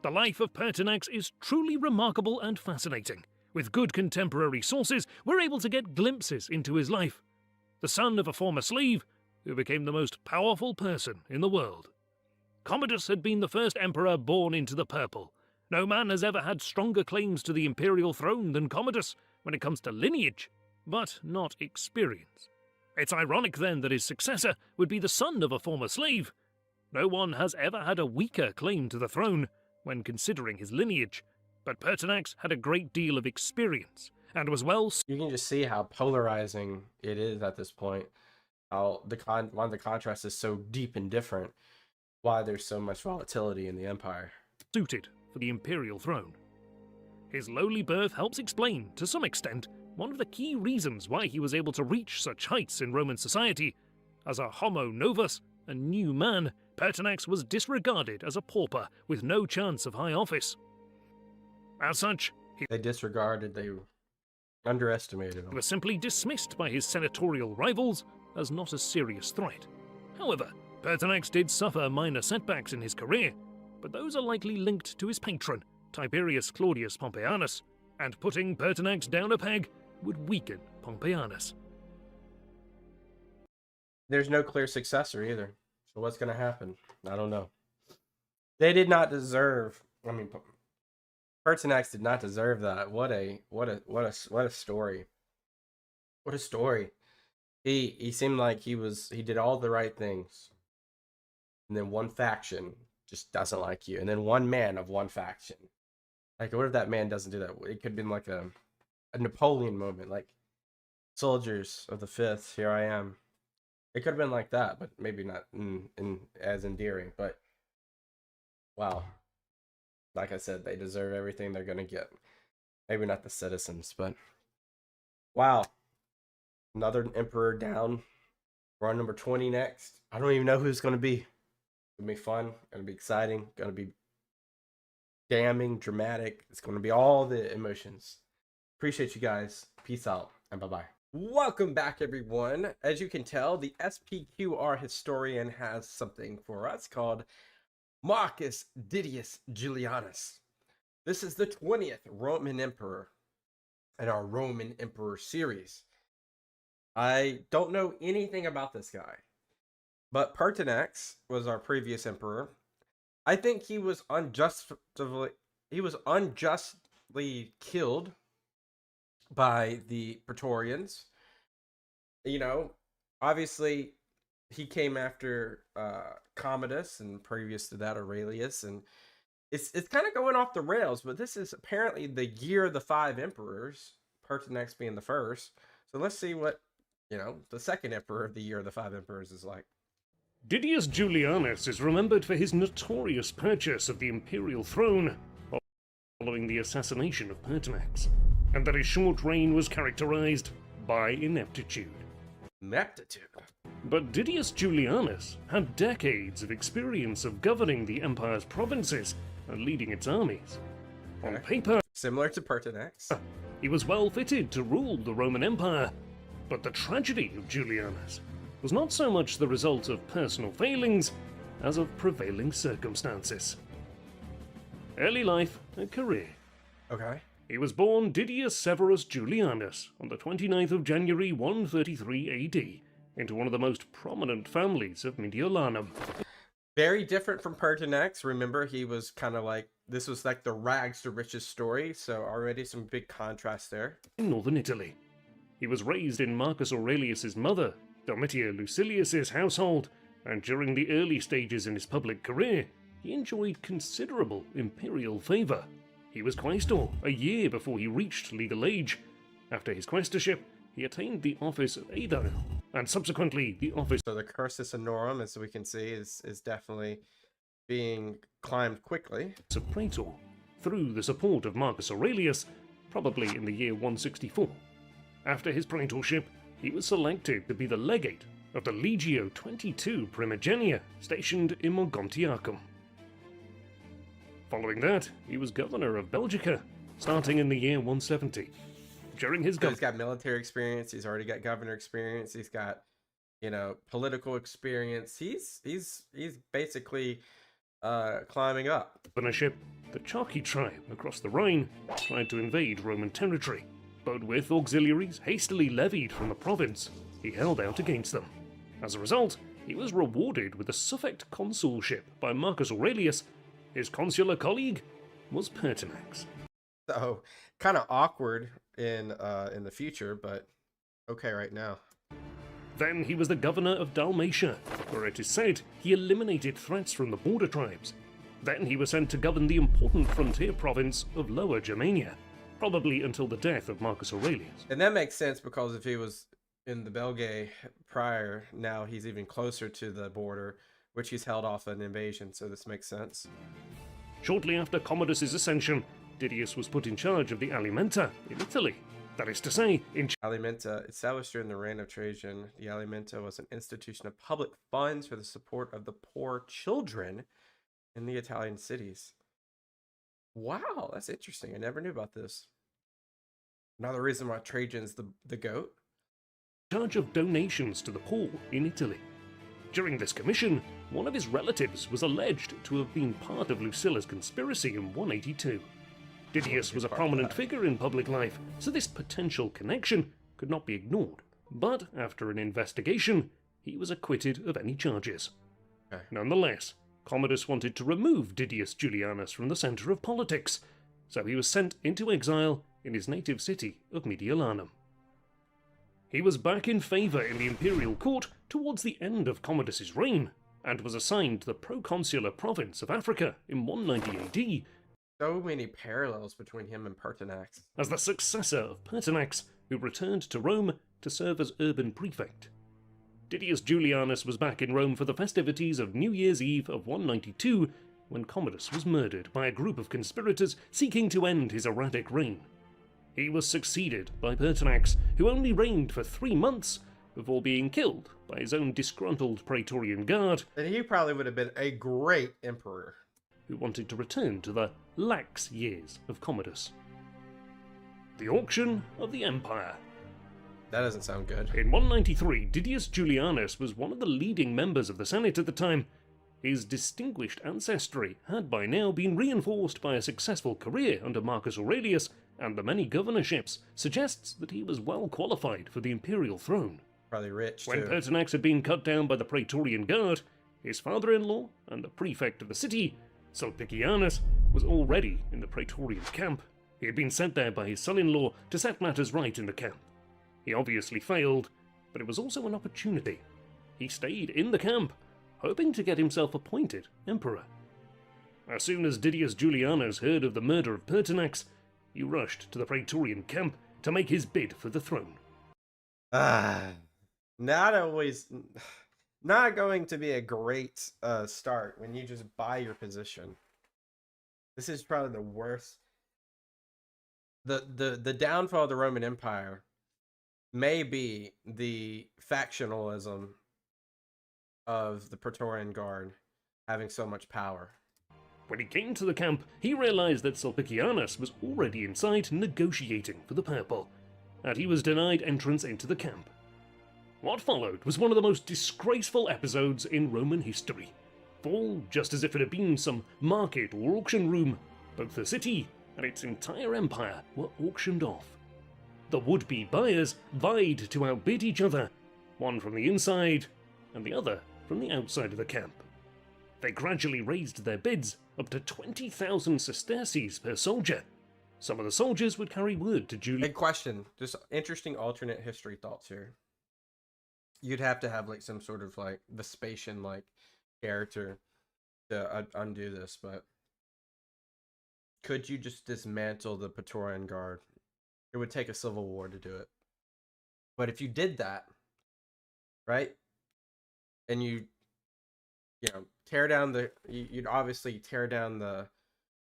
The life of Pertinax is truly remarkable and fascinating. With good contemporary sources, we're able to get glimpses into his life. The son of a former slave, who became the most powerful person in the world. Commodus had been the first emperor born into the purple. No man has ever had stronger claims to the imperial throne than Commodus when it comes to lineage, but not experience. It's ironic then that his successor would be the son of a former slave. No one has ever had a weaker claim to the throne when considering his lineage, but Pertinax had a great deal of experience and was well You can just see how polarizing it is at this point. How why the contrast is so deep and different. Why there's so much volatility in the empire. suited for the imperial throne. His lowly birth helps explain, to some extent, one of the key reasons why he was able to reach such heights in Roman society. As a homo novus, a new man, Pertinax was disregarded as a pauper with no chance of high office. As such, he They disregarded, they underestimated him. was simply dismissed by his senatorial rivals as not a serious threat. However, Pertinax did suffer minor setbacks in his career, but those are likely linked to his patron, Tiberius Claudius Pompeianus, and putting Pertinax down a peg would weaken Pompeianus. There's no clear successor either. So what's going to happen? I don't know. They did not deserve. I mean, Pertinax did not deserve that. What a story. What a story. He seemed like he did all the right things, and then one faction just doesn't like you, and then one man of one faction. Like, what if that man doesn't do that? It could have been like a Napoleon moment, like soldiers of the Fifth. Here I am. It could have been like that, but maybe not in as endearing. But wow, like I said, they deserve everything they're gonna get. Maybe not the citizens, but wow, another emperor down. We're on number 20 next. I don't even know who it's gonna be. It's gonna be fun. Gonna be exciting. Gonna be damning, dramatic. It's gonna be all the emotions. Appreciate you guys. Peace out and bye bye. Welcome back, everyone. As you can tell, the SPQR historian has something for us called Marcus Didius Julianus. This is the 20th Roman emperor in our Roman Emperor series. I don't know anything about this guy, but Pertinax was our previous emperor. I think he was unjustly killed by the Praetorians. You know, obviously he came after Commodus, and previous to that Aurelius, and it's kind of going off the rails, but this is apparently the year of the 5 emperors, Pertinax being the first. So let's see what, the second emperor of the year of the 5 emperors is like. Didius Julianus is remembered for his notorious purchase of the imperial throne following the assassination of Pertinax, and that his short reign was characterized by ineptitude. Ineptitude? But Didius Julianus had decades of experience of governing the empire's provinces and leading its armies. On paper, similar to Pertinax, he was well fitted to rule the Roman Empire, but the tragedy of Julianus was not so much the result of personal failings as of prevailing circumstances. Early life and career. Okay. He was born Didius Severus Julianus on the 29th of January 133 AD into one of the most prominent families of Mediolanum. Very different from Pertinax. Remember, he was kind of like, this was like the rags to riches story, so already some big contrast there. In northern Italy. He was raised in Marcus Aurelius's mother, Domitia Lucilius's household, and during the early stages in his public career, he enjoyed considerable imperial favor. He was quaestor a year before he reached legal age. After his quaestorship, he attained the office of aedile, and subsequently the office. So the cursus honorum, as we can see, is definitely being climbed quickly. Of praetor, through the support of Marcus Aurelius, probably in the year 164. After his praetorship, he was selected to be the legate of the Legio 22 Primigenia, stationed in Mogontiacum. Following that, he was governor of Belgica, starting in the year 170. During his He's got military experience. He's already got governor experience. He's got, you know, political experience. He's basically climbing up. governorship, the Charqui tribe across the Rhine tried to invade Roman territory, but with auxiliaries hastily levied from the province, he held out against them. As a result, he was rewarded with a suffect consulship by Marcus Aurelius. His consular colleague was Pertinax. So kind of awkward in the future, but okay right now. Then he was the governor of Dalmatia, where it is said he eliminated threats from the border tribes. Then he was sent to govern the important frontier province of Lower Germania, probably until the death of Marcus Aurelius. And that makes sense because if he was in the Belgae prior, now he's even closer to the border, which he's held off an invasion, so this makes sense. Shortly after Commodus' ascension, Didius was put in charge of the Alimenta in Italy. That is to say, in Alimenta, established during the reign of Trajan, the Alimenta was an institution of public funds for the support of the poor children in the Italian cities. Wow, that's interesting. I never knew about this. Another reason why Trajan's the GOAT. charge of donations to the poor in Italy. During this commission, one of his relatives was alleged to have been part of Lucilla's conspiracy in 182. Didius was a prominent figure in public life, so this potential connection could not be ignored. But after an investigation, he was acquitted of any charges. Okay. Nonetheless, Commodus wanted to remove Didius Julianus from the centre of politics, so he was sent into exile in his native city of Mediolanum. He was back in favour in the imperial court towards the end of Commodus's reign, and was assigned to the proconsular province of Africa in 190 AD, So many parallels between him and Pertinax. as the successor of Pertinax, who returned to Rome to serve as urban prefect. Didius Julianus was back in Rome for the festivities of New Year's Eve of 192, when Commodus was murdered by a group of conspirators seeking to end his erratic reign. He was succeeded by Pertinax, who only reigned for 3 months before being killed by his own disgruntled Praetorian Guard, And he probably would have been a great emperor. who wanted to return to the lax years of Commodus. The Auction of the Empire. That doesn't sound good. In 193, Didius Julianus was one of the leading members of the Senate at the time. His distinguished ancestry had by now been reinforced by a successful career under Marcus Aurelius, and the many governorships suggests that he was well qualified for the imperial throne. Probably rich, When too. Pertinax had been cut down by the Praetorian Guard, his father-in-law and the prefect of the city, Sulpicianus, was already in the Praetorian camp. He had been sent there by his son-in-law to set matters right in the camp. He obviously failed, but it was also an opportunity. He stayed in the camp, hoping to get himself appointed emperor. As soon as Didius Julianus heard of the murder of Pertinax, he rushed to the Praetorian camp to make his bid for the throne. Not always... Not going to be a great start when you just buy your position. This is probably the worst. The downfall of the Roman Empire may be the factionalism of the Praetorian Guard having so much power. When he came to the camp, he realized that Sulpicianus was already inside negotiating for the purple, and he was denied entrance into the camp. What followed was one of the most disgraceful episodes in Roman history. For, just as if it had been some market or auction room, both the city and its entire empire were auctioned off. The would-be buyers vied to outbid each other, one from the inside and the other from the outside of the camp. They gradually raised their bids up to 20,000 sesterces per soldier. Some of the soldiers would carry word to Julius. Big question. Just interesting alternate history thoughts here. You'd have to have like some sort of like Vespasian like character to undo this, but could you just dismantle the Praetorian Guard? It would take a civil war to do it. But if you did that, right, and you tear down you'd obviously tear down the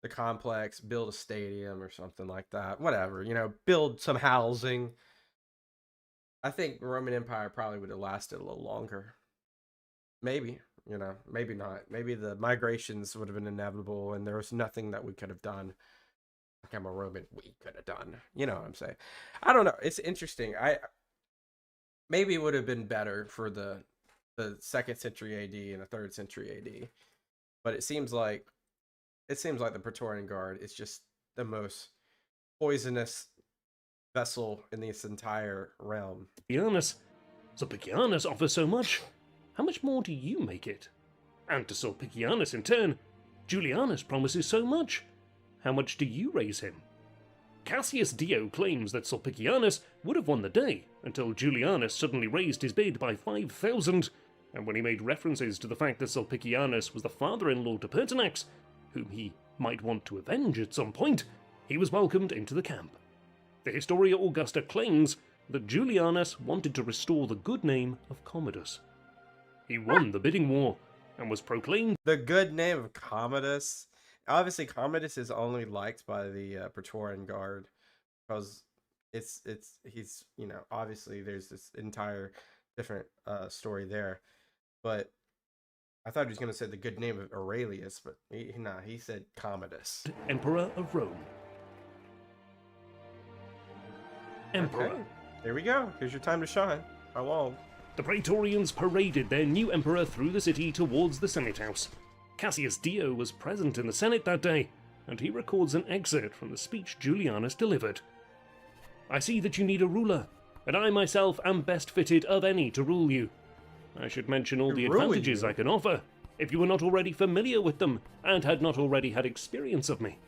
complex, build a stadium or something like that. Whatever, build some housing. I think the Roman Empire probably would have lasted a little longer. Maybe, maybe not. Maybe the migrations would have been inevitable and there was nothing that we could have done. Like I'm a Roman, we could have done. You know what I'm saying? I don't know. It's interesting. Maybe it would have been better for the 2nd century AD and the 3rd century AD. But it seems like the Praetorian Guard is just the most poisonous vessel in this entire realm. Sulpicianus offers so much. How much more do you make it? And to Sulpicianus in turn, Julianus promises so much. How much do you raise him? Cassius Dio claims that Sulpicianus would have won the day until Julianus suddenly raised his bid by 5,000, and when he made references to the fact that Sulpicianus was the father-in-law to Pertinax, whom he might want to avenge at some point, he was welcomed into the camp. The Historia Augusta claims that Julianus wanted to restore the good name of Commodus. He won the bidding war and was proclaimed the good name of Commodus. Obviously, Commodus is only liked by the Praetorian Guard because he's obviously there's this entire different story there. But I thought he was going to say the good name of Aurelius, but he said Commodus. Emperor of Rome. Emperor. Okay. There we go. Here's your time to shine. How long? The Praetorians paraded their new emperor through the city towards the Senate House. Cassius Dio was present in the Senate that day, and he records an excerpt from the speech Julianus delivered. I see that you need a ruler, and I myself am best fitted of any to rule you. I should mention all the advantages I can offer, if you were not already familiar with them, and had not already had experience of me.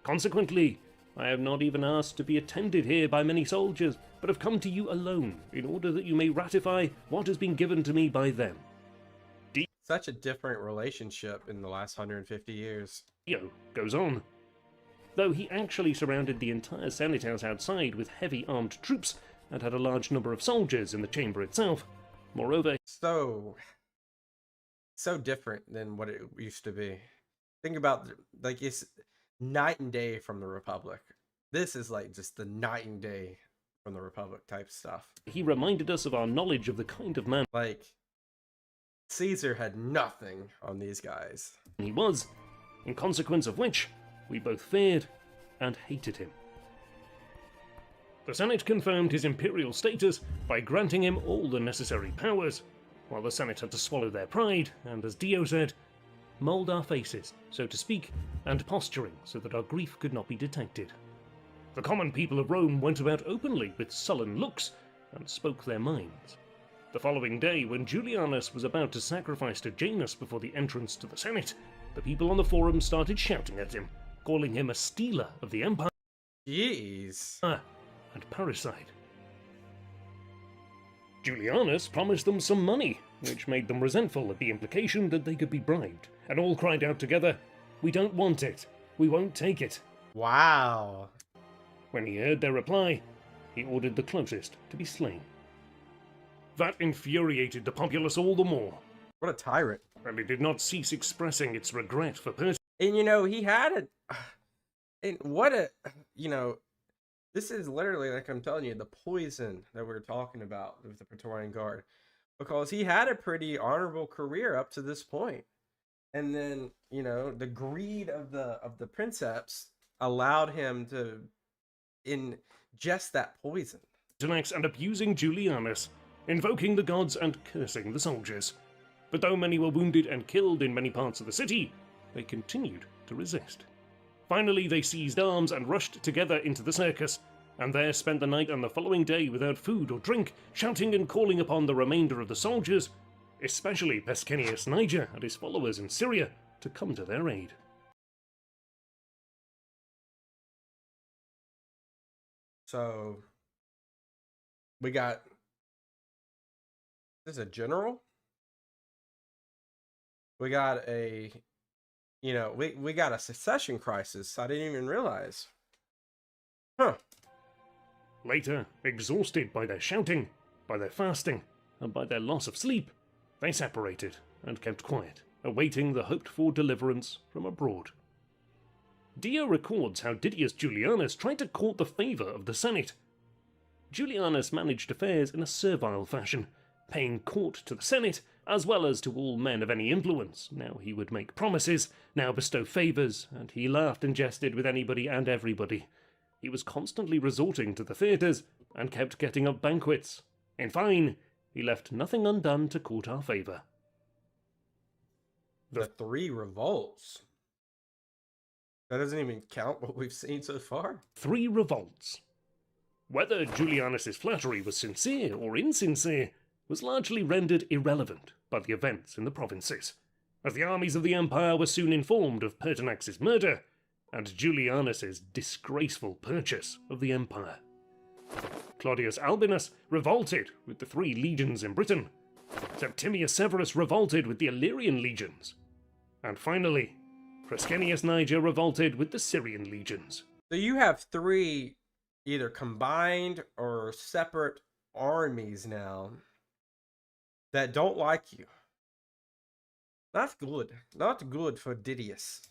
Consequently, I have not even asked to be attended here by many soldiers, but have come to you alone, in order that you may ratify what has been given to me by them. Such a different relationship in the last 150 years. Dio goes on. Though he actually surrounded the entire Senate House outside with heavy armed troops, and had a large number of soldiers in the chamber itself. Moreover, so different than what it used to be. Think about, it's night and day from the Republic. This is just the night and day from the Republic type stuff. He reminded us of our knowledge of the kind of man Caesar had nothing on these guys. He was, in consequence of which we both feared and hated him. The Senate confirmed his imperial status by granting him all the necessary powers, while the Senate had to swallow their pride and, as Dio said, mould our faces, so to speak, and posturing so that our grief could not be detected. The common people of Rome went about openly with sullen looks and spoke their minds. The following day, when Julianus was about to sacrifice to Janus before the entrance to the Senate, the people on the forum started shouting at him, calling him a stealer of the empire and parricide. Julianus promised them some money, which made them resentful at the implication that they could be bribed, and all cried out together, "We don't want it. We won't take it." Wow. When he heard their reply, he ordered the closest to be slain. That infuriated the populace all the more. What a tyrant. And it did not cease expressing its regret for Pertinax. And he had this is literally, like I'm telling you, the poison that we're talking about with the Praetorian Guard. Because he had a pretty honorable career up to this point. And then, the greed of the princeps allowed him to ingest that poison. Pertinax and abusing Julianus, invoking the gods and cursing the soldiers. But though many were wounded and killed in many parts of the city, they continued to resist. Finally, they seized arms and rushed together into the circus, and there spent the night and the following day without food or drink, shouting and calling upon the remainder of the soldiers, especially Pescennius Niger and his followers in Syria, to come to their aid. So, we got... This is a general? We got a... we got a succession crisis. I didn't even realize. Huh. Later, exhausted by their shouting, by their fasting, and by their loss of sleep, they separated and kept quiet. awaiting the hoped-for deliverance from abroad. Dio records how Didius Julianus tried to court the favour of the Senate. Julianus managed affairs in a servile fashion, paying court to the Senate as well as to all men of any influence. Now he would make promises, now bestow favours, and he laughed and jested with anybody and everybody. He was constantly resorting to the theatres and kept getting up banquets. In fine, he left nothing undone to court our favour. The 3 revolts. That doesn't even count what we've seen so far. 3 revolts. Whether Julianus's flattery was sincere or insincere was largely rendered irrelevant by the events in the provinces, as the armies of the empire were soon informed of Pertinax's murder and Julianus's disgraceful purchase of the empire. Claudius Albinus revolted with the 3 legions in Britain. Septimius Severus revolted with the Illyrian legions. And finally, Crescentius Niger revolted with the Syrian legions. So you have 3 either combined or separate armies now that don't like you. Not good. Not good for Didius.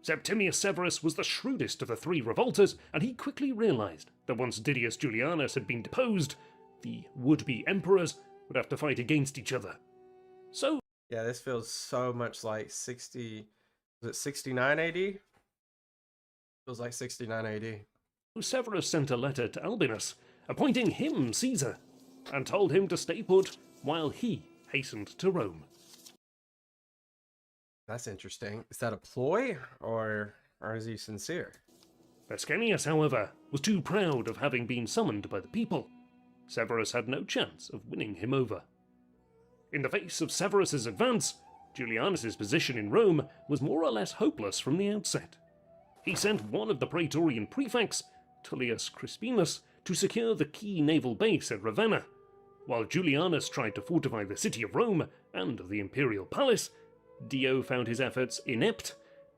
Septimius Severus was the shrewdest of the 3 revolters, and he quickly realized that once Didius Julianus had been deposed, the would-be emperors would have to fight against each other. So, yeah, this feels so much like 69 AD? Feels like 69 AD. Severus sent a letter to Albinus, appointing him Caesar, and told him to stay put while he hastened to Rome. That's interesting. Is that a ploy, or is he sincere? Vescenius, however, was too proud of having been summoned by the people. Severus had no chance of winning him over. In the face of Severus's advance, Julianus's position in Rome was more or less hopeless from the outset. He sent one of the praetorian prefects, Tullius Crispinus, to secure the key naval base at Ravenna, while Julianus tried to fortify the city of Rome and the imperial palace. Dio found his efforts inept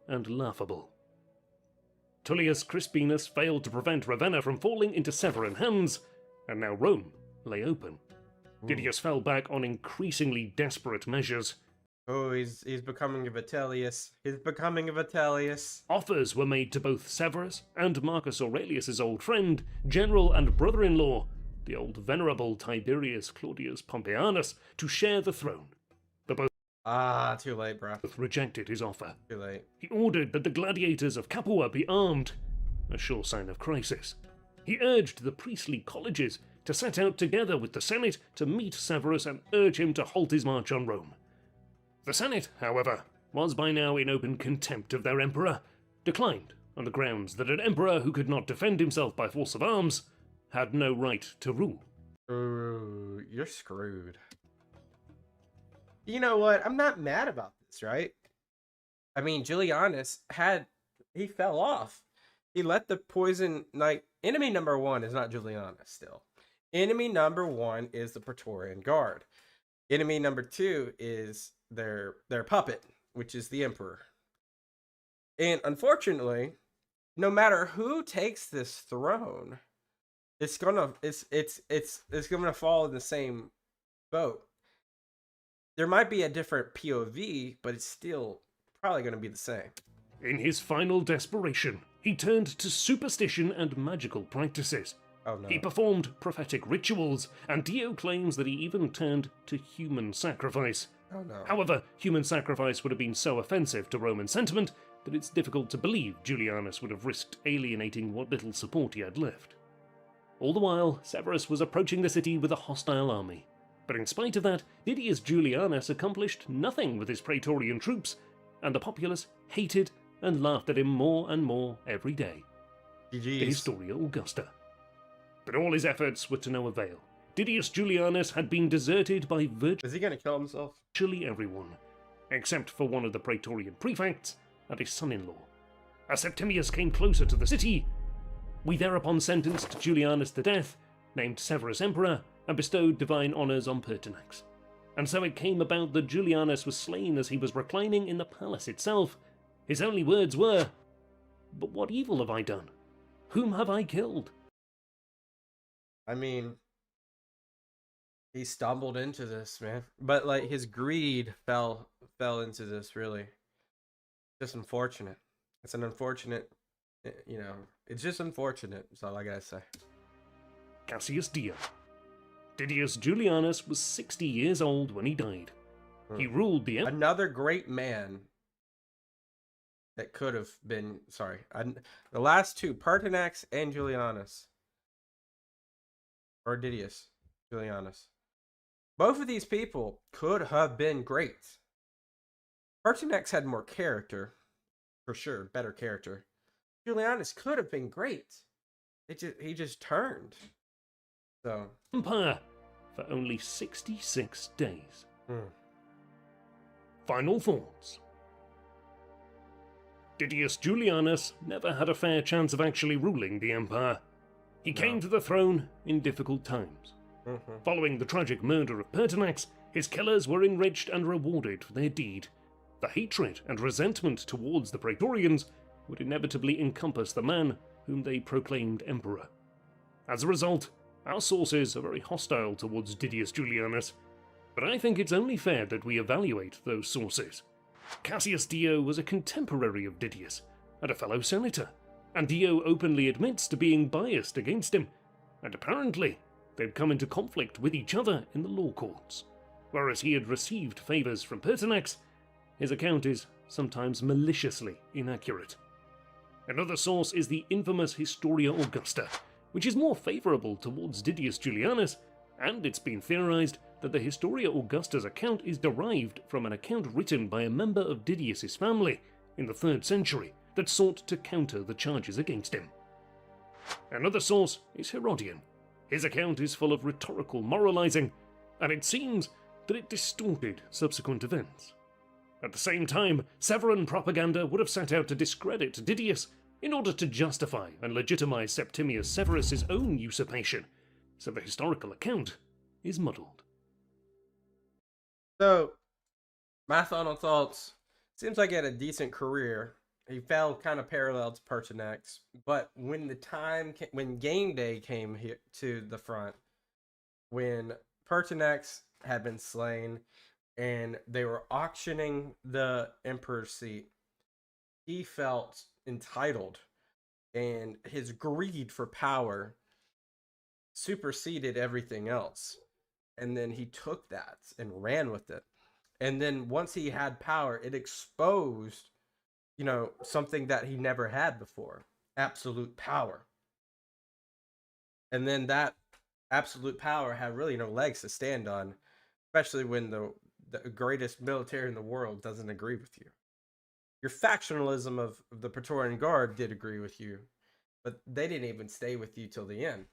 and laughable. Tullius Crispinus failed to prevent Ravenna from falling into Severan hands, and now Rome lay open. Didius fell back on increasingly desperate measures. Oh, he's becoming a Vitellius. He's becoming a Vitellius. Offers were made to both Severus and Marcus Aurelius's old friend, general and brother-in-law, the old venerable Tiberius Claudius Pompeianus, to share the throne. But both too late, bruh. rejected his offer. Too late. He ordered that the gladiators of Capua be armed, a sure sign of crisis. He urged the priestly colleges to set out together with the Senate to meet Severus and urge him to halt his march on Rome. The Senate, however, was by now in open contempt of their emperor, declined on the grounds that an emperor who could not defend himself by force of arms had no right to rule. Ooh, you're screwed. You know what? I'm not mad about this, right? I mean, Julianus he fell off. He let the poison, enemy number 1 is not Julianus still. Enemy number 1 is the Praetorian Guard. Enemy number 2 is their puppet, which is the emperor. And unfortunately, no matter who takes this throne, it's gonna fall in the same boat. There might be a different POV, but it's still probably gonna be the same. In his final desperation, he turned to superstition and magical practices. Oh no. He performed prophetic rituals, and Dio claims that he even turned to human sacrifice. Oh no. However, human sacrifice would have been so offensive to Roman sentiment that it's difficult to believe Julianus would have risked alienating what little support he had left. All the while, Severus was approaching the city with a hostile army. But in spite of that, Didius Julianus accomplished nothing with his praetorian troops, and the populace hated and laughed at him more and more every day. GG's. The Historia Augusta. But all his efforts were to no avail. Didius Julianus had been deserted by Is he gonna kill himself? virtually everyone, except for one of the praetorian prefects and his son-in-law. As Septimius came closer to the city, we thereupon sentenced Julianus to death, named Severus emperor, and bestowed divine honours on Pertinax. And so it came about that Julianus was slain as he was reclining in the palace itself. His only words were, "But what evil have I done? Whom have I killed?" I mean, He stumbled into this, man. But like his greed fell into this, really. Just unfortunate. It's an unfortunate, it's just unfortunate. That's all I gotta say. Cassius Dio. Didius Julianus was 60 years old when he died. He ruled the empire. Another great man that could have been, the last two, Pertinax and Julianus. Or Didius Julianus. Both of these people could have been great. Pertinax had more character, for sure, better character. Julianus could have been great. He just turned. So Empire for only 66 days. Final thoughts. Didius Julianus never had a fair chance of actually ruling the empire. He came to the throne in difficult times. Following the tragic murder of Pertinax, his killers were enriched and rewarded for their deed. The hatred and resentment towards the Praetorians would inevitably encompass the man whom they proclaimed emperor. As a result, our sources are very hostile towards Didius Julianus, but I think it's only fair that we evaluate those sources. Cassius Dio was a contemporary of Didius and a fellow senator, and Dio openly admits to being biased against him, and apparently they'd come into conflict with each other in the law courts. Whereas he had received favours from Pertinax, his account is sometimes maliciously inaccurate. Another source is the infamous Historia Augusta, which is more favourable towards Didius Julianus, and it's been theorised that the Historia Augusta's account is derived from an account written by a member of Didius's family in the 3rd century that sought to counter the charges against him. Another source is Herodian. His account is full of rhetorical moralising, and it seems that it distorted subsequent events. At the same time, Severan propaganda would have set out to discredit Didius in order to justify and legitimise Septimius Severus' own usurpation, so the historical account is muddled. So, my final thoughts. Seems like he had a decent career. He fell kind of parallel to Pertinax, but when game day came here to the front, when Pertinax had been slain and they were auctioning the emperor's seat, he felt entitled, and his greed for power superseded everything else. And then he took that and ran with it. And then once he had power, it exposed, something that he never had before. Absolute power. And then that absolute power had really no legs to stand on, especially when the greatest military in the world doesn't agree with you. Your factionalism of the Praetorian Guard did agree with you, but they didn't even stay with you till the end.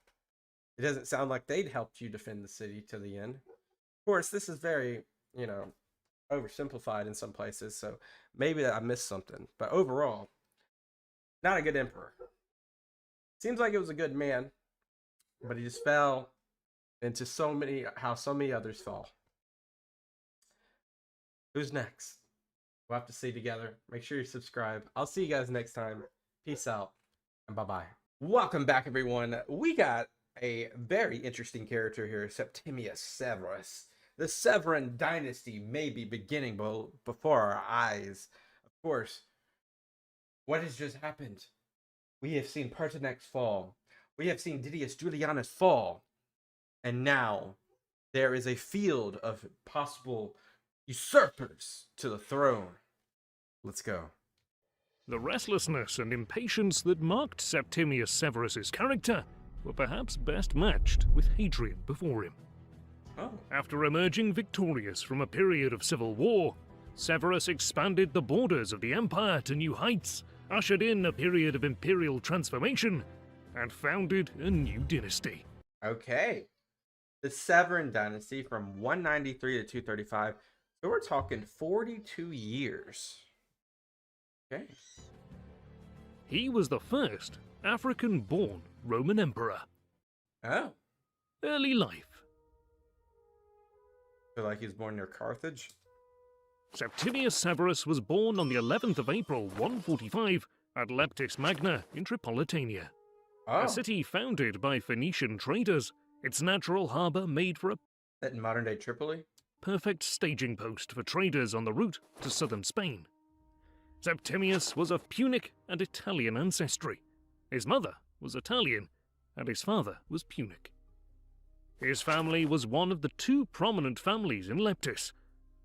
It doesn't sound like they'd helped you defend the city to the end. Of course, this is very, oversimplified in some places, so maybe I missed something. But overall, not a good emperor. Seems like it was a good man, but he just fell into how so many others fall. Who's next? We'll have to see together. Make sure you subscribe. I'll see you guys next time. Peace out, and bye-bye. Welcome back, everyone. We got a very interesting character here, Septimius Severus. The Severan Dynasty may be beginning before our eyes. Of course, what has just happened? We have seen Pertinax fall. We have seen Didius Julianus fall. And now there is a field of possible usurpers to the throne. Let's go. The restlessness and impatience that marked Septimius Severus's character were perhaps best matched with Hadrian before him. After emerging victorious from a period of civil war, Severus expanded the borders of the empire to new heights, ushered in a period of imperial transformation, and founded a new dynasty. Okay. The Severan Dynasty from 193 to 235. So we're talking 42 years. Okay. He was the first African-born Roman emperor. Oh. Early life. So like he was born near Carthage? Septimius Severus was born on the 11th of April 145 at Leptis Magna in Tripolitania. A city founded by Phoenician traders, its natural harbour made for a... In modern-day Tripoli? Perfect staging post for traders on the route to southern Spain. Septimius was of Punic and Italian ancestry. His mother was Italian, and his father was Punic. His family was one of the two prominent families in Leptis.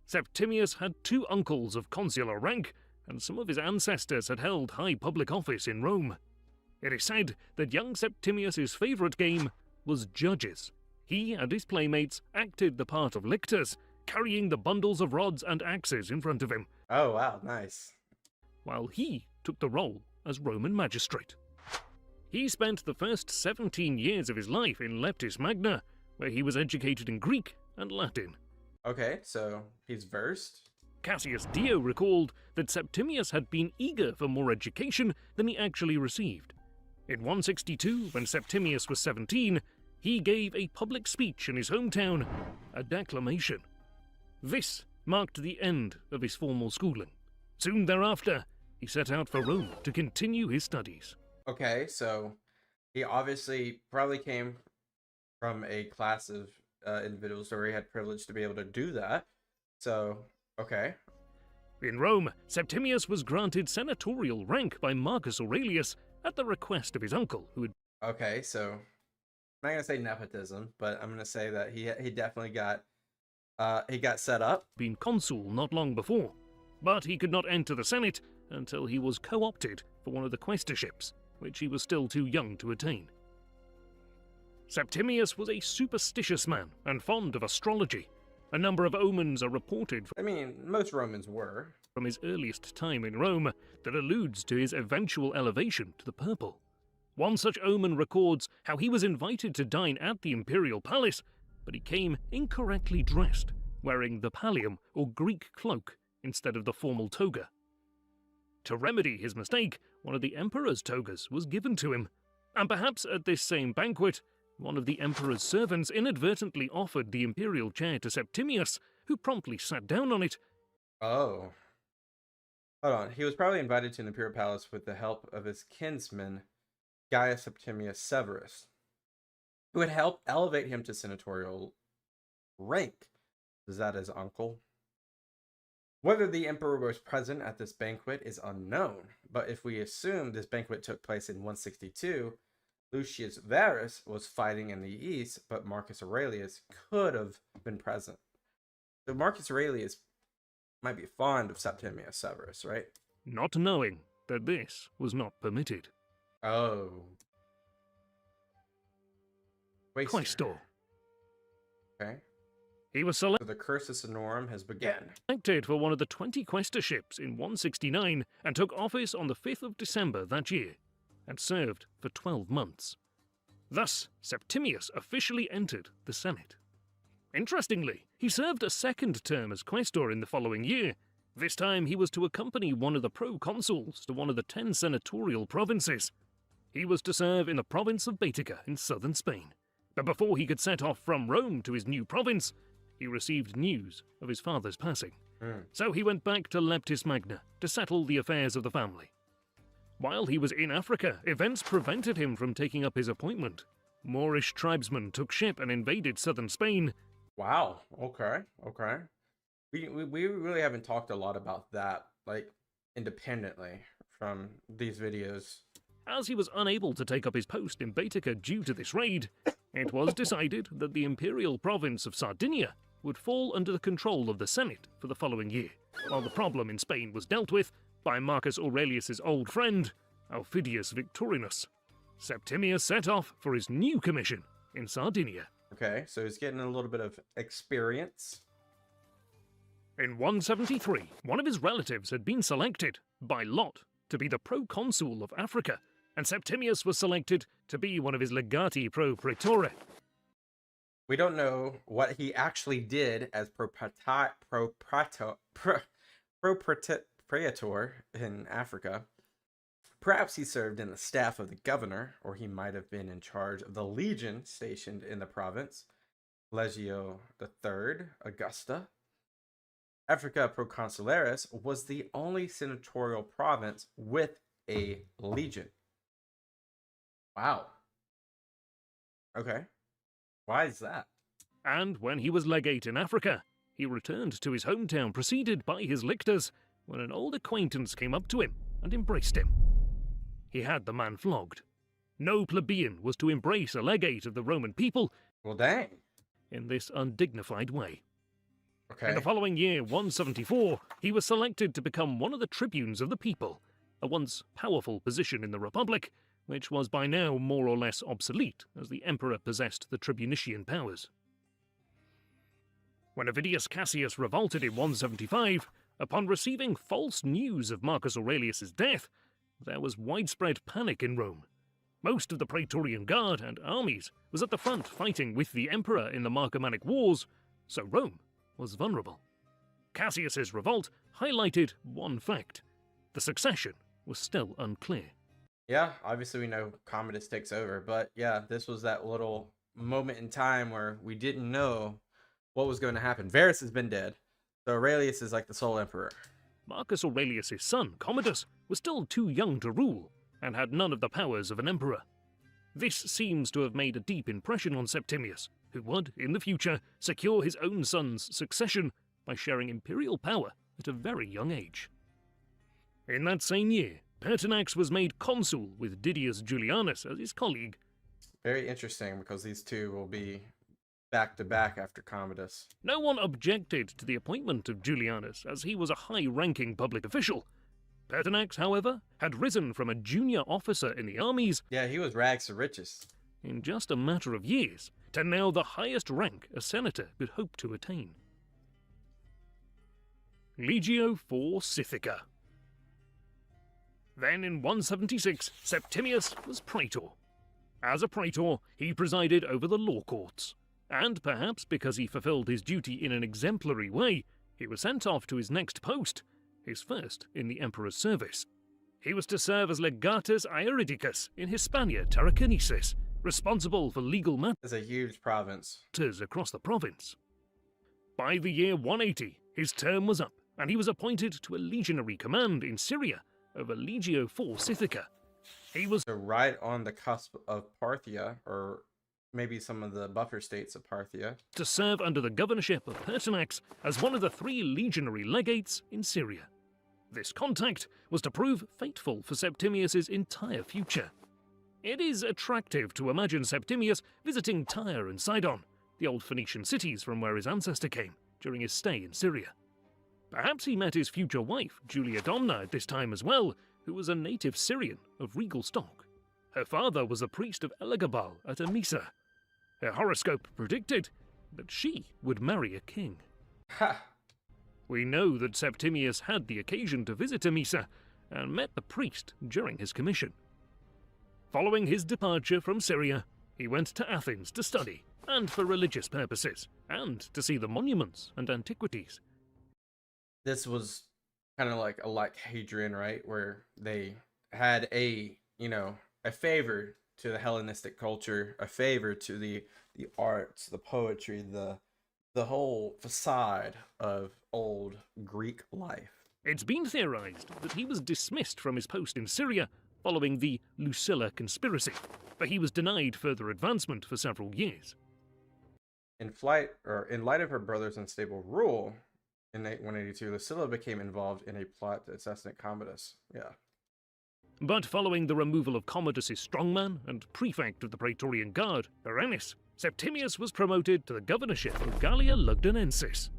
Septimius had two uncles of consular rank, and some of his ancestors had held high public office in Rome. It is said that young Septimius's favourite game was judges. He and his playmates acted the part of lictors, carrying the bundles of rods and axes in front of him, Oh, wow, nice. while he took the role as Roman magistrate. He spent the first 17 years of his life in Leptis Magna, where he was educated in Greek and Latin. Okay, so he's versed. Cassius Dio recalled that Septimius had been eager for more education than he actually received. In 162, when Septimius was 17, he gave a public speech in his hometown, a declamation. This marked the end of his formal schooling. Soon thereafter, he set out for Rome to continue his studies. Okay, so he obviously probably came from a class of individuals where he had privilege to be able to do that. So, okay. In Rome, Septimius was granted senatorial rank by Marcus Aurelius at the request of his uncle, who had Okay, so I'm not gonna say nepotism, but I'm gonna say that he definitely got set up. been consul not long before. But he could not enter the Senate until he was co-opted for one of the quaestorships, which he was still too young to attain. Septimius was a superstitious man and fond of astrology. A number of omens are reported I mean, most Romans were. from his earliest time in Rome that alludes to his eventual elevation to the purple. One such omen records how he was invited to dine at the imperial palace, but he came incorrectly dressed, wearing the pallium or Greek cloak instead of the formal toga. To remedy his mistake, one of the emperor's togas was given to him, and perhaps at this same banquet, one of the emperor's servants inadvertently offered the imperial chair to Septimius, who promptly sat down on it. Oh. Hold on. He was probably invited to an imperial palace with the help of his kinsman, Gaius Septimius Severus, who would help elevate him to senatorial rank. Is that his uncle? Whether the emperor was present at this banquet is unknown, but if we assume this banquet took place in 162, Lucius Verus was fighting in the east, but Marcus Aurelius could have been present. So Marcus Aurelius might be fond of Septimius Severus, right? Not knowing that this was not permitted. Oh. Quaestor. Okay. He was So the cursus honorum has begun. selected for one of the 20 quaestorships in 169 and took office on the 5th of December that year, and served for 12 months. Thus, Septimius officially entered the Senate. Interestingly, he served a second term as quaestor in the following year. This time he was to accompany one of the proconsuls to one of the 10 senatorial provinces. He was to serve in the province of Baetica in southern Spain. But before he could set off from Rome to his new province, he received news of his father's passing. So he went back to Leptis Magna to settle the affairs of the family. While he was in Africa, events prevented him from taking up his appointment. Moorish tribesmen took ship and invaded southern Spain. Wow. Okay. Okay. We really haven't talked a lot about that, like, independently from these videos. As he was unable to take up his post in Baetica due to this raid, it was decided that the imperial province of Sardinia would fall under the control of the Senate for the following year, while the problem in Spain was dealt with by Marcus Aurelius's old friend, Aufidius Victorinus. Septimius set off for his new commission in Sardinia. Okay, so he's getting a little bit of experience. In 173, one of his relatives had been selected, by lot, to be the proconsul of Africa, and Septimius was selected to be one of his legati pro praetore. We don't know what he actually did as praetor in Africa. Perhaps he served in the staff of the governor, or he might have been in charge of the legion stationed in the province, Legio III Augusta. Africa Proconsularis was the only senatorial province with a legion. Wow. Okay. Why is that? And when he was legate in Africa, he returned to his hometown preceded by his lictors, when an old acquaintance came up to him and embraced him. He had the man flogged. No plebeian was to embrace a legate of the Roman people Well, dang. in this undignified way. Okay. In the following year, 174, he was selected to become one of the tribunes of the people, a once powerful position in the Republic, which was by now more or less obsolete, as the emperor possessed the tribunician powers. When Avidius Cassius revolted in 175, upon receiving false news of Marcus Aurelius's death, there was widespread panic in Rome. Most of the Praetorian Guard and armies was at the front fighting with the emperor in the Marcomannic Wars, so Rome was vulnerable. Cassius's revolt highlighted one fact: the succession was still unclear. Yeah, obviously we know Commodus takes over, but yeah, this was that little moment in time where we didn't know what was going to happen. Verus has been dead, so Aurelius is like the sole emperor. Marcus Aurelius' son, Commodus, was still too young to rule, and had none of the powers of an emperor. This seems to have made a deep impression on Septimius, who would, in the future, secure his own son's succession by sharing imperial power at a very young age. In that same year, Pertinax was made consul with Didius Julianus as his colleague. Very interesting, because these two will be back to back after Commodus. No one objected to the appointment of Julianus, as he was a high-ranking public official. Pertinax, however, had risen from a junior officer in the armies Yeah, he was rags to riches. in just a matter of years to now the highest rank a senator could hope to attain. Legio IV Scythica. Then in 176, Septimius was praetor. As a praetor, he presided over the law courts, and perhaps because he fulfilled his duty in an exemplary way, he was sent off to his next post, his first in the emperor's service. He was to serve as legatus aeridicus in Hispania Tarraconensis, responsible for legal It's a huge province. matters across the province. By the year 180, his term was up, and he was appointed to a legionary command in Syria over Legio IV Scythica. He was So right on the cusp of Parthia, or maybe some of the buffer states of Parthia. to serve under the governorship of Pertinax as one of the 3 legionary legates in Syria. This contact was to prove fateful for Septimius's entire future. It is attractive to imagine Septimius visiting Tyre and Sidon, the old Phoenician cities from where his ancestor came during his stay in Syria. Perhaps he met his future wife, Julia Domna, at this time as well, who was a native Syrian of regal stock. Her father was a priest of Elagabal at Emesa. Her horoscope predicted that she would marry a king. Ha! We know that Septimius had the occasion to visit Emesa and met the priest during his commission. Following his departure from Syria, he went to Athens to study, and for religious purposes, and to see the monuments and antiquities. This was kind of like Hadrian, right? Where they had a favor to the Hellenistic culture, a favor to the arts, the poetry, the whole facade of old Greek life. It's been theorized that he was dismissed from his post in Syria following the Lucilla conspiracy, but he was denied further advancement for several years. In light of her brother's unstable rule, in 182, Lucilla became involved in a plot to assassinate Commodus. Yeah. But following the removal of Commodus' strongman and prefect of the Praetorian Guard, Berenice, Septimius was promoted to the governorship of Gallia Lugdunensis.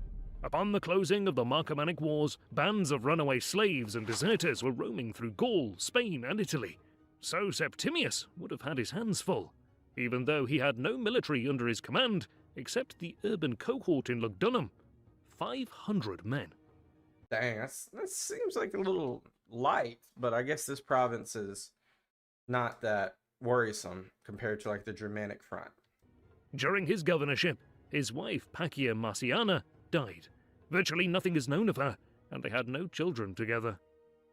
Upon the closing of the Marcomannic Wars, bands of runaway slaves and deserters were roaming through Gaul, Spain, and Italy. So Septimius would have had his hands full, even though he had no military under his command except the urban cohort in Lugdunum. 500 men. Dang, that seems like a little light, but I guess this province is not that worrisome compared to like the Germanic front. During his governorship, his wife Pacia Marciana died. Virtually nothing is known of her, and they had no children together.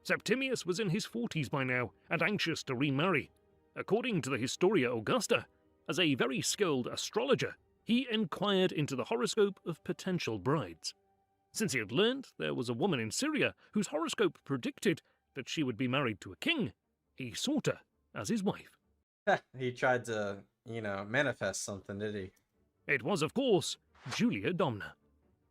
Septimius was in his 40s by now, and anxious to remarry. According to the Historia Augusta, as a very skilled astrologer, he inquired into the horoscope of potential brides. Since he had learned there was a woman in Syria whose horoscope predicted that she would be married to a king, he sought her as his wife. He tried to, manifest something, did he? It was, of course, Julia Domna.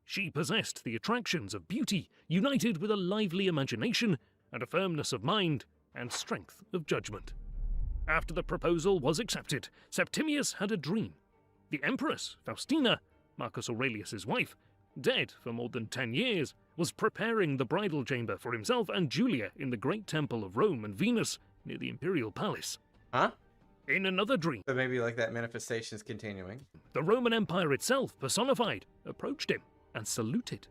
She possessed the attractions of beauty, united with a lively imagination and a firmness of mind and strength of judgment. After the proposal was accepted, Septimius had a dream. The Empress, Faustina, Marcus Aurelius's wife, dead for more than 10 years, was preparing the bridal chamber for himself and Julia in the great temple of Rome and Venus near the imperial palace. Huh? In another dream, So maybe like that manifestation is continuing. the Roman Empire itself, personified, approached him and saluted.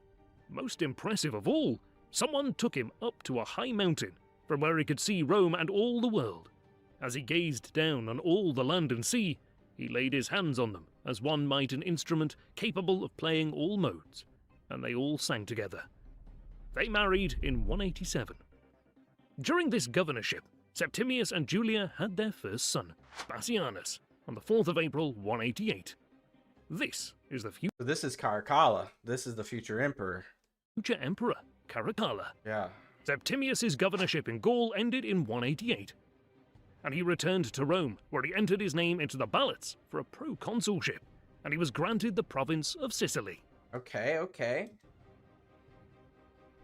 Most impressive of all, someone took him up to a high mountain from where he could see Rome and all the world. As he gazed down on all the land and sea, he laid his hands on them as one might an instrument capable of playing all modes, and they all sang together. They married in 187. During this governorship, Septimius and Julia had their first son, Bassianus, on the 4th of April 188. This is the So this is Caracalla. This is the future emperor. future emperor, Caracalla. Yeah. Septimius's governorship in Gaul ended in 188, and he returned to Rome, where he entered his name into the ballots for a proconsulship, and he was granted the province of Sicily. Okay, okay.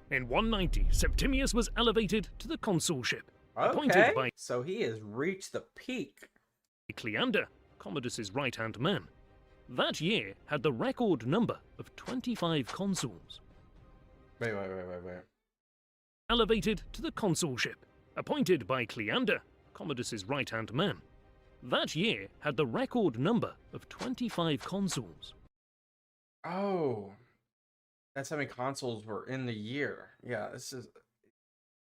In 190, Septimius was elevated to the consulship, appointed Okay. by So he has reached the peak. Cleander, Commodus's right-hand man. That year had the record number of 25 consuls. Wait. Elevated to the consulship, appointed by Cleander, Commodus's right-hand man. That year had the record number of 25 consuls. Oh. That's how many consuls were in the year. Yeah, this is...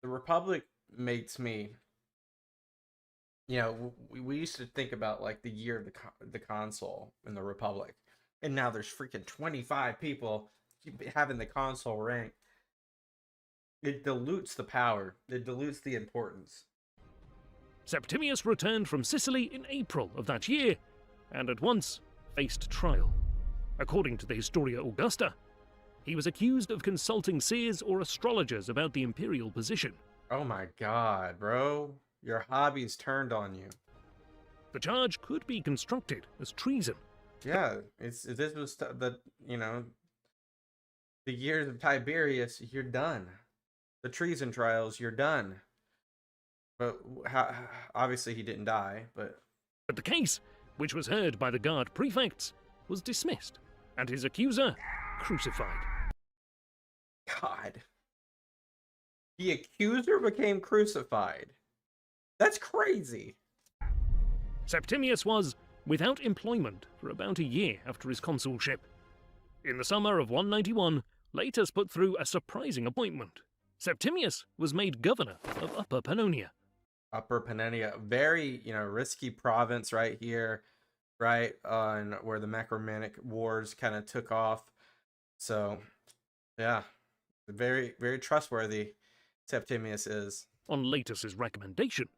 The Republic makes me... You know, we used to think about, like, the year of the consul in the Republic. And now there's freaking 25 people having the consul rank. It dilutes the power. It dilutes the importance. Septimius returned from Sicily in April of that year, and at once faced trial. According to the Historia Augusta, he was accused of consulting seers or astrologers about the imperial position. Oh my god, bro. Your hobby's turned on you. The charge could be constructed as treason. Yeah, this was the, you know, the years of Tiberius, you're done. The treason trials, you're done. But obviously he didn't die, but... But the case, which was heard by the guard prefects, was dismissed, and his accuser crucified. God. The accuser became crucified. That's crazy. Septimius was without employment for about a year after his consulship. In the summer of 191, Latus put through a surprising appointment. Septimius was made governor of Upper Pannonia. Upper Pannonia, very, you know, risky province right here, right, on where the Macromannic Wars kind of took off. So, yeah, very, very trustworthy Septimius is. On Latus's recommendation.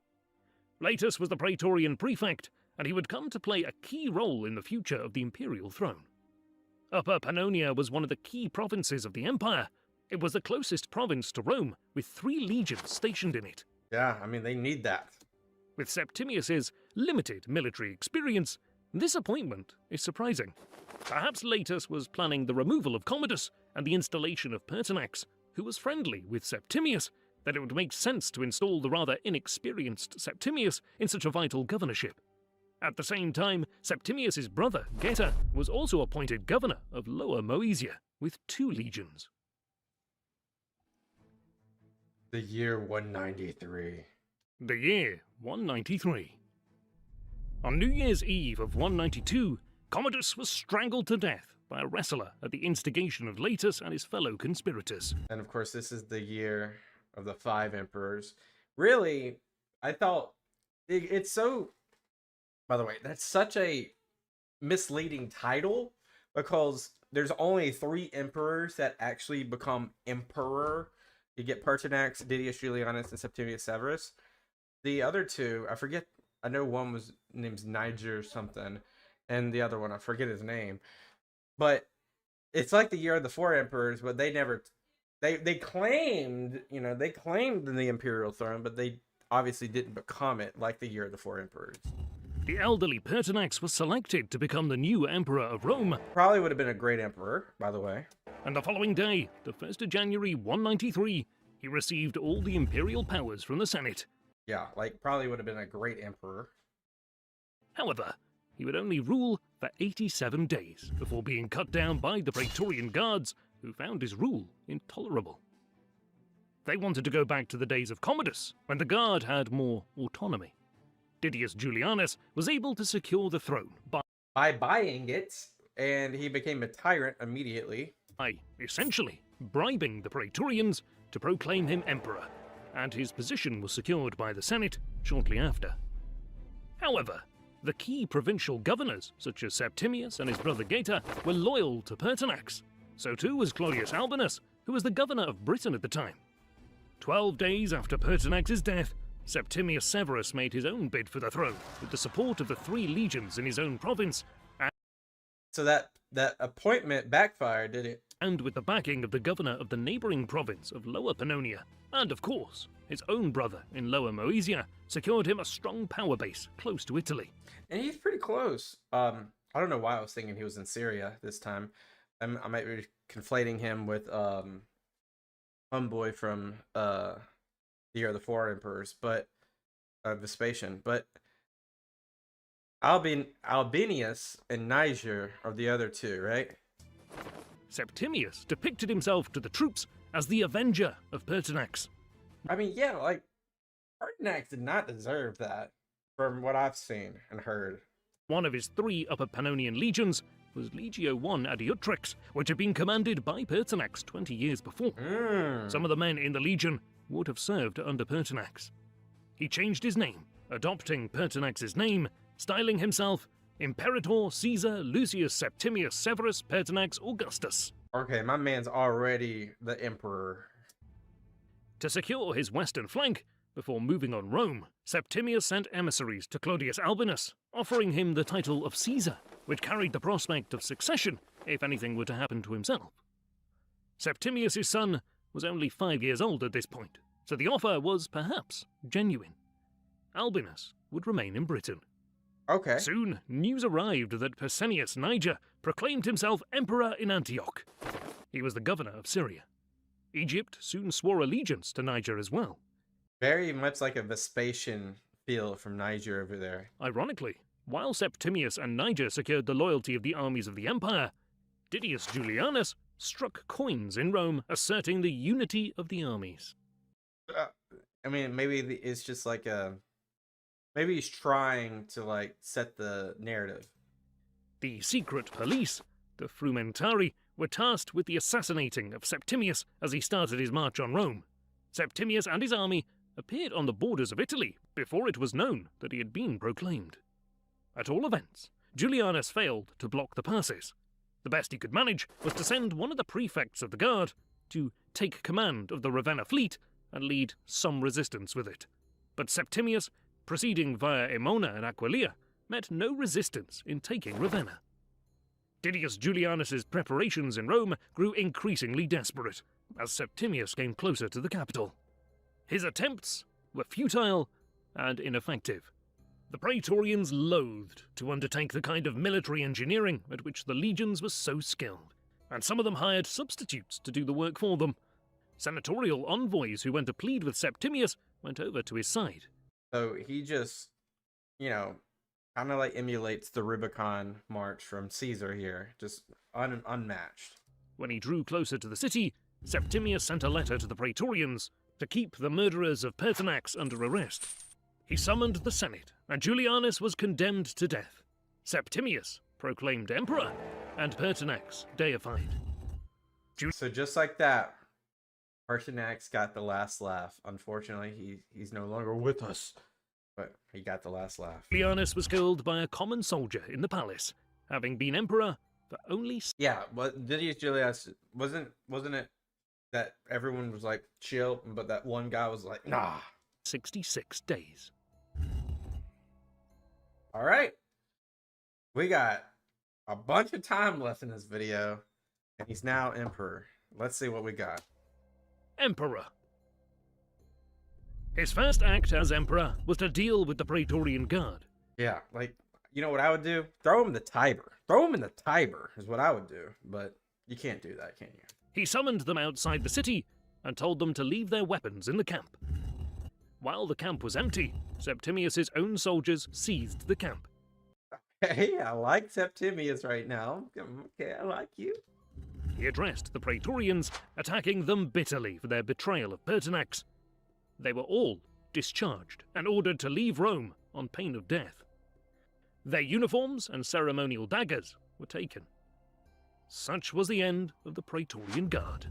Latus was the Praetorian prefect, and he would come to play a key role in the future of the imperial throne. Upper Pannonia was one of the key provinces of the empire. It was the closest province to Rome, with 3 legions stationed in it. Yeah, I mean, they need that. With Septimius's limited military experience, this appointment is surprising. Perhaps Latus was planning the removal of Commodus and the installation of Pertinax, who was friendly with Septimius, that it would make sense to install the rather inexperienced Septimius in such a vital governorship. At the same time, Septimius's brother, Geta, was also appointed governor of Lower Moesia, with 2 legions. The year 193. The year 193. On New Year's Eve of 192, Commodus was strangled to death by a wrestler at the instigation of Latus and his fellow conspirators. And of course, this is the year of the 5 emperors. Really, I thought it's so... By the way, that's such a misleading title, because there's only 3 emperors that actually become emperor. You get Pertinax, Didius Julianus, and Septimius Severus. The other 2, I forget, I know one was named Niger or something, and the other one, I forget his name. But it's like the year of the 4 emperors, but they never... They claimed, you know, they claimed the imperial throne, but they obviously didn't become it like the year of the 4 emperors. the elderly Pertinax was selected to become the new emperor of Rome, Probably would have been a great emperor, by the way. and the following day, the 1st of January 193, he received all the imperial powers from the Senate. Yeah, like probably would have been a great emperor. However, he would only rule for 87 days before being cut down by the Praetorian Guards, who found his rule intolerable. They wanted to go back to the days of Commodus, when the Guard had more autonomy. Didius Julianus was able to secure the throne By buying it, and he became a tyrant immediately. by, essentially, bribing the Praetorians to proclaim him emperor, and his position was secured by the Senate shortly after. However, the key provincial governors, such as Septimius and his brother Geta, were loyal to Pertinax. So too was Claudius Albinus, who was the governor of Britain at the time. 12 days after Pertinax's death, Septimius Severus made his own bid for the throne, with the support of the 3 legions in his own province, So that appointment backfired, did it? and with the backing of the governor of the neighbouring province of Lower Pannonia, and of course, his own brother in Lower Moesia, secured him a strong power base close to Italy. And he's pretty close. I don't know why I was thinking he was in Syria this time. I might be conflating him with homeboy from the Year of the Four Emperors, but Vespasian. But Albinius and Niger are the other two, right? Septimius depicted himself to the troops as the avenger of Pertinax. I mean, yeah, like Pertinax did not deserve that, from what I've seen and heard. One of his 3 Upper Pannonian legions was Legio I Adiutrix, which had been commanded by Pertinax 20 years before. Some of the men in the legion would have served under Pertinax. He changed his name, adopting Pertinax's name, styling himself Imperator Caesar Lucius Septimius Severus Pertinax Augustus. Okay, my man's already the emperor. To secure his western flank, before moving on Rome, Septimius sent emissaries to Claudius Albinus, offering him the title of Caesar, which carried the prospect of succession if anything were to happen to himself. Septimius' son was only 5 years old at this point, so the offer was perhaps genuine. Albinus would remain in Britain. Okay. Soon, news arrived that Pescennius Niger proclaimed himself emperor in Antioch. He was the governor of Syria. Egypt soon swore allegiance to Niger as well. Very much like a Vespasian feel from Niger over there. Ironically, while Septimius and Niger secured the loyalty of the armies of the empire, Didius Julianus struck coins in Rome asserting the unity of the armies. I mean, maybe it's just like maybe he's trying to like set the narrative. The secret police, the Frumentari, were tasked with the assassinating of Septimius as he started his march on Rome. Septimius and his army appeared on the borders of Italy before it was known that he had been proclaimed. At all events, Julianus failed to block the passes. The best he could manage was to send one of the prefects of the guard to take command of the Ravenna fleet and lead some resistance with it. But Septimius, proceeding via Emona and Aquileia, met no resistance in taking Ravenna. Didius Julianus's preparations in Rome grew increasingly desperate as Septimius came closer to the capital. His attempts were futile and ineffective. The Praetorians loathed to undertake the kind of military engineering at which the legions were so skilled, and some of them hired substitutes to do the work for them. Senatorial envoys who went to plead with Septimius went over to his side. So he just, kind of like emulates the Rubicon March from Caesar here, just unmatched. When he drew closer to the city, Septimius sent a letter to the Praetorians to keep the murderers of Pertinax under arrest. He summoned the Senate, and Julianus was condemned to death. Septimius proclaimed emperor, and Pertinax deified. So just like that, Pertinax got the last laugh. Unfortunately, he's no longer with us, but he got the last laugh. Julianus was killed by a common soldier in the palace, having been emperor for only... Yeah, but Didius Julianus, wasn't it that everyone was like chill, but that one guy was like, nah. 66 days. All right. We got a bunch of time left in this video, and he's now emperor. Let's see what we got. Emperor. His first act as emperor was to deal with the Praetorian Guard. Yeah, like, you know what I would do? Throw him in the Tiber. Throw him in the Tiber is what I would do. But you can't do that, can you? He summoned them outside the city and told them to leave their weapons in the camp. While the camp was empty, Septimius's own soldiers seized the camp. Hey, I like Septimius right now. Okay, I like you. He addressed the Praetorians, attacking them bitterly for their betrayal of Pertinax. They were all discharged and ordered to leave Rome on pain of death. Their uniforms and ceremonial daggers were taken. Such was the end of the Praetorian Guard.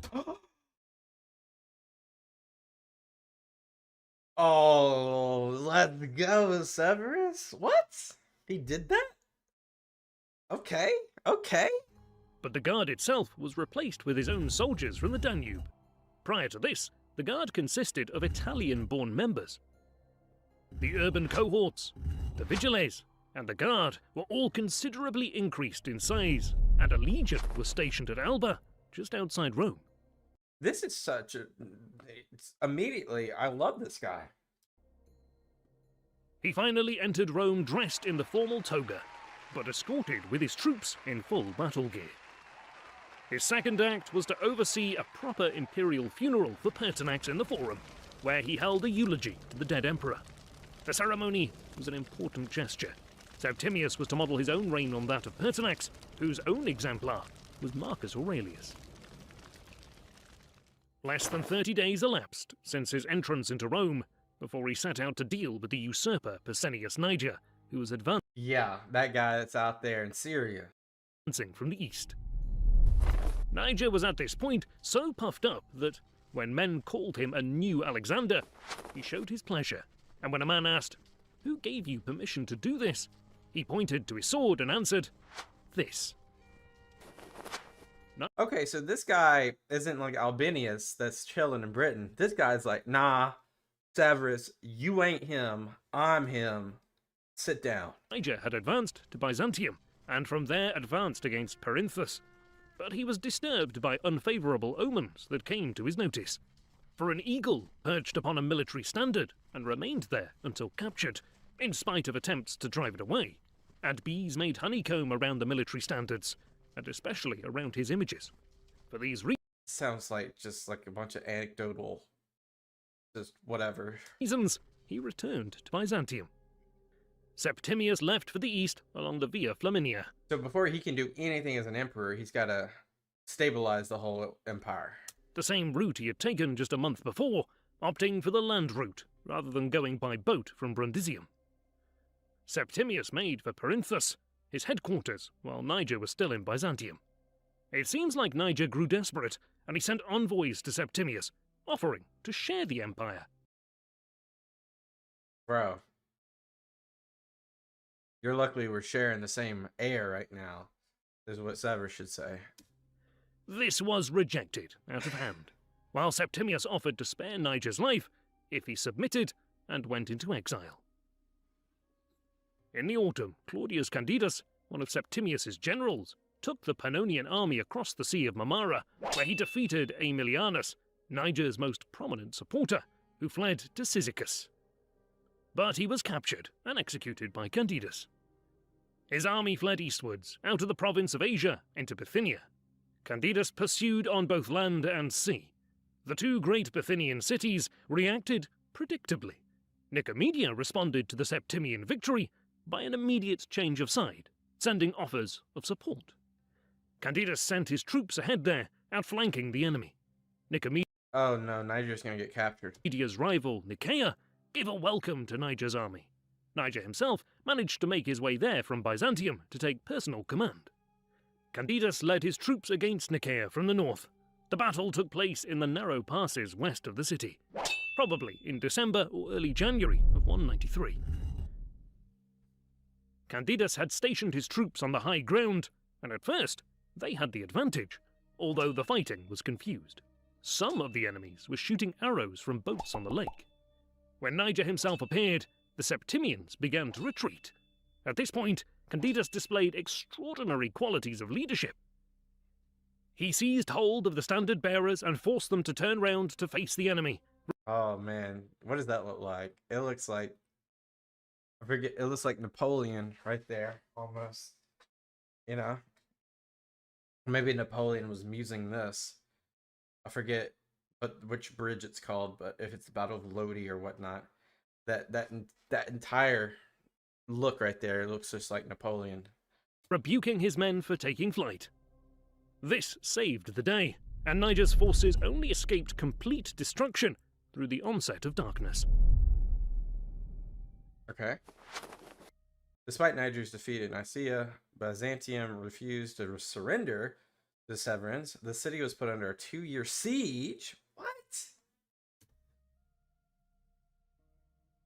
Oh, let's go, Severus. What? He did that? Okay, okay. But the Guard itself was replaced with his own soldiers from the Danube. Prior to this, the Guard consisted of Italian-born members. The urban cohorts, the Vigiles, and the Guard were all considerably increased in size, and a legion was stationed at Alba, just outside Rome. This is such a... Immediately, I love this guy. He finally entered Rome dressed in the formal toga, but escorted with his troops in full battle gear. His second act was to oversee a proper imperial funeral for Pertinax in the Forum, where he held a eulogy to the dead emperor. The ceremony was an important gesture. Septimius was to model his own reign on that of Pertinax, whose own exemplar was Marcus Aurelius. Less than 30 days elapsed since his entrance into Rome before he set out to deal with the usurper Pescennius Niger, who was advancing Yeah, that guy that's out there in Syria. from the east. Niger was at this point so puffed up that, when men called him a new Alexander, he showed his pleasure, and when a man asked, "Who gave you permission to do this?" he pointed to his sword and answered, "This." Okay, so this guy isn't like Albinius that's chilling in Britain. This guy's like, nah, Severus, you ain't him. I'm him. Sit down. Niger had advanced to Byzantium, and from there advanced against Perinthus. But he was disturbed by unfavourable omens that came to his notice. For an eagle perched upon a military standard and remained there until captured, in spite of attempts to drive it away, and bees made honeycomb around the military standards, and especially around his images. For these Sounds like just like a bunch of anecdotal, just whatever. reasons, he returned to Byzantium. Septimius left for the east along the Via Flaminia. So before he can do anything as an emperor, he's got to stabilize the whole empire. The same route he had taken just a month before, opting for the land route rather than going by boat from Brundisium. Septimius made for Perinthus, his headquarters, while Niger was still in Byzantium. It seems like Niger grew desperate, and he sent envoys to Septimius, offering to share the empire. Bro. You're lucky we're sharing the same air right now, is what Severus should say. This was rejected out of hand, while Septimius offered to spare Niger's life if he submitted and went into exile. In the autumn, Claudius Candidus, one of Septimius's generals, took the Pannonian army across the Sea of Marmara, where he defeated Aemilianus, Niger's most prominent supporter, who fled to Cyzicus. But he was captured and executed by Candidus. His army fled eastwards, out of the province of Asia, into Bithynia. Candidus pursued on both land and sea. The two great Bithynian cities reacted predictably. Nicomedia responded to the Septimian victory by an immediate change of side, sending offers of support. Candidus sent his troops ahead there, outflanking the enemy. Oh no, Niger's gonna get captured. Nicomedia's rival, Nicaea, gave a welcome to Niger's army. Niger himself managed to make his way there from Byzantium to take personal command. Candidus led his troops against Nicaea from the north. The battle took place in the narrow passes west of the city, probably in December or early January of 193. Candidus had stationed his troops on the high ground, and at first they had the advantage, although the fighting was confused. Some of the enemies were shooting arrows from boats on the lake. When Niger himself appeared, the Septimians began to retreat. At this point, Candidus displayed extraordinary qualities of leadership. He seized hold of the standard bearers and forced them to turn round to face the enemy. Oh man, what does that look like? It looks like I forget, it looks like Napoleon right there, almost. You know? Maybe Napoleon was musing this. I forget which bridge it's called, but if it's the Battle of Lodi or whatnot, that entire look right there looks just like Napoleon. Rebuking his men for taking flight. This saved the day, and Niger's forces only escaped complete destruction through the onset of darkness. Okay. Despite Niger's defeat at Nicaea, Byzantium refused to surrender to the Severans. The city was put under a 2-year siege. What?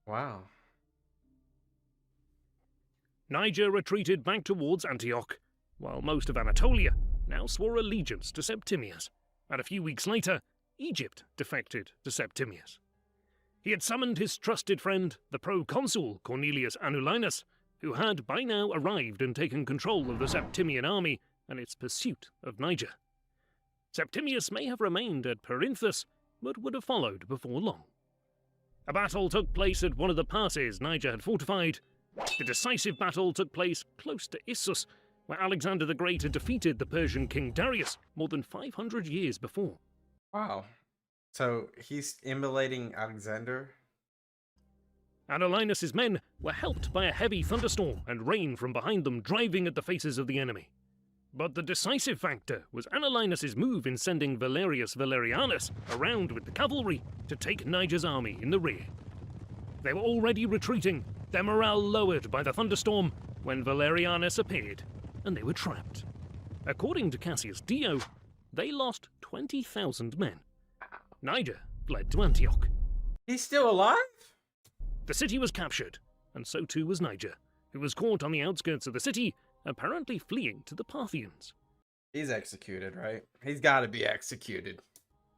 Wow. Niger retreated back towards Antioch, while most of Anatolia now swore allegiance to Septimius, and a few weeks later, Egypt defected to Septimius. He had summoned his trusted friend, the proconsul Cornelius Anulinus, who had by now arrived and taken control of the Septimian army and its pursuit of Niger. Septimius may have remained at Perinthus, but would have followed before long. A battle took place at one of the passes Niger had fortified. The decisive battle took place close to Issus, where Alexander the Great had defeated the Persian king Darius more than 500 years before. Wow. So he's emulating Alexander? Anulinus's men were helped by a heavy thunderstorm and rain from behind them driving at the faces of the enemy. But the decisive factor was Anulinus's move in sending Valerius Valerianus around with the cavalry to take Niger's army in the rear. They were already retreating, their morale lowered by the thunderstorm, when Valerianus appeared, and they were trapped. According to Cassius Dio, they lost 20,000 men. Niger fled to Antioch. He's still alive? The city was captured, and so too was Niger, who was caught on the outskirts of the city, apparently fleeing to the Parthians. He's executed, right? He's got to be executed.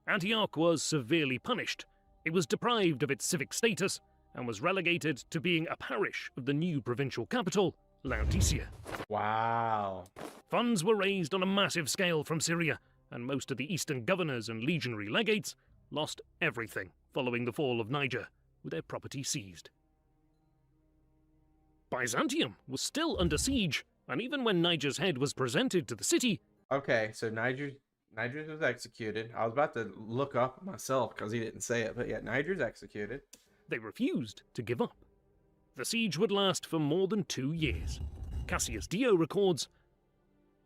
Antioch was severely punished. It was deprived of its civic status and was relegated to being a parish of the new provincial capital, Laodicea. Wow. Funds were raised on a massive scale from Syria, and most of the eastern governors and legionary legates lost everything following the fall of Niger, with their property seized. Byzantium was still under siege, and even when Niger's head was presented to the city... Okay, so Niger was executed. I was about to look up myself because he didn't say it, but yeah, Niger's executed. They refused to give up. The siege would last for more than 2 years. Cassius Dio records,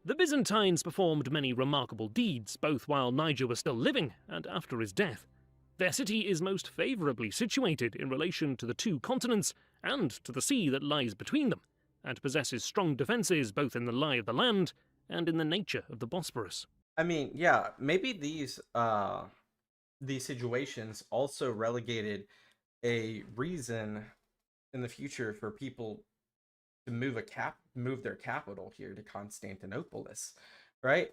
"The Byzantines performed many remarkable deeds, both while Niger was still living and after his death. Their city is most favourably situated in relation to the 2 continents and to the sea that lies between them, and possesses strong defences both in the lie of the land and in the nature of the Bosporus." I mean, yeah, maybe these situations also relegated a reason in the future for people to move their capital here to Constantinopolis, right?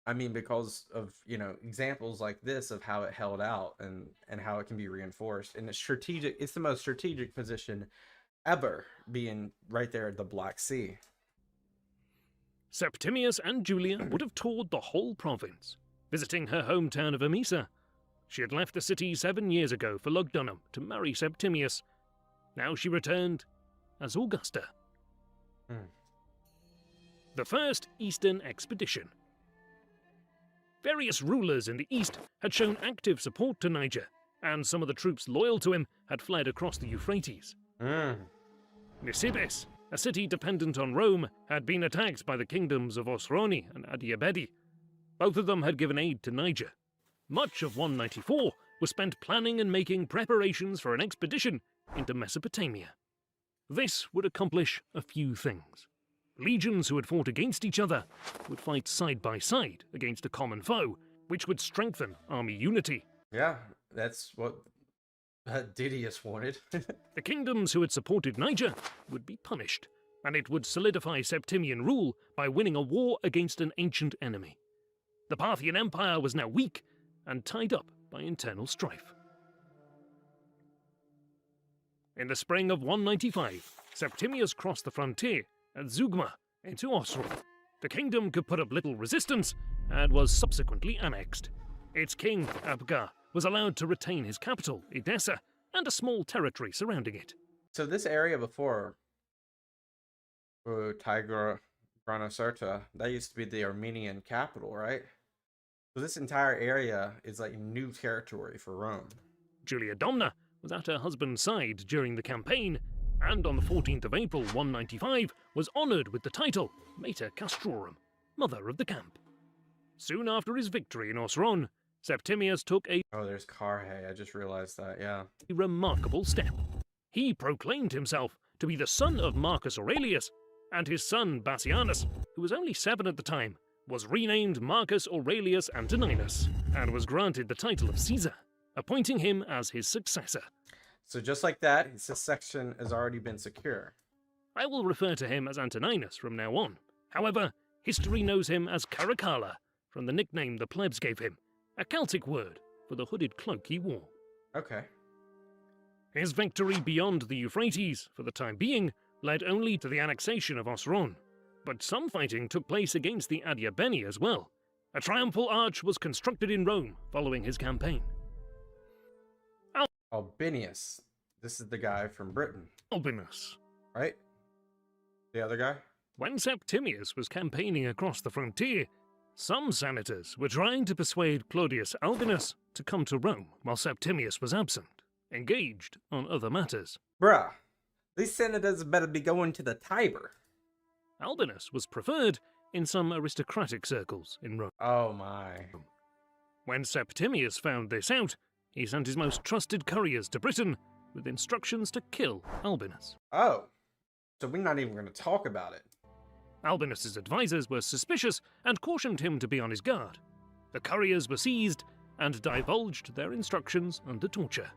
I mean, because of, examples like this of how it held out and how it can be reinforced. And it's the most strategic position ever, being right there at the Black Sea. Septimius and Julia would have toured the whole province, visiting her hometown of Emesa. She had left the city 7 years ago for Lugdunum to marry Septimius. Now she returned as Augusta. The first Eastern expedition. Various rulers in the east had shown active support to Niger, and some of the troops loyal to him had fled across the Euphrates. Nisibis, a city dependent on Rome, had been attacked by the kingdoms of Osrhoene and Adiabedi. Both of them had given aid to Niger. Much of 194 was spent planning and making preparations for an expedition into Mesopotamia. This would accomplish a few things. Legions who had fought against each other would fight side by side against a common foe, which would strengthen army unity. Yeah, that's what Didius wanted. The kingdoms who had supported Niger would be punished, and it would solidify Septimian rule by winning a war against an ancient enemy. The Parthian Empire was now weak and tied up by internal strife. In the spring of 195, Septimius crossed the frontier at Zeugma into Osro. The kingdom could put up little resistance and was subsequently annexed. Its king, Abgar, was allowed to retain his capital, Edessa, and a small territory surrounding it. So this area before Tigranocerta, that used to be the Armenian capital, right? So this entire area is like new territory for Rome. Julia Domna was at her husband's side during the campaign, and on the 14th of April 195 was honoured with the title Mater Castrorum, Mother of the Camp. Soon after his victory in Osron, Septimius took a Oh, there's Carhae. I just realized that, yeah. remarkable step. He proclaimed himself to be the son of Marcus Aurelius, and his son Bassianus, who was only 7 at the time, was renamed Marcus Aurelius Antoninus, and was granted the title of Caesar, appointing him as his successor. So just like that, his succession has already been secure. I will refer to him as Antoninus from now on. However, history knows him as Caracalla, from the nickname the plebs gave him, a Celtic word for the hooded cloak he wore. Okay. His victory beyond the Euphrates, for the time being, led only to the annexation of Osron, but some fighting took place against the Adiabeni as well. A triumphal arch was constructed in Rome following his campaign. Albinus. This is the guy from Britain, Albinus. right? The other guy? When Septimius was campaigning across the frontier, some senators were trying to persuade Claudius Albinus to come to Rome while Septimius was absent, engaged on other matters. Bruh, these senators better be going to the Tiber. Albinus was preferred in some aristocratic circles in Rome. Oh my. When Septimius found this out, he sent his most trusted couriers to Britain with instructions to kill Albinus. Oh, so we're not even going to talk about it. Albinus's advisors were suspicious and cautioned him to be on his guard. The couriers were seized and divulged their instructions under torture.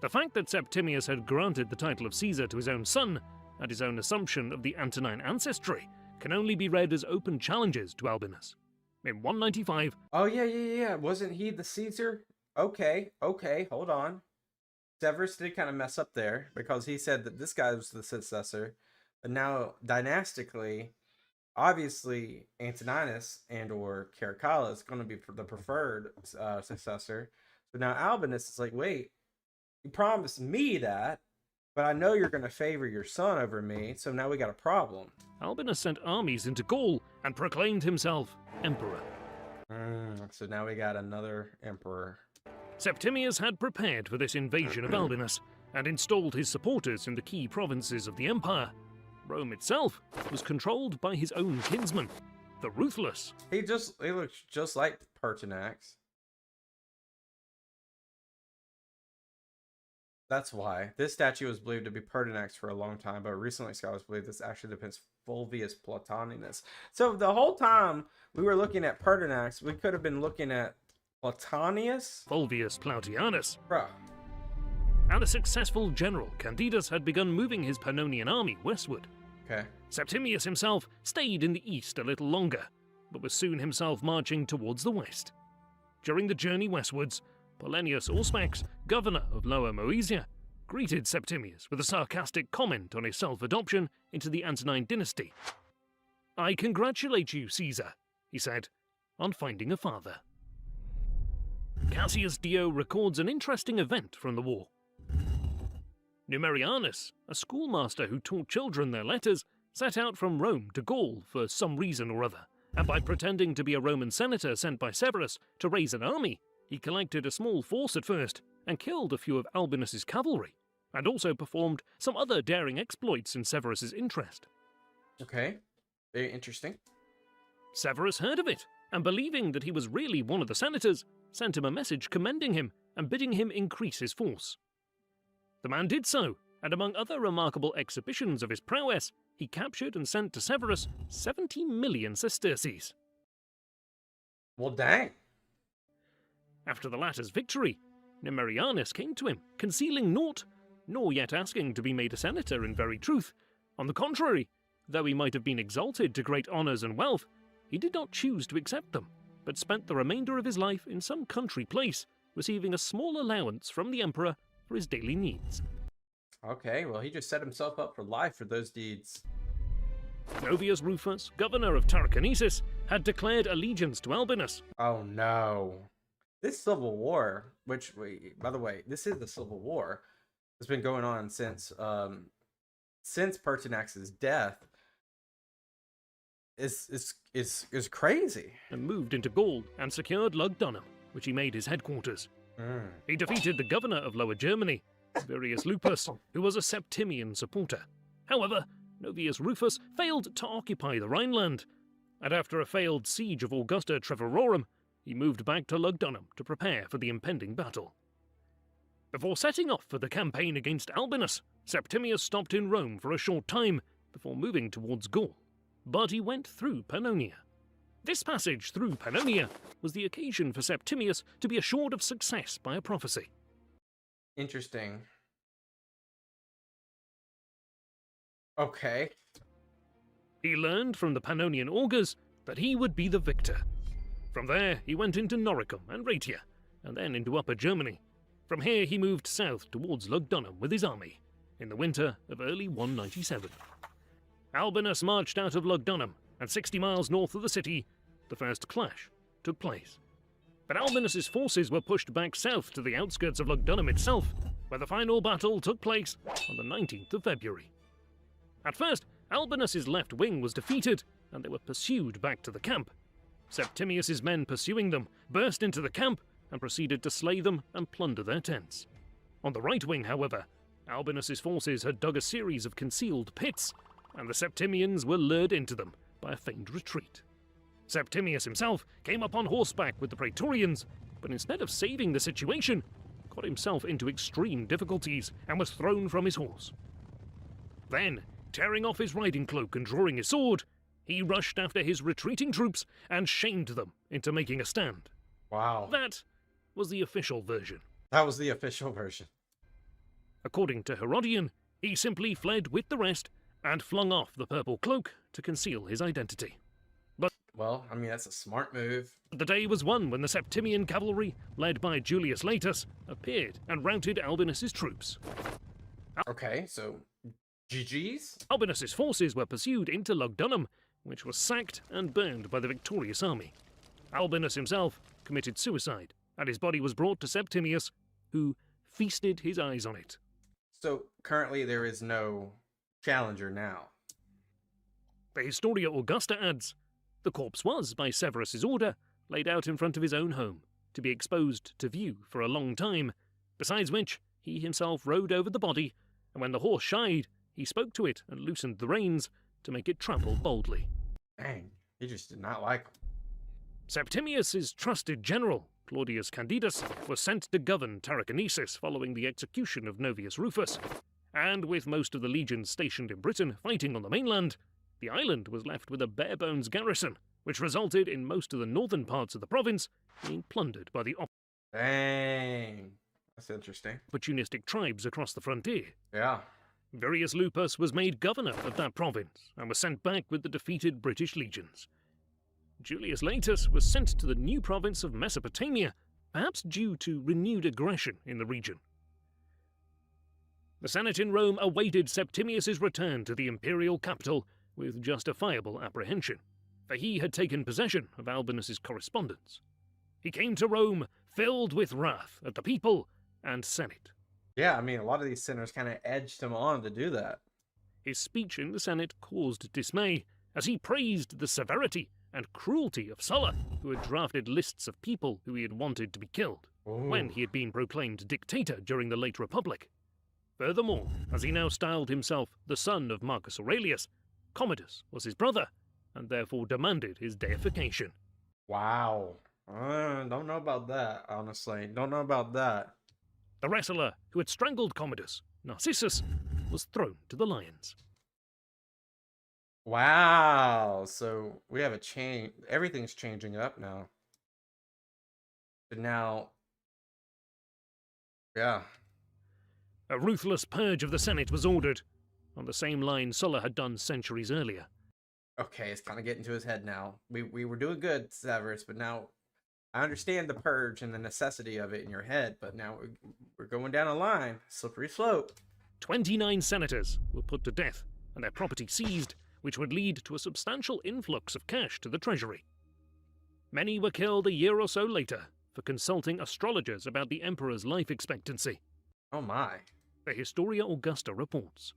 The fact that Septimius had granted the title of Caesar to his own son and his own assumption of the Antonine ancestry can only be read as open challenges to Albinus. In 195, Oh, yeah. Wasn't he the Caesar? Okay, hold on. Severus did kind of mess up there because he said that this guy was the successor. But now, dynastically, obviously, Antoninus and or Caracalla is going to be the preferred successor. So now Albinus is like, wait, you promised me that, but I know you're going to favor your son over me, so now we got a problem. Albinus sent armies into Gaul and proclaimed himself emperor. So now we got another emperor. Septimius had prepared for this invasion of Albinus and installed his supporters in the key provinces of the empire. Rome itself was controlled by his own kinsman, the Ruthless. He looks just like Pertinax. That's why. This statue was believed to be Pertinax for a long time, but recently scholars believe this actually depicts Fulvius Platoninus. So the whole time we were looking at Pertinax, we could have been looking at Platonius? Fulvius Plautianus. Bruh. And the successful general Candidus had begun moving his Pannonian army westward. Okay. Septimius himself stayed in the east a little longer, but was soon himself marching towards the west. During the journey westwards, Polonius Auspex, governor of Lower Moesia, greeted Septimius with a sarcastic comment on his self-adoption into the Antonine dynasty. "I congratulate you, Caesar," he said, "on finding a father." Cassius Dio records an interesting event from the war. Numerianus, a schoolmaster who taught children their letters, set out from Rome to Gaul for some reason or other, and by pretending to be a Roman senator sent by Severus to raise an army, he collected a small force at first and killed a few of Albinus's cavalry, and also performed some other daring exploits in Severus's interest. Okay. Very interesting. Severus heard of it, and believing that he was really one of the senators, sent him a message commending him and bidding him increase his force. The man did so, and among other remarkable exhibitions of his prowess, he captured and sent to Severus 70 million sesterces. Well, dang. After the latter's victory, Numerianus came to him, concealing naught, nor yet asking to be made a senator in very truth. On the contrary, though he might have been exalted to great honours and wealth, he did not choose to accept them, but spent the remainder of his life in some country place, receiving a small allowance from the emperor for his daily needs. Okay, well, he just set himself up for life for those deeds. Novius Rufus, governor of Tarraconensis, had declared allegiance to Albinus. Oh, no. This civil war, which by the way, this is the civil war, has been going on since Pertinax's death. Is crazy. And moved into Gaul and secured Lugdunum, which he made his headquarters. He defeated the governor of Lower Germany, Tiberius Lupus, who was a Septimian supporter. However, Novius Rufus failed to occupy the Rhineland, and after a failed siege of Augusta Treverorum, he moved back to Lugdunum to prepare for the impending battle. Before setting off for the campaign against Albinus, Septimius stopped in Rome for a short time before moving towards Gaul, but he went through Pannonia. This passage through Pannonia was the occasion for Septimius to be assured of success by a prophecy. Interesting. Okay. He learned from the Pannonian augurs that he would be the victor. From there, he went into Noricum and Raetia, and then into Upper Germany. From here, he moved south towards Lugdunum with his army, in the winter of early 197. Albinus marched out of Lugdunum, and 60 miles north of the city, the first clash took place. But Albinus's forces were pushed back south to the outskirts of Lugdunum itself, where the final battle took place on the 19th of February. At first, Albinus's left wing was defeated, and they were pursued back to the camp. Septimius's men pursuing them burst into the camp and proceeded to slay them and plunder their tents. On the right wing, however, Albinus's forces had dug a series of concealed pits, and the Septimians were lured into them by a feigned retreat. Septimius himself came up on horseback with the Praetorians, but instead of saving the situation, got himself into extreme difficulties and was thrown from his horse. Then, tearing off his riding cloak and drawing his sword, he rushed after his retreating troops and shamed them into making a stand. Wow. That was the official version. That was the official version. According to Herodian, he simply fled with the rest and flung off the purple cloak to conceal his identity. But Well, I mean, that's a smart move. the day was won when the Septimian cavalry, led by Julius Latus, appeared and routed Albinus's troops. Okay, so GG's? Albinus's forces were pursued into Lugdunum, which was sacked and burned by the victorious army. Albinus himself committed suicide, and his body was brought to Septimius, who feasted his eyes on it. So currently there is no challenger now. The Historia Augusta adds, the corpse was, by Severus's order, laid out in front of his own home, to be exposed to view for a long time, besides which he himself rode over the body, and when the horse shied, he spoke to it and loosened the reins to make it trample boldly. Dang, he just did not like him. Septimius's trusted general, Claudius Candidus, was sent to govern Tarraconensis following the execution of Novius Rufus, and with most of the legions stationed in Britain fighting on the mainland, the island was left with a bare-bones garrison, which resulted in most of the northern parts of the province being plundered by the Dang, that's interesting. opportunistic tribes across the frontier. Yeah. Verus Lupus was made governor of that province and was sent back with the defeated British legions. Julius Latus was sent to the new province of Mesopotamia, perhaps due to renewed aggression in the region. The Senate in Rome awaited Septimius's return to the imperial capital with justifiable apprehension, for he had taken possession of Albinus's correspondence. He came to Rome filled with wrath at the people and Senate. Yeah, I mean, a lot of these senators kind of edged him on to do that. His speech in the Senate caused dismay, as he praised the severity and cruelty of Sulla, who had drafted lists of people who he had wanted to be killed, when he had been proclaimed dictator during the late Republic. Furthermore, as he now styled himself the son of Marcus Aurelius, Commodus was his brother, and therefore demanded his deification. Wow. Don't know about that, honestly. Don't know about that. The wrestler who had strangled Commodus, Narcissus, was thrown to the lions. Wow. So we have a change. Everything's changing up now. But now, yeah. A ruthless purge of the Senate was ordered, on the same line Sulla had done centuries earlier. Okay, it's kind of getting to his head now. We were doing good, Severus, but now I understand the purge and the necessity of it in your head, but now we're going down a line. Slippery slope. 29 senators were put to death and their property seized, which would lead to a substantial influx of cash to the treasury. Many were killed a year or so later for consulting astrologers about the emperor's life expectancy. Oh my. The Historia Augusta reports.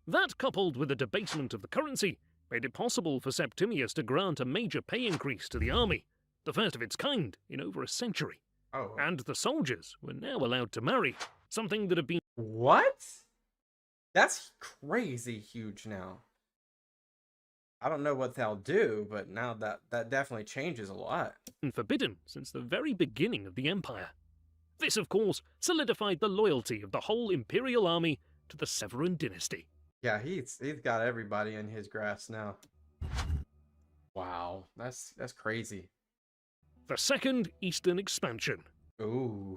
That, coupled with the debasement of the currency, made it possible for Septimius to grant a major pay increase to the army, the first of its kind in over a century. Oh. And the soldiers were now allowed to marry, something that had been What? That's crazy huge now. I don't know what they'll do, but now that definitely changes a lot. forbidden since the very beginning of the empire. This, of course, solidified the loyalty of the whole imperial army to the Severan Dynasty. Yeah, he's got everybody in his grasp now. Wow, that's crazy. The Second Eastern Expansion. Ooh.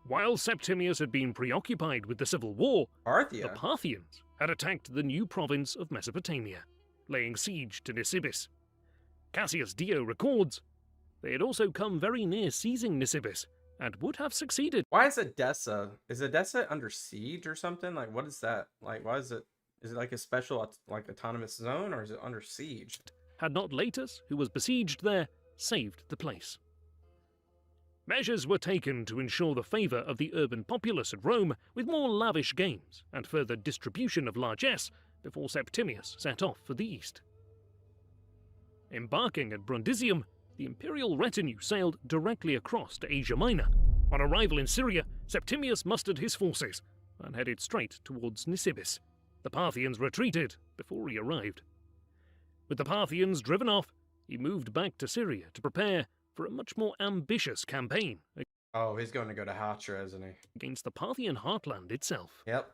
While Septimius had been preoccupied with the civil war, the Parthia. Parthians had attacked the new province of Mesopotamia, laying siege to Nisibis. Cassius Dio records they had also come very near seizing Nisibis, and would have succeeded. Why is Edessa? Is Edessa under siege or something? Like, what is that? Like, why is it? Is it like a special, like, autonomous zone, or is it under siege? Had not Latus, who was besieged there, saved the place. Measures were taken to ensure the favour of the urban populace at Rome with more lavish games and further distribution of largesse before Septimius set off for the east. Embarking at Brundisium, the imperial retinue sailed directly across to Asia Minor. On arrival in Syria, Septimius mustered his forces and headed straight towards Nisibis. The Parthians retreated before he arrived. With the Parthians driven off, he moved back to Syria to prepare for a much more ambitious campaign Oh, he's going to go to Hatra, isn't he? against the Parthian heartland itself. Yep.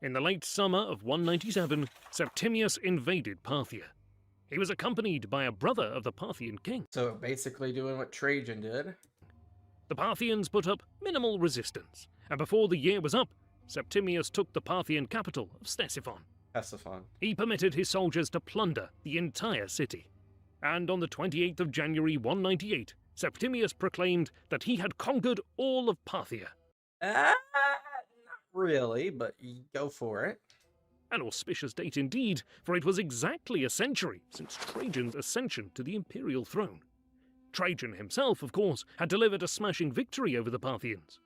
In the late summer of 197, Septimius invaded Parthia. He was accompanied by a brother of the Parthian king. So basically doing what Trajan did. The Parthians put up minimal resistance, and before the year was up, Septimius took the Parthian capital of Ctesiphon. Ctesiphon. He permitted his soldiers to plunder the entire city. And on the 28th of January 198, Septimius proclaimed that he had conquered all of Parthia. Not really, but you go for it. An auspicious date indeed, for it was exactly a century since Trajan's ascension to the imperial throne. Trajan himself, of course, had delivered a smashing victory over the Parthians.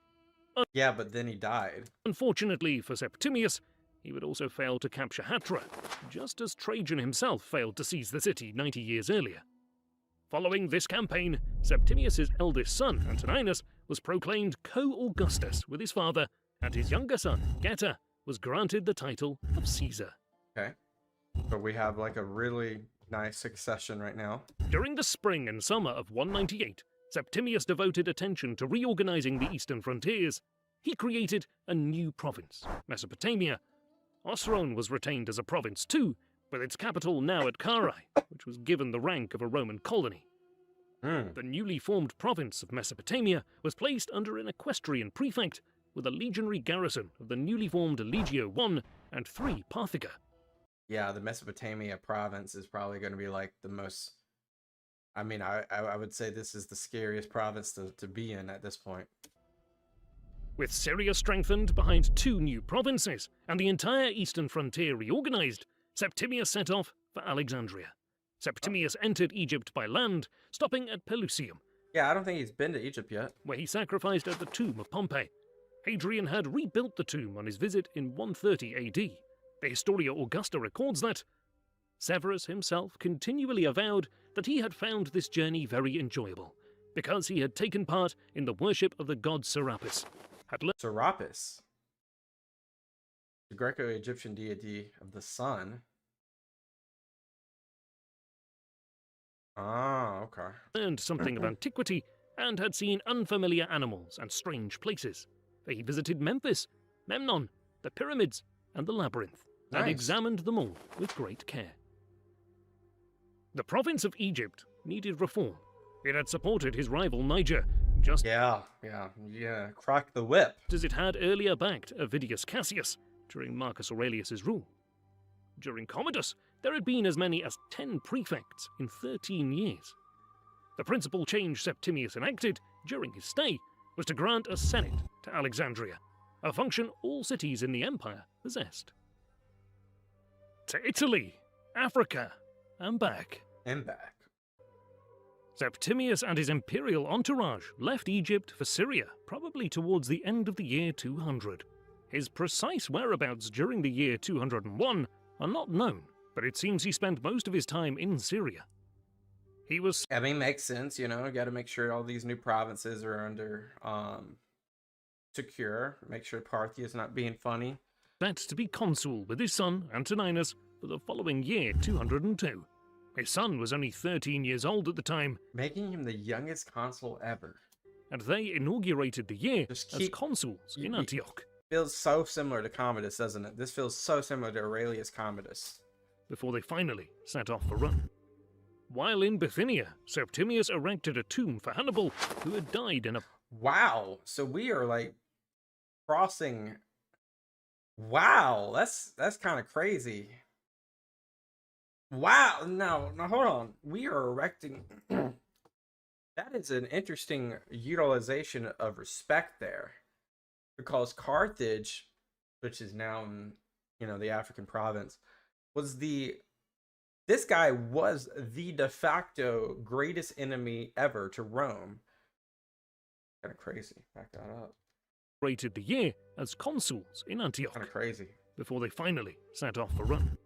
Yeah, but then he died. Unfortunately for Septimius, he would also fail to capture Hatra, just as Trajan himself failed to seize the city 90 years earlier. Following this campaign, Septimius's eldest son, Antoninus, was proclaimed co-Augustus with his father, and his younger son, Geta, was granted the title of Caesar. Okay. But we have like a really nice succession right now. During the spring and summer of 198, Septimius devoted attention to reorganizing the eastern frontiers. He created a new province, Mesopotamia. Osrhoene was retained as a province too, with its capital now at Carrhae, which was given the rank of a Roman colony. The newly formed province of Mesopotamia was placed under an equestrian prefect with a legionary garrison of the newly formed Legio I and 3 Parthica. Yeah, the Mesopotamia province is probably going to be like the most... I mean, I would say this is the scariest province to be in at this point. With Syria strengthened behind 2 new provinces and the entire eastern frontier reorganized, Septimius set off for Alexandria. Septimius entered Egypt by land, stopping at Pelusium, Yeah, I don't think he's been to Egypt yet. where he sacrificed at the tomb of Pompey. Hadrian had rebuilt the tomb on his visit in 130 AD. The Historia Augusta records that Severus himself continually avowed that he had found this journey very enjoyable, because he had taken part in the worship of the god Serapis, had learned Serapis, the Greco-Egyptian deity of the sun. Ah, okay. learned something of antiquity, and had seen unfamiliar animals and strange places. He visited Memphis, Memnon, the pyramids, and the labyrinth, and Nice. examined them all with great care. The province of Egypt needed reform. It had supported his rival Niger, just Yeah. Crack the whip. as it had earlier backed Avidius Cassius during Marcus Aurelius's rule. During Commodus, there had been as many as 10 prefects in 13 years. The principal change Septimius enacted during his stay was to grant a senate to Alexandria, a function all cities in the empire possessed. To Italy, Africa, and back. And back. Septimius and his imperial entourage left Egypt for Syria, probably towards the end of the year 200. His precise whereabouts during the year 201 are not known, but it seems he spent most of his time in Syria. He was... I mean, makes sense, you know, got to make sure all these new provinces are under secure, make sure Parthia is not being funny. Set to be consul with his son, Antoninus, for the following year 202. His son was only 13 years old at the time, Making him the youngest consul ever. and they inaugurated the year Just as keep- consuls in Antioch. Feels so similar to Commodus, doesn't it? This feels so similar to Aurelius Commodus. Before they finally set off for Rome. While in Bithynia, Septimius erected a tomb for Hannibal, who had died in a... Wow, so we are like crossing. Wow, that's kind of crazy. Wow, no, hold on. We are erecting. That is an interesting utilization of respect there, because Carthage, which is now in, you know, the African province, was this guy was the de facto greatest enemy ever to Rome. Kind of crazy. Back that up. Rated the year as consuls in Antioch, Kind of crazy. before they finally set off for Rome.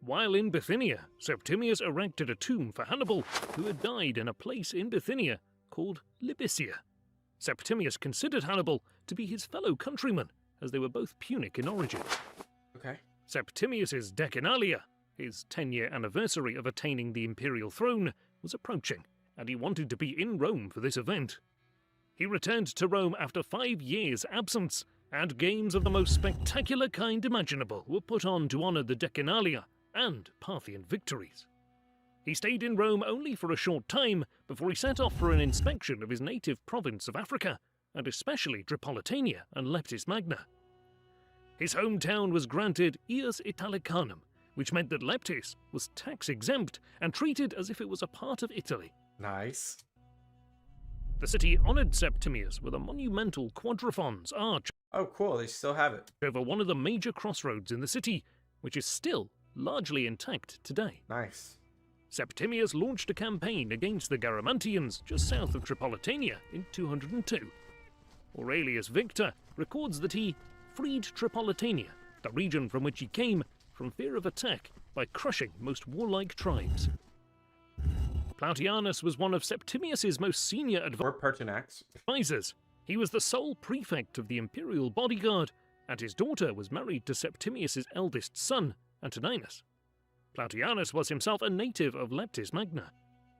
While in Bithynia, Septimius erected a tomb for Hannibal, who had died in a place in Bithynia called Libycia. Septimius considered Hannibal to be his fellow countryman, as they were both Punic in origin. Okay. Septimius's Decanalia, his 10-year anniversary of attaining the imperial throne, was approaching, and he wanted to be in Rome for this event. He returned to Rome after 5 years' absence, and games of the most spectacular kind imaginable were put on to honour the Decanalia and Parthian victories. He stayed in Rome only for a short time before he set off for an inspection of his native province of Africa, and especially Tripolitania and Leptis Magna. His hometown was granted ius Italicanum, which meant that Leptis was tax-exempt and treated as if it was a part of Italy. Nice. The city honoured Septimius with a monumental quadriphons arch Oh, cool. They still have it. over one of the major crossroads in the city, which is still largely intact today. Nice. Septimius launched a campaign against the Garamantians just south of Tripolitania in 202. Aurelius Victor records that he freed Tripolitania, the region from which he came, from fear of attack by crushing most warlike tribes. Plautianus was one of Septimius's most senior Or Pertinax. advisors. He was the sole prefect of the imperial bodyguard, and his daughter was married to Septimius's eldest son, Antoninus. Plautianus was himself a native of Leptis Magna.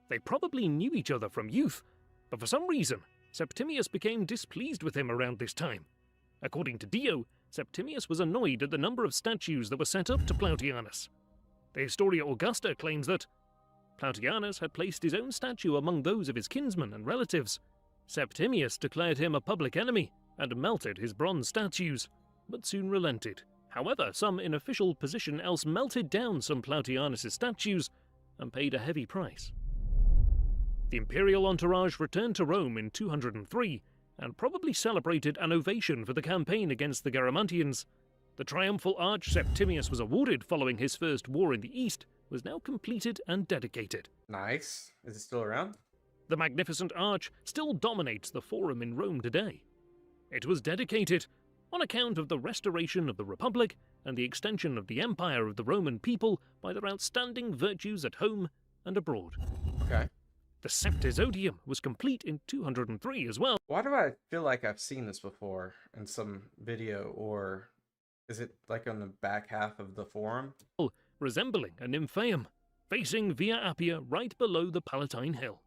They probably knew each other from youth, but for some reason, Septimius became displeased with him around this time. According to Dio, Septimius was annoyed at the number of statues that were set up to Plautianus. The Historia Augusta claims that Plautianus had placed his own statue among those of his kinsmen and relatives. Septimius declared him a public enemy and melted his bronze statues, but soon relented. However, some in official position else melted down some Plautianus' statues and paid a heavy price. The imperial entourage returned to Rome in 203 and probably celebrated an ovation for the campaign against the Garamantians. The triumphal arch Septimius was awarded following his first war in the east was now completed and dedicated. Nice. Is it still around? The magnificent arch still dominates the Forum in Rome today. It was dedicated on account of the restoration of the Republic and the extension of the empire of the Roman people by their outstanding virtues at home and abroad. Okay. The Septizodium was complete in 203 as well, Why do I feel like I've seen this before in some video, or is it like on the back half of the forum? resembling a nymphaeum, facing Via Appia right below the Palatine Hill.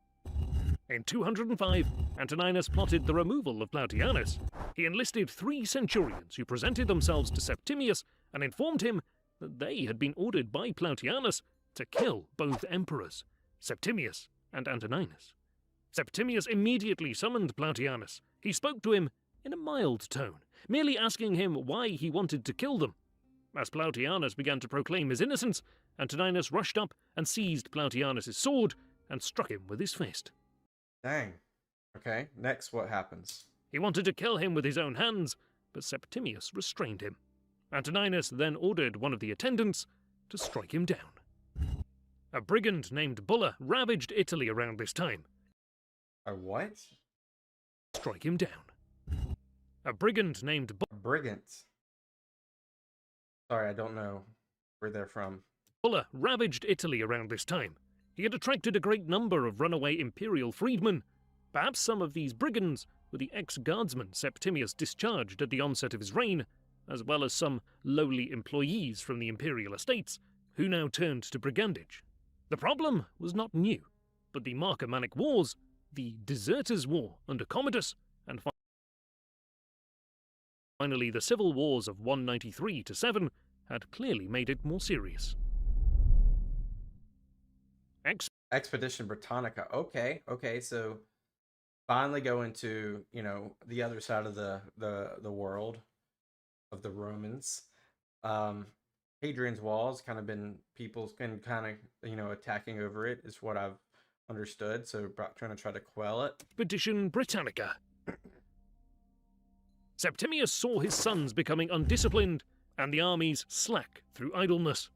In 205, Antoninus plotted the removal of Plautianus. He enlisted 3 centurions who presented themselves to Septimius and informed him that they had been ordered by Plautianus to kill both emperors, Septimius and Antoninus. Septimius immediately summoned Plautianus. He spoke to him in a mild tone, merely asking him why he wanted to kill them. As Plautianus began to proclaim his innocence, Antoninus rushed up and seized Plautianus' sword and struck him with his fist. Dang. Okay, next what happens? He wanted to kill him with his own hands, but Septimius restrained him. Antoninus then ordered one of the attendants to strike him down. A brigand named Bulla ravaged Italy around this time. A what? Strike him down. A brigand named Brigand. Sorry, I don't know where they're from. Bulla ravaged Italy around this time. He had attracted a great number of runaway imperial freedmen. Perhaps some of these brigands were the ex-guardsmen Septimius discharged at the onset of his reign, as well as some lowly employees from the imperial estates, who now turned to brigandage. The problem was not new, but the Marcomannic Wars, the Deserters' War under Commodus, and finally the civil wars of 193 to 7 had clearly made it more serious. Expedition Britannica. Okay, so finally go into, you know, the other side of the world of the Romans. Hadrian's Wall's kind of been, people's been kind of, you know, attacking over it, is what I've understood, so trying to quell it. Expedition Britannica. Septimius saw his sons becoming undisciplined and the armies slack through idleness.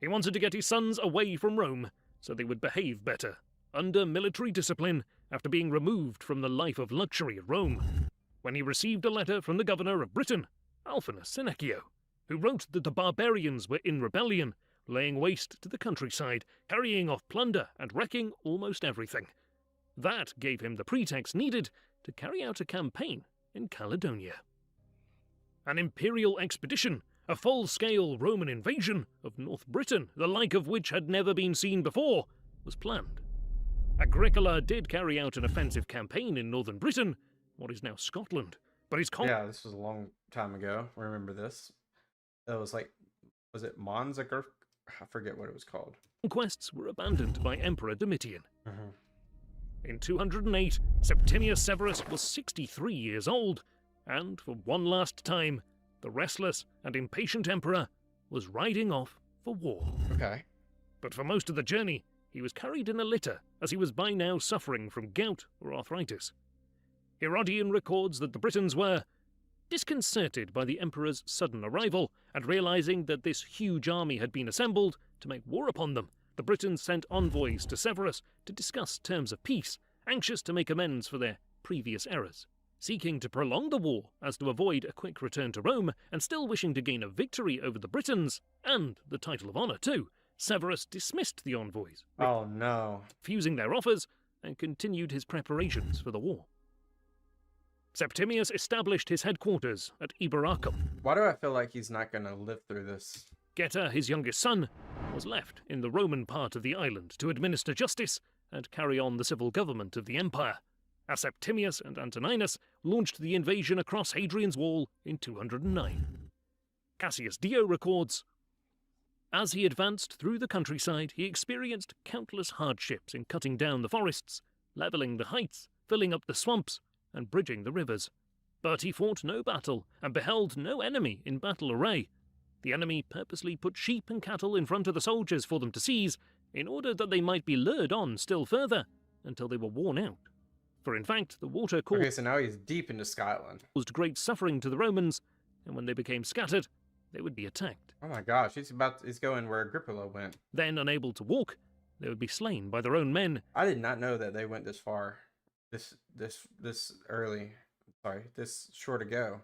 He wanted to get his sons away from Rome so they would behave better, under military discipline, after being removed from the life of luxury at Rome. When he received a letter from the governor of Britain, Alphinus Senecio, who wrote that the barbarians were in rebellion, laying waste to the countryside, carrying off plunder and wrecking almost everything. That gave him the pretext needed to carry out a campaign in Caledonia. An imperial expedition, a full-scale Roman invasion of North Britain, the like of which had never been seen before, was planned. Agricola did carry out an offensive campaign in northern Britain, what is now Scotland, but his Yeah, this was a long time ago. I remember this. That was like, was it Monzagur? I forget what it was called. conquests were abandoned by Emperor Domitian. In 208, Septimius Severus was 63 years old, and for one last time, the restless and impatient emperor was riding off for war. Okay. But for most of the journey, he was carried in a litter, as he was by now suffering from gout or arthritis. Herodian records that the Britons were disconcerted by the emperor's sudden arrival, and realizing that this huge army had been assembled to make war upon them, the Britons sent envoys to Severus to discuss terms of peace, anxious to make amends for their previous errors. Seeking to prolong the war as to avoid a quick return to Rome, and still wishing to gain a victory over the Britons, and the title of honour too, Severus dismissed the envoys, Oh no. refusing their offers, and continued his preparations for the war. Septimius established his headquarters at Iberacum. Why do I feel like he's not going to live through this? Geta, his youngest son, was left in the Roman part of the island to administer justice and carry on the civil government of the empire, as Septimius and Antoninus launched the invasion across Hadrian's Wall in 209. Cassius Dio records, as he advanced through the countryside, he experienced countless hardships in cutting down the forests, levelling the heights, filling up the swamps, and bridging the rivers. But he fought no battle, and beheld no enemy in battle array. The enemy purposely put sheep and cattle in front of the soldiers for them to seize, in order that they might be lured on still further, until they were worn out. For in fact, the water Okay, so now he's deep into Scotland. caused great suffering to the Romans, and when they became scattered, they would be attacked. Oh my gosh, he's going where Agricola went. Then, unable to walk, they would be slain by their own men. I did not know that they went this far, this short ago.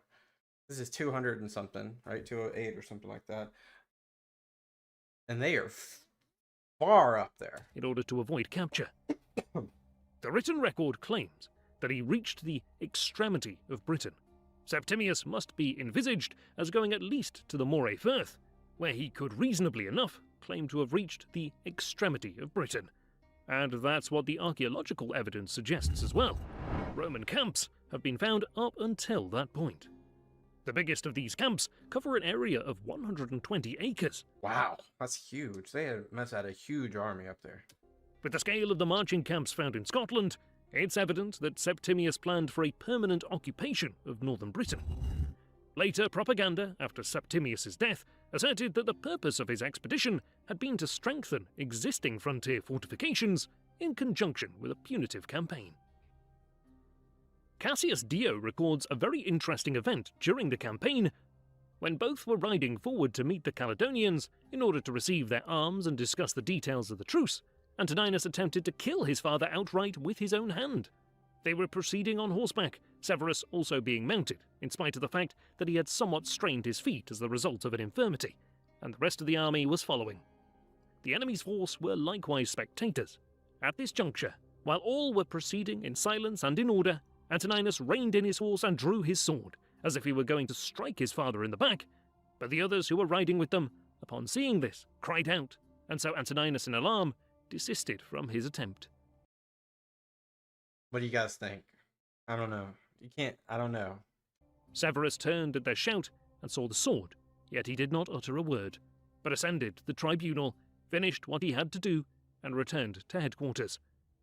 This is 200 and something, right? 208 or something like that. And they are far up there. In order to avoid capture. The written record claims that he reached the extremity of Britain. Septimius must be envisaged as going at least to the Moray Firth, where he could reasonably enough claim to have reached the extremity of Britain. And that's what the archaeological evidence suggests as well. Roman camps have been found up until that point. The biggest of these camps cover an area of 120 acres. Wow, that's huge. Must have had a huge army up there. With the scale of the marching camps found in Scotland, it's evident that Septimius planned for a permanent occupation of northern Britain. Later propaganda, after Septimius's death, asserted that the purpose of his expedition had been to strengthen existing frontier fortifications in conjunction with a punitive campaign. Cassius Dio records a very interesting event during the campaign When both were riding forward to meet the Caledonians in order to receive their arms and discuss the details of the truce, Antoninus attempted to kill his father outright with his own hand. They were proceeding on horseback, Severus also being mounted, in spite of the fact that he had somewhat strained his feet as the result of an infirmity, and the rest of the army was following. The enemy's force were likewise spectators. At this juncture, while all were proceeding in silence and in order, Antoninus reined in his horse and drew his sword, as if he were going to strike his father in the back, but the others who were riding with them, upon seeing this, cried out, and so Antoninus, in alarm, desisted from his attempt. What do you guys think? I don't know. I don't know. Severus turned at their shout and saw the sword, yet he did not utter a word, but ascended the tribunal, finished what he had to do, and returned to headquarters.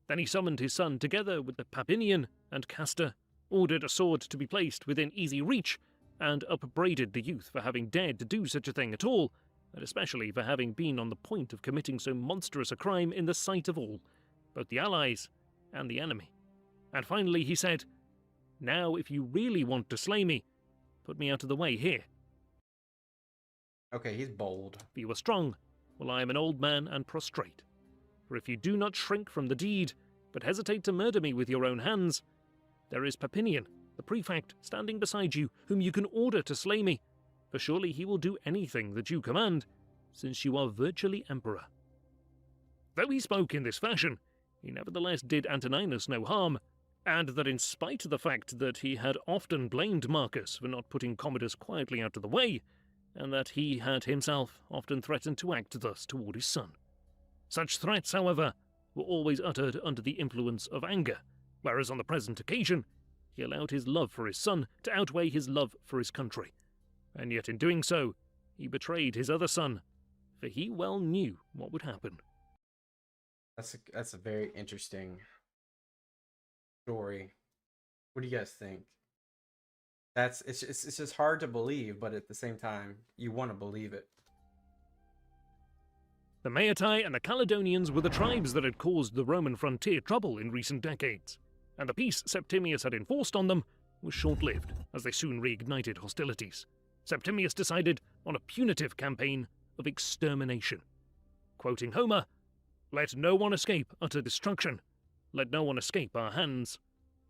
Then he summoned his son together with the Papinian and Castor, ordered a sword to be placed within easy reach, and upbraided the youth for having dared to do such a thing at all, and especially for having been on the point of committing so monstrous a crime in the sight of all, both the allies and the enemy. And finally he said, "Now, if you really want to slay me, put me out of the way here." Okay, he's bold. If you are strong, well, I am an old man and prostrate. For if you do not shrink from the deed, but hesitate to murder me with your own hands, there is Papinian, the prefect, standing beside you, whom you can order to slay me, for surely he will do anything that you command, since you are virtually emperor. Though he spoke in this fashion, he nevertheless did Antoninus no harm, and that in spite of the fact that he had often blamed Marcus for not putting Commodus quietly out of the way, and that he had himself often threatened to act thus toward his son. Such threats, however, were always uttered under the influence of anger, whereas on the present occasion he allowed his love for his son to outweigh his love for his country, and yet in doing so he betrayed his other son, for he well knew what would happen. That's a very interesting story. What do you guys think? It's just hard to believe, but at the same time, you want to believe it. The Maetai and the Caledonians were the tribes that had caused the Roman frontier trouble in recent decades, and the peace Septimius had enforced on them was short-lived, as they soon reignited hostilities. Septimius decided on a punitive campaign of extermination. Quoting Homer, "Let no one escape utter destruction. Let no one escape our hands.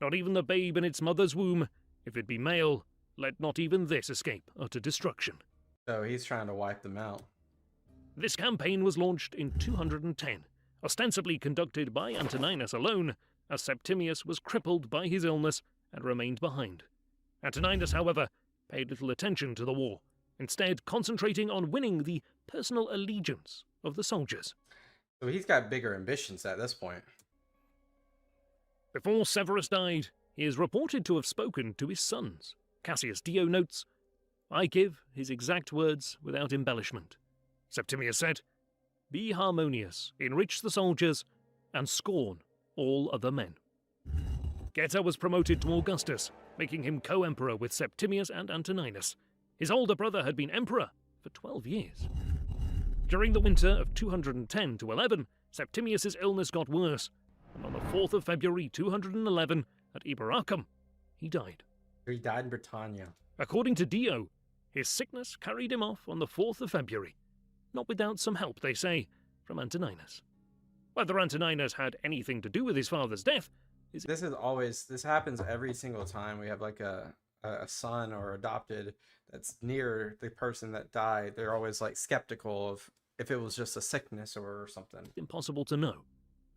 Not even the babe in its mother's womb. If it be male, let not even this escape utter destruction." So he's trying to wipe them out. This campaign was launched in 210, ostensibly conducted by Antoninus alone, as Septimius was crippled by his illness and remained behind. Antoninus, however, paid little attention to the war, instead concentrating on winning the personal allegiance of the soldiers. So he's got bigger ambitions at this point. Before Severus died, he is reported to have spoken to his sons. Cassius Dio notes, "I give his exact words without embellishment." Septimius said, "Be harmonious, enrich the soldiers, and scorn all other men." Geta was promoted to Augustus, making him co-emperor with Septimius and Antoninus. His older brother had been emperor for 12 years. During the winter of 210 to 11, Septimius' illness got worse, and on the 4th of February 211, at Iberacum, he died. He died in Britannia. According to Dio, his sickness carried him off on the 4th of February, not without some help, they say, from Antoninus. Whether Antoninus had anything to do with his father's death is... This happens every single time we have like a son or adopted that's near the person that died. They're always like skeptical of if it was just a sickness or something. Impossible to know.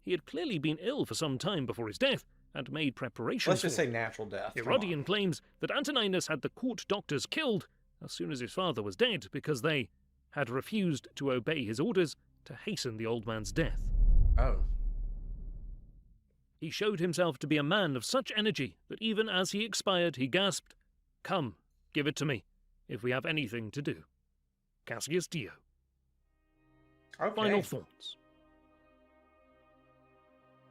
He had clearly been ill for some time before his death and made preparations. Let's just say natural death. Herodian claims that Antoninus had the court doctors killed as soon as his father was dead because they had refused to obey his orders to hasten the old man's death. Oh. He showed himself to be a man of such energy that even as he expired, he gasped, "Come, give it to me, if we have anything to do." Cassius Dio. Okay. Final thoughts.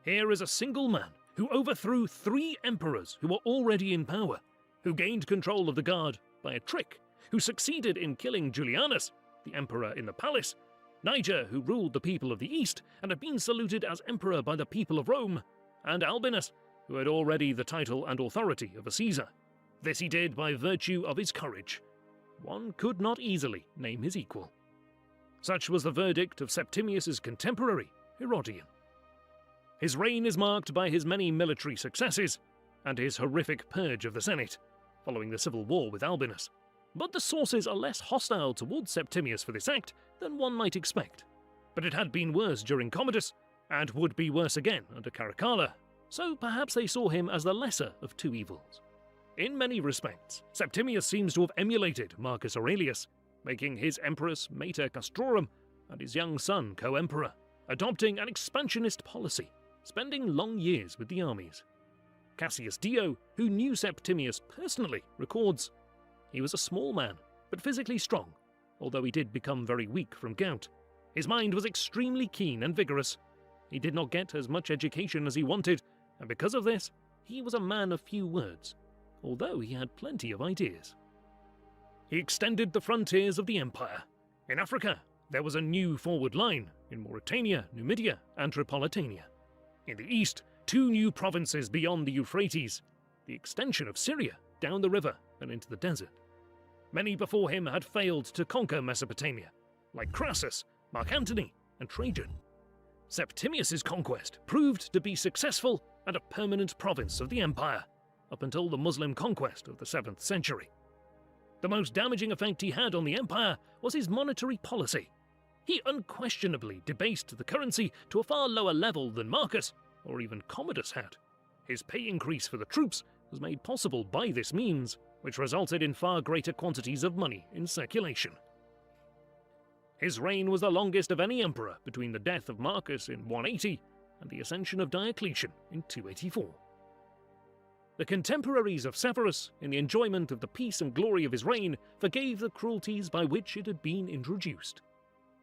Here is a single man who overthrew 3 emperors who were already in power, who gained control of the guard by a trick, who succeeded in killing Julianus, the emperor in the palace, Niger, who ruled the people of the East and had been saluted as emperor by the people of Rome, and Albinus, who had already the title and authority of a Caesar. This he did by virtue of his courage. one could not easily name his equal. Such was the verdict of Septimius's contemporary, Hadrian. His reign is marked by his many military successes and his horrific purge of the Senate, following the civil war with Albinus. But the sources are less hostile towards Septimius for this act than one might expect. But it had been worse during Commodus, and would be worse again under Caracalla, so perhaps they saw him as the lesser of two evils. In many respects, Septimius seems to have emulated Marcus Aurelius, making his empress Mater Castrorum and his young son co-emperor, adopting an expansionist policy, spending long years with the armies. Cassius Dio, who knew Septimius personally, records, "He was a small man, but physically strong, although he did become very weak from gout. His mind was extremely keen and vigorous. He did not get as much education as he wanted, and because of this, he was a man of few words, although he had plenty of ideas." He extended the frontiers of the empire. In Africa, there was a new forward line, in Mauritania, Numidia, and Tripolitania. In the east, 2 new provinces beyond the Euphrates, the extension of Syria down the river and into the desert. Many before him had failed to conquer Mesopotamia, like Crassus, Mark Antony, and Trajan. Septimius's conquest proved to be successful and a permanent province of the empire, up until the Muslim conquest of the 7th century. The most damaging effect he had on the empire was his monetary policy. He unquestionably debased the currency to a far lower level than Marcus, or even Commodus had. His pay increase for the troops was made possible by this means, which resulted in far greater quantities of money in circulation. His reign was the longest of any emperor between the death of Marcus in 180 and the ascension of Diocletian in 284. The contemporaries of Severus, in the enjoyment of the peace and glory of his reign, forgave the cruelties by which it had been introduced.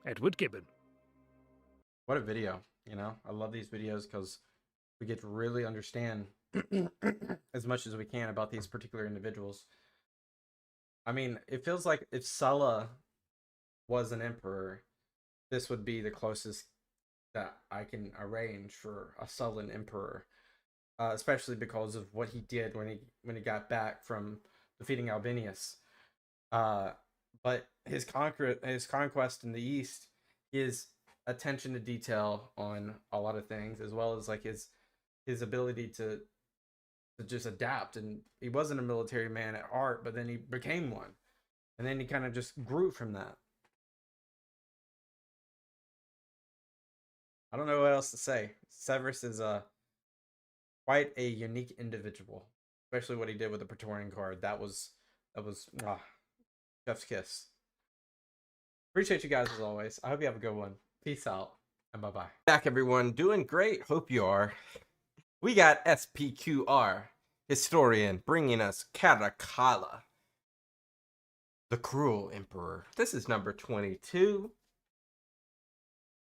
Edward Gibbon. What a video, you know? I love these videos because we get to really understand as much as we can about these particular individuals. I mean, it feels like if Sulla was an emperor, this would be the closest that I can arrange for a Sullan emperor. Especially because of what he did when he got back from defeating Albinus. But his conquest in the East, his attention to detail on a lot of things, as well as like his ability to just adapt. And he wasn't a military man at heart, but then he became one, and then he kind of just grew from that. I don't know what else to say. Severus is quite a unique individual, especially what he did with the Praetorian Guard. That was chef's kiss. Appreciate you guys as always. I hope you have a good one. Peace out and bye-bye. Back everyone, doing great. Hope you are. We got SPQR historian bringing us Caracalla, the cruel emperor. This is number 22.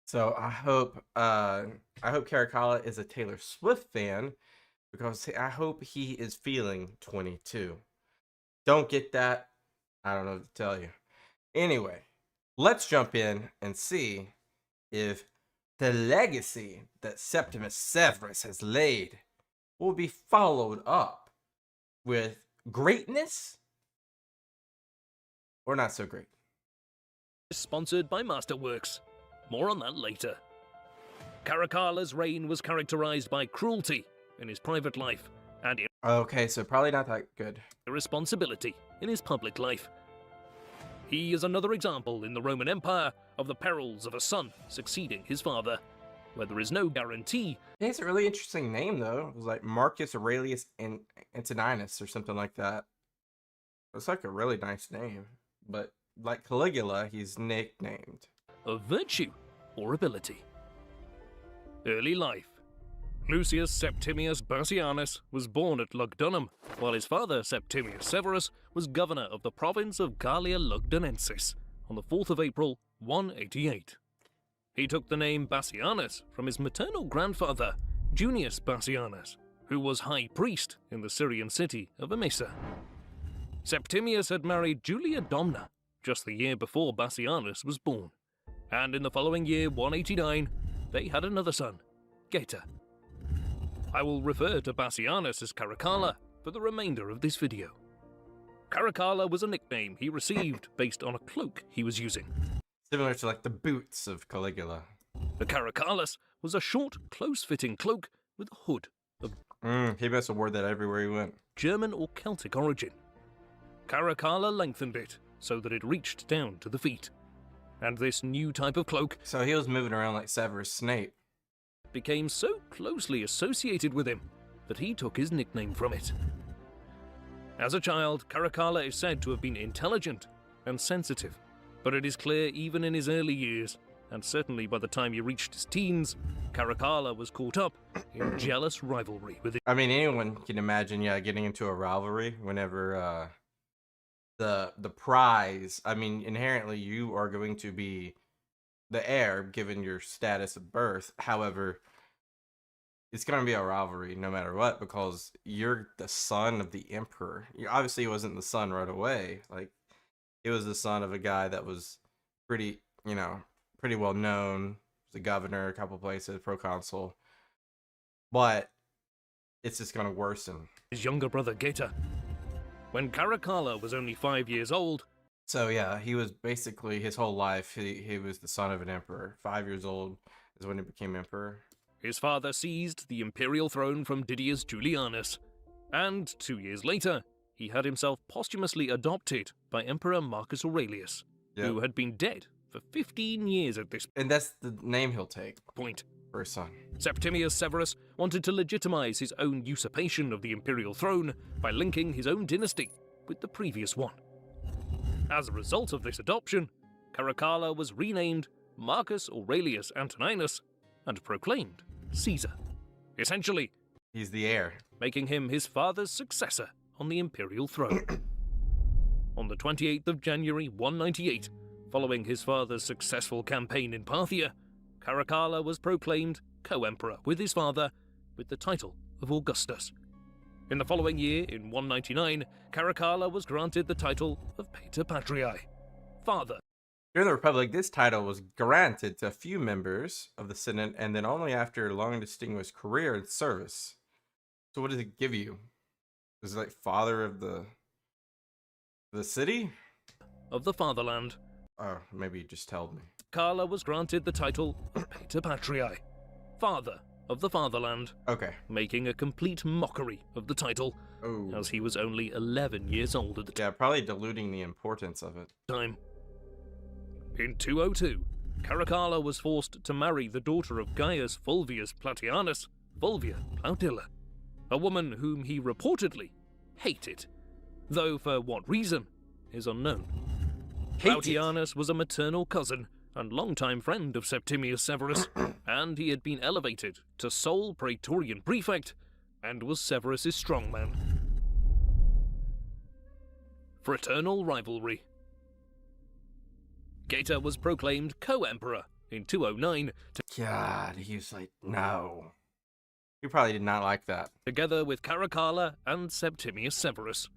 So I hope Caracalla is a Taylor Swift fan, because I hope he is feeling 22. Don't get that? I don't know what to tell you. Anyway, let's jump in and see if the legacy that Septimius Severus has laid will be followed up with greatness or not so great. Sponsored by Masterworks. More on that later. Caracalla's reign was characterized by cruelty in his private life and Okay, so probably not that good. irresponsibility in his public life. He is another example in the Roman Empire of the perils of a son succeeding his father, where there is no guarantee. He has a really interesting name, though. It was like Marcus Aurelius and Antoninus or something like that. It's like a really nice name, but like Caligula, he's nicknamed Of virtue or ability. Early life. Lucius Septimius Bassianus was born at Lugdunum, while his father Septimius Severus was governor of the province of Gallia Lugdunensis on the 4th of April, 188. He took the name Bassianus from his maternal grandfather, Junius Bassianus, who was high priest in the Syrian city of Emesa. Septimius had married Julia Domna just the year before Bassianus was born, and in the following year, 189, they had another son, Geta. I will refer to Bassianus as Caracalla for the remainder of this video. Caracalla was a nickname he received based on a cloak he was using. Similar to like the boots of Caligula. The Caracallus was a short, close-fitting cloak with a hood of He must have wore that everywhere he went. German or Celtic origin. Caracalla lengthened it so that it reached down to the feet. And this new type of cloak So he was moving around like Severus Snape. became so closely associated with him that he took his nickname from it. As a child, Caracalla is said to have been intelligent and sensitive, but it is clear even in his early years, and certainly by the time he reached his teens, Caracalla was caught up in jealous rivalry with I mean, anyone can imagine, getting into a rivalry whenever the prize. I mean, inherently, you are going to be the heir given your status of birth. However, it's going to be a rivalry no matter what because you're the son of the emperor. Obviously, he wasn't the son right away. Like, he was the son of a guy that was pretty well known. The governor, a couple places, proconsul. But it's just going to worsen. his younger brother Geta. When Caracalla was only 5 years old, So yeah, he was basically his whole life, he was the son of an emperor. 5 years old is when he became emperor. his father seized the imperial throne from Didius Julianus, and 2 years later, he had himself posthumously adopted by Emperor Marcus Aurelius, who had been dead for 15 years at this And that's the name he'll take point. for his son. Septimius Severus wanted to legitimize his own usurpation of the imperial throne by linking his own dynasty with the previous one. As a result of this adoption, Caracalla was renamed Marcus Aurelius Antoninus and proclaimed Caesar, essentially He's the heir. making him his father's successor on the imperial throne. On the 28th of January 198, following his father's successful campaign in Parthia, Caracalla was proclaimed co-emperor with his father with the title of Augustus. In the following year, in 199, Caracalla was granted the title of Pater Patriae, father. During the Republic, this title was granted to a few members of the Senate and then only after a long distinguished career in service. So what does it give you? Is it like father of the city? Of the fatherland, Oh, maybe you just told me. Caracalla was granted the title of Pater Patriae, father of the fatherland, Okay. making a complete mockery of the title, Oh. as he was only 11 years old at the Yeah, probably diluting the importance of it. time. In 202, Caracalla was forced to marry the daughter of Gaius Fulvius Platianus, Fulvia Plautilla, a woman whom he reportedly hated, though for what reason is unknown. Plautianus was a maternal cousin and longtime friend of Septimius Severus, and he had been elevated to sole praetorian prefect and was Severus's strongman. Fraternal rivalry. Geta was proclaimed co-emperor in 209 God, he was like, no. He probably did not like that. together with Caracalla and Septimius Severus.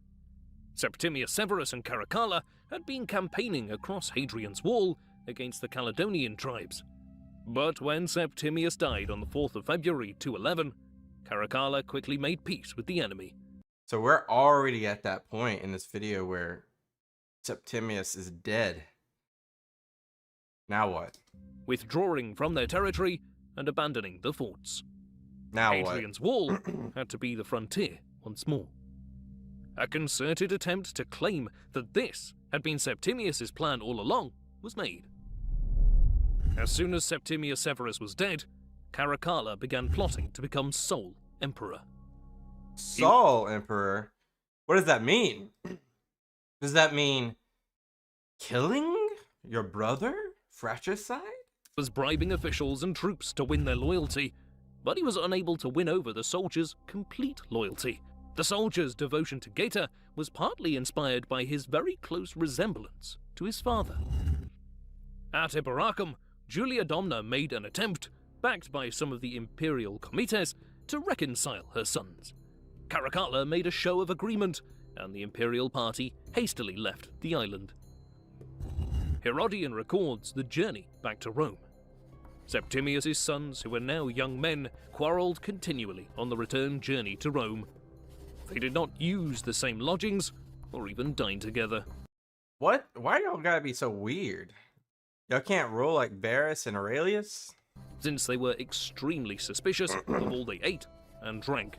Septimius Severus and Caracalla had been campaigning across Hadrian's Wall against the Caledonian tribes. But when Septimius died on the 4th of February 211, Caracalla quickly made peace with the enemy. So we're already at that point in this video where Septimius is dead. Now what? Withdrawing from their territory and abandoning the forts. Now Hadrian's Wall had to be the frontier once more. A concerted attempt to claim that this had been Septimius's plan all along was made. As soon as Septimius Severus was dead, Caracalla began plotting to become sole emperor. what? Sole Emperor? What does that mean? Does that mean killing your brother? Fratricide? Was bribing officials and troops to win their loyalty, but he was unable to win over the soldiers' complete loyalty. The soldiers' devotion to Geta was partly inspired by his very close resemblance to his father. At Iberacum, Julia Domna made an attempt, backed by some of the imperial comites, to reconcile her sons. Caracalla made a show of agreement, and the imperial party hastily left the island. Herodian records the journey back to Rome. Septimius' sons, who were now young men, quarrelled continually on the return journey to Rome. They did not use the same lodgings, or even dine together. What? Why y'all gotta be so weird? Y'all can't rule like Verus and Aurelius? Since they were extremely suspicious of all they ate and drank.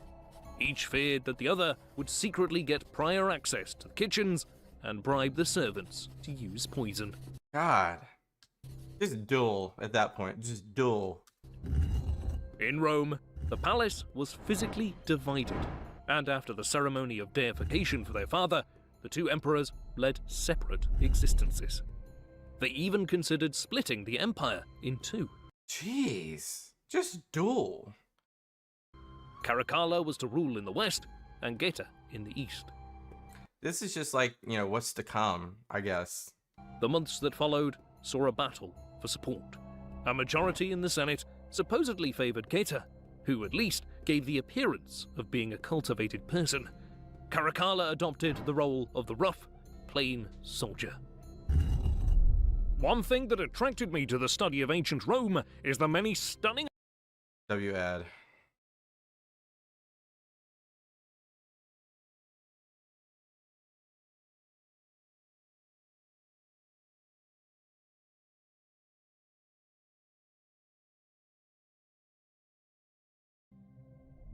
Each feared that the other would secretly get prior access to the kitchens and bribe the servants to use poison. God. Just duel at that point. Just duel. In Rome, the palace was physically divided, and after the ceremony of deification for their father, the two emperors led separate existences. They even considered splitting the empire in two. Jeez. Just duel. Caracalla was to rule in the west, and Geta in the east. This is just like, you know, what's to come, I guess. The months that followed saw a battle for support. A majority in the Senate supposedly favoured Geta, who at least gave the appearance of being a cultivated person. Caracalla adopted the role of the rough, plain soldier. One thing that attracted me to the study of ancient Rome is the many stunning W-add.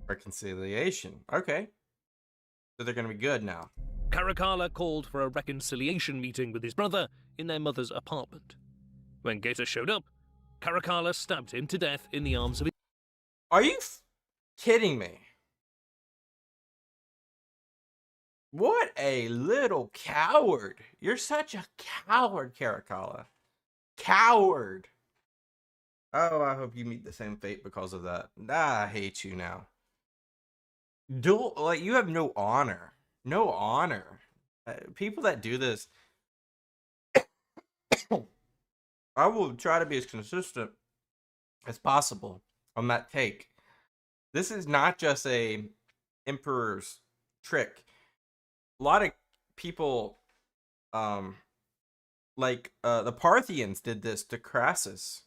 Reconciliation. Okay. So they're gonna be good now. Caracalla called for a reconciliation meeting with his brother in their mother's apartment. When Geta showed up, Caracalla stabbed him to death in the arms of his... Are you kidding me? What a little coward. You're such a coward, Caracalla. Coward. Oh, I hope you meet the same fate because of that. I hate you now. Like, you have no honor. No honor. People that do this, I will try to be as consistent as possible on that take. This is not just a emperor's trick. A lot of people, like the Parthians did this to Crassus.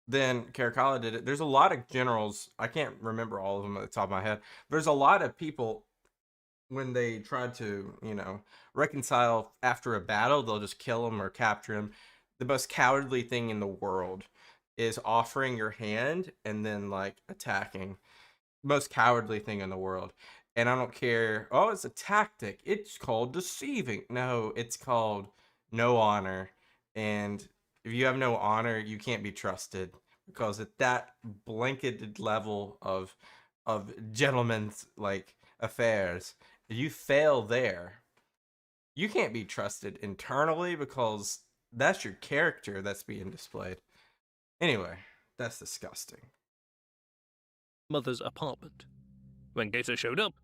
Then Caracalla did it. There's a lot of generals. I can't remember all of them at the top of my head. There's a lot of people, when they try to, you know, reconcile after a battle, they'll just kill them or capture them. The most cowardly thing in the world is offering your hand and then, like, attacking. Most cowardly thing in the world. And I don't care. Oh, it's a tactic. It's called deceiving. No, it's called no honor. And if you have no honor, you can't be trusted, because at that blanketed level of gentlemen's, like, affairs, if you fail there, you can't be trusted internally, because that's your character that's being displayed. Anyway, that's disgusting. Mother's apartment. When Geta showed up,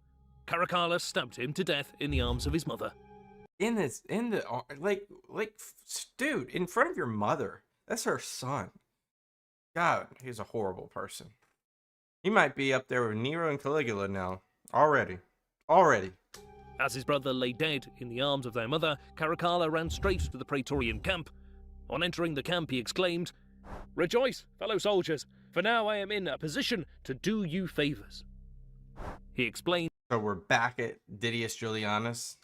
Caracalla stabbed him to death in the arms of his mother. Dude, in front of your mother. That's her son. God, he's a horrible person. He might be up there with Nero and Caligula now. Already. As his brother lay dead in the arms of their mother, Caracalla ran straight to the Praetorian camp. On entering the camp, he exclaimed, "Rejoice, fellow soldiers, for now I am in a position to do you favors." He explained So we're back at Didius Julianus.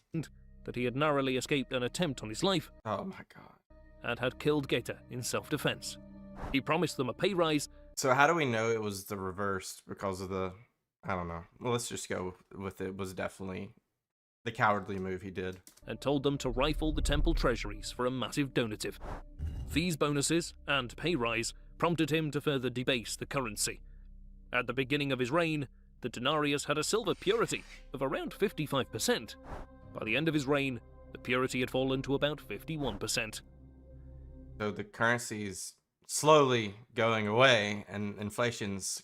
that he had narrowly escaped an attempt on his life Oh my god. and had killed Geta in self-defense. He promised them a pay rise. So how do we know it was the reverse? Because of the... I don't know. Well, let's just go with it. Was definitely the cowardly move he did. And told them to rifle the temple treasuries for a massive donative. These bonuses and pay rise prompted him to further debase the currency. At the beginning of his reign, the denarius had a silver purity of around 55%. By the end of his reign, the purity had fallen to about 51%. So the currency's slowly going away, and inflation's...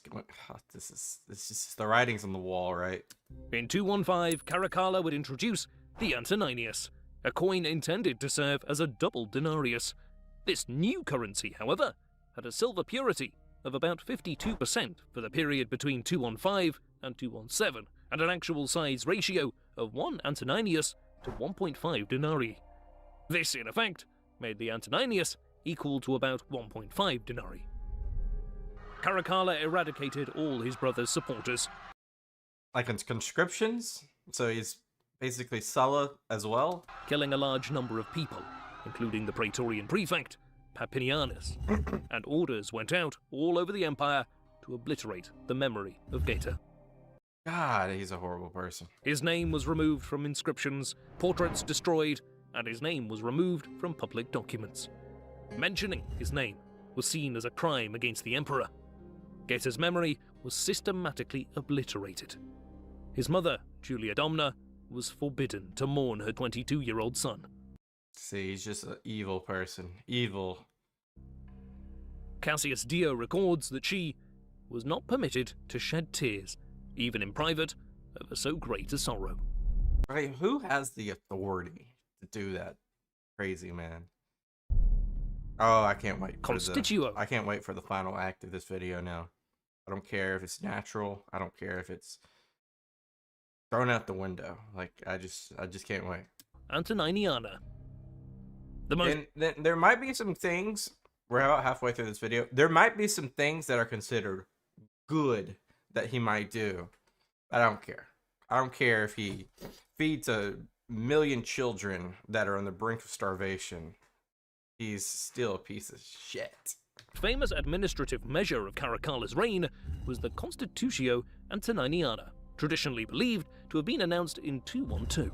this is just the writings on the wall, right? In 215, Caracalla would introduce the Antoninus, a coin intended to serve as a double denarius. This new currency, however, had a silver purity of about 52% for the period between 215 and 217, and an actual size ratio of 1 Antoninus to 1.5 denarii. This, in effect, made the Antoninus equal to about 1.5 denarii. Caracalla eradicated all his brother's supporters. Like in conscriptions, so he's basically Sulla as well. killing a large number of people, including the Praetorian prefect, Papinianus, and orders went out all over the empire to obliterate the memory of Geta. God, he's a horrible person. His name was removed from inscriptions, portraits destroyed, and his name was removed from public documents. Mentioning his name was seen as a crime against the emperor. Geta's memory was systematically obliterated. His mother, Julia Domna, was forbidden to mourn her 22-year-old son. See, he's just an evil person. Evil. Cassius Dio records that she was not permitted to shed tears, even in private, over so great a sorrow. Right? Who has the authority to do that? Crazy man. Oh, I can't wait. Constituo. I can't wait for the final act of this video now. I don't care if it's natural. I don't care if it's thrown out the window. Like, I just can't wait. Antoniniana. The most And there might be some things, we're about halfway through this video, there might be some things that are considered good that he might do. I don't care. I don't care if he feeds 1 million children that are on the brink of starvation. He's still a piece of shit. famous administrative measure of Caracalla's reign was the Constitutio Antoniniana, traditionally believed to have been announced in 212.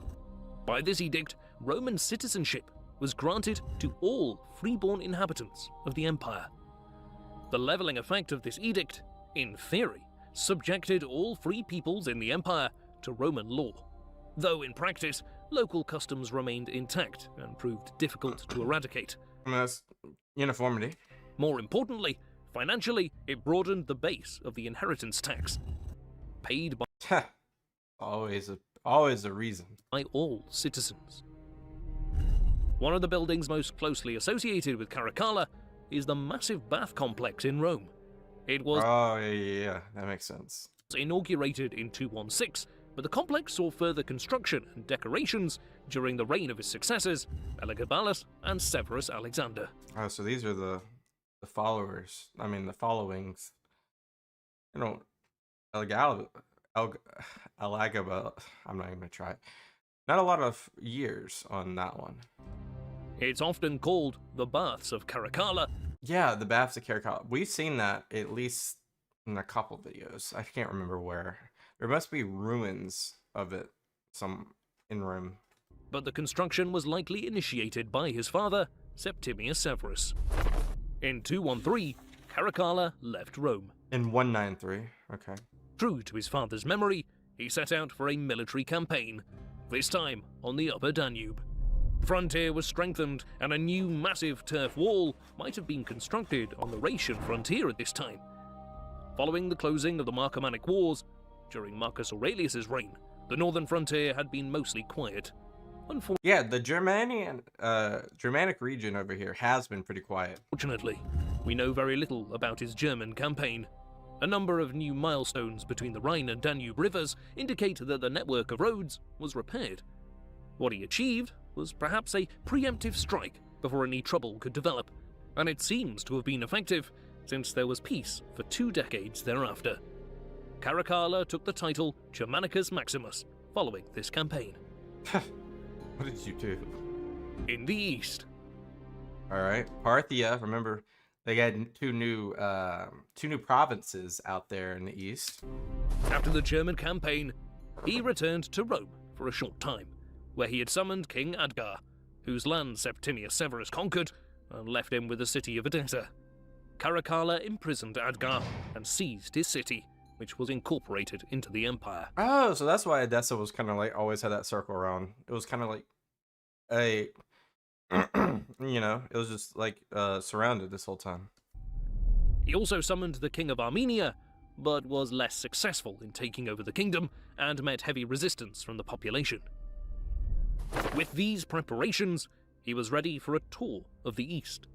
By this edict, Roman citizenship was granted to all freeborn inhabitants of the empire. The levelling effect of this edict, in theory, subjected all free peoples in the empire to Roman law, though in practice, local customs remained intact and proved difficult to eradicate. I mean, that's uniformity. More importantly, financially, it broadened the base of the inheritance tax, paid always a reason. by all citizens. One of the buildings most closely associated with Caracalla is the massive bath complex in Rome. It was Oh, yeah, that makes sense. inaugurated in 216, but the complex saw further construction and decorations during the reign of his successors, Elagabalus and Severus Alexander. Oh, so these are the followers. I mean, the followings. You know, Elagabalus. I'm not even gonna try it. Not a lot of years on that one. It's often called the Baths of Caracalla. Yeah, the Baths of Caracalla. We've seen that at least in a couple videos. I can't remember where. There must be ruins of it some in Rome. But the construction was likely initiated by his father, Septimius Severus. In 213, Caracalla left Rome. In 193. Okay. True to his father's memory, he set out for a military campaign, this time on the upper Danube. The frontier was strengthened, and a new massive turf wall might have been constructed on the Rhaetian frontier at this time. Following the closing of the Marcomannic Wars, during Marcus Aurelius's reign, the northern frontier had been mostly quiet. Yeah, the Germanic region over here has been pretty quiet. Unfortunately, we know very little about his German campaign. A number of new milestones between the Rhine and Danube rivers indicate that the network of roads was repaired. What he achieved was perhaps a preemptive strike before any trouble could develop, and it seems to have been effective since there was peace for 2 decades thereafter. Caracalla took the title Germanicus Maximus following this campaign. What did you do? In the east, All right, Parthia. Remember, they had two new provinces out there in the east. after the German campaign, he returned to Rome for a short time, where he had summoned King Adgar, whose land Septimius Severus conquered and left him with the city of Edessa. Caracalla imprisoned Adgar and seized his city, which was incorporated into the empire. Oh, so that's why Edessa was kind of like always had that circle around. It was kind of like a, it was just like surrounded this whole time. He also summoned the king of Armenia, but was less successful in taking over the kingdom and met heavy resistance from the population. With these preparations, he was ready for a tour of the east.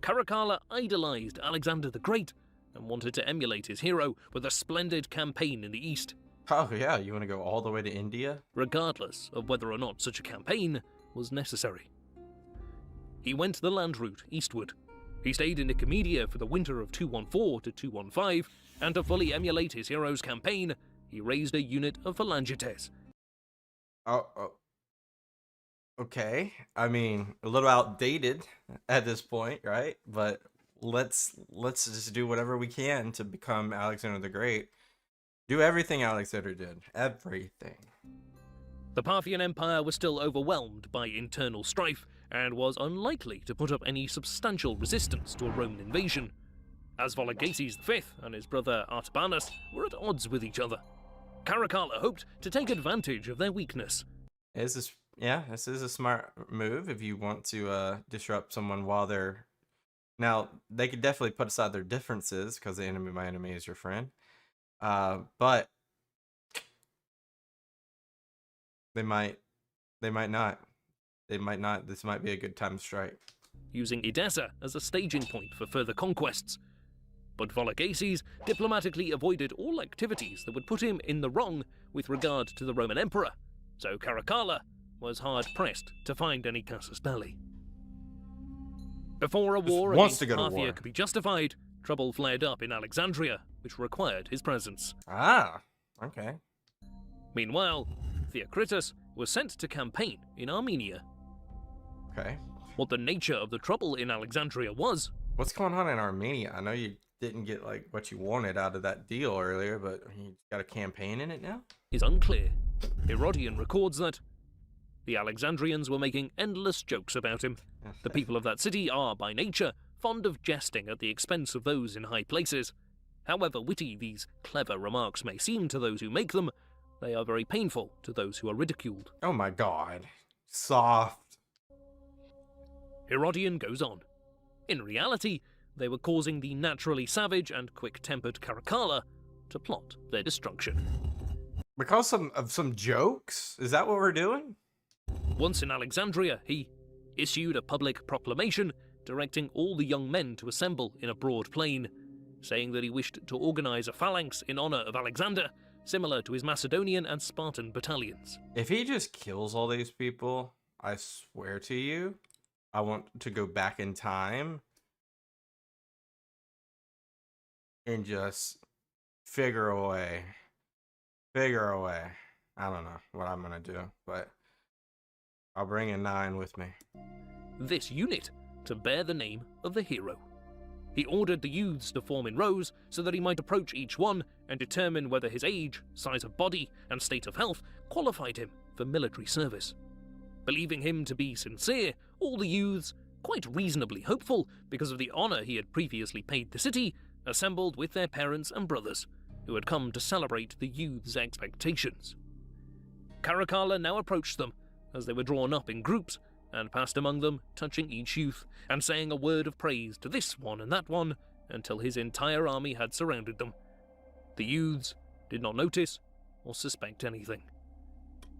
Caracalla idolized Alexander the Great and wanted to emulate his hero with a splendid campaign in the east, Oh yeah, you want to go all the way to India? regardless of whether or not such a campaign was necessary. He went the land route eastward. He stayed in Nicomedia for the winter of 214 to 215, and to fully emulate his hero's campaign, he he raised a unit of phalangites. Okay. I mean, a little outdated at this point, right? But let's just do whatever we can to become Alexander the Great. Do everything Alexander did. Everything. The Parthian Empire was still overwhelmed by internal strife and was unlikely to put up any substantial resistance to a Roman invasion, as Vologases V and his brother Artabanus were at odds with each other. Caracalla hoped to take advantage of their weakness. This is a smart move if you want to disrupt someone while they're... Now, they could definitely put aside their differences because the enemy of my enemy is your friend. But they might not. This might be a good time to strike. Using Edessa as a staging point for further conquests. But Vologases diplomatically avoided all activities that would put him in the wrong with regard to the Roman Emperor, so Caracalla was hard-pressed to find any casus belli. Before a war against Parthia could be justified, trouble flared up in Alexandria, which required his presence. Ah, okay. Meanwhile, Theocritus was sent to campaign in Armenia. Okay. What the nature of the trouble in Alexandria was... What's going on in Armenia? I know you didn't get like what you wanted out of that deal earlier, but you got a campaign in it now? Is unclear. Herodian records that the Alexandrians were making endless jokes about him. The people of that city are, by nature, fond of jesting at the expense of those in high places. However witty these clever remarks may seem to those who make them, they are very painful to those who are ridiculed. Oh my god. Soft. Herodian goes on. In reality, they were causing the naturally savage and quick-tempered Caracalla to plot their destruction. Because of some jokes? Is that what we're doing? Once in Alexandria, he issued a public proclamation directing all the young men to assemble in a broad plain, saying that he wished to organize a phalanx in honor of Alexander, similar to his Macedonian and Spartan battalions. If he just kills all these people, I swear to you, I want to go back in time and just figure a way. I don't know what I'm gonna do, but I'll bring a 9 with me. This unit to bear the name of the hero. He ordered the youths to form in rows so that he might approach each one and determine whether his age, size of body, and state of health qualified him for military service. Believing him to be sincere, all the youths, quite reasonably hopeful because of the honor he had previously paid the city, assembled with their parents and brothers, who had come to celebrate the youths' expectations. Caracalla now approached them, as they were drawn up in groups, and passed among them, touching each youth, and saying a word of praise to this one and that one, until his entire army had surrounded them. The youths did not notice or suspect anything.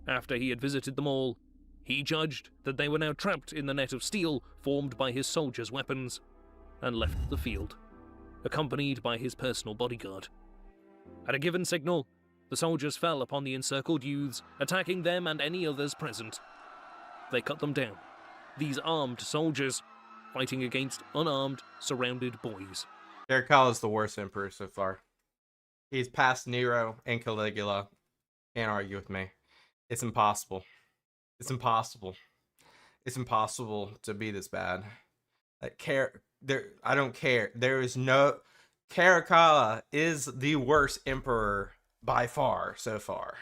After he had visited them all, he judged that they were now trapped in the net of steel formed by his soldiers' weapons, and left the field, accompanied by his personal bodyguard. At a given signal, the soldiers fell upon the encircled youths, attacking them and any others present. They cut them down, these armed soldiers fighting against unarmed, surrounded boys. Caracalla is the worst emperor so far. He's past Nero and Caligula. Can't argue with me. It's impossible. It's impossible. It's impossible to be this bad. I don't care. There is no... Caracalla is the worst emperor by far so far.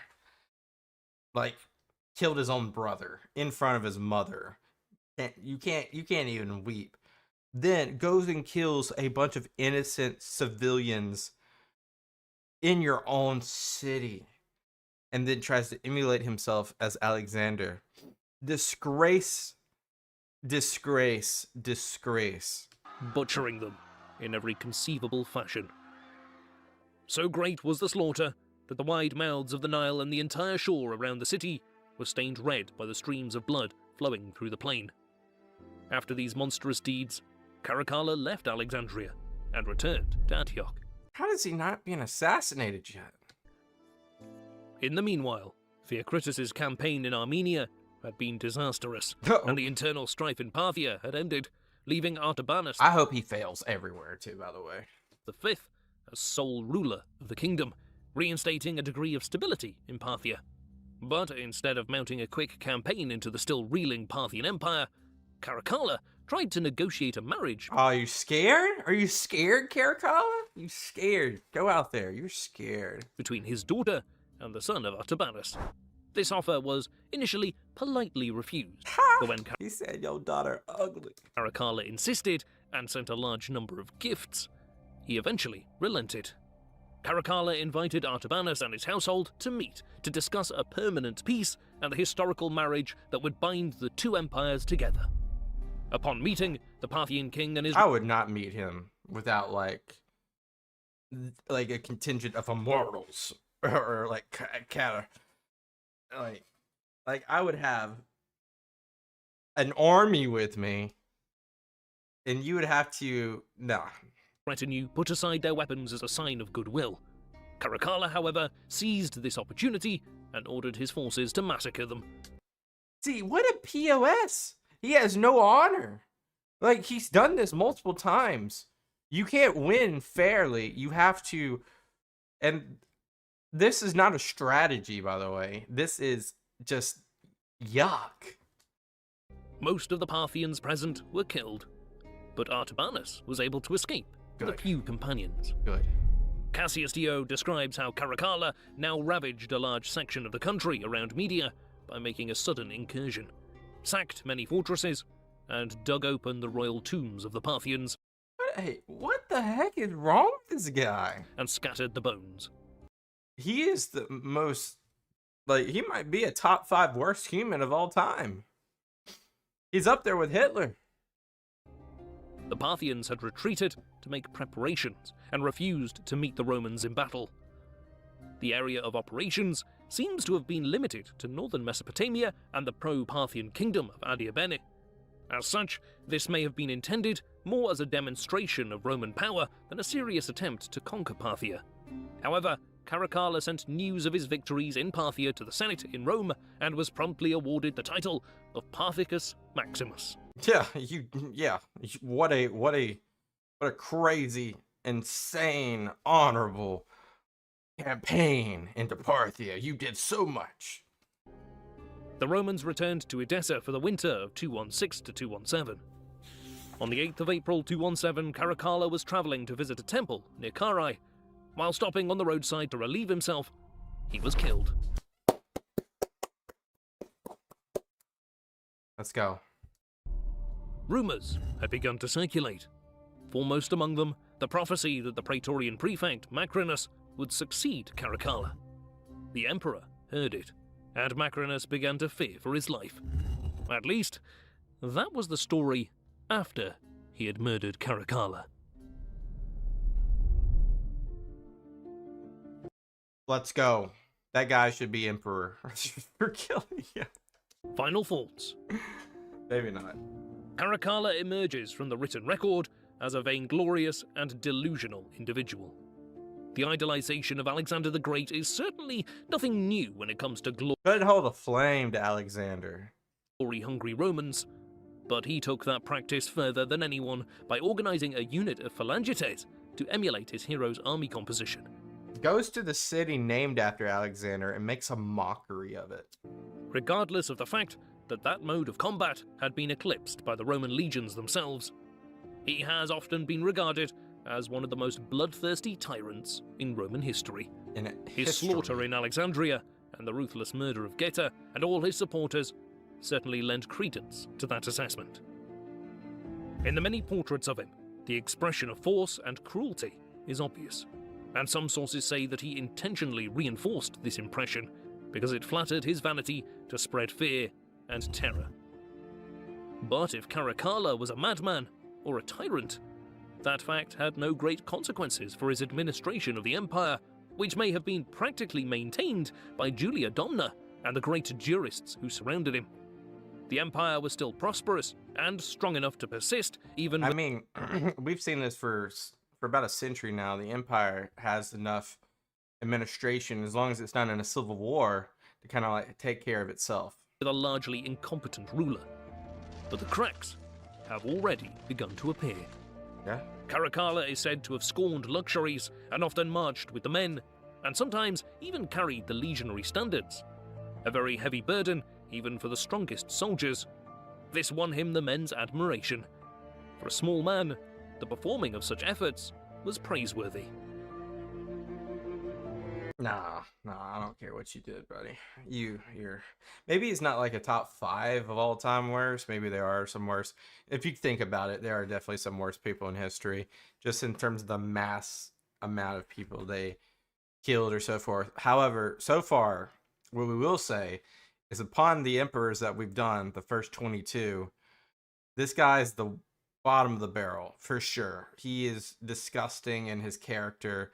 Like, killed his own brother in front of his mother. You can't even weep. Then goes and kills a bunch of innocent civilians in your own city, and then tries to emulate himself as Alexander. Disgrace, disgrace, disgrace. Butchering them in every conceivable fashion. So great was the slaughter that the wide mouths of the Nile and the entire shore around the city were stained red by the streams of blood flowing through the plain. After these monstrous deeds, Caracalla left Alexandria and returned to Antioch. How is he not being assassinated yet? In the meanwhile, Theocritus's campaign in Armenia had been disastrous, and the internal strife in Parthia had ended, leaving Artabanus, I hope he fails everywhere too, by the way, the fifth, as sole ruler of the kingdom, reinstating a degree of stability in Parthia. But instead of mounting a quick campaign into the still reeling Parthian Empire, Caracalla tried to negotiate a marriage. Oh, you scared? Are you scared, Caracalla? You scared? Go out there. You're scared. Between his daughter and the son of Artabanus. This offer was initially politely refused, but when He said, your daughter ugly. Caracalla insisted and sent a large number of gifts, he eventually relented. Caracalla invited Artabanus and his household to meet to discuss a permanent peace and the historical marriage that would bind the two empires together. Upon meeting, the Parthian king and his... I would not meet him without, like a contingent of immortals. Or, like I would have an army with me, and you would have to... Nah. retinue put aside their weapons as a sign of goodwill. Caracalla, however, seized this opportunity and ordered his forces to massacre them. See, what a POS! He has no honor. Like, he's done this multiple times. You can't win fairly. You have to... And this is not a strategy, by the way. This is just yuck. Most of the Parthians present were killed, but Artabanus was able to escape with a few companions. Good. Cassius Dio describes how Caracalla now ravaged a large section of the country around Media by making a sudden incursion, sacked many fortresses, and dug open the royal tombs of the Parthians. Hey, what the heck is wrong with this guy? And scattered the bones. He is the most... Like, he might be a top 5 worst human of all time. He's up there with Hitler. The Parthians had retreated to make preparations and refused to meet the Romans in battle. The area of operations seems to have been limited to northern Mesopotamia and the pro-Parthian kingdom of Adiabene. As such, this may have been intended more as a demonstration of Roman power than a serious attempt to conquer Parthia. However, Caracalla sent news of his victories in Parthia to the Senate in Rome and was promptly awarded the title of Parthicus Maximus. What a crazy, insane, honorable campaign into Parthia. You did so much. The Romans returned to Edessa for the winter of 216 to 217. On the 8th of April 217, Caracalla was travelling to visit a temple near Carrhae. While stopping on the roadside to relieve himself, he was killed. Let's go. Rumours had begun to circulate. Foremost among them, the prophecy that the Praetorian prefect, Macrinus, would succeed Caracalla. The emperor heard it, and Macrinus began to fear for his life. At least, that was the story after he had murdered Caracalla. Let's go. That guy should be emperor for killing him. Final thoughts. Maybe not. Caracalla emerges from the written record as a vainglorious and delusional individual. The idolization of Alexander the Great is certainly nothing new when it comes to Couldn't hold a flame to Alexander. glory-hungry Romans, but he took that practice further than anyone by organizing a unit of phalangites to emulate his hero's army composition. Goes to the city named after Alexander and makes a mockery of it. Regardless of the fact that that mode of combat had been eclipsed by the Roman legions themselves, he has often been regarded as one of the most bloodthirsty tyrants in Roman history. His slaughter in Alexandria and the ruthless murder of Geta and all his supporters certainly lend credence to that assessment. In the many portraits of him, the expression of force and cruelty is obvious, and some sources say that he intentionally reinforced this impression because it flattered his vanity to spread fear and terror. But if Caracalla was a madman or a tyrant, that fact had no great consequences for his administration of the empire, which may have been practically maintained by Julia Domna and the great jurists who surrounded him. The empire was still prosperous and strong enough to persist even... I mean, we've seen this for about a century now. The empire has enough administration, as long as it's not in a civil war, to kind of like take care of itself. With a largely incompetent ruler. But the cracks have already begun to appear. Yeah. Caracalla is said to have scorned luxuries and often marched with the men and sometimes even carried the legionary standards. A very heavy burden, even for the strongest soldiers. This won him the men's admiration. For a small man, the performing of such efforts was praiseworthy. Nah, I don't care what you did, buddy. You're maybe he's not like a top 5 of all time worst. Maybe there are some worse. If you think about it, there are definitely some worse people in history, just in terms of the mass amount of people they killed or so forth. However, so far, what we will say is upon the emperors that we've done, the first 22, this guy's the bottom of the barrel for sure. He is disgusting in his character.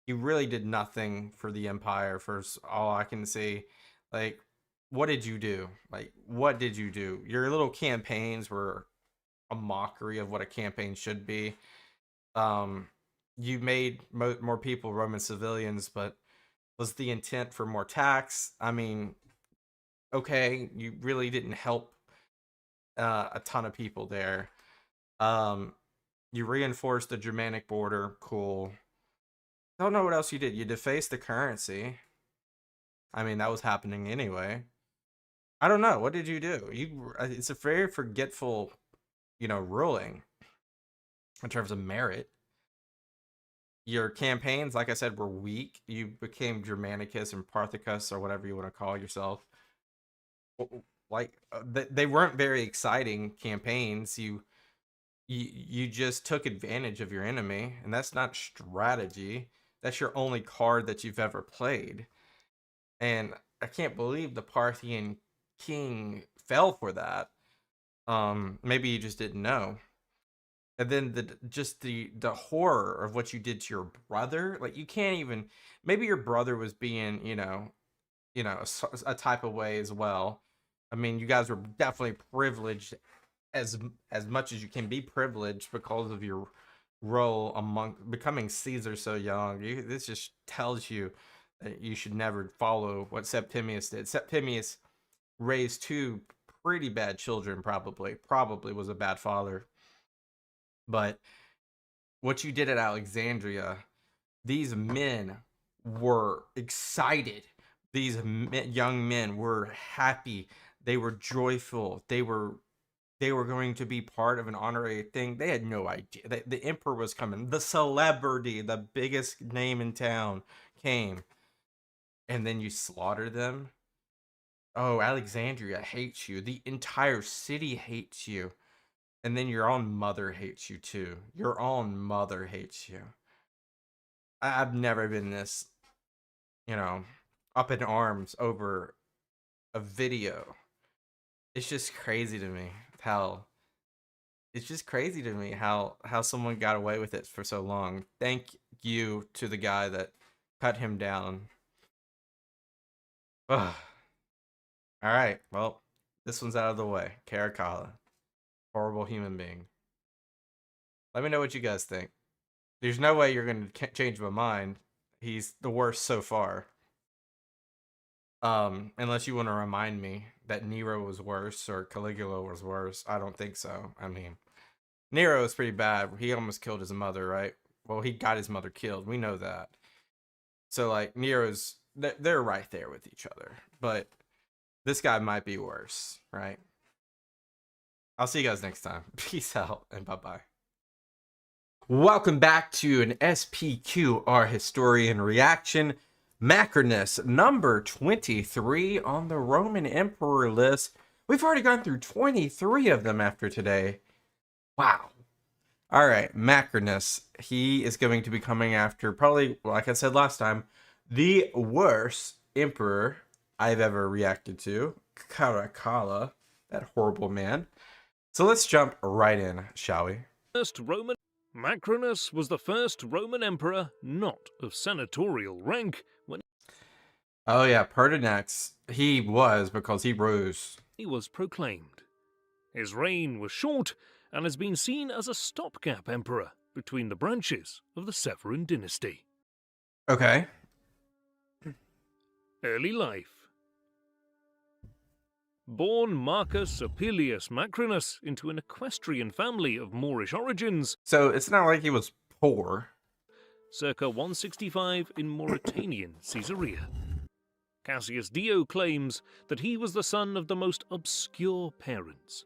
He really did nothing for the empire, for all I can see. Like, what did you do? Like, what did you do? Your little campaigns were a mockery of what a campaign should be. You made more people Roman civilians, but was the intent for more tax? I mean, okay, you really didn't help a ton of people there. You reinforced the Germanic border. Cool. Don't know what else you did. You defaced the currency. I mean, that was happening anyway. I don't know. What did you do? It's a very forgetful, ruling in terms of merit. Your campaigns, like I said, were weak. You became Germanicus and Parthicus, or whatever you want to call yourself. Like, they weren't very exciting campaigns. You just took advantage of your enemy, and that's not strategy. That's your only card that you've ever played. And I can't believe the Parthian king fell for that. Maybe you just didn't know. And then the horror of what you did to your brother. Like, you can't even, maybe your brother was being, a type of way as well. I mean, you guys were definitely privileged as much as you can be privileged because of your role among becoming Caesar so young. This just tells you that you should never follow what Septimius did. Septimius raised 2 pretty bad children, probably was a bad father. But what you did at Alexandria, these men were excited. These young men were happy. They were joyful. They were going to be part of an honorary thing. They had no idea. The emperor was coming. The celebrity, the biggest name in town, came. And then you slaughter them. Oh, Alexandria hates you. The entire city hates you. And then your own mother hates you too. Your own mother hates you. I've never been this, up in arms over a video. It's just crazy to me how someone got away with it for so long. Thank you to the guy that cut him down. Ugh. All right, well, this one's out of the way. Caracalla, horrible human being. Let me know what you guys think. There's no way you're gonna change my mind. He's the worst so far. Unless you want to remind me that Nero was worse or Caligula was worse. I don't think so. I mean, Nero is pretty bad. He almost killed his mother, right? Well, he got his mother killed. We know that. So, like, Nero's, they're right there with each other. But this guy might be worse, right? I'll see you guys next time. Peace out and bye-bye. Welcome back to an SPQR Historian reaction. Macrinus, number 23 on the Roman Emperor list. We've already gone through 23 of them after today. Wow. All right, Macrinus. He is going to be coming after, probably, like I said last time, the worst emperor I've ever reacted to. Caracalla, that horrible man. So let's jump right in, shall we? Macrinus was the first Roman emperor not of senatorial rank when Oh yeah, Pertinax. He was, because he rose. he was proclaimed. His reign was short and has been seen as a stopgap emperor between the branches of the Severan Dynasty. Okay. Early life. Born Marcus Opilius Macrinus into an equestrian family of Moorish origins, So it's not like he was poor. circa 165 in Mauritanian Caesarea. Cassius Dio claims that he was the son of the most obscure parents,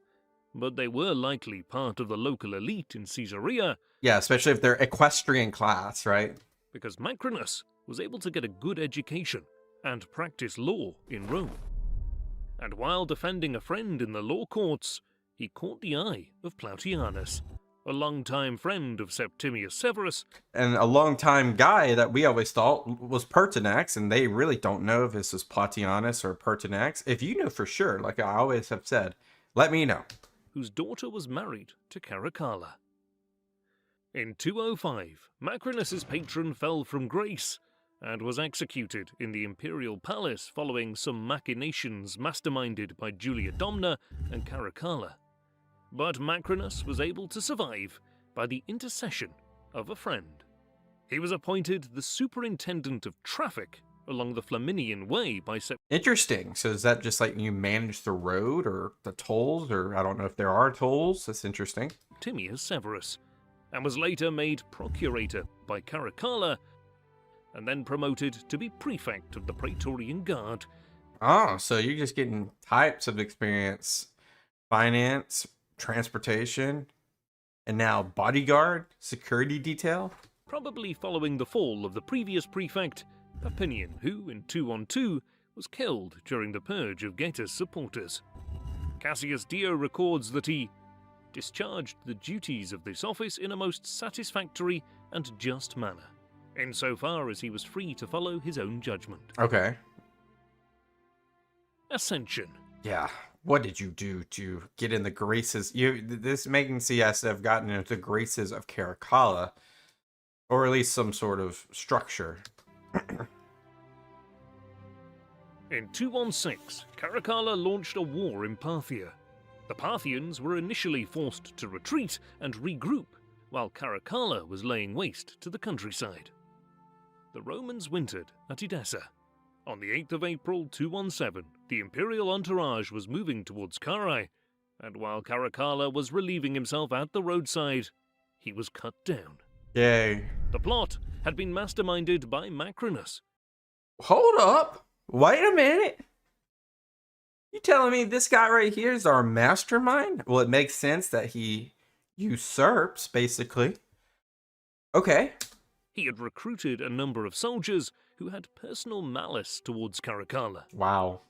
but they were likely part of the local elite in Caesarea. Yeah, especially if they're equestrian class, right? Because Macrinus was able to get a good education and practice law in Rome. And while defending a friend in the law courts, he caught the eye of Plautianus, a longtime friend of Septimius Severus. And a long-time guy that we always thought was Pertinax, and they really don't know if this is Plautianus or Pertinax. If you know for sure, like I always have said, let me know. Whose daughter was married to Caracalla. In 205, Macrinus's patron fell from grace and was executed in the imperial palace following some machinations masterminded by Julia Domna and Caracalla. But Macrinus was able to survive by the intercession of a friend. He was appointed the superintendent of traffic along the Flaminian Way by Interesting. So is that just like you manage the road or the tolls, or I don't know if there are tolls? That's interesting. Septimius Severus, and was later made procurator by Caracalla, and then promoted to be prefect of the Praetorian Guard. Oh, so you're just getting types of experience. Finance, transportation, and now bodyguard, security detail? Probably following the fall of the previous prefect, Papinian, who, in 212, was killed during the purge of Geta's supporters. Cassius Dio records that he discharged the duties of this office in a most satisfactory and just manner, insofar as he was free to follow his own judgment. Okay. Ascension. Yeah. What did you do to get in the graces? This making CS have gotten into the graces of Caracalla, or at least some sort of structure. In 216, Caracalla launched a war in Parthia. The Parthians were initially forced to retreat and regroup, while Caracalla was laying waste to the countryside. The Romans wintered at Edessa. On the 8th of April 217, the imperial entourage was moving towards Carrhae, and while Caracalla was relieving himself at the roadside, he was cut down. Yay. The plot had been masterminded by Macrinus. Hold up. Wait a minute. You telling me this guy right here is our mastermind? Well, it makes sense that he usurps, basically. Okay. He had recruited a number of soldiers who had personal malice towards Caracalla. Wow.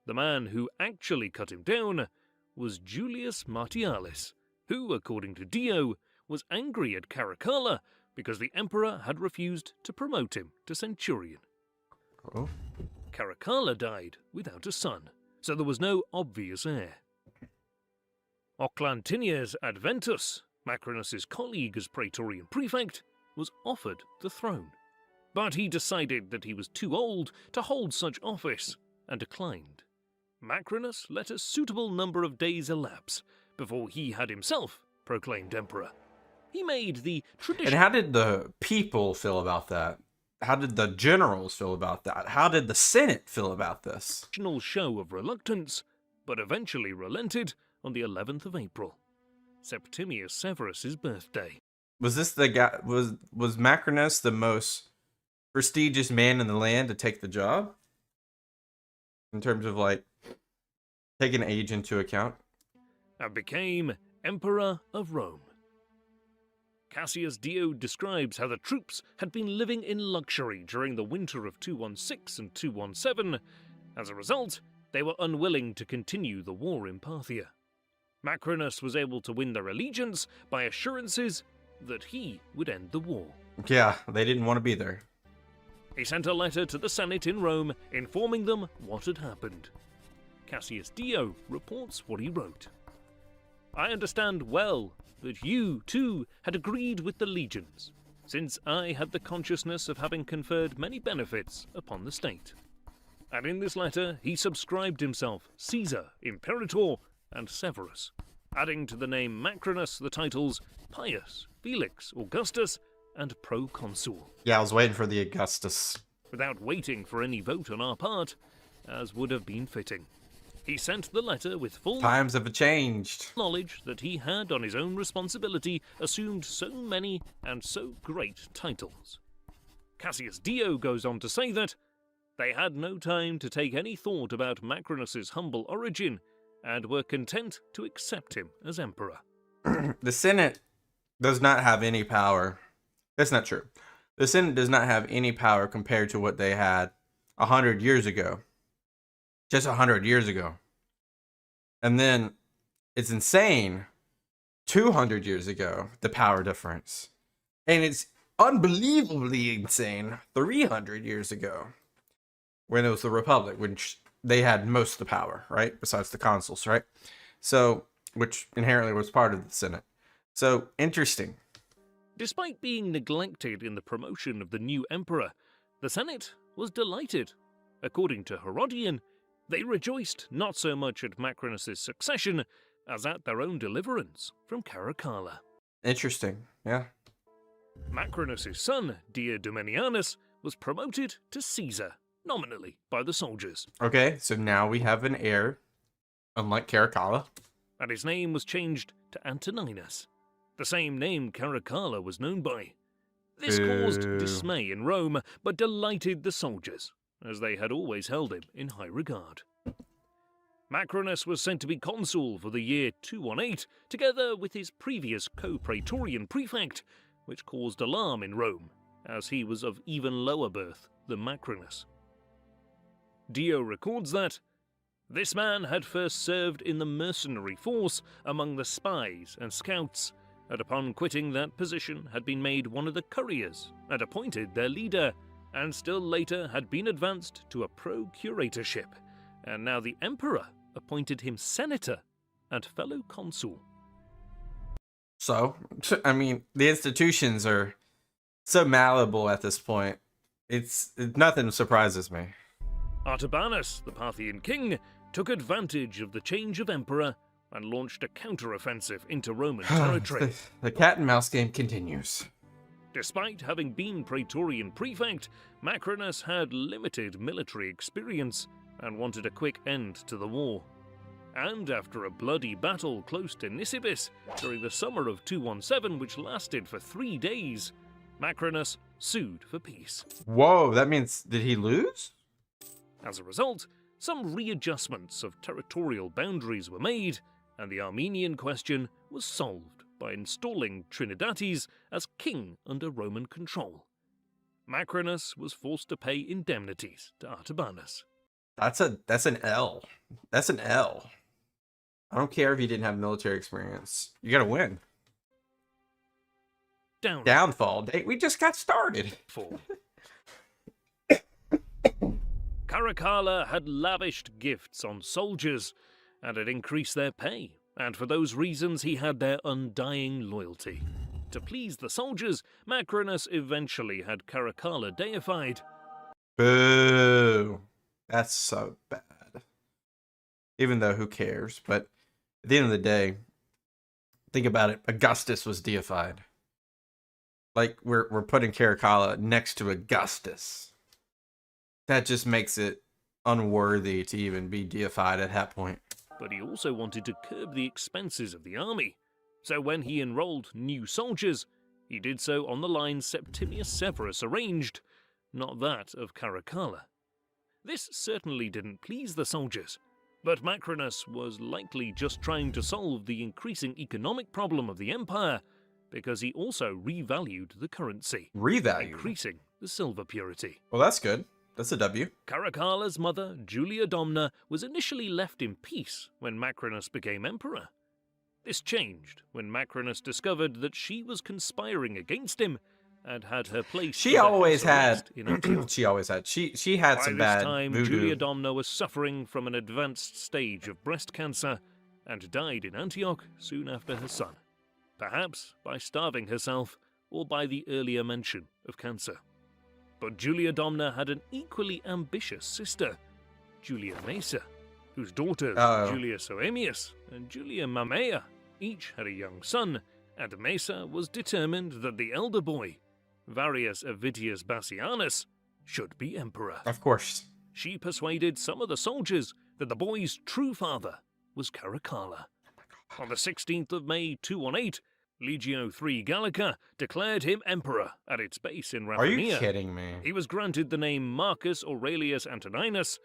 The man who actually cut him down was Julius Martialis, who, according to Dio, was angry at Caracalla because the emperor had refused to promote him to centurion. Oh. Caracalla died without a son, so there was no obvious heir. Oclantinius Adventus, Macrinus's colleague as Praetorian prefect, was offered the throne, but he decided that he was too old to hold such office and declined. Macrinus let a suitable number of days elapse before he had himself proclaimed emperor. He made the traditional... And how did the people feel about that? How did the generals feel about that? How did the Senate feel about this? show of reluctance, but eventually relented on the 11th of April, Septimius Severus's birthday. Was this the guy? Was Macrinus the most prestigious man in the land to take the job? In terms of like taking age into account, and became Emperor of Rome. Cassius Dio describes how the troops had been living in luxury during the winter of 216 and 217. As a result, they were unwilling to continue the war in Parthia. Macrinus was able to win their allegiance by assurances that he would end the war. Yeah, they didn't want to be there. He sent a letter to the Senate in Rome informing them what had happened. Cassius Dio reports what he wrote. I understand well that you, too, had agreed with the legions, since I had the consciousness of having conferred many benefits upon the state. And in this letter he subscribed himself Caesar, Imperator, and Severus, adding to the name Macrinus the titles Pius, Felix, Augustus, and Proconsul. Yeah, I was waiting for the Augustus. Without waiting for any vote on our part, as would have been fitting. He sent the letter with full Times have changed. knowledge that he had on his own responsibility assumed so many and so great titles. Cassius Dio goes on to say that they had no time to take any thought about Macrinus's humble origin and were content to accept him as emperor. The Senate does not have any power. That's not true. The Senate does not have any power compared to what they had 100 years ago. Just 100 years ago. And then it's insane 200 years ago, the power difference. And it's unbelievably insane 300 years ago, when it was the Republic, which they had most of the power, right? Besides the consuls, right? So, which inherently was part of the Senate. So, interesting. Despite being neglected in the promotion of the new emperor, the Senate was delighted. According to Herodian, they rejoiced not so much at Macrinus' succession as at their own deliverance from Caracalla. Interesting, yeah. Macrinus' son, Didius Julianus, was promoted to Caesar, nominally by the soldiers. Okay, so now we have an heir, unlike Caracalla. And his name was changed to Antoninus, the same name Caracalla was known by. This caused dismay in Rome, but delighted the soldiers, as they had always held him in high regard. Macrinus was sent to be consul for the year 218, together with his previous co-praetorian prefect, which caused alarm in Rome, as he was of even lower birth than Macrinus. Dio records that this man had first served in the mercenary force among the spies and scouts, and upon quitting that position had been made one of the couriers and appointed their leader, and still later had been advanced to a procuratorship, and now the emperor appointed him senator and fellow consul. So, I mean, the institutions are so malleable at this point. Nothing surprises me. Artabanus, the Parthian king, took advantage of the change of emperor and launched a counter-offensive into Roman territory. The cat and mouse game continues. Despite having been praetorian prefect, Macrinus had limited military experience and wanted a quick end to the war. And after a bloody battle close to Nisibis during the summer of 217, which lasted for 3 days, Macrinus sued for peace. Whoa, that means, did he lose? As a result, some readjustments of territorial boundaries were made, and the Armenian question was solved by installing Trinidates as king under Roman control. Macrinus was forced to pay indemnities to Artabanus. That's an L. That's an L. I don't care if you didn't have military experience. You gotta win. Downfall. We just got started. Caracalla had lavished gifts on soldiers and had increased their pay, and for those reasons he had their undying loyalty. To please the soldiers, Macrinus eventually had Caracalla deified. Boo. That's so bad. Even though, who cares? But at the end of the day, think about it. Augustus was deified. Like, we're putting Caracalla next to Augustus. That just makes it unworthy to even be deified at that point. But he also wanted to curb the expenses of the army. So when he enrolled new soldiers, he did so on the lines Septimius Severus arranged, not that of Caracalla. This certainly didn't please the soldiers, but Macrinus was likely just trying to solve the increasing economic problem of the empire, because he also revalued the currency, increasing the silver purity. Well, that's good. That's a W. Caracalla's mother, Julia Domna, was initially left in peace when Macrinus became emperor. This changed when Macrinus discovered that she was conspiring against him and had her place. She always had some bad time, voodoo. Julia Domna was suffering from an advanced stage of breast cancer and died in Antioch soon after her son, perhaps by starving herself or by the earlier mention of cancer. But Julia Domna had an equally ambitious sister, Julia Maesa, whose daughters, Julia Soemius and Julia Mamea, each had a young son, and Maesa was determined that the elder boy, Varius Avidius Bassianus, should be emperor. Of course. She persuaded some of the soldiers that the boy's true father was Caracalla. On the 16th of May 218, Legio III Gallica declared him emperor at its base in Are you Ravenna. kidding me? He was granted the name Marcus Aurelius Antoninus,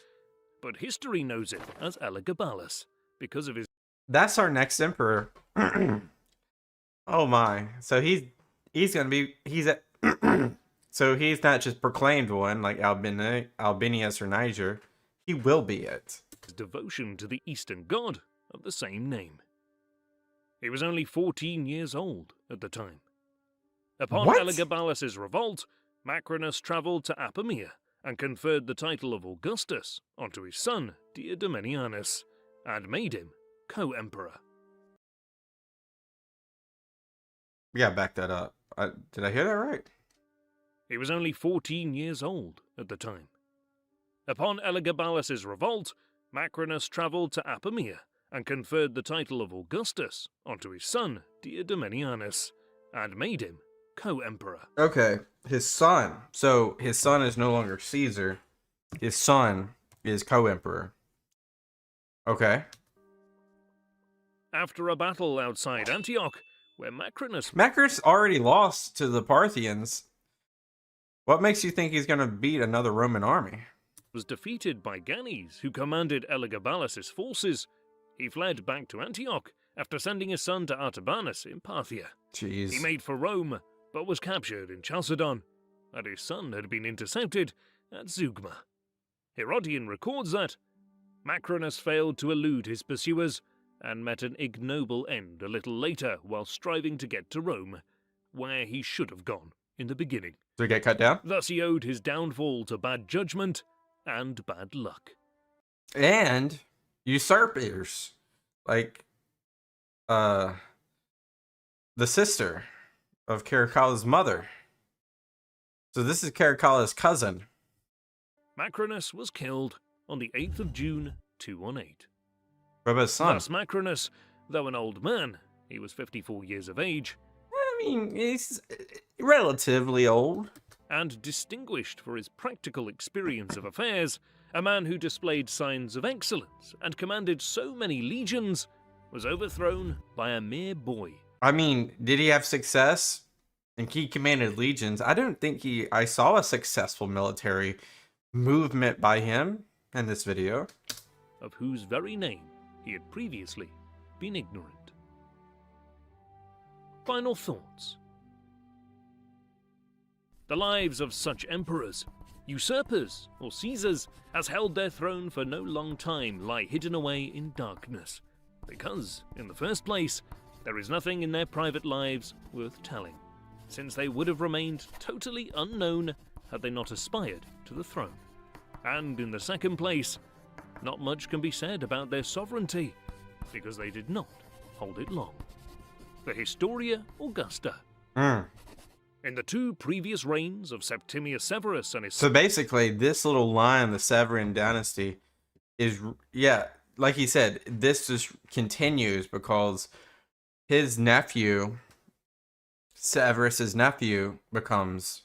but history knows him as Elagabalus because of his That's our next emperor. Oh my. So he's gonna be so he's not just proclaimed one like Albinius or Niger. He will be it. devotion to the Eastern god of the same name. He was only 14 years old at the time. Upon What? Elagabalus's revolt, Macrinus travelled to Apamea and conferred the title of Augustus onto his son, Domitianus, and made him co-emperor. Yeah, back that up. Did I hear that right? He was only 14 years old at the time. Upon Elagabalus's revolt, Macrinus travelled to Apamea and conferred the title of Augustus onto his son, Domitianus, and made him co-emperor. Okay, his son. So his son is no longer Caesar. His son is co-emperor. Okay. After a battle outside Antioch, where Macrinus Macrinus already lost to the Parthians. What makes you think he's going to beat another Roman army? was defeated by Gannes, who commanded Elagabalus's forces, he fled back to Antioch after sending his son to Artabanus in Parthia. Jeez. He made for Rome, but was captured in Chalcedon, and his son had been intercepted at Zeugma. Herodian records that Macrinus failed to elude his pursuers and met an ignoble end a little later while striving to get to Rome, where he should have gone in the beginning. Did he get cut down? Thus he owed his downfall to bad judgment and bad luck. And usurpers. Like, the sister of Caracalla's mother. So this is Caracalla's cousin. Macrinus was killed on the 8th of June, 218. What about his son? Thus Macrinus, though an old man, he was 54 years of age, I mean, he's relatively old. and distinguished for his practical experience of affairs, a man who displayed signs of excellence and commanded so many legions, was overthrown by a mere boy. I mean, did he have success? And he commanded legions. I don't think I saw a successful military movement by him in this video. Of whose very name he had previously been ignorant. Final thoughts. The lives of such emperors, usurpers, or Caesars, as held their throne for no long time, lie hidden away in darkness, because, in the first place, there is nothing in their private lives worth telling, since they would have remained totally unknown had they not aspired to the throne. And in the second place, not much can be said about their sovereignty, because they did not hold it long. The Historia Augusta. In the two previous reigns of Septimius Severus and his So basically, this little line, the Severan Dynasty, is, yeah, like he said, this just continues because his nephew, Severus's nephew, becomes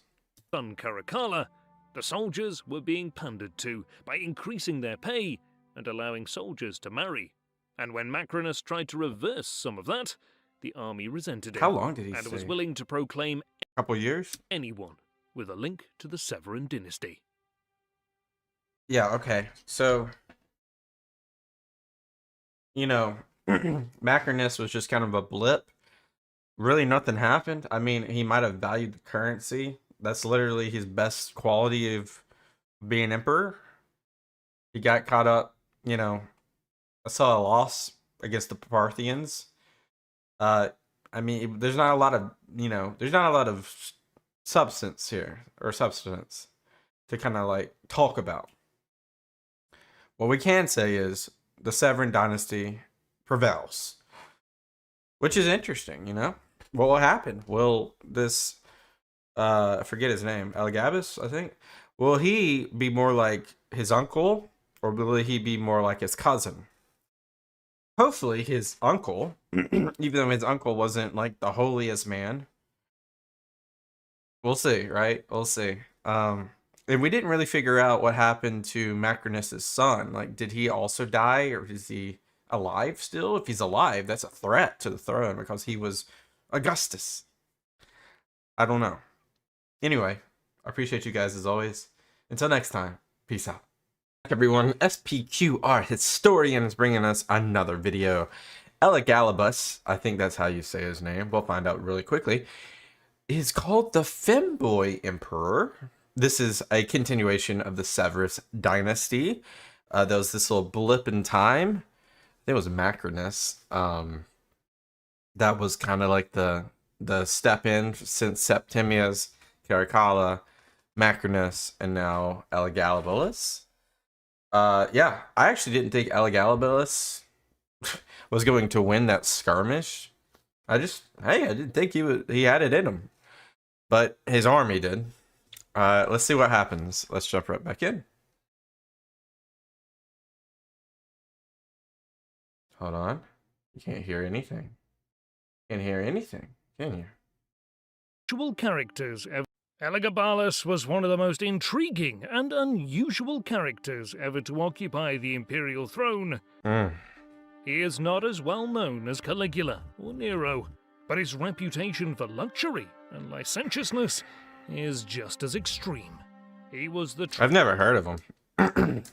son Caracalla, the soldiers were being pandered to by increasing their pay and allowing soldiers to marry. And when Macrinus tried to reverse some of that, the army resented him. How long did he and say? was willing to proclaim a couple years? anyone with a link to the Severan Dynasty. Yeah, okay. So, you know, Macrinus was just kind of a blip. Really nothing happened. I mean, he might have valued the currency. That's literally his best quality of being emperor. He got caught up, you know, I saw a loss against the Parthians. I mean, there's not a lot of, there's not a lot of substance here, or substance, to kind of like talk about. What we can say is the Severan Dynasty prevails, which is interesting, What will happen? Will this, I forget his name, Elagabalus, I think? Will he be more like his uncle, or will he be more like his cousin? Hopefully his uncle, even though his uncle wasn't like the holiest man. We'll see, right? We'll see. And we didn't really figure out what happened to Macrinus' son. Like, did he also die, or is he alive still? If he's alive, that's a threat to the throne because he was Augustus. I don't know. Anyway, I appreciate you guys as always. Until next time, peace out. Everyone, SPQR Historian is bringing us another video. Elagabalus, I think that's how you say his name, we'll find out really quickly, is called the Femboy Emperor. This is a continuation of the Severus Dynasty. There was this little blip in time. I think it was Macrinus. That was kind of like the step in since Septimius, Caracalla, Macrinus, and now Elagabalus. Yeah, I actually didn't think Elagabalus was going to win that skirmish. I didn't think he had it in him. But his army did. Let's see what happens. Let's jump right back in. Hold on. You can't hear anything. Can't hear anything, can you? Unusual characters. Elagabalus was one of the most intriguing and unusual characters ever to occupy the imperial throne. He is not as well known as Caligula or Nero, but his reputation for luxury and licentiousness is just as extreme. He was the I've never heard of him.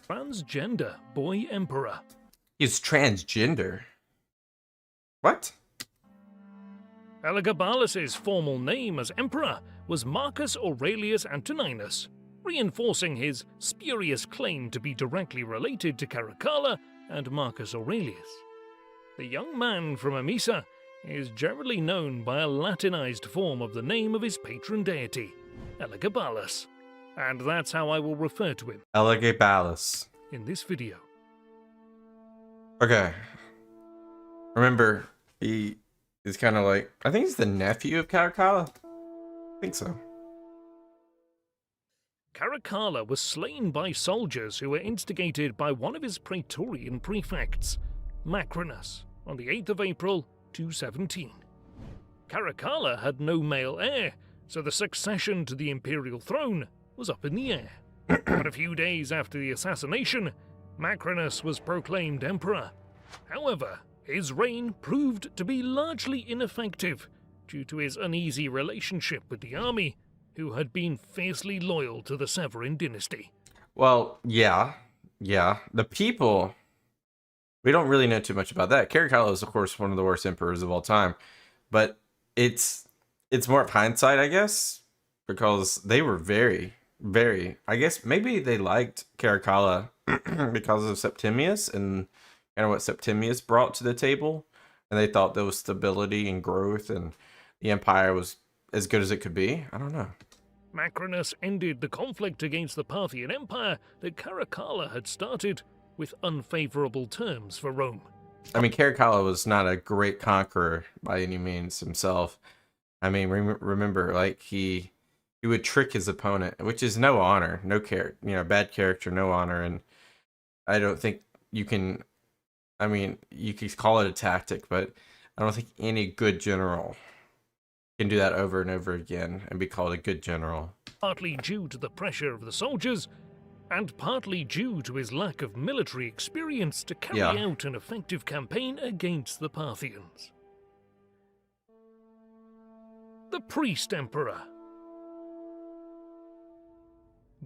transgender boy emperor. He's transgender. What? Elagabalus's formal name as emperor was Marcus Aurelius Antoninus, reinforcing his spurious claim to be directly related to Caracalla and Marcus Aurelius. The young man from Emesa is generally known by a Latinized form of the name of his patron deity, Elagabalus, and that's how I will refer to him Elagabalus. in this video. Okay. Remember, he is kind of like, I think he's the nephew of Caracalla. I think so. Caracalla was slain by soldiers who were instigated by one of his praetorian prefects, Macrinus, on the 8th of April, 217. Caracalla had no male heir, so the succession to the imperial throne was up in the air. But a few days after the assassination, Macrinus was proclaimed emperor. However, his reign proved to be largely ineffective due to his uneasy relationship with the army, who had been fiercely loyal to the Severan Dynasty. Well, yeah. The people, we don't really know too much about that. Caracalla is, of course, one of the worst emperors of all time. But it's more of hindsight, I guess, because they were very, I guess maybe they liked Caracalla because of Septimius and kind of what Septimius brought to the table. And they thought there was stability and growth and the empire was as good as it could be. I don't know. Macrinus ended the conflict against the Parthian Empire that Caracalla had started with unfavorable terms for Rome. I mean, Caracalla was not a great conqueror by any means himself. I mean, remember, like, he would trick his opponent, which is no honor, no character, bad character, no honor. And I don't think you can, I mean, you could call it a tactic, but I don't think any good general can do that over and over again and be called a good general. Partly due to the pressure of the soldiers, and partly due to his lack of military experience to carry out an effective campaign against the Parthians. The Priest Emperor.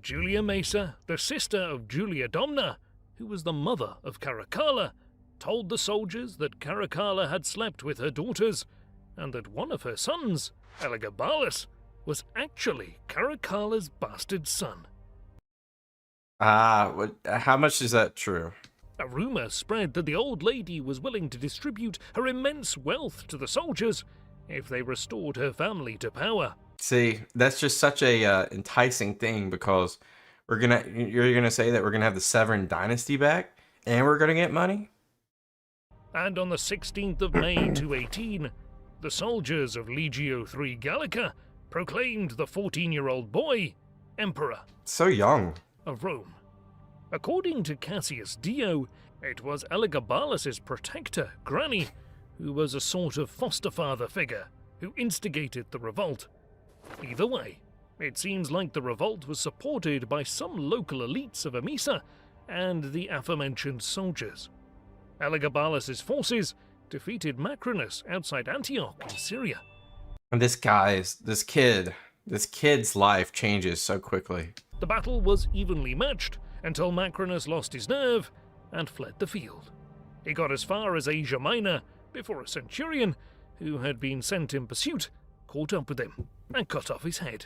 Julia Maesa, the sister of Julia Domna, who was the mother of Caracalla, told the soldiers that Caracalla had slept with her daughters, and that one of her sons, Elagabalus, was actually Caracalla's bastard son. How much is that true? A rumor spread that the old lady was willing to distribute her immense wealth to the soldiers if they restored her family to power. See, that's just such a enticing thing, because you're gonna say that we're gonna have the Severan Dynasty back and we're gonna get money? And on the 16th of May 218, the soldiers of Legio III Gallica proclaimed the 14-year-old boy emperor. So young. Of Rome. According to Cassius Dio, it was Elagabalus's protector, Granny, who was a sort of foster father figure, who instigated the revolt. Either way, it seems like the revolt was supported by some local elites of Emesa and the aforementioned soldiers. Elagabalus's forces defeated Macrinus outside Antioch in Syria, And this kid's life changes so quickly. The battle was evenly matched until Macrinus lost his nerve and fled the field. He got as far as Asia Minor before a centurion, who had been sent in pursuit, caught up with him and cut off his head,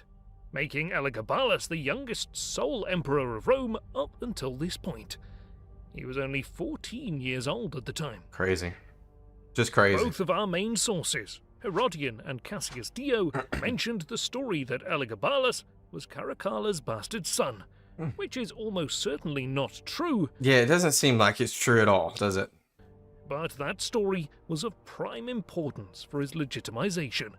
making Elagabalus the youngest sole emperor of Rome up until this point. He was only 14 years old at the time. Crazy. Just crazy. Both of our main sources, Herodian and Cassius Dio, mentioned the story that Elagabalus was Caracalla's bastard son, which is almost certainly not true. Yeah, it doesn't seem like it's true at all, does it? But that story was of prime importance for his legitimization.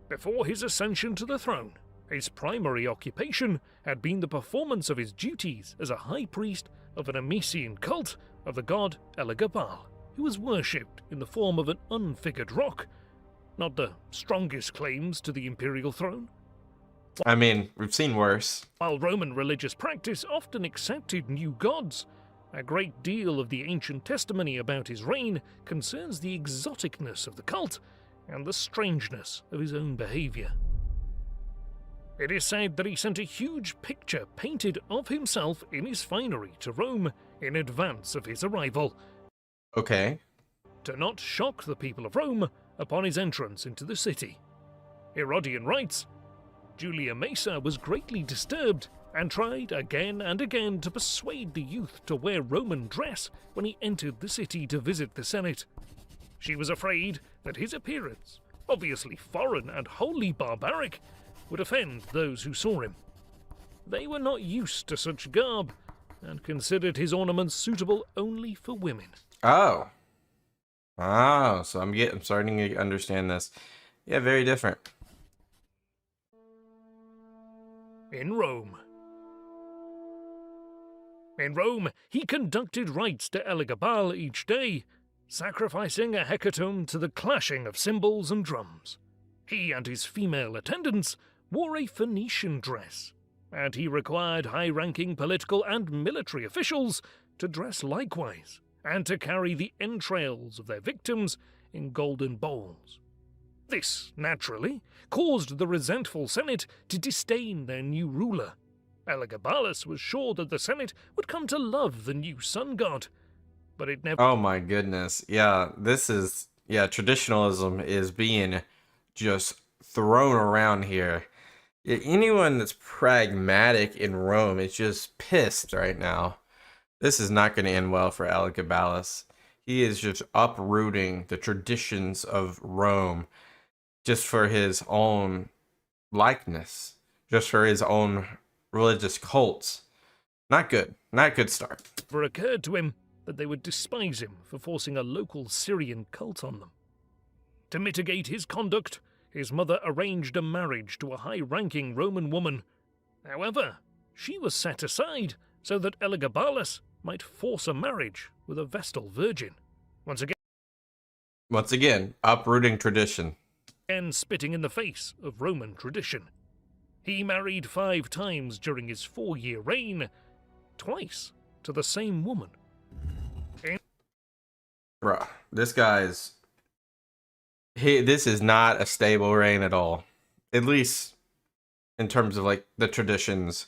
Before his ascension to the throne, his primary occupation had been the performance of his duties as a high priest of an Amesian cult of the god Elagabal, who was worshipped in the form of an unfigured rock. Not the strongest claims to the imperial throne. I mean, we've seen worse. While Roman religious practice often accepted new gods, a great deal of the ancient testimony about his reign concerns the exoticness of the cult and the strangeness of his own behavior. It is said that he sent a huge picture painted of himself in his finery to Rome in advance of his arrival. Okay. To not shock the people of Rome upon his entrance into the city. Herodian writes, Julia Mesa was greatly disturbed and tried again and again to persuade the youth to wear Roman dress when he entered the city to visit the Senate. She was afraid that his appearance, obviously foreign and wholly barbaric, would offend those who saw him. They were not used to such garb and considered his ornaments suitable only for women. Oh. So I'm starting to understand this. Yeah, very different. In Rome, he conducted rites to Elagabal each day, sacrificing a hecatomb to the clashing of cymbals and drums. He and his female attendants wore a Phoenician dress, and he required high-ranking political and military officials to dress likewise, and to carry the entrails of their victims in golden bowls. This, naturally, caused the resentful Senate to disdain their new ruler. Elagabalus was sure that the Senate would come to love the new sun god, but it never... Oh my goodness. Yeah, traditionalism is being just thrown around here. Anyone that's pragmatic in Rome is just pissed right now. This is not going to end well for Elagabalus. He is just uprooting the traditions of Rome just for his own likeness, just for his own religious cults. Not good. Not a good start. It never occurred to him that they would despise him for forcing a local Syrian cult on them. To mitigate his conduct, his mother arranged a marriage to a high-ranking Roman woman. However, she was set aside so that Elagabalus might force a marriage with a Vestal virgin. Once again, uprooting tradition. And spitting in the face of Roman tradition. He married 5 times during his 4-year reign, twice to the same woman. Bruh, this is not a stable reign at all. At least in terms of like the traditions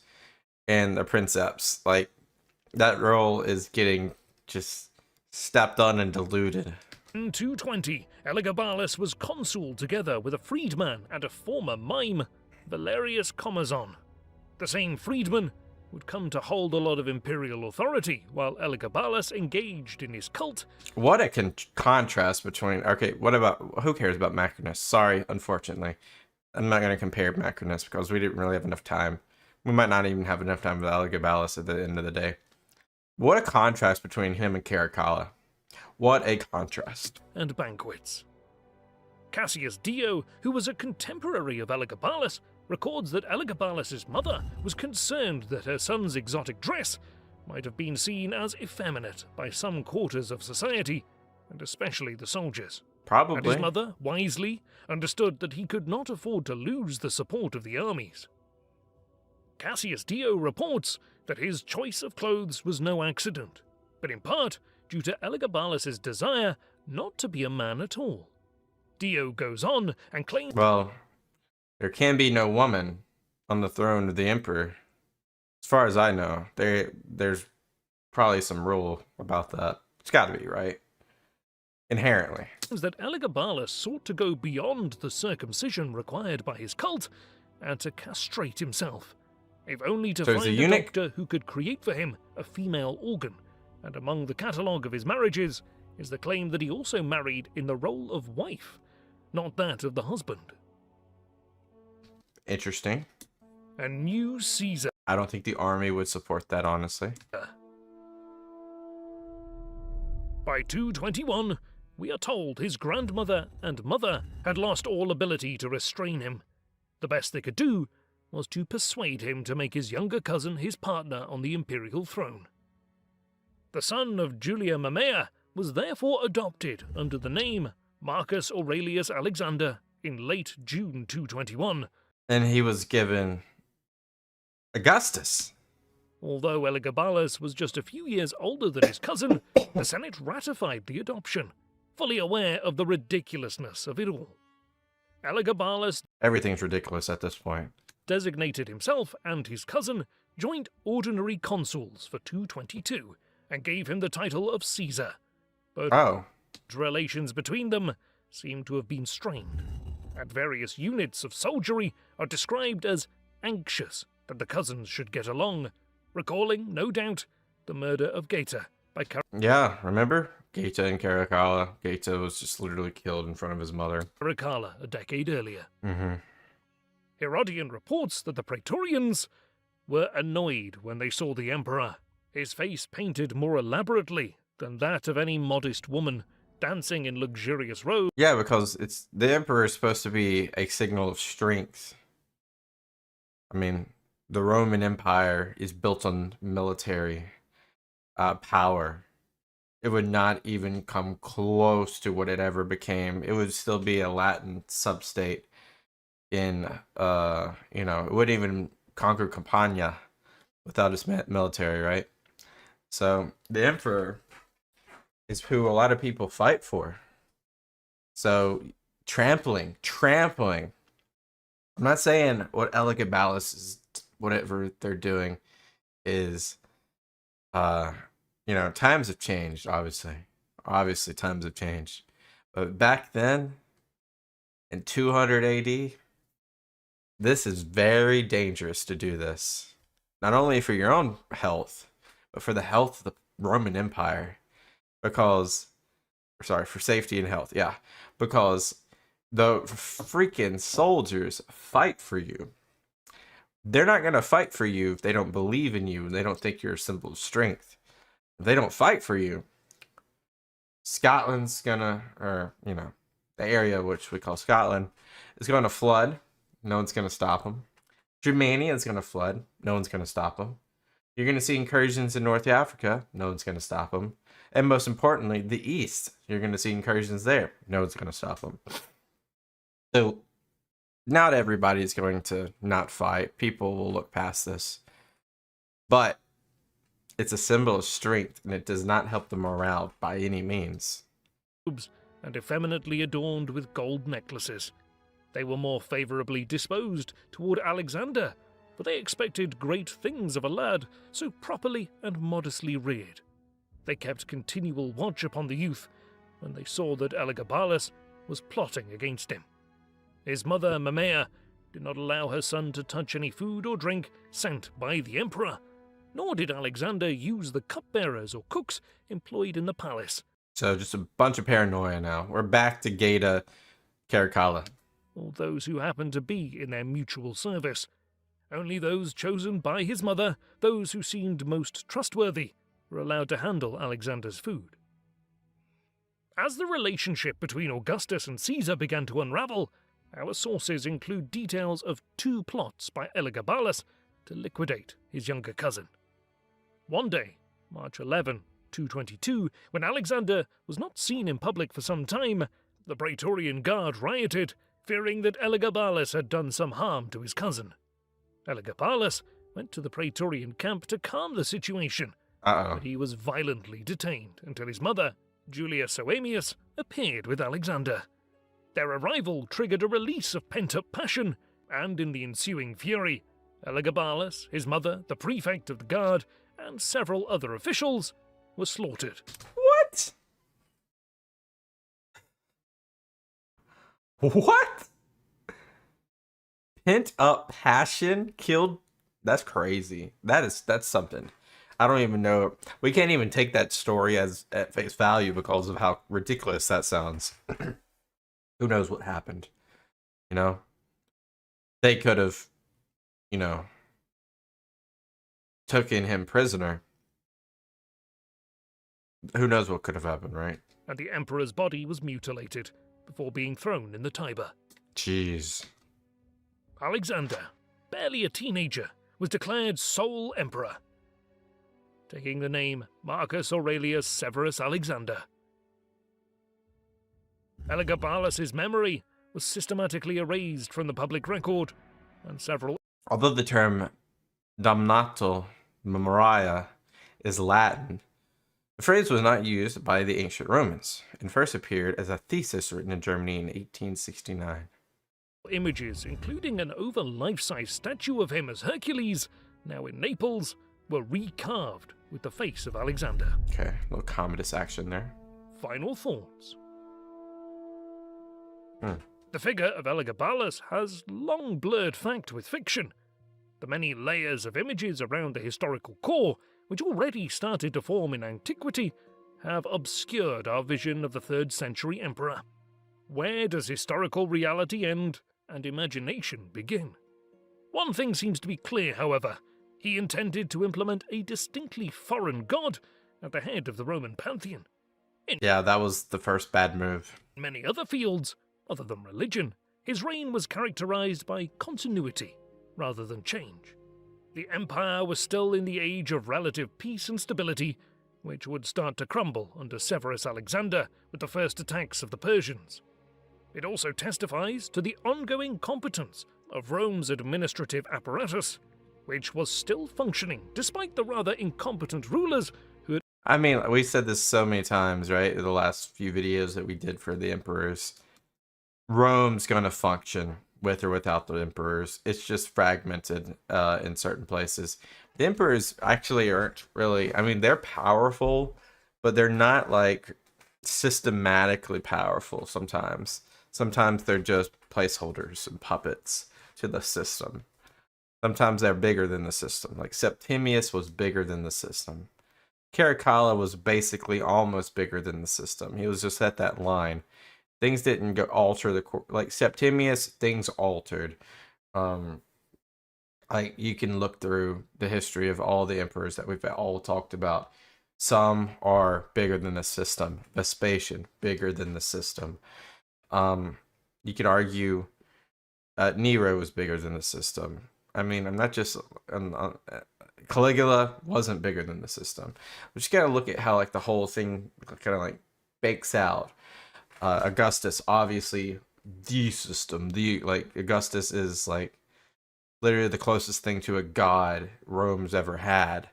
and the princeps. Like, that role is getting just stepped on and diluted. In 220, Elagabalus was consul together with a freedman and a former mime, Valerius Comazon. The same freedman would come to hold a lot of imperial authority, while Elagabalus engaged in his cult. What a contrast between... Okay, who cares about Macrinus? Sorry, unfortunately. I'm not going to compare Macrinus because we didn't really have enough time. We might not even have enough time with Elagabalus at the end of the day. What a contrast between him and Caracalla. What a contrast. And banquets. Cassius Dio, who was a contemporary of Elagabalus, records that Elagabalus' mother was concerned that her son's exotic dress might have been seen as effeminate by some quarters of society, and especially the soldiers. Probably. And his mother, wisely, understood that he could not afford to lose the support of the armies. Cassius Dio reports that his choice of clothes was no accident, but in part due to Elagabalus' desire not to be a man at all. Dio goes on and claims... Well, there can be no woman on the throne of the emperor. As far as I know, there's probably some rule about that. It's got to be, right? Inherently. That Elagabalus sought to go beyond the circumcision required by his cult and to castrate himself, if only to So he's find a a eunuch? doctor who could create for him a female organ. And among the catalogue of his marriages is the claim that he also married in the role of wife, not that of the husband. Interesting. A new Caesar. I don't think the army would support that, honestly. By 221, we are told his grandmother and mother had lost all ability to restrain him. The best they could do was to persuade him to make his younger cousin his partner on the imperial throne. The son of Julia Mamaea was therefore adopted under the name Marcus Aurelius Alexander in late June 221. And he was given Augustus. Although Elagabalus was just a few years older than his cousin, the Senate ratified the adoption, fully aware of the ridiculousness of it all. Elagabalus Everything's ridiculous at this point. designated himself and his cousin joint ordinary consuls for 222 and gave him the title of Caesar. But Oh. relations between them seem to have been strained, and various units of soldiery are described as anxious that the cousins should get along, recalling, no doubt, the murder of Geta by Yeah, remember? Geta and Caracalla. Geta was just literally killed in front of his mother. Caracalla a decade earlier. Mm-hmm. Herodian reports that the Praetorians were annoyed when they saw the emperor, his face painted more elaborately than that of any modest woman, dancing in luxurious robes. Yeah, because it's the emperor is supposed to be a signal of strength. I mean, the Roman Empire is built on military power. It would not even come close to what it ever became. It would still be a Latin sub-state in, it wouldn't even conquer Campania without its military, right? So the emperor is who a lot of people fight for. So trampling. I'm not saying what Elagabalus is, whatever they're doing is, times have changed, obviously. Obviously, times have changed. But back then, in 200 AD, this is very dangerous to do this. Not only for your own health, but for the health of the Roman Empire. For safety and health, yeah. Because the freaking soldiers fight for you. They're not going to fight for you if they don't believe in you and they don't think you're a symbol of strength. If they don't fight for you, Scotland's gonna, the area which we call Scotland, is going to flood. No one's going to stop them. Germania is going to flood. No one's going to stop them. You're going to see incursions in North Africa. No one's going to stop them. And most importantly, the East. You're going to see incursions there. No one's going to stop them. So, not everybody's going to not fight. People will look past this. But it's a symbol of strength, and it does not help the morale by any means. And effeminately adorned with gold necklaces. They were more favourably disposed toward Alexander, for they expected great things of a lad so properly and modestly reared. They kept continual watch upon the youth when they saw that Elagabalus was plotting against him. His mother, Mamaea, did not allow her son to touch any food or drink sent by the emperor, nor did Alexander use the cupbearers or cooks employed in the palace. So just a bunch of paranoia now. We're back to Geta Caracalla. Or those who happened to be in their mutual service. Only those chosen by his mother, those who seemed most trustworthy, were allowed to handle Alexander's food. As the relationship between Augustus and Caesar began to unravel, our sources include details of 2 plots by Elagabalus to liquidate his younger cousin. One day, March 11, 222, when Alexander was not seen in public for some time, the Praetorian Guard rioted, fearing that Elagabalus had done some harm to his cousin. Elagabalus went to the Praetorian camp to calm the situation, but he was violently detained until his mother, Julia Soamius, appeared with Alexander. Their arrival triggered a release of pent-up passion, and in the ensuing fury, Elagabalus, his mother, the prefect of the guard, and several other officials were slaughtered. What? What? Pent up passion killed? That's crazy. That's something. I don't even know. We can't even take that story as at face value because of how ridiculous that sounds. Who knows what happened? You know? They could have, you know, taken him prisoner. Who knows what could have happened, right? And the emperor's body was mutilated before being thrown in the Tiber. Jeez. Alexander, barely a teenager, was declared sole emperor, taking the name Marcus Aurelius Severus Alexander. Elagabalus' memory was systematically erased from the public record, and several... Although the term damnato memoria is Latin, the phrase was not used by the ancient Romans and first appeared as a thesis written in Germany in 1869. Images, including an over life-size statue of him as Hercules, now in Naples, were recarved with the face of Alexander. Okay, a little Commodus action there. Final thoughts. The figure of Elagabalus has long blurred fact with fiction. The many layers of images around the historical core, which already started to form in antiquity, have obscured our vision of the 3rd century emperor. Where does historical reality end and imagination begin? One thing seems to be clear, however. He intended to implement a distinctly foreign god at the head of the Roman pantheon. Yeah, that was the first bad move. In many other fields, other than religion, his reign was characterized by continuity rather than change. The empire was still in the age of relative peace and stability, which would start to crumble under Severus Alexander with the first attacks of the Persians. It also testifies to the ongoing competence of Rome's administrative apparatus, which was still functioning despite the rather incompetent rulers who had... I mean, we said this so many times, right? In the last few videos that we did for the emperors. Rome's going to function with or without the emperors. It's just fragmented in certain places. The emperors actually aren't really... I mean, they're powerful, but they're not, like, systematically powerful sometimes. Sometimes they're just placeholders and puppets to the system. Sometimes they're bigger than the system. Like Septimius was bigger than the system. Caracalla was basically almost bigger than the system. He was just at that line. Things didn't go alter the like Septimius. Things altered. Like you can look through the history of all the emperors that we've all talked about. Some are bigger than the system. Vespasian bigger than the system. You could argue Nero was bigger than the system. I mean, I'm not just Caligula wasn't bigger than the system. We just gotta look at how like the whole thing kind of like bakes out. Augustus, obviously, the system. Augustus is like literally the closest thing to a god Rome's ever had,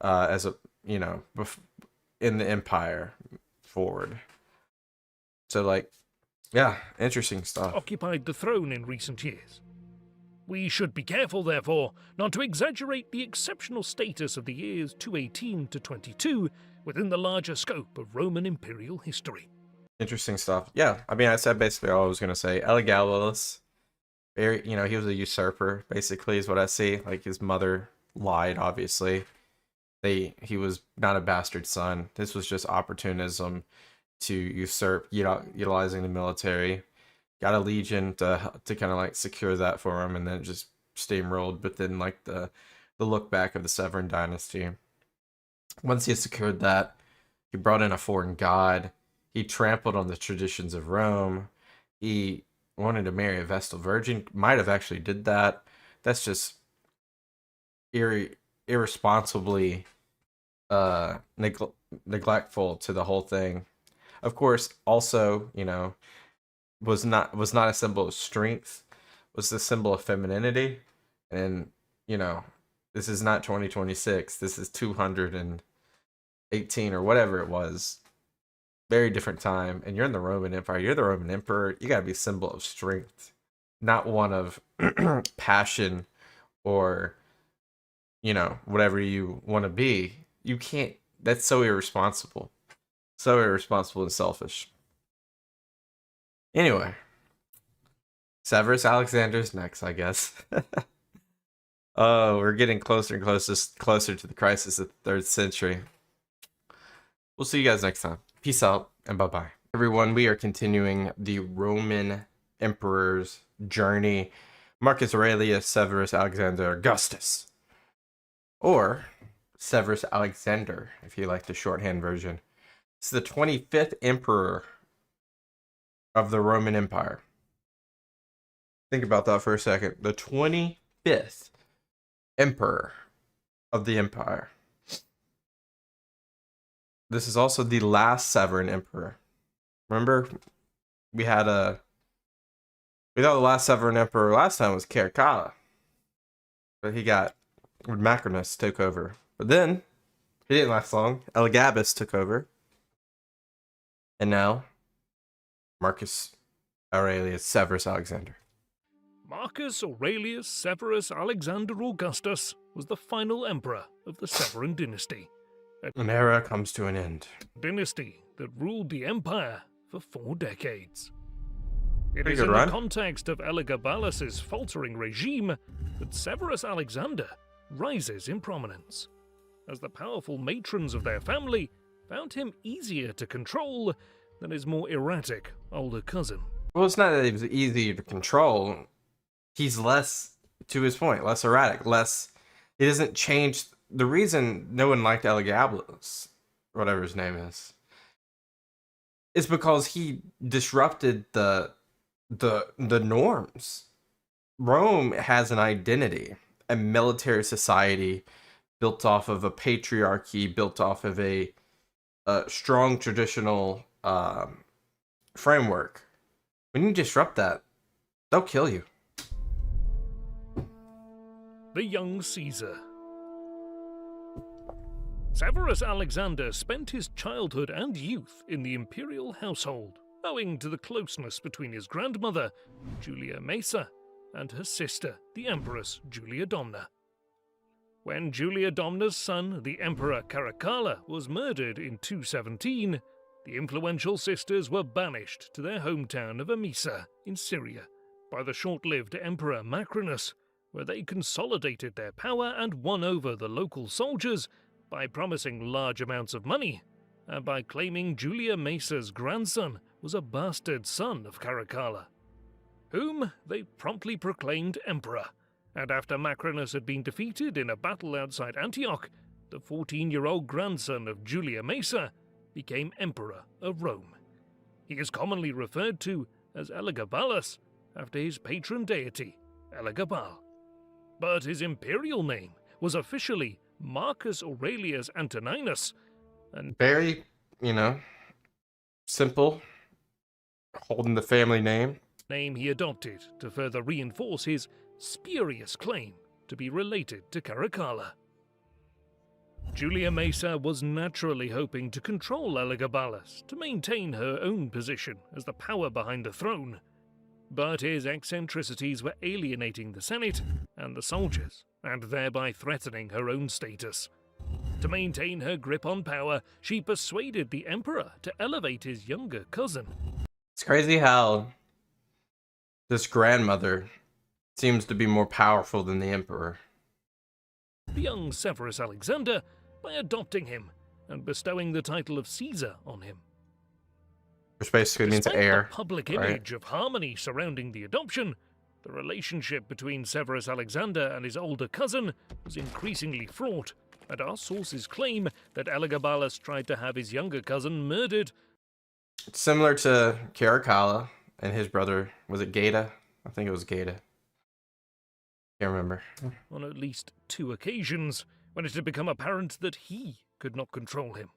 as a in the empire forward. So like, yeah, interesting stuff. Occupied the throne in recent years. We should be careful, therefore, not to exaggerate the exceptional status of the years 218 to 22 within the larger scope of Roman imperial history. Interesting stuff. Yeah, I mean, I said basically all I was going to say. Elagabalus, he was a usurper, basically, is what I see. Like, his mother lied, obviously. He was not a bastard son. This was just opportunism to usurp, utilizing the military. Got a legion to kind of like secure that for him, and then just steamrolled. But then like the look back of the Severan Dynasty. Once he had secured that, he brought in a foreign god. He trampled on the traditions of Rome. He wanted to marry a Vestal virgin. Might have actually did that. That's just irresponsibly neglectful to the whole thing. Of course, also, was not a symbol of strength, was the symbol of femininity. And this is not 2026, this is 218 or whatever it was. Very different time. And you're in the Roman Empire, you're the Roman emperor, you gotta be a symbol of strength. not one of passion or, whatever you want to be. You can't. That's so irresponsible. So irresponsible and selfish. Anyway, Severus Alexander's next, I guess. Oh, we're getting closer and closer to the crisis of the 3rd century. We'll see you guys next time. Peace out and bye-bye. Everyone, we are continuing the Roman emperor's journey. Marcus Aurelius Severus Alexander Augustus. Or Severus Alexander, if you like the shorthand version. It's the 25th emperor of the Roman Empire. Think about that for a second. The 25th emperor of the empire. This is also the last Severan emperor. Remember, we thought the last Severan emperor last time was Caracalla, but when Macrinus took over. But then he didn't last long. Elagabalus took over, and now Marcus Aurelius Severus Alexander. Marcus Aurelius Severus Alexander Augustus was the final emperor of the Severan Dynasty. An era comes to an end. Dynasty that ruled the empire for 4 decades. It Pretty is good in run. the context of Elagabalus' faltering regime that Severus Alexander rises in prominence, as the powerful matrons of their family found him easier to control than his more erratic older cousin. Well, it's not that he was easy to control. He's less, to his point, less erratic, he doesn't change. The reason no one liked Elagabalus, whatever his name is because he disrupted the norms. Rome has an identity, a military society built off of a patriarchy, built off of a strong traditional framework. When you disrupt that, they'll kill you. The young Caesar. Severus Alexander spent his childhood and youth in the imperial household, owing to the closeness between his grandmother, Julia Maesa, and her sister, the Empress Julia Domna. When Julia Domna's son, the Emperor Caracalla, was murdered in 217, the influential sisters were banished to their hometown of Emesa in Syria by the short-lived Emperor Macrinus, where they consolidated their power and won over the local soldiers by promising large amounts of money, and by claiming Julia Maesa's grandson was a bastard son of Caracalla, whom they promptly proclaimed emperor, and after Macrinus had been defeated in a battle outside Antioch, the 14-year-old grandson of Julia Maesa became emperor of Rome. He is commonly referred to as Elagabalus, after his patron deity, Elagabal. But his imperial name was officially Marcus Aurelius Antoninus, and Very, simple, holding the family name. Name he adopted to further reinforce his spurious claim to be related to Caracalla. Julia Maesa was naturally hoping to control Elagabalus to maintain her own position as the power behind the throne, but his eccentricities were alienating the Senate and the soldiers, and thereby threatening her own status. To maintain her grip on power, she persuaded the emperor to elevate his younger cousin. It's crazy how this grandmother seems to be more powerful than the emperor. The young Severus Alexander by adopting him and bestowing the title of Caesar on him. Which basically means Despite heir. the public right? image of harmony surrounding the adoption, the relationship between Severus Alexander and his older cousin was increasingly fraught, and our sources claim that Elagabalus tried to have his younger cousin murdered. It's similar to Caracalla and his brother. Was it Gaeta? I think it was Gaeta. Can't remember. On at least 2 occasions, when it had become apparent that he could not control him.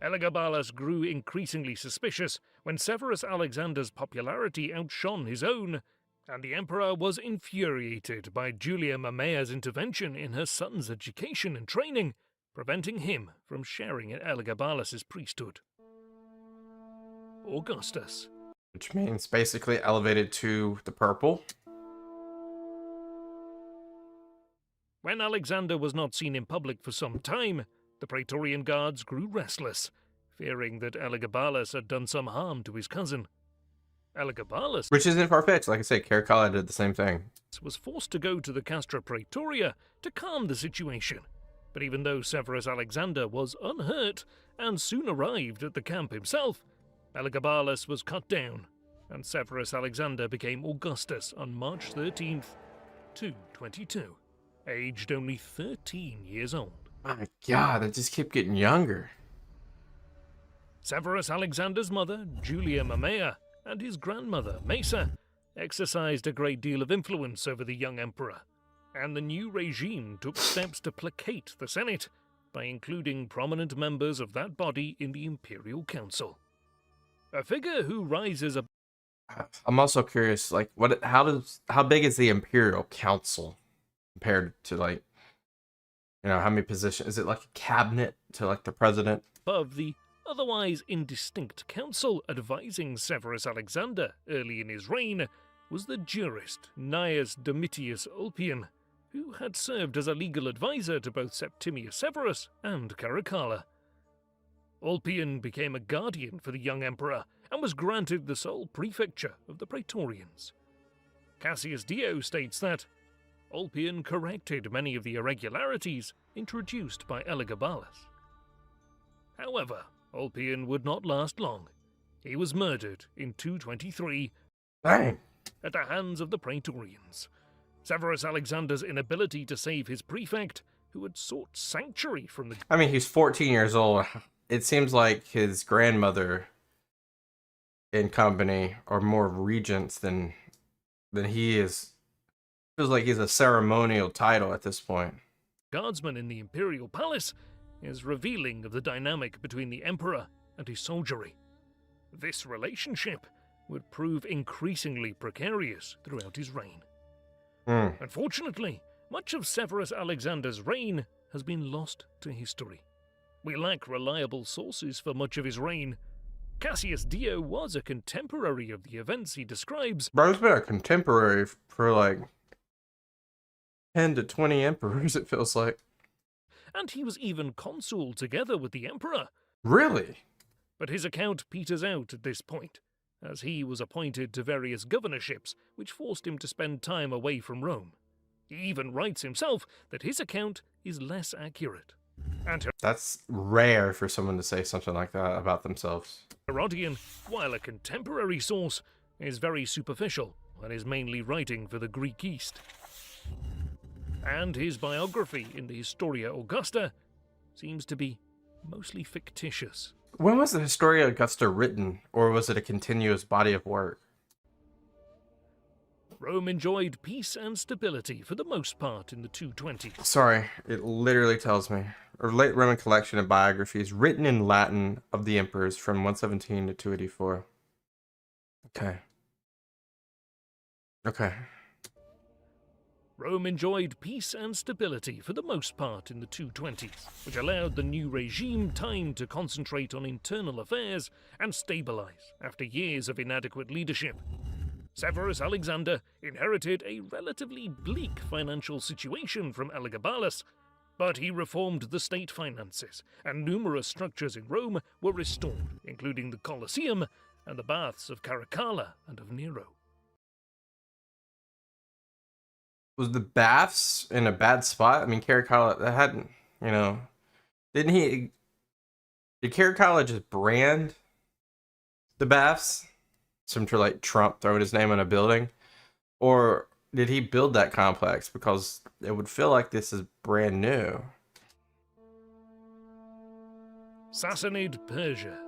Elagabalus grew increasingly suspicious when Severus Alexander's popularity outshone his own, and the emperor was infuriated by Julia Mamea's intervention in her son's education and training, preventing him from sharing in Elagabalus's priesthood. Augustus. which means basically elevated to the purple. When Alexander was not seen in public for some time, the Praetorian guards grew restless, fearing that Elagabalus had done some harm to his cousin. Elagabalus, Which isn't far-fetched. Like I say, Caracalla did the same thing. was forced to go to the Castra Praetoria to calm the situation. But even though Severus Alexander was unhurt and soon arrived at the camp himself, Elagabalus was cut down, and Severus Alexander became Augustus on March 13th, 222, aged only 13 years old. My God, they just keep getting younger. Severus Alexander's mother, Julia Mamaea, and his grandmother, Maesa, exercised a great deal of influence over the young emperor, and the new regime took steps to placate the Senate by including prominent members of that body in the imperial council. A figure who rises above. I'm also curious, like, how big is the imperial council compared to, like, how many positions? Is it like a cabinet to, like, the president? Above the otherwise indistinct council advising Severus Alexander early in his reign was the jurist Gnaeus Domitius Ulpian, who had served as a legal advisor to both Septimius Severus and Caracalla. Ulpian became a guardian for the young emperor and was granted the sole prefecture of the Praetorians. Cassius Dio states that Ulpian corrected many of the irregularities introduced by Elagabalus. However, Ulpian would not last long. He was murdered in 223 Dang. at the hands of the Praetorians. Severus Alexander's inability to save his prefect, who had sought sanctuary from the... I mean, he's 14 years old. It seems like his grandmother and company are more regents than he is. Feels like he's a ceremonial title at this point. Guardsman in the imperial palace is revealing of the dynamic between the emperor and his soldiery. This relationship would prove increasingly precarious throughout his reign. Unfortunately, much of Severus Alexander's reign has been lost to history. We lack reliable sources for much of his reign. Cassius Dio was a contemporary of the events he describes. Bro's been a contemporary for like 10 to 20 emperors, it feels like. And he was even consul together with the emperor. Really? But his account peters out at this point, as he was appointed to various governorships, which forced him to spend time away from Rome. He even writes himself that his account is less accurate. And That's rare for someone to say something like that about themselves. Herodian, while a contemporary source, is very superficial and is mainly writing for the Greek East. And his biography in the Historia Augusta seems to be mostly fictitious. When was the Historia Augusta written, or was it a continuous body of work? Rome enjoyed peace and stability for the most part in the 220s. Sorry, it literally tells me. A late Roman collection of biographies written in Latin of the emperors from 117 to 284. Okay. Rome enjoyed peace and stability for the most part in the 220s, which allowed the new regime time to concentrate on internal affairs and stabilize after years of inadequate leadership. Severus Alexander inherited a relatively bleak financial situation from Elagabalus, but he reformed the state finances, and numerous structures in Rome were restored, including the Colosseum and the baths of Caracalla and of Nero. Was the baths in a bad spot? I mean, Caracalla, that hadn't, did Caracalla just brand the baths? Some to like Trump throwing his name on a building? Or did he build that complex? Because it would feel like this is brand new. Sassanid Persia.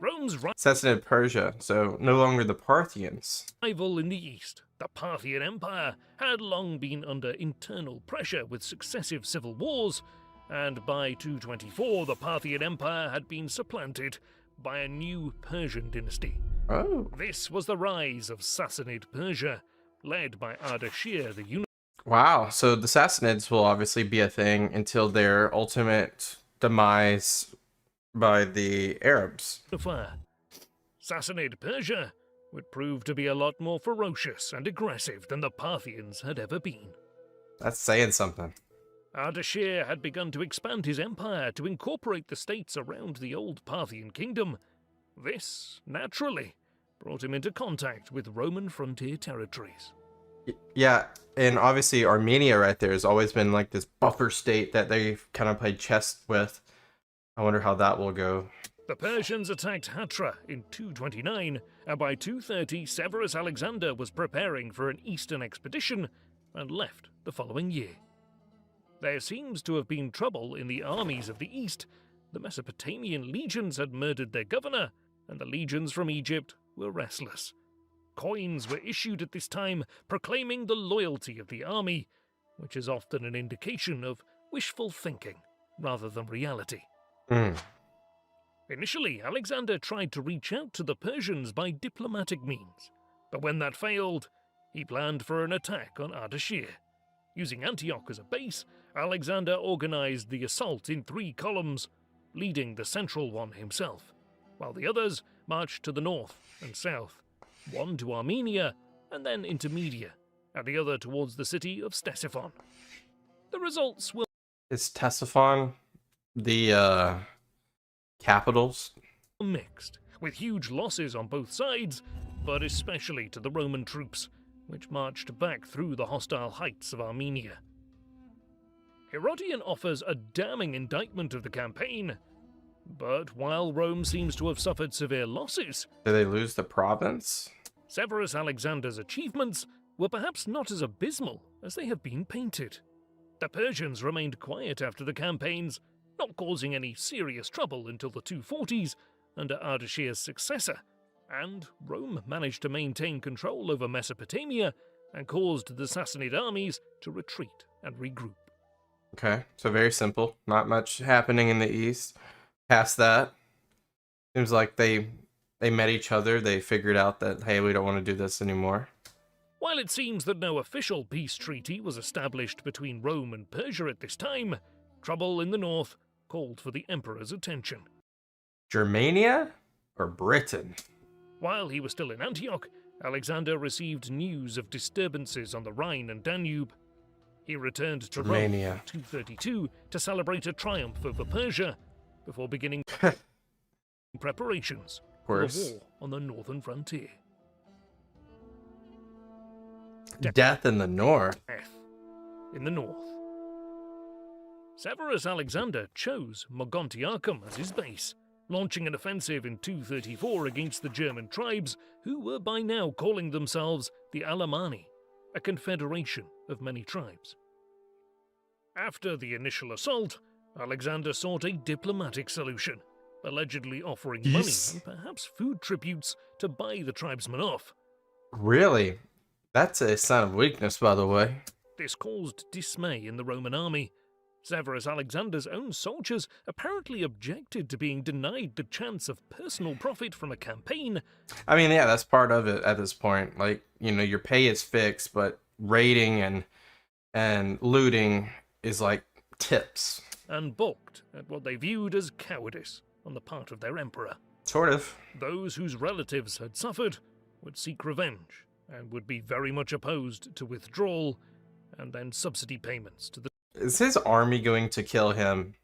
Rome's Sassanid Persia, so no longer the Parthians. rival in the east, the Parthian Empire, had long been under internal pressure with successive civil wars, and by 224 the Parthian Empire had been supplanted by a new Persian dynasty. Oh. This was the rise of Sassanid Persia, led by Ardashir the Unifier. Wow, so the Sassanids will obviously be a thing until their ultimate demise by the Arabs. Sassanid Persia would prove to be a lot more ferocious and aggressive than the Parthians had ever been. That's saying something. Ardashir had begun to expand his empire to incorporate the states around the old Parthian kingdom. This, naturally, brought him into contact with Roman frontier territories. Yeah, and obviously Armenia right there has always been like this buffer state that they've kind of played chess with. I wonder how that will go. The Persians attacked Hatra in 229, and by 230 Severus Alexander was preparing for an eastern expedition and left the following year. There seems to have been trouble in the armies of the east. The Mesopotamian legions had murdered their governor, and the legions from Egypt were restless. Coins were issued at this time proclaiming the loyalty of the army, which is often an indication of wishful thinking rather than reality. Initially, Alexander tried to reach out to the Persians by diplomatic means, but when that failed, he planned for an attack on Ardashir. Using Antioch as a base, Alexander organized the assault in 3 columns, leading the central one himself, while the others marched to the north and south, one to Armenia and then into Media, and the other towards the city of Ctesiphon. The results were Is Ctesiphon the capitals? mixed, with huge losses on both sides, but especially to the Roman troops, which marched back through the hostile heights of Armenia. Herodian offers a damning indictment of the campaign, but while Rome seems to have suffered severe losses, Did they lose the province? Severus Alexander's achievements were perhaps not as abysmal as they have been painted. The Persians remained quiet after the campaigns, not causing any serious trouble until the 240s under Ardashir's successor, and Rome managed to maintain control over Mesopotamia and caused the Sassanid armies to retreat and regroup. Okay, so very simple. Not much happening in the east. Past that, seems like they met each other. They figured out that, hey, we don't want to do this anymore. While it seems that no official peace treaty was established between Rome and Persia at this time, trouble in the north called for the emperor's attention. Germania or Britain? While he was still in Antioch, Alexander received news of disturbances on the Rhine and Danube. He returned to Rome in Germania. 232 to celebrate a triumph over Persia, before beginning preparations for the war on the northern frontier. Death in the north. Death in the north. Severus Alexander chose Mogontiacum as his base, launching an offensive in 234 against the German tribes, who were by now calling themselves the Alemanni, a confederation of many tribes. After the initial assault, Alexander sought a diplomatic solution, allegedly offering money and perhaps food tributes to buy the tribesmen off. Really? That's a sign of weakness, by the way. This caused dismay in the Roman army. Severus Alexander's own soldiers apparently objected to being denied the chance of personal profit from a campaign. I mean, yeah, that's part of it at this point. Like, you know, your pay is fixed, but raiding and looting is like tips. And balked at what they viewed as cowardice on the part of their emperor. Sort of. Those whose relatives had suffered would seek revenge and would be very much opposed to withdrawal and then subsidy payments to the Is his army going to kill him?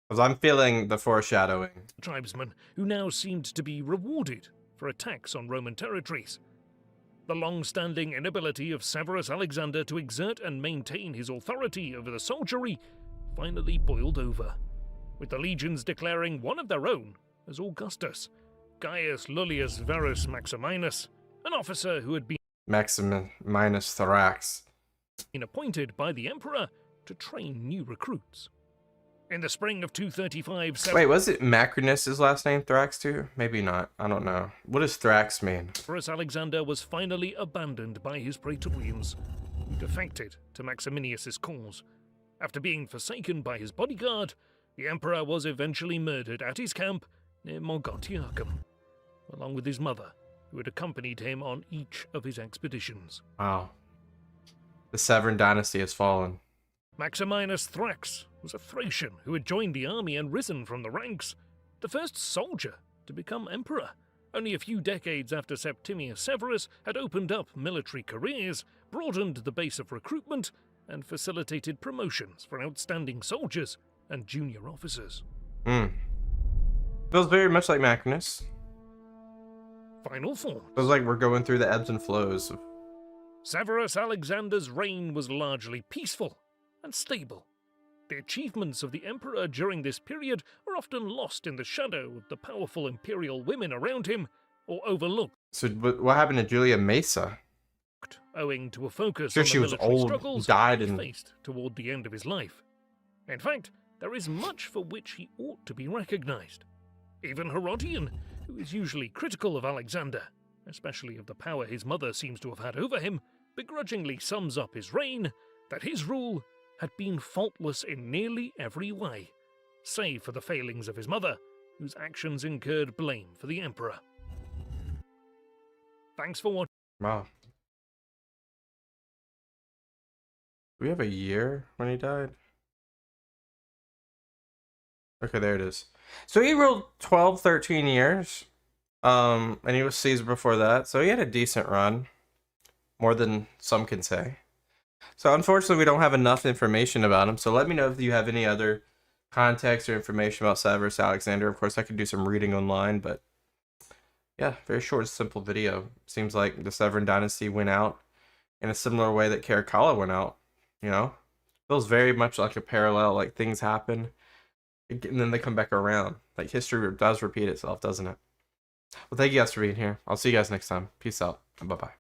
Because I'm feeling the foreshadowing. tribesmen, who now seemed to be rewarded for attacks on Roman territories. The long-standing inability of Severus Alexander to exert and maintain his authority over the soldiery finally boiled over, with the legions declaring one of their own as Augustus, Gaius Lullius Verus Maximinus, an officer who had been Maximinus Thorax. appointed by the emperor to train new recruits. In the spring of 235, Wait, was it Macrinus his last name, Thorax too? Maybe not. I don't know. What does Thorax mean? Severus Alexander was finally abandoned by his praetorians, who defected to Maximinius's cause. After being forsaken by his bodyguard, the emperor was eventually murdered at his camp near Mogontiacum, along with his mother, who had accompanied him on each of his expeditions. Wow. The Severan Dynasty has fallen. Maximinus Thrax was a Thracian who had joined the army and risen from the ranks, the first soldier to become emperor. only a few decades after Septimius Severus had opened up military careers, broadened the base of recruitment, and facilitated promotions for outstanding soldiers and junior officers. Feels very much like Macrinus. Final form. Feels like we're going through the ebbs and flows of... Severus Alexander's reign was largely peaceful and stable. The achievements of the emperor during this period are often lost in the shadow of the powerful imperial women around him, or overlooked. So what happened to Julia Mesa? Owing to a focus Sure, on the she was military old, struggles died he in... faced toward the end of his life. In fact, there is much for which he ought to be recognized. Even Hadrian, who is usually critical of Alexander, especially of the power his mother seems to have had over him, begrudgingly sums up his reign that his rule had been faultless in nearly every way, save for the failings of his mother, whose actions incurred blame for the emperor. Thanks for watching. Wow. Do we have a year when he died? Okay, there it is. So he ruled 12, 13 years. And he was Caesar before that. So he had a decent run. More than some can say. So unfortunately, we don't have enough information about him. So let me know if you have any other context or information about Severus Alexander. Of course, I could do some reading online, but yeah, very short and simple video. Seems like the Severan Dynasty went out in a similar way that Caracalla went out. You know, feels very much like a parallel. Like things happen, and then they come back around. Like history does repeat itself, doesn't it? Well, thank you guys for being here. I'll see you guys next time. Peace out, and bye-bye.